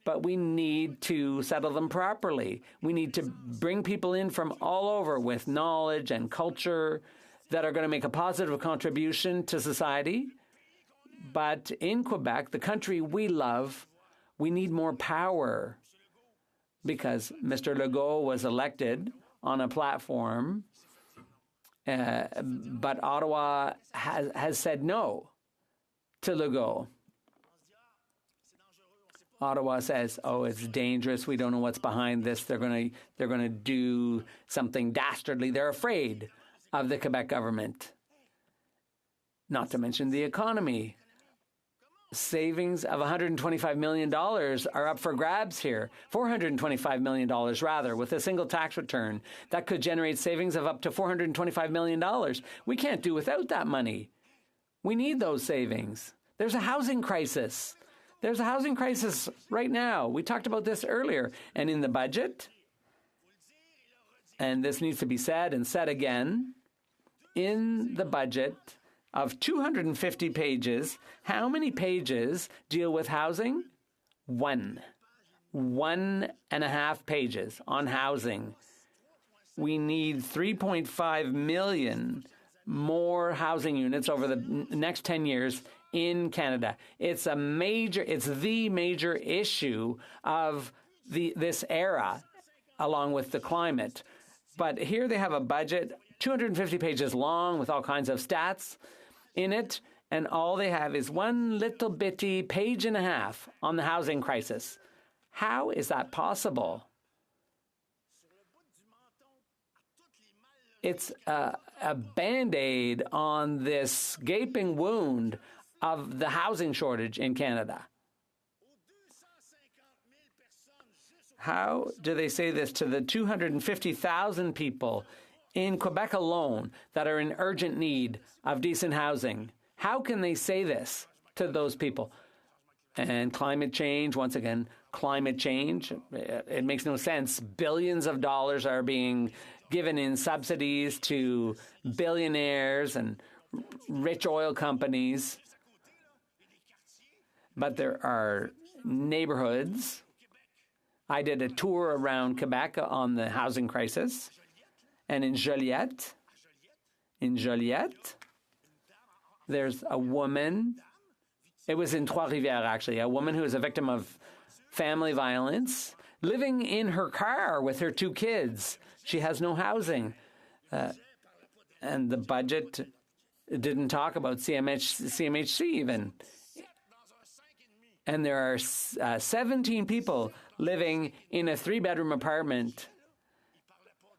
but we need to settle them properly. We need to bring people in from all over with knowledge and culture that are going to make a positive contribution to society. But in Quebec, the country we love, we need more power because Mr. Legault was elected on a platform. But Ottawa has said no to Legault. Ottawa says, "Oh, it's dangerous. We don't know what's behind this. They're going to do something dastardly. They're afraid of the Quebec government." Not to mention the economy. Savings of $125 million are up for grabs here. $425 million, rather, with a single tax return. That could generate savings of up to $425 million. We can't do without that money. We need those savings. There's a housing crisis. There's a housing crisis right now. We talked about this earlier. And in the budget, and this needs to be said and said again, in the budget of 250 pages, how many pages deal with housing? 1.5 pages on housing. We need 3.5 million more housing units over the next 10 years in Canada. It's the major issue of this era along with the climate. But here they have a budget, 250 pages long with all kinds of stats in it, and all they have is one little bitty page and a half on the housing crisis. How is that possible? It's a Band-Aid on this gaping wound of the housing shortage in Canada. How do they say this to the 250,000 people in Quebec alone that are in urgent need of decent housing? How can they say this to those people? And climate change, once again, climate change, it makes no sense. Billions of dollars are being given in subsidies to billionaires and rich oil companies. But there are neighborhoods. I did a tour around Quebec on the housing crisis. And in Joliette, there's a woman. It was in Trois-Rivières, actually, a woman who is a victim of family violence, living in her car with her 2 kids. She has no housing. And the budget didn't talk about CMHC even. And there are 17 people living in a 3-bedroom apartment.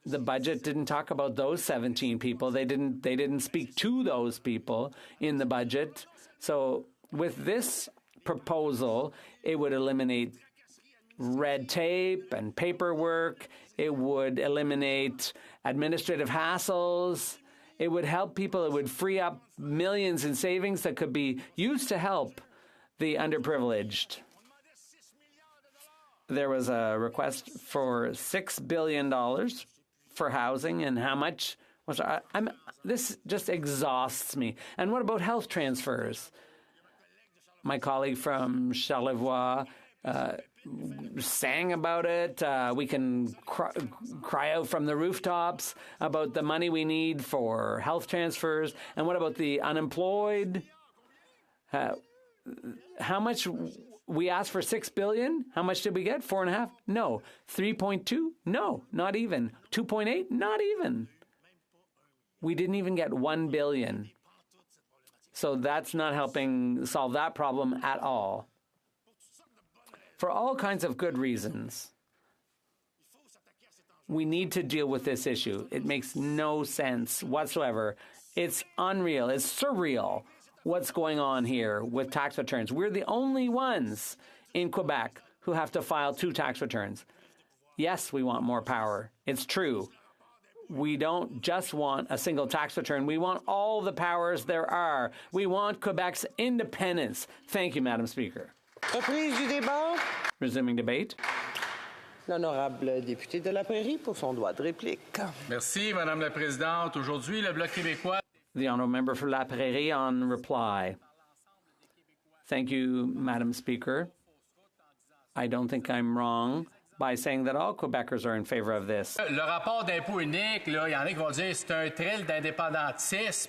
The budget didn't talk about those 17 people. They didn't speak to those people in the budget. So with this proposal, it would eliminate red tape and paperwork. It would eliminate administrative hassles. It would help people. It would free up millions in savings that could be used to help the underprivileged. There was a request for $6 billion for housing, and how much was this just exhausts me. And what about health transfers? My colleague from Charlevoix sang about it. We can cry out from the rooftops about the money we need for health transfers. And what about the unemployed? How much? We asked for $6 billion. How much did we get? 4.5? No. 3.2? No, not even. 2.8? Not even. We didn't even get $1 billion. So that's not helping solve that problem at all. For all kinds of good reasons, we need to deal with this issue. It makes no sense whatsoever. It's unreal. It's surreal what's going on here with tax returns. We're the only ones in Quebec who have to file 2 tax returns. Yes, we want more power. It's true. We don't just want a single tax return. We want all the powers there are. We want Quebec's independence. Thank you, Madam Speaker. Reprise du débat. Resuming debate. L'honorable député de la Prairie pour son droit de réplique. Merci, Madame la Présidente. Aujourd'hui, le Bloc québécois. The honourable member for La Prairie on reply. Thank you, Madam Speaker. I don't think I'm wrong by saying that all Quebecers are in favor of this. Le rapport d'impôt unique, là, il y en a qui vont dire c'est un thrill d'indépendantisme.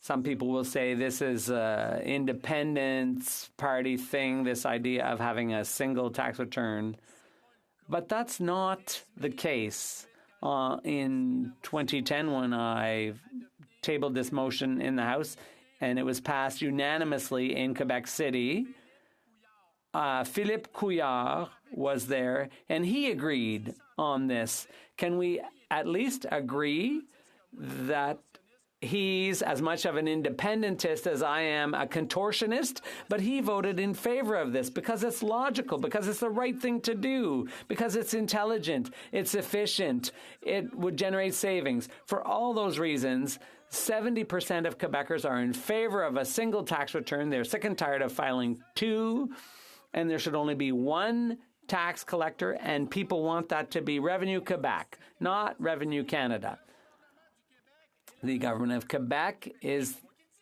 Some people will say this is an independence party thing, this idea of having a single tax return. But that's not the case. In 2010, when I tabled this motion in the House, and it was passed unanimously in Quebec City, Philippe Couillard was there, and he agreed on this. Can we at least agree that he's as much of an independentist as I am a contortionist, but he voted in favor of this because it's logical, because it's the right thing to do, because it's intelligent, it's efficient, it would generate savings. For all those reasons, 70% of Quebecers are in favor of a single tax return. They're sick and tired of filing 2, and there should only be 1 tax collector, and people want that to be Revenue Quebec, not Revenue Canada. The government of Quebec is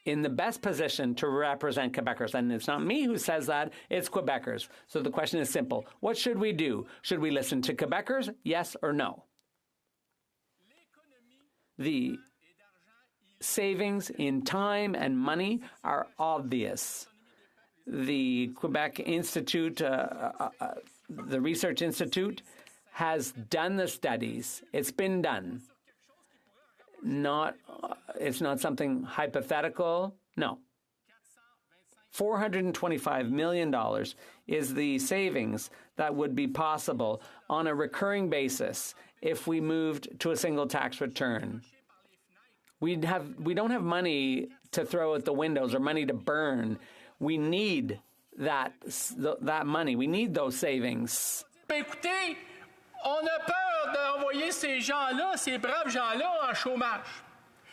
in the best position to represent Quebecers. And it's not me who says that, it's Quebecers. So the question is simple. What should we do? Should we listen to Quebecers, yes or no? The savings in time and money are obvious. The Quebec Institute, the Research Institute, has done the studies. It's been done. It's not something hypothetical. No. $425 million is the savings that would be possible on a recurring basis if we moved to a single tax return. We don't have money to throw out the windows or money to burn. We need that money. We need those savings. Écoutez, on a peur d'envoyer ces gens-là, ces braves gens-là, en chômage.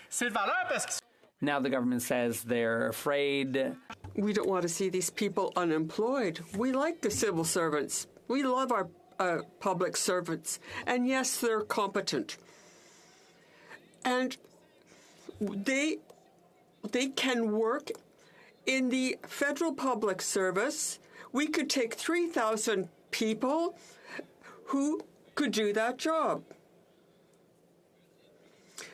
C'est de valeur parce qu'ils... Now the government says they're afraid. We don't want to see these people unemployed. We like the civil servants. We love our public servants. And yes, they're competent. And they can work in the federal public service. We could take 3,000 people who could do that job.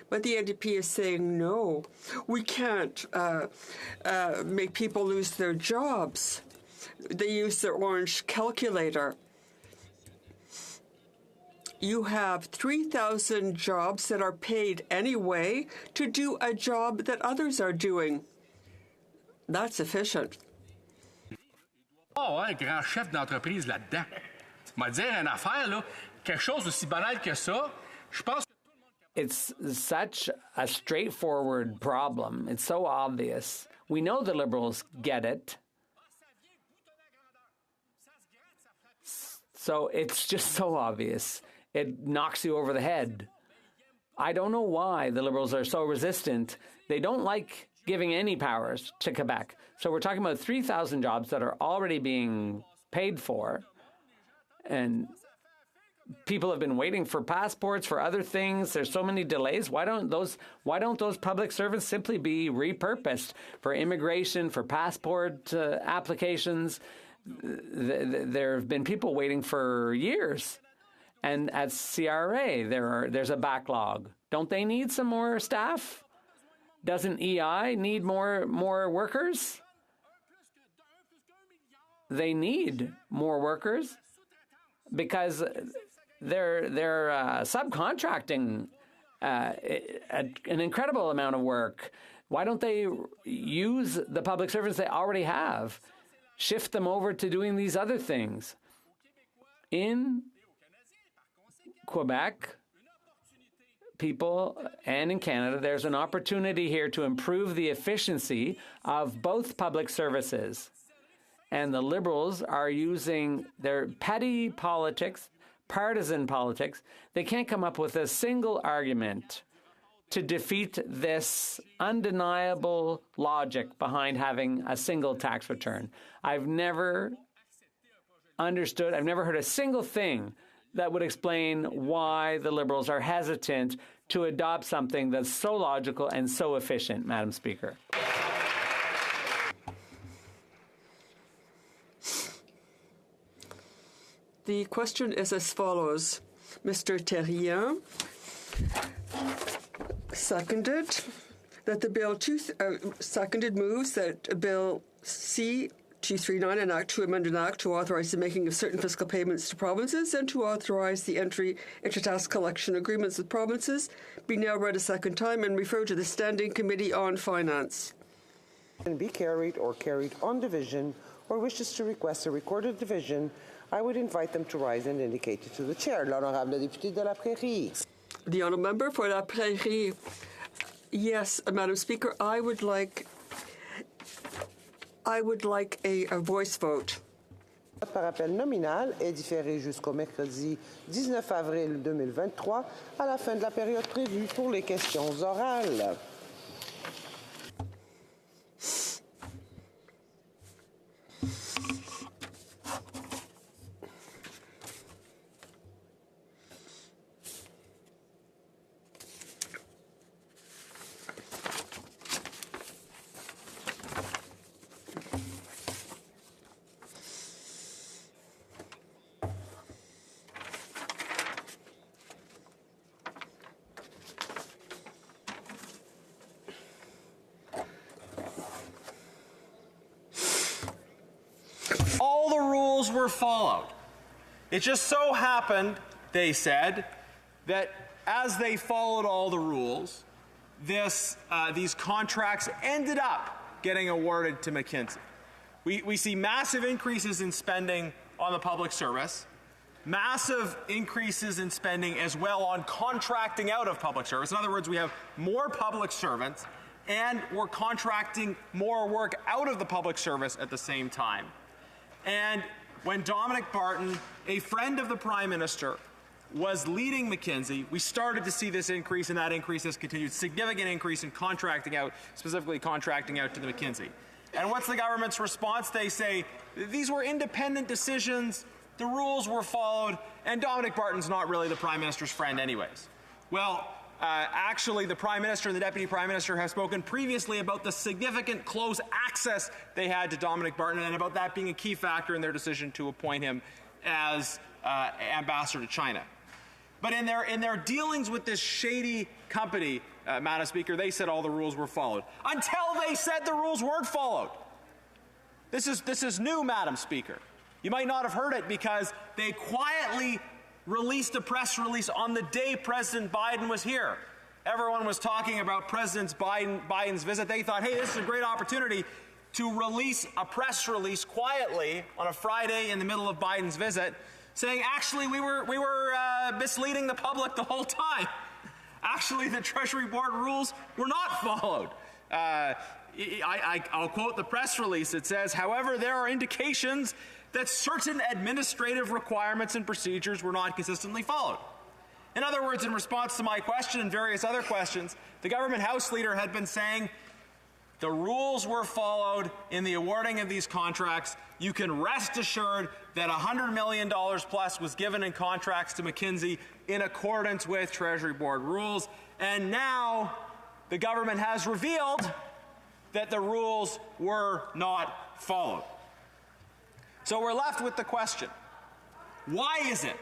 But the NDP is saying, no, we can't make people lose their jobs. They use their orange calculator. You have 3,000 jobs that are paid anyway to do a job that others are doing. That's efficient. Oh, un grand chef d'entreprise là-dedans. M'a dire une affaire, là, quelque chose aussi banal que ça, je pense. It's such a straightforward problem. It's so obvious. We know the Liberals get it. So it's just so obvious. It knocks you over the head. I don't know why the Liberals are so resistant. They don't like giving any powers to Quebec. So we're talking about 3,000 jobs that are already being paid for. And people have been waiting for passports, for other things. There's so many delays. Why don't those public servants simply be repurposed for immigration, for passport applications? There have been people waiting for years. And at CRA, there's a backlog. Don't they need some more staff? Doesn't EI need more workers? They need more workers because they're subcontracting an incredible amount of work. Why don't they use the public servants they already have, shift them over to doing these other things? In Quebec, people, and in Canada, there's an opportunity here to improve the efficiency of both public services. And the Liberals are using their petty politics, partisan politics. They can't come up with a single argument to defeat this undeniable logic behind having a single tax return. I've never understood, I've never heard a single thing that would explain why the Liberals are hesitant to adopt something that's so logical and so efficient, Madam Speaker. The question is as follows. Mr. Terrien seconded that the bill moves that Bill C-239, an act to amend an act to authorize the making of certain fiscal payments to provinces and to authorize the entry into tax collection agreements with provinces, be now read a second time and referred to the Standing Committee on Finance. Can be carried or carried on division or wishes to request a recorded division, I would invite them to rise and indicate it to the chair. L'honorable député de la Prairie. The honourable member for La Prairie. Yes, Madam Speaker, I would like a voice vote. Par appel nominal est différé jusqu'au mercredi 19 avril 2023 à la fin de la période prévue pour les questions orales. All the rules were followed. It just so happened they said that as they followed all the rules, these contracts ended up getting awarded to McKinsey. We see massive increases in spending on the public service, massive increases in spending as well on contracting out of public service. In other words, we have more public servants and we're contracting more work out of the public service at the same time. And when Dominic Barton, a friend of the Prime Minister, was leading McKinsey, we started to see this increase, and that increase has continued. Significant increase in contracting out, specifically contracting out to the McKinsey. And what's the government's response? They say, these were independent decisions, the rules were followed, and Dominic Barton's not really the Prime Minister's friend anyways. Well, actually, the Prime Minister and the Deputy Prime Minister have spoken previously about the significant close access they had to Dominic Barton and about that being a key factor in their decision to appoint him as ambassador to China. But in their dealings with this shady company, Madam Speaker, they said all the rules were followed. Until they said the rules weren't followed. This is new, Madam Speaker. You might not have heard it because they quietly released a press release on the day President Biden was here. Everyone was talking about President Biden's visit. They thought, hey, this is a great opportunity to release a press release quietly on a Friday in the middle of Biden's visit, saying, actually, we were misleading the public the whole time. Actually, the Treasury Board rules were not followed. I'll quote the press release. It says, however, there are indications that certain administrative requirements and procedures were not consistently followed. In other words, in response to my question and various other questions, the government House leader had been saying the rules were followed in the awarding of these contracts. You can rest assured that $100 million plus was given in contracts to McKinsey in accordance with Treasury Board rules. And now the government has revealed that the rules were not followed. So we're left with the question, why is it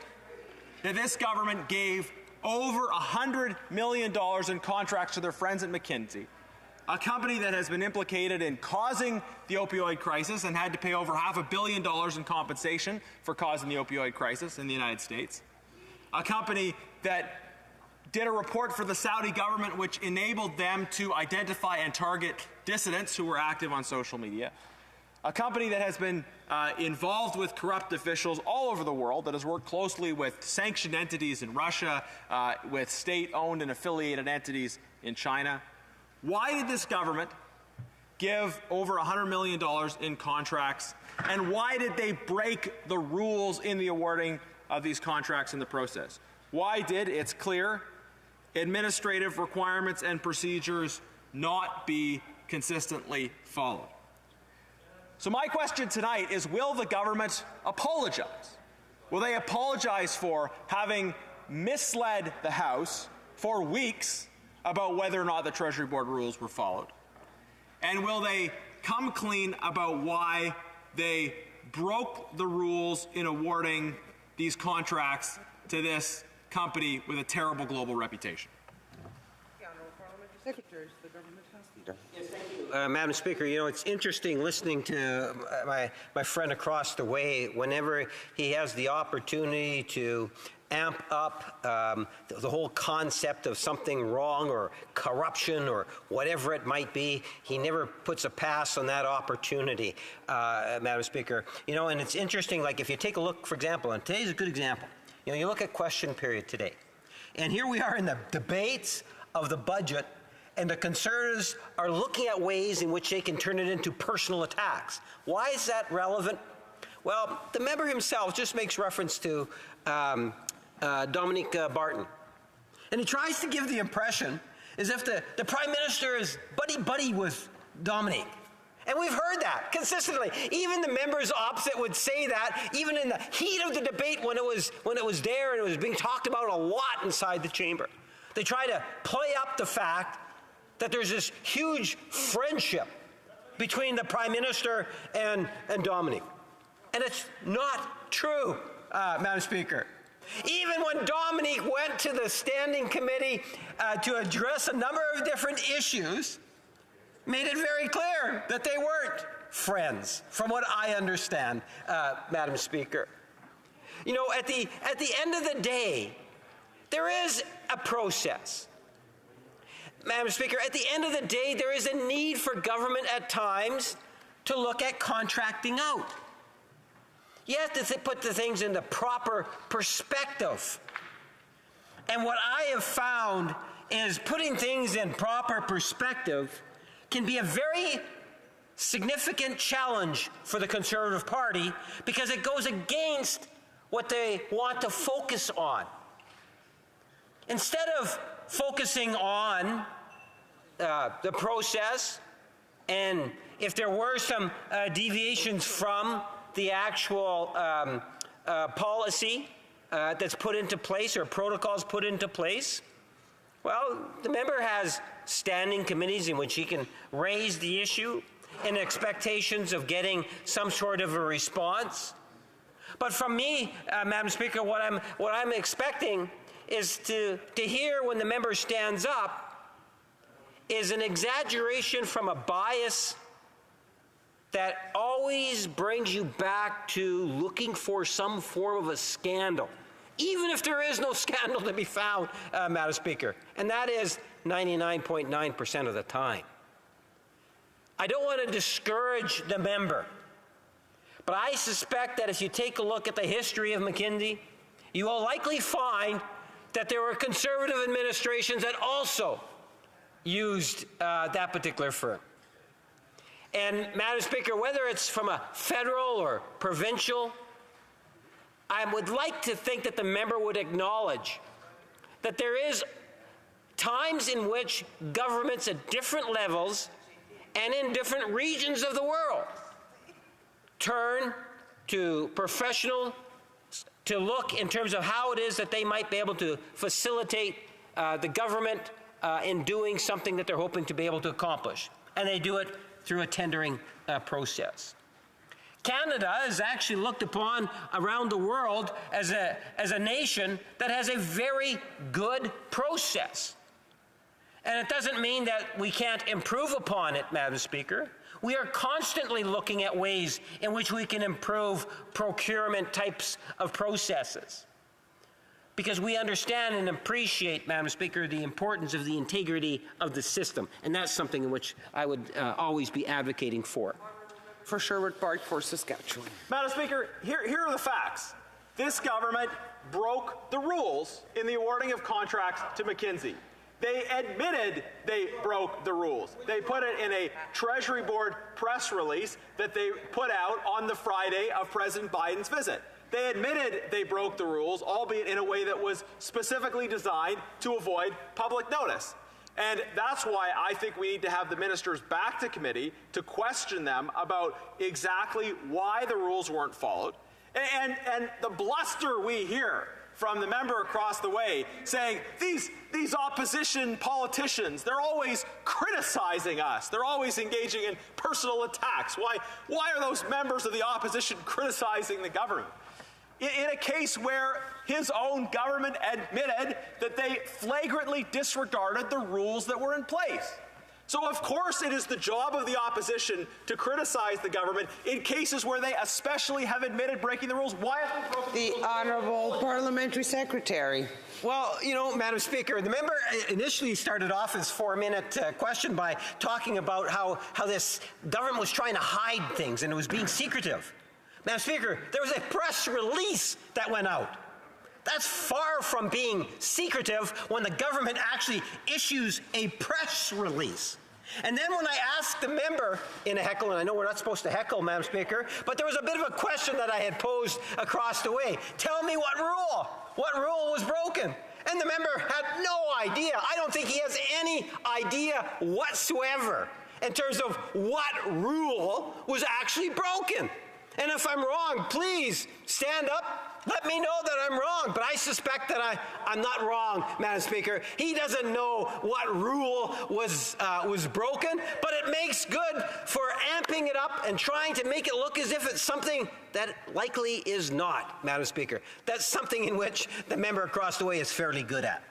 that this government gave over $100 million in contracts to their friends at McKinsey, a company that has been implicated in causing the opioid crisis and had to pay over $500 million in compensation for causing the opioid crisis in the United States, a company that did a report for the Saudi government which enabled them to identify and target dissidents who were active on social media, a company that has been involved with corrupt officials all over the world, that has worked closely with sanctioned entities in Russia, with state-owned and affiliated entities in China. Why did this government give over $100 million in contracts, and why did they break the rules in the awarding of these contracts in the process? Why did, it's clear, administrative requirements and procedures not be consistently followed? So my question tonight is, will the government apologize? Will they apologize for having misled the House for weeks about whether or not the Treasury Board rules were followed? And will they come clean about why they broke the rules in awarding these contracts to this company with a terrible global reputation? Secretary, the government House leader. Yes, thank you. Madam Speaker, you know, it's interesting listening to my friend across the way whenever he has the opportunity to amp up the whole concept of something wrong or corruption or whatever it might be. He never puts a pass on that opportunity, Madam Speaker. You know, and it's interesting, like if you take a look, for example, and today's a good example. You know, you look at question period today, and here we are in the debates of the budget, and the Conservatives are looking at ways in which they can turn it into personal attacks. Why is that relevant? Well, the member himself just makes reference to Dominic Barton. And he tries to give the impression as if the Prime Minister is buddy-buddy with Dominic. And we've heard that consistently. Even the members opposite would say that, even in the heat of the debate when it was there and it was being talked about a lot inside the chamber. They try to play up the fact that there's this huge friendship between the Prime Minister and Dominic. And it's not true, Madam Speaker. Even when Dominic went to the Standing Committee to address a number of different issues, made it very clear that they weren't friends, from what I understand, Madam Speaker. You know, at the end of the day, there is a process. Madam Speaker, at the end of the day, there is a need for government at times to look at contracting out. You have to put the things in the proper perspective. And what I have found is putting things in proper perspective can be a very significant challenge for the Conservative Party because it goes against what they want to focus on. Instead of focusing on the process, and if there were some deviations from the actual policy that's put into place or protocols put into place, well, the member has standing committees in which he can raise the issue in expectations of getting some sort of a response. But from me, Madam Speaker, what I'm expecting is to hear when the member stands up is an exaggeration from a bias that always brings you back to looking for some form of a scandal, even if there is no scandal to be found, Madam Speaker, and that is 99.9% of the time. I don't want to discourage the member, but I suspect that if you take a look at the history of McKinsey, you will likely find that there were Conservative administrations that also used that particular firm. And, Madam Speaker, whether it's from a federal or provincial, I would like to think that the member would acknowledge that there is times in which governments at different levels and in different regions of the world turn to professional to look in terms of how it is that they might be able to facilitate the government in doing something that they're hoping to be able to accomplish. And they do it through a tendering process. Canada is actually looked upon around the world as a nation that has a very good process. And it doesn't mean that we can't improve upon it, Madam Speaker. We are constantly looking at ways in which we can improve procurement types of processes, because we understand and appreciate, Madam Speaker, the importance of the integrity of the system. And that's something in which I would always be advocating for. For Sherwood Park, for Saskatchewan. Madam Speaker, here are the facts. This government broke the rules in the awarding of contracts to McKinsey. They admitted they broke the rules. They put it in a Treasury Board press release that they put out on the Friday of President Biden's visit. They admitted they broke the rules, albeit in a way that was specifically designed to avoid public notice. And that's why I think we need to have the ministers back to committee to question them about exactly why the rules weren't followed. And the bluster we hear from the member across the way saying, these opposition politicians, they're always criticizing us. They're always engaging in personal attacks. Why are those members of the opposition criticizing the government? In a case where his own government admitted that they flagrantly disregarded the rules that were in place. So, of course, it is the job of the opposition to criticize the government in cases where they especially have admitted breaking the rules. Why have they broken the rules? The Honourable Parliamentary Secretary. Well, you know, Madam Speaker, the member initially started off his 4-minute question by talking about how this government was trying to hide things and it was being secretive. Madam Speaker, there was a press release that went out. That's far from being secretive when the government actually issues a press release. And then when I asked the member in a heckle, and I know we're not supposed to heckle, Madam Speaker, but there was a bit of a question that I had posed across the way. Tell me what rule was broken? And the member had no idea. I don't think he has any idea whatsoever in terms of what rule was actually broken. And if I'm wrong, please stand up. Let me know that I'm wrong, but I suspect that I'm not wrong, Madam Speaker. He doesn't know what rule was broken, but it makes good for amping it up and trying to make it look as if it's something that likely is not, Madam Speaker. That's something in which the member across the way is fairly good at.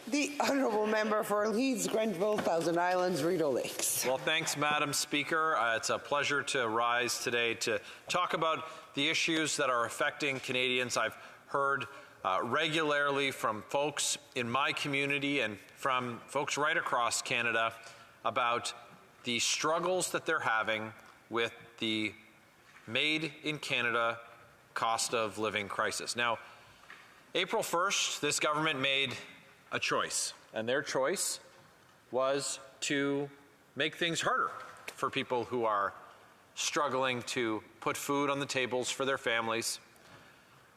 The Honourable Member for Leeds, Grenville, Thousand Islands, Rideau Lakes. Well, thanks, Madam Speaker. It's a pleasure to rise today to talk about the issues that are affecting Canadians. I've heard regularly from folks in my community and from folks right across Canada about the struggles that they're having with the Made in Canada cost of living crisis. Now, April 1st, this government made a choice, and their choice was to make things harder for people who are struggling to put food on the tables for their families.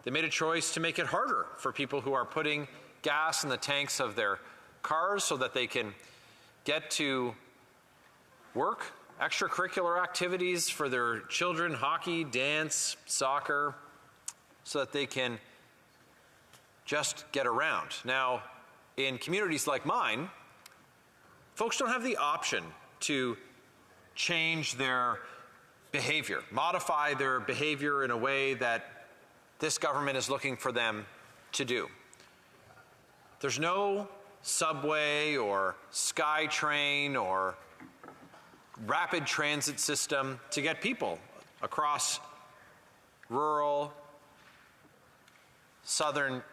They made a choice to make it harder for people who are putting gas in the tanks of their cars so that they can get to work, extracurricular activities for their children, hockey, dance, soccer, so that they can just get around. Now, in communities like mine, folks don't have the option to change their behavior, modify their behavior in a way that this government is looking for them to do. There's no subway or SkyTrain or rapid transit system to get people across rural southern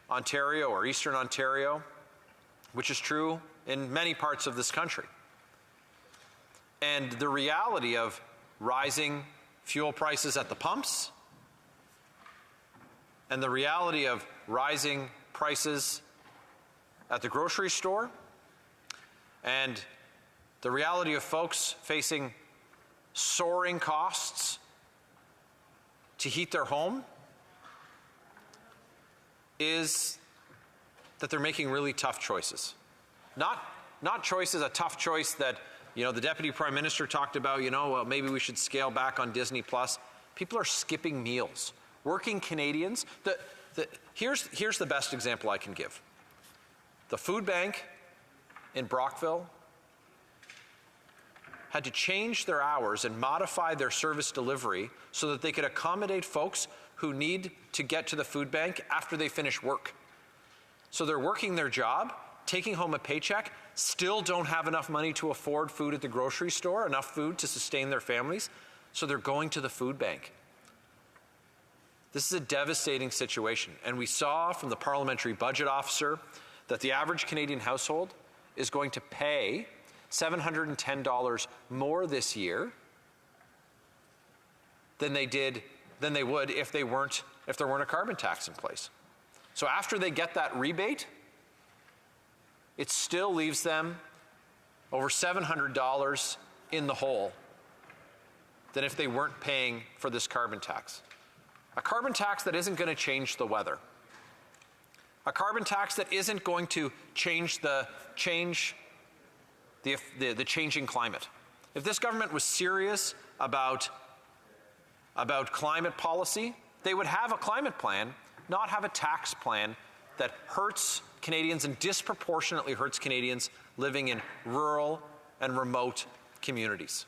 Ontario or eastern Ontario, which is true in many parts of this country. And the reality of rising fuel prices at the pumps and the reality of rising prices at the grocery store and the reality of folks facing soaring costs to heat their home is that they're making really tough choices. Not choices, a tough choice that, you know, the Deputy Prime Minister talked about, well, maybe we should scale back on Disney+. People are skipping meals. Working Canadians, here's the best example I can give. The food bank in Brockville had to change their hours and modify their service delivery so that they could accommodate folks who need to get to the food bank after they finish work. So they're working their job, taking home a paycheck, still don't have enough money to afford food at the grocery store, enough food to sustain their families, so they're going to the food bank. This is a devastating situation, and we saw from the Parliamentary Budget Officer that the average Canadian household is going to pay $710 more this year than they would if there weren't a carbon tax in place. So after they get that rebate, it still leaves them over $700 in the hole than if they weren't paying for this carbon tax. A carbon tax that isn't going to change the weather. A carbon tax that isn't going to change the changing climate. If this government was serious about climate policy, they would have a climate plan, not have a tax plan that hurts Canadians and disproportionately hurts Canadians living in rural and remote communities.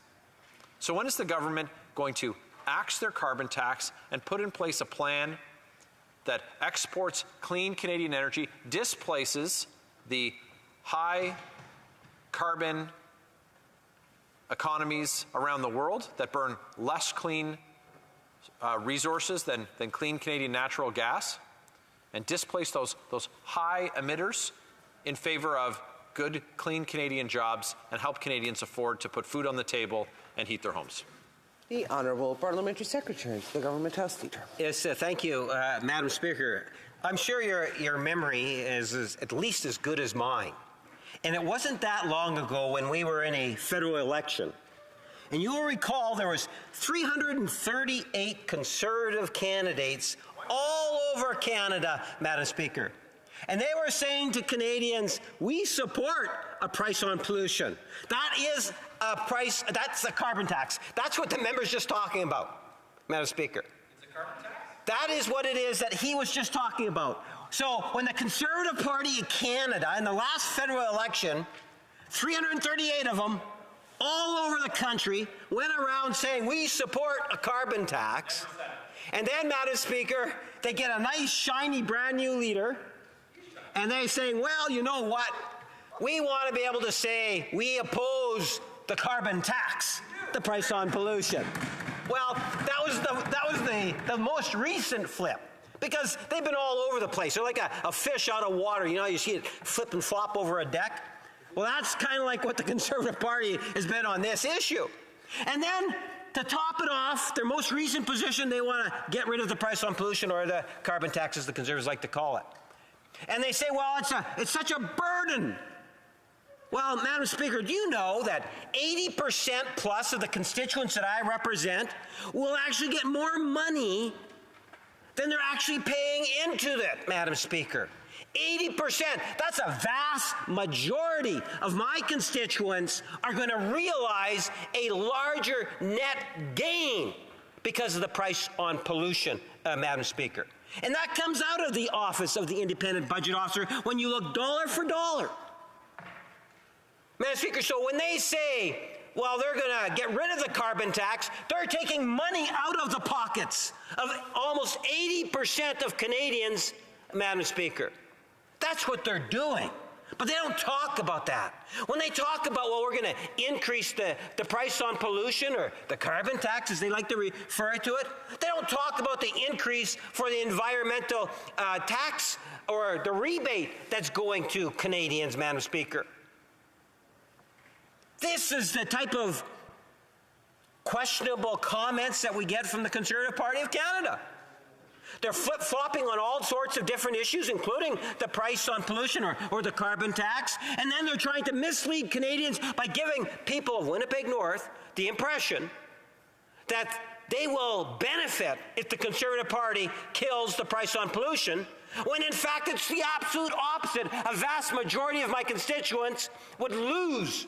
So when is the government going to axe their carbon tax and put in place a plan that exports clean Canadian energy, displaces the high carbon economies around the world that burn less clean resources than clean Canadian natural gas, and displace those high emitters in favor of good, clean Canadian jobs and help Canadians afford to put food on the table and heat their homes? The Honourable Parliamentary Secretary to the Government House Leader. Yes, thank you, Madam Speaker. I'm sure your memory is at least as good as mine. And it wasn't that long ago when we were in a federal election. And you will recall there was 338 Conservative candidates all over Canada, Madam Speaker. And they were saying to Canadians, we support a price on pollution. That is a price, that's a carbon tax. That's what the member's just talking about, Madam Speaker. It's a carbon tax? That is what it is that he was just talking about. So when the Conservative Party of Canada in the last federal election, 338 of them, all over the country, went around saying we support a carbon tax. And then, Madam Speaker, they get a nice, shiny, brand new leader, and they're saying, well, you know what? We want to be able to say we oppose the carbon tax, the price on pollution. Well, that was was the most recent flip. Because they've been all over the place. They're like a fish out of water. You know, you see it flip and flop over a deck. Well, that's kind of like what the Conservative Party has been on this issue. And then, to top it off, their most recent position, they want to get rid of the price on pollution, or the carbon tax, as the Conservatives like to call it. And they say, well, it's such a burden. Well, Madam Speaker, do you know that 80% plus of the constituents that I represent will actually get more money than they're actually paying into it, Madam Speaker? 80%. That's a vast majority of my constituents are going to realize a larger net gain because of the price on pollution, Madam Speaker. And that comes out of the office of the independent budget officer when you look dollar for dollar. Madam Speaker, so when they say, well, they're going to get rid of the carbon tax, they're taking money out of the pockets of almost 80% of Canadians, Madam Speaker. That's what they're doing. But they don't talk about that. When they talk about, well, we're going to increase the price on pollution, or the carbon tax, as they like to refer to it, they don't talk about the increase for the environmental tax or the rebate that's going to Canadians, Madam Speaker. This is the type of questionable comments that we get from the Conservative Party of Canada. They're flip-flopping on all sorts of different issues, including the price on pollution or the carbon tax, and then they're trying to mislead Canadians by giving people of Winnipeg North the impression that they will benefit if the Conservative Party kills the price on pollution, when in fact it's the absolute opposite. A vast majority of my constituents would lose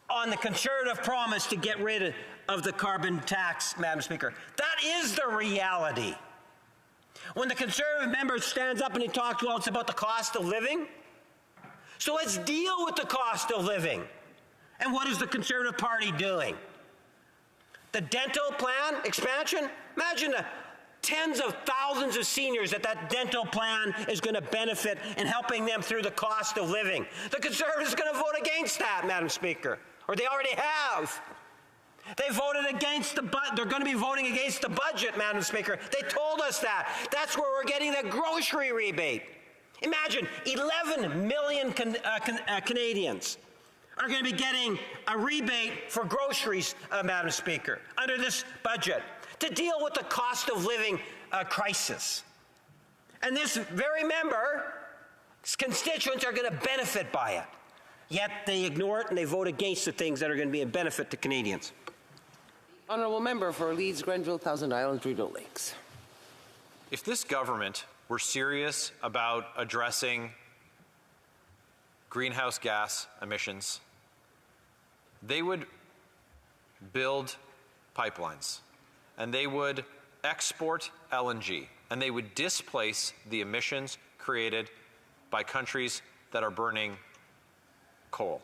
on the Conservative promise to get rid of the carbon tax, Madam Speaker. That is the reality. When the Conservative member stands up and he talks, well, it's about the cost of living. So let's deal with the cost of living. And what is the Conservative Party doing? The dental plan expansion? Imagine the tens of thousands of seniors that dental plan is going to benefit in helping them through the cost of living. The Conservatives are going to vote against that, Madam Speaker. Or they already have. They voted against they're going to be voting against the budget, Madam Speaker. They told us that. That's where we're getting the grocery rebate. Imagine 11 million Canadians are going to be getting a rebate for groceries, Madam Speaker, under this budget to deal with the cost of living crisis. And this very member's constituents are going to benefit by it. Yet they ignore it and they vote against the things that are going to be a benefit to Canadians. Honourable Member for Leeds, Grenville, Thousand Islands, Rideau Lakes. If this government were serious about addressing greenhouse gas emissions, they would build pipelines and they would export LNG and they would displace the emissions created by countries that are burning coal.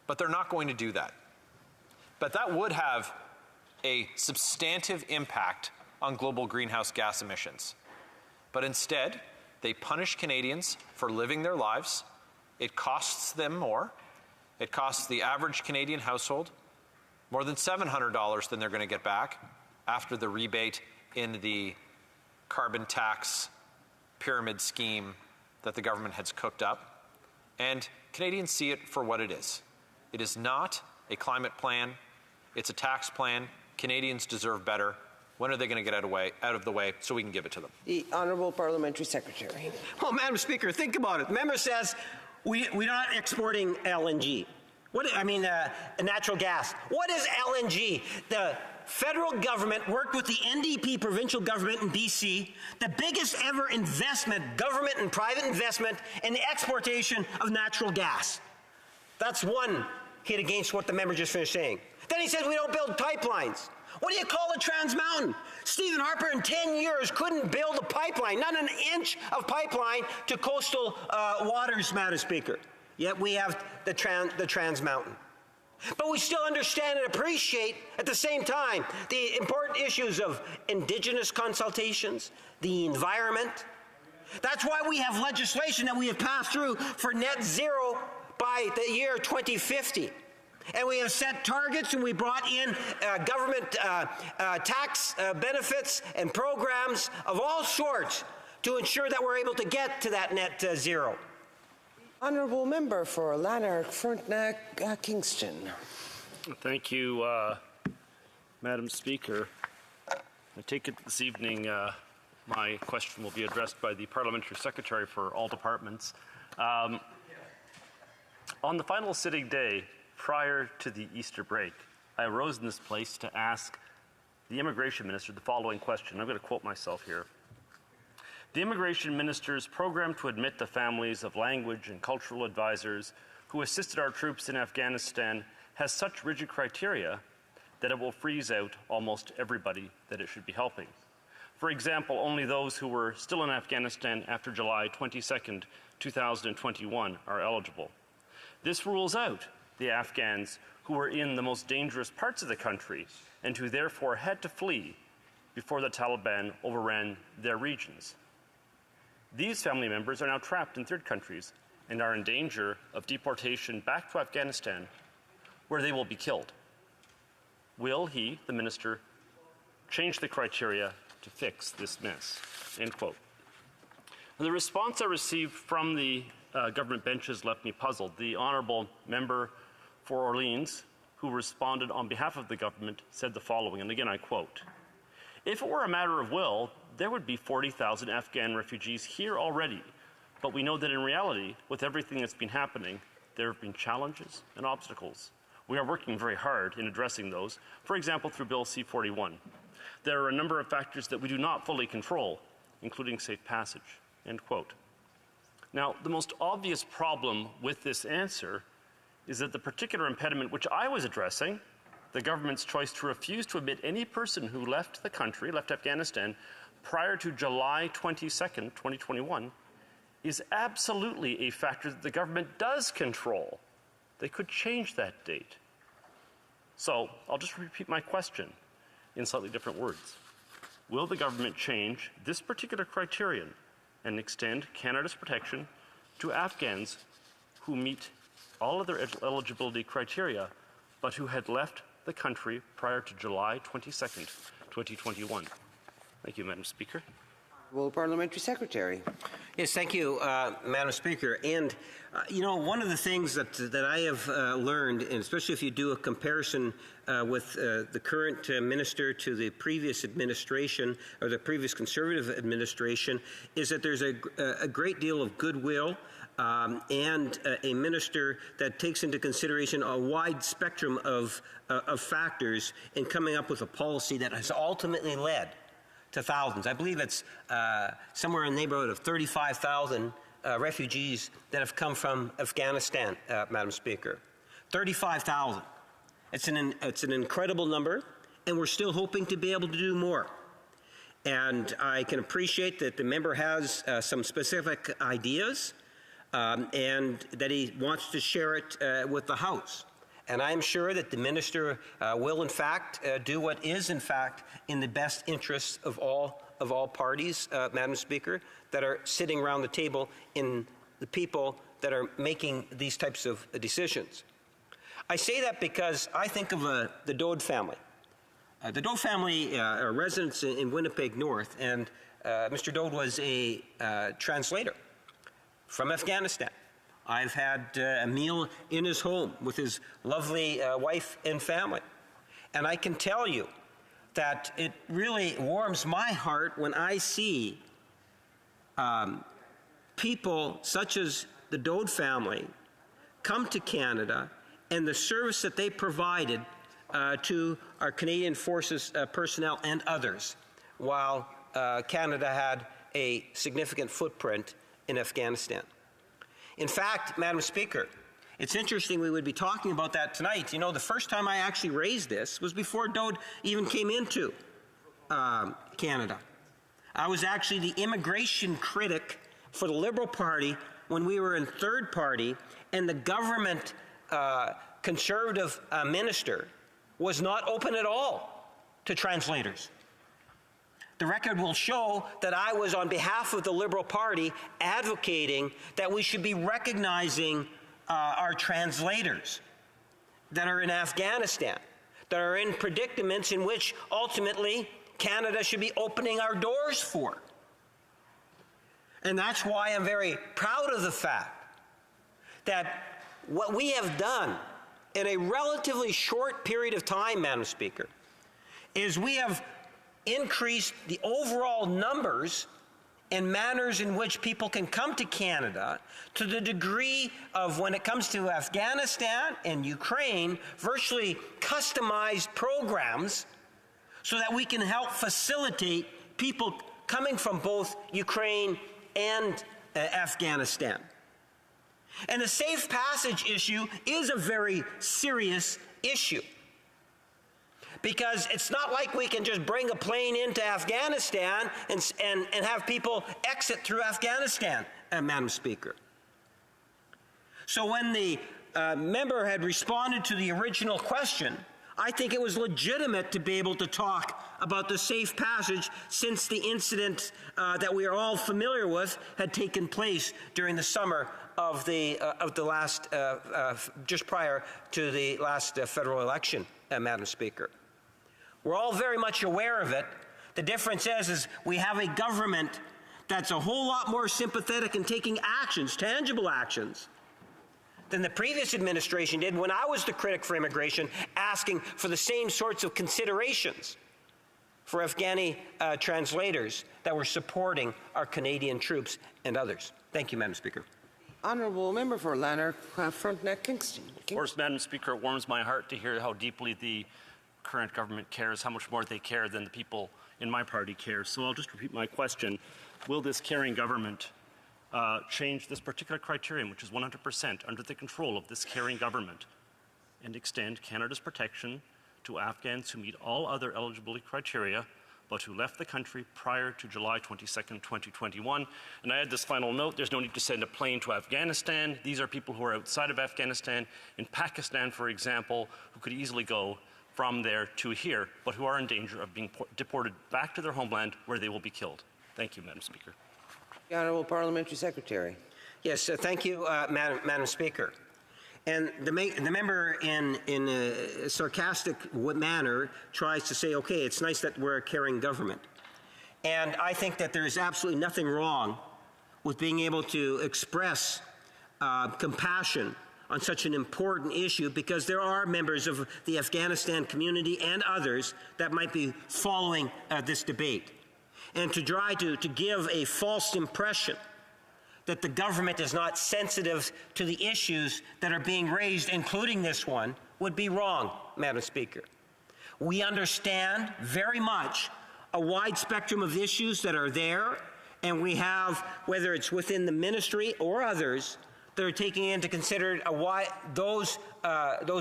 But they're not going to do that. But that would have a substantive impact on global greenhouse gas emissions. But instead, they punish Canadians for living their lives. It costs them more. It costs the average Canadian household more than $700 than they're going to get back after the rebate in the carbon tax pyramid scheme that the government has cooked up. And Canadians see it for what it is. It is not a climate plan. It's a tax plan. Canadians deserve better. When are they going to get out of the way so we can give it to them? The Honourable Parliamentary Secretary. Well, Madam Speaker, think about it. The member says we're not exporting LNG. Natural gas. What is LNG? The federal government worked with the NDP provincial government in BC, the biggest ever investment, government and private investment, in the exportation of natural gas. That's one hit against what the member just finished saying. Then he says we don't build pipelines. What do you call a Trans Mountain? Stephen Harper in 10 years couldn't build a pipeline, not an inch of pipeline to coastal waters, Madam Speaker. Yet we have the Trans Mountain. But we still understand and appreciate at the same time the important issues of Indigenous consultations, the environment. That's why we have legislation that we have passed through for net zero by the year 2050. And we have set targets, and we brought in government tax benefits and programs of all sorts to ensure that we're able to get to that net zero. Honourable member for Lanark, Frontenac, Kingston. Thank you, Madam Speaker. I take it this evening my question will be addressed by the Parliamentary Secretary for all departments. On the final sitting day prior to the Easter break, I arose in this place to ask the Immigration Minister the following question. I'm going to quote myself here. The Immigration Minister's program to admit the families of language and cultural advisors who assisted our troops in Afghanistan has such rigid criteria that it will freeze out almost everybody that it should be helping. For example, only those who were still in Afghanistan after July 22nd, 2021 are eligible. This rules out the Afghans who were in the most dangerous parts of the country and who therefore had to flee before the Taliban overran their regions. These family members are now trapped in third countries and are in danger of deportation back to Afghanistan, where they will be killed. Will he, the minister, change the criteria to fix this mess? End quote. The response I received from the government benches left me puzzled. The honourable member for Orleans, who responded on behalf of the government, said the following, and again I quote, "If it were a matter of will, there would be 40,000 Afghan refugees here already, but we know that in reality, with everything that's been happening, there have been challenges and obstacles. We are working very hard in addressing those, for example, through Bill C-41. There are a number of factors that we do not fully control, including safe passage." End quote. Now, the most obvious problem with this answer is that the particular impediment which I was addressing, the government's choice to refuse to admit any person who left the country, left Afghanistan, prior to July 22nd, 2021, is absolutely a factor that the government does control. They could change that date. So I'll just repeat my question in slightly different words. Will the government change this particular criterion and extend Canada's protection to Afghans who meet all of their eligibility criteria, but who had left the country prior to July 22nd, 2021? Thank you, Madam Speaker. Well, Parliamentary Secretary. Yes, thank you, Madam Speaker. And, you know, one of the things that I have learned, and especially if you do a comparison with the current minister to the previous administration or the previous Conservative administration, is that there's a great deal of goodwill and a minister that takes into consideration a wide spectrum of factors in coming up with a policy that has ultimately led to thousands. I believe it's somewhere in the neighborhood of 35,000 refugees that have come from Afghanistan, Madam Speaker. 35,000. It's an incredible number, and we're still hoping to be able to do more. And I can appreciate that the member has some specific ideas and that he wants to share it with the House. And I'm sure that the minister will, in fact, do what is, in fact, in the best interests of all parties, Madam Speaker, that are sitting around the table in the people that are making these types of decisions. I say that because I think of the Dode family. The Dode family are residents in Winnipeg North, and Mr. Dode was a translator from Afghanistan. I've had a meal in his home with his lovely wife and family. And I can tell you that it really warms my heart when I see people such as the Dode family come to Canada and the service that they provided to our Canadian Forces personnel and others while Canada had a significant footprint in Afghanistan. In fact, Madam Speaker, it's interesting we would be talking about that tonight. You know, the first time I actually raised this was before Dode even came into Canada. I was actually the immigration critic for the Liberal Party when we were in third party, and the government Conservative minister was not open at all to translators. The record will show that I was, on behalf of the Liberal Party, advocating that we should be recognizing our translators that are in Afghanistan, that are in predicaments in which ultimately Canada should be opening our doors for. And that's why I'm very proud of the fact that what we have done in a relatively short period of time, Madam Speaker, is we have increased the overall numbers and manners in which people can come to Canada to the degree of, when it comes to Afghanistan and Ukraine, virtually customized programs so that we can help facilitate people coming from both Ukraine and Afghanistan. And the safe passage issue is a very serious issue, because it's not like we can just bring a plane into Afghanistan and have people exit through Afghanistan, Madam Speaker. So when the member had responded to the original question, I think it was legitimate to be able to talk about the safe passage, since the incident that we are all familiar with had taken place during the summer of the last, just prior to the last federal election, Madam Speaker. We're all very much aware of it. The difference is we have a government that's a whole lot more sympathetic in taking actions, tangible actions, than the previous administration did when I was the critic for immigration, asking for the same sorts of considerations for Afghani translators that were supporting our Canadian troops and others. Thank you, Madam Speaker. Honourable Member for Lanark, Frontenac, Kingston. Of course, Madam Speaker, it warms my heart to hear how deeply the current government cares, how much more they care than the people in my party care. So I'll just repeat my question. Will this caring government change this particular criterion, which is 100% under the control of this caring government, and extend Canada's protection to Afghans who meet all other eligibility criteria, but who left the country prior to July 22nd, 2021. And I add this final note: there's no need to send a plane to Afghanistan. These are people who are outside of Afghanistan, in Pakistan, for example, who could easily go from there to here, but who are in danger of being deported back to their homeland, where they will be killed. Thank you, Madam Speaker. The Honourable Parliamentary Secretary. Yes, thank you, Madam Speaker. And the member, in a sarcastic manner, tries to say, okay, it's nice that we're a caring government. And I think that there is absolutely nothing wrong with being able to express compassion on such an important issue, because there are members of the Afghanistan community and others that might be following this debate. And to try to give a false impression that the government is not sensitive to the issues that are being raised, including this one, would be wrong, Madam Speaker. We understand very much a wide spectrum of issues that are there, and we have, whether it's within the ministry or others, that are taking into consideration those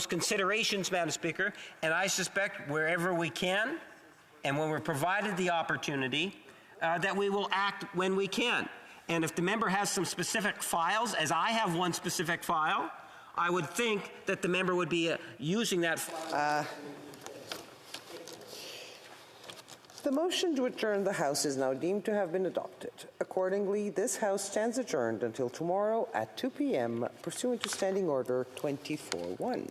considerations, Madam Speaker, and I suspect wherever we can, and when we're provided the opportunity, that we will act when we can. And if the member has some specific files, as I have one specific file, I would think that the member would be using that. The motion to adjourn the House is now deemed to have been adopted. Accordingly, this House stands adjourned until tomorrow at 2 p.m. pursuant to Standing Order 24-1.